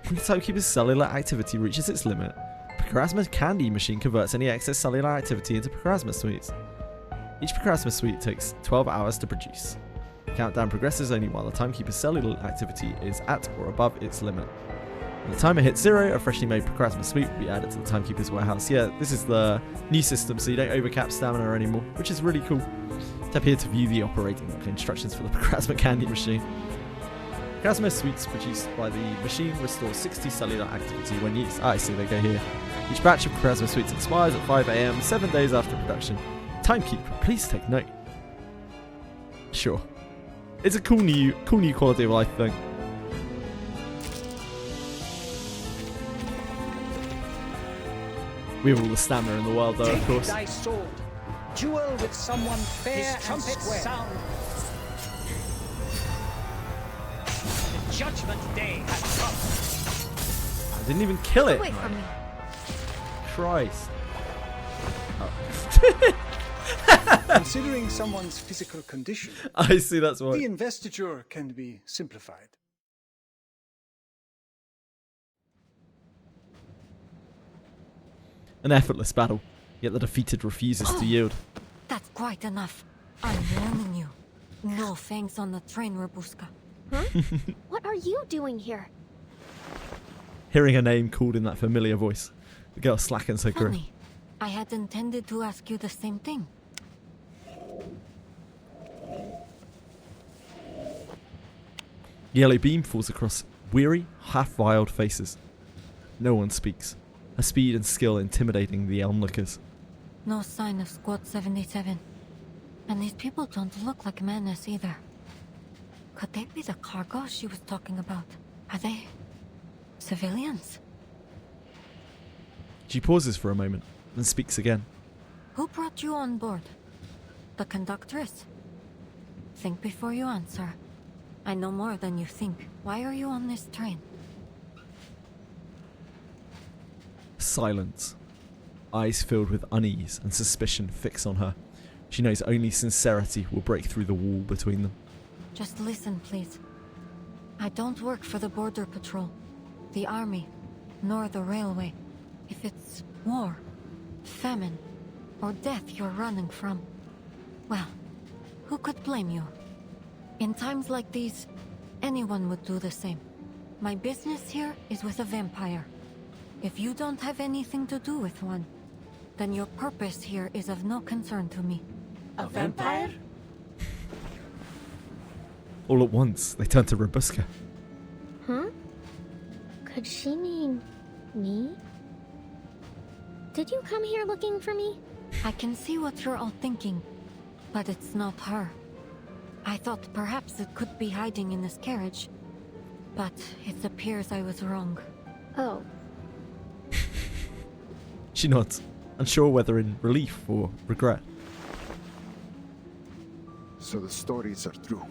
When the timekeeper's cellular activity reaches its limit, Picrasma candy machine converts any excess cellular activity into Picrasma sweets. Each Picrasma sweet takes 12 hours to produce. The countdown progresses only while the timekeeper's cellular activity is at or above its limit. When the timer hits 0, a freshly made Picrasma sweet will be added to the timekeeper's warehouse. Yeah, this is the new system, so you don't overcap stamina anymore, which is really cool. Tap here to view the operating instructions for the Picrasma candy machine. Picrasma sweets produced by the machine restore 60 cellular activity when used. I see, they go here. Each batch of Picrasma sweets expires at 5 AM, 7 days after production. Timekeeper, please take note. Sure. It's a cool new quality of life thing. We have all the stamina in the world, though, of course. Thy sword, duel with someone fair and square. Sound. The judgment day has come. I didn't even kill it. Away from me. Christ. Oh. Considering someone's physical condition, I see, that's why. the investiture can be simplified. An effortless battle, yet the defeated refuses to yield. That's quite enough. I'm warning you. No fangs on the train, Robuska. Huh? What are you doing here? Hearing her name called in that familiar voice, the girl slackens her grip. Funny. I had intended to ask you the same thing. Yellow beam falls across weary, half-wild faces. No one speaks, her speed and skill intimidating the onlookers. No sign of Squad 77. And these people don't look like Menace either. Could they be the cargo she was talking about? Are they civilians? She pauses for a moment, then speaks again. Who brought you on board? The conductress? Think before you answer. I know more than you think. Why are you on this train? Silence. Eyes filled with unease and suspicion fix on her. She knows only sincerity will break through the wall between them. Just listen, please. I don't work for the Border Patrol, the Army, nor the Railway. If it's war, famine, or death you're running from, well, who could blame you? In times like these, anyone would do the same. My business here is with a vampire. If you don't have anything to do with one, then your purpose here is of no concern to me. A vampire? All at once, they turn to Robuska. Huh? Could she mean me? Did you come here looking for me? I can see what you're all thinking, but it's not her. I thought perhaps it could be hiding in this carriage, but it appears I was wrong. Oh. She nods, unsure whether in relief or regret. So the stories are true.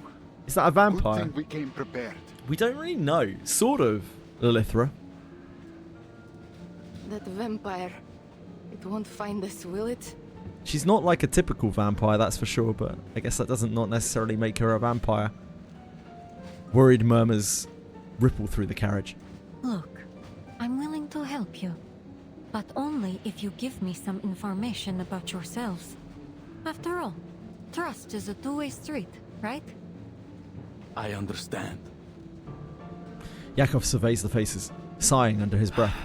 Is that a vampire? Good thing we came prepared. We don't really know. Sort of, Lilithra. That vampire. It won't find us, will it? She's not like a typical vampire, that's for sure, but I guess that doesn't not necessarily make her a vampire. Worried murmurs ripple through the carriage. Look, I'm willing to help you, but only if you give me some information about yourselves. After all, trust is a two-way street, right? I understand. Yakov surveys the faces, sighing under his breath.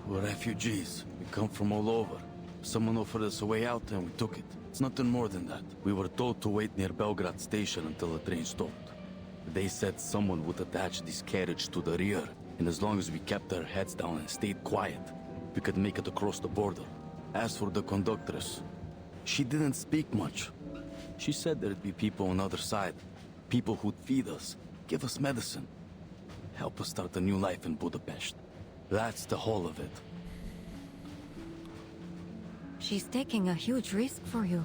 We're refugees. We come from all over. Someone offered us a way out and we took it. It's nothing more than that. We were told to wait near Belgrade station until the train stopped. They said someone would attach this carriage to the rear, and as long as we kept our heads down and stayed quiet, we could make it across the border. As for the conductress, she didn't speak much. She said there'd be people on the other side, people who'd feed us, give us medicine, help us start a new life in Budapest. That's the whole of it. She's taking a huge risk for you.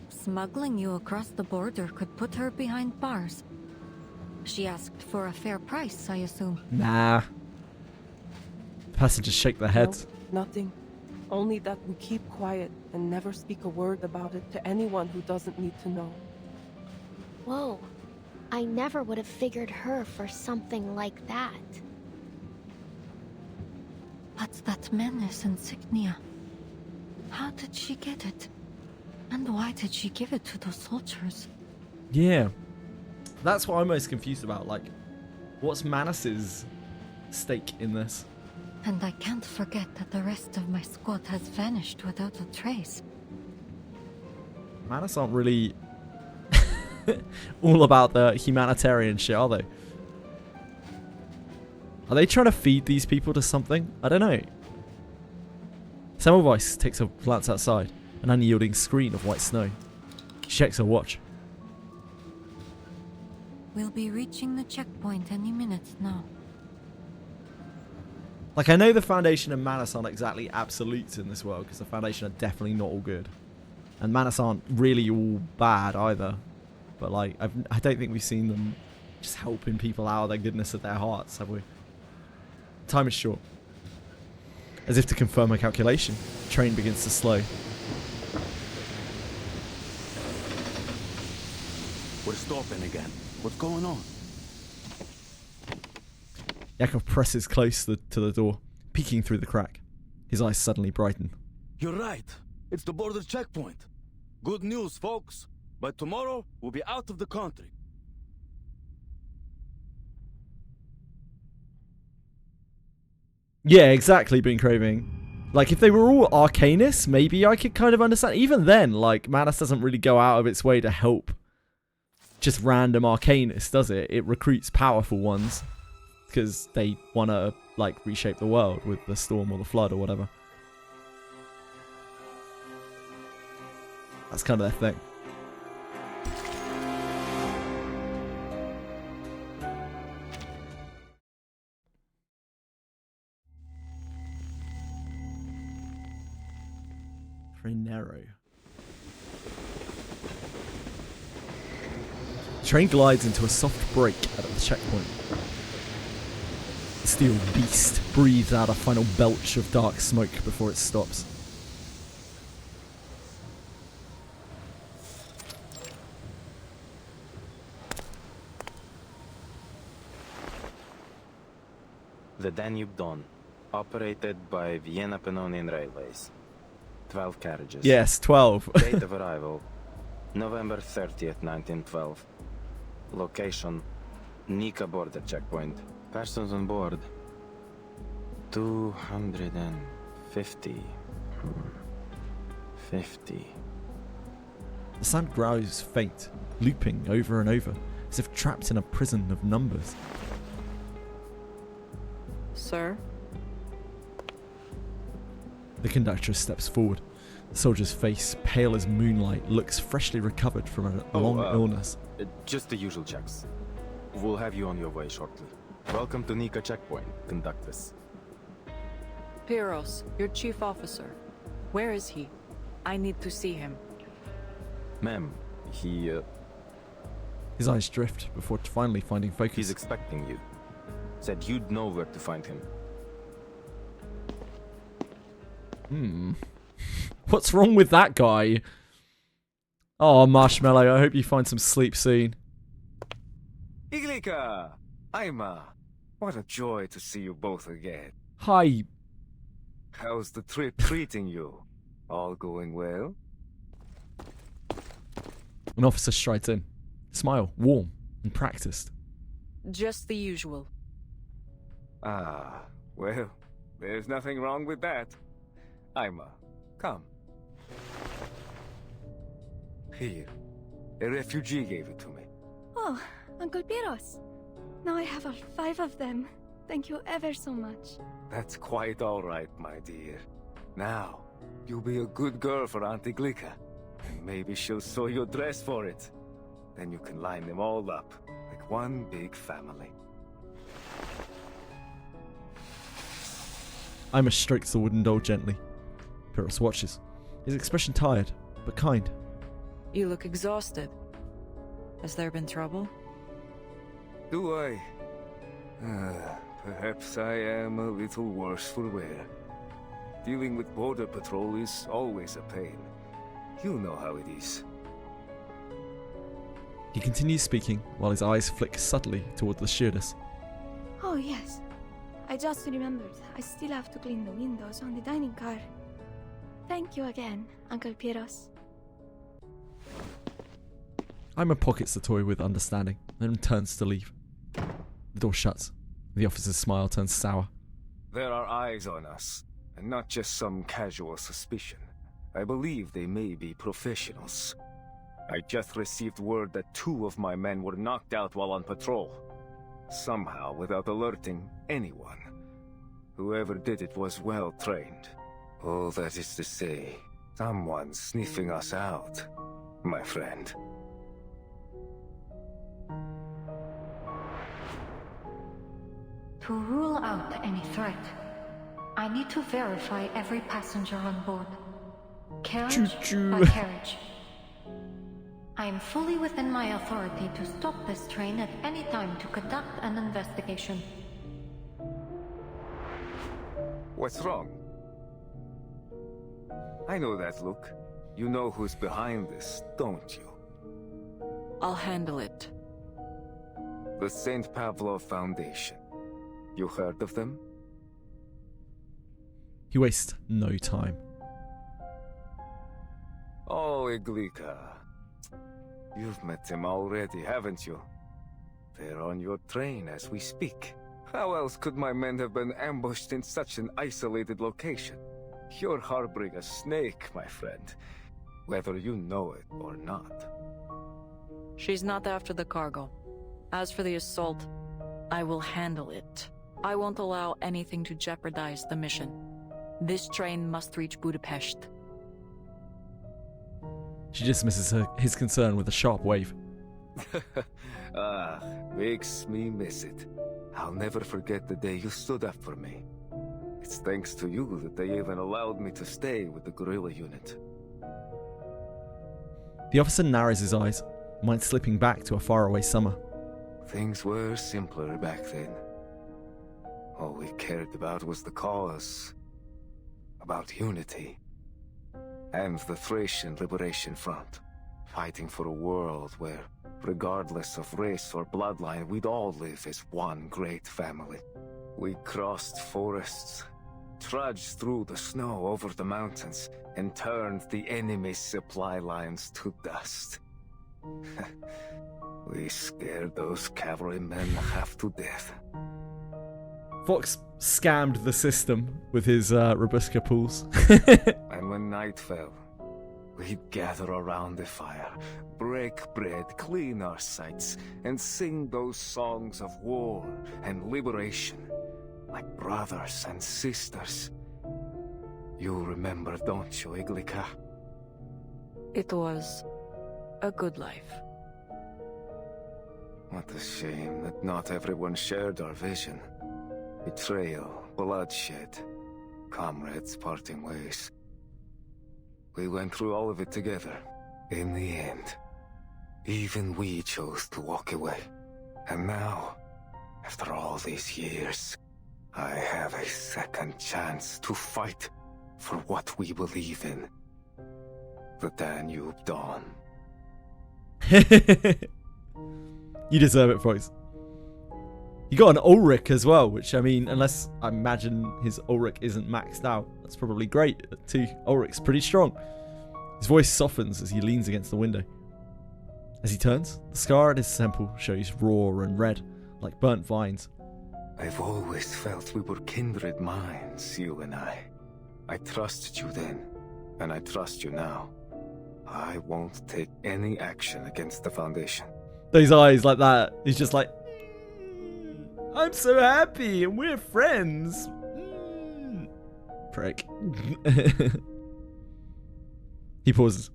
Smuggling you across the border could put her behind bars. She asked for a fair price, I assume. Nah. Passengers shake their heads. No, nothing. Only that we keep quiet and never speak a word about it to anyone who doesn't need to know. Whoa. I never would have figured her for something like that. What's that Menace insignia? How did she get it? And why did she give it to those soldiers? Yeah. That's what I'm most confused about. Like, what's Manus's stake in this? And I can't forget that the rest of my squad has vanished without a trace. Manus aren't really all about the humanitarian shit, are they? Are they trying to feed these people to something? I don't know. Semmelweis takes a glance outside, an unyielding screen of white snow. She checks her watch. We'll be reaching the checkpoint any minute now. Like, I know the Foundation and Manus aren't exactly absolutes in this world, because the Foundation are definitely not all good. And Manus aren't really all bad either. But, like, I don't think we've seen them just helping people out of the goodness of their hearts, have we? Time is short. As if to confirm her calculation, the train begins to slow. We're stopping again. What's going on? Yakov presses close to the door, peeking through the crack. His eyes suddenly brighten. You're right. It's the border checkpoint. Good news, folks. By tomorrow, we'll be out of the country. Yeah, exactly, Been Craving. Like, if they were all Arcanists, maybe I could kind of understand. Even then, like, Manus doesn't really go out of its way to help just random Arcanists, does it? It recruits powerful ones because they want to, like, reshape the world with the storm or the flood or whatever. That's kind of their thing. Very narrow. The train glides into a soft break at the checkpoint. The steel beast breathes out a final belch of dark smoke before it stops. The Danube Dawn, operated by Vienna Pannonian Railways. 12 carriages. Yes, 12. Date of arrival, November 30th, 1912. Location, Nika border checkpoint. Persons on board, 250. 50. The sound grows faint, looping over and over, as if trapped in a prison of numbers. Sir? The conductor steps forward. The soldier's face, pale as moonlight, looks freshly recovered from a long illness. Just the usual checks. We'll have you on your way shortly. Welcome to Nika checkpoint, conductors. Pyros, your chief officer. Where is he? I need to see him. Ma'am, he... His eyes drift before finally finding focus. He's expecting you. Said you'd know where to find him. What's wrong with that guy? Oh, Marshmallow, I hope you find some sleep soon. Iglika! Aima! What a joy to see you both again. Hi. How's the trip treating you? All going well? An officer strides in. Smile, warm and practiced. Just the usual. Ah, well, there's nothing wrong with that. Aima, come. Here, a refugee gave it to me. Oh, Uncle Pyros. Now I have all 5 of them. Thank you ever so much. That's quite all right, my dear. Now, you'll be a good girl for Auntie Glika. And maybe she'll sew your dress for it. Then you can line them all up, like one big family. Ima strokes the wooden doll gently. Pyros watches, his expression tired, but kind. You look exhausted. Has there been trouble? Do I? Perhaps I am a little worse for wear. Dealing with border patrol is always a pain. You know how it is. He continues speaking while his eyes flick subtly toward the stewardess. Oh, yes. I just remembered. I still have to clean the windows on the dining car. Thank you again, Uncle Pyros. Ima pockets the toy with understanding, then turns to leave. The door shuts. The officer's smile turns sour. There are eyes on us, and not just some casual suspicion. I believe they may be professionals. I just received word that 2 of my men were knocked out while on patrol. Somehow, without alerting anyone. Whoever did it was well trained. Oh, that is to say, someone's sniffing us out, my friend. To rule out any threat, I need to verify every passenger on board. Carriage by carriage. I am fully within my authority to stop this train at any time to conduct an investigation. What's wrong? I know that look. You know who's behind this, don't you? I'll handle it. The St. Pavlov Foundation. You heard of them? He wastes no time. Oh, Iglika. You've met them already, haven't you? They're on your train as we speak. How else could my men have been ambushed in such an isolated location? You're harboring a snake, my friend, whether you know it or not. She's not after the cargo. As for the assault, I will handle it. I won't allow anything to jeopardize the mission. This train must reach Budapest. She dismisses his concern with a sharp wave. Makes me miss it. I'll never forget the day you stood up for me. It's thanks to you that they even allowed me to stay with the guerrilla unit. The officer narrows his eyes, mind slipping back to a faraway summer. Things were simpler back then. All we cared about was the cause. About unity. And the Thracian Liberation Front. Fighting for a world where, regardless of race or bloodline, we'd all live as one great family. We crossed forests, trudged through the snow over the mountains, and turned the enemy's supply lines to dust. We scared those cavalrymen half to death. Fox scammed the system with his Robuska pools. And when night fell, we'd gather around the fire, break bread, clean our sights, and sing those songs of war and liberation, like brothers and sisters. You remember, don't you, Iglika? It was a good life. What a shame that not everyone shared our vision. Betrayal, bloodshed, comrades parting ways. We went through all of it together. In the end, even we chose to walk away. And now, after all these years, I have a second chance to fight for what we believe in. The Danube Dawn. You deserve it, Fox. You got an Ulrich as well, which, I mean, unless I imagine his Ulrich isn't maxed out, that's probably great. 2 Ulrich's pretty strong. His voice softens as he leans against the window. As he turns, the scar at his temple shows raw and red, like burnt vines. I've always felt we were kindred minds, you and I. I trusted you then, and I trust you now. I won't take any action against the Foundation. Those eyes like that, he's just like, I'm so happy and we're friends. Prick. He pauses.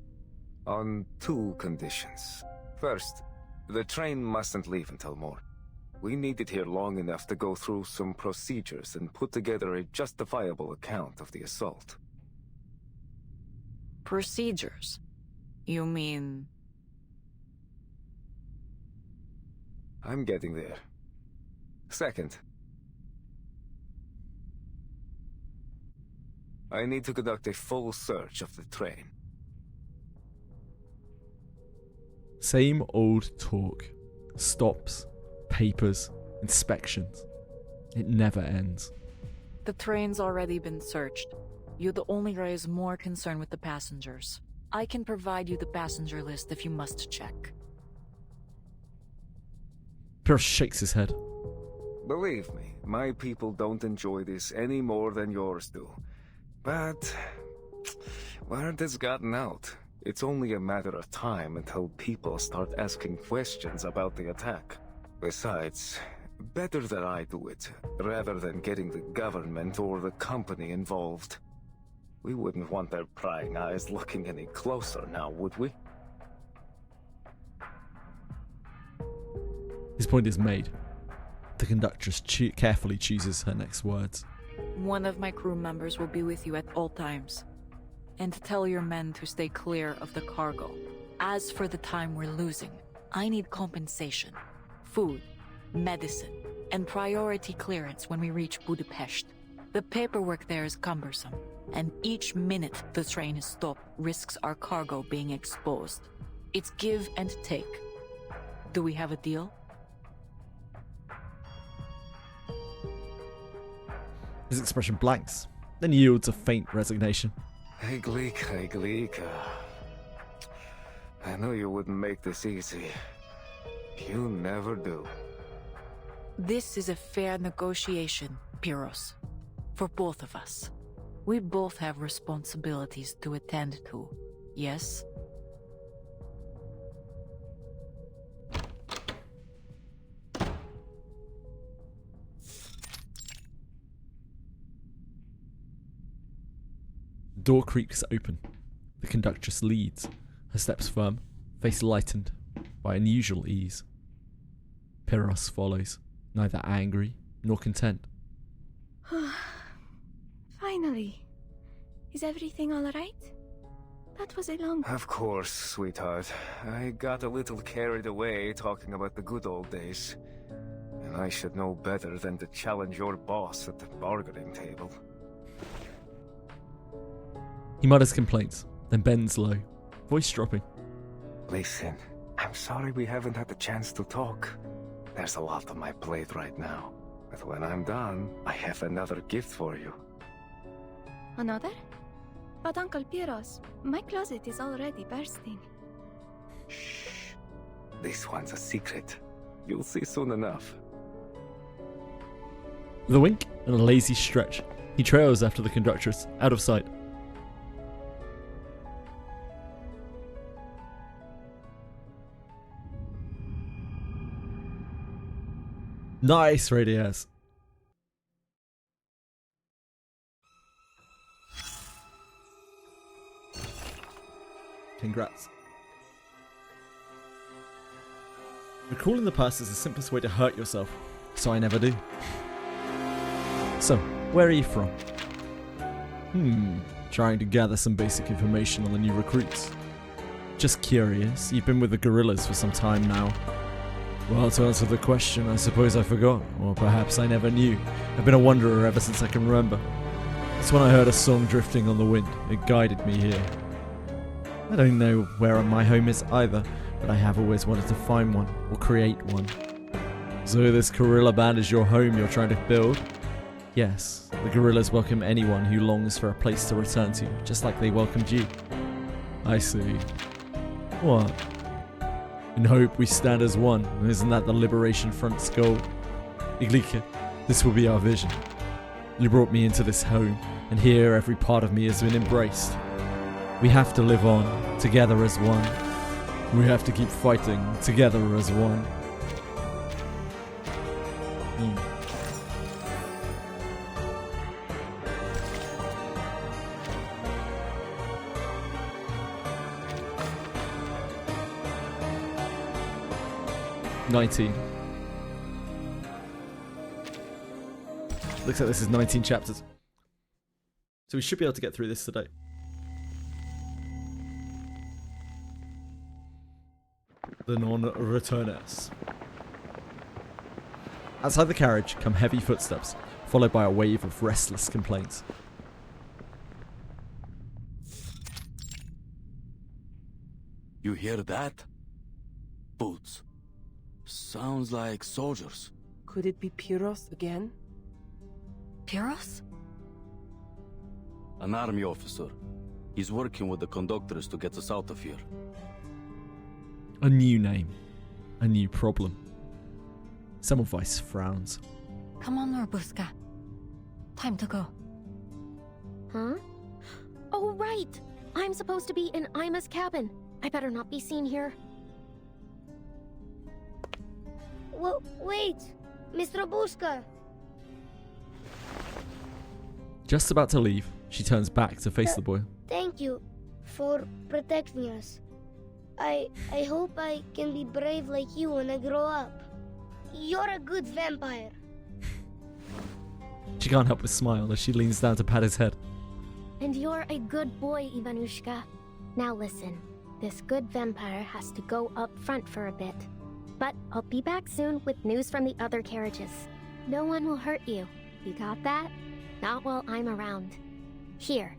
On 2 conditions. First, the train mustn't leave until morning. We need it here long enough to go through some procedures and put together a justifiable account of the assault. Procedures? You mean... I'm getting there. Second, I need to conduct a full search of the train. Same old talk. Stops, papers, inspections. It never ends. The train's already been searched. You'd only raise more concern with the passengers. I can provide you the passenger list if you must check. Pierce shakes his head. Believe me, my people don't enjoy this any more than yours do. But word has gotten out. It's only a matter of time until people start asking questions about the attack. Besides, better that I do it, rather than getting the government or the company involved. We wouldn't want their prying eyes looking any closer now, would we? His point is made. The conductress carefully chooses her next words. One of my crew members will be with you at all times. And tell your men to stay clear of the cargo. As for the time we're losing, I need compensation. Food, medicine, and priority clearance when we reach Budapest. The paperwork there is cumbersome, and each minute the train is stopped risks our cargo being exposed. It's give and take. Do we have a deal? His expression blanks, then yields a faint resignation. Hey Gleek. I knew you wouldn't make this easy. You never do. This is a fair negotiation, Pyros. For both of us. We both have responsibilities to attend to, yes? The door creaks open. The conductress leads, her steps firm, face lightened by unusual ease. Pyros follows, neither angry nor content. Finally. Is everything alright? That was a long... Of course, sweetheart. I got a little carried away talking about the good old days. And I should know better than to challenge your boss at the bargaining table. He mutters complaints, then bends low, voice dropping. Listen, I'm sorry we haven't had the chance to talk. There's a lot on my plate right now. But when I'm done, I have another gift for you. Another? But Uncle Pyros, my closet is already bursting. Shh. This one's a secret. You'll see soon enough. With a wink and a lazy stretch, he trails after the conductress, out of sight. Nice, Radias. Congrats. Recalling the past is the simplest way to hurt yourself, so I never do. So, where are you from? Trying to gather some basic information on the new recruits. Just curious, you've been with the guerrillas for some time now. Well, to answer the question, I suppose I forgot, or perhaps I never knew. I've been a wanderer ever since I can remember. It's when I heard a song drifting on the wind. It guided me here. I don't know where my home is either, but I have always wanted to find one, or create one. So this guerrilla band is your home you're trying to build? Yes, the guerrillas welcome anyone who longs for a place to return to, just like they welcomed you. I see. What? In hope we stand as one, isn't that the Liberation Front's goal? Iglika, this will be our vision. You brought me into this home, and here every part of me has been embraced. We have to live on, together as one. We have to keep fighting, together as one. "19. Looks like this is 19 chapters. So we should be able to get through this today. The non-returners. Outside the carriage come heavy footsteps, followed by a wave of restless complaints. You hear that? Boots. Sounds like soldiers. Could it be Pyros again? Pyros? An army officer. He's working with the conductors to get us out of here. A new name. A new problem. Semmelweis frowns. Come on, Norbuska. Time to go. Huh? Oh, right! I'm supposed to be in Ima's cabin. I better not be seen here. Wait! Mr. Buska! Just about to leave, she turns back to face the boy. Thank you for protecting us. I hope I can be brave like you when I grow up. You're a good vampire. She can't help but smile as she leans down to pat his head. And you're a good boy, Ivanushka. Now listen, this good vampire has to go up front for a bit. But I'll be back soon with news from the other carriages. No one will hurt you. You got that? Not while I'm around. Here.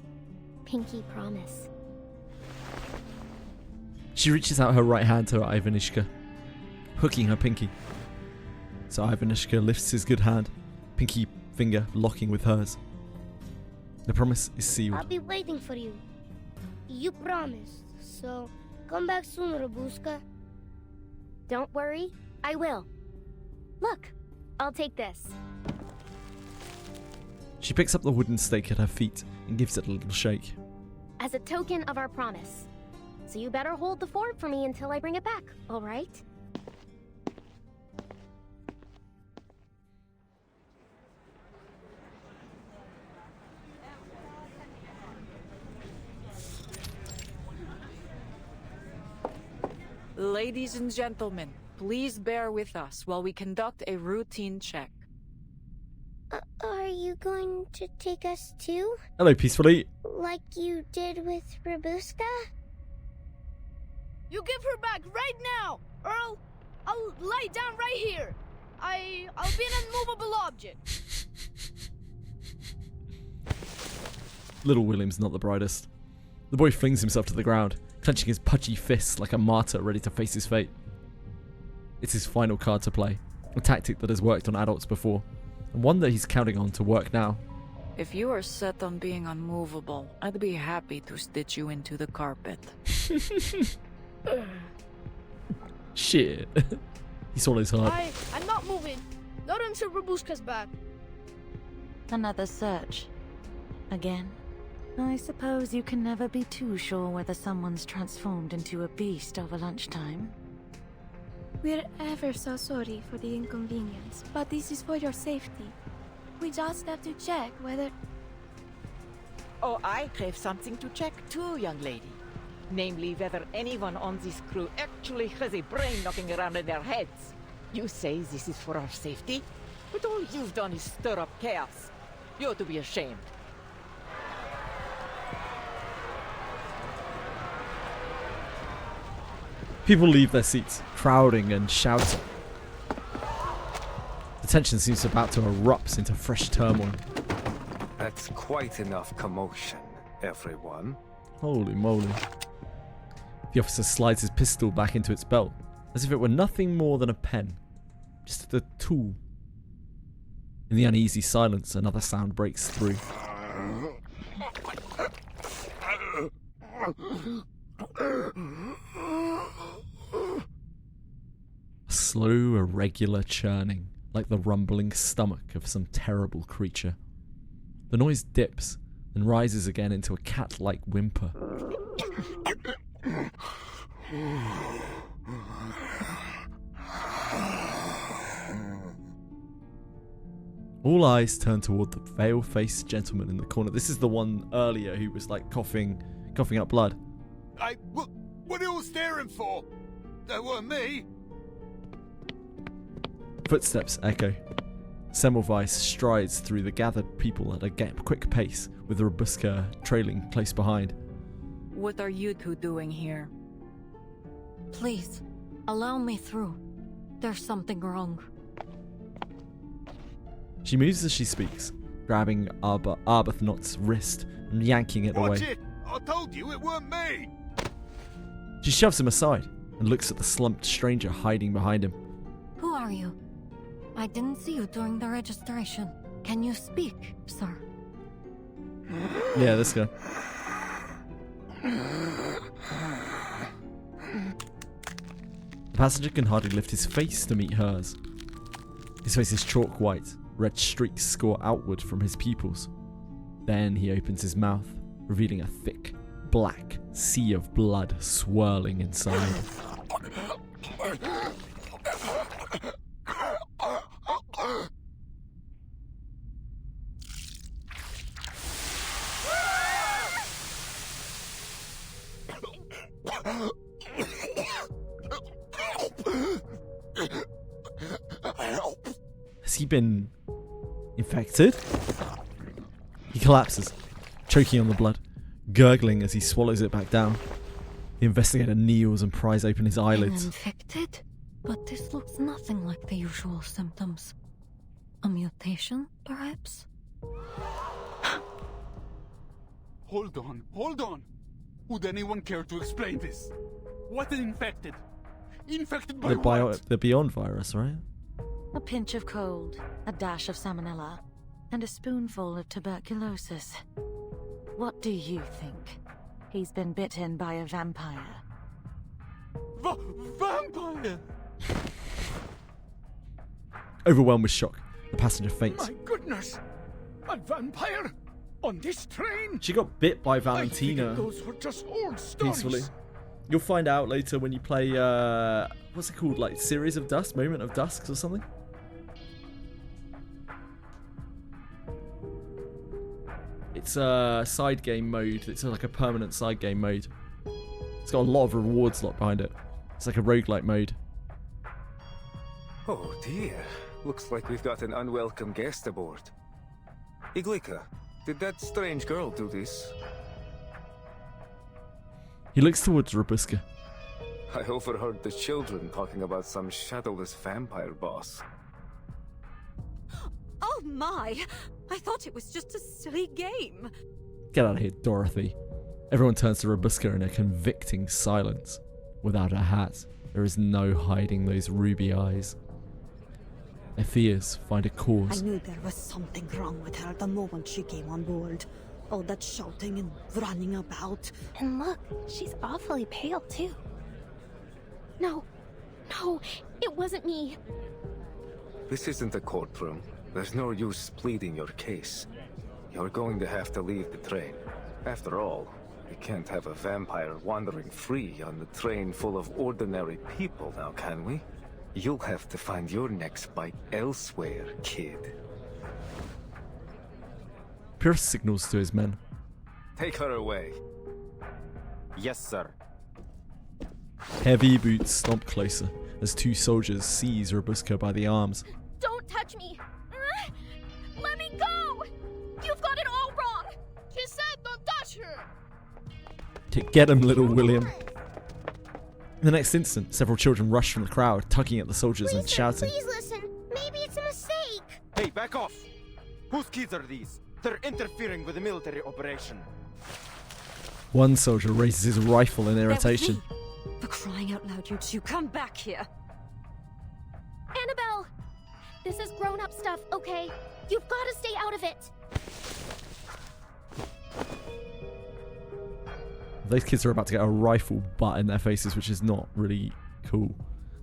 Pinky promise. She reaches out her right hand to Ivanishka. hooking her pinky. So Ivanishka lifts his good hand, pinky finger locking with hers. The promise is sealed. I'll be waiting for you. You promised, so come back soon, Robuska. Don't worry, I will. Look, I'll take this. She picks up the wooden stake at her feet and gives it a little shake. As a token of our promise. So you better hold the fort for me until I bring it back, all right? Ladies and gentlemen, please bear with us while we conduct a routine check. Are you going to take us too? Hello, peacefully. Like you did with Robuska? You give her back right now, Earl. I'll lie down right here. I'll be an immovable object. Little William's not the brightest. The boy flings himself to the ground, clenching his pudgy fists like a martyr ready to face his fate. It's his final card to play, a tactic that has worked on adults before, and one that he's counting on to work now. If you are set on being unmovable, I'd be happy to stitch you into the carpet. Shit. He swallows hard. I'm not moving. Not until Robuska's back. Another search. Again? I suppose you can never be too sure whether someone's transformed into a beast over lunchtime. We're ever so sorry for the inconvenience, but this is for your safety. We just have to check whether... Oh, I have something to check too, young lady. Namely, whether anyone on this crew actually has a brain knocking around in their heads. You say this is for our safety, but all you've done is stir up chaos. You ought to be ashamed. People leave their seats, crowding and shouting. The tension seems about to erupt into fresh turmoil. That's quite enough commotion, everyone. Holy moly. The officer slides his pistol back into its belt, as if it were nothing more than a pen. Just a tool. In the uneasy silence, another sound breaks through. A slow, irregular churning, like the rumbling stomach of some terrible creature. The noise dips, then rises again into a cat-like whimper. All eyes turn toward the pale-faced gentleman in the corner. This is the one earlier who was like coughing up blood. What are you all staring for? That weren't me. Footsteps echo. Semmelweis strides through the gathered people at a quick pace, with Robuska trailing close behind. What are you two doing here? Please, allow me through. There's something wrong. She moves as she speaks, grabbing Arbuthnot's wrist and yanking it away. Watch it! I told you it weren't me! She shoves him aside and looks at the slumped stranger hiding behind him. Who are you? I didn't see you during the registration. Can you speak, sir? Yeah, this guy. The passenger can hardly lift his face to meet hers. His face is chalk white, red streaks score outward from his pupils. Then he opens his mouth, revealing a thick, black sea of blood swirling inside. Has he been infected? He collapses, choking on the blood, gurgling as he swallows it back down. The investigator kneels and pries open his eyelids. Infected? But this looks nothing like the usual symptoms. A mutation, perhaps? Hold on. Would anyone care to explain this? What is infected? infected by what? The Beyond virus, right? A pinch of cold, a dash of salmonella, and a spoonful of tuberculosis. What do you think? He's been bitten by a vampire. Vampire! Overwhelmed with shock, the passenger faints. My goodness! A vampire? On this train? She got bit by I Valentina figured those were just old stories. peacefully. You'll find out later when you play, what's it called? Like Series of Dusk? Moment of Dusks or something? It's a side game mode. It's like a permanent side game mode. It's got a lot of rewards locked behind it. It's like a roguelike mode. Oh dear. Looks like we've got an unwelcome guest aboard. Iglika, did that strange girl do this? He looks towards Robuska. I overheard the children talking about some shadowless vampire boss. Oh my! I thought it was just a silly game. Get out of here, Dorothy. Everyone turns to Robuska in a convicting silence. Without a hat, there is no hiding those ruby eyes. Their fears find a cause. I knew there was something wrong with her the moment she came on board. All that shouting and running about. And look, she's awfully pale too. No, it wasn't me. This isn't a courtroom. There's no use pleading your case. You're going to have to leave the train. After all, we can't have a vampire wandering free on the train full of ordinary people now, can we? You'll have to find your next bite elsewhere, kid. Pierce signals to his men. Take her away. Yes, sir. Heavy boots stomp closer as two soldiers seize Robuska by the arms. Don't touch me! Let me go! You've got it all wrong! He said don't touch her! Get him, little William. In the next instant, several children rush from the crowd, tugging at the soldiers and shouting. Please listen. Maybe it's a mistake. Hey, back off! Whose kids are these? They're interfering with the military operation. One soldier raises his rifle in irritation. For crying out loud, you two, come back here. Annabelle! This is grown-up stuff, okay? You've got to stay out of it. Those kids are about to get a rifle butt in their faces, which is not really cool.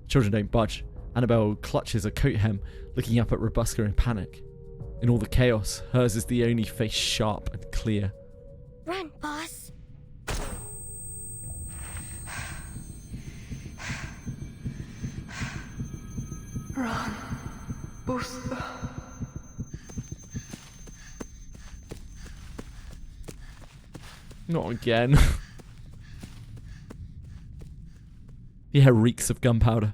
Children don't budge. Annabelle clutches a coat hem, looking up at Robuska in panic. In all the chaos, hers is the only face sharp and clear. Run, boss. Run, Buska. Not again. The air reeks of gunpowder.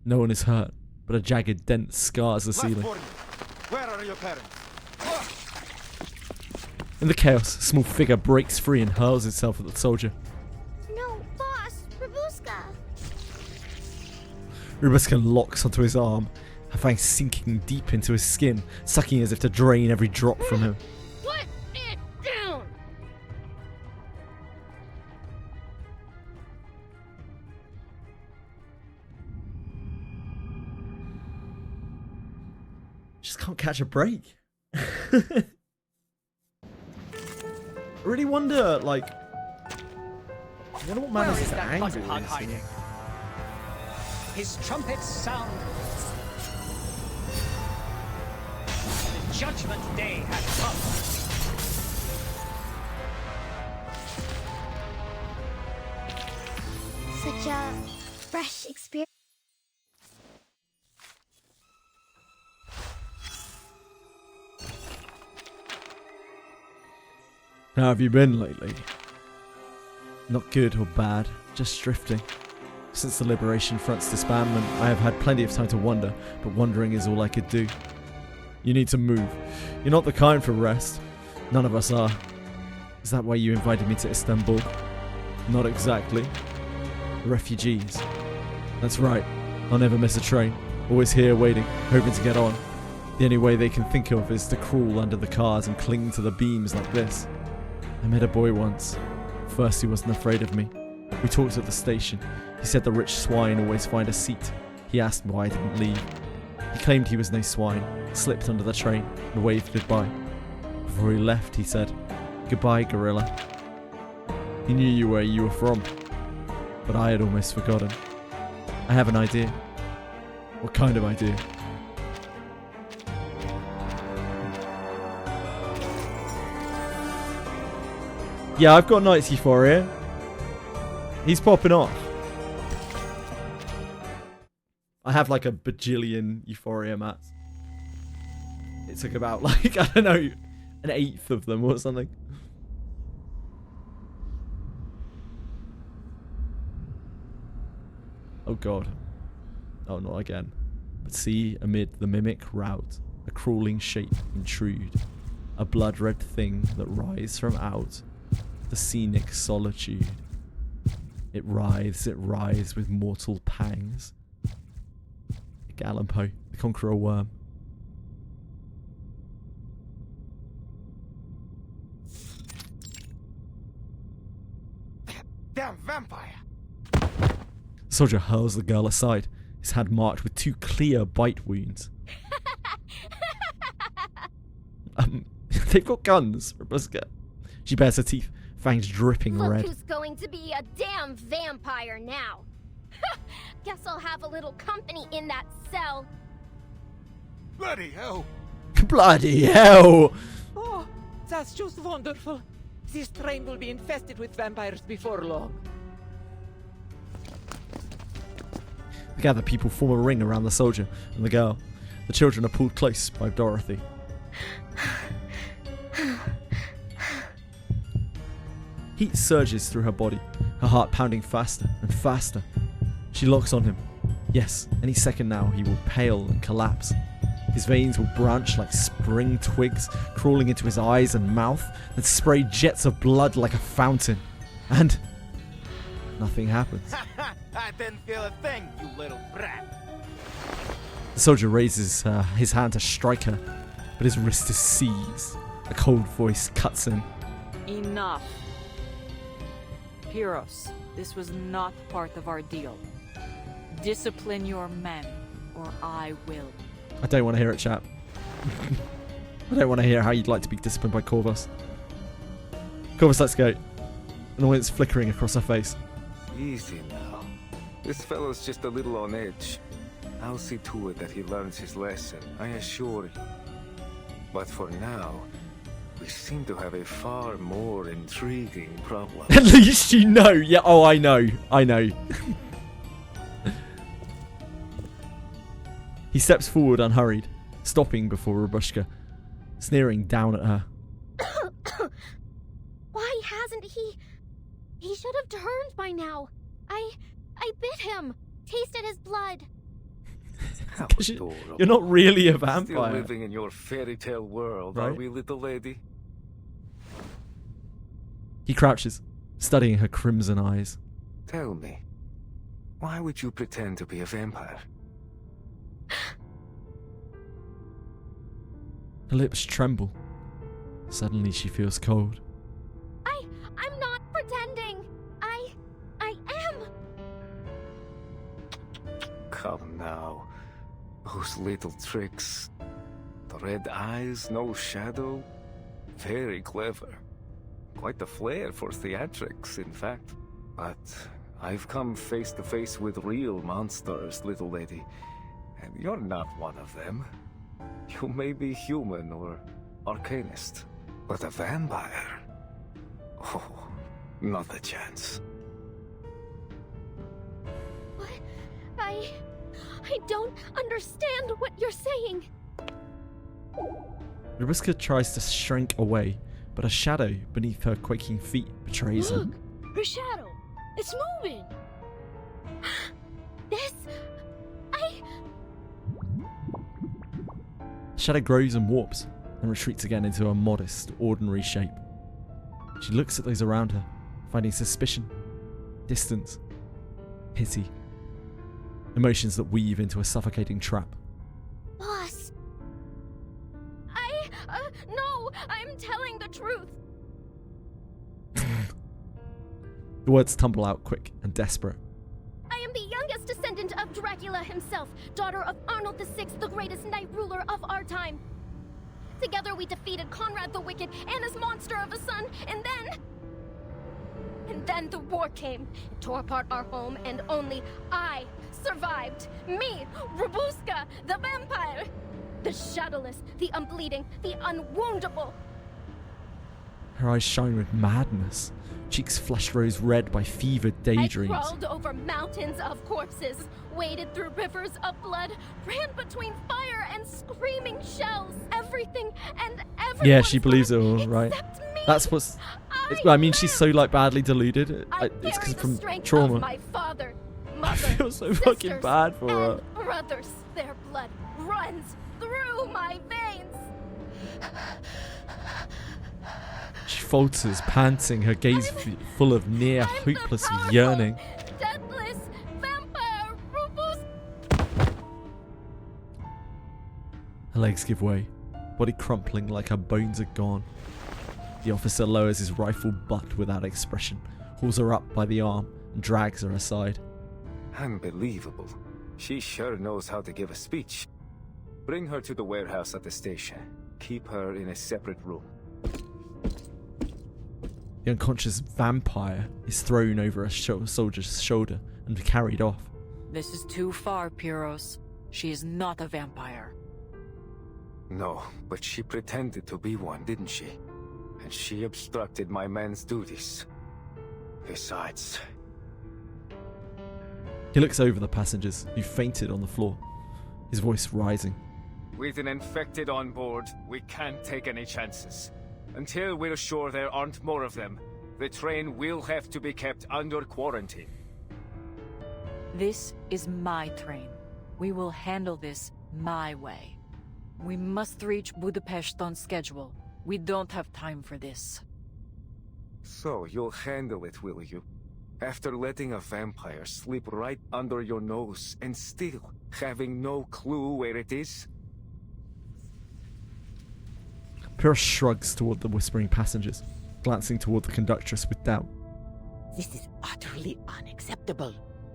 No one is hurt, but a jagged dent scars the ceiling. Where are your parents? In the chaos, a small figure breaks free and hurls itself at the soldier. No, boss, Robuska. Robuska locks onto his arm, her fangs sinking deep into his skin, sucking as if to drain every drop from him. Put it down! Just can't catch a break. I really wonder, like, I wonder what man is angry hiding? His trumpets sound. The judgment day has come. Such a fresh experience. How have you been lately? Not good or bad, just drifting. Since the Liberation Front's disbandment, I have had plenty of time to wonder, but wondering is all I could do. You need to move. You're not the kind for rest. None of us are. Is that why you invited me to Istanbul? Not exactly. Refugees. That's right. I'll never miss a train. Always here waiting, hoping to get on. The only way they can think of is to crawl under the cars and cling to the beams like this. I met a boy once. First he wasn't afraid of me. We talked at the station. He said the rich swine always find a seat. He asked me why I didn't leave. He claimed he was no swine, slipped under the train, and waved goodbye. Before he left, he said, "Goodbye, gorilla." He knew where you were from, but I had almost forgotten. I have an idea. What kind of idea? Yeah, I've got Knight's Euphoria. He's popping off. I have like a bajillion Euphoria mats. It took about like, I don't know, an 1/8 of them or something. Oh god. Oh, not again. But see, amid the mimic rout, a crawling shape intrude, a blood-red thing that rise from out the scenic solitude. It writhes with mortal pangs. Allan Poe, the Conqueror Worm. Damn vampire! The soldier hurls the girl aside, his hand marked with 2 clear bite wounds. They've got guns, Robuska. She bares her teeth, fangs dripping Look red. who's going to be a damn vampire now. Guess I'll have a little company in that cell. Bloody hell! Bloody hell! Oh, that's just wonderful. This train will be infested with vampires before long. The gathered people form a ring around the soldier and the girl. The children are pulled close by Dorothy. Heat surges through her body, her heart pounding faster and faster. She locks on him. Yes, any second now he will pale and collapse. His veins will branch like spring twigs, crawling into his eyes and mouth, and spray jets of blood like a fountain. And nothing happens. I didn't feel a thing, you little brat. The soldier raises his hand to strike her, but his wrist is seized. A cold voice cuts in. Enough. Heroes, this was not part of our deal. Discipline your men, or I will. I don't want to hear it, chap. I don't want to hear how you'd like to be disciplined by Corvus. Corvus, let's go. Annoyance flickering across her face. Easy now. This fellow's just a little on edge. I'll see to it that he learns his lesson, I assure you. But for now, we seem to have a far more intriguing problem. At least you know. Yeah, oh, I know. I know. He steps forward unhurried, stopping before Robushka, sneering down at her. Why hasn't he? He should have turned by now. I bit him. Tasted his blood. How adorable. You're not really a Still vampire. living in your fairy tale world, Right? are we, little lady? He crouches, studying her crimson eyes. Tell me, why would you pretend to be a vampire? Her lips tremble. Suddenly she feels cold. I'm not pretending. I am. Come now. Those little tricks. The red eyes, no shadow. Very clever. Quite the flair for theatrics, in fact. But I've come face to face with real monsters, little lady. And you're not one of them. You may be human or arcanist. But a vampire? Oh, not a chance. What? I don't understand what you're saying. Robuska tries to shrink away, but a shadow beneath her quaking feet betrays her. Look, her shadow. It's moving. This... The shadow grows and warps, and retreats again into a modest, ordinary shape. She looks at those around her, finding suspicion, distance, pity. Emotions that weave into a suffocating trap. Boss. No, I'm telling the truth. The words tumble out quick and desperate. I am the youngest descendant of Dracula himself, daughter of Arnold VI, the greatest night ruler of our time. Together we defeated Conrad the Wicked and his monster of a son, and then the war came. It tore apart our home, and only I survived. Me, Robuska, the vampire. The shadowless, the unbleeding, the unwoundable. Her eyes shine with madness. Cheeks flushed rose red by fevered daydreams. I crawled over mountains of corpses, waded through rivers of blood, ran between fire and screaming shells. Everything and everyone. Yeah, she believes it all, right? That's what's... I mean, she's so, like, badly deluded. It's because from trauma. Of my father, mother, I feel so fucking bad for her. Brothers, their blood runs through my veins. She falters, panting, her gaze full of near hopeless yearning. Deathless vampire Rufus. Her legs give way, body crumpling like her bones are gone. The officer lowers his rifle butt without expression, hauls her up by the arm, and drags her aside. Unbelievable. She sure knows how to give a speech. Bring her to the warehouse at the station. Keep her in a separate room. The unconscious vampire is thrown over a soldier's shoulder and carried off. This is too far, Pyros. She is not a vampire. No, but she pretended to be one, didn't she? And she obstructed my men's duties. Besides... He looks over the passengers, who fainted on the floor, his voice rising. With an infected on board, we can't take any chances. Until we're sure there aren't more of them, the train will have to be kept under quarantine. This is my train. We will handle this my way. We must reach Budapest on schedule. We don't have time for this. So you'll handle it, will you? After letting a vampire slip right under your nose and still having no clue where it is? Pyros shrugs toward the whispering passengers, glancing toward the conductress with doubt. This is utterly unacceptable.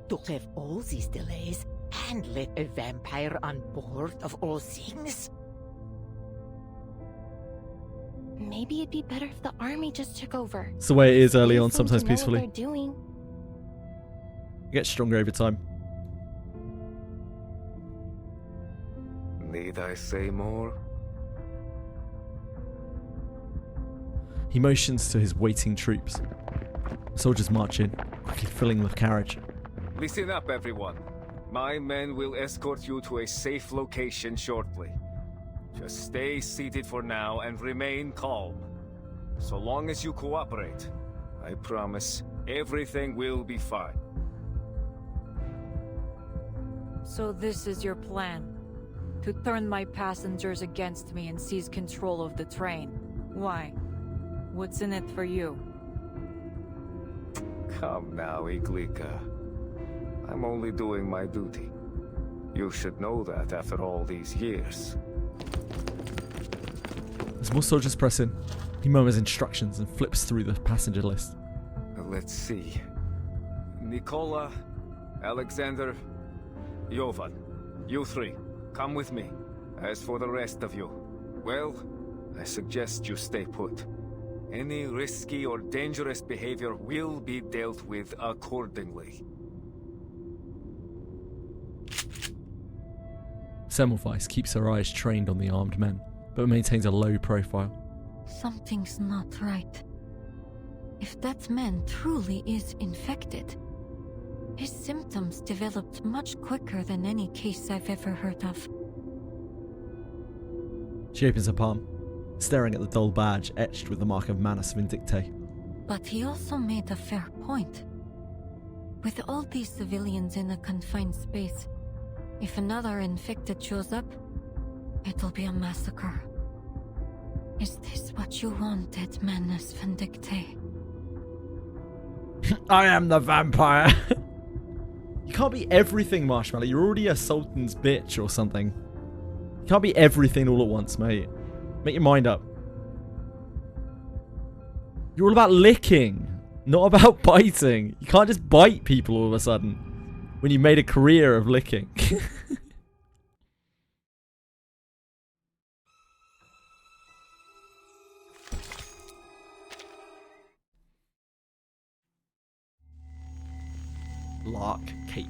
To have all these delays and let a vampire on board of all things? Maybe it'd be better if the army just took over. It's the way it is early on, They seem sometimes to know what peacefully. they're doing. It gets stronger over time. Need I say more? He motions to his waiting troops. Soldiers march in, quickly filling the carriage. Listen up, everyone. My men will escort you to a safe location shortly. Just stay seated for now and remain calm. So long as you cooperate, I promise everything will be fine. So this is your plan? To turn my passengers against me and seize control of the train? Why? What's in it for you? Come now, Iglika. I'm only doing my duty. You should know that after all these years. As more soldiers press in, he murmurs instructions and flips through the passenger list. Let's see. Nikola, Alexander, Jovan. You three, come with me. As for the rest of you, well, I suggest you stay put. Any risky or dangerous behavior will be dealt with accordingly. Semmelweis keeps her eyes trained on the armed men, but maintains a low profile. Something's not right. If that man truly is infected, his symptoms developed much quicker than any case I've ever heard of. She opens her palm, staring at the dull badge etched with the mark of Manus Vindictae. But he also made a fair point. With all these civilians in a confined space, if another infected shows up, it'll be a massacre. Is this what you wanted, Manus Vindictae? I am the vampire! You can't be everything, Marshmallow. You're already a sultan's bitch or something. You can't be everything all at once, mate. Make your mind up. You're all about licking. Not about biting. You can't just bite people all of a sudden when you made a career of licking. Lark cake.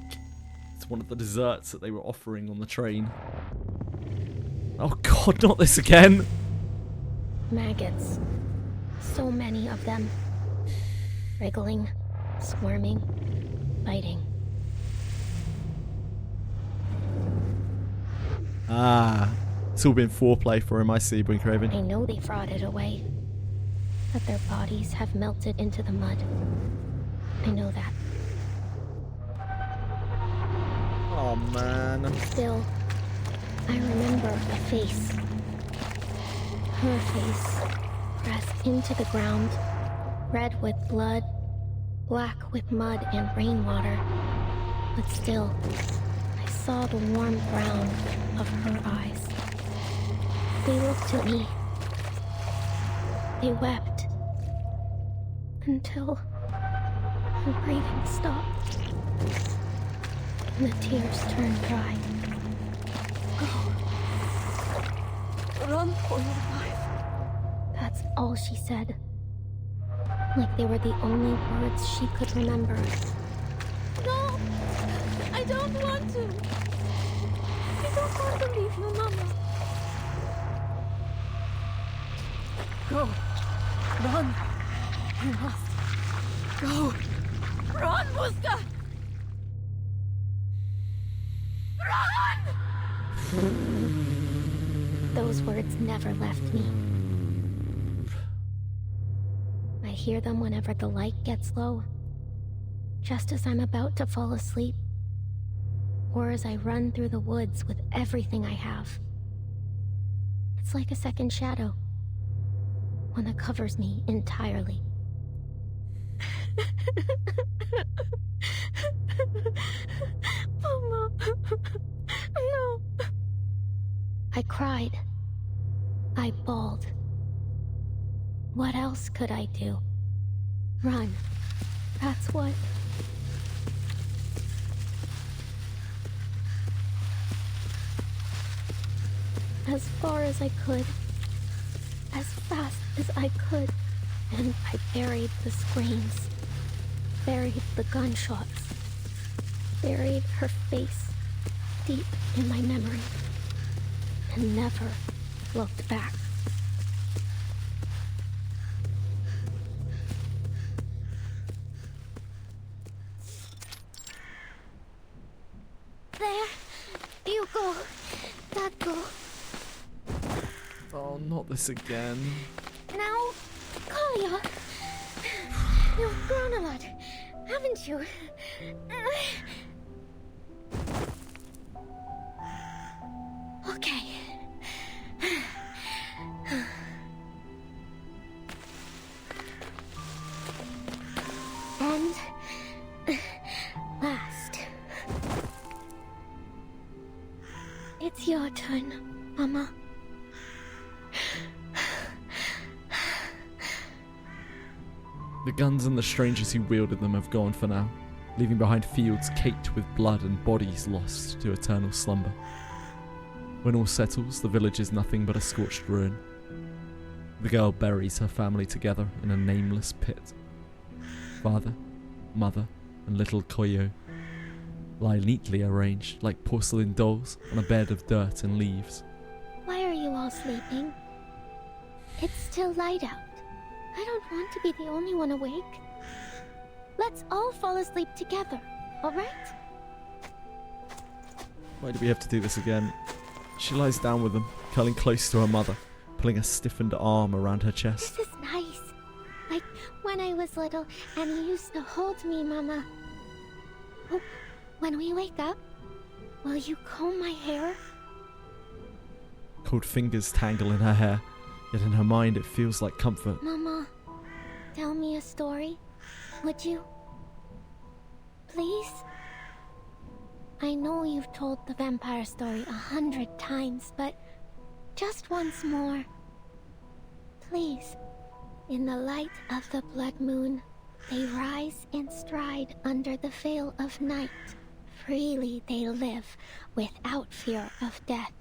It's one of the desserts that they were offering on the train. Oh god, not this again! Maggots. So many of them. Wriggling, squirming, biting. Ah, it's all been foreplay for him, I see, Blinkraven. I know they brought it away. But their bodies have melted into the mud. I know that. Oh man. Still, I remember a face. Her face, pressed into the ground, red with blood, black with mud and rainwater. But still, I saw the warm brown of her eyes. They looked at me. They wept. Until her breathing stopped. And the tears turned dry. Go. Run for your life. That's all she said. Like they were the only words she could remember. No! I don't want to! I don't want to leave you, Mama. Go. Run. You must. Go. Run, Muska! Those words never left me. I hear them whenever the light gets low, just as I'm about to fall asleep, or as I run through the woods with everything I have. It's like a second shadow, one that covers me entirely. Mama, no. I cried. I bawled. What else could I do? Run. That's what. As far as I could. As fast as I could. And I buried the screams. Buried the gunshots. Buried her face deep in my memory. And never looked back. There. You go. That go. Oh, not this again. Now, Kalia. You've grown a lot, haven't you? Okay. And last. It's your turn, Mama. The guns and the strangers who wielded them have gone for now, leaving behind fields caked with blood and bodies lost to eternal slumber. When all settles, the village is nothing but a scorched ruin. The girl buries her family together in a nameless pit. Father, mother, and little Koyo lie neatly arranged like porcelain dolls on a bed of dirt and leaves. Why are you all sleeping? It's still light out. I don't want to be the only one awake. Let's all fall asleep together, alright? Why do we have to do this again? She lies down with them, curling close to her mother, pulling a stiffened arm around her chest. This is nice. Like when I was little and you used to hold me, Mama. Oh, when we wake up, will you comb my hair? Cold fingers tangle in her hair, yet in her mind it feels like comfort. Mama, tell me a story, would you? Please? I know you've told the vampire story 100 times, but just once more. Please, in the light of the blood moon, They rise in stride under the veil of night. Freely they live, without fear of death.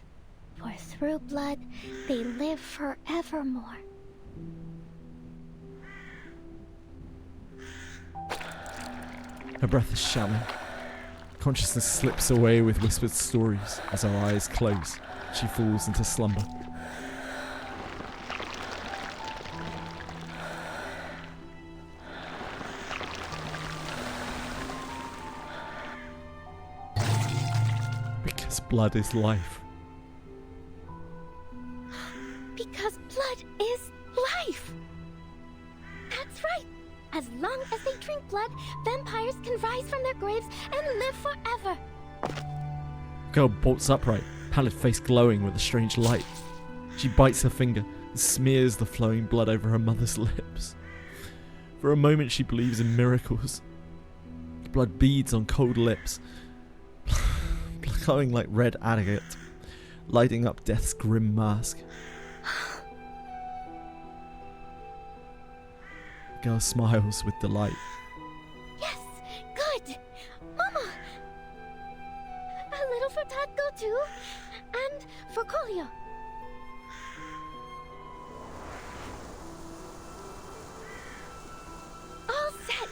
For through blood, they live forevermore. Her breath is shallow. Consciousness slips away with whispered stories as her eyes close. She falls into slumber. Because blood is life. Because blood is life! That's right! As long as they drink blood, vampires can rise from their graves and live forever! The girl bolts upright, pallid face glowing with a strange light. She bites her finger and smears the flowing blood over her mother's lips. For a moment she believes in miracles. Blood beads on cold lips, glowing like red agate, lighting up death's grim mask. The girl smiles with delight. Yes! Good! Mama! A little for Tatko too, and for Kolio. All set!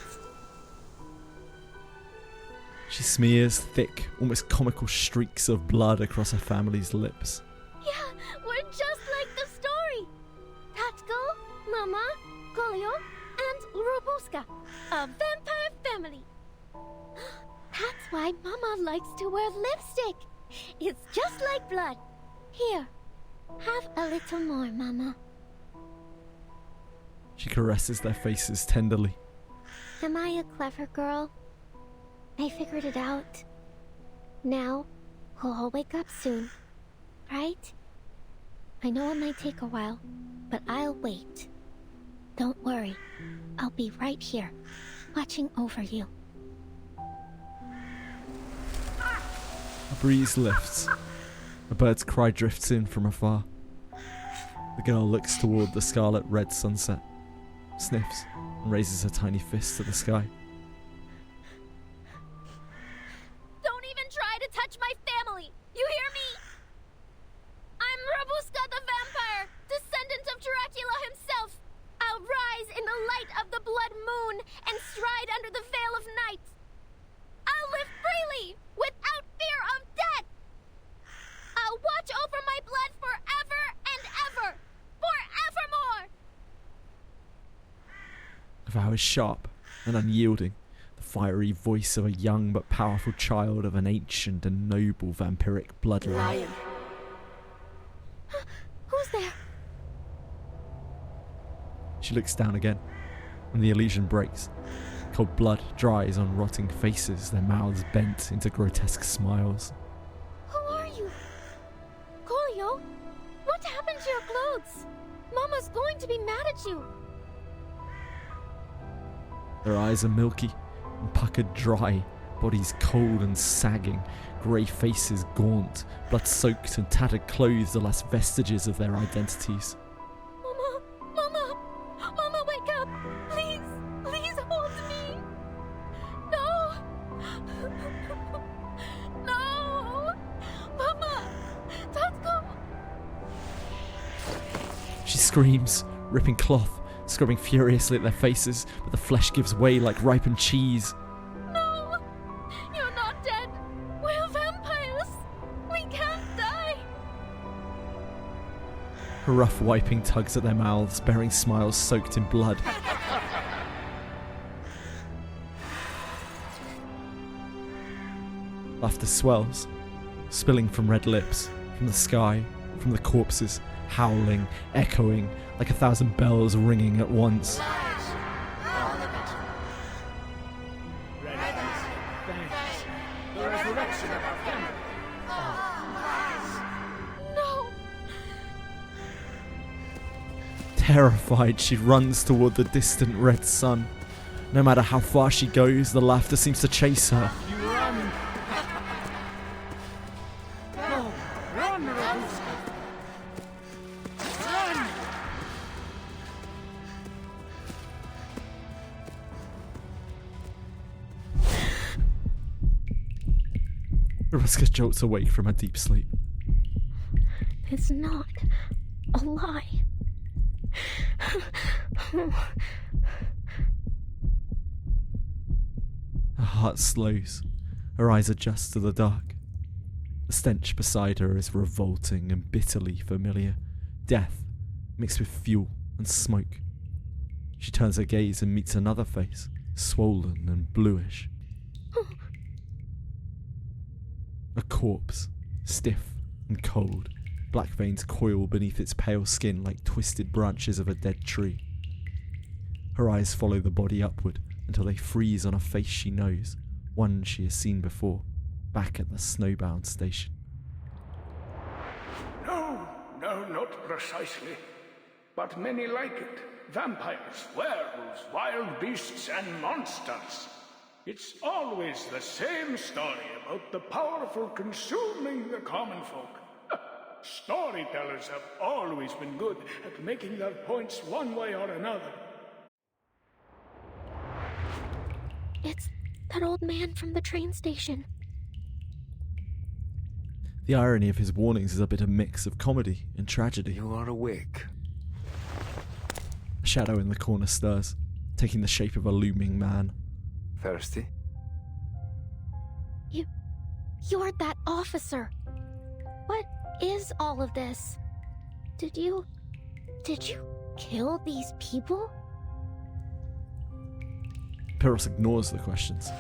She smears thick, almost comical streaks of blood across her family's lips. Yeah, we're just like the story! Tatko, Mama, Kolio, and Robuska, a vampire family. That's why Mama likes to wear lipstick. It's just like blood. Here, have a little more, Mama. She caresses their faces tenderly. Am I a clever girl? I figured it out. Now, we'll all wake up soon, right? I know it might take a while, but I'll wait. Don't worry, I'll be right here, watching over you. A breeze lifts. A bird's cry drifts in from afar. The girl looks toward the scarlet red sunset, sniffs, and raises her tiny fist to the sky. Don't even try to touch my family! You hear me? I'm Robuska the vampire, descendant of Dracula himself. I'll rise in the light of the blood moon and stride under the veil of night. I'll live freely, without fear of death. I'll watch over my blood forever and ever, forevermore. The vow is sharp and unyielding, the fiery voice of a young but powerful child of an ancient and noble vampiric bloodline. Who's there? She looks down again, and the illusion breaks. Cold blood dries on rotting faces, their mouths bent into grotesque smiles. Who are you? Kolio, what happened to your clothes? Mama's going to be mad at you. Their eyes are milky and puckered dry, bodies cold and sagging, grey faces gaunt, blood-soaked and tattered clothes the last vestiges of their identities. Mama, wake up! Please, please hold me! No! No! Mama! Tatko! She screams, ripping cloth, scrubbing furiously at their faces, but the flesh gives way like ripened cheese. No! You're not dead! We're vampires! We can't die! Her rough wiping tugs at their mouths, bearing smiles soaked in blood. Laughter swells, spilling from red lips, from the sky, from the corpses, howling, echoing, like 1,000 bells ringing at once. The resurrection of our family. No! Terrified, she runs toward the distant red sun. No matter how far she goes, the laughter seems to chase her. You run! No! Run, Robuska! Run! Robuska jolts awake from her deep sleep. It's not a lie. Her heart slows. Her eyes adjust to the dark. The stench beside her is revolting and bitterly familiar. Death, mixed with fuel and smoke. She turns her gaze and meets another face, swollen and bluish. A corpse, stiff and cold. Black veins coil beneath its pale skin like twisted branches of a dead tree. Her eyes follow the body upward until they freeze on a face she knows, one she has seen before, back at the snowbound station. No, not precisely. But many like it. Vampires, werewolves, wild beasts, and monsters. It's always the same story about the powerful consuming the common folk. Storytellers have always been good at making their points one way or another. It's that old man from the train station. The irony of his warnings is a bit of mix of comedy and tragedy. You are awake. A shadow in the corner stirs, taking the shape of a looming man. Thirsty? You're that officer. What is all of this? Did you kill these people? Pyros ignores the questions.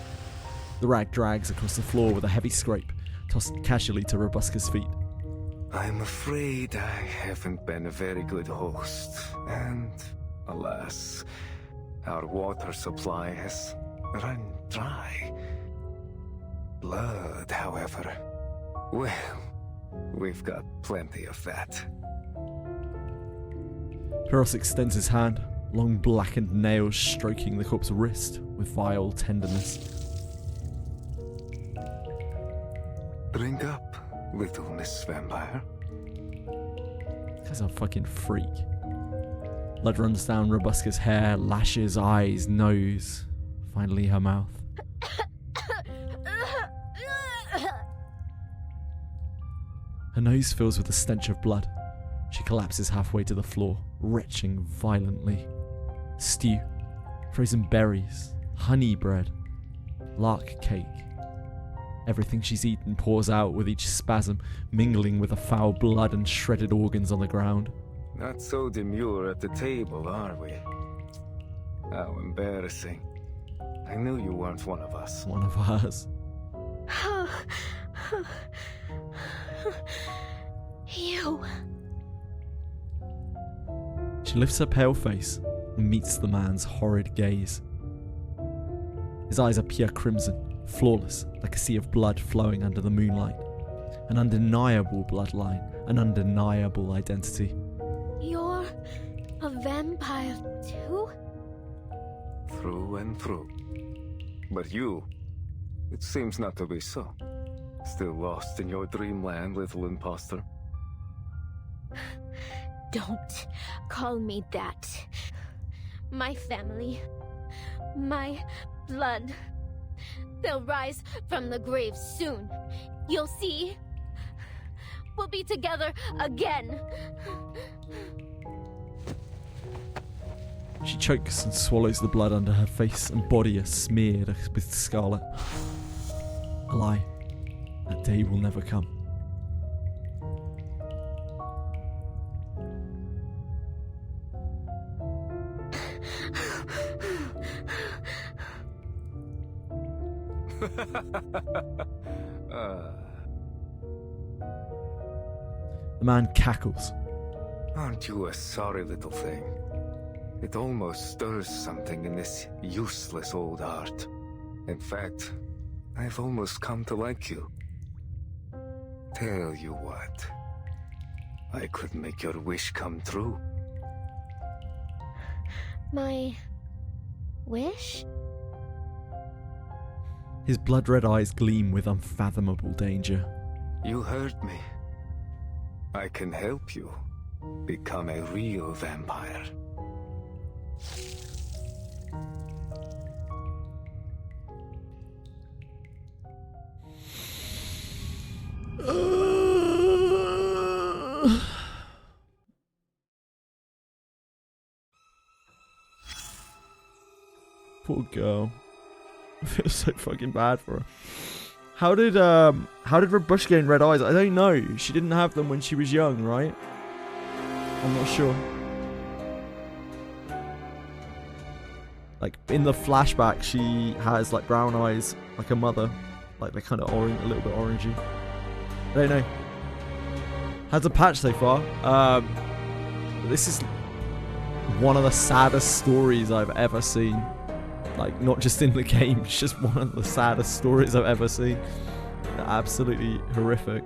The rag drags across the floor with a heavy scrape, tossed casually to Robuska's feet. I'm afraid I haven't been a very good host, and alas, our water supply has run dry. Blood, however, well, we've got plenty of that. Pyros extends his hand, long blackened nails stroking the corpse's wrist with vile tenderness. Drink up, little Miss Vampire. This guy's a fucking freak. Blood runs down Robuska's hair, lashes, eyes, nose, finally her mouth. Her nose fills with the stench of blood. She collapses halfway to the floor, retching violently. Stew, frozen berries, honey bread, lark cake. Everything she's eaten pours out with each spasm, mingling with the foul blood and shredded organs on the ground. Not so demure at the table, are we? How embarrassing. I knew you weren't one of us. One of us. You. She lifts her pale face and meets the man's horrid gaze. His eyes are pure crimson, flawless, like a sea of blood flowing under the moonlight. An undeniable bloodline, an undeniable identity. You're a vampire too? Through and through. But you, it seems not to be so. Still lost in your dreamland, little imposter. Don't call me that. My family, my blood, they'll rise from the grave soon. You'll see. We'll be together again. She chokes and swallows the blood under her face and body are smeared with scarlet. A lie. That day will never come. The man cackles. Aren't you a sorry little thing? It almost stirs something in this useless old art. In fact, I've almost come to like you. Tell you what, I could make your wish come true. My wish? His blood-red eyes gleam with unfathomable danger. You heard me. I can help you become a real vampire. Poor girl. I feel so fucking bad for her. How did Rabushka gain red eyes? I don't know. She didn't have them when she was young, right? I'm not sure. Like in the flashback, she has like brown eyes, like her mother. Like they're kind of orange, a little bit orangey. I don't know. How's the patch so far? This is one of the saddest stories I've ever seen. Like, not just in the game, it's just one of the saddest stories I've ever seen. Absolutely horrific.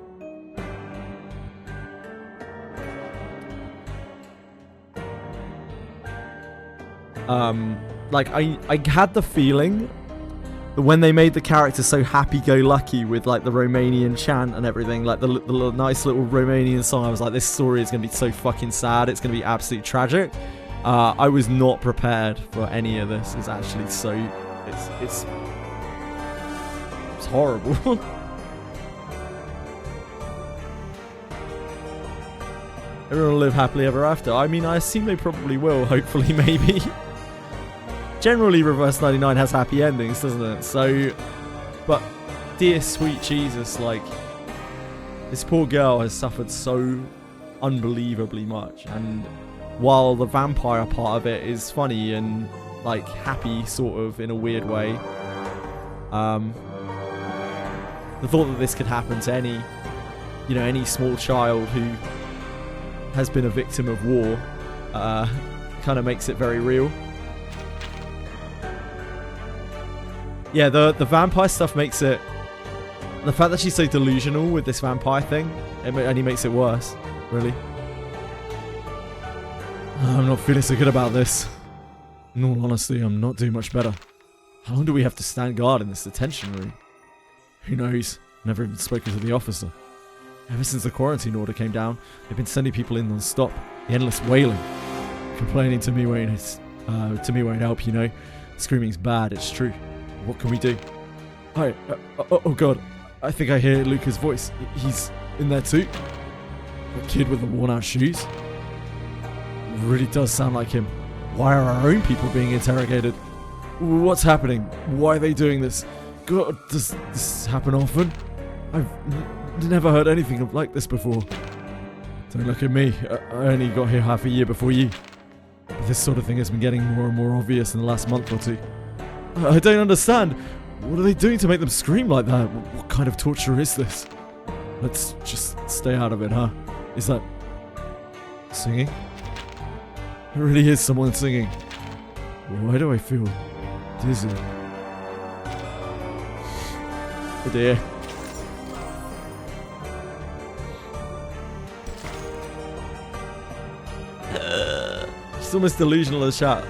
Like, I had the feeling that when they made the character so happy-go-lucky with, like, the Romanian chant and everything, like, the nice little Romanian song, I was like, this story is going to be so fucking sad, it's going to be absolutely tragic. I was not prepared for any of this. It's actually so... It's horrible. Everyone will live happily ever after. I mean, I assume they probably will, hopefully, maybe. Generally, Reverse 99 has happy endings, doesn't it? So, but dear sweet Jesus, like, this poor girl has suffered so unbelievably much, and while the vampire part of it is funny and like happy sort of in a weird way, the thought that this could happen to any, you know, any small child who has been a victim of war kind of makes it very real. Yeah, the vampire stuff makes it, the fact that she's so delusional with this vampire thing, it only makes it worse, really. I'm not feeling so good about this. In all honesty, I'm not doing much better. How long do we have to stand guard in this detention room? Who knows? Never even spoken to the officer. Ever since the quarantine order came down, they've been sending people in non-stop. The endless wailing. Complaining to me won't help, you know. Screaming's bad, it's true. What can we do? Hi, oh god. I think I hear Luca's voice. He's in there too? A kid with the worn-out shoes? It really does sound like him. Why are our own people being interrogated? What's happening? Why are they doing this? God, does this happen often? I've never heard anything like this before. Don't look at me. I only got here half a year before you. But this sort of thing has been getting more and more obvious in the last month or two. I don't understand. What are they doing to make them scream like that? What kind of torture is this? Let's just stay out of it, huh? Is that singing? It really is someone singing. Why do I feel dizzy? Oh dear. She's almost delusional as chat.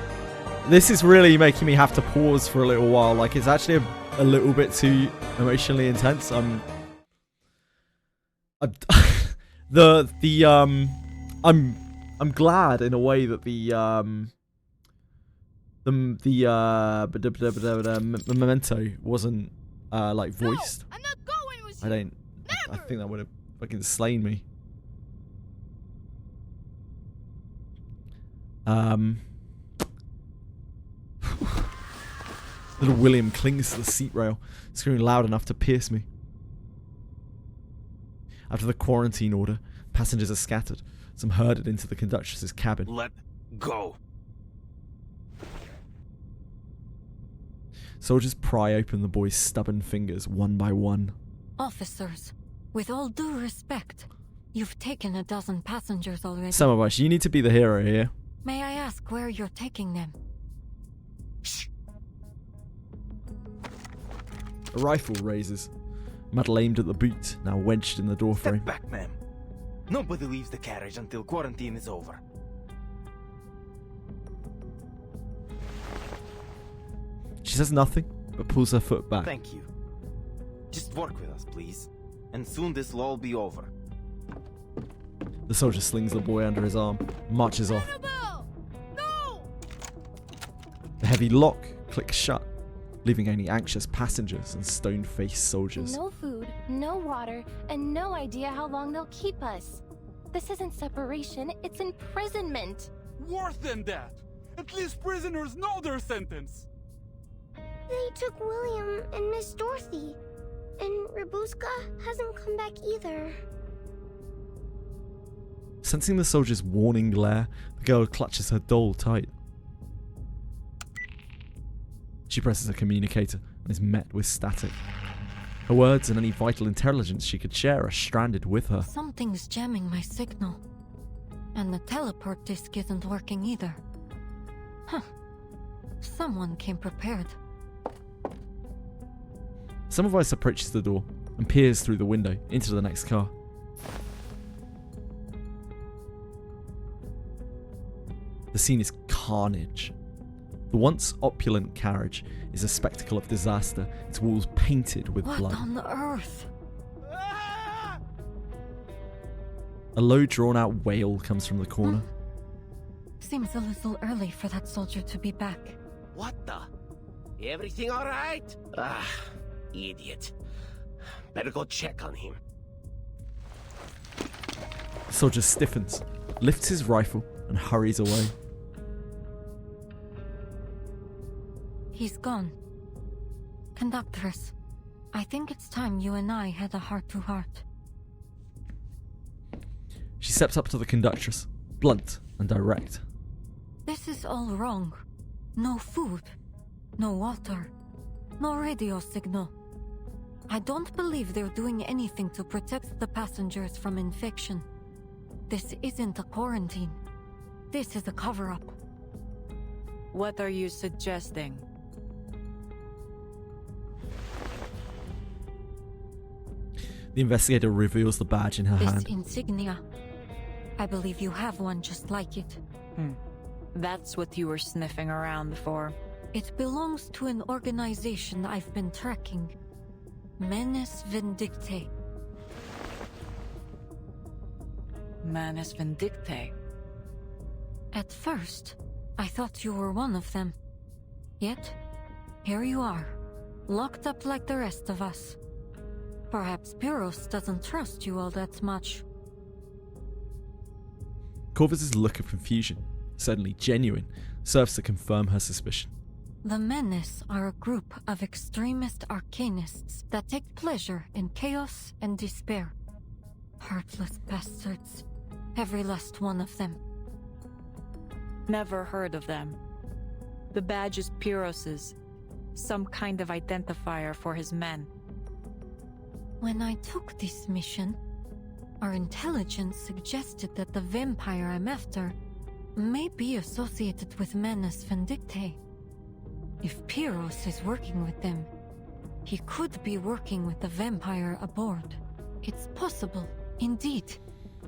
This is really making me have to pause for a little while. Like, it's actually a little bit too emotionally intense. I'm glad in a way that the memento wasn't like voiced. No, I'm not going with you. I think that would have fucking slain me. Little William clings to the seat rail, screaming loud enough to pierce me. After the quarantine order, passengers are scattered. Some herded into the conductress's cabin. Let go. Soldiers pry open the boy's stubborn fingers one by one. Officers, with all due respect, you've taken 12 passengers already. Some of us, you need to be the hero here. May I ask where you're taking them? Shh. A rifle raises. Muzzle aimed at the boot, now wedged in the doorframe. Step back, ma'am. Nobody leaves the carriage until quarantine is over. She says nothing, but pulls her foot back. Thank you. Just work with us, please. And soon this will all be over. The soldier slings the boy under his arm, marches off. No! The heavy lock clicks shut, leaving only anxious passengers and stone-faced soldiers. No food, no water, and no idea how long they'll keep us. This isn't separation, it's imprisonment. Worse than that! At least prisoners know their sentence! They took William and Miss Dorothy. And Rabuska hasn't come back either. Sensing the soldier's warning glare, the girl clutches her doll tight. She presses a communicator and is met with static. Her words and any vital intelligence she could share are stranded with her. Something's jamming my signal. And the teleport disc isn't working either. Huh. Someone came prepared. Semmelweis approaches the door and peers through the window into the next car. The scene is carnage. The once opulent carriage is a spectacle of disaster, its walls painted with blood. What on earth? A low drawn-out wail comes from the corner. Seems a little early for that soldier to be back. What the? Everything alright? Ah, idiot. Better go check on him. The soldier stiffens, lifts his rifle, and hurries away. He's gone. Conductress, I think it's time you and I had a heart-to-heart. She steps up to the conductress, blunt and direct. This is all wrong. No food, no water, no radio signal. I don't believe they're doing anything to protect the passengers from infection. This isn't a quarantine. This is a cover-up. What are you suggesting? The investigator reveals the badge in her This hand. insignia. I believe you have one just like it. That's what you were sniffing around for. It belongs to an organization I've been tracking. Manus Vindictae. Manus Vindictae? At first, I thought you were one of them. Yet, here you are, locked up like the rest of us. Perhaps Pyros doesn't trust you all that much. Corvus's look of confusion, certainly genuine, serves to confirm her suspicion. The Menace are a group of extremist arcanists that take pleasure in chaos and despair. Heartless bastards. Every last one of them. Never heard of them. The badge is Pyros's. Some kind of identifier for his men. When I took this mission, our intelligence suggested that the vampire I'm after may be associated with Manus Vindictae. If Pyros is working with them, he could be working with the vampire aboard. It's possible, indeed,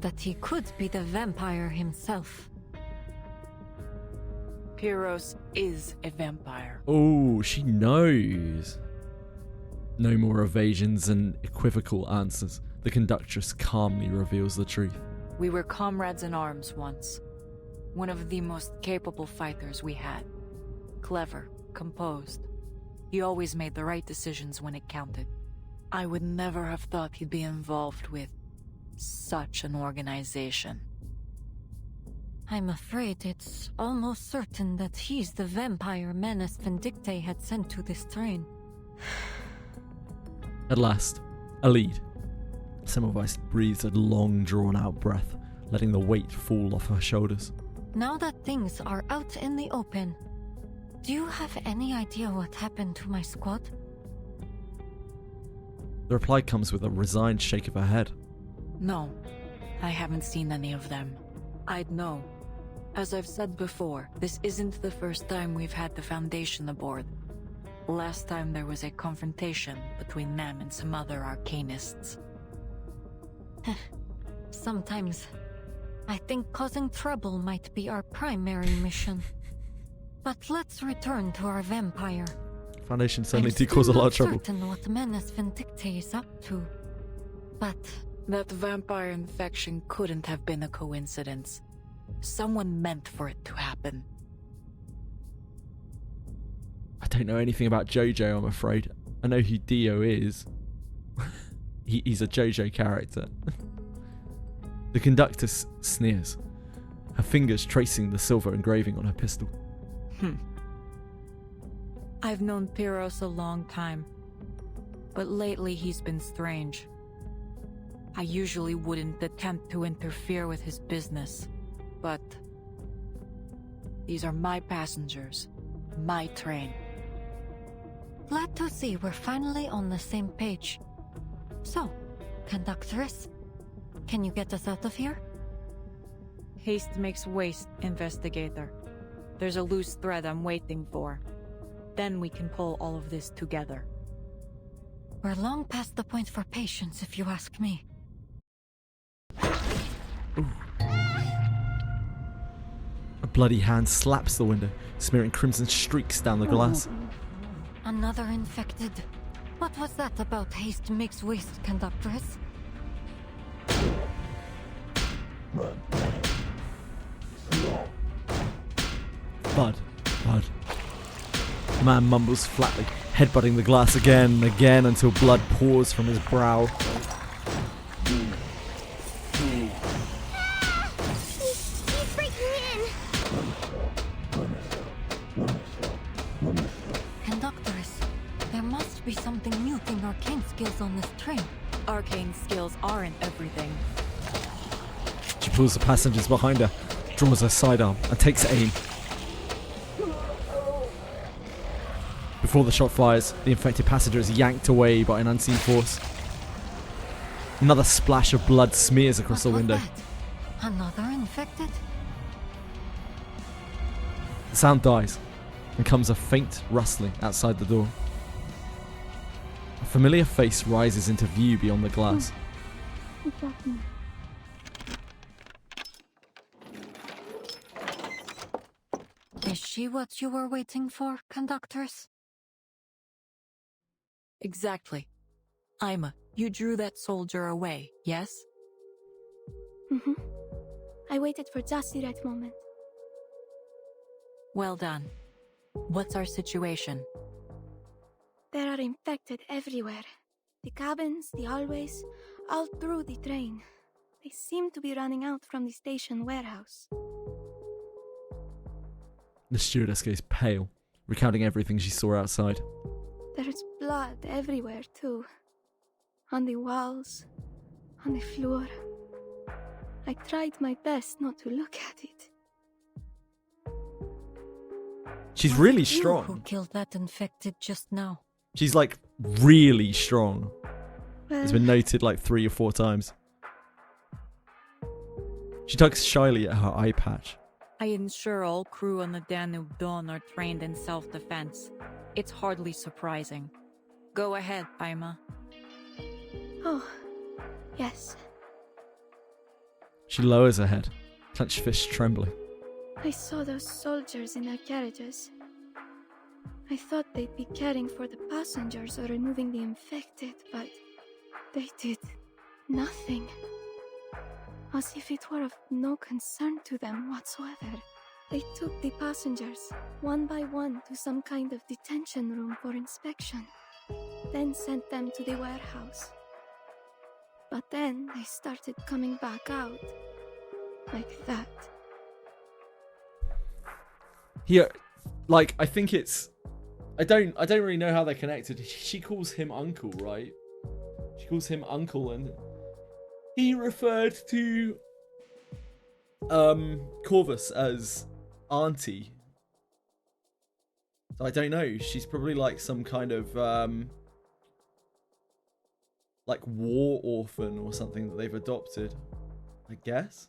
that he could be the vampire himself. Pyros is a vampire. Oh, she knows. No more evasions and equivocal answers. The conductress calmly reveals the truth. We were comrades in arms once. One of the most capable fighters we had. Clever, composed. He always made the right decisions when it counted. I would never have thought he'd be involved with such an organization. I'm afraid it's almost certain that he's the vampire Manus Vindictae had sent to this train. At last, a lead. Semmelweis breathes a long drawn-out breath, letting the weight fall off her shoulders. Now that things are out in the open, do you have any idea what happened to my squad? The reply comes with a resigned shake of her head. No, I haven't seen any of them. I'd know. As I've said before, this isn't the first time we've had the Foundation aboard. Last time there was a confrontation between them and some other arcanists. Sometimes, I think causing trouble might be our primary mission. But let's return to our vampire. Foundation certainly do cause a lot of trouble. I'm certain what Manus Vindictae is up to. But that vampire infection couldn't have been a coincidence. Someone meant for it to happen. I don't know anything about JoJo, I'm afraid. I know who Dio is. He's a JoJo character. The conductor sneers, her fingers tracing the silver engraving on her pistol. I've known Pyros a long time, but lately he's been strange. I usually wouldn't attempt to interfere with his business, but these are my passengers, my train. Glad to see we're finally on the same page. So, conductress, can you get us out of here? Haste makes waste, investigator. There's a loose thread I'm waiting for. Then we can pull all of this together. We're long past the point for patience, if you ask me. Ooh. A bloody hand slaps the window, smearing crimson streaks down the glass. Another infected. What was that about haste makes waste, conductress? Bud. The man mumbles flatly, headbutting the glass again and again until blood pours from his brow. He's breaking in! Conductress, there must be something muting arcane skills on this train. Arcane skills aren't everything. She pulls the passengers behind her, draws her sidearm, and takes aim. Before the shot fires, the infected passenger is yanked away by an unseen force. Another splash of blood smears across the window. Another infected? The sound dies, and comes a faint rustling outside the door. A familiar face rises into view beyond the glass. Is she what you were waiting for, conductress? Exactly. Ima, you drew that soldier away, yes? I waited for just the right moment. Well done. What's our situation? There are infected everywhere. The cabins, the hallways, all through the train. They seem to be running out from the station warehouse. The stewardess goes pale, recounting everything she saw outside. There's blood everywhere, too. On the walls, on the floor. I tried my best not to look at it. She's really You strong. who killed that infected just now? She's like really strong. Well, It's been noted like 3 or 4 times. She tugs shyly at her eye patch. I ensure all crew on the Danube Dawn are trained in self-defense. It's hardly surprising. Go ahead, Ima. Oh, yes. She lowers her head, clenched fists trembling. I saw those soldiers in their carriages. I thought they'd be caring for the passengers or removing the infected, but they did nothing. As if it were of no concern to them whatsoever. They took the passengers, one by one, to some kind of detention room for inspection, then sent them to the warehouse. But then they started coming back out, like that. Here, like, I think it's... I don't really know how they're connected. She calls him uncle, right? She calls him uncle, and he referred to Corvus as auntie. So I don't know. She's probably like some kind of like war orphan or something that they've adopted, I guess.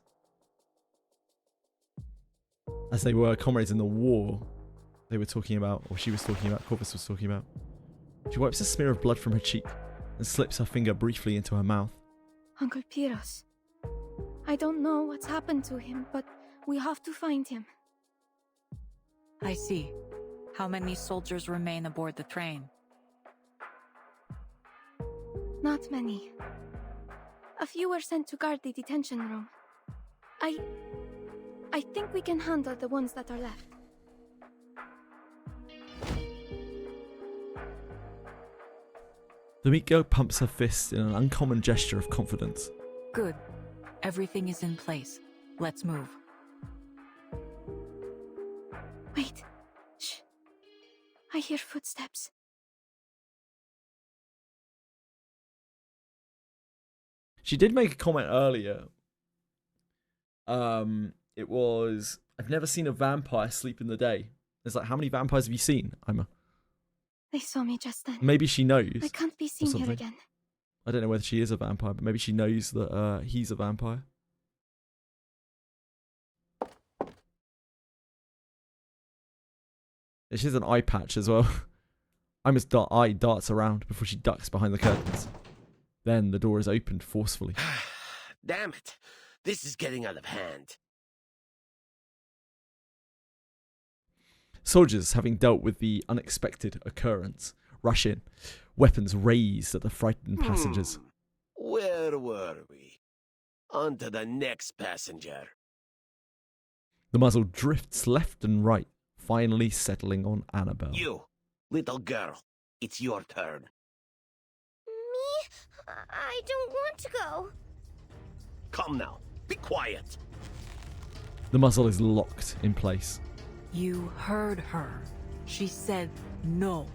As they were comrades in the war, they were talking about, or she was talking about, Corvus was talking about. She wipes a smear of blood from her cheek and slips her finger briefly into her mouth. Uncle Pyros. I don't know what's happened to him, but we have to find him. I see. How many soldiers remain aboard the train? Not many. A few were sent to guard the detention room. I think we can handle the ones that are left. The meat girl pumps her fist in an uncommon gesture of confidence. Good. Everything is in place. Let's move. Wait. Shh. I hear footsteps. She did make a comment earlier. It was, I've never seen a vampire sleep in the day. It's like, how many vampires have you seen, Ima? They saw me just then. Maybe she knows. I can't be seen here again. I don't know whether she is a vampire, but maybe she knows that he's a vampire. She has an eye patch as well. Ima's eye darts around before she ducks behind the curtains. Then the door is opened forcefully. Damn it. This is getting out of hand. Soldiers, having dealt with the unexpected occurrence, rush in, weapons raised at the frightened passengers. Where were we? On to the next passenger. The muzzle drifts left and right, finally settling on Annabelle. You, little girl, it's your turn. Me? I don't want to go. Come now, be quiet. The muzzle is locked in place. You heard her. She said no.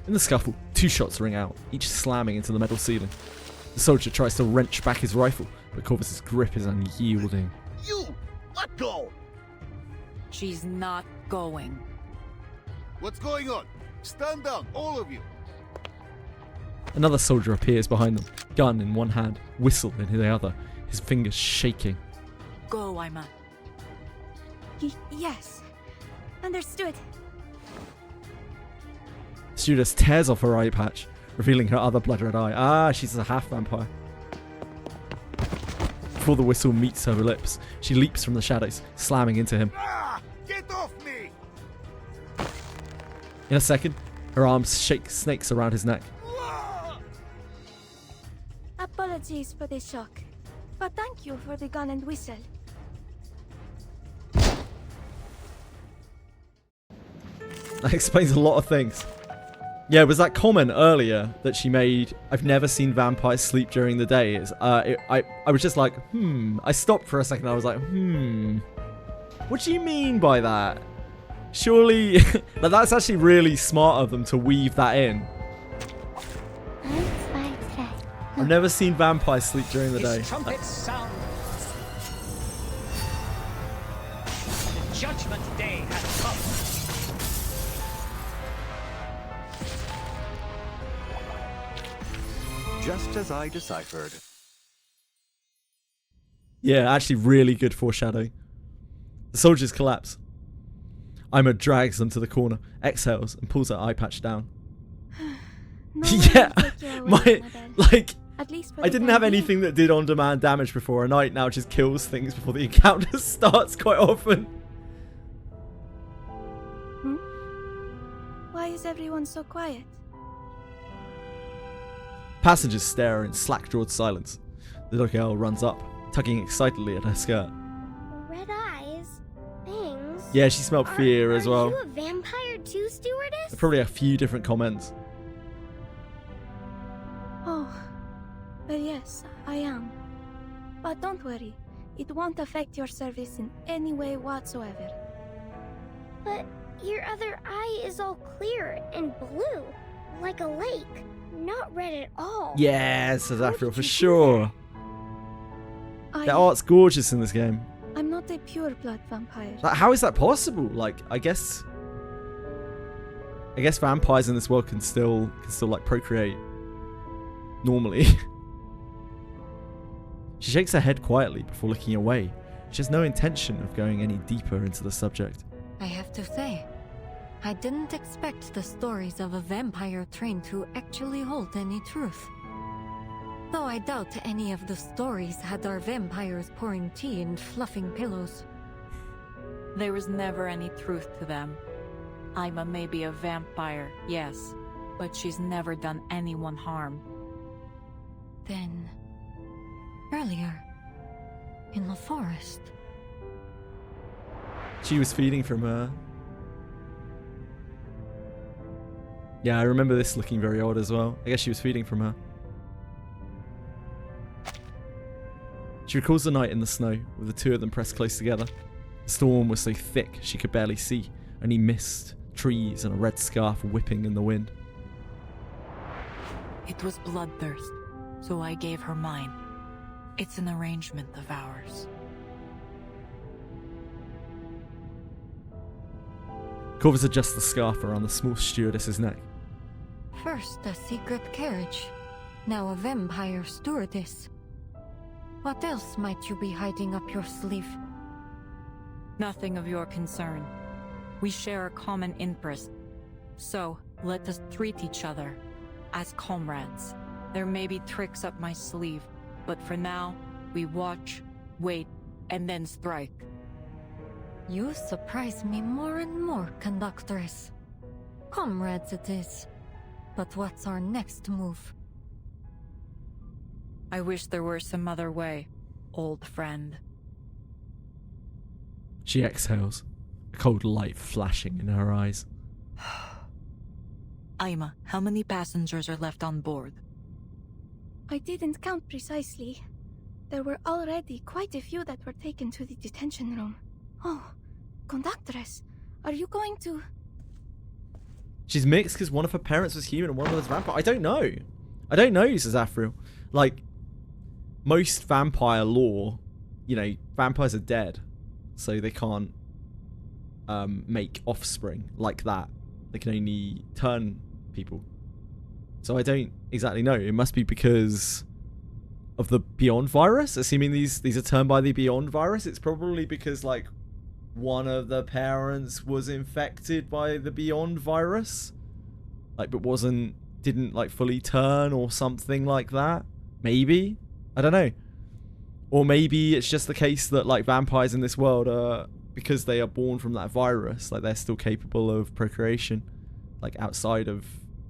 In the scuffle, 2 shots ring out, each slamming into the metal ceiling. The soldier tries to wrench back his rifle, but Corvus's grip is unyielding. You, let go! She's not going. What's going on? Stand down, all of you. Another soldier appears behind them, gun in one hand, whistle in the other, his fingers shaking. Go, Ima. Yes. Understood. Stewardess tears off her eye patch, revealing her other blood red eye. Ah, she's a half vampire. Before the whistle meets her lips, she leaps from the shadows, slamming into him. Ah! Get off me! In a second, her arms shake snakes around his neck. Apologies for the shock, but thank you for the gun and whistle. That explains a lot of things. Yeah, it was that comment earlier that she made, I've never seen vampires sleep during the day. I was just like, I stopped for a second. I was like, what do you mean by that? Surely, like, that's actually really smart of them to weave that in. I've never seen vampires sleep during the day. His trumpets sound. The judgment day has come. Just as I deciphered. Yeah, actually really good foreshadowing. The soldiers collapse. Ima drags them to the corner, exhales, and pulls her eye patch down. Yeah, I didn't have anything that did on-demand damage before. A knight now just kills things before the encounter starts quite often. Why is everyone so quiet? Passengers stare in slack-jawed silence. The little girl runs up, tugging excitedly at her skirt. Red eyes? Fangs? Yeah, she smelled fear as well. Are you a vampire too, stewardess? Probably a few different comments. Oh, well, yes, I am. But don't worry, it won't affect your service in any way whatsoever. But your other eye is all clear and blue, like a lake. Not red at all. Yes, says Aphriel, for sure. I... The art's gorgeous in this game. I'm not a pure-blood vampire. Like, how is that possible? Like, I guess vampires in this world can still like procreate normally. She shakes her head quietly before looking away. She has no intention of going any deeper into the subject. I have to say, I didn't expect the stories of a vampire train to actually hold any truth. Though I doubt any of the stories had our vampires pouring tea and fluffing pillows. There was never any truth to them. Ima may be a vampire, yes, but she's never done anyone harm. Then, earlier, in the forest. She was feeding from her. Yeah, I remember this looking very odd as well. I guess she was feeding from her. She recalls the night in the snow, with the two of them pressed close together. The storm was so thick she could barely see, only mist, trees, and a red scarf whipping in the wind. It was bloodthirst, so I gave her mine. It's an arrangement of ours. Corvus adjusts the scarf around the small stewardess's neck. First a secret carriage, now a vampire stewardess. What else might you be hiding up your sleeve? Nothing of your concern. We share a common interest. So, let us treat each other as comrades. There may be tricks up my sleeve, but for now, we watch, wait, and then strike. You surprise me more and more, Conductress. Comrades it is. But what's our next move? I wish there were some other way, old friend. She exhales, a cold light flashing in her eyes. Aima, how many passengers are left on board? I didn't count precisely. There were already quite a few that were taken to the detention room. Oh, Conductress, are you going to... She's mixed because one of her parents was human and one was vampire. I don't know. I don't know, says Afriel. Like, most vampire lore, you know, vampires are dead. So they can't make offspring like that. They can only turn people. So I don't exactly know. It must be because of the Beyond virus. Assuming these are turned by the Beyond virus, it's probably because, like, one of the parents was infected by the Beyond virus. Like, but didn't like fully turn or something like that. Maybe? I don't know. Or maybe it's just the case that, like, vampires in this world are, because they are born from that virus, like, they're still capable of procreation, like, outside of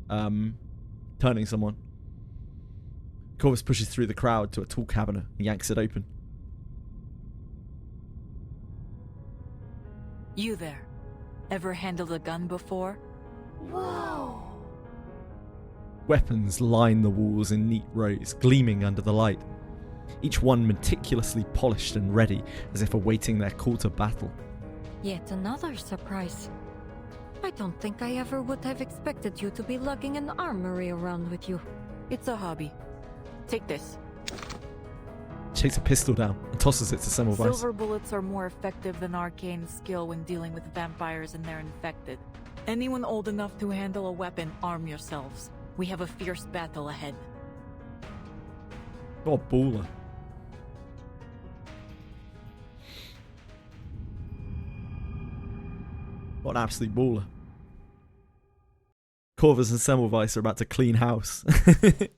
turning someone. Corvus pushes through the crowd to a tall cabinet and yanks it open. You there. Ever handled a gun before? Whoa! Weapons line the walls in neat rows, gleaming under the light. Each one meticulously polished and ready, as if awaiting their call to battle. Yet another surprise. I don't think I ever would have expected you to be lugging an armory around with you. It's a hobby. Take this. She takes a pistol down and tosses it to Semmelweis. Silver bullets are more effective than arcane skill when dealing with vampires and they're infected. Anyone old enough to handle a weapon, arm yourselves. We have a fierce battle ahead. What a baller. What an absolute baller. Corvus and Semmelweis are about to clean house. I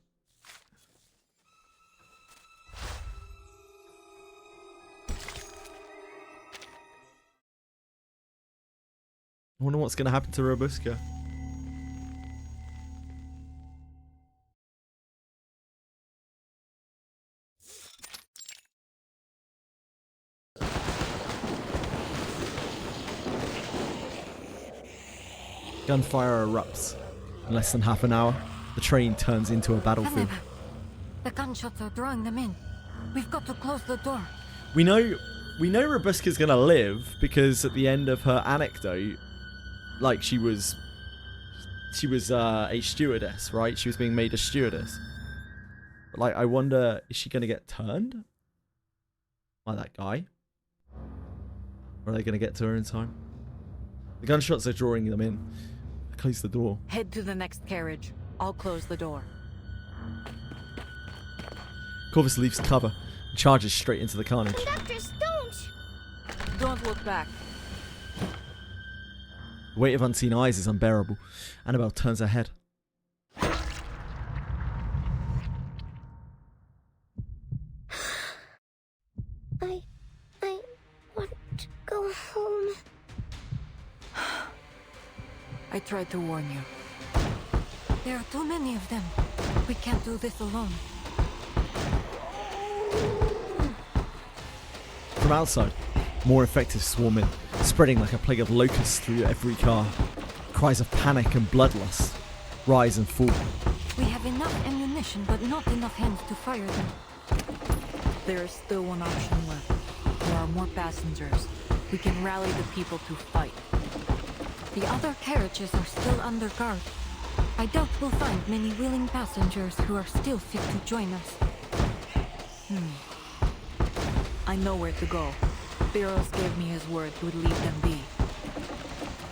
wonder what's going to happen to Robuska. Gunfire erupts. In less than half an hour, the train turns into a battlefield. The gunshots are drawing them in. We've got to close the door. We know Robuska's gonna live because at the end of her anecdote, like, she was a stewardess, right? She was being made a stewardess. But, like, I wonder, is she gonna get turned by that guy? Or are they gonna get to her in time? The gunshots are drawing them in. Close the door. Head to the next carriage. I'll close the door. Corvus leaves cover and charges straight into the carnage. Conductress, don't! Don't look back. The weight of unseen eyes is unbearable. Annabelle turns her head. I want to go home. I tried to warn you. There are too many of them. We can't do this alone. From outside, more effective swarm in, spreading like a plague of locusts through every car. Cries of panic and bloodlust rise and fall. We have enough ammunition, but not enough hands to fire them. There is still one option left. There are more passengers. We can rally the people to fight. The other carriages are still under guard. I doubt we'll find many willing passengers who are still fit to join us. I know where to go. Beros gave me his word he would leave them be.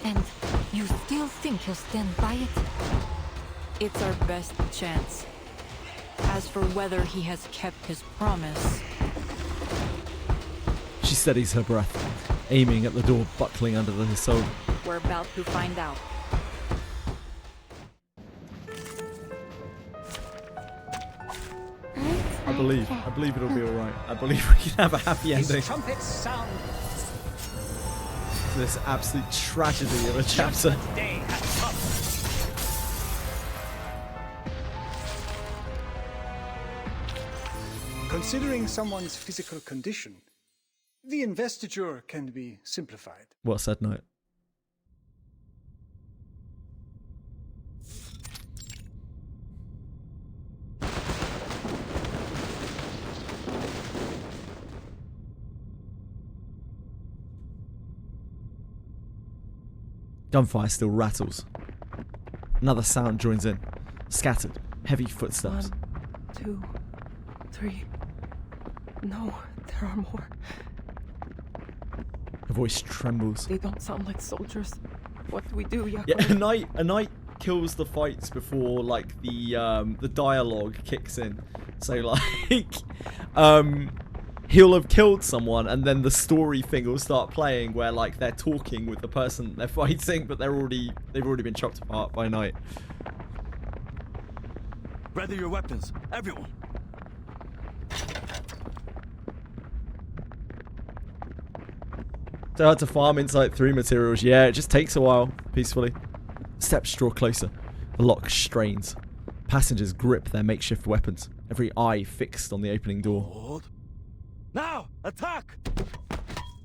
And you still think he'll stand by it? It's our best chance. As for whether he has kept his promise... She steadies her breath, aiming at the door buckling under the Hisol. We're about to find out. I believe it'll be alright. I believe we can have a happy ending. His trumpets sound. This absolute tragedy of a chapter. Judgment Day has come. Considering someone's physical condition, the investiture can be simplified. What's that note? Gunfire still rattles. Another sound joins in. Scattered, heavy footsteps. 1, 2, 3. No, there are more. Her voice trembles. They don't sound like soldiers. What do we do, Jakob? Yeah, a knight kills the fights before like the dialogue kicks in. So like he'll have killed someone and then the story thing will start playing where like they're talking with the person they're fighting, but they've already been chopped apart by night. Ready your weapons, everyone. So hard to farm Insight 3 materials. Yeah, it just takes a while, peacefully. Steps draw closer. The lock strains. Passengers grip their makeshift weapons, every eye fixed on the opening door. Hold. Now, attack!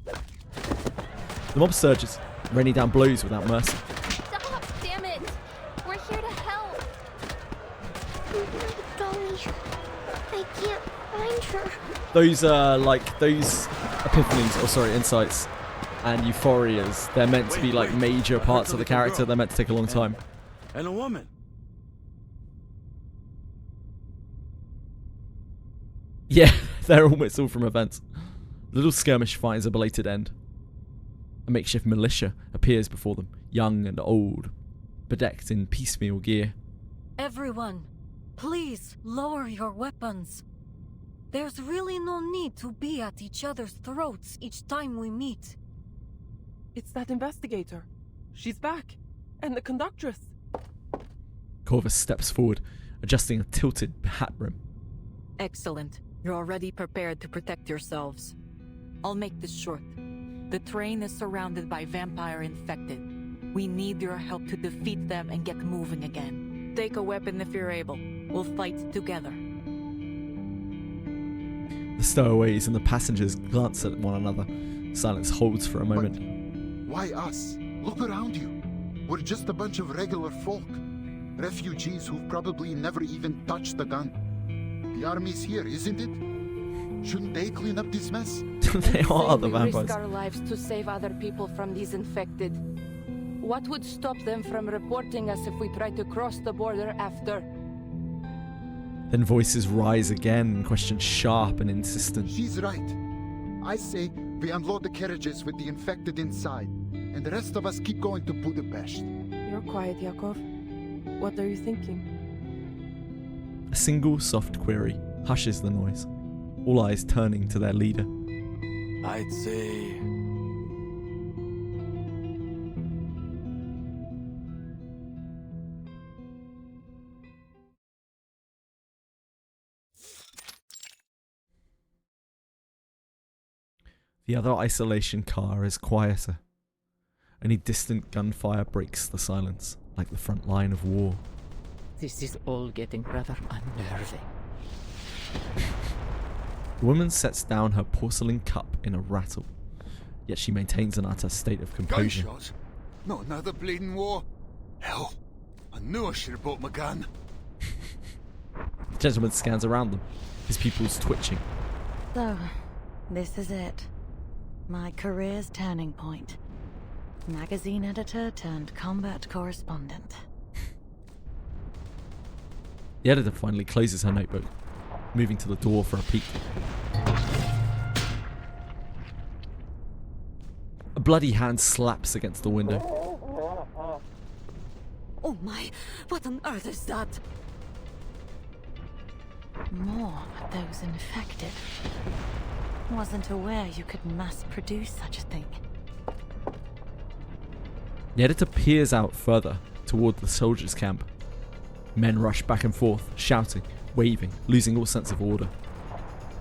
The mob surges, raining down blows without mercy. Stop! Damn it! We're here to help! Dolly, I can't find her. Those epiphanies, or sorry, insights and euphorias, they're meant to be like major parts of the character. They're meant to take a long time. And a woman. Yeah, they're almost all from events. The little skirmish finds a belated end. A makeshift militia appears before them, young and old, bedecked in piecemeal gear. Everyone, please lower your weapons. There's really no need to be at each other's throats each time we meet. It's that investigator. She's back. And the conductress. Corvus steps forward, adjusting a tilted hat brim. Excellent. You're already prepared to protect yourselves. I'll make this short. The train is surrounded by vampire infected. We need your help to defeat them and get moving again. Take a weapon if you're able. We'll fight together. The stowaways and the passengers glance at one another. Silence holds for a moment. But why us? Look around you. We're just a bunch of regular folk. Refugees who've probably never even touched a gun. The army's here, isn't it? Shouldn't they clean up this mess? They are the vampires. We risk our lives to save other people from these infected. What would stop them from reporting us if we try to cross the border after? Then voices rise again, questions sharp and insistent. She's right. I say we unload the carriages with the infected inside, and the rest of us keep going to Budapest. You're quiet, Yakov. What are you thinking? A single soft query hushes the noise, all eyes turning to their leader. I'd say... The other isolation car is quieter. Only distant gunfire breaks the silence, like the front line of war. This is all getting rather unnerving. The woman sets down her porcelain cup in a rattle, yet she maintains an utter state of composure. Gunshots? Not another bleeding war? Hell, I knew I should have bought my gun. The gentleman scans around them, his pupils twitching. So, this is it. My career's turning point. Magazine editor turned combat correspondent. The editor finally closes her notebook, moving to the door for a peek. A bloody hand slaps against the window. Oh my, what on earth is that? More of those infected. Wasn't aware you could mass produce such a thing. The editor peers out further toward the soldiers' camp. Men rush back and forth, shouting, waving, losing all sense of order.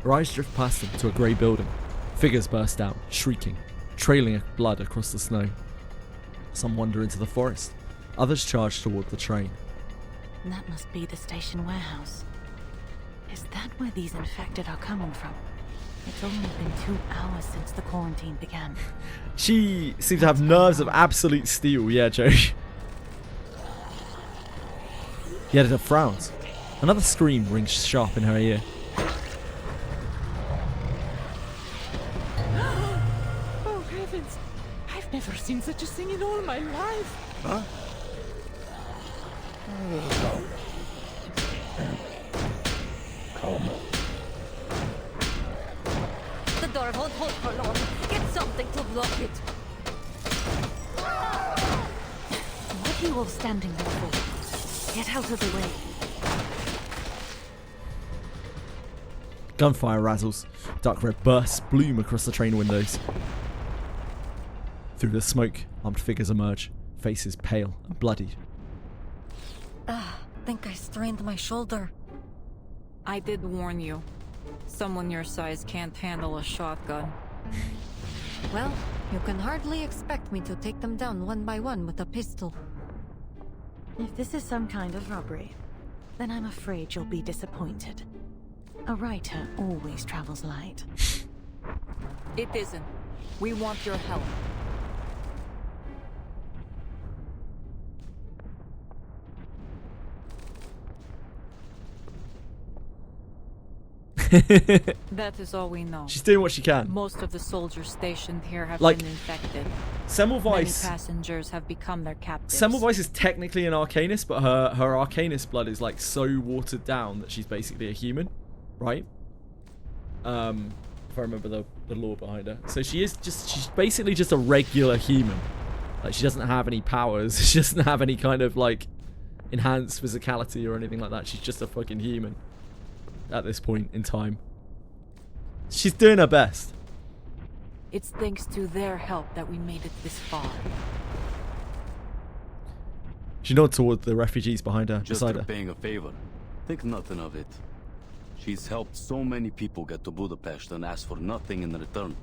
Her eyes drift past them to a grey building. Figures burst out, shrieking, trailing blood across the snow. Some wander into the forest. Others charge toward the train. That must be the station warehouse. Is that where these infected are coming from? It's only been 2 hours since the quarantine began. She seems to have nerves of absolute steel, yeah, Joe. The editor frowns. Another scream rings sharp in her ear. Oh heavens! I've never seen such a thing in all my life! Huh? Calm. The door won't hold for long. Get something to block it. What are you all standing there for? Get out of the way. Gunfire razzles. Dark red bursts bloom across the train windows. Through the smoke, armed figures emerge, faces pale and bloodied. Think I strained my shoulder. I did warn you. Someone your size can't handle a shotgun. Well, you can hardly expect me to take them down one by one with a pistol. If this is some kind of robbery, then I'm afraid you'll be disappointed. A writer always travels light. It isn't. We want your help. That is all we know. She's doing what she can. Most of the soldiers stationed here have Like, been infected. Semmelweis. Many passengers have become their captives. Semmelweis is technically an Arcanist, but her Arcanist blood is like so watered down that she's basically a human, right? If I remember the lore behind her. So she's basically just a regular human. Like, she doesn't have any powers. She doesn't have any kind of like enhanced physicality or anything like that. She's just a fucking human at this point in time. She's doing her best. It's thanks to their help that we made it this far. She nods toward the refugees behind her, Just beside her her. paying a favor. Think nothing of it. She's helped so many people get to Budapest and ask for nothing in return.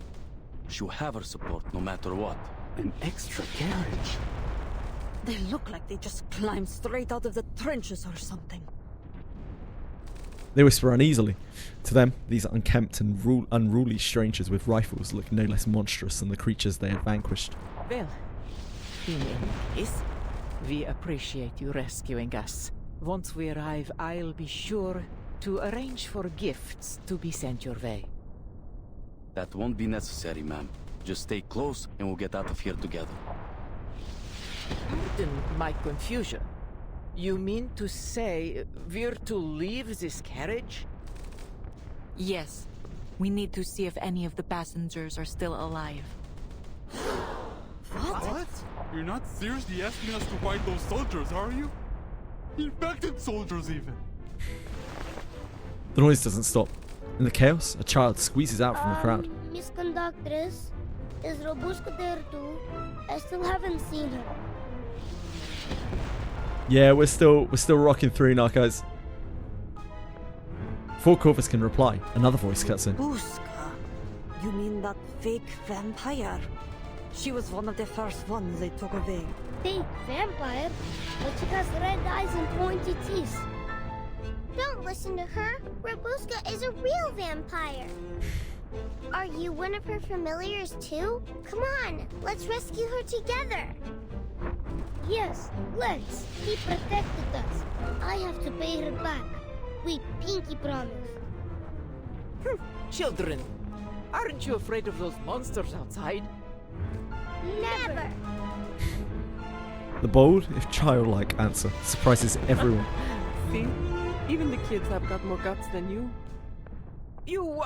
She'll have her support no matter what. An extra carriage? They look like they just climbed straight out of the trenches or something. They whisper uneasily. To them, these unkempt and unruly strangers with rifles look no less monstrous than the creatures they had vanquished. Well, in any case, we appreciate you rescuing us. Once we arrive, I'll be sure to arrange for gifts to be sent your way. That won't be necessary, ma'am. Just stay close and we'll get out of here together. Pardon my confusion. You mean to say we're to leave this carriage? Yes. We need to see if any of the passengers are still alive. What? You're not seriously asking us to fight those soldiers, are you? Infected soldiers, even. The noise doesn't stop. In the chaos, a child squeezes out from the crowd. Miss Conductress, is Robuska there too? I still haven't seen her. Yeah, we're still rocking through, Narcos. Before Corvus can reply, another voice cuts in. Buska? You mean that fake vampire? She was one of the first ones they took away. Fake vampire? But she has red eyes and pointy teeth. Don't listen to her. Robuska is a real vampire. Are you one of her familiars too? Come on, let's rescue her together. Yes, let's. He protected us. I have to pay her back. We pinky promise. Children, aren't you afraid of those monsters outside? Never. The bold, if childlike answer surprises everyone. See? Even the kids have got more guts than you. You...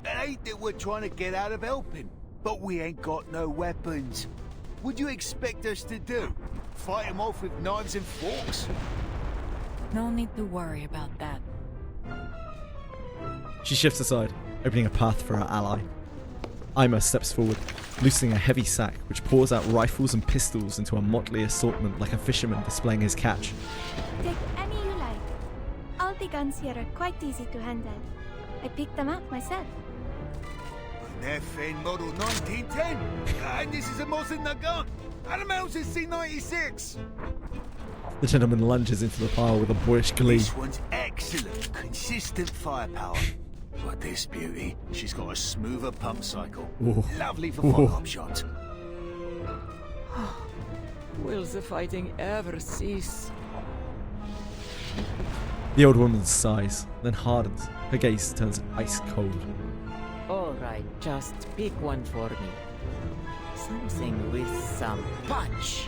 It ain't that we're trying to get out of helping, but we ain't got no weapons. What do you expect us to do? Fight them off with knives and forks? No need to worry about that. She shifts aside, opening a path for her ally. Ima steps forward, loosening a heavy sack which pours out rifles and pistols into a motley assortment like a fisherman displaying his catch. Take any you like. All the guns here are quite easy to handle. I picked them out myself. An FN model 1910? And this is a Mosin Nagant. And a Mauser C96. The gentleman lunges into the pile with a boyish glee. This one's excellent, consistent firepower. But this beauty, she's got a smoother pump cycle. Ooh. Lovely for Ooh. follow-up shots. Will the fighting ever cease? The old woman sighs, then hardens. Her gaze turns ice cold. Alright, just pick one for me. Something with some punch.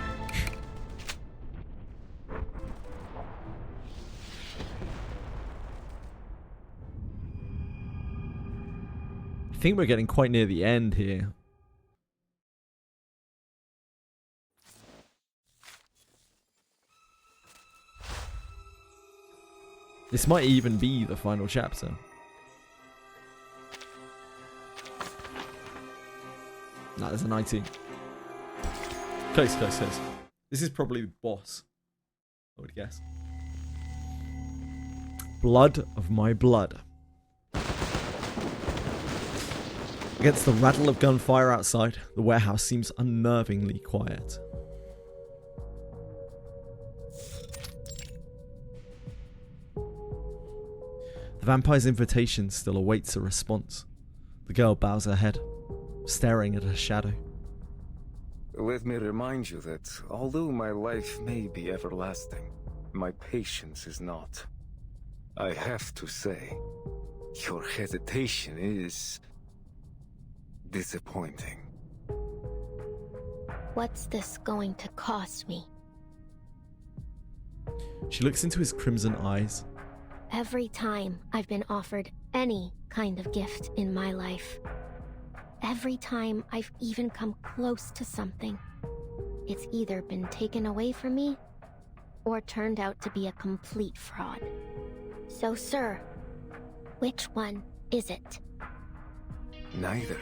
I think we're getting quite near the end here. This might even be the final chapter. Nah, there's a 19. Close, close, close. This is probably the boss, I would guess. Blood of my blood. Against the rattle of gunfire outside, the warehouse seems unnervingly quiet. The vampire's invitation still awaits a response. The girl bows her head, staring at her shadow. Let me remind you that although my life may be everlasting, my patience is not. I have to say, your hesitation is disappointing. What's this going to cost me? She looks into his crimson eyes. Every time I've been offered any kind of gift in my life, every time I've even come close to something, it's either been taken away from me or turned out to be a complete fraud. So, sir, which one is it? Neither.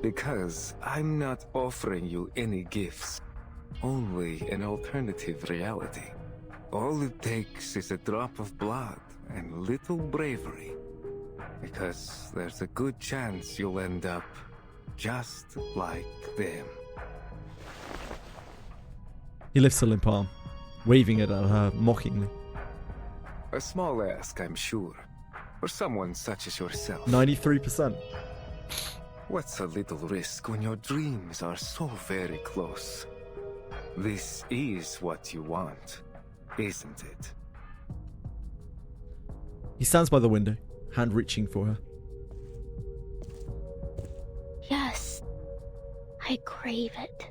Because I'm not offering you any gifts, only an alternative reality. All it takes is a drop of blood and little bravery. Because there's a good chance you'll end up just like them. He lifts a limp arm, waving it at her mockingly. A small ask, I'm sure, for someone such as yourself. 93%. What's a little risk when your dreams are so very close? This is what you want, isn't it? He stands by the window, hand reaching for her. Yes, I crave it.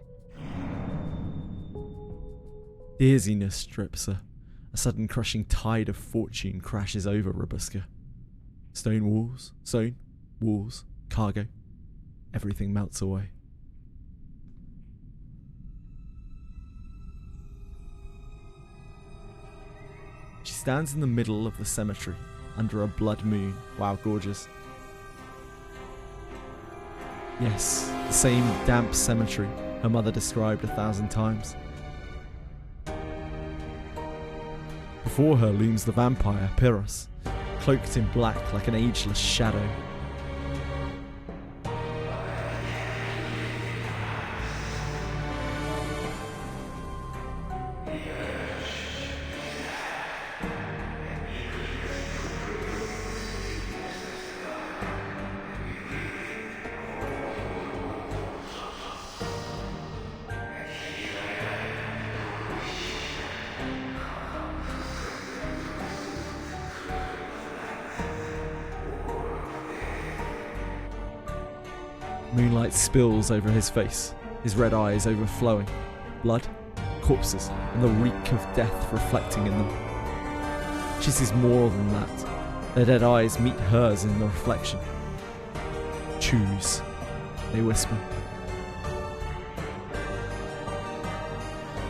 Dizziness strips her. A sudden crushing tide of fortune crashes over Robuska. Stone walls, cargo. Everything melts away. She stands in the middle of the cemetery, under a blood moon. Wow, gorgeous. Yes, the same damp cemetery her mother described 1,000 times. Before her looms the vampire, Pyrrhus, cloaked in black like an ageless shadow. Moonlight spills over his face, his red eyes overflowing. Blood, corpses, and the reek of death reflecting in them. She sees more than that. Their dead eyes meet hers in the reflection. Choose, they whisper.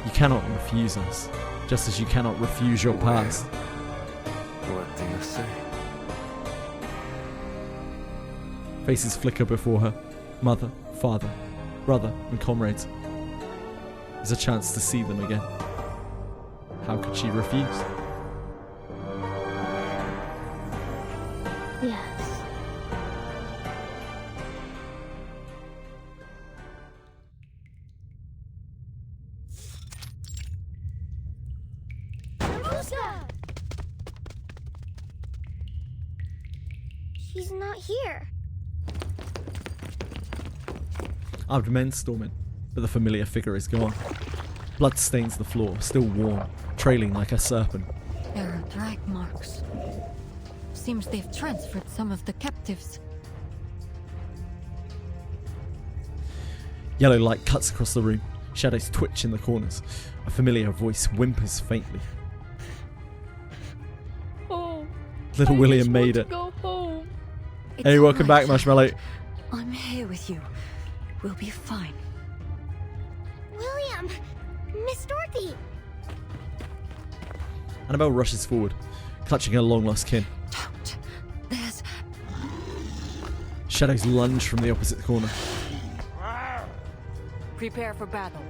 You cannot refuse us, just as you cannot refuse your past. What do you say? Faces flicker before her. Mother, father, brother, and comrades. There's a chance to see them again. How could she refuse? Yes. She's not here. Armed men storm in, but the familiar figure is gone. Blood stains the floor, still warm, trailing like a serpent. There are drag marks. Seems they've transferred some of the captives. Yellow light cuts across the room. Shadows twitch in the corners. A familiar voice whimpers faintly. Oh, Little William made it. Go home. Hey, welcome back, Marshmallow. I'm here with you. We'll be fine. William! Miss Dorothy! Annabelle rushes forward, clutching her long-lost kin. Don't. There's... Shadows lunge from the opposite corner. Prepare for battle.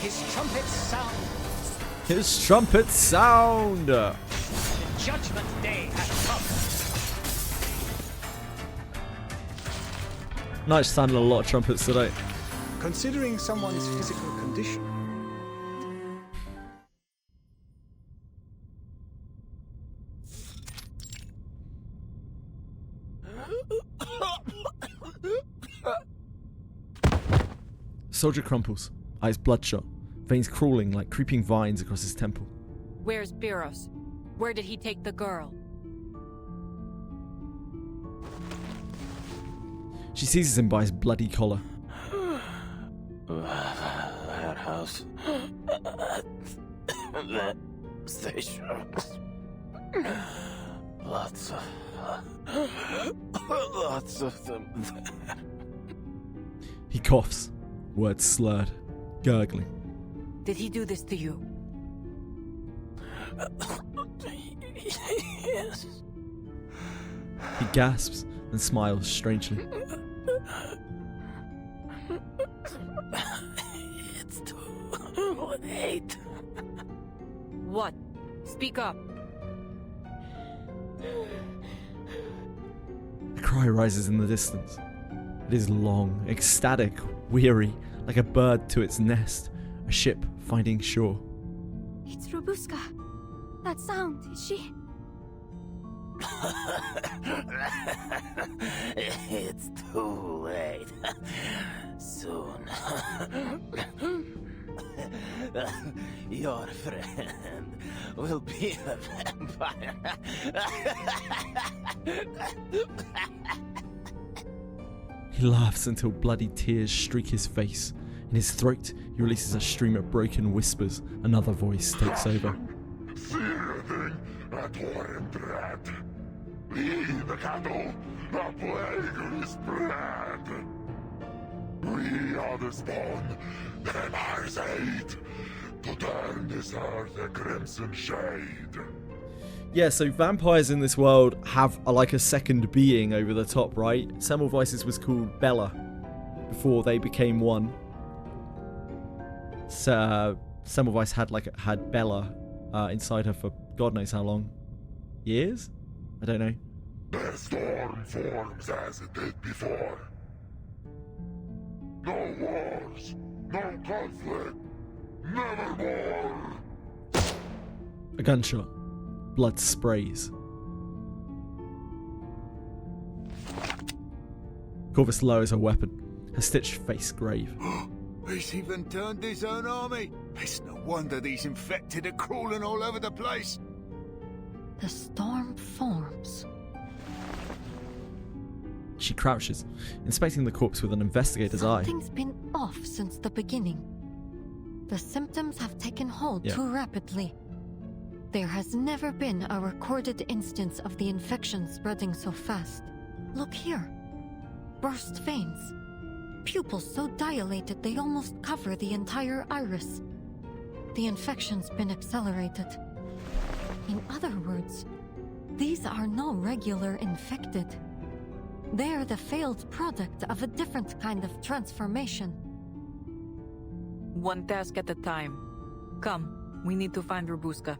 His trumpets sound. His trumpets sound! The judgment day has come. Nice sounding a lot of trumpets today. Considering someone's physical condition, Soldier crumples, eyes bloodshot, veins crawling like creeping vines across his temple. Where's Biros? Where did he take the girl? She seizes him by his bloody collar. That house. That station. Lots of them there. He coughs, words slurred, gurgling. Did he do this to you? Yes. He gasps and smiles strangely. It's too late. What? Speak up. A cry rises in the distance. It is long, ecstatic, weary, like a bird to its nest, a ship finding shore. It's Robuska. That sound, is she? It's too late. Soon. Your friend will be a vampire. He laughs until bloody tears streak his face. In his throat, he releases a stream of broken whispers. Another voice takes over. Seething at warm dread. Lead the cattle, a plague is spread. We are the spawn, then ours aid, to turn this earth a crimson shade. Yeah, so vampires in this world have like a second being over the top, right? Semmelweis's was called Bella before they became one. So Semmelweis had Bella inside her for God knows how long. Years? I don't know. The storm forms as it did before. No wars, no conflict, nevermore. A gunshot. Blood sprays. Corvus lowers her weapon, her stitched face grave. He's even turned his own army. It's no wonder these infected are crawling all over the place. The storm forms. She crouches, inspecting the corpse with an investigator's eye. Something's been off since the beginning. The symptoms have taken hold too rapidly. There has never been a recorded instance of the infection spreading so fast. Look here. Burst veins. Pupils so dilated they almost cover the entire iris. The infection's been accelerated. In other words, these are no regular infected. They're the failed product of a different kind of transformation. One task at a time. Come, we need to find Robuska.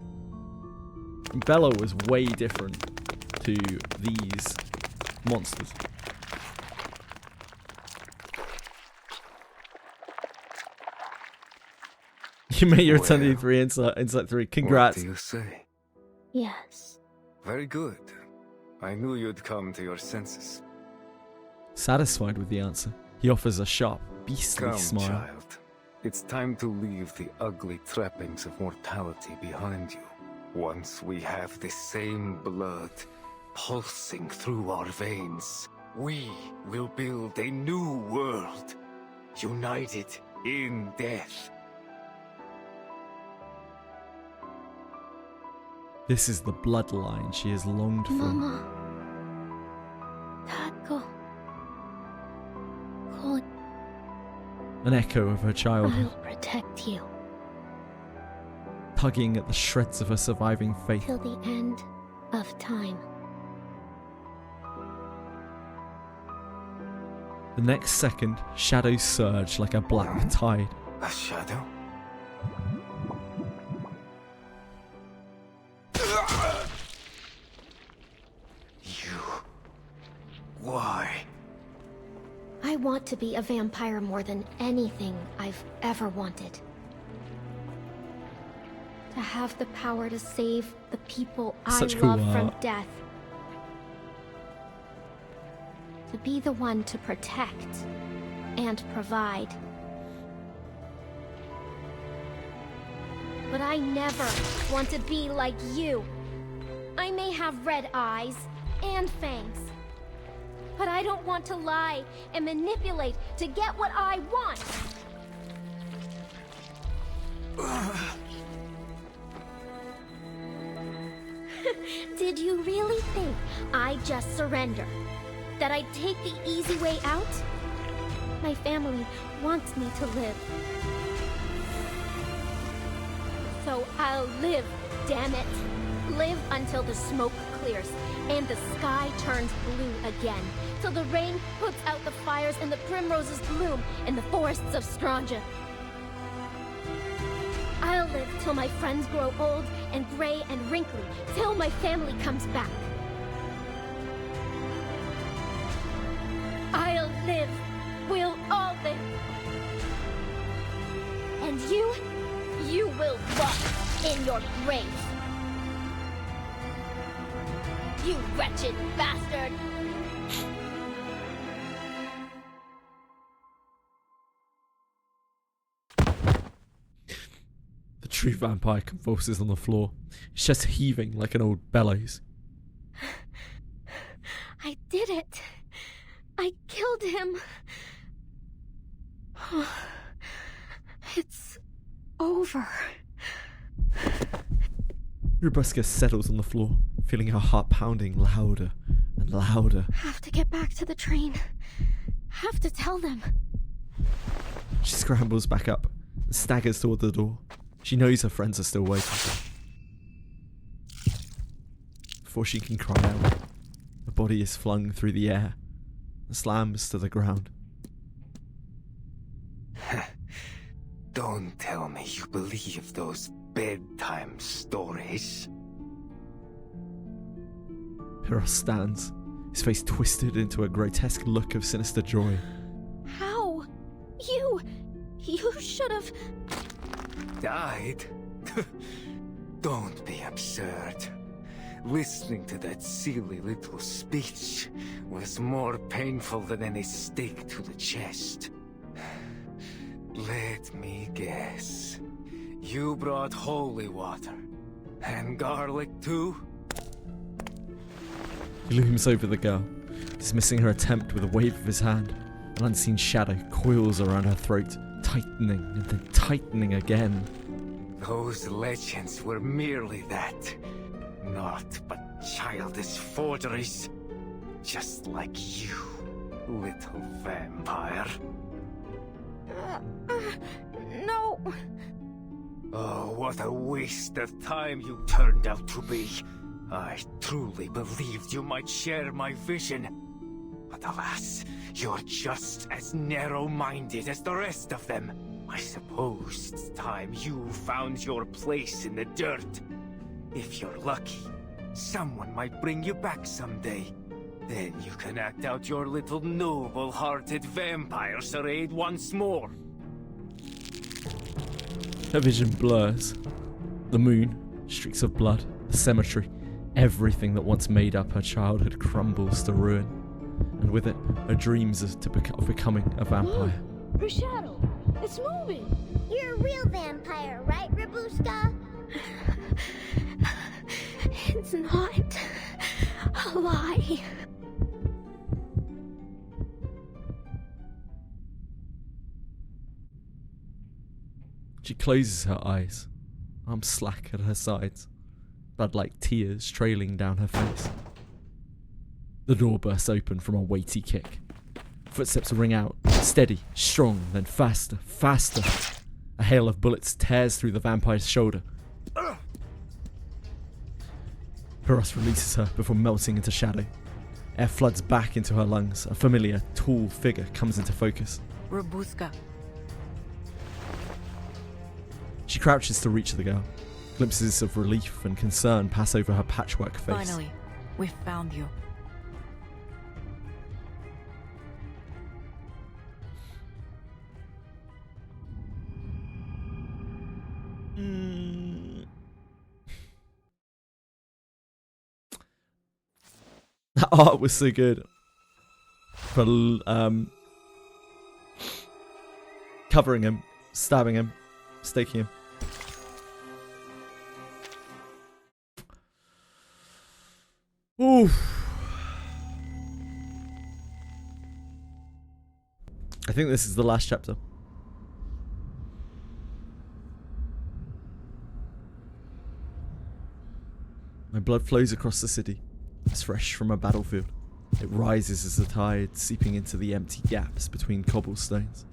Bella was way different to these monsters. You made your 10-3 insight 3. Congrats. What do you say? Yes. Very good. I knew you'd come to your senses. Satisfied with the answer, he offers a sharp, beastly Come, smile. child. It's time to leave the ugly trappings of mortality behind you. Once we have the same blood pulsing through our veins, we will build a new world, united in death. This is the bloodline she has longed for. Mama. Taco. God. An echo of her childhood, I'll protect you tugging at the shreds of her surviving faith. till the end of time. The next second, shadows surge like a black tide. A shadow? Why? I want to be a vampire more than anything I've ever wanted. To have the power to save the people Such I cool love from art. death. To be the one to protect and provide. But I never want to be like you. I may have red eyes and fangs. But I don't want to lie and manipulate to get what I want. Did you really think I'd just surrender? That I'd take the easy way out? My family wants me to live. So I'll live, damn it. Live until the smoke clears and the sky turns blue again. Till the rain puts out the fires and the primroses bloom in the forests of Stranja. I'll live till my friends grow old and gray and wrinkly, till my family comes back. I'll live. We'll all live. And you will rot in your grave. You wretched bastard! The true vampire convulses on the floor, his chest heaving like an old bellows. I did it. I killed him. It's over. Robuska settles on the floor, feeling her heart pounding louder and louder. Have to get back to the train. Have to tell them. She scrambles back up and staggers toward the door. She knows her friends are still waiting. Before she can cry out, her body is flung through the air and slams to the ground. Don't tell me you believe those bedtime stories. Piros stands, his face twisted into a grotesque look of sinister joy. How? You should have... Died? Don't be absurd. Listening to that silly little speech was more painful than any stake to the chest. guess. You brought holy water. And garlic too? He looms over the girl, dismissing her attempt with a wave of his hand. An unseen shadow coils around her throat, tightening and then tightening again. Those legends were merely that. Naught but childish forgeries. Just like you, little vampire. No. Oh, what a waste of time you turned out to be. I truly believed you might share my vision. But alas, you're just as narrow-minded as the rest of them. I suppose it's time you found your place in the dirt. If you're lucky, someone might bring you back someday. Then you can act out your little noble-hearted vampire charade once more. Her vision blurs. The moon, streaks of blood, the cemetery, everything that once made up her childhood crumbles to ruin. And with it, her dreams of becoming a vampire. Her shadow! It's moving! You're a real vampire, right, Rabuska? It's not a lie. She closes her eyes, arms slack at her sides, blood-like tears trailing down her face. The door bursts open from a weighty kick. Footsteps ring out, steady, strong, then faster, faster. A hail of bullets tears through the vampire's shoulder. Piros releases her before melting into shadow. Air floods back into her lungs. A familiar, tall figure comes into focus. Rabuska. She crouches to reach the girl. Glimpses of relief and concern pass over her patchwork face. Finally, we've found you. That art was so good. For covering him, stabbing him, staking him. Oof. I think this is the last chapter. My blood flows across the city, as fresh from a battlefield. It rises as the tide, seeping into the empty gaps between cobblestones,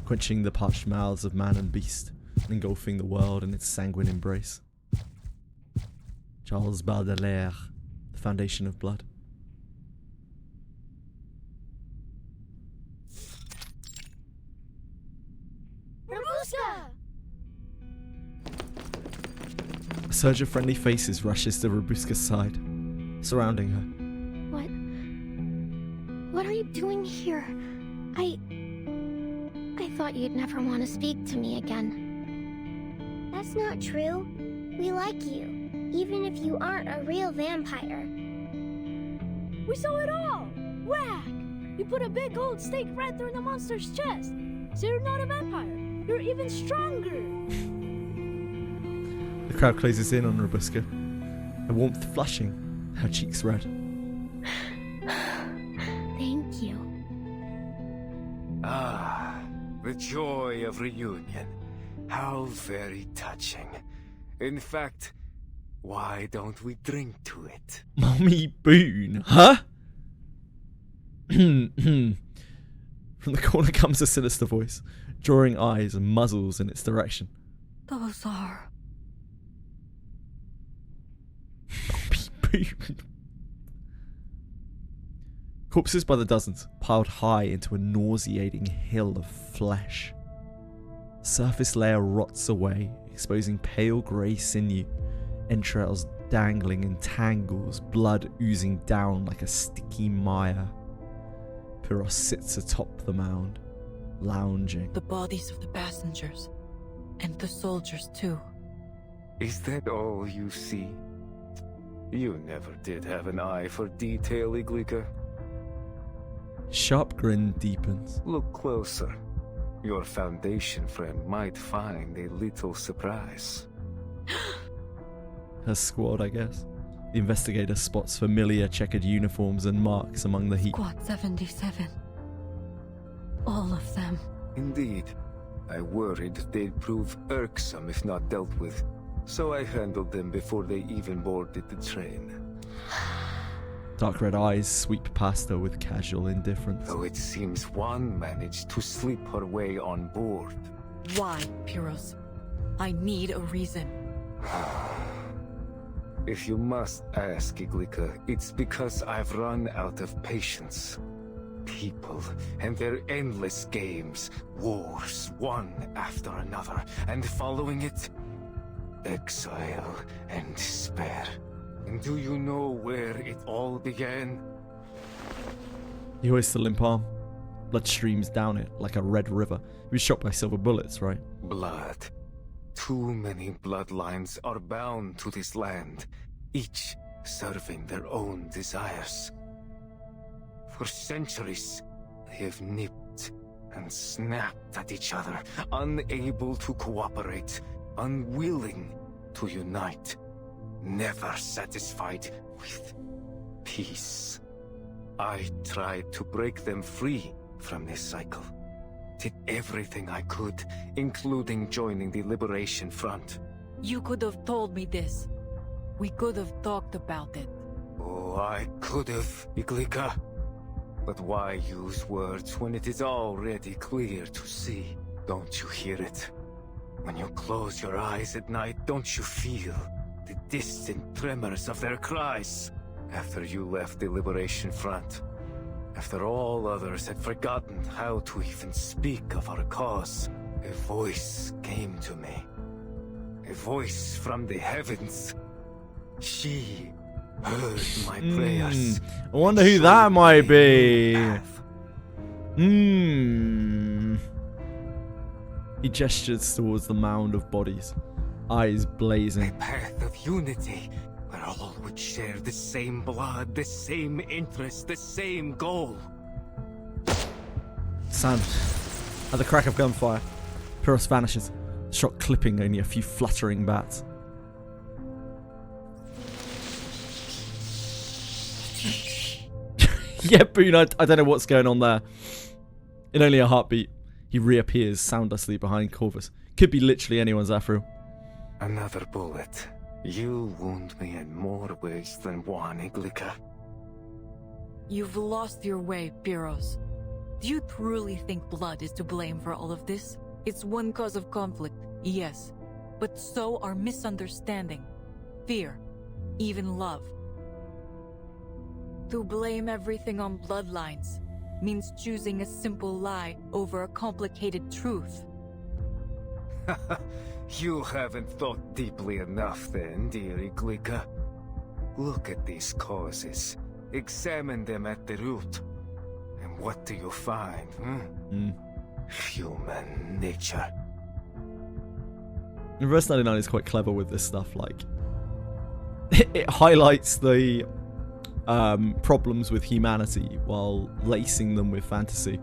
quenching the parched mouths of man and beast, and engulfing the world in its sanguine embrace. Charles Baudelaire, The Foundation of Blood. Rabuska! A surge of friendly faces rushes to Rabuska's side, surrounding her. What are you doing here? I thought you'd never want to speak to me again. That's not true. We like you, even if you aren't a real vampire. We saw it all! Whack! You put a big gold stake right through the monster's chest. So you're not a vampire. You're even stronger. The crowd closes in on Rabuska, her warmth flushing, her cheeks red. Thank you. Ah, the joy of reunion. How very touching. In fact, why don't we drink to it? Mommy Boone, huh? From the corner comes a sinister voice, drawing eyes and muzzles in its direction. Those are... Mommy Boone. Corpses by the dozens, piled high into a nauseating hill of flesh. The surface layer rots away, exposing pale grey sinew, entrails dangling in tangles, blood oozing down like a sticky mire. Piros sits atop the mound, lounging. The bodies of the passengers, and the soldiers too. Is that all you see? You never did have an eye for detail, Iglika. Sharp grin deepens. Look closer. Your Foundation friend might find a little surprise. Her squad, I guess. The investigator spots familiar checkered uniforms and marks among the heap. Squad 77. All of them. Indeed. I worried they'd prove irksome if not dealt with, so I handled them before they even boarded the train. Dark red eyes sweep past her with casual indifference. Though it seems one managed to slip her way on board. Why, Pyros? I need a reason. If you must ask, Iglika, it's because I've run out of patience. People and their endless games, wars one after another, and following it, exile and despair. And do you know where it all began? He hoists the limp arm. Blood streams down it like a red river. He was shot by silver bullets, right? Blood. Too many bloodlines are bound to this land, each serving their own desires. For centuries, they have nipped and snapped at each other, unable to cooperate, unwilling to unite, never satisfied with peace. I tried to break them free from this cycle. Did everything I could, including joining the Liberation Front. You could have told me this. We could have talked about it. Oh, I could have, Iglika. But why use words when it is already clear to see? Don't you hear it? When you close your eyes at night, don't you feel the distant tremors of their cries? After you left the Liberation Front, after all others had forgotten how to even speak of our cause, a voice came to me. A voice from the heavens. She heard my prayers. I wonder who that might be. He gestures towards the mound of bodies, eyes blazing. A path of unity, where all would share the same blood, the same interest, the same goal. Sound. At the crack of gunfire, Pyros vanishes, the shot clipping only a few fluttering bats. Yeah, Boone, I don't know what's going on there. In only a heartbeat, he reappears soundlessly behind Corvus. Could be literally anyone's afro. Another bullet. You wound me in more ways than one, Iglika. You've lost your way, Pyros. Do you truly think blood is to blame for all of this? It's one cause of conflict, yes, but so are misunderstanding, fear, even love. To blame everything on bloodlines means choosing a simple lie over a complicated truth. You haven't thought deeply enough then, dear Iglika. Look at these causes. Examine them at the root. And what do you find? Human nature. Verse 99 is quite clever with this stuff. Like, it highlights the problems with humanity while lacing them with fantasy.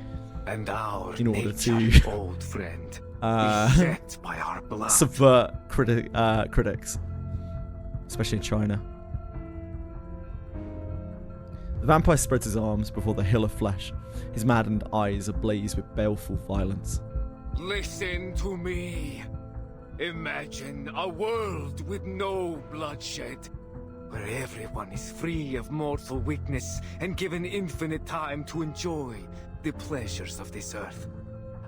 And our in order to old friend, beset by our blood. Subvert critics, especially in China. The vampire spreads his arms before the hill of flesh. His maddened eyes ablaze with baleful violence. Listen to me. Imagine a world with no bloodshed, where everyone is free of mortal weakness and given infinite time to enjoy the pleasures of this earth.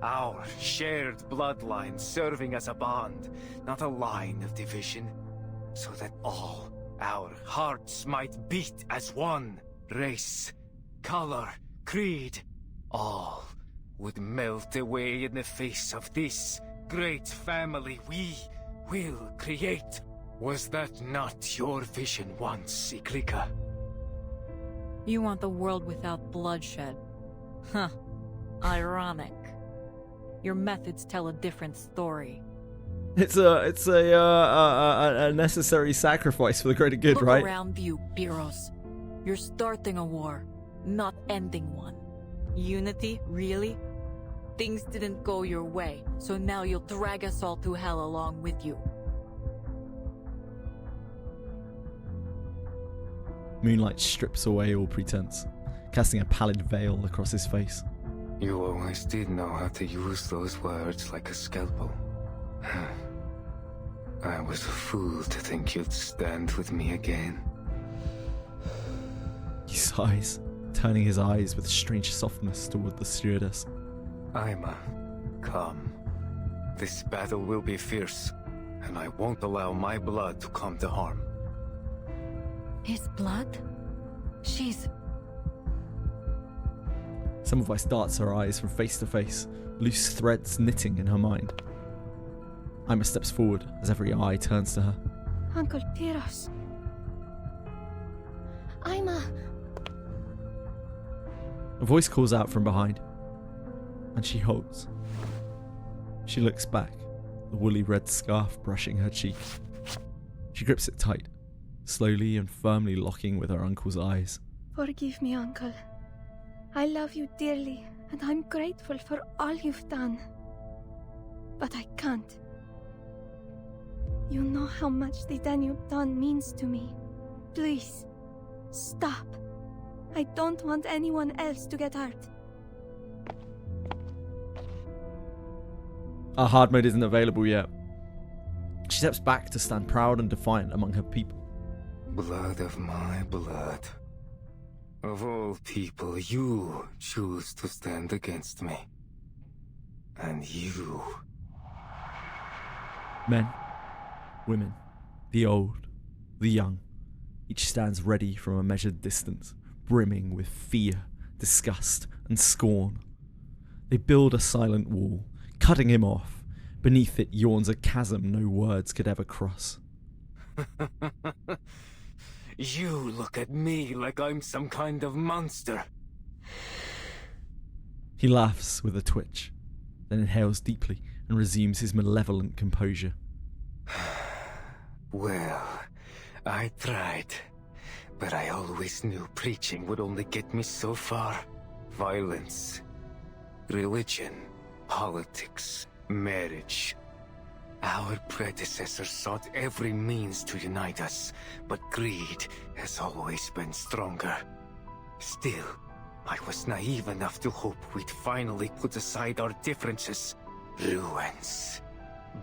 Our shared bloodline serving as a bond, not a line of division, so that all our hearts might beat as one. Race, color, creed, all would melt away in the face of this great family we will create. Was that not your vision once, Iglika? You want the world without bloodshed. Huh. Ironic. Your methods tell a different story. It's a necessary sacrifice for the greater good, Look right? around you, Pyros. You're starting a war, not ending one. Unity, really? Things didn't go your way, so now you'll drag us all to hell along with you. Moonlight strips away all pretense, casting a pallid veil across his face. You always did know how to use those words like a scalpel. I was a fool to think you'd stand with me again. He sighs, turning his eyes with strange softness toward the stewardess. Ima, come. This battle will be fierce, and I won't allow my blood to come to harm. His blood? She's... Semmelweis darts her eyes from face to face, loose threads knitting in her mind. Ima steps forward as every eye turns to her. Uncle Piros. Ima. A voice calls out from behind, and she halts. She looks back, the woolly red scarf brushing her cheek. She grips it tight, slowly and firmly locking with her uncle's eyes. Forgive me, Uncle. I love you dearly, and I'm grateful for all you've done. But I can't. You know how much the Danube Dawn means to me. Please, stop. I don't want anyone else to get hurt. Our hard mode isn't available yet. She steps back to stand proud and defiant among her people. Blood of my blood. Of all people, you choose to stand against me. And you... Men, women, the old, the young, each stands ready from a measured distance, brimming with fear, disgust, and scorn. They build a silent wall, cutting him off. Beneath it yawns a chasm no words could ever cross. You look at me like I'm some kind of monster. He laughs with a twitch, then inhales deeply and resumes his malevolent composure. Well, I tried, but I always knew preaching would only get me so far. Violence, religion, politics, marriage. Our predecessors sought every means to unite us, but greed has always been stronger. Still, I was naive enough to hope we'd finally put aside our differences. Ruins,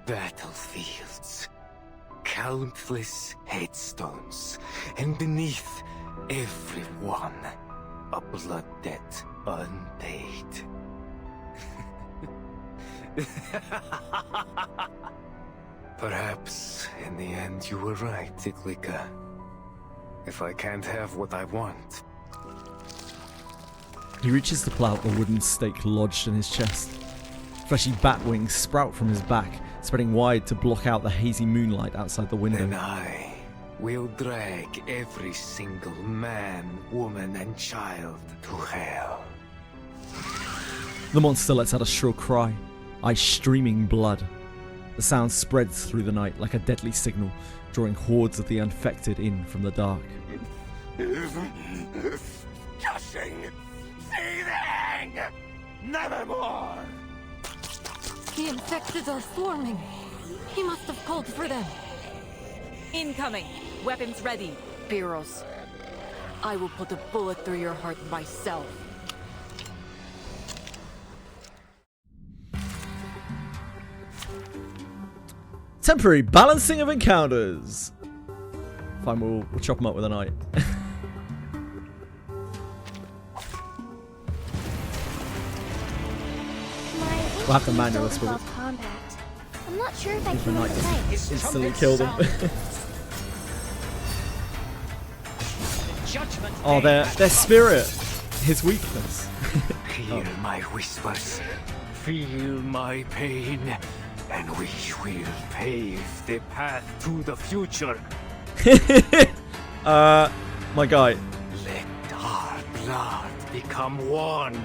battlefields, countless headstones, and beneath every one, a blood debt unpaid. Perhaps, in the end, you were right, Iglika. If I can't have what I want... He reaches to pull out a wooden stake lodged in his chest. Fleshy bat wings sprout from his back, spreading wide to block out the hazy moonlight outside the window. Then I will drag every single man, woman, and child to hell. The monster lets out a shrill cry, eyes streaming blood. The sound spreads through the night like a deadly signal, drawing hordes of the infected in from the dark. Disgusting! Seething! Nevermore! The infected are swarming. He must have called for them. Incoming! Weapons ready. Piros, I will put a bullet through your heart myself. Temporary balancing of encounters. Fine, we'll chop them up with a knight. We'll have to manual this with it. I'm not sure if I The can knight fight. just instantly kill them. Oh, their spirit, his weakness. Hear my whispers, feel my pain, and we will pave the path to the future. My guy. Let our blood become one.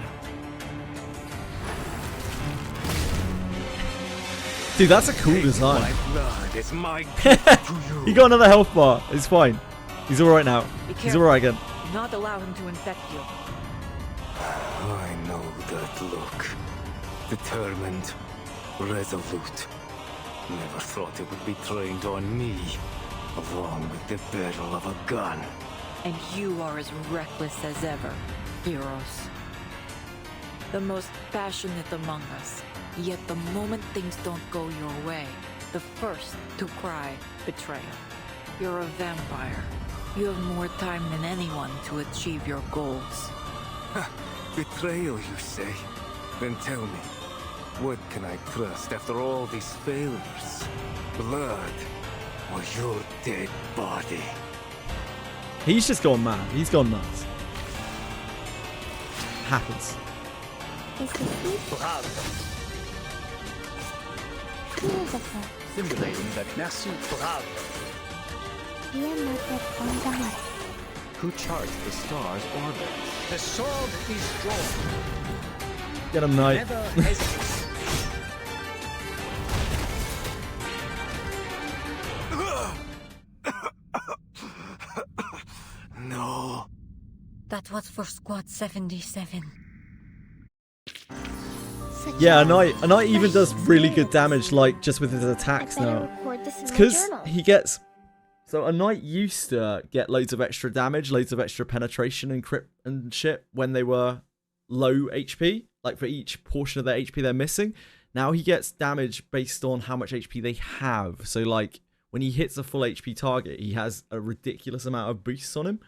Dude, that's a cool design. My blood is my gift to you. He got another health bar. It's fine. He's alright now. He's alright again. Do not allow him to infect you. I know that look. Determined, resolute. Never thought it would be trained on me, along with the barrel of a gun. And you are as reckless as ever, heroes. The most passionate among us, yet the moment things don't go your way, the first to cry betrayal. You're a vampire. You have more time than anyone to achieve your goals. Betrayal, you say? Then tell me, what can I trust after all these failures? Blood or your dead body? He's just gone mad. He's gone nuts. Happens. Simulating that merci. Who charts the star's orbit? The sword is drawn. Get him, knight. Never hesitate. No. That was for Squad 77. Yeah, a knight even does really good damage, like just with his attacks now. It's because he gets. So a knight used to get loads of extra damage, loads of extra penetration and crit and shit when they were low HP, like for each portion of their HP they're missing. Now he gets damage based on how much HP they have. So like when he hits a full HP target, he has a ridiculous amount of boosts on him.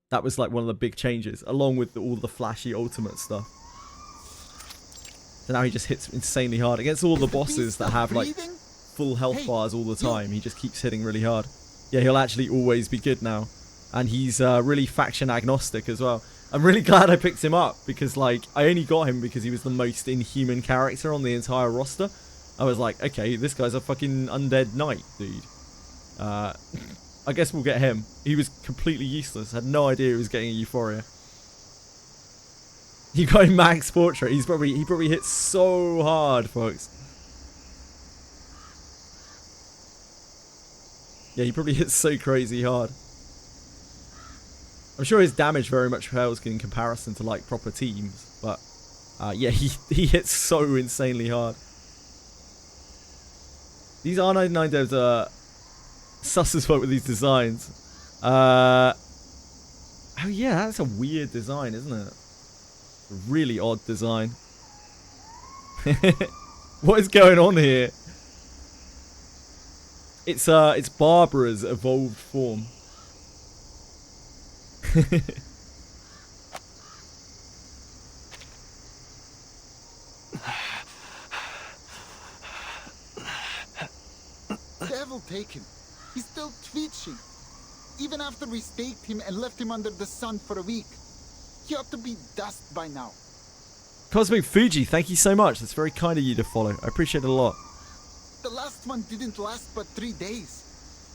That was like one of the big changes, along with all the flashy ultimate stuff. So now he just hits insanely hard against all the bosses that have like full health bars all the time. He just keeps hitting really hard. Yeah, he'll actually always be good now. And he's really faction agnostic as well. I'm really glad I picked him up because like I only got him because he was the most inhuman character on the entire roster. I was like, okay, this guy's a fucking undead knight, dude. I guess we'll get him. He was completely useless. Had no idea he was getting a Euphoria. You got him max portrait. He probably hit so hard, folks. Yeah, he probably hits so crazy hard. I'm sure his damage very much pales in comparison to like proper teams, but yeah, he hits so insanely hard. These R1999 devs are sus as fuck with these designs. Oh yeah, that's a weird design, isn't it? A really odd design. What is going on here? It's Barbara's evolved form. Devil take him. He's still twitching. Even after we staked him and left him under the sun for a week. He ought to be dust by now. Cosmic Fuji, thank you so much. That's very kind of you to follow. I appreciate it a lot. The last one didn't last but 3 days.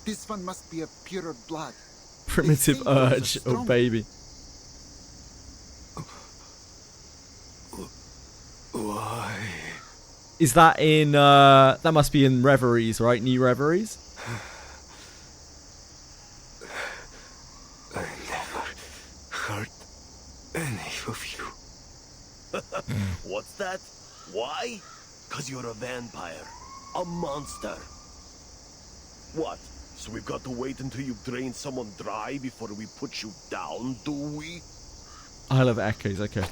This one must be of purer blood. Primitive urge, oh baby. Why? Is that in, that must be in Reveries, right? New Reveries? I never hurt any of you. What's that? Why? 'Cause you're a vampire. A monster. What? So we've got to wait until you drain someone dry before we put you down, do we? Isle of Echoes, okay.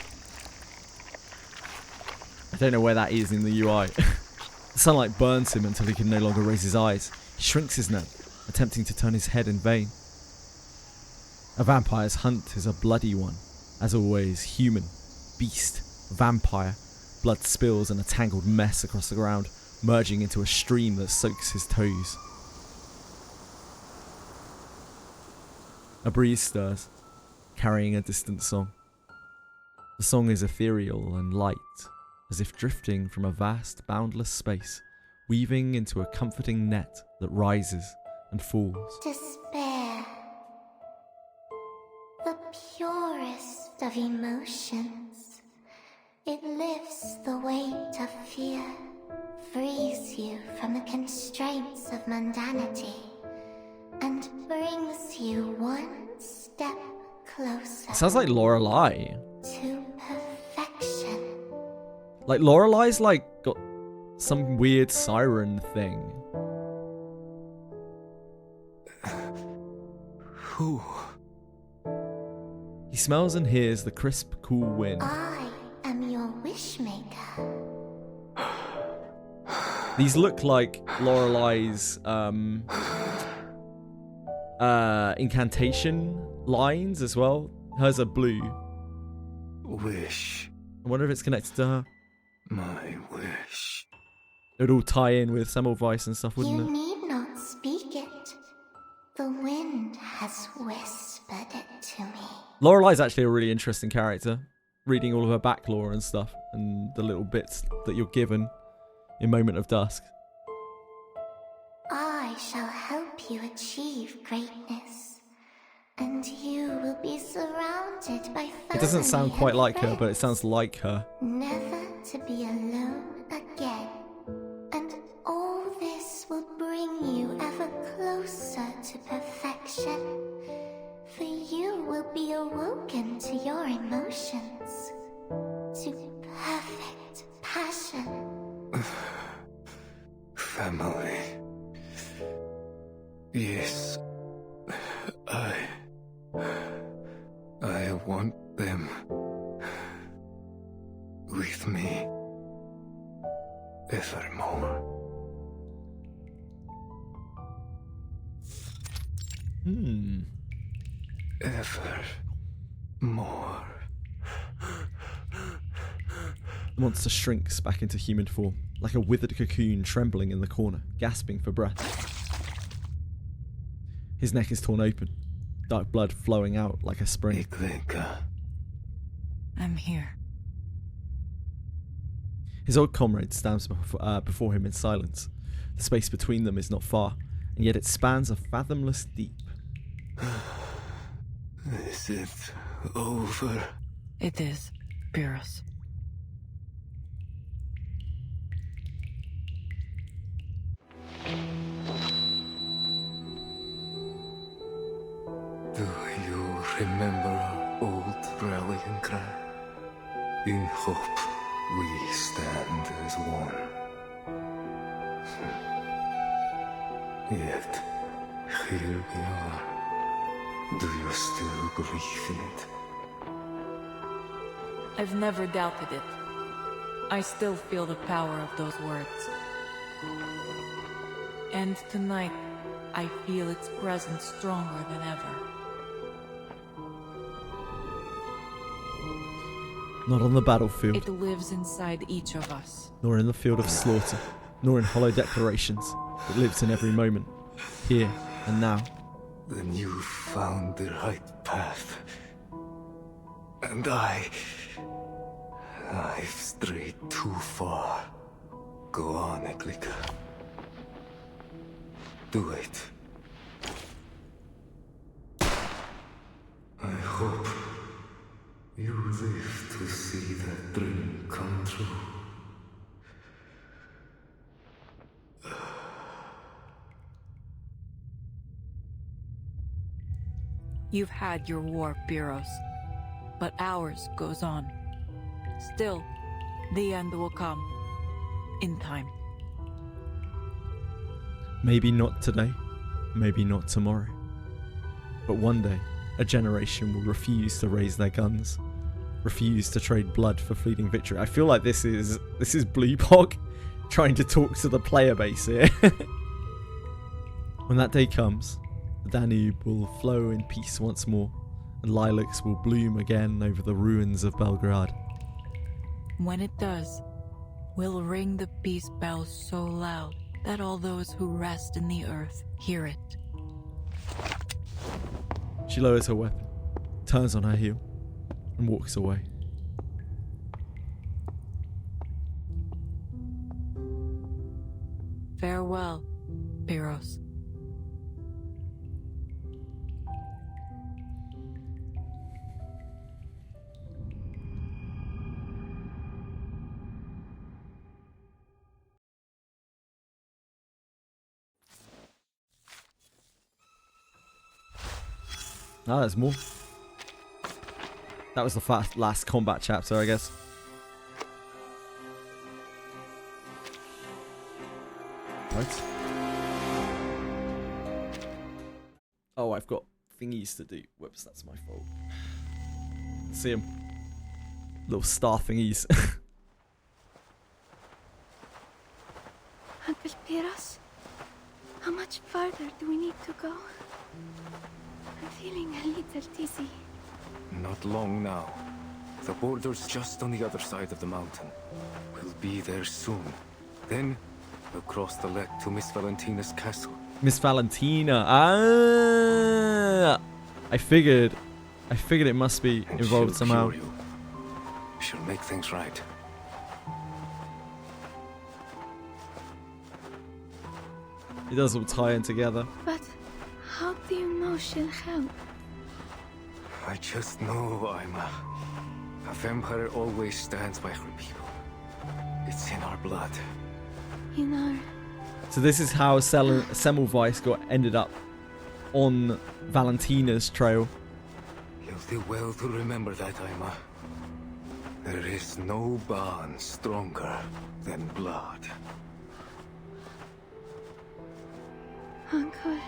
I don't know where that is in the UI. The sunlight burns him until he can no longer raise his eyes. He shrinks his neck, attempting to turn his head in vain. A vampire's hunt is a bloody one. As always, human, beast, vampire. Blood spills in a tangled mess across the ground, merging into a stream that soaks his toes. A breeze stirs, carrying a distant song. The song is ethereal and light, as if drifting from a vast, boundless space, weaving into a comforting net that rises and falls. Despair. The purest of emotions. It lifts the weight of fear, frees you from the constraints of mundanity, and brings you one step closer. Sounds like Lorelei. To perfection. Like, Lorelei's, like, got some weird siren thing. Who? He smells and hears the crisp, cool wind. I am your wishmaker. These look like Lorelei's incantation lines as well. Hers are blue. Wish. I wonder if it's connected to her. My wish. It would all tie in with Semmelweis and stuff, wouldn't You it? need not speak it. The wind has whispered it to me. Lorelei's actually a really interesting character. Reading all of her back lore and stuff, and the little bits that you're given in Moment of Dusk. I shall help you achieve greatness, and you will be surrounded by family. It doesn't sound quite like her, but it sounds like her. Never to be alone again. And all this will bring you ever closer to perfection. For you will be awoken to your emotions. To perfect passion. Family. Yes. I want them with me evermore. Evermore. The monster shrinks back into human form, like a withered cocoon trembling in the corner, gasping for breath. His neck is torn open, dark blood flowing out like a spring. I'm here. His old comrade stands before him in silence. The space between them is not far, and yet it spans a fathomless deep. Is it over? It is, Pyrrhus. Do you remember our old rallying cry? In hope we stand as one. Yet, here we are. Do you still believe in it? I've never doubted it. I still feel the power of those words. And tonight, I feel its presence stronger than ever. Not on the battlefield, It lives inside each of us. nor in the field of slaughter, nor in hollow declarations. It lives in every moment, here and now. Then you found the right path. And I've strayed too far. Go on, Eglika. Do it. I hope you live to see that dream come true. You've had your war, Pyrrhus, but ours goes on. Still, the end will come. In time. Maybe not today, maybe not tomorrow. But one day, a generation will refuse to raise their guns, refuse to trade blood for fleeting victory. I feel like this is Blue Pog trying to talk to the player base here. When that day comes, the Danube will flow in peace once more, and lilacs will bloom again over the ruins of Belgrade. When it does, we'll ring the peace bell so loud that all those who rest in the earth hear it. She lowers her weapon, turns on her heel, and walks away. Farewell, Pyrrhus. Ah, there's more. That was the last combat chapter, I guess. Right. Oh, I've got thingies to do. Whoops, that's my fault. See them? Little star thingies. Uncle Piros, how much farther do we need to go? I'm feeling a little dizzy. Not long now. The border's just on the other side of the mountain. We'll be there soon. Then, we'll cross the lake to Miss Valentina's castle. Miss Valentina. Ah! I figured it must be And involved she'll somehow. cure you. She'll make things right. It does all tie in together. But how do you know she'll help? I just know a vampire always stands by her people. It's in our blood. In our... So this is how Semmelweis ended up on Valentina's trail. You'll do well to remember that, Ima. There is no bond stronger than blood. Uncle.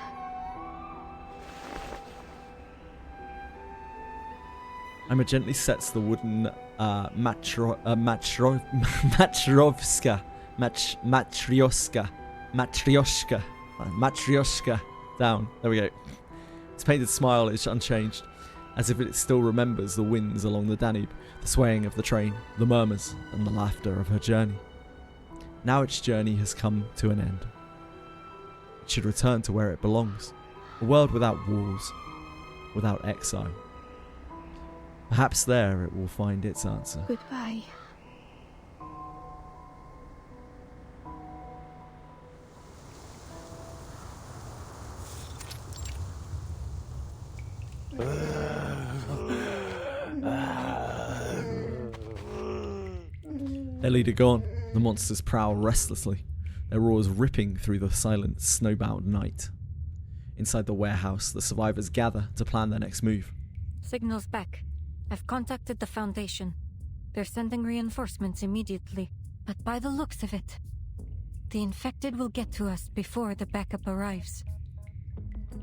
Ima gently sets the wooden matryoshka down. There we go. Its painted smile is unchanged, as if it still remembers the winds along the Danube, the swaying of the train, the murmurs, and the laughter of her journey. Now its journey has come to an end. It should return to where it belongs, a world without walls, without exile. Perhaps there it will find its answer. Goodbye. Their leader gone, the monsters prowl restlessly, their roars ripping through the silent, snowbound night. Inside the warehouse, the survivors gather to plan their next move. Signal's back. I've contacted the Foundation. They're sending reinforcements immediately, but by the looks of it, the infected will get to us before the backup arrives.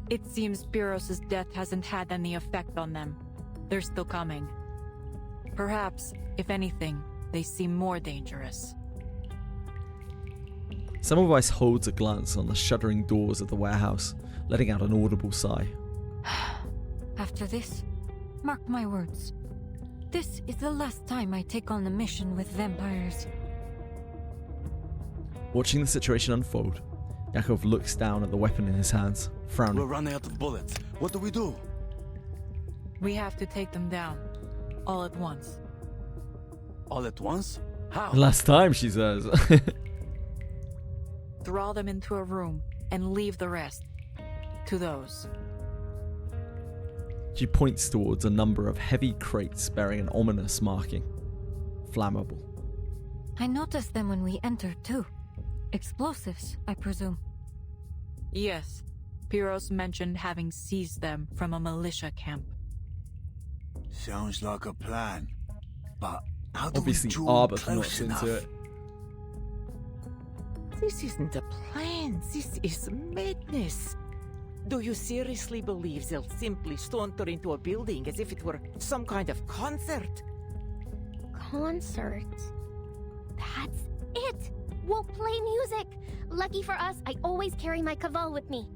It seems Pyrrhus' death hasn't had any effect on them. They're still coming. Perhaps, if anything, they seem more dangerous. Semmelweis holds a glance on the shuddering doors of the warehouse, letting out an audible sigh. After this, mark my words. This is the last time I take on a mission with vampires. Watching the situation unfold, Yakov looks down at the weapon in his hands, frowning. We're running out of bullets. What do we do? We have to take them down. All at once. All at once? How? Last time, she says. Draw them into a room and leave the rest to those. She points towards a number of heavy crates bearing an ominous marking. Flammable. I noticed them when we entered too. Explosives, I presume. Yes. Pyrrhus mentioned having seized them from a militia camp. Sounds like a plan. But how do Obviously, we draw Arbeth close knocks enough? into it. This isn't a plan. This is madness. Do you seriously believe they'll simply saunter into a building as if it were some kind of concert? Concert? That's it! We'll play music! Lucky for us, I always carry my caval with me.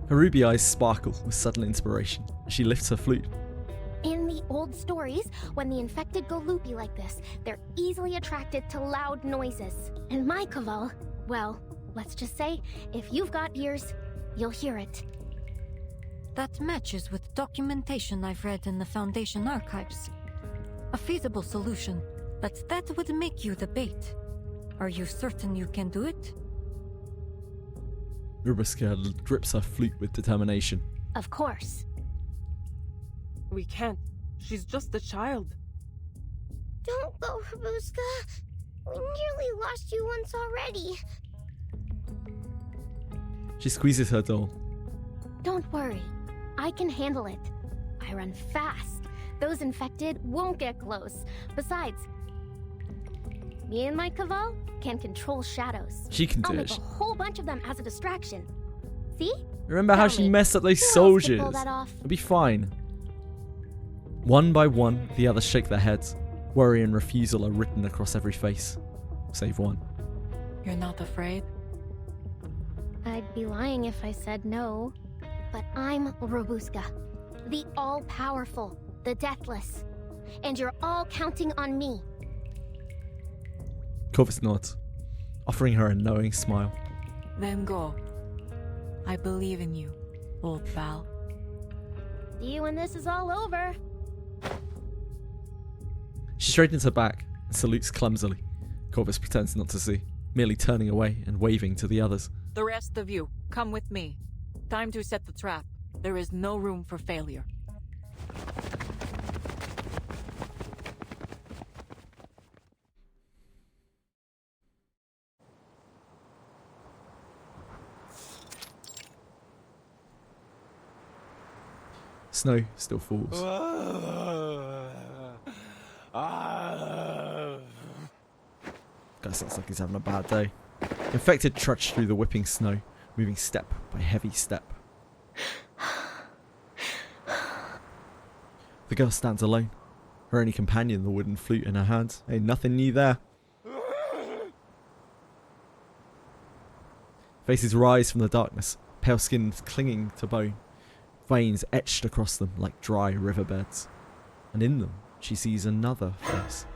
Her ruby eyes sparkle with sudden inspiration as she lifts her flute. In the old stories, when the infected go loopy like this, they're easily attracted to loud noises. And my caval, well, let's just say, if you've got ears, you'll hear it. That matches with documentation I've read in the Foundation archives. A feasible solution, but that would make you the bait. Are you certain you can do it? Rubiska grips her flute with determination. Of course. We can't. She's just a child. Don't go, Rubuska. We nearly lost you once already. She squeezes her doll. Don't worry. I can handle it. I run fast. Those infected won't get close. Besides, Me and my Caval can control shadows. She can I'll do make it. a whole bunch of them as a distraction. See? Remember how Tell she me, messed up those who else could soldiers? pull that off? It'll be fine. One by one, the others shake their heads. Worry and refusal are written across every face, save one. You're not afraid? I'd be lying if I said no. But I'm Robuska, the all-powerful, the deathless. And you're all counting on me. Corvus nods, offering her a knowing smile. Then go. I believe in you, old pal. See you when this is all over. She straightens her back and salutes clumsily. Corvus pretends not to see, merely turning away and waving to the others. The rest of you, come with me. Time to set the trap. There is no room for failure. Snow still falls. Guy sounds like he's having a bad day. Infected trudge through the whipping snow, moving step by heavy step. The girl stands alone. Her only companion, the wooden flute in her hands. Ain't nothing new there. Faces rise from the darkness, pale skin clinging to bone, veins etched across them like dry riverbeds. And in them, she sees another face.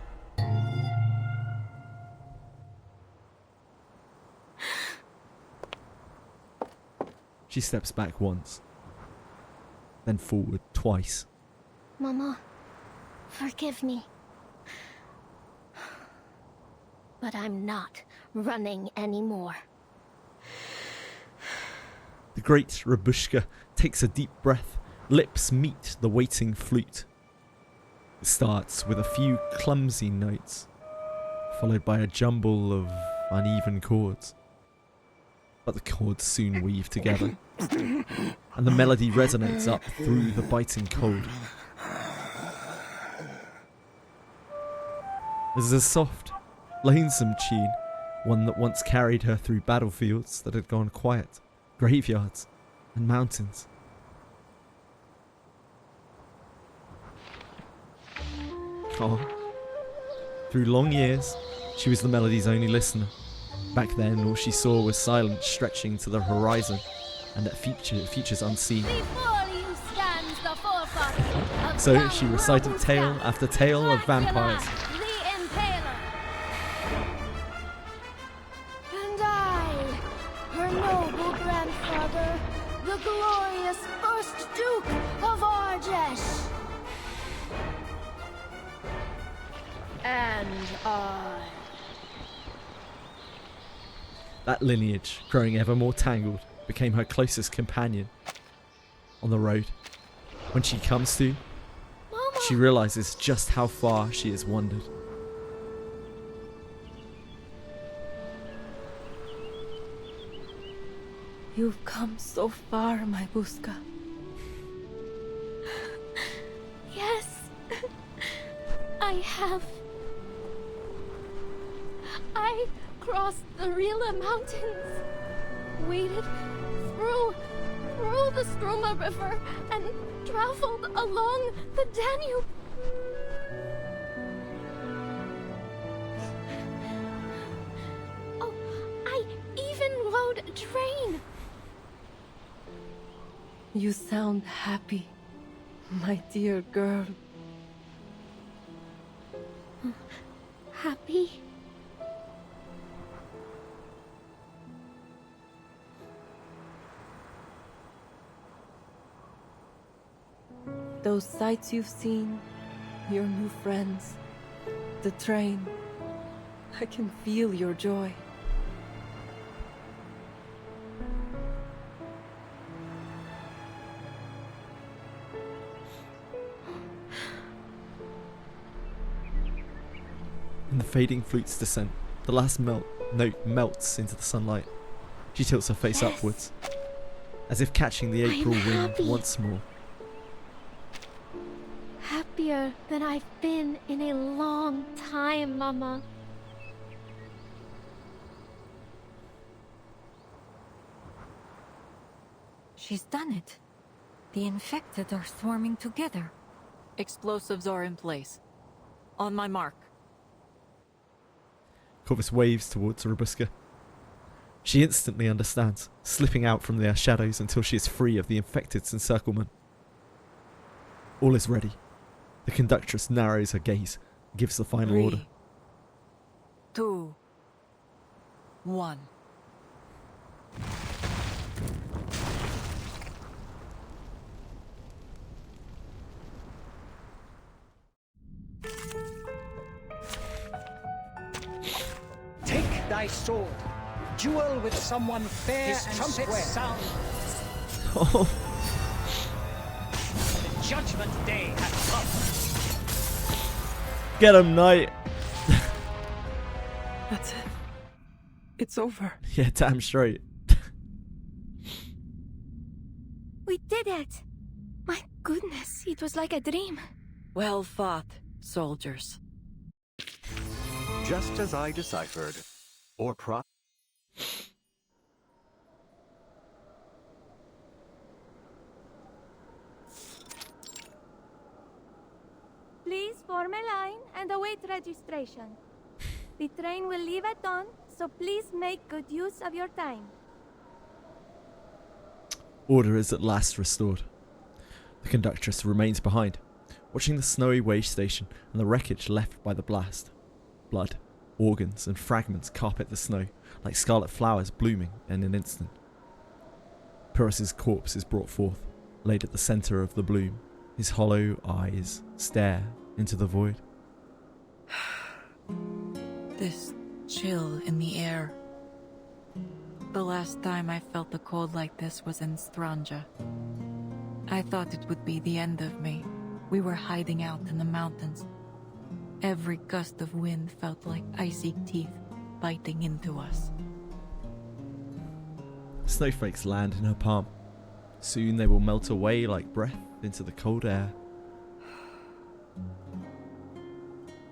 She steps back once, then forward twice. Mama, forgive me. But I'm not running anymore. The great Rabushka takes a deep breath, lips meet the waiting flute. It starts with a few clumsy notes, followed by a jumble of uneven chords. But the chords soon weave together, and the melody resonates up through the biting cold. This is a soft, lonesome tune, one that once carried her through battlefields that had gone quiet, graveyards, and mountains. Oh. Through long years, she was the melody's only listener. Back then, all she saw was silence stretching to the horizon, and at futures unseen. So she recited tale after tale of vampires. And I, her noble grandfather, the glorious first Duke of Arjesh. And I. That lineage, growing ever more tangled, became her closest companion on the road. When she comes to, Mama. She realizes just how far she has wandered. You've come so far, my Buska. Yes, I have. I crossed the Rila Mountains, waded through the Stroma River, and traveled along the Danube. Oh, I even rode a train. You sound happy, my dear girl. Happy? Those sights you've seen, your new friends, the train. I can feel your joy. In the fading flute's descent, the last note melts into the sunlight. She tilts her face upwards, as if catching the April wind happy. once more. Happier than I've been in a long time, Mama. She's done it. The infected are swarming together. Explosives are in place. On my mark. Corvus waves towards Robuska. She instantly understands, slipping out from their shadows until she is free of the infected's encirclement. All is ready. The conductress narrows her gaze and gives the final 3, order. 2, 1. Take thy sword. Duel with someone fair His and trumpet square. sound. Oh. The judgment day hath come. Get him, knight! That's it. It's over. Yeah, damn straight. We did it! My goodness, it was like a dream. Well fought, soldiers. Just as I deciphered. Or Please form a line and await registration. The train will leave at dawn, so please make good use of your time. Order is at last restored. The conductress remains behind, watching the snowy way station and the wreckage left by the blast. Blood, organs, and fragments carpet the snow like scarlet flowers blooming in an instant. Pyrrhus's corpse is brought forth, laid at the centre of the bloom. His hollow eyes stare into the void. This chill in the air. The last time I felt a cold like this was in Stranja. I thought it would be the end of me. We were hiding out in the mountains. Every gust of wind felt like icy teeth biting into us. Snowflakes land in her palm. Soon they will melt away like breath into the cold air.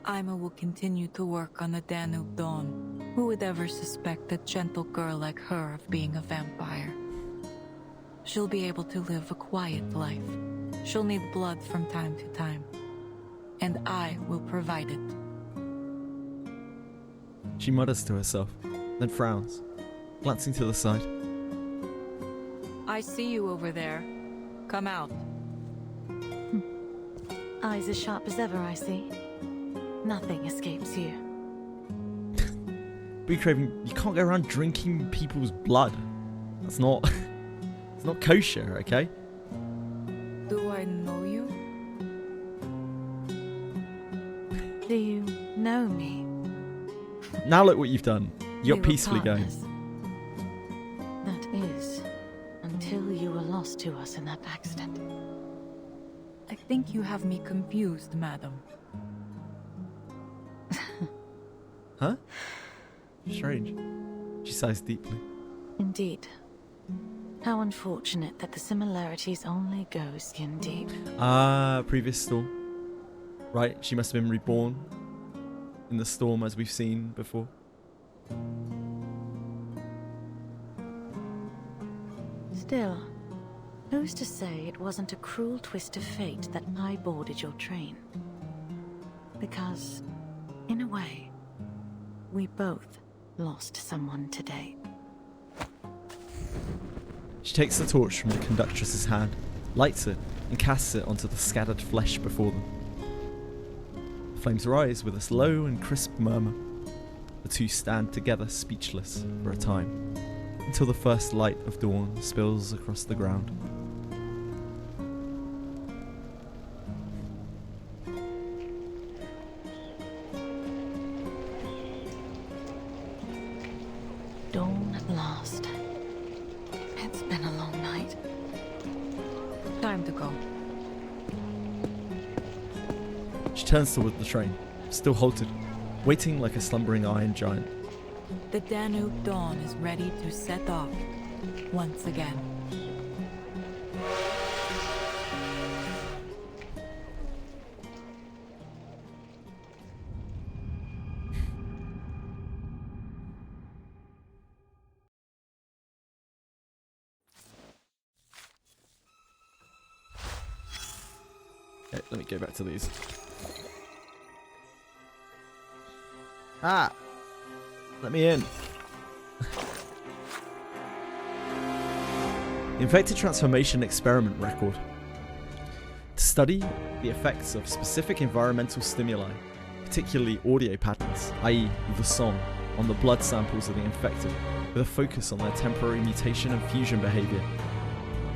Ima will continue to work on the Danube Dawn. Who would ever suspect a gentle girl like her of being a vampire? She'll be able to live a quiet life. She'll need blood from time to time. And I will provide it. She mutters to herself, then frowns, glancing to the side. I see you over there. Come out. Eyes as sharp as ever, I see. Nothing escapes you. Big Craven, you can't go around drinking people's blood. That's not... it's not kosher, okay? Do I know you? Do you know me? Now look what you've done. You're We were peacefully going. partners. That is, until you were lost to us in that accident. I think you have me confused, madam. Huh? Strange. She sighs deeply. Indeed. How unfortunate that the similarities only go skin deep. Ah, previous storm. Right, she must have been reborn in the storm as we've seen before. Still, who's to say it wasn't a cruel twist of fate that I boarded your train? Because, in a way, we both lost someone today. She takes the torch from the conductress's hand, lights it, and casts it onto the scattered flesh before them. The flames rise with a slow and crisp murmur. The two stand together speechless for a time, until the first light of dawn spills across the ground. Dawn at last. It's been a long night. Time to go. She turns toward the train, still halted, waiting like a slumbering iron giant. The Danube Dawn is ready to set off once again. Let me go back to these. Ah! Let me in. Infected Transformation Experiment Record. To study the effects of specific environmental stimuli, particularly audio patterns, i.e. the song, on the blood samples of the infected, with a focus on their temporary mutation and fusion behavior.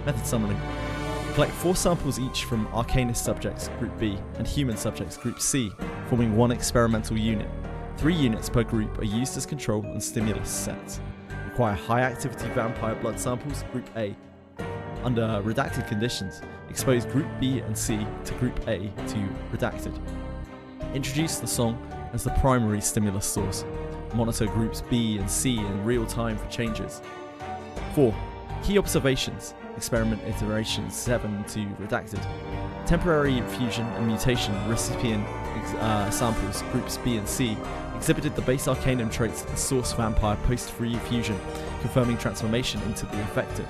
Method summoning. Collect 4 samples each from Arcanist subjects, Group B, and human subjects, Group C, forming 1 experimental unit. 3 units per group are used as control and stimulus sets. Require high activity vampire blood samples, Group A. Under redacted conditions, expose Group B and C to Group A to redacted. Introduce the song as the primary stimulus source. Monitor Groups B and C in real time for changes. 4. Key observations. Experiment iterations 7 to redacted. Temporary fusion and mutation recipient samples, Groups B and C, exhibited the base arcanum traits of the source vampire post-free fusion, confirming transformation into the affected.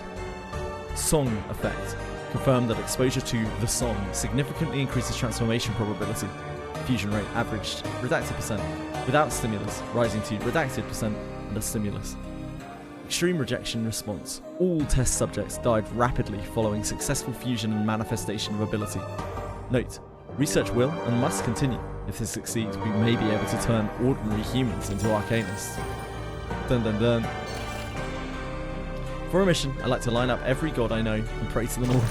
Song effect. Confirmed that exposure to the song significantly increases transformation probability. Fusion rate averaged redacted percent without stimulus, rising to redacted percent under stimulus. Extreme rejection response. All test subjects died rapidly following successful fusion and manifestation of ability. Note, research will and must continue. If this succeeds, we may be able to turn ordinary humans into Arcanists. Dun dun dun. For a mission, I like to line up every god I know and pray to them all.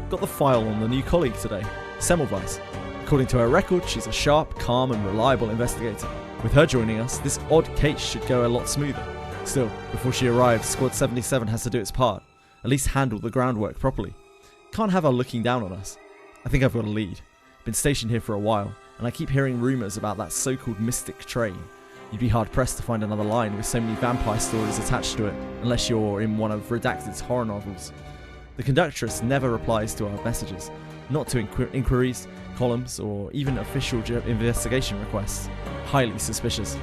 Got the file on the new colleague today, Semmelweis. According to her record, she's a sharp, calm and reliable investigator. With her joining us, this odd case should go a lot smoother. Still, before she arrives, Squad 77 has to do its part. At least handle the groundwork properly. Can't have her looking down on us. I think I've got a lead. Been stationed here for a while, and I keep hearing rumours about that so-called mystic train. You'd be hard-pressed to find another line with so many vampire stories attached to it, unless you're in one of Redacted's horror novels. The conductress never replies to our messages, not to inquiries, columns, or even official investigation requests. Highly suspicious.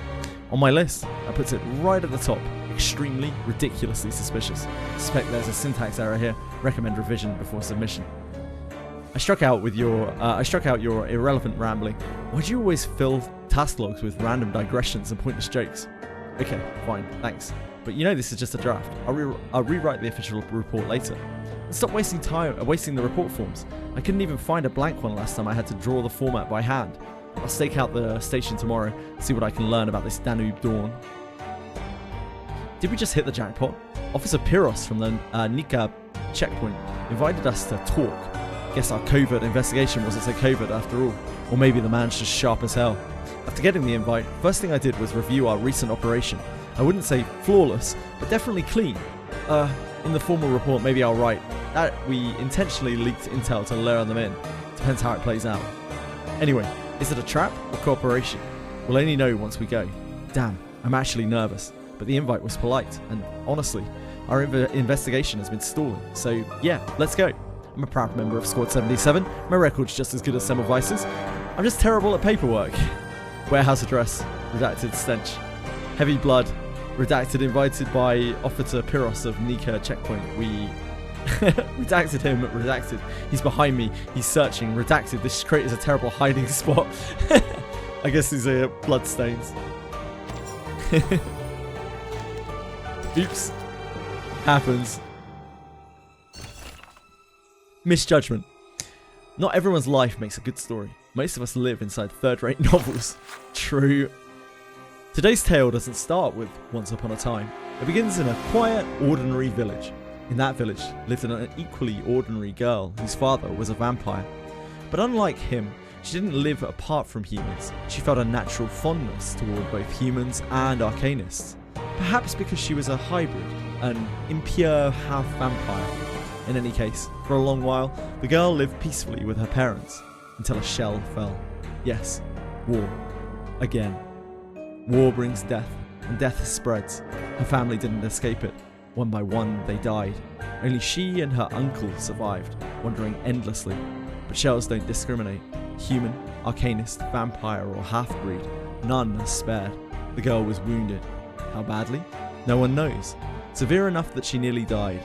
On my list, I put it right at the top. Extremely, ridiculously suspicious. Suspect there's a syntax error here. Recommend revision before submission. I struck out your irrelevant rambling. Why do you always fill task logs with random digressions and pointless jokes? Okay, fine, thanks. But you know this is just a draft. I'll rewrite the official report later. And stop wasting the report forms. I couldn't even find a blank one last time I had to draw the format by hand. I'll stake out the station tomorrow, see what I can learn about this Danube Dawn. Did we just hit the jackpot? Officer Pyros from the Nika checkpoint invited us to talk. Guess our covert investigation wasn't so covert after all. Or maybe the man's just sharp as hell. After getting the invite, first thing I did was review our recent operation. I wouldn't say flawless, but definitely clean. In the formal report, maybe I'll write that we intentionally leaked intel to lure them in. Depends how it plays out. Anyway, is it a trap or cooperation? We'll only know once we go. Damn, I'm actually nervous, but the invite was polite, and honestly, our investigation has been stalling, so yeah, let's go. I'm a proud member of Squad 77, my record's just as good as Semmelweis's. I'm just terrible at paperwork. Warehouse address, redacted stench. Heavy blood, redacted invited by Officer Pyros of Nika checkpoint. We redacted him, redacted. He's behind me, he's searching, redacted. This crate is a terrible hiding spot. I guess these are blood stains. Oops. Happens. Misjudgment. Not everyone's life makes a good story. Most of us live inside third-rate novels. True. Today's tale doesn't start with once upon a time. It begins in a quiet, ordinary village. In that village lived an equally ordinary girl whose father was a vampire. But unlike him, she didn't live apart from humans. She felt a natural fondness toward both humans and Arcanists. Perhaps because she was a hybrid, an impure half-vampire. In any case, for a long while, the girl lived peacefully with her parents, until a shell fell. Yes, war. Again. War brings death, and death spreads. Her family didn't escape it. One by one, they died. Only she and her uncle survived, wandering endlessly. But shells don't discriminate. Human, Arcanist, vampire, or half-breed. None are spared. The girl was wounded. How badly? No one knows. Severe enough that she nearly died.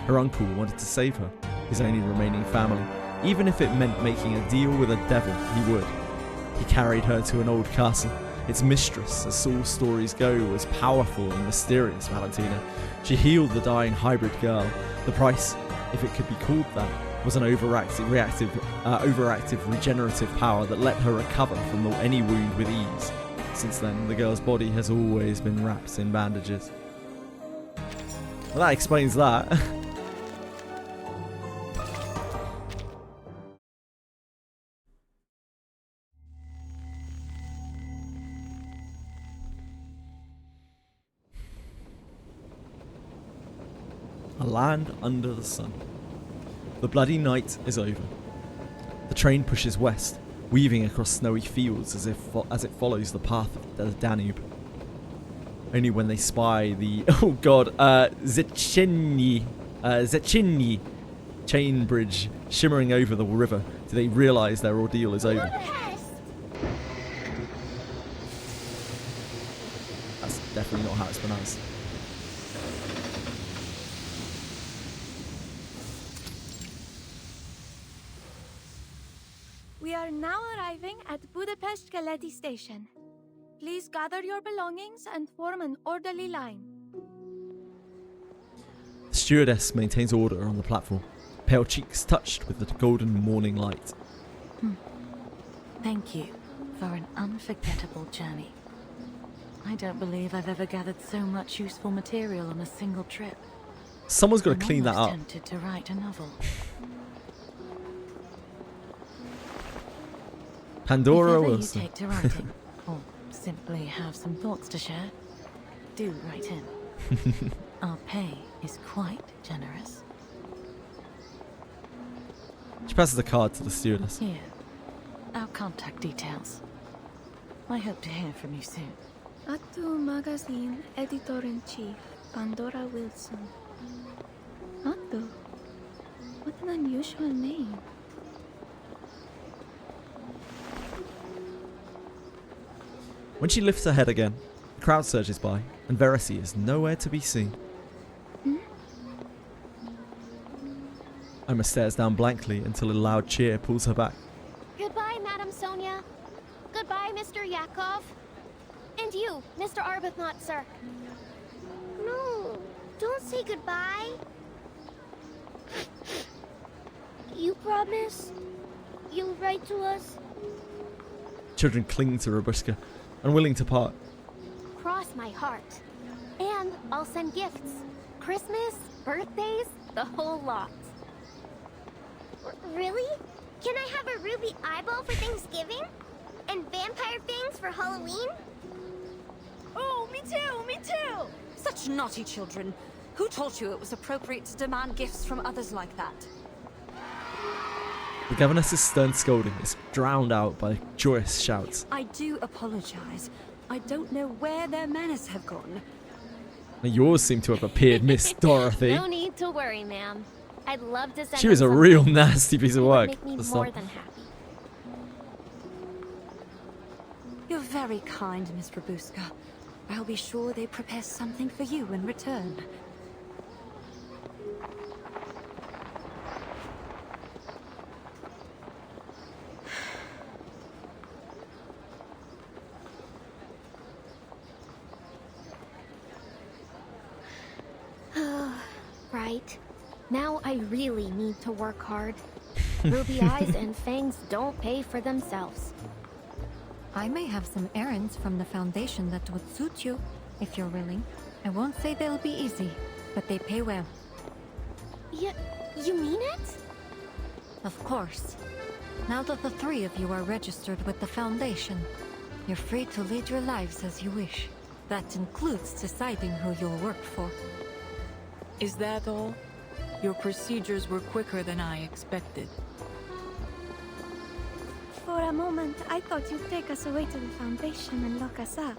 Her uncle wanted to save her, his only remaining family. Even if it meant making a deal with a devil, he would. He carried her to an old castle. Its mistress, as all stories go, was powerful and mysterious Valentina. She healed the dying hybrid girl. The price, if it could be called that, was an overactive regenerative power that let her recover from any wound with ease. Since then, the girl's body has always been wrapped in bandages. Well, that explains that. A land under the sun. The bloody night is over. The train pushes west, weaving across snowy fields as it follows the path of the Danube. Only when they spy the Zechinyi chain bridge shimmering over the river do they realise their ordeal is over. That's definitely not how it's pronounced. We are now arriving at Budapest Keleti Station. Please gather your belongings and form an orderly line. The stewardess maintains order on the platform, pale cheeks touched with the golden morning light. Thank you for an unforgettable journey. I don't believe I've ever gathered so much useful material on a single trip. Someone's got to clean that up. I'm tempted to write a novel. Pandora If ever Wilson. you take to writing, or simply have some thoughts to share, do write in. Our pay is quite generous. She passes the card to the stewardess. Here, our contact details. I hope to hear from you soon. Atu Magazine Editor-in-Chief, Pandora Wilson. Atu? What an unusual name. When she lifts her head again, the crowd surges by, and Verity is nowhere to be seen. Oma stares down blankly until a loud cheer pulls her back. Goodbye, Madam Sonia. Goodbye, Mr. Yakov. And you, Mr. Arbuthnot, sir. No, don't say goodbye. You promise you'll write to us? Children cling to Robuska, unwilling to part. Cross my heart. And I'll send gifts. Christmas, birthdays, the whole lot. Really? Can I have a ruby eyeball for Thanksgiving? And vampire fangs for Halloween? Oh, me too, me too! Such naughty children. Who told you it was appropriate to demand gifts from others like that? The governess's stern scolding is drowned out by joyous shouts. I do apologize. I don't know where their manners have gone. Now yours seem to have appeared, Miss Dorothy. No need to worry, ma'am. I'd love to send She was a them real something. nasty piece of It would work. make me That's more not- than happy. You're very kind, Miss Robuska. I'll be sure they prepare something for you in return. Right. Now I really need to work hard. Ruby eyes and fangs don't pay for themselves. I may have some errands from the Foundation that would suit you, if you're willing. I won't say they'll be easy, but they pay well. You mean it? Of course. Now that the three of you are registered with the Foundation, you're free to lead your lives as you wish. That includes deciding who you'll work for. Is that all? Your procedures were quicker than I expected. For a moment, I thought you'd take us away to the Foundation and lock us up.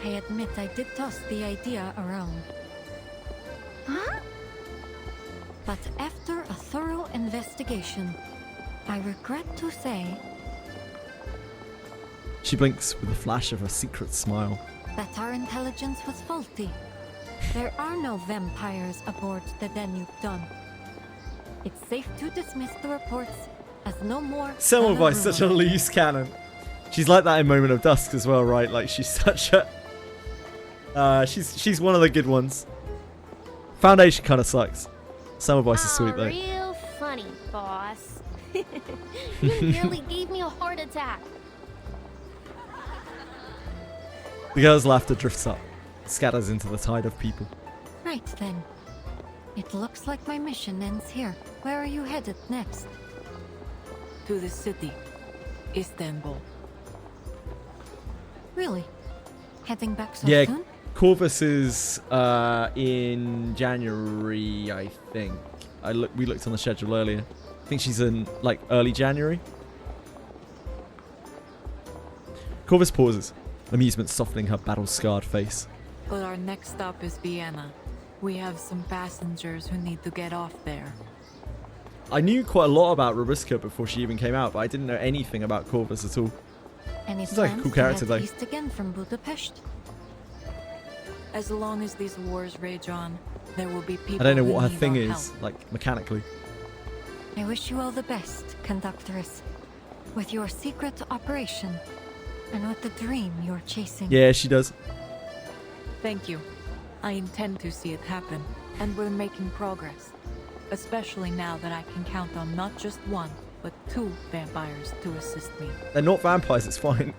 I admit I did toss the idea around. Huh? But after a thorough investigation, I regret to say She blinks with a flash of a secret smile. that our intelligence was faulty. There are no vampires aboard the Danube Dawn. It's safe to dismiss the reports as no more. Semmelweis, such a loose cannon. She's like that in Moment of Dusk as well, right? Like she's such a. She's one of the good ones. Foundation kind of sucks. Semmelweis is sweet though. Real funny, boss. You nearly gave me a heart attack. The girl's laughter drifts up, scatters into the tide of people. Right then. It looks like my mission ends here. Where are you headed next? To the city, Istanbul. Really? Heading back so Yeah, soon? Corvus is in January, I think. We looked on the schedule earlier. I think she's in like early January. Corvus pauses, amusement softening her battle-scarred face. But our next stop is Vienna. We have some passengers who need to get off there. I knew quite a lot about Robuska before she even came out, but I didn't know anything about Corvus at all. Any Seems like a plans cool to character, head though. east again from Budapest? As long as these wars rage on, there will be people I don't know who what her need thing our is, help. like, mechanically. I wish you all the best, Conductress. With your secret operation, and with the dream you're chasing. Yeah, she does. Thank you. I intend to see it happen, and we're making progress. Especially now that I can count on not just one, but 2 vampires to assist me. They're not vampires, it's fine.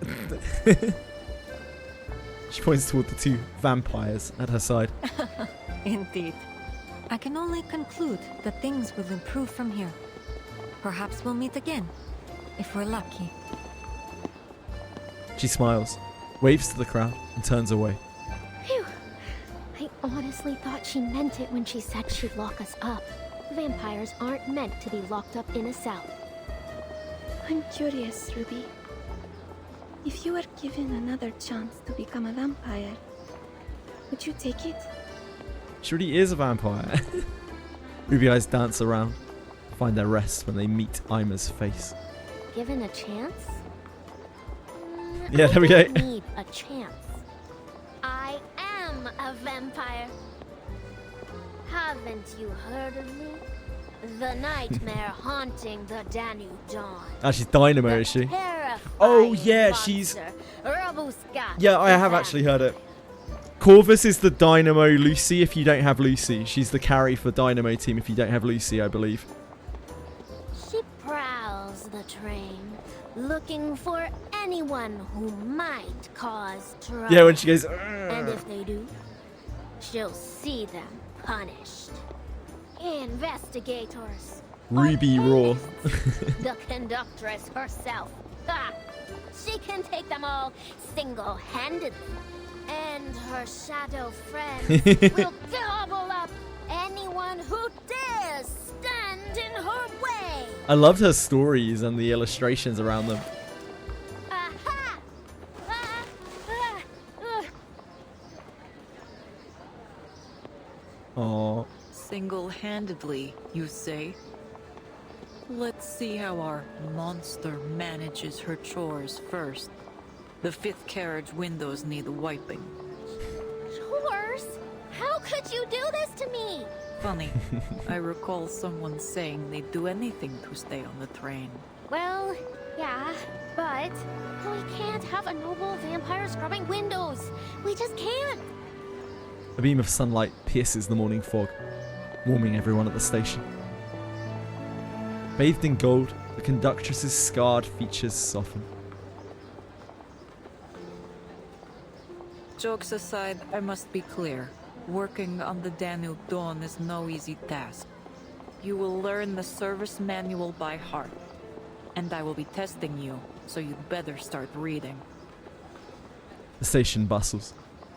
She points toward the 2 vampires at her side. Indeed. I can only conclude that things will improve from here. Perhaps we'll meet again, if we're lucky. She smiles, waves to the crowd, and turns away. Phew. I honestly thought she meant it when she said she'd lock us up. Vampires aren't meant to be locked up in a cell. I'm curious, Ruby. If you were given another chance to become a vampire, would you take it? She really is a vampire. Ruby eyes dance around, find their rest when they meet Ima's face. Given a chance? Yeah, there we go. I don't need a chance. I am a vampire. Haven't you heard of me? The nightmare haunting the Danube dawn. Ah, she's Dynamo, is she? Terrifying Oh, yeah, monster, she's... Robuska. Yeah, I have actually heard it. Corvus is the Dynamo Lucy if you don't have Lucy. She's the carry for Dynamo team if you don't have Lucy, I believe. She prowls the train, looking for anyone who might cause trouble. Yeah, when she goes... And if they do, she'll see them punished. Investigators. Ruby Raw. The conductress herself. Ha! She can take them all single-handedly. And her shadow friends will gobble up anyone who dares stand in her way. I loved her stories and the illustrations around them. Aha! Aww. Single-handedly, you say? Let's see how our monster manages her chores first. The 5th carriage windows need wiping. Chores? How could you do this to me? Funny, I recall someone saying they'd do anything to stay on the train. Well, yeah, but we can't have a noble vampire scrubbing windows. We just can't. A beam of sunlight pierces the morning fog, warming everyone at the station. Bathed in gold, the conductress's scarred features soften. Jokes aside, I must be clear. Working on the Danube Dawn is no easy task. You will learn the service manual by heart. And I will be testing you, so you'd better start reading. The station bustles.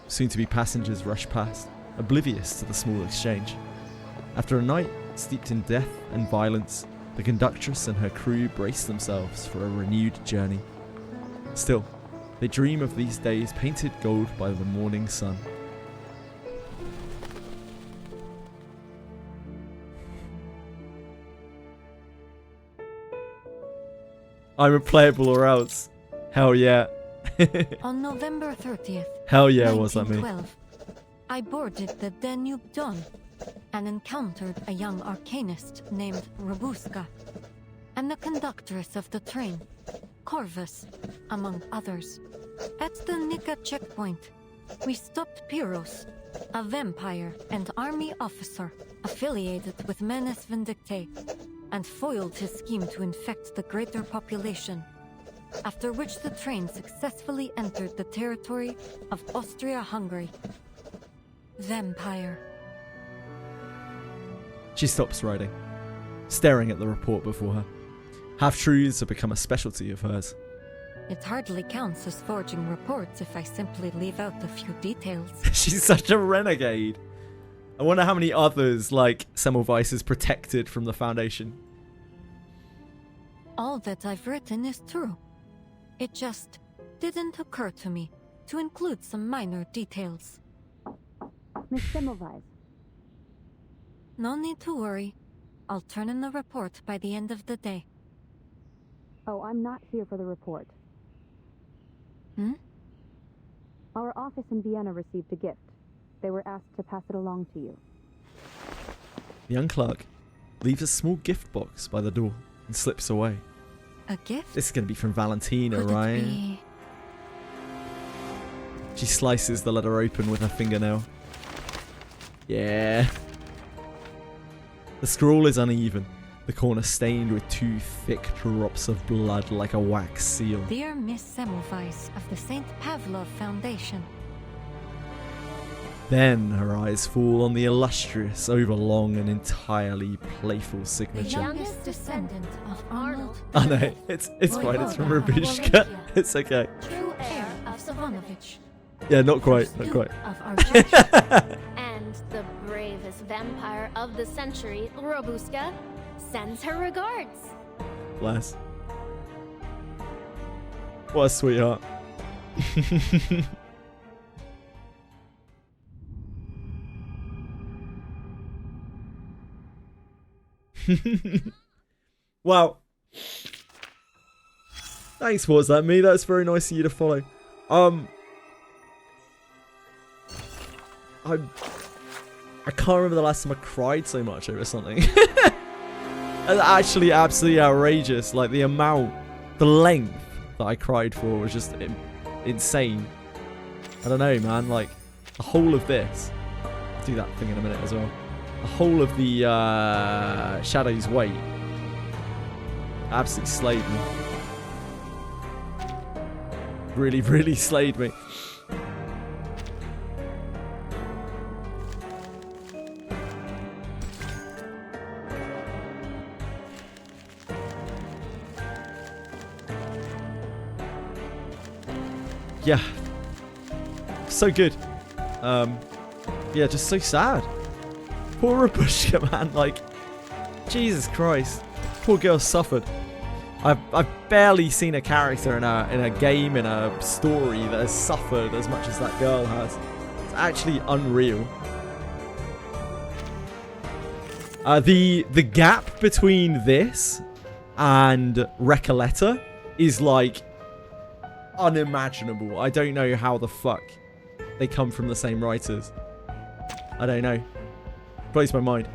Soon-to-be passengers rush past, oblivious to the small exchange. After a night steeped in death and violence, the conductress and her crew brace themselves for a renewed journey. Still, they dream of these days painted gold by the morning sun. I'm replayable or else. Hell yeah. On November 30th, Hell yeah, was that me? 1912, I boarded the Danube Dawn. and encountered a young arcanist named Robuska, and the conductress of the train, Corvus, among others. At the Nika checkpoint, we stopped Pyros, a vampire and army officer affiliated with Menace Vindictae, and foiled his scheme to infect the greater population, after which the train successfully entered the territory of Austria-Hungary. Vampire. She stops writing, staring at the report before her. Half-truths have become a specialty of hers. It hardly counts as forging reports if I simply leave out a few details. She's such a renegade. I wonder how many others, like Semmelweis, is protected from the Foundation. All that I've written is true. It just didn't occur to me to include some minor details. Miss Semmelweis. No need to worry. I'll turn in the report by the end of the day. Oh, I'm not here for the report. Hmm? Our office in Vienna received a gift. They were asked to pass it along to you. The young clerk leaves a small gift box by the door and slips away. A gift? This is going to be from Valentina, right? Be... She slices the letter open with her fingernail. Yeah. The scroll is uneven, the corner stained with 2 thick drops of blood like a wax seal. Dear Miss Semmelweis of the St. Pavlov Foundation. Then her eyes fall on the illustrious, overlong and entirely playful The signature. youngest descendant of Arnold. Oh no, it's fine, it's from Rabushka. It's okay. True heir of Savonovich. Yeah, not quite, not quite. Of Archbishop. And the bravest vampire of the century, Robuska, sends her regards. Bless. What a sweetheart. Wow. Thanks, what's that me? That's very nice of you to follow. I can't remember the last time I cried so much over something. That's actually absolutely outrageous. Like the amount, the length that I cried for was just insane. I don't know, man. Like the whole of this. I'll do that thing in a minute as well. The whole of the Shadow's Weight absolutely slayed me. Really, really slayed me. Yeah. So good. Yeah, just so sad. Poor Rabushka, man. Like, Jesus Christ. Poor girl suffered. I've barely seen a character in a game, in a story that has suffered as much as that girl has. It's actually unreal. The gap between this and Recoleta is like unimaginable. I don't know how the fuck they come from the same writers. I don't know. Blows my mind.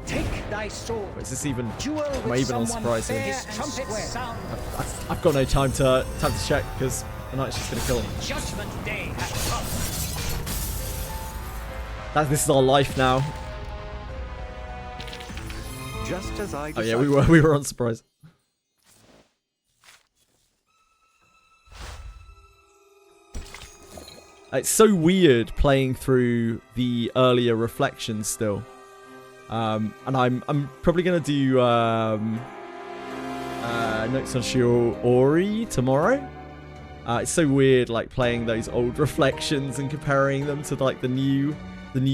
Take thy sword. Is this even? Duel Am I even on surprise here? I've got no time to check because the knight's just gonna kill him. Judgment Day has come. This is our life now. Just as I decided. Oh yeah, we were on surprise. It's so weird playing through the earlier reflections still. And I'm probably gonna do Notes on Shiori tomorrow. It's so weird like playing those old reflections and comparing them to like the new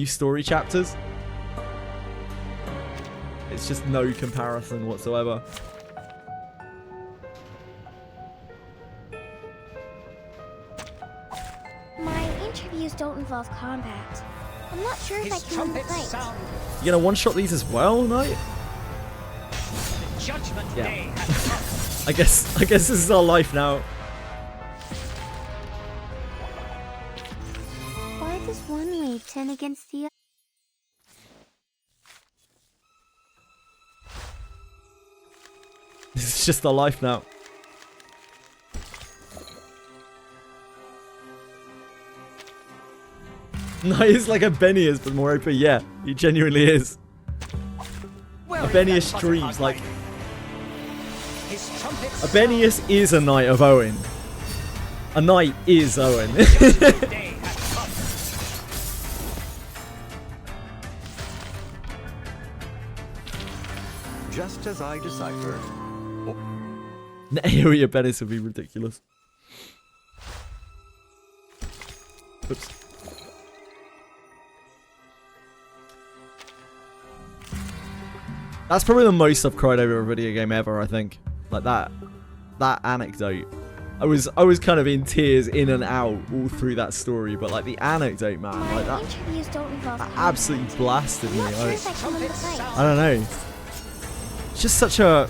story chapters. It's just no comparison whatsoever. My interviews don't involve combat. I'm not sure if I can win the fight. You gonna one-shot these as well, Knight? Judgment Yeah. Day has come. I guess this is our life now. Why does one way turn against the other? This is just our life now. No, he's like a Benius, but more OP. Yeah, he genuinely is. A Benius dreams, like... A Benius is a knight of Owen. A knight is Owen. Just as I deciphered. The area Benius would be ridiculous. Oops. That's probably the most I've cried over a video game ever, I think. Like that anecdote. I was kind of in tears in and out all through that story, but like the anecdote, man, like that absolutely blasted me. I don't know. It's just such a...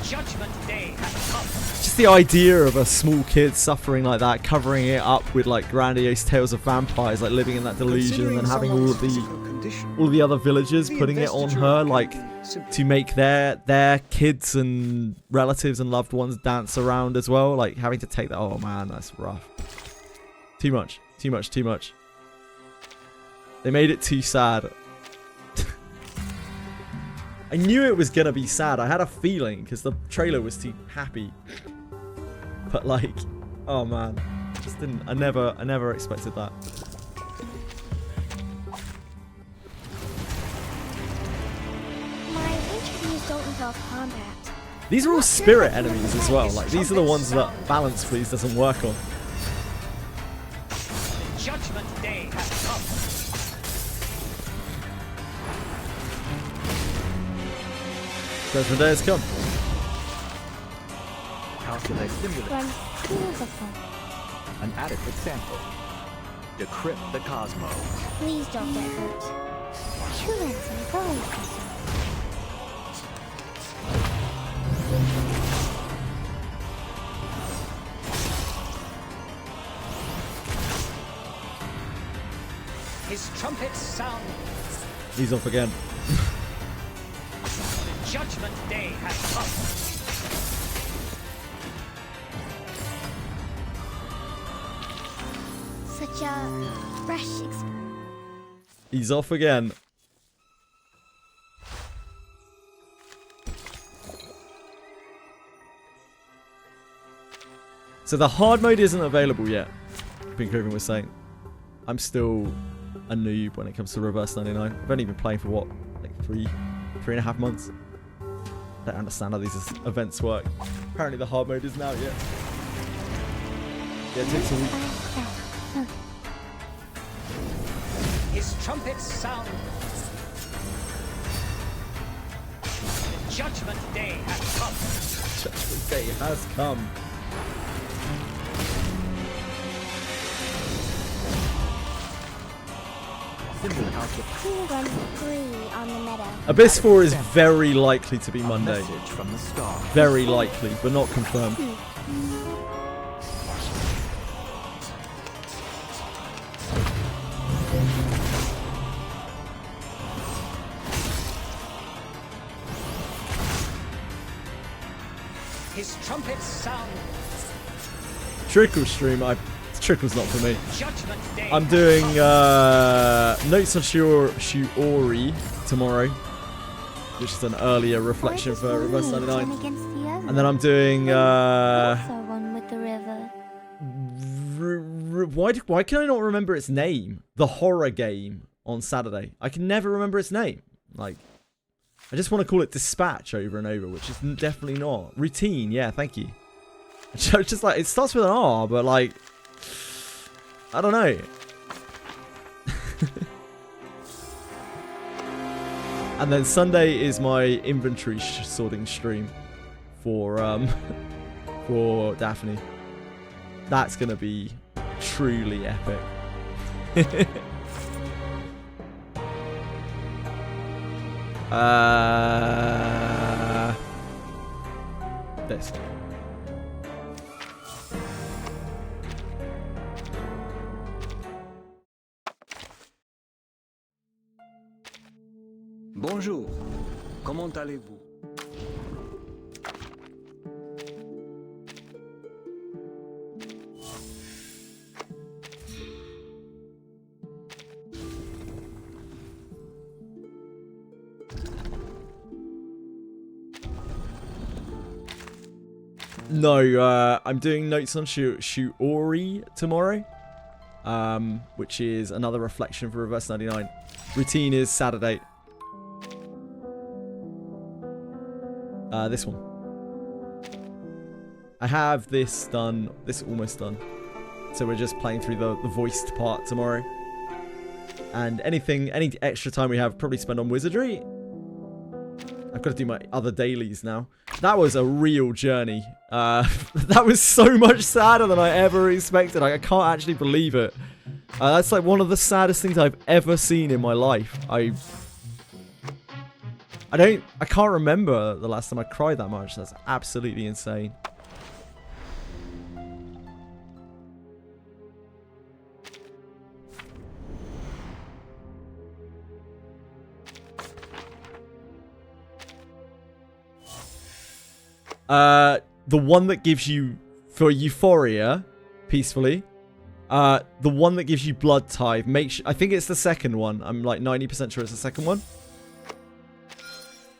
Just the idea of a small kid suffering like that, covering it up with like grandiose tales of vampires, like living in that delusion, and then having all the other villagers putting it on her, like to make their kids and relatives and loved ones dance around as well, like having to take that. Oh man, that's rough. Too much. They made it too sad. I knew it was gonna be sad. I had a feeling because the trailer was too happy. But like, oh man, just didn't. I never expected that. My interviews don't involve combat. These are all spirit enemies as well. Like these are the ones that balance please doesn't work on. Judgment Day has come. Judgment Day has come. Calculate stimulus. An adequate sample. Decrypt the cosmos. Please don't get hurt. Humans and bullies. His trumpets sound. He's off again. Judgment Day has come. Such a fresh experience. He's off again. So the hard mode isn't available yet. Pink Raven was saying. I'm still a noob when it comes to Reverse 99. I've only been playing for what, like three and a half months. I don't understand how these events work. Apparently the hard mode isn't out yet. Yeah, it takes a week. His trumpets sound. Judgment Day has come. Judgment Day has come. On the meadow. Abyss 4 is very likely to be Monday. Very likely, but not confirmed. His trumpets sound. Trickle stream, Trickle's not for me. Judgment Day. I'm doing Notes on Shiori tomorrow, which is an earlier reflection for Reverse 99. And then I'm doing One with the river. why can I not remember its name? The horror game on Saturday. I can never remember its name. Like, I just want to call it Dispatch over and over, which is definitely not. Routine, yeah, thank you. Just like, it starts with an R, but like, I don't know. And then Sunday is my inventory sorting stream for Daphne. That's gonna be truly epic. This. Bonjour. Comment allez-vous? No, I'm doing notes on Shiori tomorrow, which is another reflection for Reverse 99. Routine is Saturday. This one. I have this done. This almost done. So we're just playing through the voiced part tomorrow. And any extra time we have, probably spend on Wizardry. I've got to do my other dailies now. That was a real journey. That was so much sadder than I ever expected. I can't actually believe it. That's like one of the saddest things I've ever seen in my life. I can't remember the last time I cried that much. That's absolutely insane. The one that gives you, for Euphoria, peacefully, the one that gives you Blood Tithe, I think it's the second one. I'm like 90% sure it's the second one.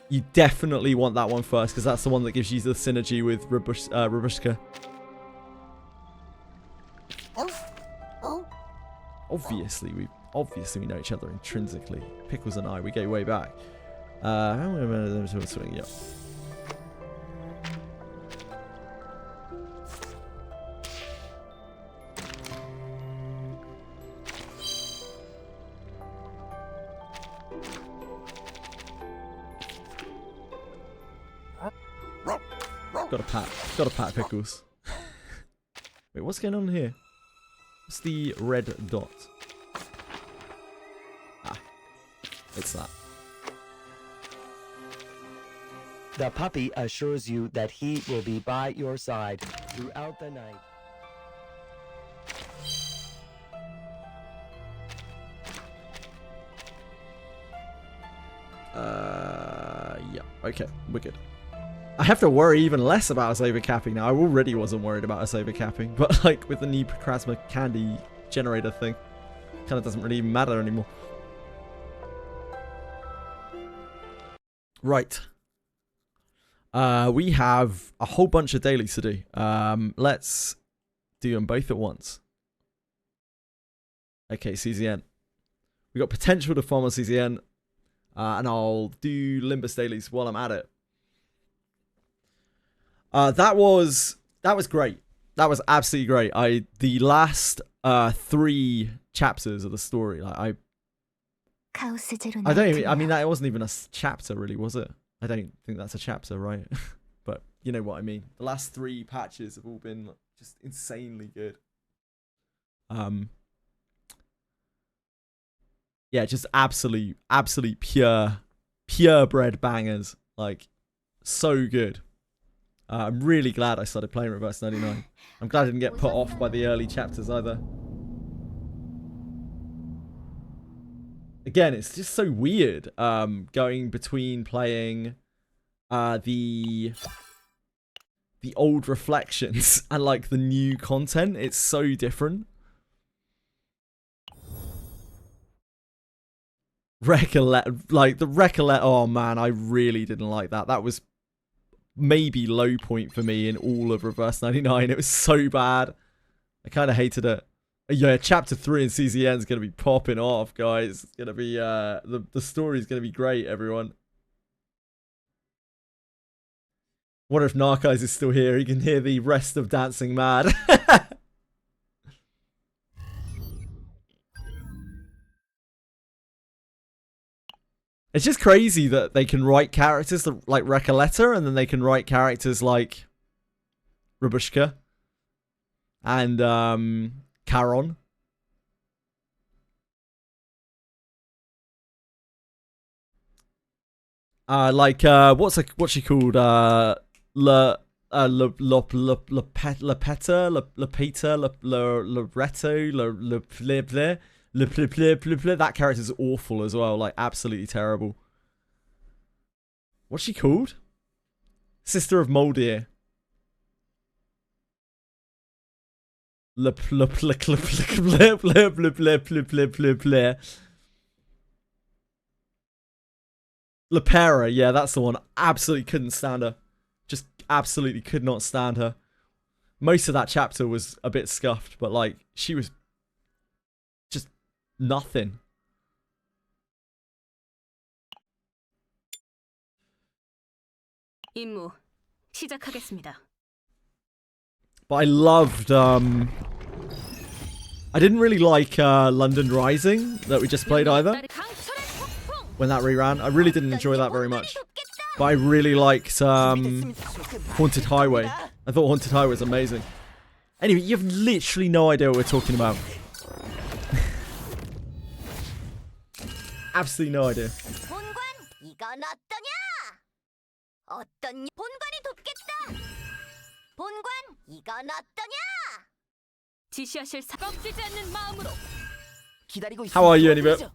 You definitely want that one first, because that's the one that gives you the synergy with Rabushka. Obviously we know each other intrinsically. Pickles and I, we go way back. Yeah. Got a pat Pickles. Wait, what's going on here? What's the red dot? Ah, it's that. The puppy assures you that he will be by your side throughout the night. Yeah, okay, we're good. I have to worry even less about us overcapping now. I already wasn't worried about us overcapping, but like with the new Procrasma candy generator thing, kind of doesn't really matter anymore. Right. We have a whole bunch of dailies to do. Let's do them both at once. Okay, CZN. We got potential to farm on CZN, and I'll do Limbus dailies while I'm at it. That was great. That was absolutely great. The last 3 chapters of the story, like that wasn't even a chapter really, was it? I don't think that's a chapter, right? But you know what I mean. The last 3 patches have all been just insanely good. Yeah, just absolute purebred bangers. Like, so good. I'm really glad I started playing Reverse 99. I'm glad I didn't get put off by the early chapters either. Again, it's just so weird going between playing the old reflections and like the new content. It's so different. Recollect, like the Recollect, oh man, I really didn't like that. That was maybe low point for me in all of Reverse 99. It was so bad. I kind of hated it. Yeah, chapter 3 in CZN is going to be popping off, guys. It's going to be, the story's going to be great, everyone. Wonder if Narcos is still here. He can hear the rest of Dancing Mad. It's just crazy that they can write characters like Recoletta, and then they can write characters like Rabushka and Charon. What's she called? That character's awful as well, like absolutely terrible. What's she called? Sister of Moldir. Lepera, yeah, that's the one. Absolutely couldn't stand her. Just absolutely could not stand her. Most of that chapter was a bit scuffed, but like, she was just nothing. 임무 시작하겠습니다. But I loved, I didn't really like London Rising that we just played either. When that reran, I really didn't enjoy that very much. But I really liked Haunted Highway. I thought Haunted Highway was amazing. Anyway, you have literally no idea what we're talking about. Absolutely no idea. How are you, Anybit?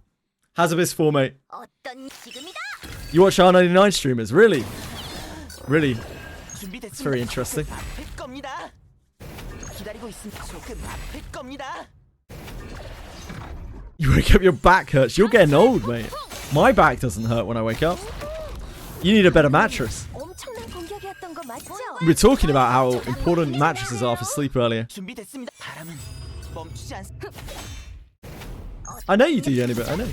How's this for, mate? You watch R1999 streamers? Really? Really? It's very interesting. You wake up, your back hurts. You're getting old, mate. My back doesn't hurt when I wake up. You need a better mattress. We were talking about how important mattresses are for sleep earlier. I know you do, Anybit. I know.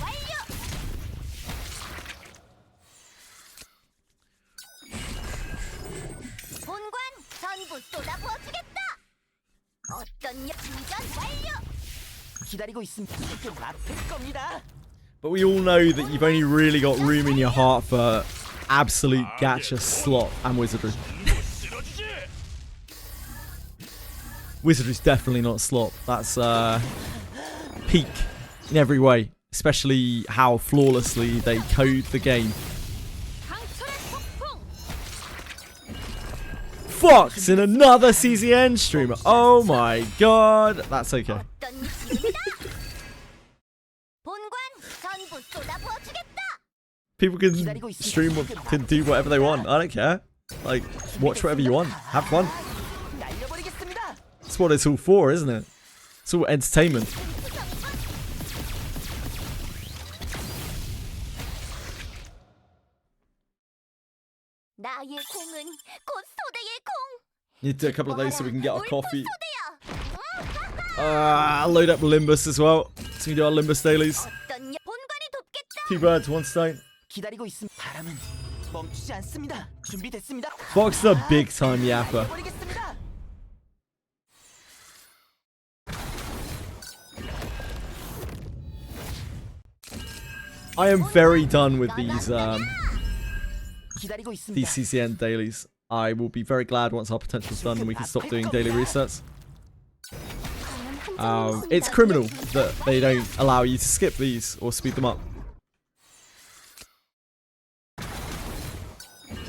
But we all know that you've only really got room in your heart for absolute gacha slot and wizardry. Wizardry's definitely not slop. That's peak in every way, especially how flawlessly they code the game. Fox in another CZN streamer. Oh my god. That's okay. People can stream, can do whatever they want. I don't care. Like, watch whatever you want. Have fun. That's what it's all for, isn't it? It's all entertainment. Need to do a couple of those so we can get our coffee. I'll load up Limbus as well, so we can do our Limbus dailies. 2 birds, 1 stone. Fox is a big time yapper. I am very done with these CCN dailies. I will be very glad once our potential's done and we can stop doing daily resets. It's criminal that they don't allow you to skip these or speed them up. I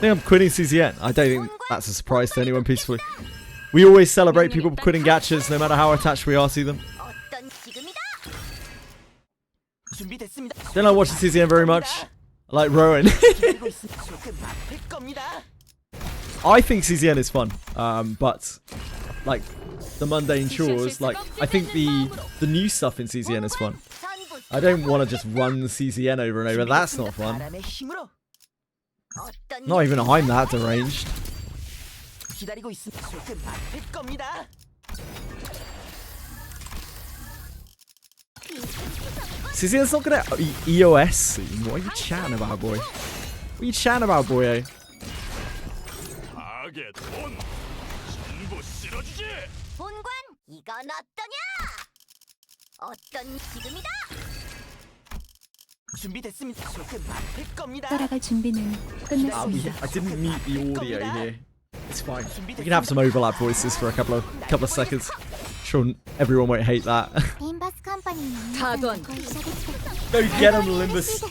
think I'm quitting CCN. I don't think that's a surprise to anyone peacefully. We always celebrate people quitting gachas no matter how attached we are to them. Don't like watching CCN very much. I like Rowan. I think CCN is fun, but like the mundane chores, like I think the new stuff in CCN is fun. I don't want to just run CCN over and over. That's not fun. Not even I'm that deranged. CCN's not gonna EOS soon. What are you chatting about, boy? What are you chatting about, boyo? I didn't mute the audio here. It's fine. We can have some overlap voices for a couple of seconds. Sure, everyone won't hate that. Go get him, Limbus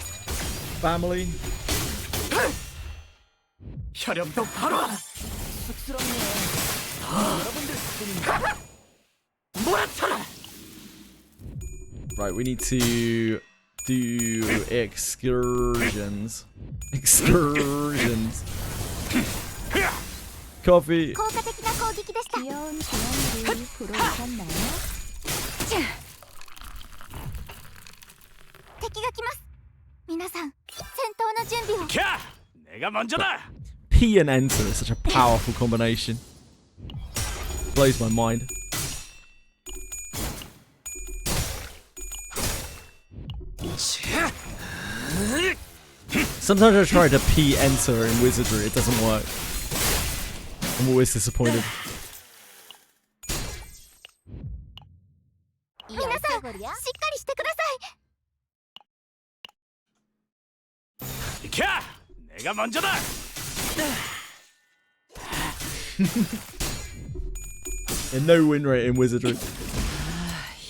family. Right, we need to do excursions. Excursions. Coffee. 効果的な攻撃でした。敵が来ます。皆さん、戦闘の準備を。キャー、내가 먼저다. P and enter is such a powerful combination. Blows my mind. Sometimes I try to P enter in Wizardry, it doesn't work. I'm always disappointed. 皆さん、しっかりしてください。キャー、내가 먼저다. And no win rate in Wizardry.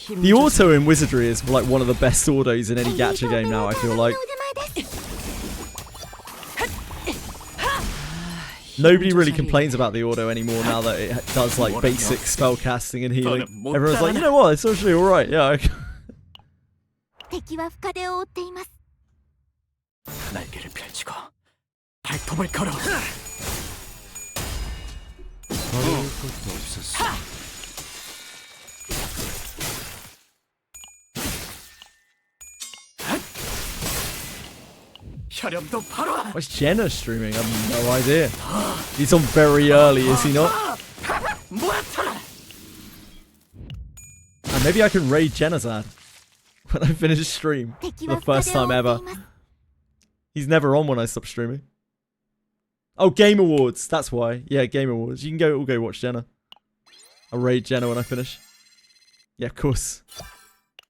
The auto in Wizardry is like one of the best autos in any gacha game now, I feel like. Nobody really complains about the auto anymore now that it does like basic spell casting and healing. Everyone's like, you know what, it's actually alright, yeah. 敵は深手を負っています。 날개를 펼치고 발톱을 걸어. 것도 없었어. 혈염도 바로. What's Jenna streaming? I have no idea. He's on very early, is he not? And maybe I can raid Jenna's ad when I finish stream for the first time ever. He's never on when I stop streaming. Oh, Game Awards. That's why. Yeah, Game Awards. You can go. We'll go watch Jenna. I'll raid Jenna when I finish. Yeah, of course.